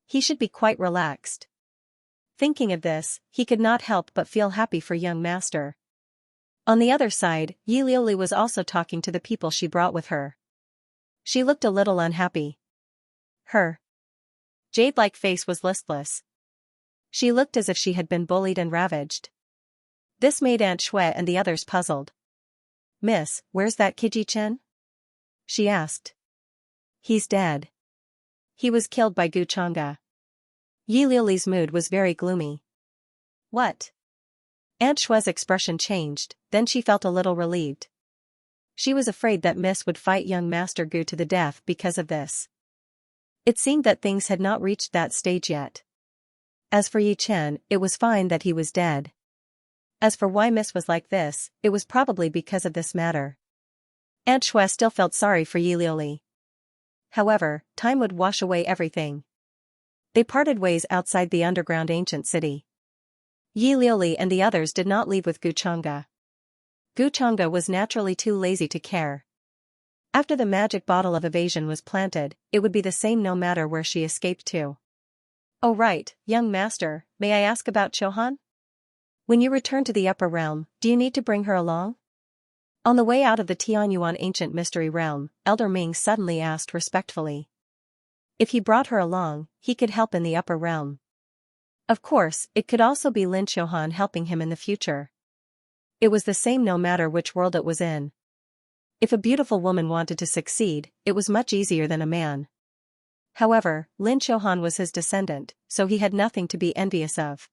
He should be quite relaxed. Thinking of this, he could not help but feel happy for young master. On the other side, Yilioli was also talking to the people she brought with her. She looked a little unhappy. Her jade-like face was listless. She looked as if she had been bullied and ravaged. This made Aunt Shui and the others puzzled. Miss, where's that Kiji-chen? She asked. He's dead. He was killed by Xianxia. Yilioli's mood was very gloomy. What? Aunt Shui's expression changed, then she felt a little relieved. She was afraid that Miss would fight young Master Gu to the death because of this. It seemed that things had not reached that stage yet. As for Yi Chen, it was fine that he was dead. As for why Miss was like this, it was probably because of this matter. Aunt Shui still felt sorry for Yilioli. However, time would wash away everything. They parted ways outside the underground ancient city. Yilioli and the others did not leave with Xianxia. Xianxia was naturally too lazy to care. After the magic bottle of evasion was planted, it would be the same no matter where she escaped to. Oh right, young master, may I ask about Chohan? When you return to the upper realm, do you need to bring her along? On the way out of the Tianyuan ancient mystery realm, Elder Ming suddenly asked respectfully. If he brought her along, he could help in the upper realm. Of course, it could also be Lin Chohan helping him in the future. It was the same no matter which world it was in. If a beautiful woman wanted to succeed, it was much easier than a man. However, Lin Chohan was his descendant, so he had nothing to be envious of.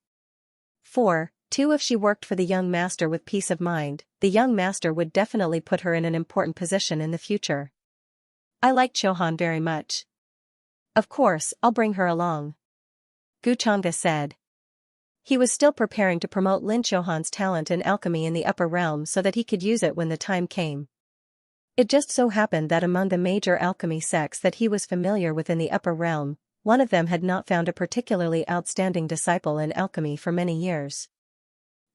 2. If she worked for the young master with peace of mind, the young master would definitely put her in an important position in the future. I like Chohan very much. Of course, I'll bring her along. Xianxia said. He was still preparing to promote Lin Chohan's talent in alchemy in the upper realm so that he could use it when the time came. It just so happened that among the major alchemy sects that he was familiar with in the upper realm, one of them had not found a particularly outstanding disciple in alchemy for many years.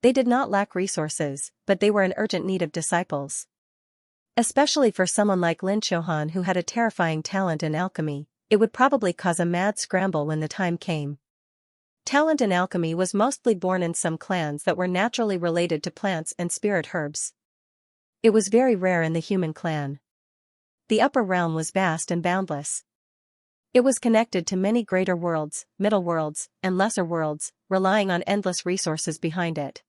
They did not lack resources, but they were in urgent need of disciples. Especially for someone like Lin Chohan who had a terrifying talent in alchemy, it would probably cause a mad scramble when the time came. Talent in alchemy was mostly born in some clans that were naturally related to plants and spirit herbs. It was very rare in the human clan. The upper realm was vast and boundless. It was connected to many greater worlds, middle worlds, and lesser worlds, relying on endless resources behind it.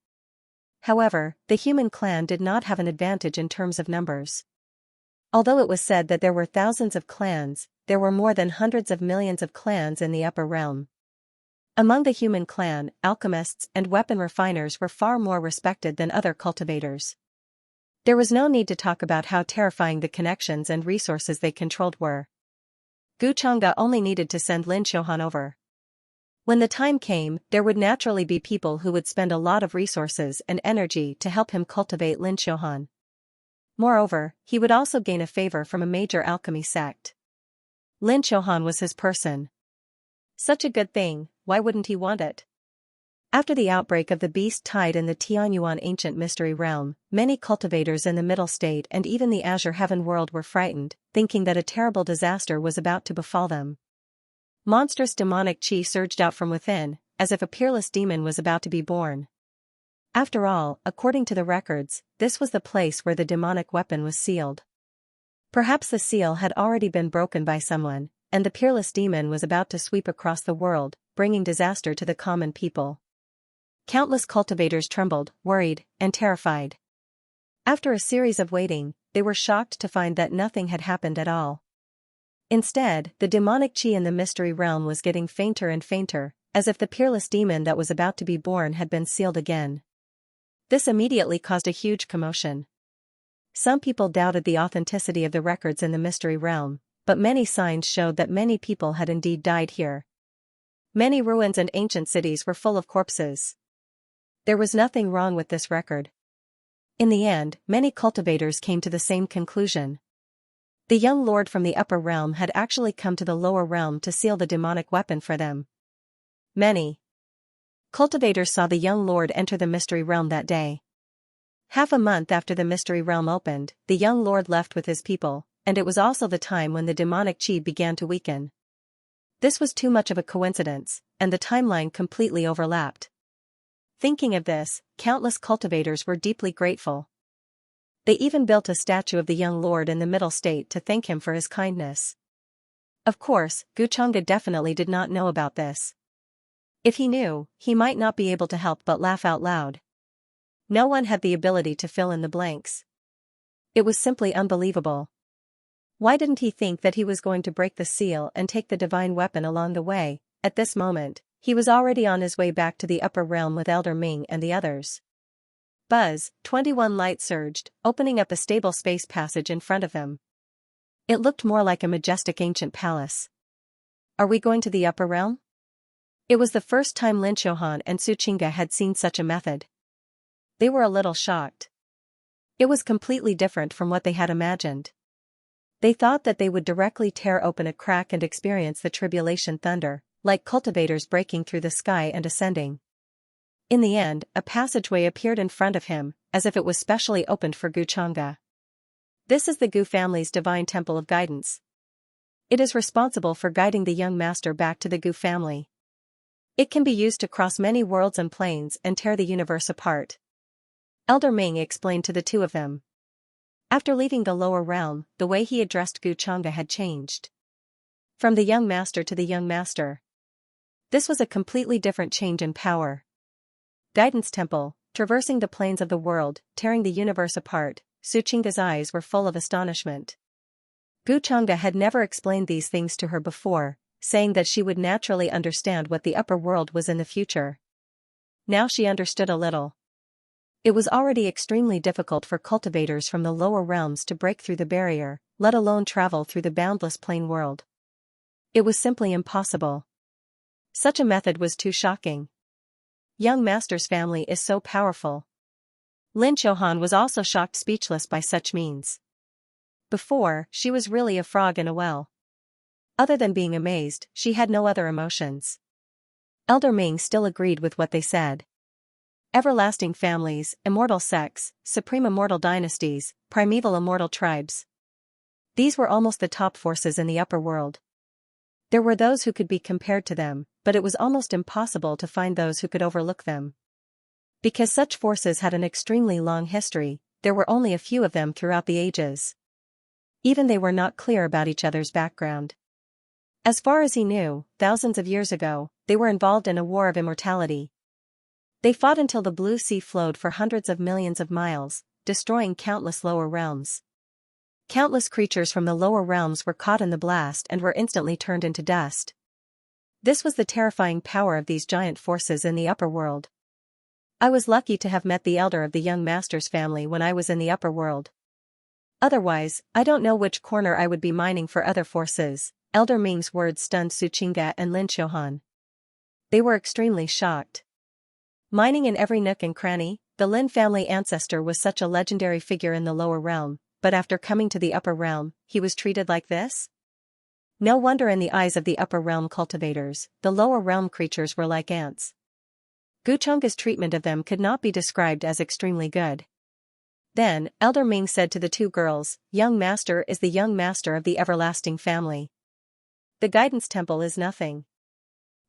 However, the human clan did not have an advantage in terms of numbers. Although it was said that there were thousands of clans, there were more than hundreds of millions of clans in the upper realm. Among the human clan, alchemists and weapon refiners were far more respected than other cultivators. There was no need to talk about how terrifying the connections and resources they controlled were. Xianxia only needed to send Lin Xiaohan over. When the time came, there would naturally be people who would spend a lot of resources and energy to help him cultivate Lin Xiaohan. Moreover, he would also gain a favor from a major alchemy sect. Lin Xiaohan was his person. Such a good thing, why wouldn't he want it? After the outbreak of the beast tide in the Tianyuan ancient mystery realm, many cultivators in the Middle State and even the Azure Heaven world were frightened, thinking that a terrible disaster was about to befall them. Monstrous demonic chi surged out from within, as if a peerless demon was about to be born. After all, according to the records, this was the place where the demonic weapon was sealed. Perhaps the seal had already been broken by someone, and the peerless demon was about to sweep across the world, bringing disaster to the common people. Countless cultivators trembled, worried, and terrified. After a series of waiting, they were shocked to find that nothing had happened at all. Instead, the demonic chi in the mystery realm was getting fainter and fainter, as if the peerless demon that was about to be born had been sealed again. This immediately caused a huge commotion. Some people doubted the authenticity of the records in the mystery realm, but many signs showed that many people had indeed died here. Many ruins and ancient cities were full of corpses. There was nothing wrong with this record. In the end, many cultivators came to the same conclusion. The young lord from the upper realm had actually come to the lower realm to seal the demonic weapon for them. Many cultivators saw the young lord enter the mystery realm that day. Half a month after the mystery realm opened, the young lord left with his people, and it was also the time when the demonic chi began to weaken. This was too much of a coincidence, and the timeline completely overlapped. Thinking of this, countless cultivators were deeply grateful. They even built a statue of the young lord in the Middle State to thank him for his kindness. Of course, Xianxia definitely did not know about this. If he knew, he might not be able to help but laugh out loud. No one had the ability to fill in the blanks. It was simply unbelievable. Why didn't he think that he was going to break the seal and take the divine weapon along the way? At this moment, he was already on his way back to the upper realm with Elder Ming and the others. Buzz, 21 light surged, opening up a stable space passage in front of him. It looked more like a majestic ancient palace. Are we going to the upper realm? It was the first time Lin Xiaohan and Xianxia had seen such a method. They were a little shocked. It was completely different from what they had imagined. They thought that they would directly tear open a crack and experience the tribulation thunder, like cultivators breaking through the sky and ascending. In the end, a passageway appeared in front of him, as if it was specially opened for Xianxia. This is the Gu family's divine temple of guidance. It is responsible for guiding the young master back to the Gu family. It can be used to cross many worlds and planes and tear the universe apart. Elder Ming explained to the two of them. After leaving the lower realm, the way he addressed Xianxia had changed. From the young master to the young master. This was a completely different change in power. Guidance Temple, traversing the planes of the world, tearing the universe apart. Xianxia's eyes were full of astonishment. Xianxia had never explained these things to her before, saying that she would naturally understand what the upper world was in the future. Now she understood a little. It was already extremely difficult for cultivators from the lower realms to break through the barrier, let alone travel through the boundless plane world. It was simply impossible. Such a method was too shocking. Young Master's family is so powerful. Lin Xiaohan was also shocked speechless by such means. Before, she was really a frog in a well. Other than being amazed, she had no other emotions. Elder Ming still agreed with what they said. Everlasting families, immortal sects, supreme immortal dynasties, primeval immortal tribes. These were almost the top forces in the upper world. There were those who could be compared to them, but it was almost impossible to find those who could overlook them. Because such forces had an extremely long history, there were only a few of them throughout the ages. Even they were not clear about each other's background. As far as he knew, thousands of years ago, they were involved in a war of immortality. They fought until the blue sea flowed for hundreds of millions of miles, destroying countless lower realms. Countless creatures from the lower realms were caught in the blast and were instantly turned into dust. This was the terrifying power of these giant forces in the upper world. I was lucky to have met the elder of the young master's family when I was in the upper world. Otherwise, I don't know which corner I would be mining for other forces. Elder Ming's words stunned Xianxia and Lin Xiaohan. They were extremely shocked. Mining in every nook and cranny, the Lin family ancestor was such a legendary figure in the lower realm, but after coming to the upper realm, he was treated like this? No wonder in the eyes of the upper realm cultivators, the lower realm creatures were like ants. Guchunga's treatment of them could not be described as extremely good. Then, Elder Ming said to the two girls, "Young master is the young master of the everlasting family. The guidance temple is nothing.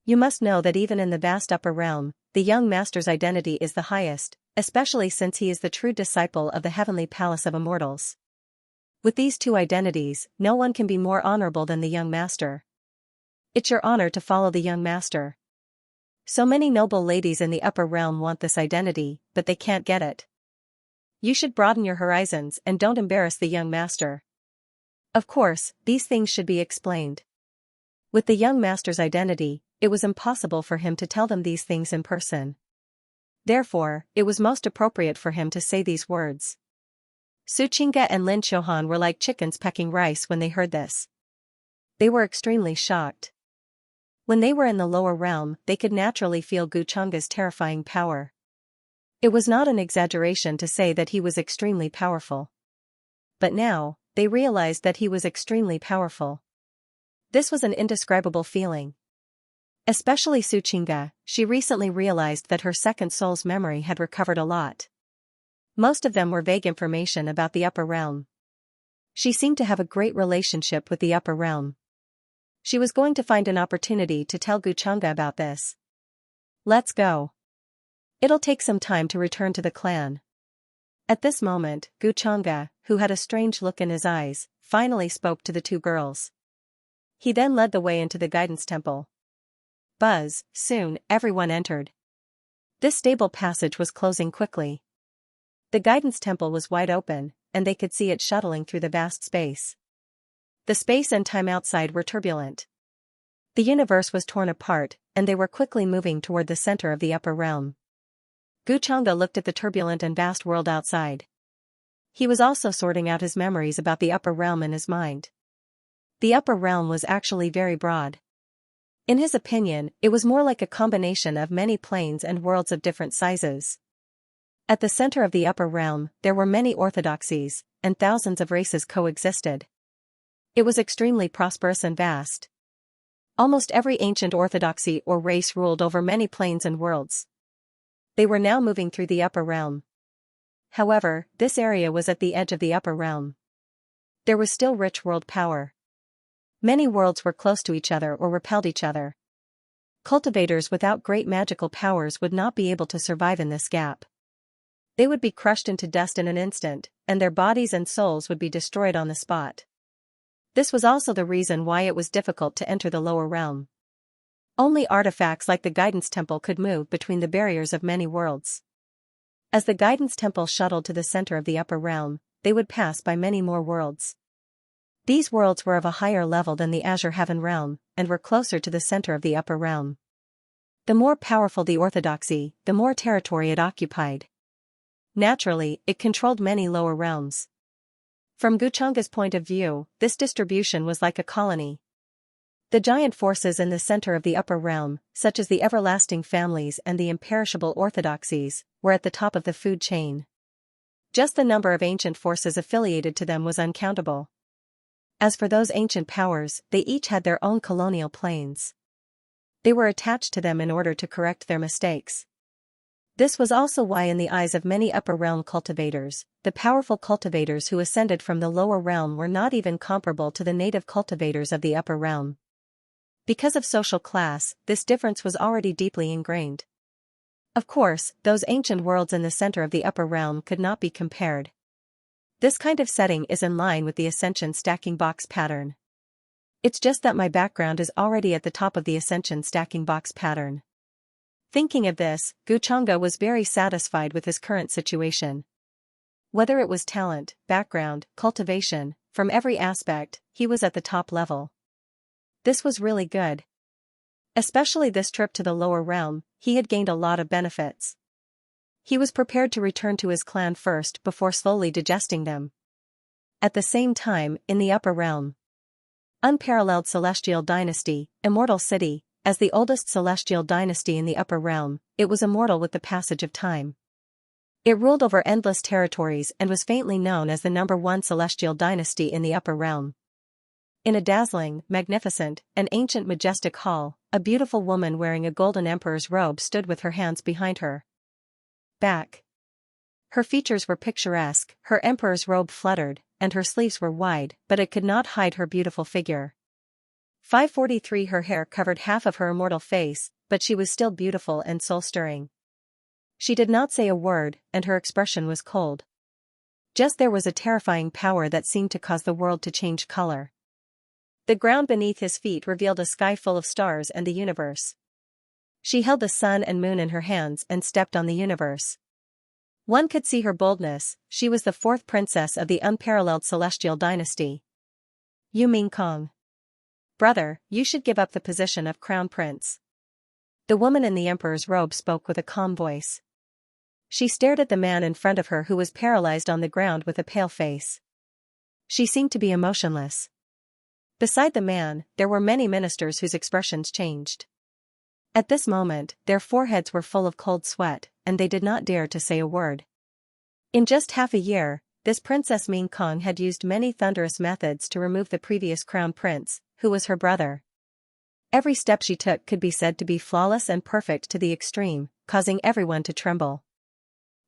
You must know that even in the vast upper realm, the young master's identity is the highest, especially since he is the true disciple of the heavenly palace of immortals. With these two identities, no one can be more honorable than the young master. It's your honor to follow the young master. So many noble ladies in the upper realm want this identity, but they can't get it. You should broaden your horizons and don't embarrass the young master." Of course, these things should be explained. With the young master's identity, it was impossible for him to tell them these things in person. Therefore, it was most appropriate for him to say these words. Xianxia and Lin Xiaohan were like chickens pecking rice when they heard this. They were extremely shocked. When they were in the lower realm, they could naturally feel Guchunga's terrifying power. It was not an exaggeration to say that he was extremely powerful. But now, they realized that he was extremely powerful. This was an indescribable feeling. Especially Xianxia, she recently realized that her second soul's memory had recovered a lot. Most of them were vague information about the upper realm. She seemed to have a great relationship with the upper realm. She was going to find an opportunity to tell Guchunga about this. "Let's go. It'll take some time to return to the clan." At this moment, Guchunga, who had a strange look in his eyes, finally spoke to the two girls. He then led the way into the guidance temple. Buzz, soon, everyone entered. This stable passage was closing quickly. The guidance temple was wide open, and they could see it shuttling through the vast space. The space and time outside were turbulent. The universe was torn apart, and they were quickly moving toward the center of the upper realm. Guchunga looked at the turbulent and vast world outside. He was also sorting out his memories about the upper realm in his mind. The upper realm was actually very broad. In his opinion, it was more like a combination of many planes and worlds of different sizes. At the center of the upper realm, there were many orthodoxies, and thousands of races coexisted. It was extremely prosperous and vast. Almost every ancient orthodoxy or race ruled over many planes and worlds. They were now moving through the upper realm. However, this area was at the edge of the upper realm. There was still rich world power. Many worlds were close to each other or repelled each other. Cultivators without great magical powers would not be able to survive in this gap. They would be crushed into dust in an instant, and their bodies and souls would be destroyed on the spot. This was also the reason why it was difficult to enter the lower realm. Only artifacts like the guidance temple could move between the barriers of many worlds. As the guidance temple shuttled to the center of the upper realm, they would pass by many more worlds. These worlds were of a higher level than the Azure Heaven realm, and were closer to the center of the upper realm. The more powerful the orthodoxy, the more territory it occupied. Naturally, it controlled many lower realms. From Guchunga's point of view, this distribution was like a colony. The giant forces in the center of the upper realm, such as the everlasting families and the imperishable orthodoxies, were at the top of the food chain. Just the number of ancient forces affiliated to them was uncountable. As for those ancient powers, they each had their own colonial planes. They were attached to them in order to correct their mistakes. This was also why in the eyes of many upper realm cultivators, the powerful cultivators who ascended from the lower realm were not even comparable to the native cultivators of the upper realm. Because of social class, this difference was already deeply ingrained. Of course, those ancient worlds in the center of the upper realm could not be compared. This kind of setting is in line with the Ascension stacking box pattern. It's just that my background is already at the top of the Ascension stacking box pattern. Thinking of this, Guchunga was very satisfied with his current situation. Whether it was talent, background, cultivation, from every aspect, he was at the top level. This was really good. Especially this trip to the lower realm, he had gained a lot of benefits. He was prepared to return to his clan first before slowly digesting them. At the same time, in the upper realm, unparalleled celestial dynasty, immortal city, as the oldest celestial dynasty in the upper realm, it was immortal with the passage of time. It ruled over endless territories and was faintly known as the #1 celestial dynasty in the upper realm. In a dazzling, magnificent, and ancient majestic hall, a beautiful woman wearing a golden emperor's robe stood with her hands behind her back. Her features were picturesque, her emperor's robe fluttered, and her sleeves were wide, but it could not hide her beautiful figure. 543 Her hair covered half of her immortal face, but she was still beautiful and soul-stirring. She did not say a word, and her expression was cold. Just there was a terrifying power that seemed to cause the world to change color. The ground beneath his feet revealed a sky full of stars and the universe. She held the sun and moon in her hands and stepped on the universe. One could see her boldness. She was the 4th princess of the unparalleled celestial dynasty. Yu Mingkong. Brother, you should give up the position of crown prince. The woman in the emperor's robe spoke with a calm voice. She stared at the man in front of her who was paralyzed on the ground with a pale face. She seemed to be emotionless. Beside the man, there were many ministers whose expressions changed. At this moment, their foreheads were full of cold sweat, and they did not dare to say a word. In just half a year, this Princess Mingkong had used many thunderous methods to remove the previous crown prince, who was her brother. Every step she took could be said to be flawless and perfect to the extreme, causing everyone to tremble.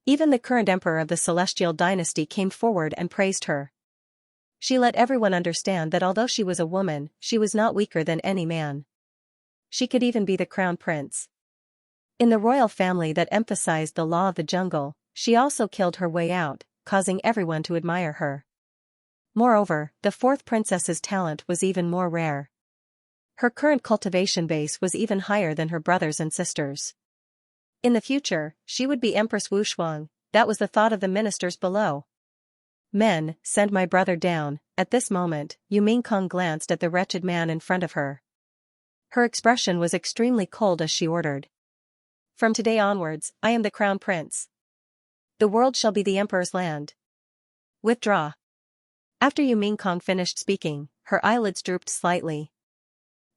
Even the current emperor of the celestial dynasty came forward and praised her. She let everyone understand that although she was a woman, she was not weaker than any man. She could even be the crown prince. In the royal family that emphasized the law of the jungle, she also killed her way out, causing everyone to admire her. Moreover, the 4th princess's talent was even more rare. Her current cultivation base was even higher than her brothers and sisters. In the future, she would be Empress Wushuang. That was the thought of the ministers below. Men, send my brother down. At this moment, Yu Mingkong glanced at the wretched man in front of her. Her expression was extremely cold as she ordered. From today onwards, I am the crown prince. The world shall be the emperor's land. Withdraw. After Yu Mingkong finished speaking, her eyelids drooped slightly.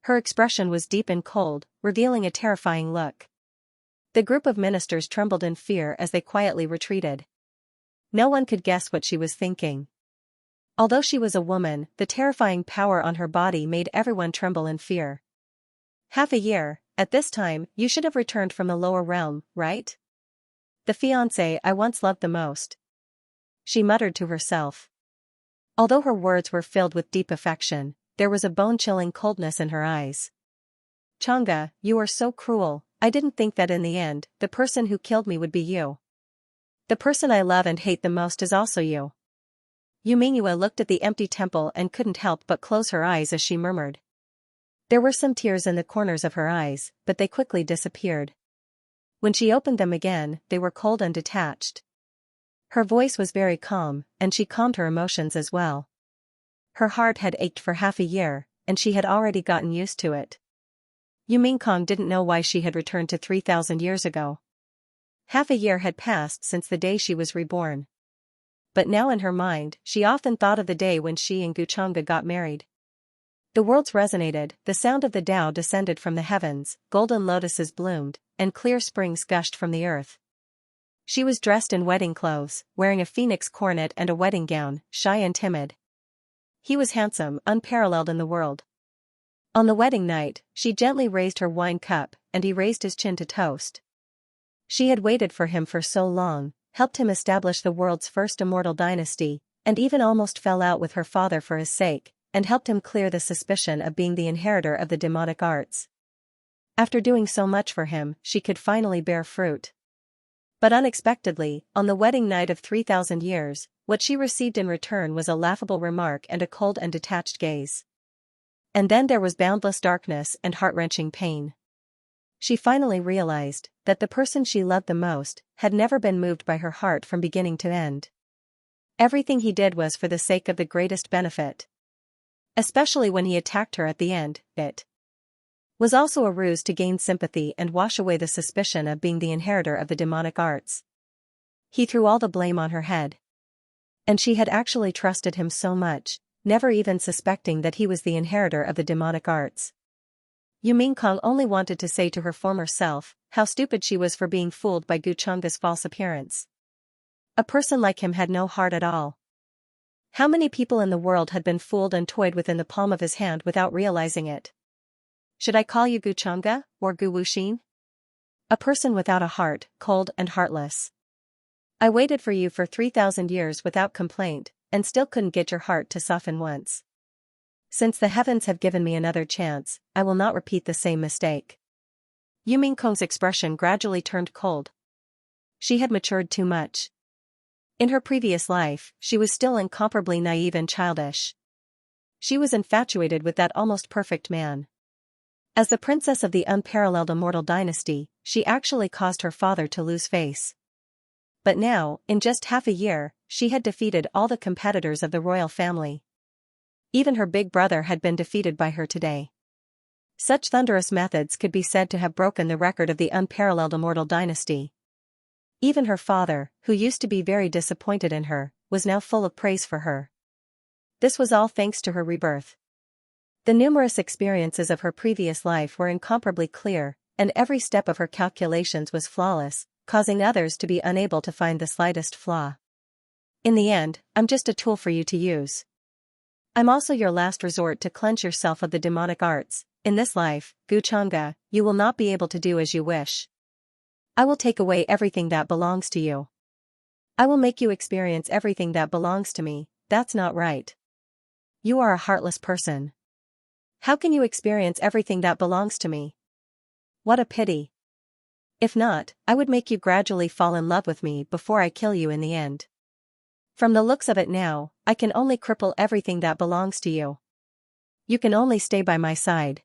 Her expression was deep and cold, revealing a terrifying look. The group of ministers trembled in fear as they quietly retreated. No one could guess what she was thinking. Although she was a woman, the terrifying power on her body made everyone tremble in fear. Half a year, at this time, you should have returned from the lower realm, right? The fiancé I once loved the most. She muttered to herself. Although her words were filled with deep affection, there was a bone-chilling coldness in her eyes. Chang'e, you are so cruel. I didn't think that in the end, the person who killed me would be you. The person I love and hate the most is also you. Yu Mingyue looked at the empty temple and couldn't help but close her eyes as she murmured. There were some tears in the corners of her eyes, but they quickly disappeared. When she opened them again, they were cold and detached. Her voice was very calm, and she calmed her emotions as well. Her heart had ached for half a year, and she had already gotten used to it. Yu Mingkong didn't know why she had returned to 3,000 years ago. Half a year had passed since the day she was reborn. But now in her mind, she often thought of the day when she and Guchanga got married. The worlds resonated, the sound of the Tao descended from the heavens, golden lotuses bloomed, and clear springs gushed from the earth. She was dressed in wedding clothes, wearing a phoenix coronet and a wedding gown, shy and timid. He was handsome, unparalleled in the world. On the wedding night, she gently raised her wine cup, and he raised his chin to toast. She had waited for him for so long, helped him establish the world's first immortal dynasty, and even almost fell out with her father for his sake, and helped him clear the suspicion of being the inheritor of the demonic arts. After doing so much for him, she could finally bear fruit. But unexpectedly, on the wedding night of 3,000 years, what she received in return was a laughable remark and a cold and detached gaze. And then there was boundless darkness and heart-wrenching pain. She finally realized that the person she loved the most had never been moved by her heart from beginning to end. Everything he did was for the sake of the greatest benefit. Especially when he attacked her at the end, it was also a ruse to gain sympathy and wash away the suspicion of being the inheritor of the demonic arts. He threw all the blame on her head. And she had actually trusted him so much, never even suspecting that he was the inheritor of the demonic arts. Yu Mingkong only wanted to say to her former self, how stupid she was for being fooled by Gu Chengge's false appearance. A person like him had no heart at all. How many people in the world had been fooled and toyed within the palm of his hand without realizing it? Should I call you Gu Chengge, or Gu Wuxin? A person without a heart, cold and heartless. I waited for you for 3,000 years without complaint, and still couldn't get your heart to soften once. Since the heavens have given me another chance, I will not repeat the same mistake. Yu Mingkong's expression gradually turned cold. She had matured too much. In her previous life, she was still incomparably naive and childish. She was infatuated with that almost perfect man. As the princess of the unparalleled immortal dynasty, she actually caused her father to lose face. But now, in just half a year, she had defeated all the competitors of the royal family. Even her big brother had been defeated by her today. Such thunderous methods could be said to have broken the record of the unparalleled immortal dynasty. Even her father, who used to be very disappointed in her, was now full of praise for her. This was all thanks to her rebirth. The numerous experiences of her previous life were incomparably clear, and every step of her calculations was flawless, causing others to be unable to find the slightest flaw. In the end, I'm just a tool for you to use. I'm also your last resort to cleanse yourself of the demonic arts. In this life, Gu Chengge, you will not be able to do as you wish. I will take away everything that belongs to you. I will make you experience everything that belongs to me. That's not right. You are a heartless person. How can you experience everything that belongs to me? What a pity. If not, I would make you gradually fall in love with me before I kill you in the end. From the looks of it now, I can only cripple everything that belongs to you. You can only stay by my side.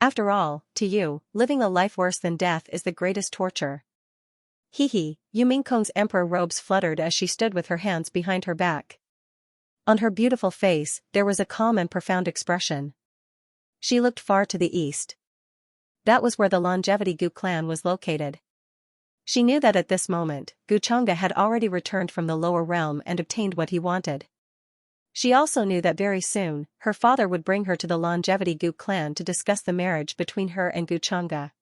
After all, to you, living a life worse than death is the greatest torture. Yu Mingkong's emperor robes fluttered as she stood with her hands behind her back. On her beautiful face, there was a calm and profound expression. She looked far to the east. That was where the Longevity Gu clan was located. She knew that at this moment, Gu Chengge had already returned from the lower realm and obtained what he wanted. She also knew that very soon, her father would bring her to the Longevity Gu clan to discuss the marriage between her and Gu Chengge.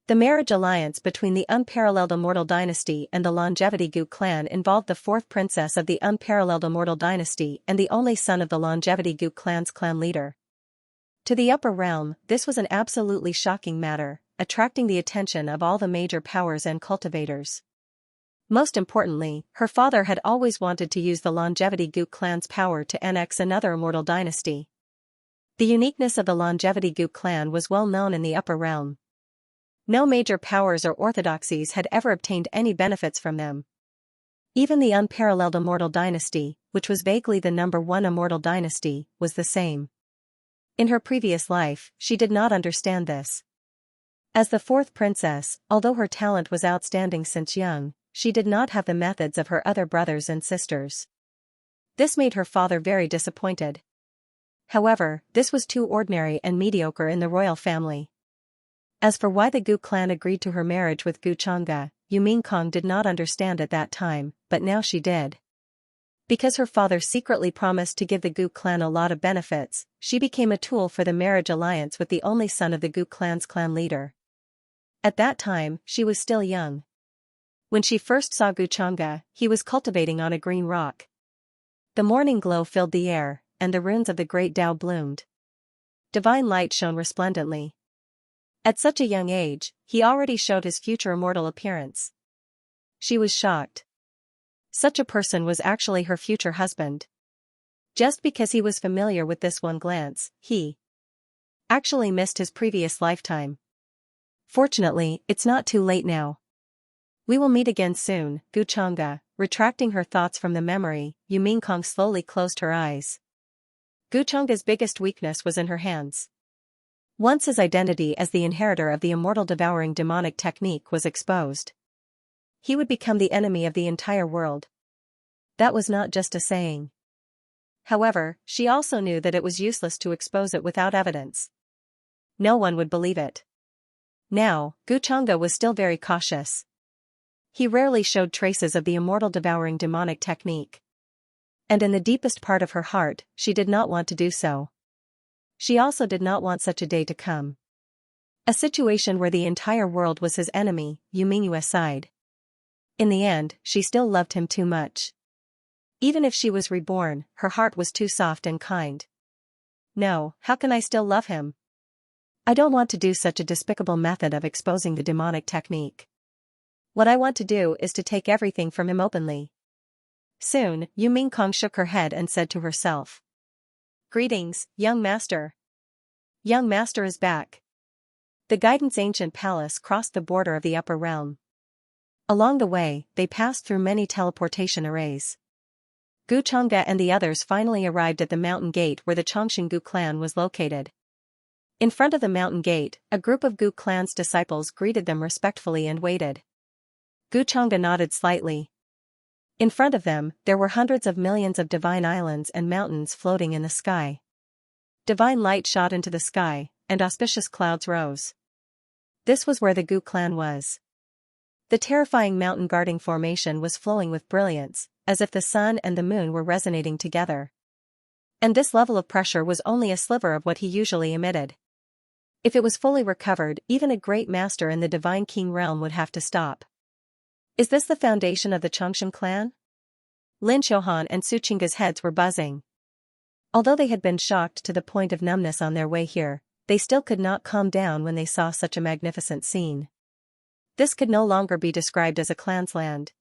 The marriage alliance between the unparalleled immortal dynasty and the Longevity Gu clan involved the fourth princess of the unparalleled immortal dynasty and the only son of the Longevity Gu clan's clan leader. To the upper realm, this was an absolutely shocking matter, attracting the attention of all the major powers and cultivators. Most importantly, her father had always wanted to use the Longevity Gu clan's power to annex another immortal dynasty. The uniqueness of the Longevity Gu clan was well known in the upper realm. No major powers or orthodoxies had ever obtained any benefits from them. Even the unparalleled immortal dynasty, which was vaguely the number one immortal dynasty, was the same. In her previous life, she did not understand this. As the fourth princess, although her talent was outstanding since young, she did not have the methods of her other brothers and sisters. This made her father very disappointed. However, this was too ordinary and mediocre in the royal family. As for why the Gu clan agreed to her marriage with Gu Chengge, Yu Mingkong did not understand at that time, but now she did. Because her father secretly promised to give the Gu clan a lot of benefits, she became a tool for the marriage alliance with the only son of the Gu clan's clan leader. At that time, she was still young. When she first saw Gu Chengge, he was cultivating on a green rock. The morning glow filled the air, and the runes of the great Tao bloomed. Divine light shone resplendently. At such a young age, he already showed his future immortal appearance. She was shocked. Such a person was actually her future husband. Just because he was familiar with this one glance, he actually missed his previous lifetime. Fortunately, it's not too late now. We will meet again soon, Gu Chengge. Retracting her thoughts from the memory, Yu Mingkong slowly closed her eyes. Gu Chengge's biggest weakness was in her hands. Once his identity as the inheritor of the immortal devouring demonic technique was exposed, he would become the enemy of the entire world. That was not just a saying. However, she also knew that it was useless to expose it without evidence. No one would believe it. Now, Xianxia was still very cautious. He rarely showed traces of the immortal devouring demonic technique. And in the deepest part of her heart, she did not want to do so. She also did not want such a day to come. A situation where the entire world was his enemy, Yumingyu aside. In the end, she still loved him too much. Even if she was reborn, her heart was too soft and kind. No, how can I still love him? I don't want to do such a despicable method of exposing the demonic technique. What I want to do is to take everything from him openly. Soon, Yu Mingkong shook her head and said to herself. Greetings, young master. Young master is back. The guidance ancient palace crossed the border of the upper realm. Along the way, they passed through many teleportation arrays. Xianxia and the others finally arrived at the mountain gate where the Chongqing clan was located. In front of the mountain gate, a group of Gu clan's disciples greeted them respectfully and waited. Xianxia nodded slightly. In front of them, there were hundreds of millions of divine islands and mountains floating in the sky. Divine light shot into the sky, and auspicious clouds rose. This was where the Gu clan was. The terrifying mountain guarding formation was flowing with brilliance, as if the sun and the moon were resonating together. And this level of pressure was only a sliver of what he usually emitted. If it was fully recovered, even a great master in the Divine King realm would have to stop. Is this the foundation of the Chongqing clan? Lin Xiaohan and Su Qingge's heads were buzzing. Although they had been shocked to the point of numbness on their way here, they still could not calm down when they saw such a magnificent scene. This could no longer be described as a clan's land.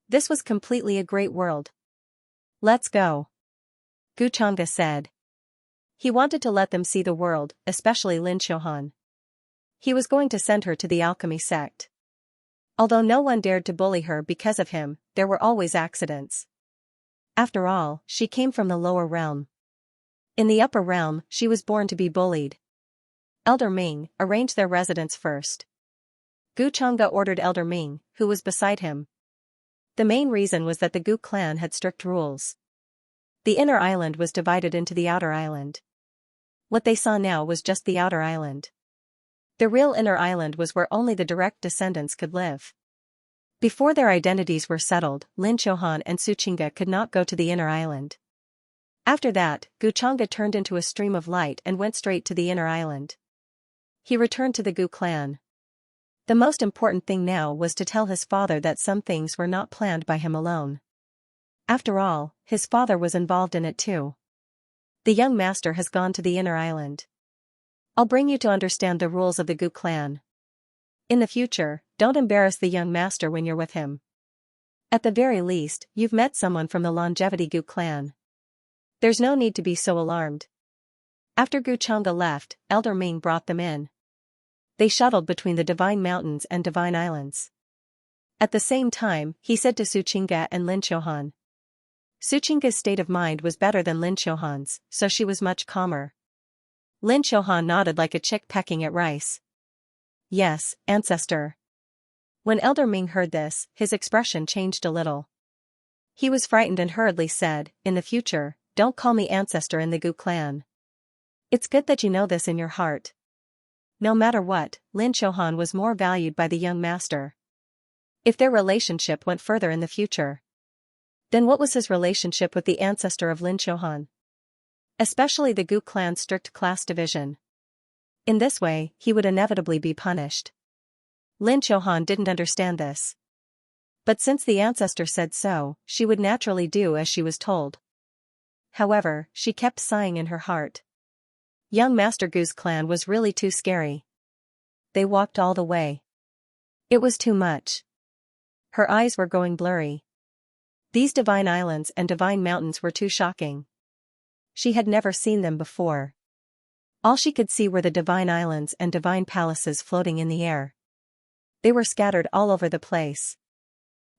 This was completely a great world. Let's go. Xianxia said. He wanted to let them see the world, especially Lin Xiaohan. He was going to send her to the alchemy sect. Although no one dared to bully her because of him, there were always accidents. After all, she came from the lower realm. In the upper realm, she was born to be bullied. Elder Ming, arrange their residence first. Xianxia ordered Elder Ming, who was beside him. The main reason was that the Gu clan had strict rules. The inner island was divided into the outer island. What they saw now was just the outer island. The real inner island was where only the direct descendants could live. Before their identities were settled, Lin Xiaohan and Su Qingge could not go to the inner island. After that, Xianxia turned into a stream of light and went straight to the inner island. He returned to the Gu clan. The most important thing now was to tell his father that some things were not planned by him alone. After all, his father was involved in it too. The young master has gone to the inner island. I'll bring you to understand the rules of the Gu clan. In the future, don't embarrass the young master when you're with him. At the very least, you've met someone from the longevity Gu clan. There's no need to be so alarmed. After Xianxia left, Elder Ming brought them in. They shuttled between the divine mountains and divine islands. At the same time, he said to Su Qingge and Lin Xiaohan. Su Qingge's state of mind was better than Lin Xiaohan's, so she was much calmer. Lin Xiaohan nodded like a chick pecking at rice. Yes, ancestor. When Elder Ming heard this, his expression changed a little. He was frightened and hurriedly said, in the future, don't call me ancestor in the Gu clan. It's good that you know this in your heart. No matter what, Lin Xiaohan was more valued by the young master. If their relationship went further in the future, then what was his relationship with the ancestor of Lin Xiaohan? Especially the Gu clan's strict class division. In this way, he would inevitably be punished. Lin Xiaohan didn't understand this. But since the ancestor said so, she would naturally do as she was told. However, she kept sighing in her heart. Young Master Gu's clan was really too scary. They walked all the way. It was too much. Her eyes were going blurry. These divine islands and divine mountains were too shocking. She had never seen them before. All she could see were the divine islands and divine palaces floating in the air. They were scattered all over the place.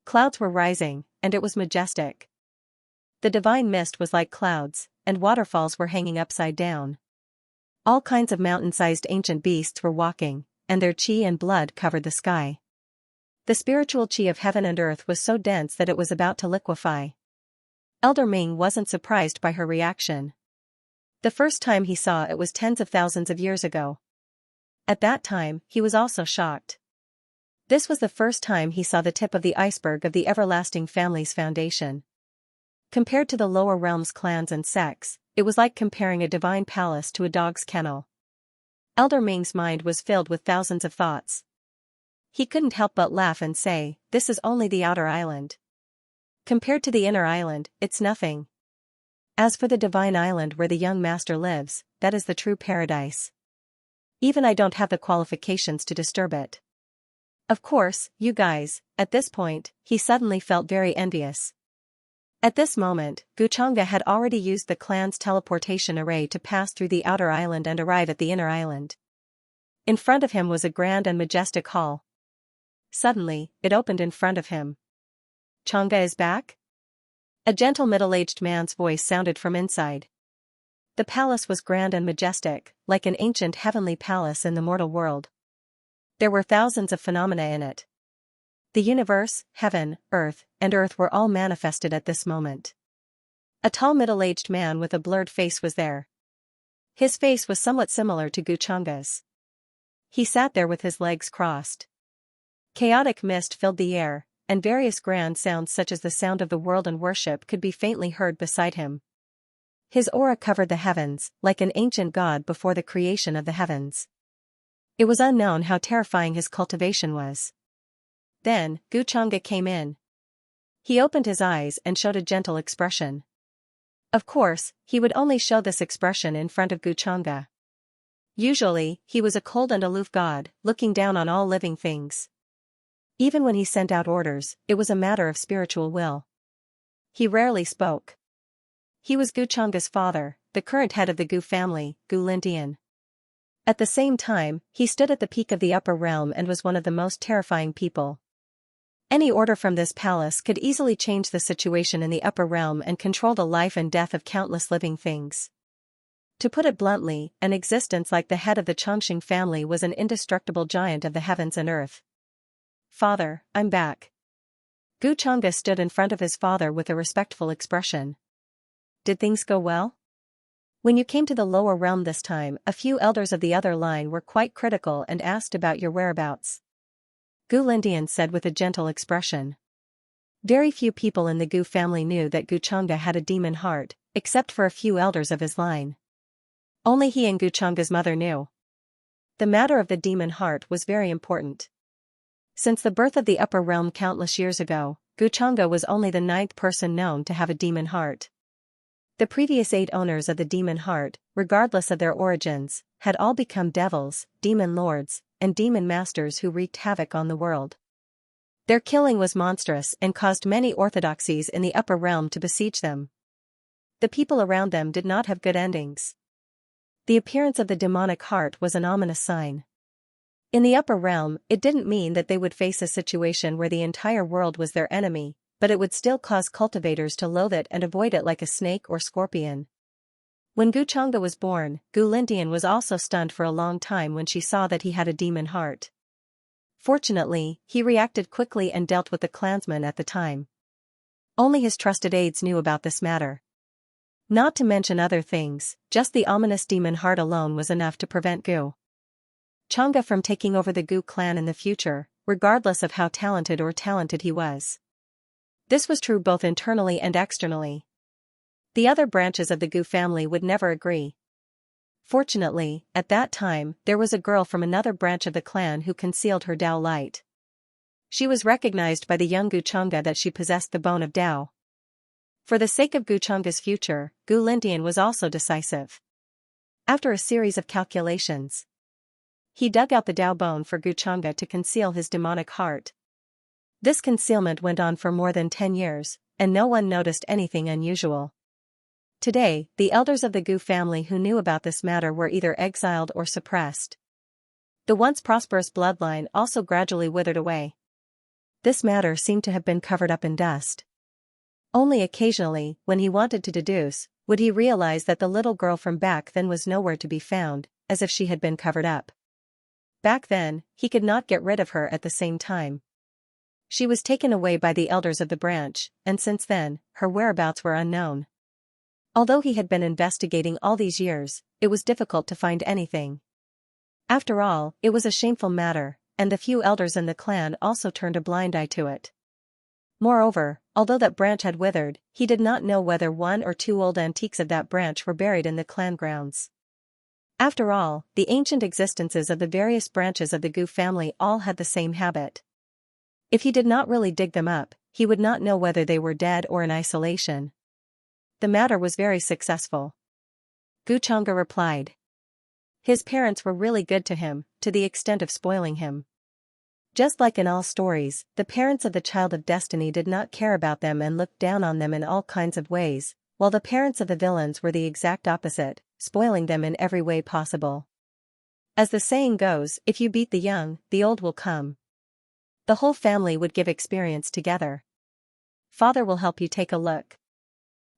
Clouds were rising, and it was majestic. The divine mist was like clouds, and waterfalls were hanging upside down. All kinds of mountain-sized ancient beasts were walking, and their chi and blood covered the sky. The spiritual chi of heaven and earth was so dense that it was about to liquefy. Elder Ming wasn't surprised by her reaction. The first time he saw it was tens of thousands of years ago. At that time, he was also shocked. This was the first time he saw the tip of the iceberg of the everlasting family's foundation. Compared to the lower realms' clans and sects, it was like comparing a divine palace to a dog's kennel. Elder Ming's mind was filled with thousands of thoughts. He couldn't help but laugh and say, "This is only the outer island. Compared to the inner island, it's nothing. As for the divine island where the young master lives, that is the true paradise. Even I don't have the qualifications to disturb it. Of course, you guys," at this point, he suddenly felt very envious. At this moment, Xianxia had already used the clan's teleportation array to pass through the outer island and arrive at the inner island. In front of him was a grand and majestic hall. Suddenly, it opened in front of him. "Xianxia is back?" A gentle middle-aged man's voice sounded from inside. The palace was grand and majestic, like an ancient heavenly palace in the mortal world. There were thousands of phenomena in it. The universe, heaven, and earth were all manifested at this moment. A tall middle-aged man with a blurred face was there. His face was somewhat similar to Xianxia's. He sat there with his legs crossed. Chaotic mist filled the air, and various grand sounds such as the sound of the world and worship could be faintly heard beside him. His aura covered the heavens, like an ancient god before the creation of the heavens. It was unknown how terrifying his cultivation was. Then, Xianxia came in. He opened his eyes and showed a gentle expression. Of course, he would only show this expression in front of Xianxia. Usually, he was a cold and aloof god, looking down on all living things. Even when he sent out orders, it was a matter of spiritual will. He rarely spoke. He was Xianxia's father, the current head of the Gu family, Gu Lindian. At the same time, he stood at the peak of the upper realm and was one of the most terrifying people. Any order from this palace could easily change the situation in the upper realm and control the life and death of countless living things. To put it bluntly, an existence like the head of the Xianxia family was an indestructible giant of the heavens and earth. "Father, I'm back." Xianxia stood in front of his father with a respectful expression. "Did things go well? When you came to the lower realm this time, a few elders of the other line were quite critical and asked about your whereabouts." Gu Lindian said with a gentle expression. Very few people in the Gu family knew that Xianxia had a demon heart, except for a few elders of his line. Only he and Xianxia's mother knew. The matter of the demon heart was very important. Since the birth of the upper realm countless years ago, Xianxia was only the 9th person known to have a demon heart. The previous 8 owners of the demon heart, regardless of their origins, had all become devils, demon lords, and demon masters who wreaked havoc on the world. Their killing was monstrous and caused many orthodoxies in the upper realm to besiege them. The people around them did not have good endings. The appearance of the demonic heart was an ominous sign. In the upper realm, it didn't mean that they would face a situation where the entire world was their enemy, but it would still cause cultivators to loathe it and avoid it like a snake or scorpion. When Xianxia was born, Gu Lindian was also stunned for a long time when she saw that he had a demon heart. Fortunately, he reacted quickly and dealt with the clansmen at the time. Only his trusted aides knew about this matter. Not to mention other things, just the ominous demon heart alone was enough to prevent Xianxia from taking over the Gu clan in the future, regardless of how talented he was. This was true both internally and externally. The other branches of the Gu family would never agree. Fortunately, at that time, there was a girl from another branch of the clan who concealed her Dao light. She was recognized by the young Xianxia that she possessed the bone of Dao. For the sake of Xianxia's future, Gu Lindian was also decisive. After a series of calculations, he dug out the Dao bone for Xianxia to conceal his demonic heart. This concealment went on for more than 10 years, and no one noticed anything unusual. Today, the elders of the Gu family who knew about this matter were either exiled or suppressed. The once prosperous bloodline also gradually withered away. This matter seemed to have been covered up in dust. Only occasionally, when he wanted to deduce, would he realize that the little girl from back then was nowhere to be found, as if she had been covered up. Back then, he could not get rid of her at the same time. She was taken away by the elders of the branch, and since then, her whereabouts were unknown. Although he had been investigating all these years, it was difficult to find anything. After all, it was a shameful matter, and the few elders in the clan also turned a blind eye to it. Moreover, although that branch had withered, he did not know whether one or two old antiques of that branch were buried in the clan grounds. After all, the ancient existences of the various branches of the Gu family all had the same habit. If he did not really dig them up, he would not know whether they were dead or in isolation. The matter was very successful. Xianxia replied. His parents were really good to him, to the extent of spoiling him. Just like in all stories, the parents of the child of destiny did not care about them and looked down on them in all kinds of ways, while the parents of the villains were the exact opposite, spoiling them in every way possible. As the saying goes, if you beat the young, the old will come. The whole family would give experience together. Father will help you take a look.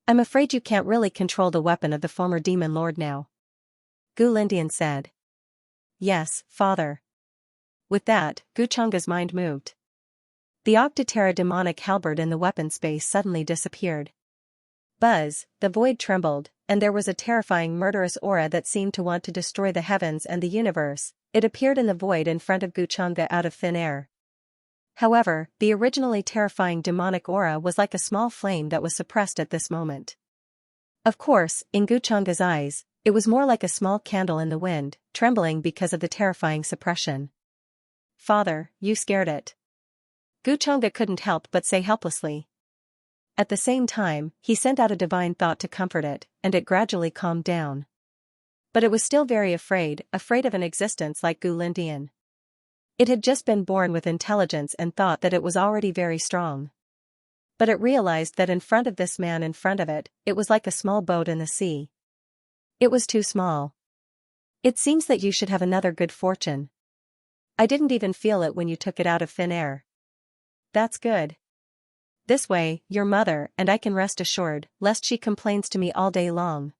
I'm afraid you can't really control the weapon of the former demon lord now. Xianxia said. Yes, father. With that, Xianxia's mind moved. The Octotera demonic halberd in the weapon space suddenly disappeared. Buzz, the void trembled, and there was a terrifying murderous aura that seemed to want to destroy the heavens and the universe. It appeared in the void in front of Xianxia out of thin air. However, the originally terrifying demonic aura was like a small flame that was suppressed at this moment. Of course, in Xianxia's eyes, it was more like a small candle in the wind, trembling because of the terrifying suppression. Father, you scared it. Xianxia couldn't help but say helplessly. At the same time, he sent out a divine thought to comfort it, and it gradually calmed down. But it was still very afraid of an existence like Xianxia. It had just been born with intelligence and thought that it was already very strong. But it realized that in front of this man in front of it, it was like a small boat in the sea. It was too small. It seems that you should have another good fortune. I didn't even feel it when you took it out of thin air. That's good. This way, your mother and I can rest assured, lest she complains to me all day long.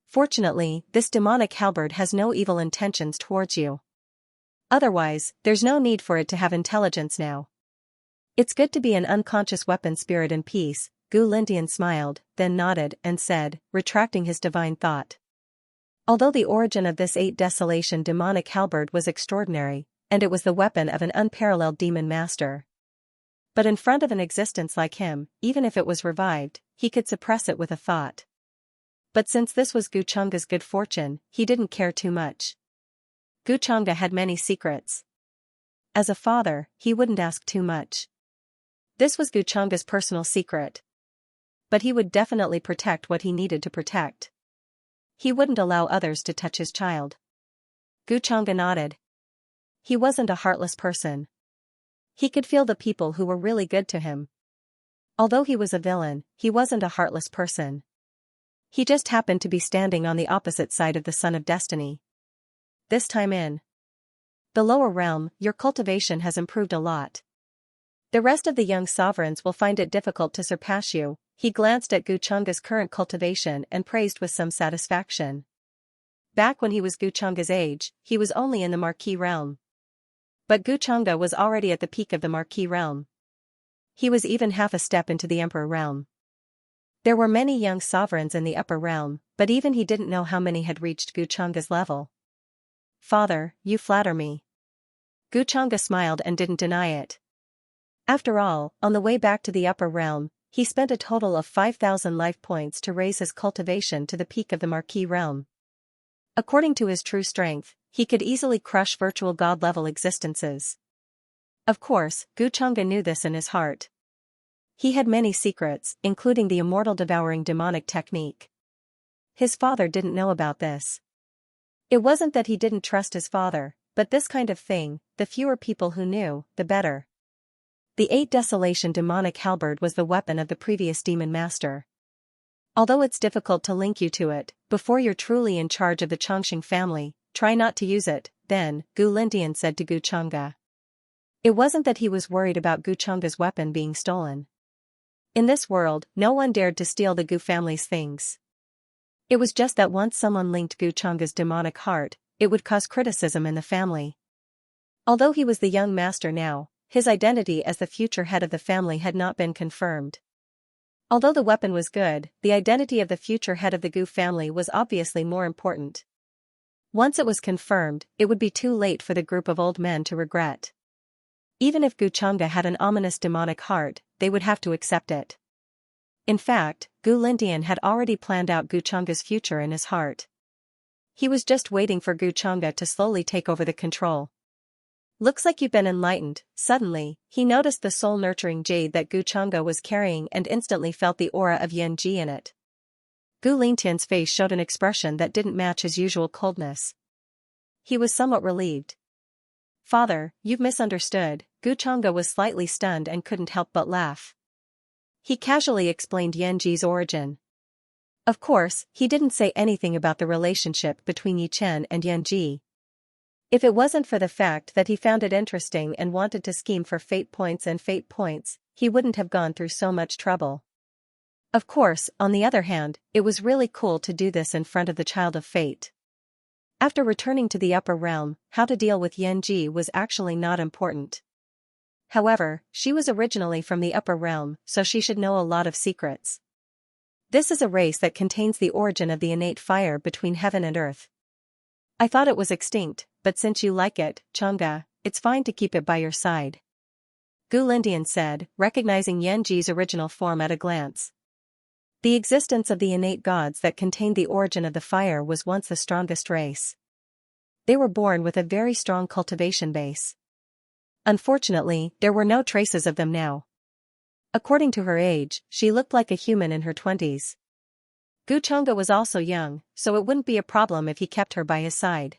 Fortunately, this demonic halberd has no evil intentions towards you. Otherwise, there's no need for it to have intelligence now. It's good to be an unconscious weapon spirit in peace. Xianxia smiled, then nodded and said, retracting his divine thought. Although the origin of this 8 desolation demonic halberd was extraordinary, and it was the weapon of an unparalleled demon master. But in front of an existence like him, even if it was revived, he could suppress it with a thought. But since this was Xianxia's good fortune, he didn't care too much. Xianxia had many secrets. As a father, he wouldn't ask too much. This was Xianxia's personal secret. But he would definitely protect what he needed to protect. He wouldn't allow others to touch his child. Xianxia nodded. He wasn't a heartless person. He could feel the people who were really good to him. Although he was a villain, he wasn't a heartless person. He just happened to be standing on the opposite side of the Sun of Destiny. This time in the lower realm, your cultivation has improved a lot. The rest of the young sovereigns will find it difficult to surpass you. He glanced at Xianxia's current cultivation and praised with some satisfaction. Back when he was Xianxia's age, he was only in the Marquis realm. But Xianxia was already at the peak of the Marquis realm. He was even half a step into the Emperor realm. There were many young sovereigns in the upper realm, but even he didn't know how many had reached Xianxia's level. Father, you flatter me. Xianxia smiled and didn't deny it. After all, on the way back to the upper realm, he spent a total of 5,000 life points to raise his cultivation to the peak of the Marquis realm. According to his true strength, he could easily crush virtual god-level existences. Of course, Xianxia knew this in his heart. He had many secrets, including the immortal devouring demonic technique. His father didn't know about this. It wasn't that he didn't trust his father, but this kind of thing, the fewer people who knew, the better. The 8 desolation demonic halberd was the weapon of the previous demon master. Although it's difficult to link you to it, before you're truly in charge of the Xianxia family, try not to use it, then, Xianxia said to Xianxia. It wasn't that he was worried about Xianxia's weapon being stolen. In this world, no one dared to steal the Gu family's things. It was just that once someone linked Xianxia's demonic heart, it would cause criticism in the family. Although he was the young master now, his identity as the future head of the family had not been confirmed. Although the weapon was good, the identity of the future head of the Gu family was obviously more important. Once it was confirmed, it would be too late for the group of old men to regret. Even if Gu Chang'e had an ominous demonic heart, they would have to accept it. In fact, Gu Lindian had already planned out Gu Chang'e's future in his heart. He was just waiting for Gu Chang'e to slowly take over the control. Looks like you've been enlightened. Suddenly, he noticed the soul-nurturing jade that Gu Chang'e was carrying and instantly felt the aura of Yanji in it. Gu Lintian's face showed an expression that didn't match his usual coldness. He was somewhat relieved. Father, you've misunderstood. Gu Chang'e was slightly stunned and couldn't help but laugh. He casually explained Yanji's origin. Of course, he didn't say anything about the relationship between Yi Chen and Yanji. If it wasn't for the fact that he found it interesting and wanted to scheme for fate points, he wouldn't have gone through so much trouble. Of course, on the other hand, it was really cool to do this in front of the child of fate. After returning to the upper realm, how to deal with Yanji was actually not important. However, she was originally from the upper realm, so she should know a lot of secrets. This is a race that contains the origin of the innate fire between heaven and earth. I thought it was extinct, but since you like it, Chang'e, it's fine to keep it by your side. Gu Lindian said, recognizing Yanji's original form at a glance. The existence of the innate gods that contained the origin of the fire was once the strongest race. They were born with a very strong cultivation base. Unfortunately, there were no traces of them now. According to her age, she looked like a human in her 20s. Gu Chang'e was also young, so it wouldn't be a problem if he kept her by his side.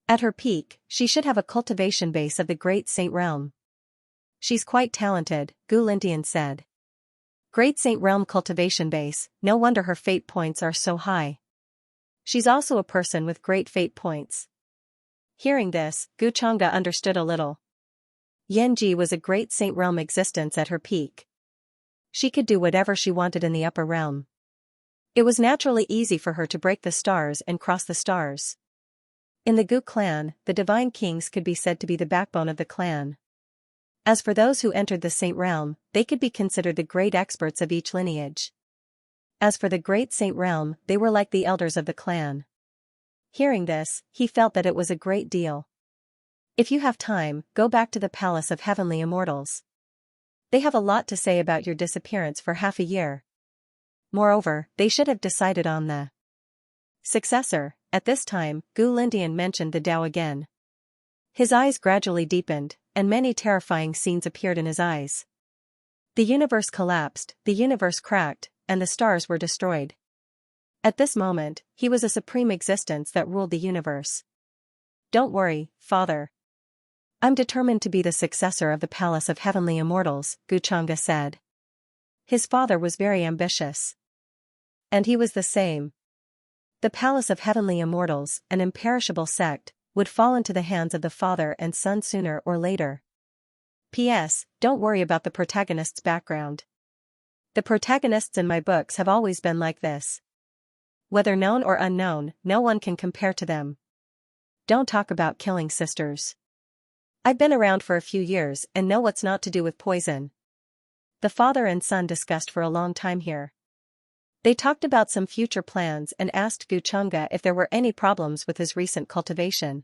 At her peak, she should have a cultivation base of the Great Saint Realm. She's quite talented, Gu Lindian said. Great Saint Realm cultivation base, no wonder her fate points are so high. She's also a person with great fate points. Hearing this, Gu Chang'e understood a little. Yanji was a Great Saint Realm existence at her peak. She could do whatever she wanted in the upper realm. It was naturally easy for her to break the stars and cross the stars. In the Gu clan, the divine kings could be said to be the backbone of the clan. As for those who entered the Saint Realm, they could be considered the great experts of each lineage. As for the Great Saint Realm, they were like the elders of the clan. Hearing this, he felt that it was a great deal. If you have time, go back to the Palace of Heavenly Immortals. They have a lot to say about your disappearance for half a year. Moreover, they should have decided on the successor. At this time, Gu Lindian mentioned the Tao again. His eyes gradually deepened, and many terrifying scenes appeared in his eyes. The universe collapsed, the universe cracked, and the stars were destroyed. At this moment, he was a supreme existence that ruled the universe. Don't worry, Father. I'm determined to be the successor of the Palace of Heavenly Immortals, Gu Chang'e said. His father was very ambitious. And he was the same. The Palace of Heavenly Immortals, an imperishable sect, would fall into the hands of the father and son sooner or later. P.S. Don't worry about the protagonist's background. The protagonists in my books have always been like this. Whether known or unknown, no one can compare to them. Don't talk about killing sisters. I've been around for a few years and know what's not to do with poison. The father and son discussed for a long time here. They talked about some future plans and asked Gu Chang'e if there were any problems with his recent cultivation.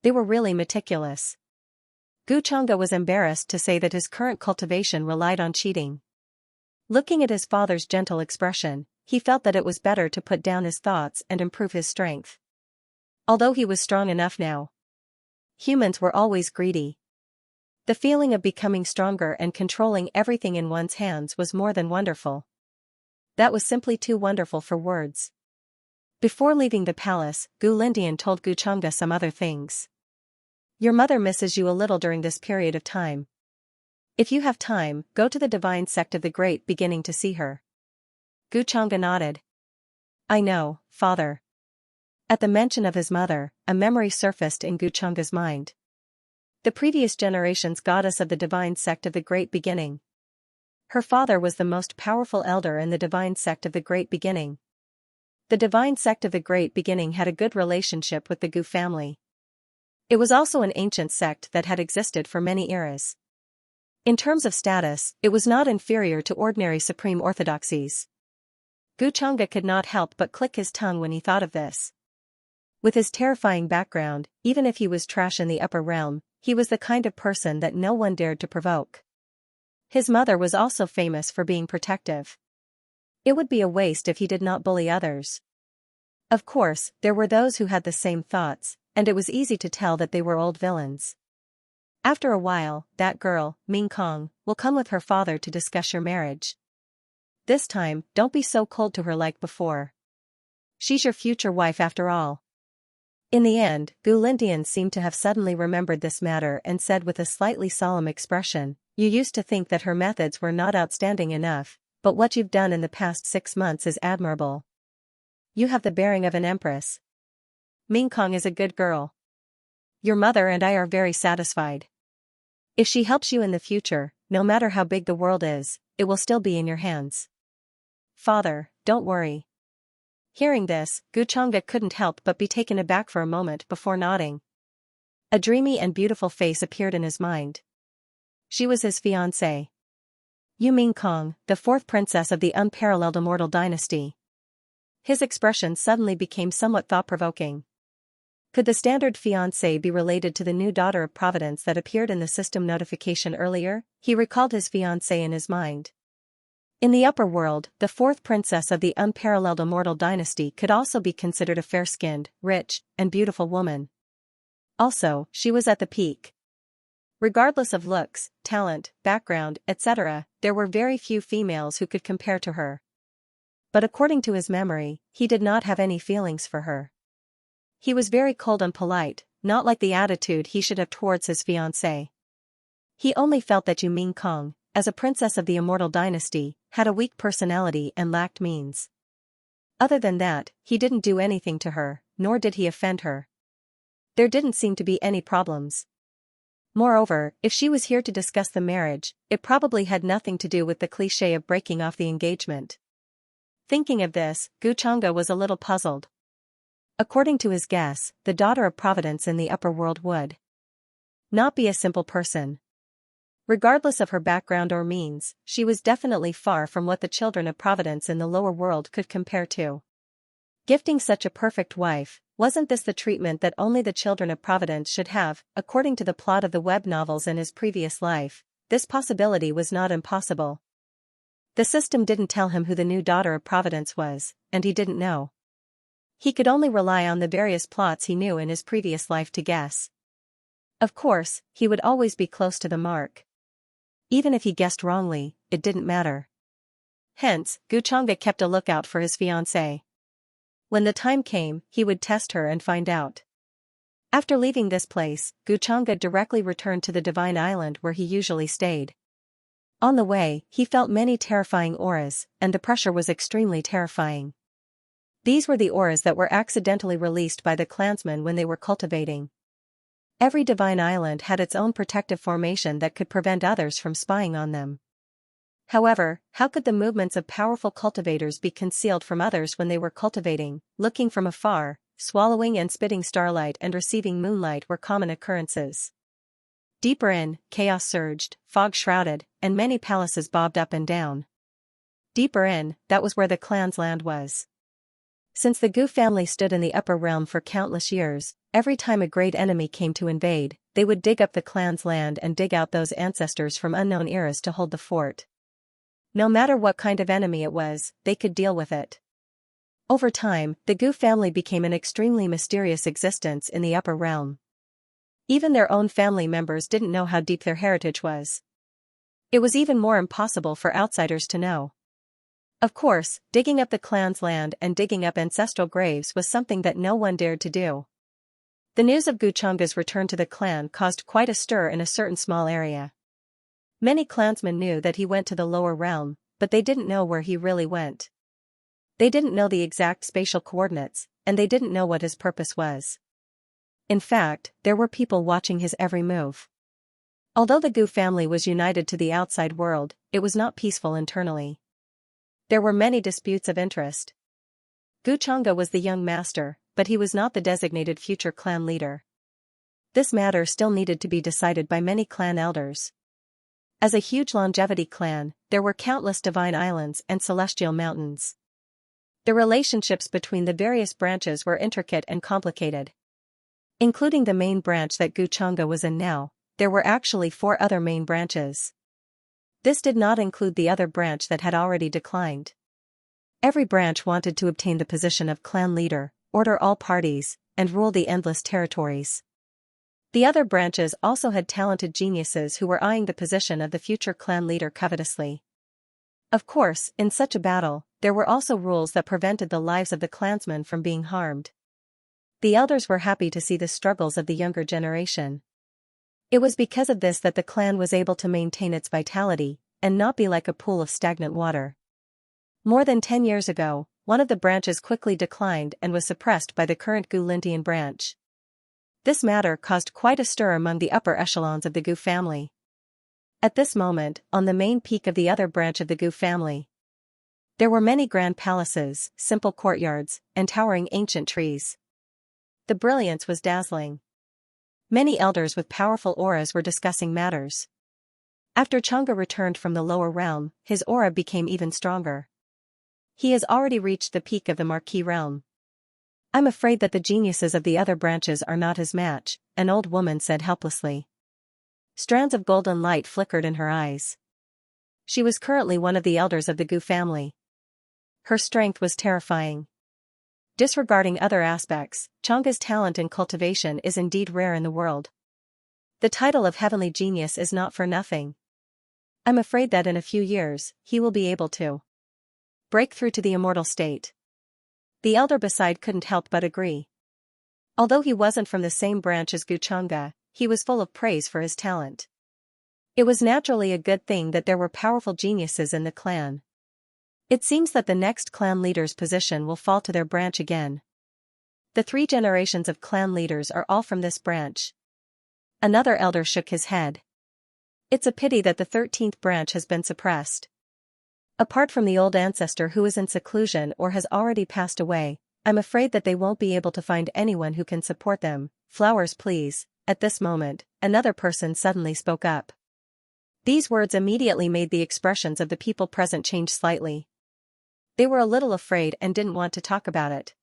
They were really meticulous. Gu Chang'e was embarrassed to say that his current cultivation relied on cheating. Looking at his father's gentle expression, he felt that it was better to put down his thoughts and improve his strength. Although he was strong enough now. Humans were always greedy. The feeling of becoming stronger and controlling everything in one's hands was more than wonderful. That was simply too wonderful for words. Before leaving the palace, Gu Lindian told Gu Chang'e some other things. Your mother misses you a little during this period of time. If you have time, go to the divine sect of the Great Beginning to see her. Gu Chang'e nodded. I know, Father. At the mention of his mother, a memory surfaced in Gu Chang'e's mind. The previous generation's goddess of the divine sect of the Great Beginning. Her father was the most powerful elder in the divine sect of the Great Beginning. The divine sect of the Great Beginning had a good relationship with the Gu family. It was also an ancient sect that had existed for many eras. In terms of status, it was not inferior to ordinary supreme orthodoxies. Guchanga could not help but click his tongue when he thought of this. With his terrifying background, even if he was trash in the upper realm, he was the kind of person that no one dared to provoke. His mother was also famous for being protective. It would be a waste if he did not bully others. Of course, there were those who had the same thoughts, and it was easy to tell that they were old villains. After a while, that girl, Ming Kong, will come with her father to discuss your marriage. This time, don't be so cold to her like before. She's your future wife after all. In the end, Gu Lindian seemed to have suddenly remembered this matter and said with a slightly solemn expression, "You used to think that her methods were not outstanding enough, but what you've done in the past 6 months is admirable. You have the bearing of an empress. Ming Kong is a good girl. Your mother and I are very satisfied. If she helps you in the future, no matter how big the world is, it will still be in your hands. Father, don't worry." Hearing this, Guchanga couldn't help but be taken aback for a moment before nodding. A dreamy and beautiful face appeared in his mind. She was his fiancée. Yu Ming Kong, the 4th princess of the unparalleled immortal dynasty. His expression suddenly became somewhat thought-provoking. Could the standard fiancée be related to the new daughter of Providence that appeared in the system notification earlier? He recalled his fiancée in his mind. In the upper world, the 4th princess of the unparalleled immortal dynasty could also be considered a fair-skinned, rich, and beautiful woman. Also, she was at the peak. Regardless of looks, talent, background, etc., there were very few females who could compare to her. But according to his memory, he did not have any feelings for her. He was very cold and polite, not like the attitude he should have towards his fiancée. He only felt that Yu Ming Kong, as a princess of the immortal dynasty, had a weak personality and lacked means. Other than that, he didn't do anything to her, nor did he offend her. There didn't seem to be any problems. Moreover, if she was here to discuss the marriage, it probably had nothing to do with the cliché of breaking off the engagement. Thinking of this, Guchanga was a little puzzled. According to his guess, the daughter of Providence in the upper world would not be a simple person. Regardless of her background or means, she was definitely far from what the children of Providence in the lower world could compare to. Gifting such a perfect wife, wasn't this the treatment that only the children of Providence should have? According to the plot of the web novels in his previous life, this possibility was not impossible. The system didn't tell him who the new daughter of Providence was, and he didn't know. He could only rely on the various plots he knew in his previous life to guess. Of course, he would always be close to the mark. Even if he guessed wrongly, it didn't matter. Hence, Guchanga kept a lookout for his fiancée. When the time came, he would test her and find out. After leaving this place, Guchanga directly returned to the Divine Island where he usually stayed. On the way, he felt many terrifying auras, and the pressure was extremely terrifying. These were the auras that were accidentally released by the clansmen when they were cultivating. Every divine island had its own protective formation that could prevent others from spying on them. However, how could the movements of powerful cultivators be concealed from others when they were cultivating? Looking from afar, swallowing and spitting starlight and receiving moonlight were common occurrences. Deeper in, chaos surged, fog shrouded, and many palaces bobbed up and down. Deeper in, that was where the clan's land was. Since the Gu family stood in the upper realm for countless years, every time a great enemy came to invade, they would dig up the clan's land and dig out those ancestors from unknown eras to hold the fort. No matter what kind of enemy it was, they could deal with it. Over time, the Gu family became an extremely mysterious existence in the upper realm. Even their own family members didn't know how deep their heritage was. It was even more impossible for outsiders to know. Of course, digging up the clan's land and digging up ancestral graves was something that no one dared to do. The news of Guchanga's return to the clan caused quite a stir in a certain small area. Many clansmen knew that he went to the lower realm, but they didn't know where he really went. They didn't know the exact spatial coordinates, and they didn't know what his purpose was. In fact, there were people watching his every move. Although the Gu family was united to the outside world, it was not peaceful internally. There were many disputes of interest. Guchanga was the young master, but he was not the designated future clan leader. this matter still needed to be decided by many clan elders. As a huge longevity clan, there were countless divine islands and celestial mountains. The relationships between the various branches were intricate and complicated. Including the main branch that Xianxia was in now, there were actually 4 other main branches. This did not include the other branch that had already declined. Every branch wanted to obtain the position of clan leader, order all parties, and rule the endless territories. The other branches also had talented geniuses who were eyeing the position of the future clan leader covetously. Of course, in such a battle, there were also rules that prevented the lives of the clansmen from being harmed. The elders were happy to see the struggles of the younger generation. It was because of this that the clan was able to maintain its vitality, and not be like a pool of stagnant water. More than 10 years ago, one of the branches quickly declined and was suppressed by the current Lindian branch. This matter caused quite a stir among the upper echelons of the Gu family. At this moment, on the main peak of the other branch of the Gu family, there were many grand palaces, simple courtyards, and towering ancient trees. The brilliance was dazzling. Many elders with powerful auras were discussing matters. After Xianxia returned from the lower realm, his aura became even stronger. He has already reached the peak of the Marquis realm. I'm afraid that the geniuses of the other branches are not his match, an old woman said helplessly. Strands of golden light flickered in her eyes. She was currently one of the elders of the Gu family. Her strength was terrifying. Disregarding other aspects, Xianxia's talent in cultivation is indeed rare in the world. The title of heavenly genius is not for nothing. I'm afraid that in a few years, he will be able to break through to the immortal state. The elder beside couldn't help but agree. Although he wasn't from the same branch as Xianxia, he was full of praise for his talent. It was naturally a good thing that there were powerful geniuses in the clan. It seems that the next clan leader's position will fall to their branch again. The 3 generations of clan leaders are all from this branch. Another elder shook his head. It's a pity that the 13th branch has been suppressed. Apart from the old ancestor who is in seclusion or has already passed away, I'm afraid that they won't be able to find anyone who can support them. Flowers please. At this moment, another person suddenly spoke up. These words immediately made the expressions of the people present change slightly. They were a little afraid and didn't want to talk about it.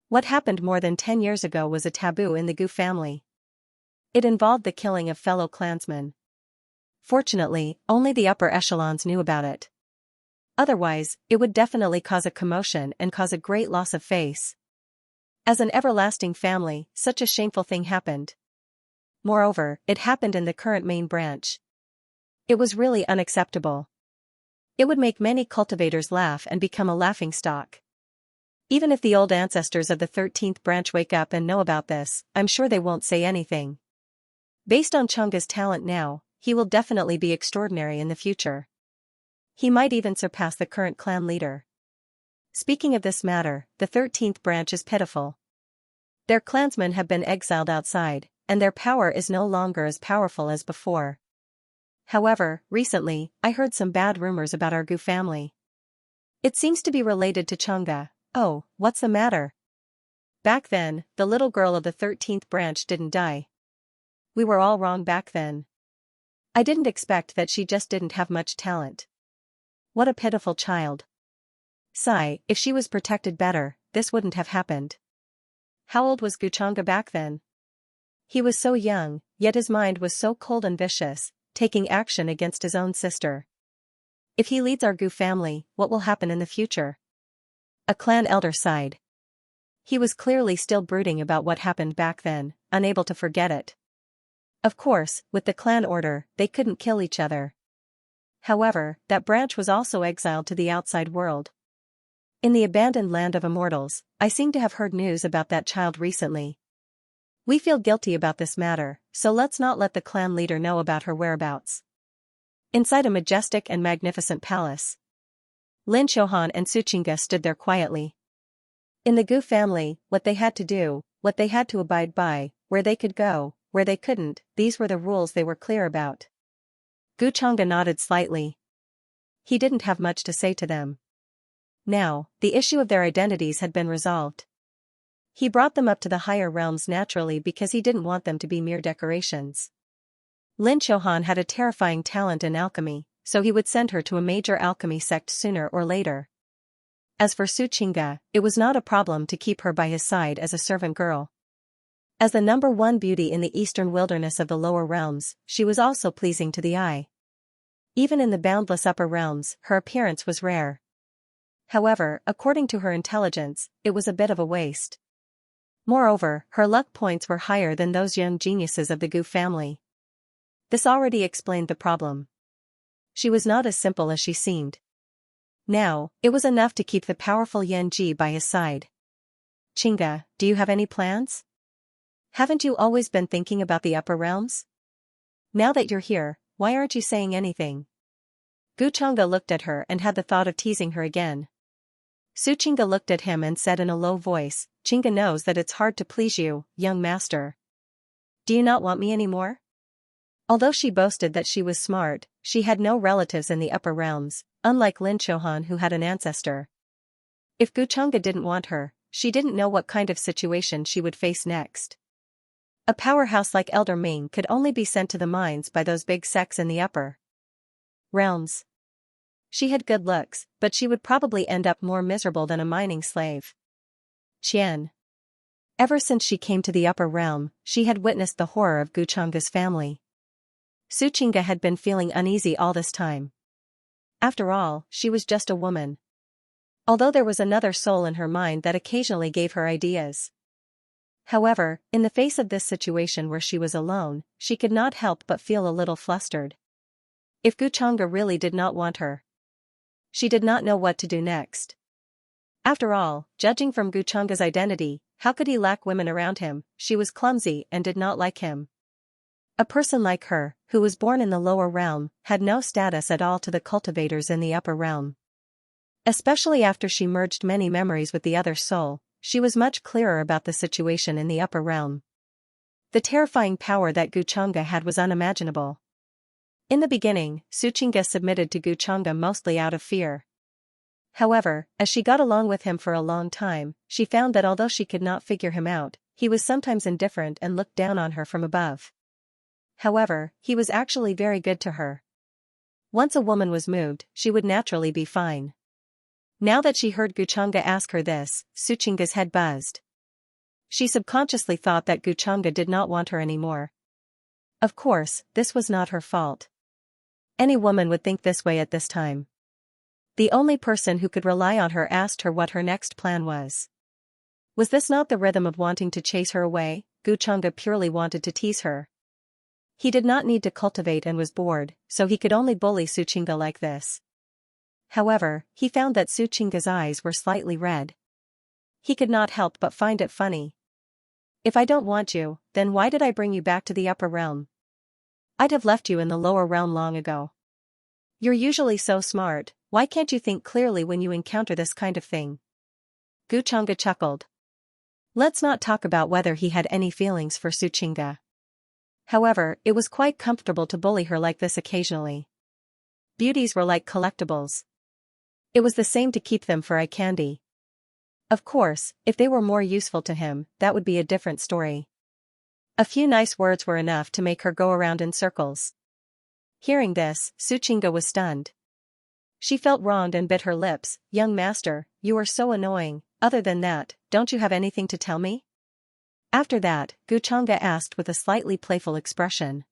What happened more than 10 years ago was a taboo in the Gu family. It involved the killing of fellow clansmen. Fortunately, only the upper echelons knew about it. Otherwise, it would definitely cause a commotion and cause a great loss of face. As an everlasting family, such a shameful thing happened. Moreover, it happened in the current main branch. It was really unacceptable. It would make many cultivators laugh and become a laughingstock. Even if the old ancestors of the 13th branch wake up and know about this, I'm sure they won't say anything. Based on Xianxia's talent now, he will definitely be extraordinary in the future. He might even surpass the current clan leader. Speaking of this matter, the 13th branch is pitiful. Their clansmen have been exiled outside, and their power is no longer as powerful as before. However, recently, I heard some bad rumors about our Gu family. It seems to be related to Xianxia. Oh, what's the matter? Back then, the little girl of the 13th branch didn't die. We were all wrong back then. I didn't expect that she just didn't have much talent. What a pitiful child. Sigh, if she was protected better, this wouldn't have happened. How old was Xianxia back then? He was so young, yet his mind was so cold and vicious, taking action against his own sister. If he leads our Gu family, what will happen in the future? A clan elder sighed. He was clearly still brooding about what happened back then, unable to forget it. Of course, with the clan order, they couldn't kill each other. However, that branch was also exiled to the outside world. In the abandoned land of immortals, I seem to have heard news about that child recently. We feel guilty about this matter, so let's not let the clan leader know about her whereabouts. Inside a majestic and magnificent palace, Lin Xiaohan and Xianxia stood there quietly. In the Gu family, what they had to do, what they had to abide by, where they could go, where they couldn't, these were the rules they were clear about. Xianxia nodded slightly. He didn't have much to say to them. Now, the issue of their identities had been resolved. He brought them up to the higher realms naturally because he didn't want them to be mere decorations. Lin Chohan had a terrifying talent in alchemy, so he would send her to a major alchemy sect sooner or later. As for Xianxia, it was not a problem to keep her by his side as a servant girl. As the #1 beauty in the eastern wilderness of the lower realms, she was also pleasing to the eye. Even in the boundless upper realms, her appearance was rare. However, according to her intelligence, it was a bit of a waste. Moreover, her luck points were higher than those young geniuses of the Gu family. This already explained the problem. She was not as simple as she seemed. Now, it was enough to keep the powerful Yan Ji by his side. Xianxia, do you have any plans? Haven't you always been thinking about the upper realms? Now that you're here, why aren't you saying anything? Gu Changge looked at her and had the thought of teasing her again. Xianxia looked at him and said in a low voice, Xianxia knows that it's hard to please you, young master. Do you not want me anymore? Although she boasted that she was smart, she had no relatives in the upper realms, unlike Lin Chohan who had an ancestor. If Gu Changge didn't want her, she didn't know what kind of situation she would face next. A powerhouse like Elder Ming could only be sent to the mines by those big sects in the upper realms. She had good looks, but she would probably end up more miserable than a mining slave. Qian. Ever since she came to the upper realm, she had witnessed the horror of Gu Changge's family. Xianxia had been feeling uneasy all this time. After all, she was just a woman. Although there was another soul in her mind that occasionally gave her ideas. However, in the face of this situation where she was alone, she could not help but feel a little flustered. If Gu Changge really did not want her, she did not know what to do next. After all, judging from Gu Changge's identity, how could he lack women around him? She was clumsy and did not like him. A person like her, who was born in the lower realm, had no status at all to the cultivators in the upper realm. Especially after she merged many memories with the other soul, she was much clearer about the situation in the upper realm. The terrifying power that Gu Changge had was unimaginable. In the beginning, Xianxia submitted to Gu Changge mostly out of fear. However, as she got along with him for a long time, she found that although she could not figure him out, he was sometimes indifferent and looked down on her from above. However, he was actually very good to her. Once a woman was moved, she would naturally be fine. Now that she heard Gu Changge ask her this, Xianxia's head buzzed. She subconsciously thought that Gu Changge did not want her anymore. Of course, this was not her fault. Any woman would think this way at this time. The only person who could rely on her asked her what her next plan was. Was this not the rhythm of wanting to chase her away? Gu Changge purely wanted to tease her. He did not need to cultivate and was bored, so he could only bully Xianxia like this. However, he found that Xianxia's eyes were slightly red. He could not help but find it funny. If I don't want you, then why did I bring you back to the upper realm? I'd have left you in the lower realm long ago. You're usually so smart, why can't you think clearly when you encounter this kind of thing? Gu Changge chuckled. Let's not talk about whether he had any feelings for Xianxia. However, it was quite comfortable to bully her like this occasionally. Beauties were like collectibles. It was the same to keep them for eye candy. Of course, if they were more useful to him, that would be a different story. A few nice words were enough to make her go around in circles. Hearing this, Xianxia was stunned. She felt wronged and bit her lips. Young master, you are so annoying. Other than that, don't you have anything to tell me? After that, Gu Changge asked with a slightly playful expression.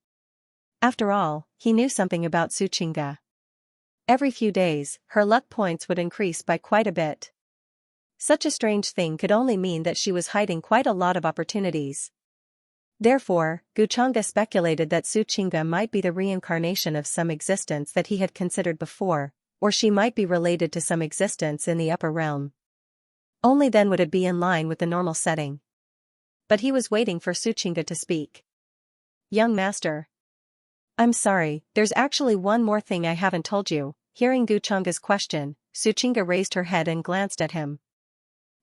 After all, he knew something about Xianxia. Every few days, her luck points would increase by quite a bit. Such a strange thing could only mean that she was hiding quite a lot of opportunities. Therefore, Gu Changge speculated that Xianxia might be the reincarnation of some existence that he had considered before, or she might be related to some existence in the upper realm. Only then would it be in line with the normal setting. But he was waiting for Xianxia to speak. Young master. I'm sorry, there's actually one more thing I haven't told you. Hearing Gu Changge's question, Xianxia raised her head and glanced at him.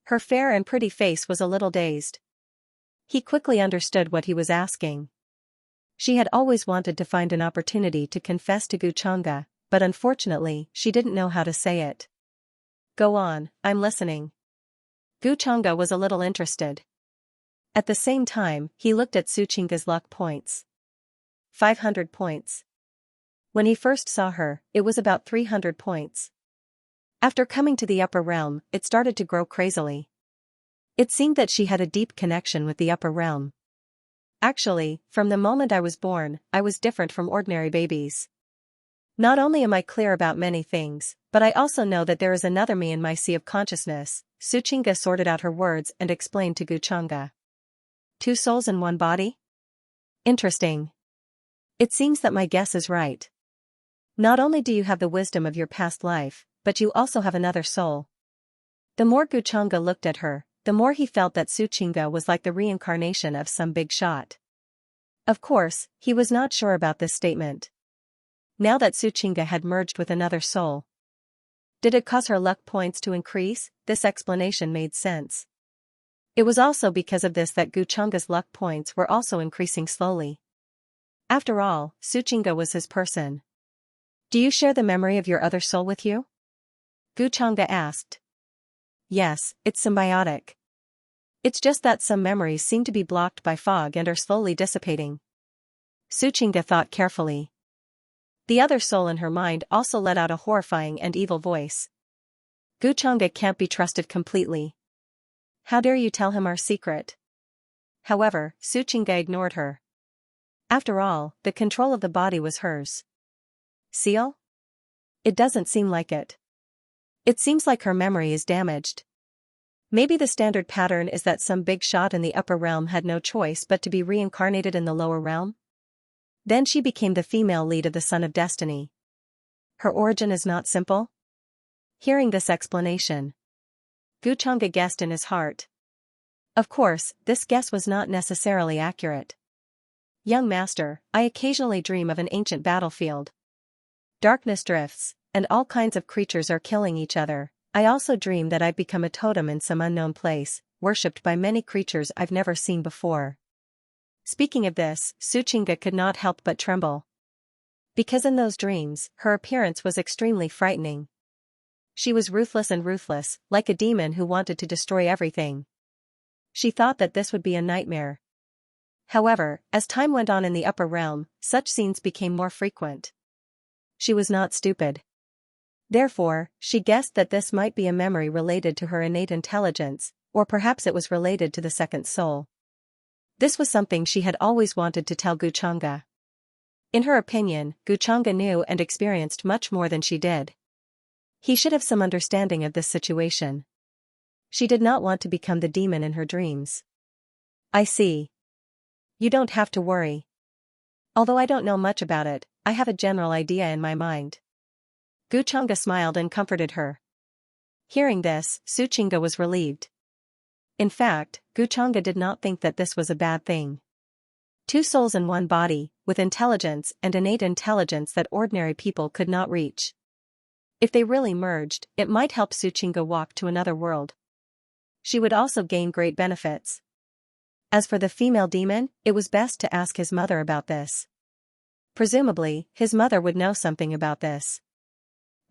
Her fair and pretty face was a little dazed. He quickly understood what he was asking. She had always wanted to find an opportunity to confess to Gu Changge, but unfortunately, she didn't know how to say it. Go on, I'm listening. Gu Changge was a little interested. At the same time, he looked at Suchinga's luck points. 500 points. When he first saw her, it was about 300 points. After coming to the upper realm, it started to grow crazily. It seemed that she had a deep connection with the upper realm. Actually, from the moment I was born, I was different from ordinary babies. Not only am I clear about many things, but I also know that there is another me in my sea of consciousness. Suchinga sorted out her words and explained to Guchanga. 2 souls in one body? Interesting. It seems that my guess is right. Not only do you have the wisdom of your past life, but you also have another soul. The more Guchanga looked at her, the more he felt that Suchinga was like the reincarnation of some big shot. Of course, he was not sure about this statement. Now that Suchinga had merged with another soul, did it cause her luck points to increase? This explanation made sense. It was also because of this that Guchanga's luck points were also increasing slowly. After all, Suchinga was his person. Do you share the memory of your other soul with you? Guchanga asked. Yes, it's symbiotic. It's just that some memories seem to be blocked by fog and are slowly dissipating. Suchinga thought carefully. The other soul in her mind also let out a horrifying and evil voice. Guchanga can't be trusted completely. How dare you tell him our secret? However, Suchinga ignored her. After all, the control of the body was hers. Seal? It doesn't seem like it. It seems like her memory is damaged. Maybe the standard pattern is that some big shot in the upper realm had no choice but to be reincarnated in the lower realm? Then she became the female lead of the Son of Destiny. Her origin is not simple? Hearing this explanation, Guchanga guessed in his heart. Of course, this guess was not necessarily accurate. Young master, I occasionally dream of an ancient battlefield. Darkness drifts, and all kinds of creatures are killing each other. I also dream that I've become a totem in some unknown place, worshipped by many creatures I've never seen before. Speaking of this, Suchinga could not help but tremble. Because in those dreams, her appearance was extremely frightening. She was ruthless and ruthless, like a demon who wanted to destroy everything. She thought that this would be a nightmare. However, as time went on in the upper realm, such scenes became more frequent. She was not stupid. Therefore, she guessed that this might be a memory related to her innate intelligence, or perhaps it was related to the second soul. This was something she had always wanted to tell Guchanga. In her opinion, Guchanga knew and experienced much more than she did. He should have some understanding of this situation. She did not want to become the demon in her dreams. I see. You don't have to worry. Although I don't know much about it, I have a general idea in my mind. Guchanga smiled and comforted her. Hearing this, Suchinga was relieved. In fact, Guchanga did not think that this was a bad thing. 2 souls in one body, with intelligence and innate intelligence that ordinary people could not reach. If they really merged, it might help Suchinga walk to another world. She would also gain great benefits. As for the female demon, it was best to ask his mother about this. Presumably, his mother would know something about this.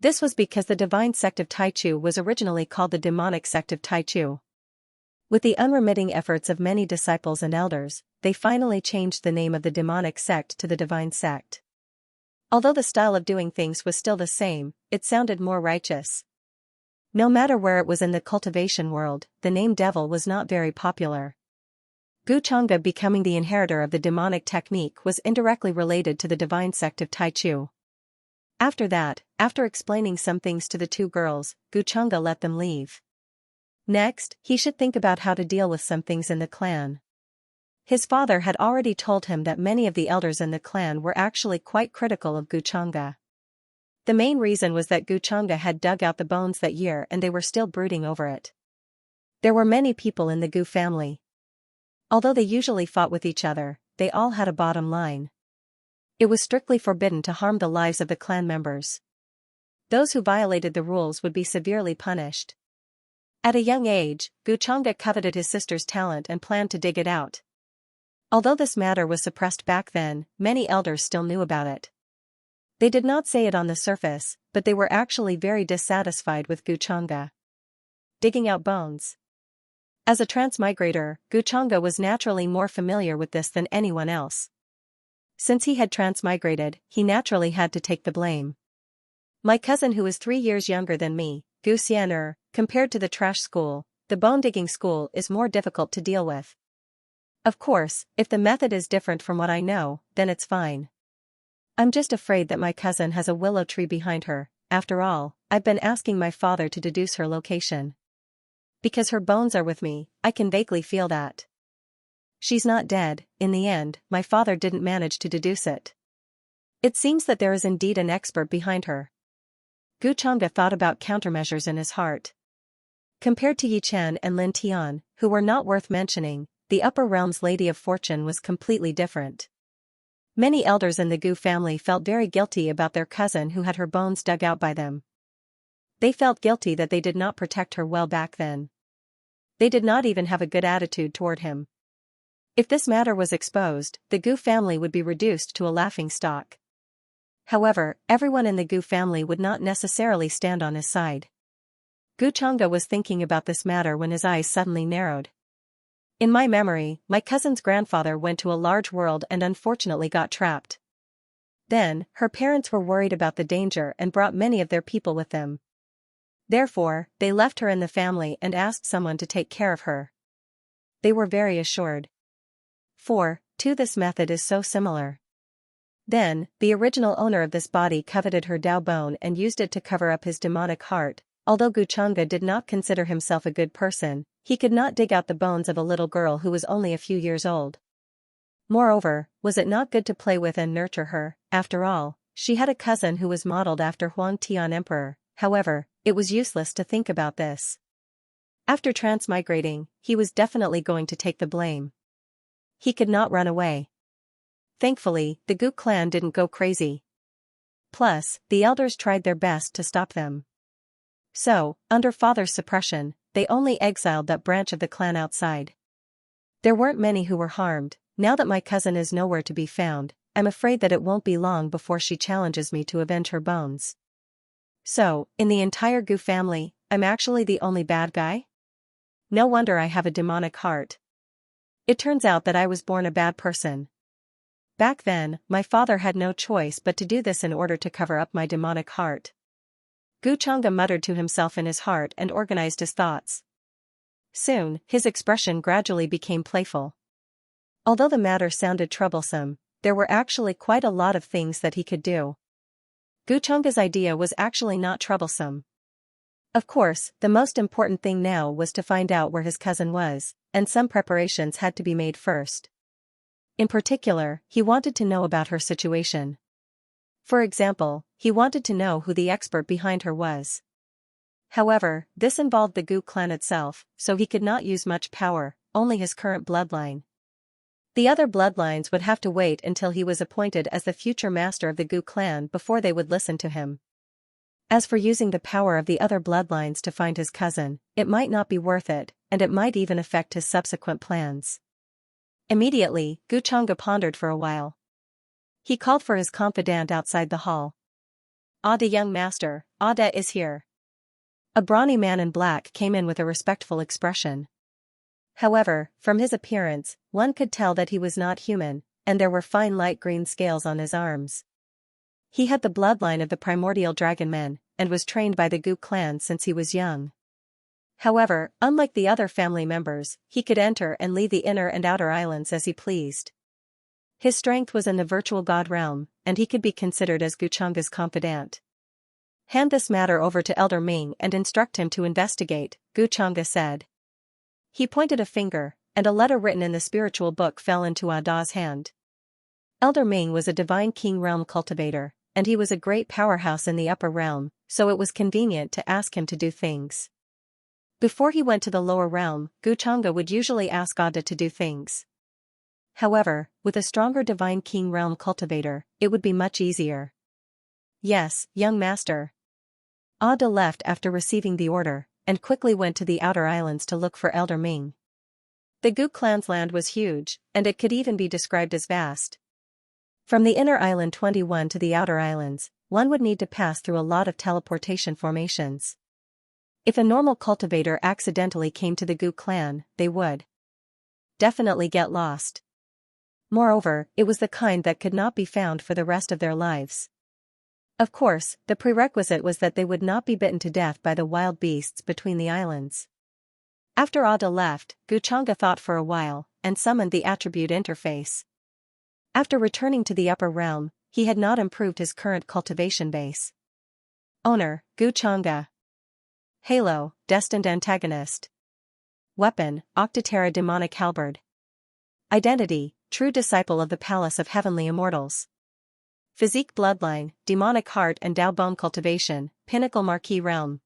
This was because the divine sect of Taichu was originally called the demonic sect of Taichu. With the unremitting efforts of many disciples and elders, they finally changed the name of the demonic sect to the divine sect. Although the style of doing things was still the same, it sounded more righteous. No matter where it was in the cultivation world, the name devil was not very popular. Guchanga becoming the inheritor of the demonic technique was indirectly related to the divine sect of Taichu. After that, after explaining some things to the 2 girls, Guchanga let them leave. Next, he should think about how to deal with some things in the clan. His father had already told him that many of the elders in the clan were actually quite critical of Guchanga. The main reason was that Guchanga had dug out the bones that year and they were still brooding over it. There were many people in the Gu family. Although they usually fought with each other, they all had a bottom line. It was strictly forbidden to harm the lives of the clan members. Those who violated the rules would be severely punished. At a young age, Guchanga coveted his sister's talent and planned to dig it out. Although this matter was suppressed back then, many elders still knew about it. They did not say it on the surface, but they were actually very dissatisfied with Guchanga. Digging out bones. As a transmigrator, Guchanga was naturally more familiar with this than anyone else. Since he had transmigrated, he naturally had to take the blame. My cousin, who is 3 years younger than me, Gu Xian'er, compared to the trash school, the bone-digging school is more difficult to deal with. Of course, if the method is different from what I know, then it's fine. I'm just afraid that my cousin has a willow tree behind her. After all, I've been asking my father to deduce her location. Because her bones are with me, I can vaguely feel that. She's not dead. In the end, my father didn't manage to deduce it. It seems that there is indeed an expert behind her. Guchanga thought about countermeasures in his heart. Compared to Yi Chen and Lin Tian, who were not worth mentioning, the Upper Realm's Lady of Fortune was completely different. Many elders in the Gu family felt very guilty about their cousin who had her bones dug out by them. They felt guilty that they did not protect her well back then. They did not even have a good attitude toward him. If this matter was exposed, the Gu family would be reduced to a laughingstock. However, everyone in the Gu family would not necessarily stand on his side. Guchanga was thinking about this matter when his eyes suddenly narrowed. In my memory, my cousin's grandfather went to a large world and unfortunately got trapped. Then, her parents were worried about the danger and brought many of their people with them. Therefore, they left her in the family and asked someone to take care of her. They were very assured. 2. This method is so similar. Then, the original owner of this body coveted her Dao bone and used it to cover up his demonic heart. Although Guchanga did not consider himself a good person, he could not dig out the bones of a little girl who was only a few years old. Moreover, was it not good to play with and nurture her? After all, she had a cousin who was modeled after Huang Tian Emperor. However, it was useless to think about this. After transmigrating, he was definitely going to take the blame. He could not run away. Thankfully, the Gu clan didn't go crazy. Plus, the elders tried their best to stop them. So, under father's suppression, they only exiled that branch of the clan outside. There weren't many who were harmed. Now that my cousin is nowhere to be found, I'm afraid that it won't be long before she challenges me to avenge her bones. So, in the entire Gu family, I'm actually the only bad guy? No wonder I have a demonic heart. It turns out that I was born a bad person. Back then, my father had no choice but to do this in order to cover up my demonic heart. Guchanga muttered to himself in his heart and organized his thoughts. Soon, his expression gradually became playful. Although the matter sounded troublesome, there were actually quite a lot of things that he could do. Guchanga's idea was actually not troublesome. Of course, the most important thing now was to find out where his cousin was, and some preparations had to be made first. In particular, he wanted to know about her situation. For example, he wanted to know who the expert behind her was. However, this involved the Gu clan itself, so he could not use much power, only his current bloodline. The other bloodlines would have to wait until he was appointed as the future master of the Gu clan before they would listen to him. As for using the power of the other bloodlines to find his cousin, it might not be worth it, and it might even affect his subsequent plans. Immediately, Guchanga pondered for a while. He called for his confidant outside the hall. "Ada, young master, Ada is here." A brawny man in black came in with a respectful expression. However, from his appearance, one could tell that he was not human, and there were fine light green scales on his arms. He had the bloodline of the primordial dragon men, and was trained by the Gu clan since he was young. However, unlike the other family members, he could enter and leave the inner and outer islands as he pleased. His strength was in the virtual god realm, and he could be considered as Guchanga's confidant. "Hand this matter over to Elder Ming and instruct him to investigate," Guchanga said. He pointed a finger, and a letter written in the spiritual book fell into Ada's hand. Elder Ming was a divine king realm cultivator, and he was a great powerhouse in the upper realm, so it was convenient to ask him to do things. Before he went to the lower realm, Guchanga would usually ask Ada to do things. However, with a stronger divine king realm cultivator, it would be much easier. "Yes, young master." Ada left after receiving the order, and quickly went to the outer islands to look for Elder Ming. The Gu clan's land was huge, and it could even be described as vast. From the inner island 21 to the outer islands, one would need to pass through a lot of teleportation formations. If a normal cultivator accidentally came to the Gu clan, they would definitely get lost. Moreover, it was the kind that could not be found for the rest of their lives. Of course, the prerequisite was that they would not be bitten to death by the wild beasts between the islands. After Ada left, Xianxia thought for a while, and summoned the attribute interface. After returning to the upper realm, he had not improved his current cultivation base. Owner, Xianxia. Halo, destined antagonist. Weapon, Octotera demonic halberd. Identity, true disciple of the Palace of Heavenly Immortals. Physique bloodline, demonic heart and Dao bone cultivation, pinnacle marquee realm.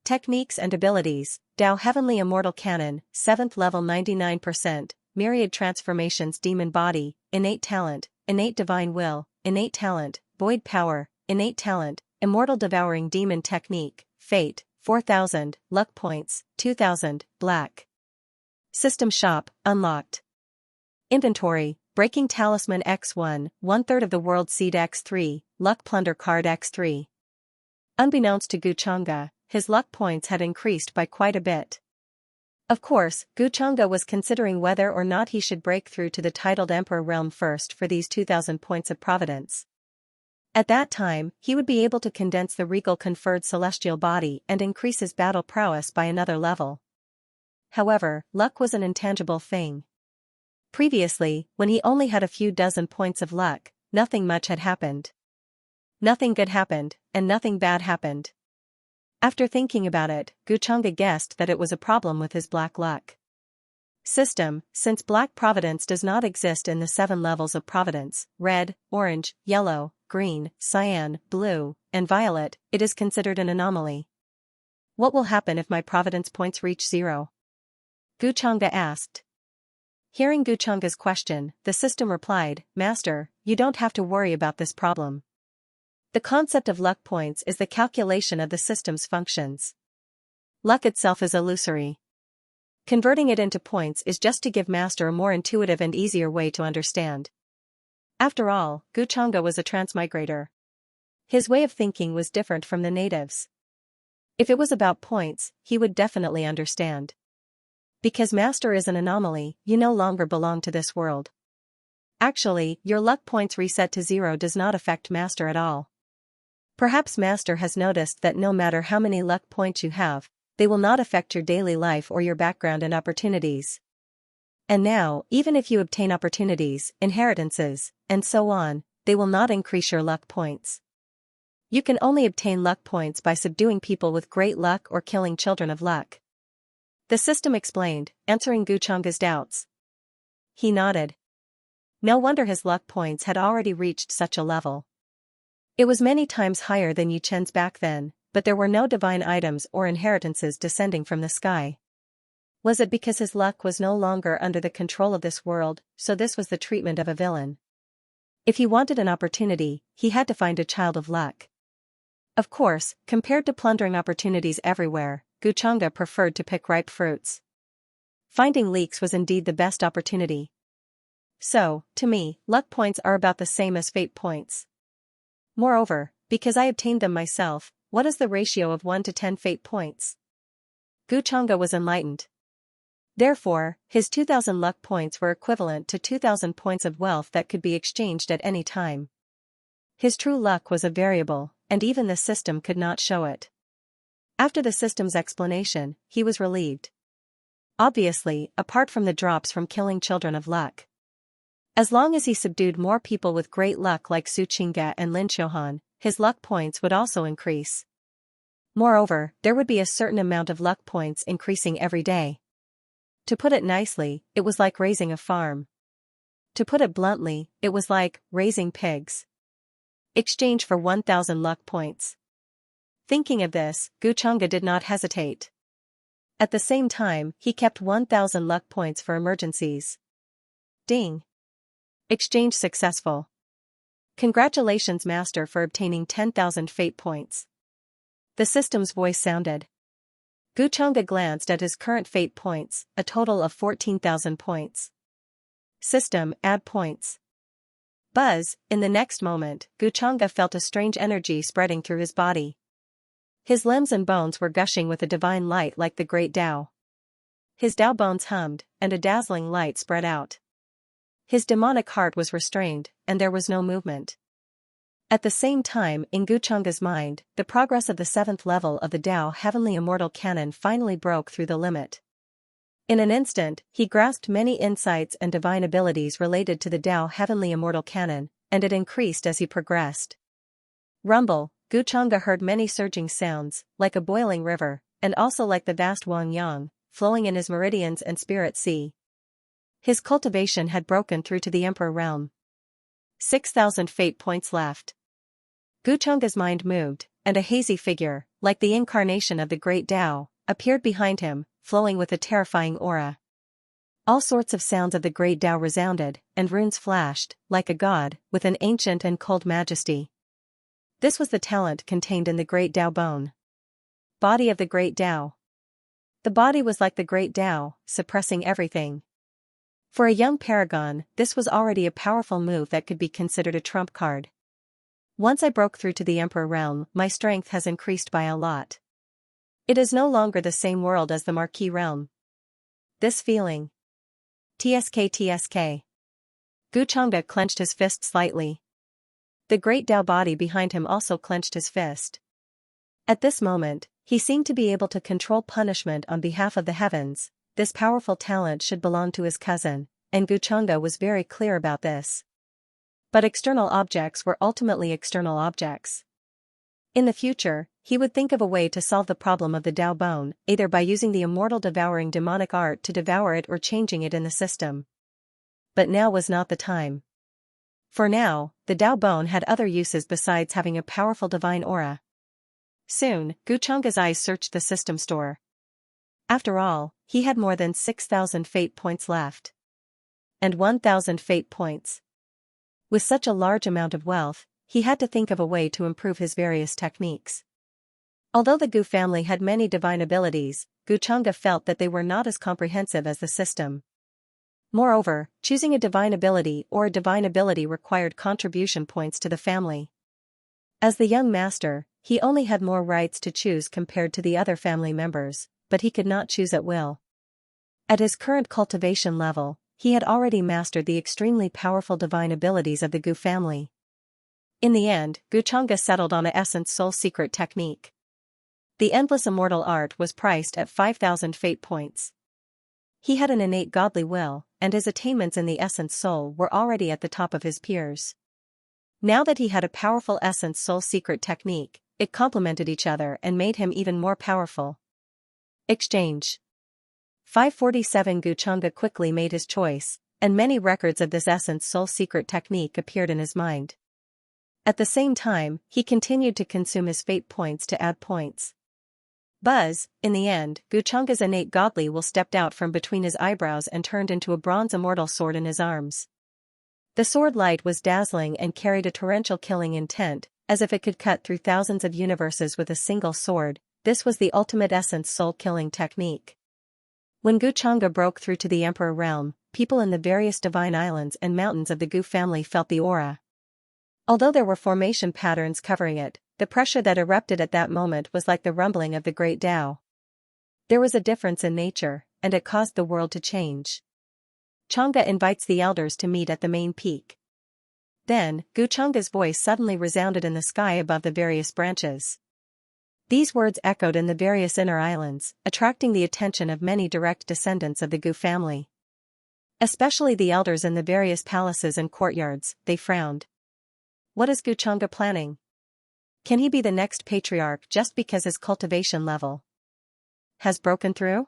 Techniques and abilities, Dao Heavenly Immortal Canon, 7th level 99%, myriad transformations demon body, innate talent, innate divine will, innate talent, void power, innate talent, immortal devouring demon technique, fate, 4,000, luck points, 2,000, black. System shop, unlocked. Inventory, breaking talisman X1, 1/3 of the world seed X3, luck plunder card X3. Unbeknownst to Xianxia, his luck points had increased by quite a bit. Of course, Xianxia was considering whether or not he should break through to the titled Emperor realm first for these 2,000 points of providence. At that time, he would be able to condense the regal conferred celestial body and increase his battle prowess by another level. However, luck was an intangible thing. Previously, when he only had a few dozen points of luck, nothing much had happened. Nothing good happened, and nothing bad happened. After thinking about it, Xianxia guessed that it was a problem with his black luck system, since black providence does not exist in the 7 levels of providence, red, orange, yellow, green, cyan, blue, and violet. It is considered an anomaly. What will happen if my providence points reach 0? Xianxia asked. Hearing Xianxia's question, the system replied, Master, you don't have to worry about this problem. The concept of luck points is the calculation of the system's functions. Luck itself is illusory. Converting it into points is just to give Master a more intuitive and easier way to understand. After all, Xianxia was a transmigrator. His way of thinking was different from the natives. If it was about points, he would definitely understand. Because Master is an anomaly, you no longer belong to this world. Actually, your luck points reset to 0 does not affect Master at all. Perhaps Master has noticed that no matter how many luck points you have, they will not affect your daily life or your background and opportunities. And now, even if you obtain opportunities, inheritances, and so on, they will not increase your luck points. You can only obtain luck points by subduing people with great luck or killing children of luck. The system explained, answering Xianxia's doubts. He nodded. No wonder his luck points had already reached such a level. It was many times higher than Yi Chen's back then, but there were no divine items or inheritances descending from the sky. Was it because his luck was no longer under the control of this world, so this was the treatment of a villain? If he wanted an opportunity, he had to find a child of luck. Of course, compared to plundering opportunities everywhere, Xianxia preferred to pick ripe fruits. Finding leeks was indeed the best opportunity. So, to me, luck points are about the same as fate points. Moreover, because I obtained them myself, what is the ratio of 1 to 10 fate points? Xianxia was enlightened. Therefore, his 2,000 luck points were equivalent to 2,000 points of wealth that could be exchanged at any time. His true luck was a variable, and even the system could not show it. After the system's explanation, he was relieved. Obviously, apart from the drops from killing children of luck. As long as he subdued more people with great luck like Su Qingge and Lin Xiuhan, his luck points would also increase. Moreover, there would be a certain amount of luck points increasing every day. To put it nicely, it was like raising a farm. To put it bluntly, it was like raising pigs. Exchange for 1,000 luck points. Thinking of this, Xianxia did not hesitate. At the same time, he kept 1,000 luck points for emergencies. Ding. Exchange successful. Congratulations, Master, for obtaining 10,000 fate points. The system's voice sounded. Xianxia glanced at his current fate points, a total of 14,000 points. System, add points. Buzz, in the next moment, Xianxia felt a strange energy spreading through his body. His limbs and bones were gushing with a divine light like the great Tao. His Tao bones hummed, and a dazzling light spread out. His demonic heart was restrained, and there was no movement. At the same time, in Guchunga's mind, the progress of the 7th level of the Tao Heavenly Immortal Canon finally broke through the limit. In an instant, he grasped many insights and divine abilities related to the Tao Heavenly Immortal Canon, and it increased as he progressed. Rumble, Guchunga heard many surging sounds, like a boiling river, and also like the vast Wang Yang, flowing in his meridians and spirit sea. His cultivation had broken through to the Emperor realm. 6,000 fate points left. Guchunga's mind moved, and a hazy figure, like the incarnation of the great Tao, appeared behind him, flowing with a terrifying aura. All sorts of sounds of the great Tao resounded, and runes flashed, like a god, with an ancient and cold majesty. This was the talent contained in the great Tao bone. Body of the great Tao. The body was like the great Tao, suppressing everything. For a young paragon, this was already a powerful move that could be considered a trump card. Once I broke through to the Emperor realm, my strength has increased by a lot. It is no longer the same world as the Marquis realm. This feeling. TSK. Guchunga clenched his fist slightly. The great Tao body behind him also clenched his fist. At this moment, he seemed to be able to control punishment on behalf of the heavens. This powerful talent should belong to his cousin, and Guchunga was very clear about this. But external objects were ultimately external objects. In the future, he would think of a way to solve the problem of the Tao bone, either by using the immortal devouring demonic art to devour it or changing it in the system. But now was not the time. For now, the Tao bone had other uses besides having a powerful divine aura. Soon, Guchunga's eyes searched the system store. After all, he had more than 6,000 fate points left. And 1,000 fate points. With such a large amount of wealth, he had to think of a way to improve his various techniques. Although the Gu family had many divine abilities, Guchunga felt that they were not as comprehensive as the system. Moreover, choosing a divine ability or a divine ability required contribution points to the family. As the young master, he only had more rights to choose compared to the other family members, but he could not choose at will. At his current cultivation level, he had already mastered the extremely powerful divine abilities of the Gu family. In the end, Guchunga settled on a Essence Soul Secret technique. The Endless Immortal Art was priced at 5,000 fate points. He had an innate godly will, and his attainments in the Essence Soul were already at the top of his peers. Now that he had a powerful Essence Soul Secret technique, it complemented each other and made him even more powerful. Exchange. 547 Guchunga quickly made his choice, and many records of this Essence Soul Secret technique appeared in his mind. At the same time, he continued to consume his fate points to add points. Buzz, in the end, Guchunga's innate godly will stepped out from between his eyebrows and turned into a bronze immortal sword in his arms. The sword light was dazzling and carried a torrential killing intent, as if it could cut through thousands of universes with a single sword. This was the ultimate essence soul-killing technique. When Guchunga broke through to the Emperor realm, people in the various divine islands and mountains of the Gu family felt the aura. Although there were formation patterns covering it, the pressure that erupted at that moment was like the rumbling of the great Tao. There was a difference in nature, and it caused the world to change. Chang'e invites the elders to meet at the main peak. Then, Guchunga's voice suddenly resounded in the sky above the various branches. These words echoed in the various inner islands, attracting the attention of many direct descendants of the Gu family. Especially the elders in the various palaces and courtyards, they frowned. What is Guchunga planning? Can he be the next patriarch just because his cultivation level has broken through?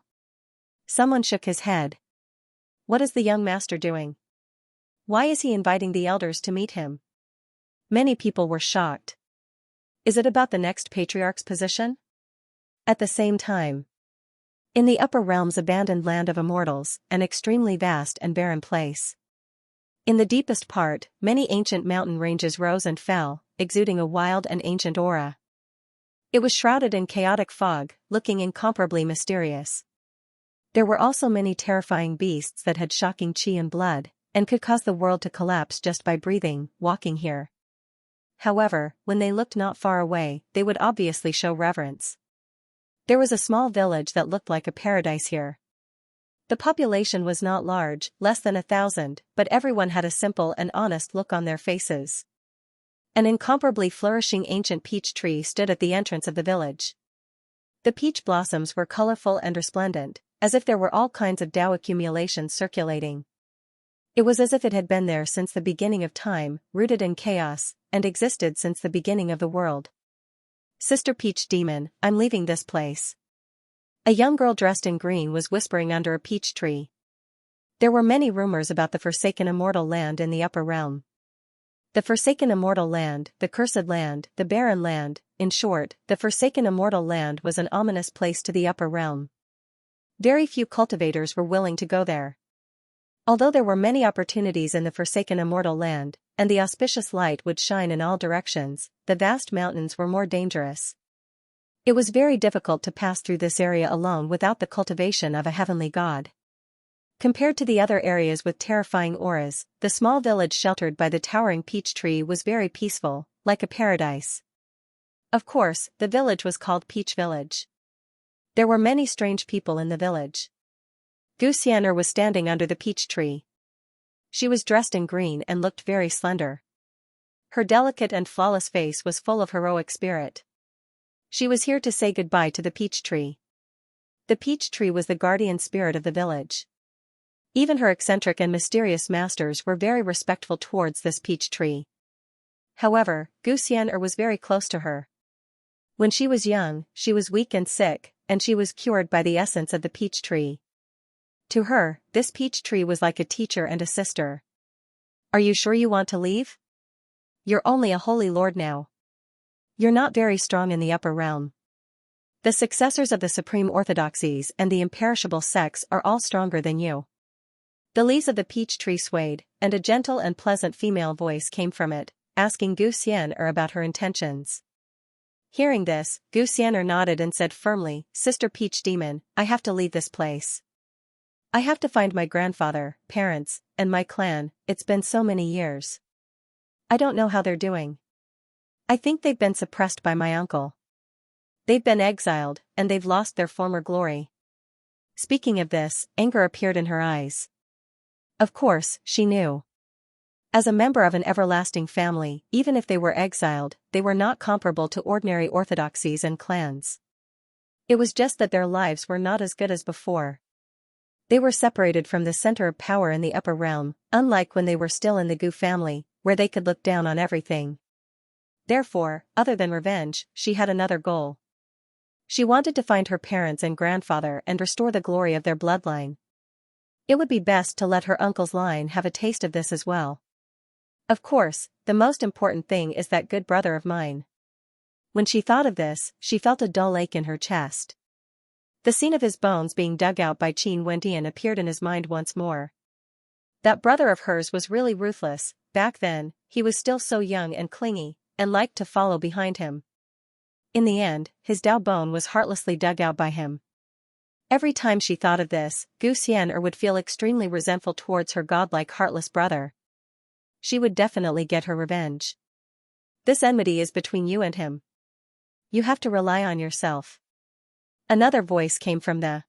Someone shook his head. What is the young master doing? Why is he inviting the elders to meet him? Many people were shocked. Is it about the next patriarch's position? At the same time, in the upper realms abandoned land of immortals, an extremely vast and barren place. In the deepest part, many ancient mountain ranges rose and fell, exuding a wild and ancient aura. It was shrouded in chaotic fog, looking incomparably mysterious. There were also many terrifying beasts that had shocking chi and blood, and could cause the world to collapse just by breathing, walking here. However, when they looked not far away, they would obviously show reverence. There was a small village that looked like a paradise here. The population was not large, less than 1,000, but everyone had a simple and honest look on their faces. An incomparably flourishing ancient peach tree stood at the entrance of the village. The peach blossoms were colorful and resplendent, as if there were all kinds of dough accumulations circulating. It was as if it had been there since the beginning of time, rooted in chaos, and existed since the beginning of the world. "Sister Peach Demon, I'm leaving this place." A young girl dressed in green was whispering under a peach tree. There were many rumors about the forsaken immortal land in the upper realm. The forsaken immortal land, the cursed land, the barren land, in short, the forsaken immortal land was an ominous place to the upper realm. Very few cultivators were willing to go there. Although there were many opportunities in the forsaken immortal land, and the auspicious light would shine in all directions, the vast mountains were more dangerous. It was very difficult to pass through this area alone without the cultivation of a heavenly god. Compared to the other areas with terrifying auras, the small village sheltered by the towering peach tree was very peaceful, like a paradise. Of course, the village was called Peach Village. There were many strange people in the village. Xianxia was standing under the peach tree. She was dressed in green and looked very slender. Her delicate and flawless face was full of heroic spirit. She was here to say goodbye to the peach tree. The peach tree was the guardian spirit of the village. Even her eccentric and mysterious masters were very respectful towards this peach tree. However, Xianxia was very close to her. When she was young, she was weak and sick, and she was cured by the essence of the peach tree. To her, this peach tree was like a teacher and a sister. "Are you sure you want to leave? You're only a holy lord now. You're not very strong in the upper realm. The successors of the supreme orthodoxies and the imperishable sects are all stronger than you." The leaves of the peach tree swayed, and a gentle and pleasant female voice came from it, asking Xianxia about her intentions. Hearing this, Xianxia nodded and said firmly, "Sister Peach Demon, I have to leave this place. I have to find my grandfather, parents, and my clan. It's been so many years. I don't know how they're doing. I think they've been suppressed by my uncle. They've been exiled, and they've lost their former glory." Speaking of this, anger appeared in her eyes. Of course, she knew. As a member of an everlasting family, even if they were exiled, they were not comparable to ordinary orthodoxies and clans. It was just that their lives were not as good as before. They were separated from the center of power in the upper realm, unlike when they were still in the Gu family, where they could look down on everything. Therefore, other than revenge, she had another goal. She wanted to find her parents and grandfather and restore the glory of their bloodline. It would be best to let her uncle's line have a taste of this as well. Of course, the most important thing is that good brother of mine. When she thought of this, she felt a dull ache in her chest. The scene of his bones being dug out by Qin Wendian appeared in his mind once more. That brother of hers was really ruthless. Back then, he was still so young and clingy, and liked to follow behind him. In the end, his Dao bone was heartlessly dug out by him. Every time she thought of this, Xianxia would feel extremely resentful towards her godlike heartless brother. She would definitely get her revenge. This enmity is between you and him. You have to rely on yourself. Another voice came from the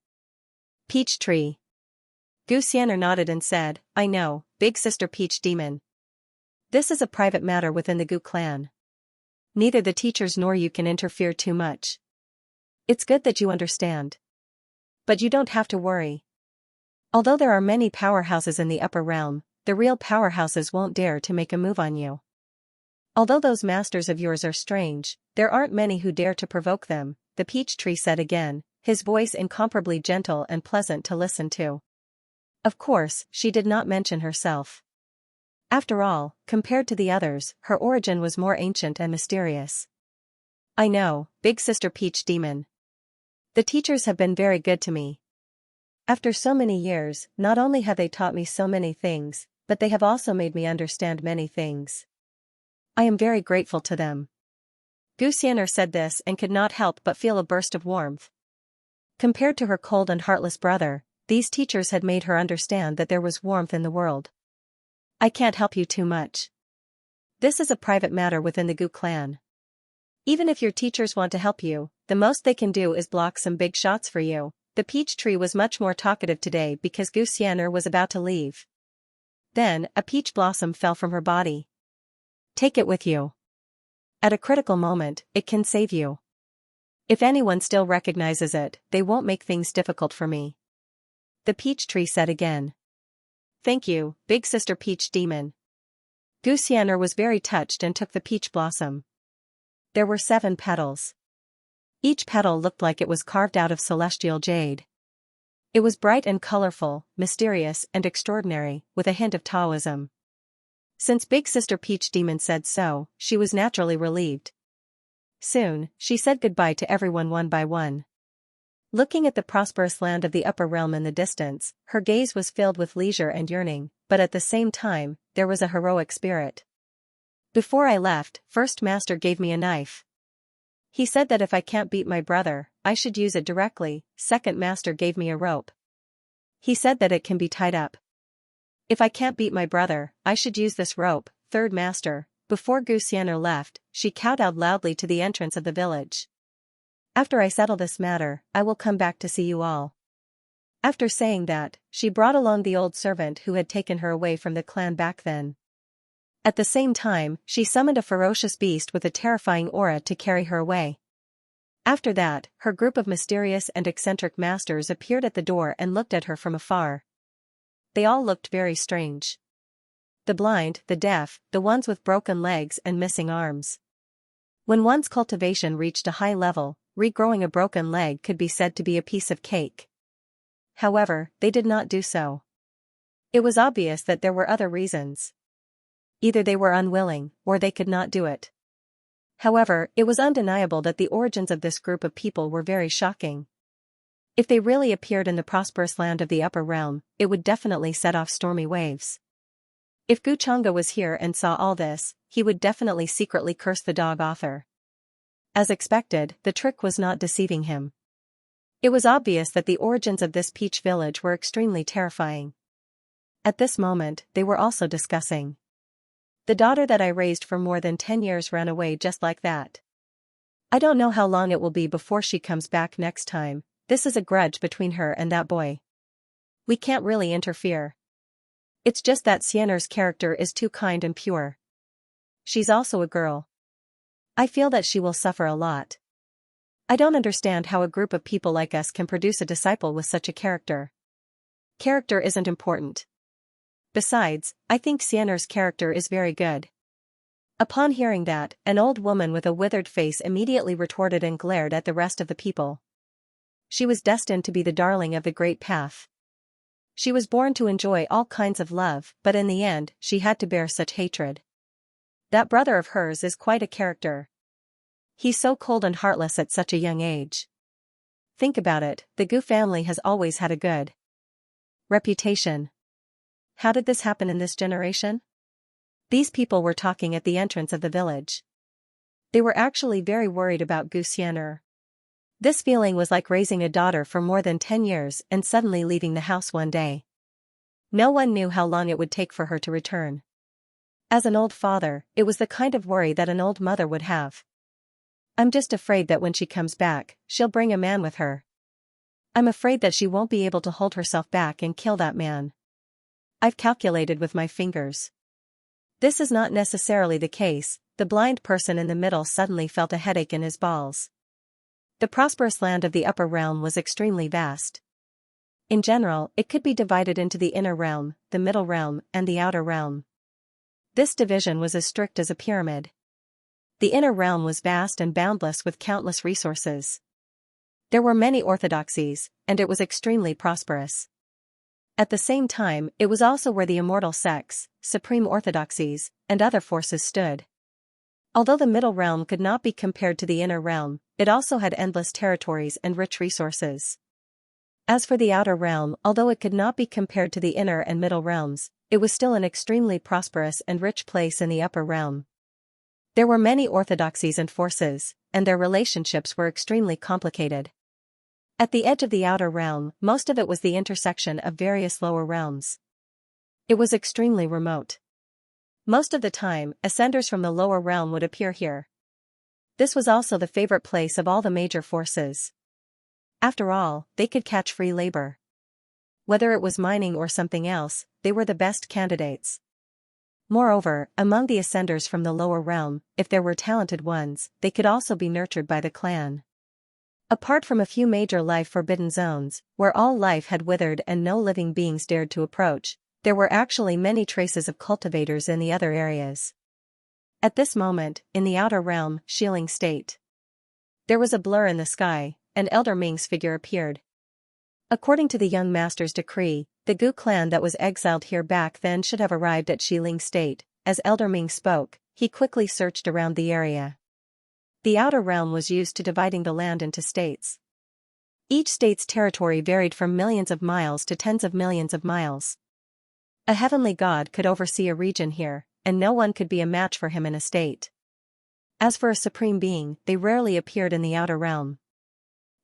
peach tree. Xianxia nodded and said, "I know, big sister Peach Demon. This is a private matter within the Gu clan. Neither the teachers nor you can interfere too much. It's good that you understand. But you don't have to worry. Although there are many powerhouses in the upper realm, the real powerhouses won't dare to make a move on you. Although those masters of yours are strange, there aren't many who dare to provoke them," the peach tree said again, his voice incomparably gentle and pleasant to listen to. Of course, she did not mention herself. After all, compared to the others, her origin was more ancient and mysterious. "I know, big sister Peach Demon. The teachers have been very good to me. After so many years, not only have they taught me so many things, but they have also made me understand many things. I am very grateful to them." Xianxia said this and could not help but feel a burst of warmth. Compared to her cold and heartless brother, these teachers had made her understand that there was warmth in the world. "I can't help you too much. This is a private matter within the Gu clan. Even if your teachers want to help you, the most they can do is block some big shots for you. The peach tree was much more talkative today because Gu Xian'er was about to leave. Then, a peach blossom fell from her body. Take it with you. At a critical moment, it can save you. If anyone still recognizes it, they won't make things difficult for me. The peach tree said again. Thank you, big sister peach demon. Gu Xian'er was very touched and took the peach blossom. There were 7 petals. Each petal looked like it was carved out of celestial jade. It was bright and colorful, mysterious and extraordinary, with a hint of Taoism. Since Big Sister Peach Demon said so, she was naturally relieved. Soon, she said goodbye to everyone one by one. Looking at the prosperous land of the upper realm in the distance, her gaze was filled with leisure and yearning, but at the same time, there was a heroic spirit. Before I left, First Master gave me a knife. He said that if I can't beat my brother, I should use it directly. Second Master gave me a rope. He said that it can be tied up. If I can't beat my brother, I should use this rope. Third Master. Before Gu Xian'er left, she kowtowed loudly to the entrance of the village. After I settle this matter, I will come back to see you all. After saying that, she brought along the old servant who had taken her away from the clan back then. At the same time, she summoned a ferocious beast with a terrifying aura to carry her away. After that, her group of mysterious and eccentric masters appeared at the door and looked at her from afar. They all looked very strange. The blind, the deaf, the ones with broken legs and missing arms. When one's cultivation reached a high level, regrowing a broken leg could be said to be a piece of cake. However, they did not do so. It was obvious that there were other reasons. Either they were unwilling, or they could not do it. However, it was undeniable that the origins of this group of people were very shocking. If they really appeared in the prosperous land of the upper realm, it would definitely set off stormy waves. If Gu Chang'e was here and saw all this, he would definitely secretly curse the dog author. As expected, the trick was not deceiving him. It was obvious that the origins of this peach village were extremely terrifying. At this moment, they were also discussing. The daughter that I raised for more than 10 years ran away just like that. I don't know how long it will be before she comes back next time. This is a grudge between her and that boy. We can't really interfere. It's just that Xian'er's character is too kind and pure. She's also a girl. I feel that she will suffer a lot. I don't understand how a group of people like us can produce a disciple with such a character. Character isn't important. Besides, I think Xian'er's character is very good. Upon hearing that, an old woman with a withered face immediately retorted and glared at the rest of the people. She was destined to be the darling of the great path. She was born to enjoy all kinds of love, but in the end, she had to bear such hatred. That brother of hers is quite a character. He's so cold and heartless at such a young age. Think about it, the Gu family has always had a good reputation. How did this happen in this generation? These people were talking at the entrance of the village. They were actually very worried about Gu Xian'er. This feeling was like raising a daughter for more than 10 years and suddenly leaving the house one day. No one knew how long it would take for her to return. As an old father, it was the kind of worry that an old mother would have. I'm just afraid that when she comes back, she'll bring a man with her. I'm afraid that she won't be able to hold herself back and kill that man. I've calculated with my fingers. This is not necessarily the case. The blind person in the middle suddenly felt a headache in his balls. The prosperous land of the upper realm was extremely vast. In general, it could be divided into the inner realm, the middle realm, and the outer realm. This division was as strict as a pyramid. The inner realm was vast and boundless with countless resources. There were many orthodoxies, and it was extremely prosperous. At the same time, it was also where the immortal sects, supreme orthodoxies, and other forces stood. Although the middle realm could not be compared to the inner realm, it also had endless territories and rich resources. As for the outer realm, although it could not be compared to the inner and middle realms, it was still an extremely prosperous and rich place in the upper realm. There were many orthodoxies and forces, and their relationships were extremely complicated. At the edge of the outer realm, most of it was the intersection of various lower realms. It was extremely remote. Most of the time, ascenders from the lower realm would appear here. This was also the favorite place of all the major forces. After all, they could catch free labor. Whether it was mining or something else, they were the best candidates. Moreover, among the ascenders from the lower realm, if there were talented ones, they could also be nurtured by the clan. Apart from a few major life-forbidden zones, where all life had withered and no living beings dared to approach, there were actually many traces of cultivators in the other areas. At this moment, in the outer realm, Xianxia State, there was a blur in the sky, and Elder Ming's figure appeared. According to the young master's decree, the Gu clan that was exiled here back then should have arrived at Xianxia State. As Elder Ming spoke, he quickly searched around the area. The outer realm was used to dividing the land into states. Each state's territory varied from millions of miles to tens of millions of miles. A heavenly god could oversee a region here, and no one could be a match for him in a state. As for a supreme being, they rarely appeared in the outer realm.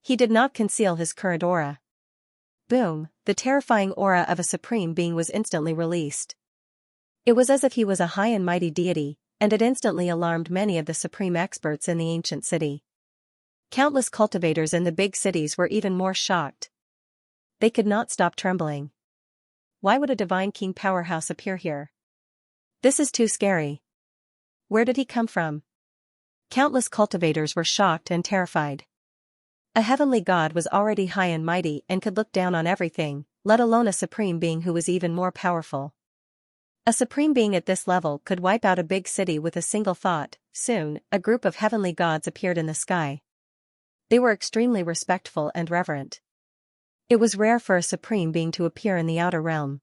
He did not conceal his current aura. Boom, the terrifying aura of a supreme being was instantly released. It was as if he was a high and mighty deity, and it instantly alarmed many of the supreme experts in the ancient city. Countless cultivators in the big cities were even more shocked. They could not stop trembling. Why would a divine king powerhouse appear here? This is too scary. Where did he come from? Countless cultivators were shocked and terrified. A heavenly god was already high and mighty and could look down on everything, let alone a supreme being who was even more powerful. A supreme being at this level could wipe out a big city with a single thought. Soon, a group of heavenly gods appeared in the sky. They were extremely respectful and reverent. It was rare for a supreme being to appear in the outer realm.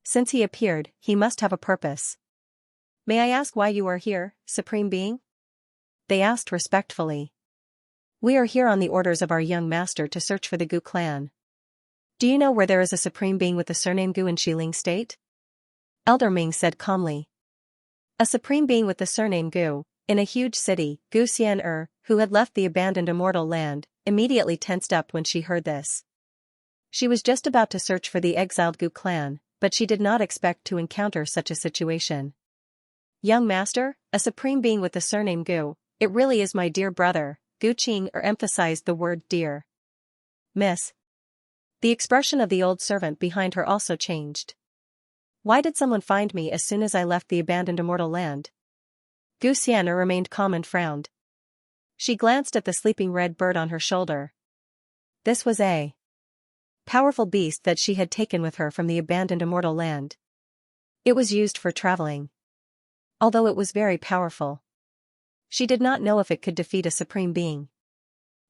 Since he appeared, he must have a purpose. May I ask why you are here, supreme being? They asked respectfully. We are here on the orders of our young master to search for the Gu clan. Do you know where there is a supreme being with the surname Gu in Xianxia State? Elder Ming said calmly. A supreme being with the surname Gu, in a huge city, Gu Xian'er, who had left the abandoned immortal land, immediately tensed up when she heard this. She was just about to search for the exiled Gu clan, but she did not expect to encounter such a situation. Young master, a supreme being with the surname Gu, it really is my dear brother, Gu Qing emphasized the word dear. Miss. The expression of the old servant behind her also changed. Why did someone find me as soon as I left the abandoned immortal land? Gu Xian'er remained calm and frowned. She glanced at the sleeping red bird on her shoulder. This was a powerful beast that she had taken with her from the abandoned immortal land. It was used for traveling. Although it was very powerful, she did not know if it could defeat a supreme being.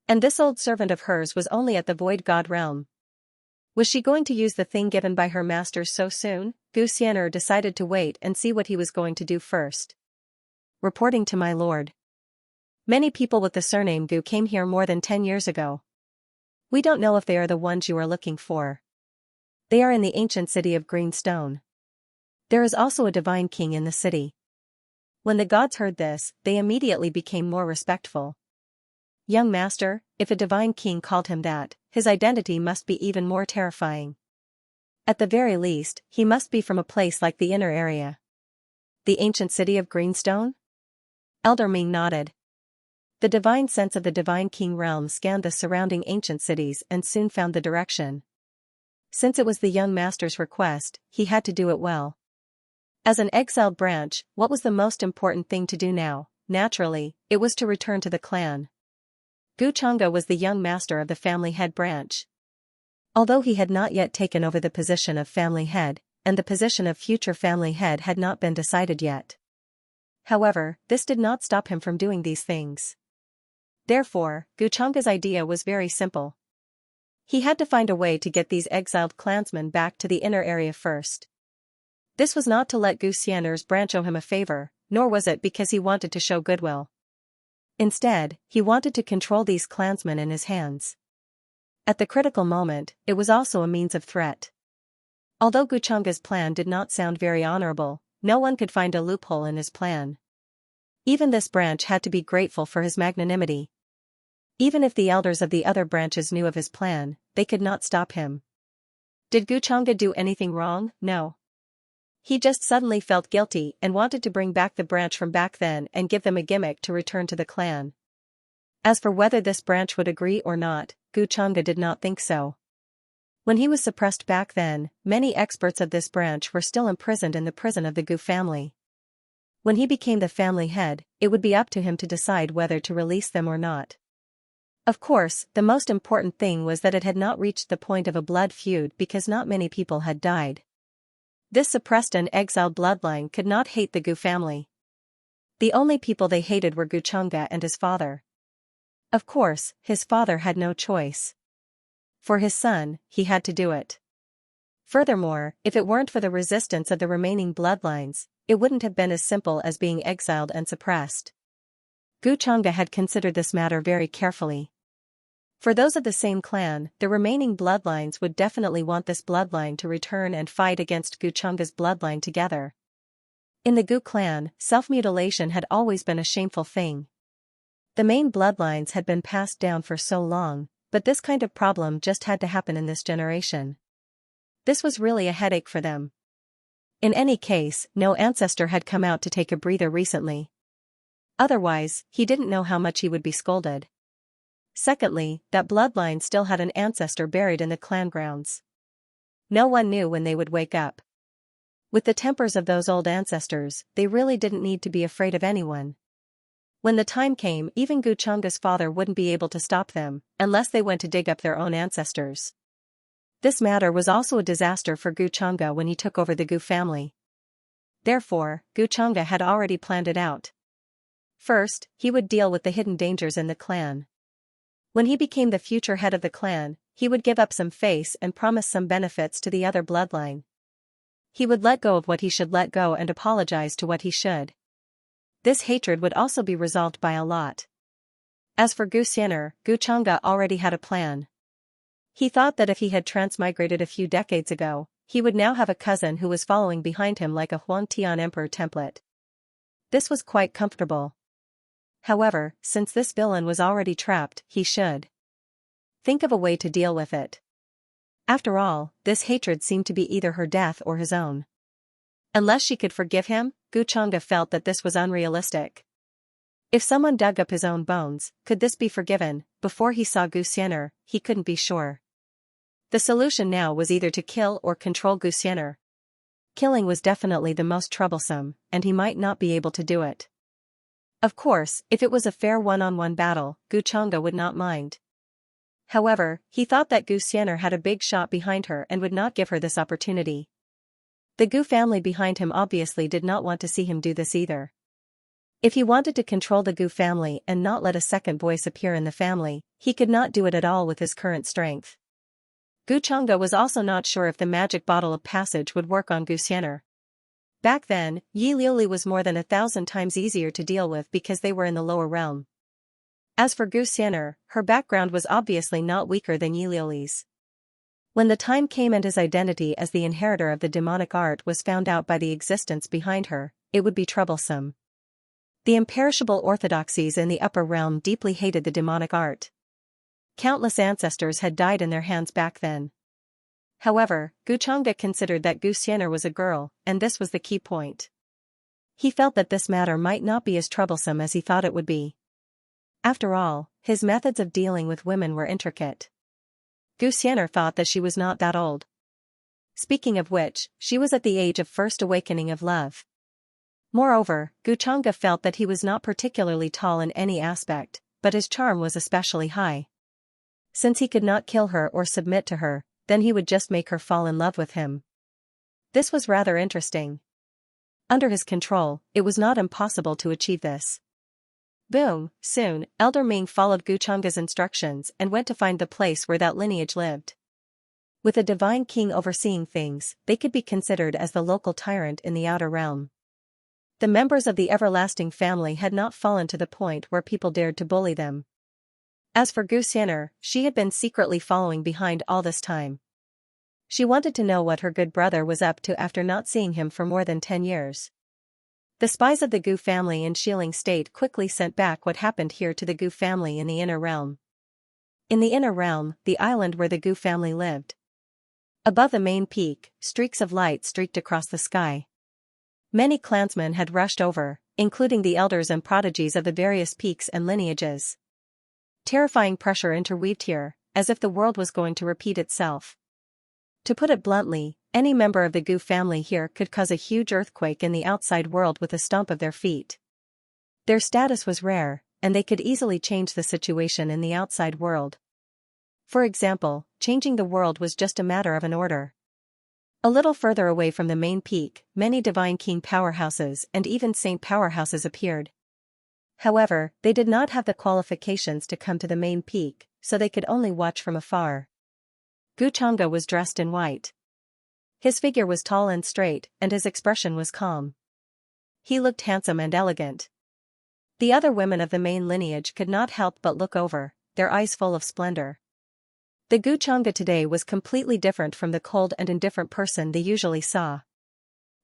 And this old servant of hers was only at the void god realm. Was she going to use the thing given by her master so soon? Gu Xian'er decided to wait and see what he was going to do first. Reporting to my lord. Many people with the surname Gu came here more than 10 years ago. We don't know if they are the ones you are looking for. They are in the ancient city of Green Stone. There is also a divine king in the city. When the gods heard this, they immediately became more respectful. Young master, if a divine king called him that, his identity must be even more terrifying. At the very least, he must be from a place like the inner area. The ancient city of Greenstone? Elder Ming nodded. The divine sense of the divine king realm scanned the surrounding ancient cities and soon found the direction. Since it was the young master's request, he had to do it well. As an exiled branch, what was the most important thing to do now? Naturally, it was to return to the clan. Gu Chang'e was the young master of the family head branch. Although he had not yet taken over the position of family head, and the position of future family head had not been decided yet. However, this did not stop him from doing these things. Therefore, Gu Chang'e's idea was very simple. He had to find a way to get these exiled clansmen back to the inner area first. This was not to let Gu Xian'er's branch owe him a favor, nor was it because he wanted to show goodwill. Instead, he wanted to control these clansmen in his hands. At the critical moment, it was also a means of threat. Although Gu Chang'e's plan did not sound very honorable, no one could find a loophole in his plan. Even this branch had to be grateful for his magnanimity. Even if the elders of the other branches knew of his plan, they could not stop him. Did Gu Chang'e do anything wrong? No. He just suddenly felt guilty and wanted to bring back the branch from back then and give them a gimmick to return to the clan. As for whether this branch would agree or not, Xianxia did not think so. When he was suppressed back then, many experts of this branch were still imprisoned in the prison of the Gu family. When he became the family head, it would be up to him to decide whether to release them or not. Of course, the most important thing was that it had not reached the point of a blood feud because not many people had died. This suppressed and exiled bloodline could not hate the Gu family. The only people they hated were Xianxia and his father. Of course, his father had no choice. For his son, he had to do it. Furthermore, if it weren't for the resistance of the remaining bloodlines, it wouldn't have been as simple as being exiled and suppressed. Xianxia had considered this matter very carefully. For those of the same clan, the remaining bloodlines would definitely want this bloodline to return and fight against Xianxia's bloodline together. In the Gu clan, self-mutilation had always been a shameful thing. The main bloodlines had been passed down for so long, but this kind of problem just had to happen in this generation. This was really a headache for them. In any case, no ancestor had come out to take a breather recently. Otherwise, he didn't know how much he would be scolded. Secondly, that bloodline still had an ancestor buried in the clan grounds. No one knew when they would wake up. With the tempers of those old ancestors, they really didn't need to be afraid of anyone. When the time came, even Xianxia's father wouldn't be able to stop them, unless they went to dig up their own ancestors. This matter was also a disaster for Xianxia when he took over the Gu family. Therefore, Xianxia had already planned it out. First, he would deal with the hidden dangers in the clan. When he became the future head of the clan, he would give up some face and promise some benefits to the other bloodline. He would let go of what he should let go and apologize to what he should. This hatred would also be resolved by a lot. As for Xianxia already had a plan. He thought that if he had transmigrated a few decades ago, he would now have a cousin who was following behind him like a Huangtian emperor template. This was quite comfortable. However, since this villain was already trapped, he should think of a way to deal with it. After all, this hatred seemed to be either her death or his own. Unless she could forgive him, Xianxia felt that this was unrealistic. If someone dug up his own bones, could this be forgiven? Before he saw Xianxia, he couldn't be sure. The solution now was either to kill or control Xianxia. Killing was definitely the most troublesome, and he might not be able to do it. Of course, if it was a fair one-on-one battle, Xianxia would not mind. However, he thought that Xianxia had a big shot behind her and would not give her this opportunity. The Gu family behind him obviously did not want to see him do this either. If he wanted to control the Gu family and not let a second voice appear in the family, he could not do it at all with his current strength. Xianxia was also not sure if the magic bottle of passage would work on Xianxia. Back then, Yi Liuli was more than 1,000 times easier to deal with because they were in the lower realm. As for Xianxia, her background was obviously not weaker than Yi Liuli's. When the time came and his identity as the inheritor of the demonic art was found out by the existence behind her, it would be troublesome. The imperishable orthodoxies in the upper realm deeply hated the demonic art. Countless ancestors had died in their hands back then. However, Xianxia considered that Xianxia was a girl, and this was the key point. He felt that this matter might not be as troublesome as he thought it would be. After all, his methods of dealing with women were intricate. Xianxia thought that she was not that old. Speaking of which, she was at the age of first awakening of love. Moreover, Xianxia felt that he was not particularly tall in any aspect, but his charm was especially high. Since he could not kill her or submit to her, then he would just make her fall in love with him. This was rather interesting. Under his control, it was not impossible to achieve this. Boom, soon, Elder Ming followed Xianxia's instructions and went to find the place where that lineage lived. With a divine king overseeing things, they could be considered as the local tyrant in the outer realm. The members of the everlasting family had not fallen to the point where people dared to bully them. As for Xianxia, she had been secretly following behind all this time. She wanted to know what her good brother was up to after not seeing him for more than 10 years. The spies of the Gu family in Xiling State quickly sent back what happened here to the Gu family in the inner realm. In the inner realm, the island where the Gu family lived. Above the main peak, streaks of light streaked across the sky. Many clansmen had rushed over, including the elders and prodigies of the various peaks and lineages. Terrifying pressure interweaved here, as if the world was going to repeat itself. To put it bluntly, any member of the Gu family here could cause a huge earthquake in the outside world with a stomp of their feet. Their status was rare, and they could easily change the situation in the outside world. For example, changing the world was just a matter of an order. A little further away from the main peak, many divine king powerhouses and even saint powerhouses appeared. However, they did not have the qualifications to come to the main peak, so they could only watch from afar. Gu Changge was dressed in white. His figure was tall and straight, and his expression was calm. He looked handsome and elegant. The other women of the main lineage could not help but look over, their eyes full of splendor. The Gu Changge today was completely different from the cold and indifferent person they usually saw.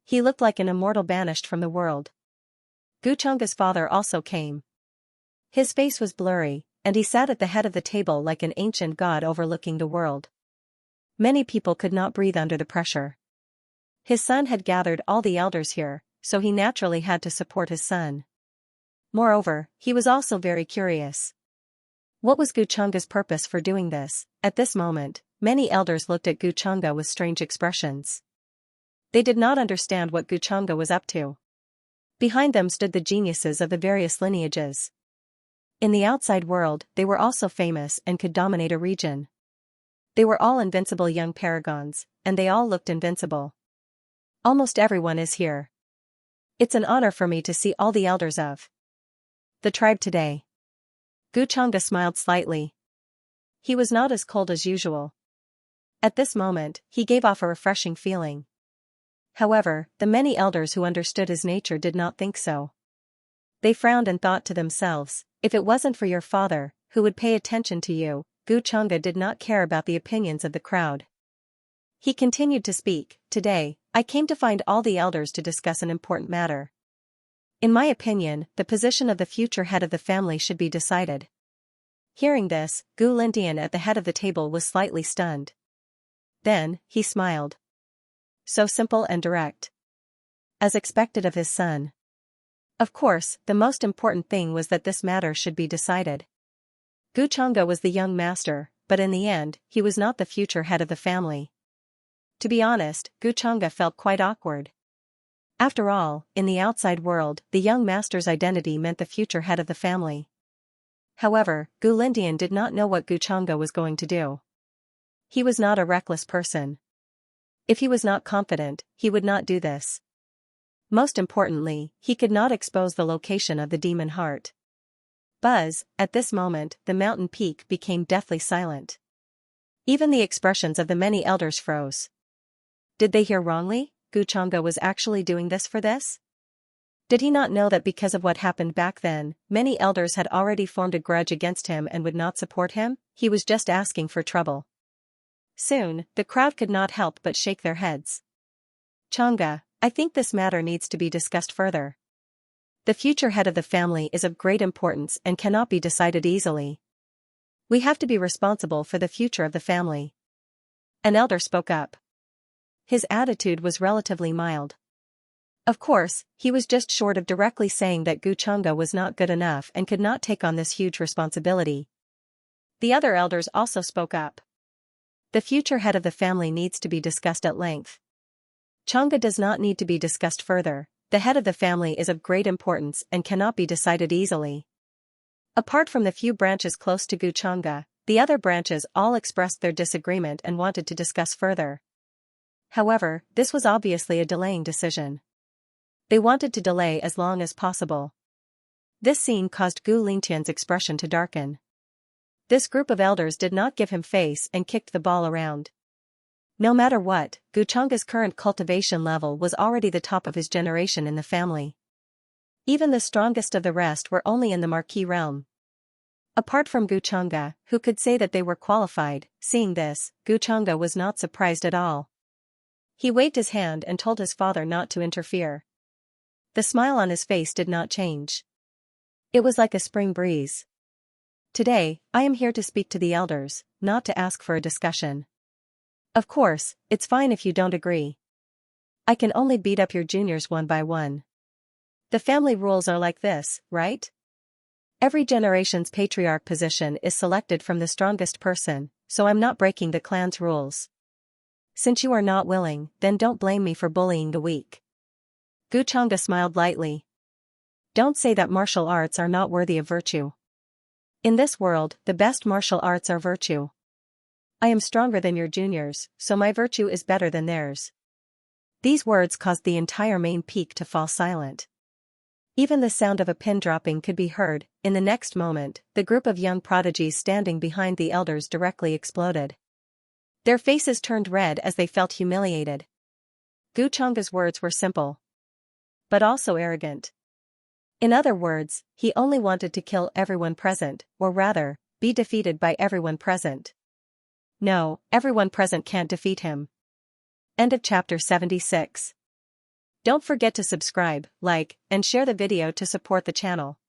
He looked like an immortal banished from the world. Gu Changge's father also came. His face was blurry, and he sat at the head of the table like an ancient god overlooking the world. Many people could not breathe under the pressure. His son had gathered all the elders here, so he naturally had to support his son. Moreover, he was also very curious. What was Gu Changge's purpose for doing this? At this moment, many elders looked at Gu Changge with strange expressions. They did not understand what Gu Changge was up to. Behind them stood the geniuses of the various lineages. In the outside world, they were also famous and could dominate a region. They were all invincible young paragons, and they all looked invincible. Almost everyone is here. It's an honor for me to see all the elders of the tribe today. Gu Changge smiled slightly. He was not as cold as usual. At this moment, he gave off a refreshing feeling. However, the many elders who understood his nature did not think so. They frowned and thought to themselves, if it wasn't for your father, who would pay attention to you. Gu Changge did not care about the opinions of the crowd. He continued to speak, today, I came to find all the elders to discuss an important matter. In my opinion, the position of the future head of the family should be decided. Hearing this, Gu Lindian at the head of the table was slightly stunned. Then, he smiled. So simple and direct. As expected of his son. Of course, the most important thing was that this matter should be decided. Gu Changge was the young master, but in the end, he was not the future head of the family. To be honest, Gu Changge felt quite awkward. After all, in the outside world, the young master's identity meant the future head of the family. However, Gu Lindian did not know what Gu Changge was going to do. He was not a reckless person. If he was not confident, he would not do this. Most importantly, he could not expose the location of the demon heart. Buzz, at this moment, the mountain peak became deathly silent. Even the expressions of the many elders froze. Did they hear wrongly? Gu Changge was actually doing this for this? Did he not know that because of what happened back then, many elders had already formed a grudge against him and would not support him? He was just asking for trouble. Soon, the crowd could not help but shake their heads. Changge, I think this matter needs to be discussed further. The future head of the family is of great importance and cannot be decided easily. We have to be responsible for the future of the family. An elder spoke up. His attitude was relatively mild. Of course, he was just short of directly saying that Gu Changge was not good enough and could not take on this huge responsibility. The other elders also spoke up. The future head of the family needs to be discussed at length. Changge does not need to be discussed further. The head of the family is of great importance and cannot be decided easily. Apart from the few branches close to Gu Changge, the other branches all expressed their disagreement and wanted to discuss further. However, this was obviously a delaying decision. They wanted to delay as long as possible. This scene caused Gu Lingtian's expression to darken. This group of elders did not give him face and kicked the ball around. No matter what, Gu Changge's current cultivation level was already the top of his generation in the family. Even the strongest of the rest were only in the marquis realm. Apart from Gu Changge, who could say that they were qualified, seeing this, Gu Changge was not surprised at all. He waved his hand and told his father not to interfere. The smile on his face did not change. It was like a spring breeze. Today, I am here to speak to the elders, not to ask for a discussion. Of course, it's fine if you don't agree. I can only beat up your juniors one by one. The family rules are like this, right? Every generation's patriarch position is selected from the strongest person, so I'm not breaking the clan's rules. Since you are not willing, then don't blame me for bullying the weak. Guchanga smiled lightly. Don't say that martial arts are not worthy of virtue. In this world, the best martial arts are virtue. I am stronger than your juniors, so my virtue is better than theirs. These words caused the entire main peak to fall silent. Even the sound of a pin dropping could be heard. In the next moment, the group of young prodigies standing behind the elders directly exploded. Their faces turned red as they felt humiliated. Guchanga's words were simple, but also arrogant. In other words, he only wanted to kill everyone present, or rather, be defeated by everyone present. No, everyone present can't defeat him. End of chapter 76. Don't forget to subscribe, like, and share the video to support the channel.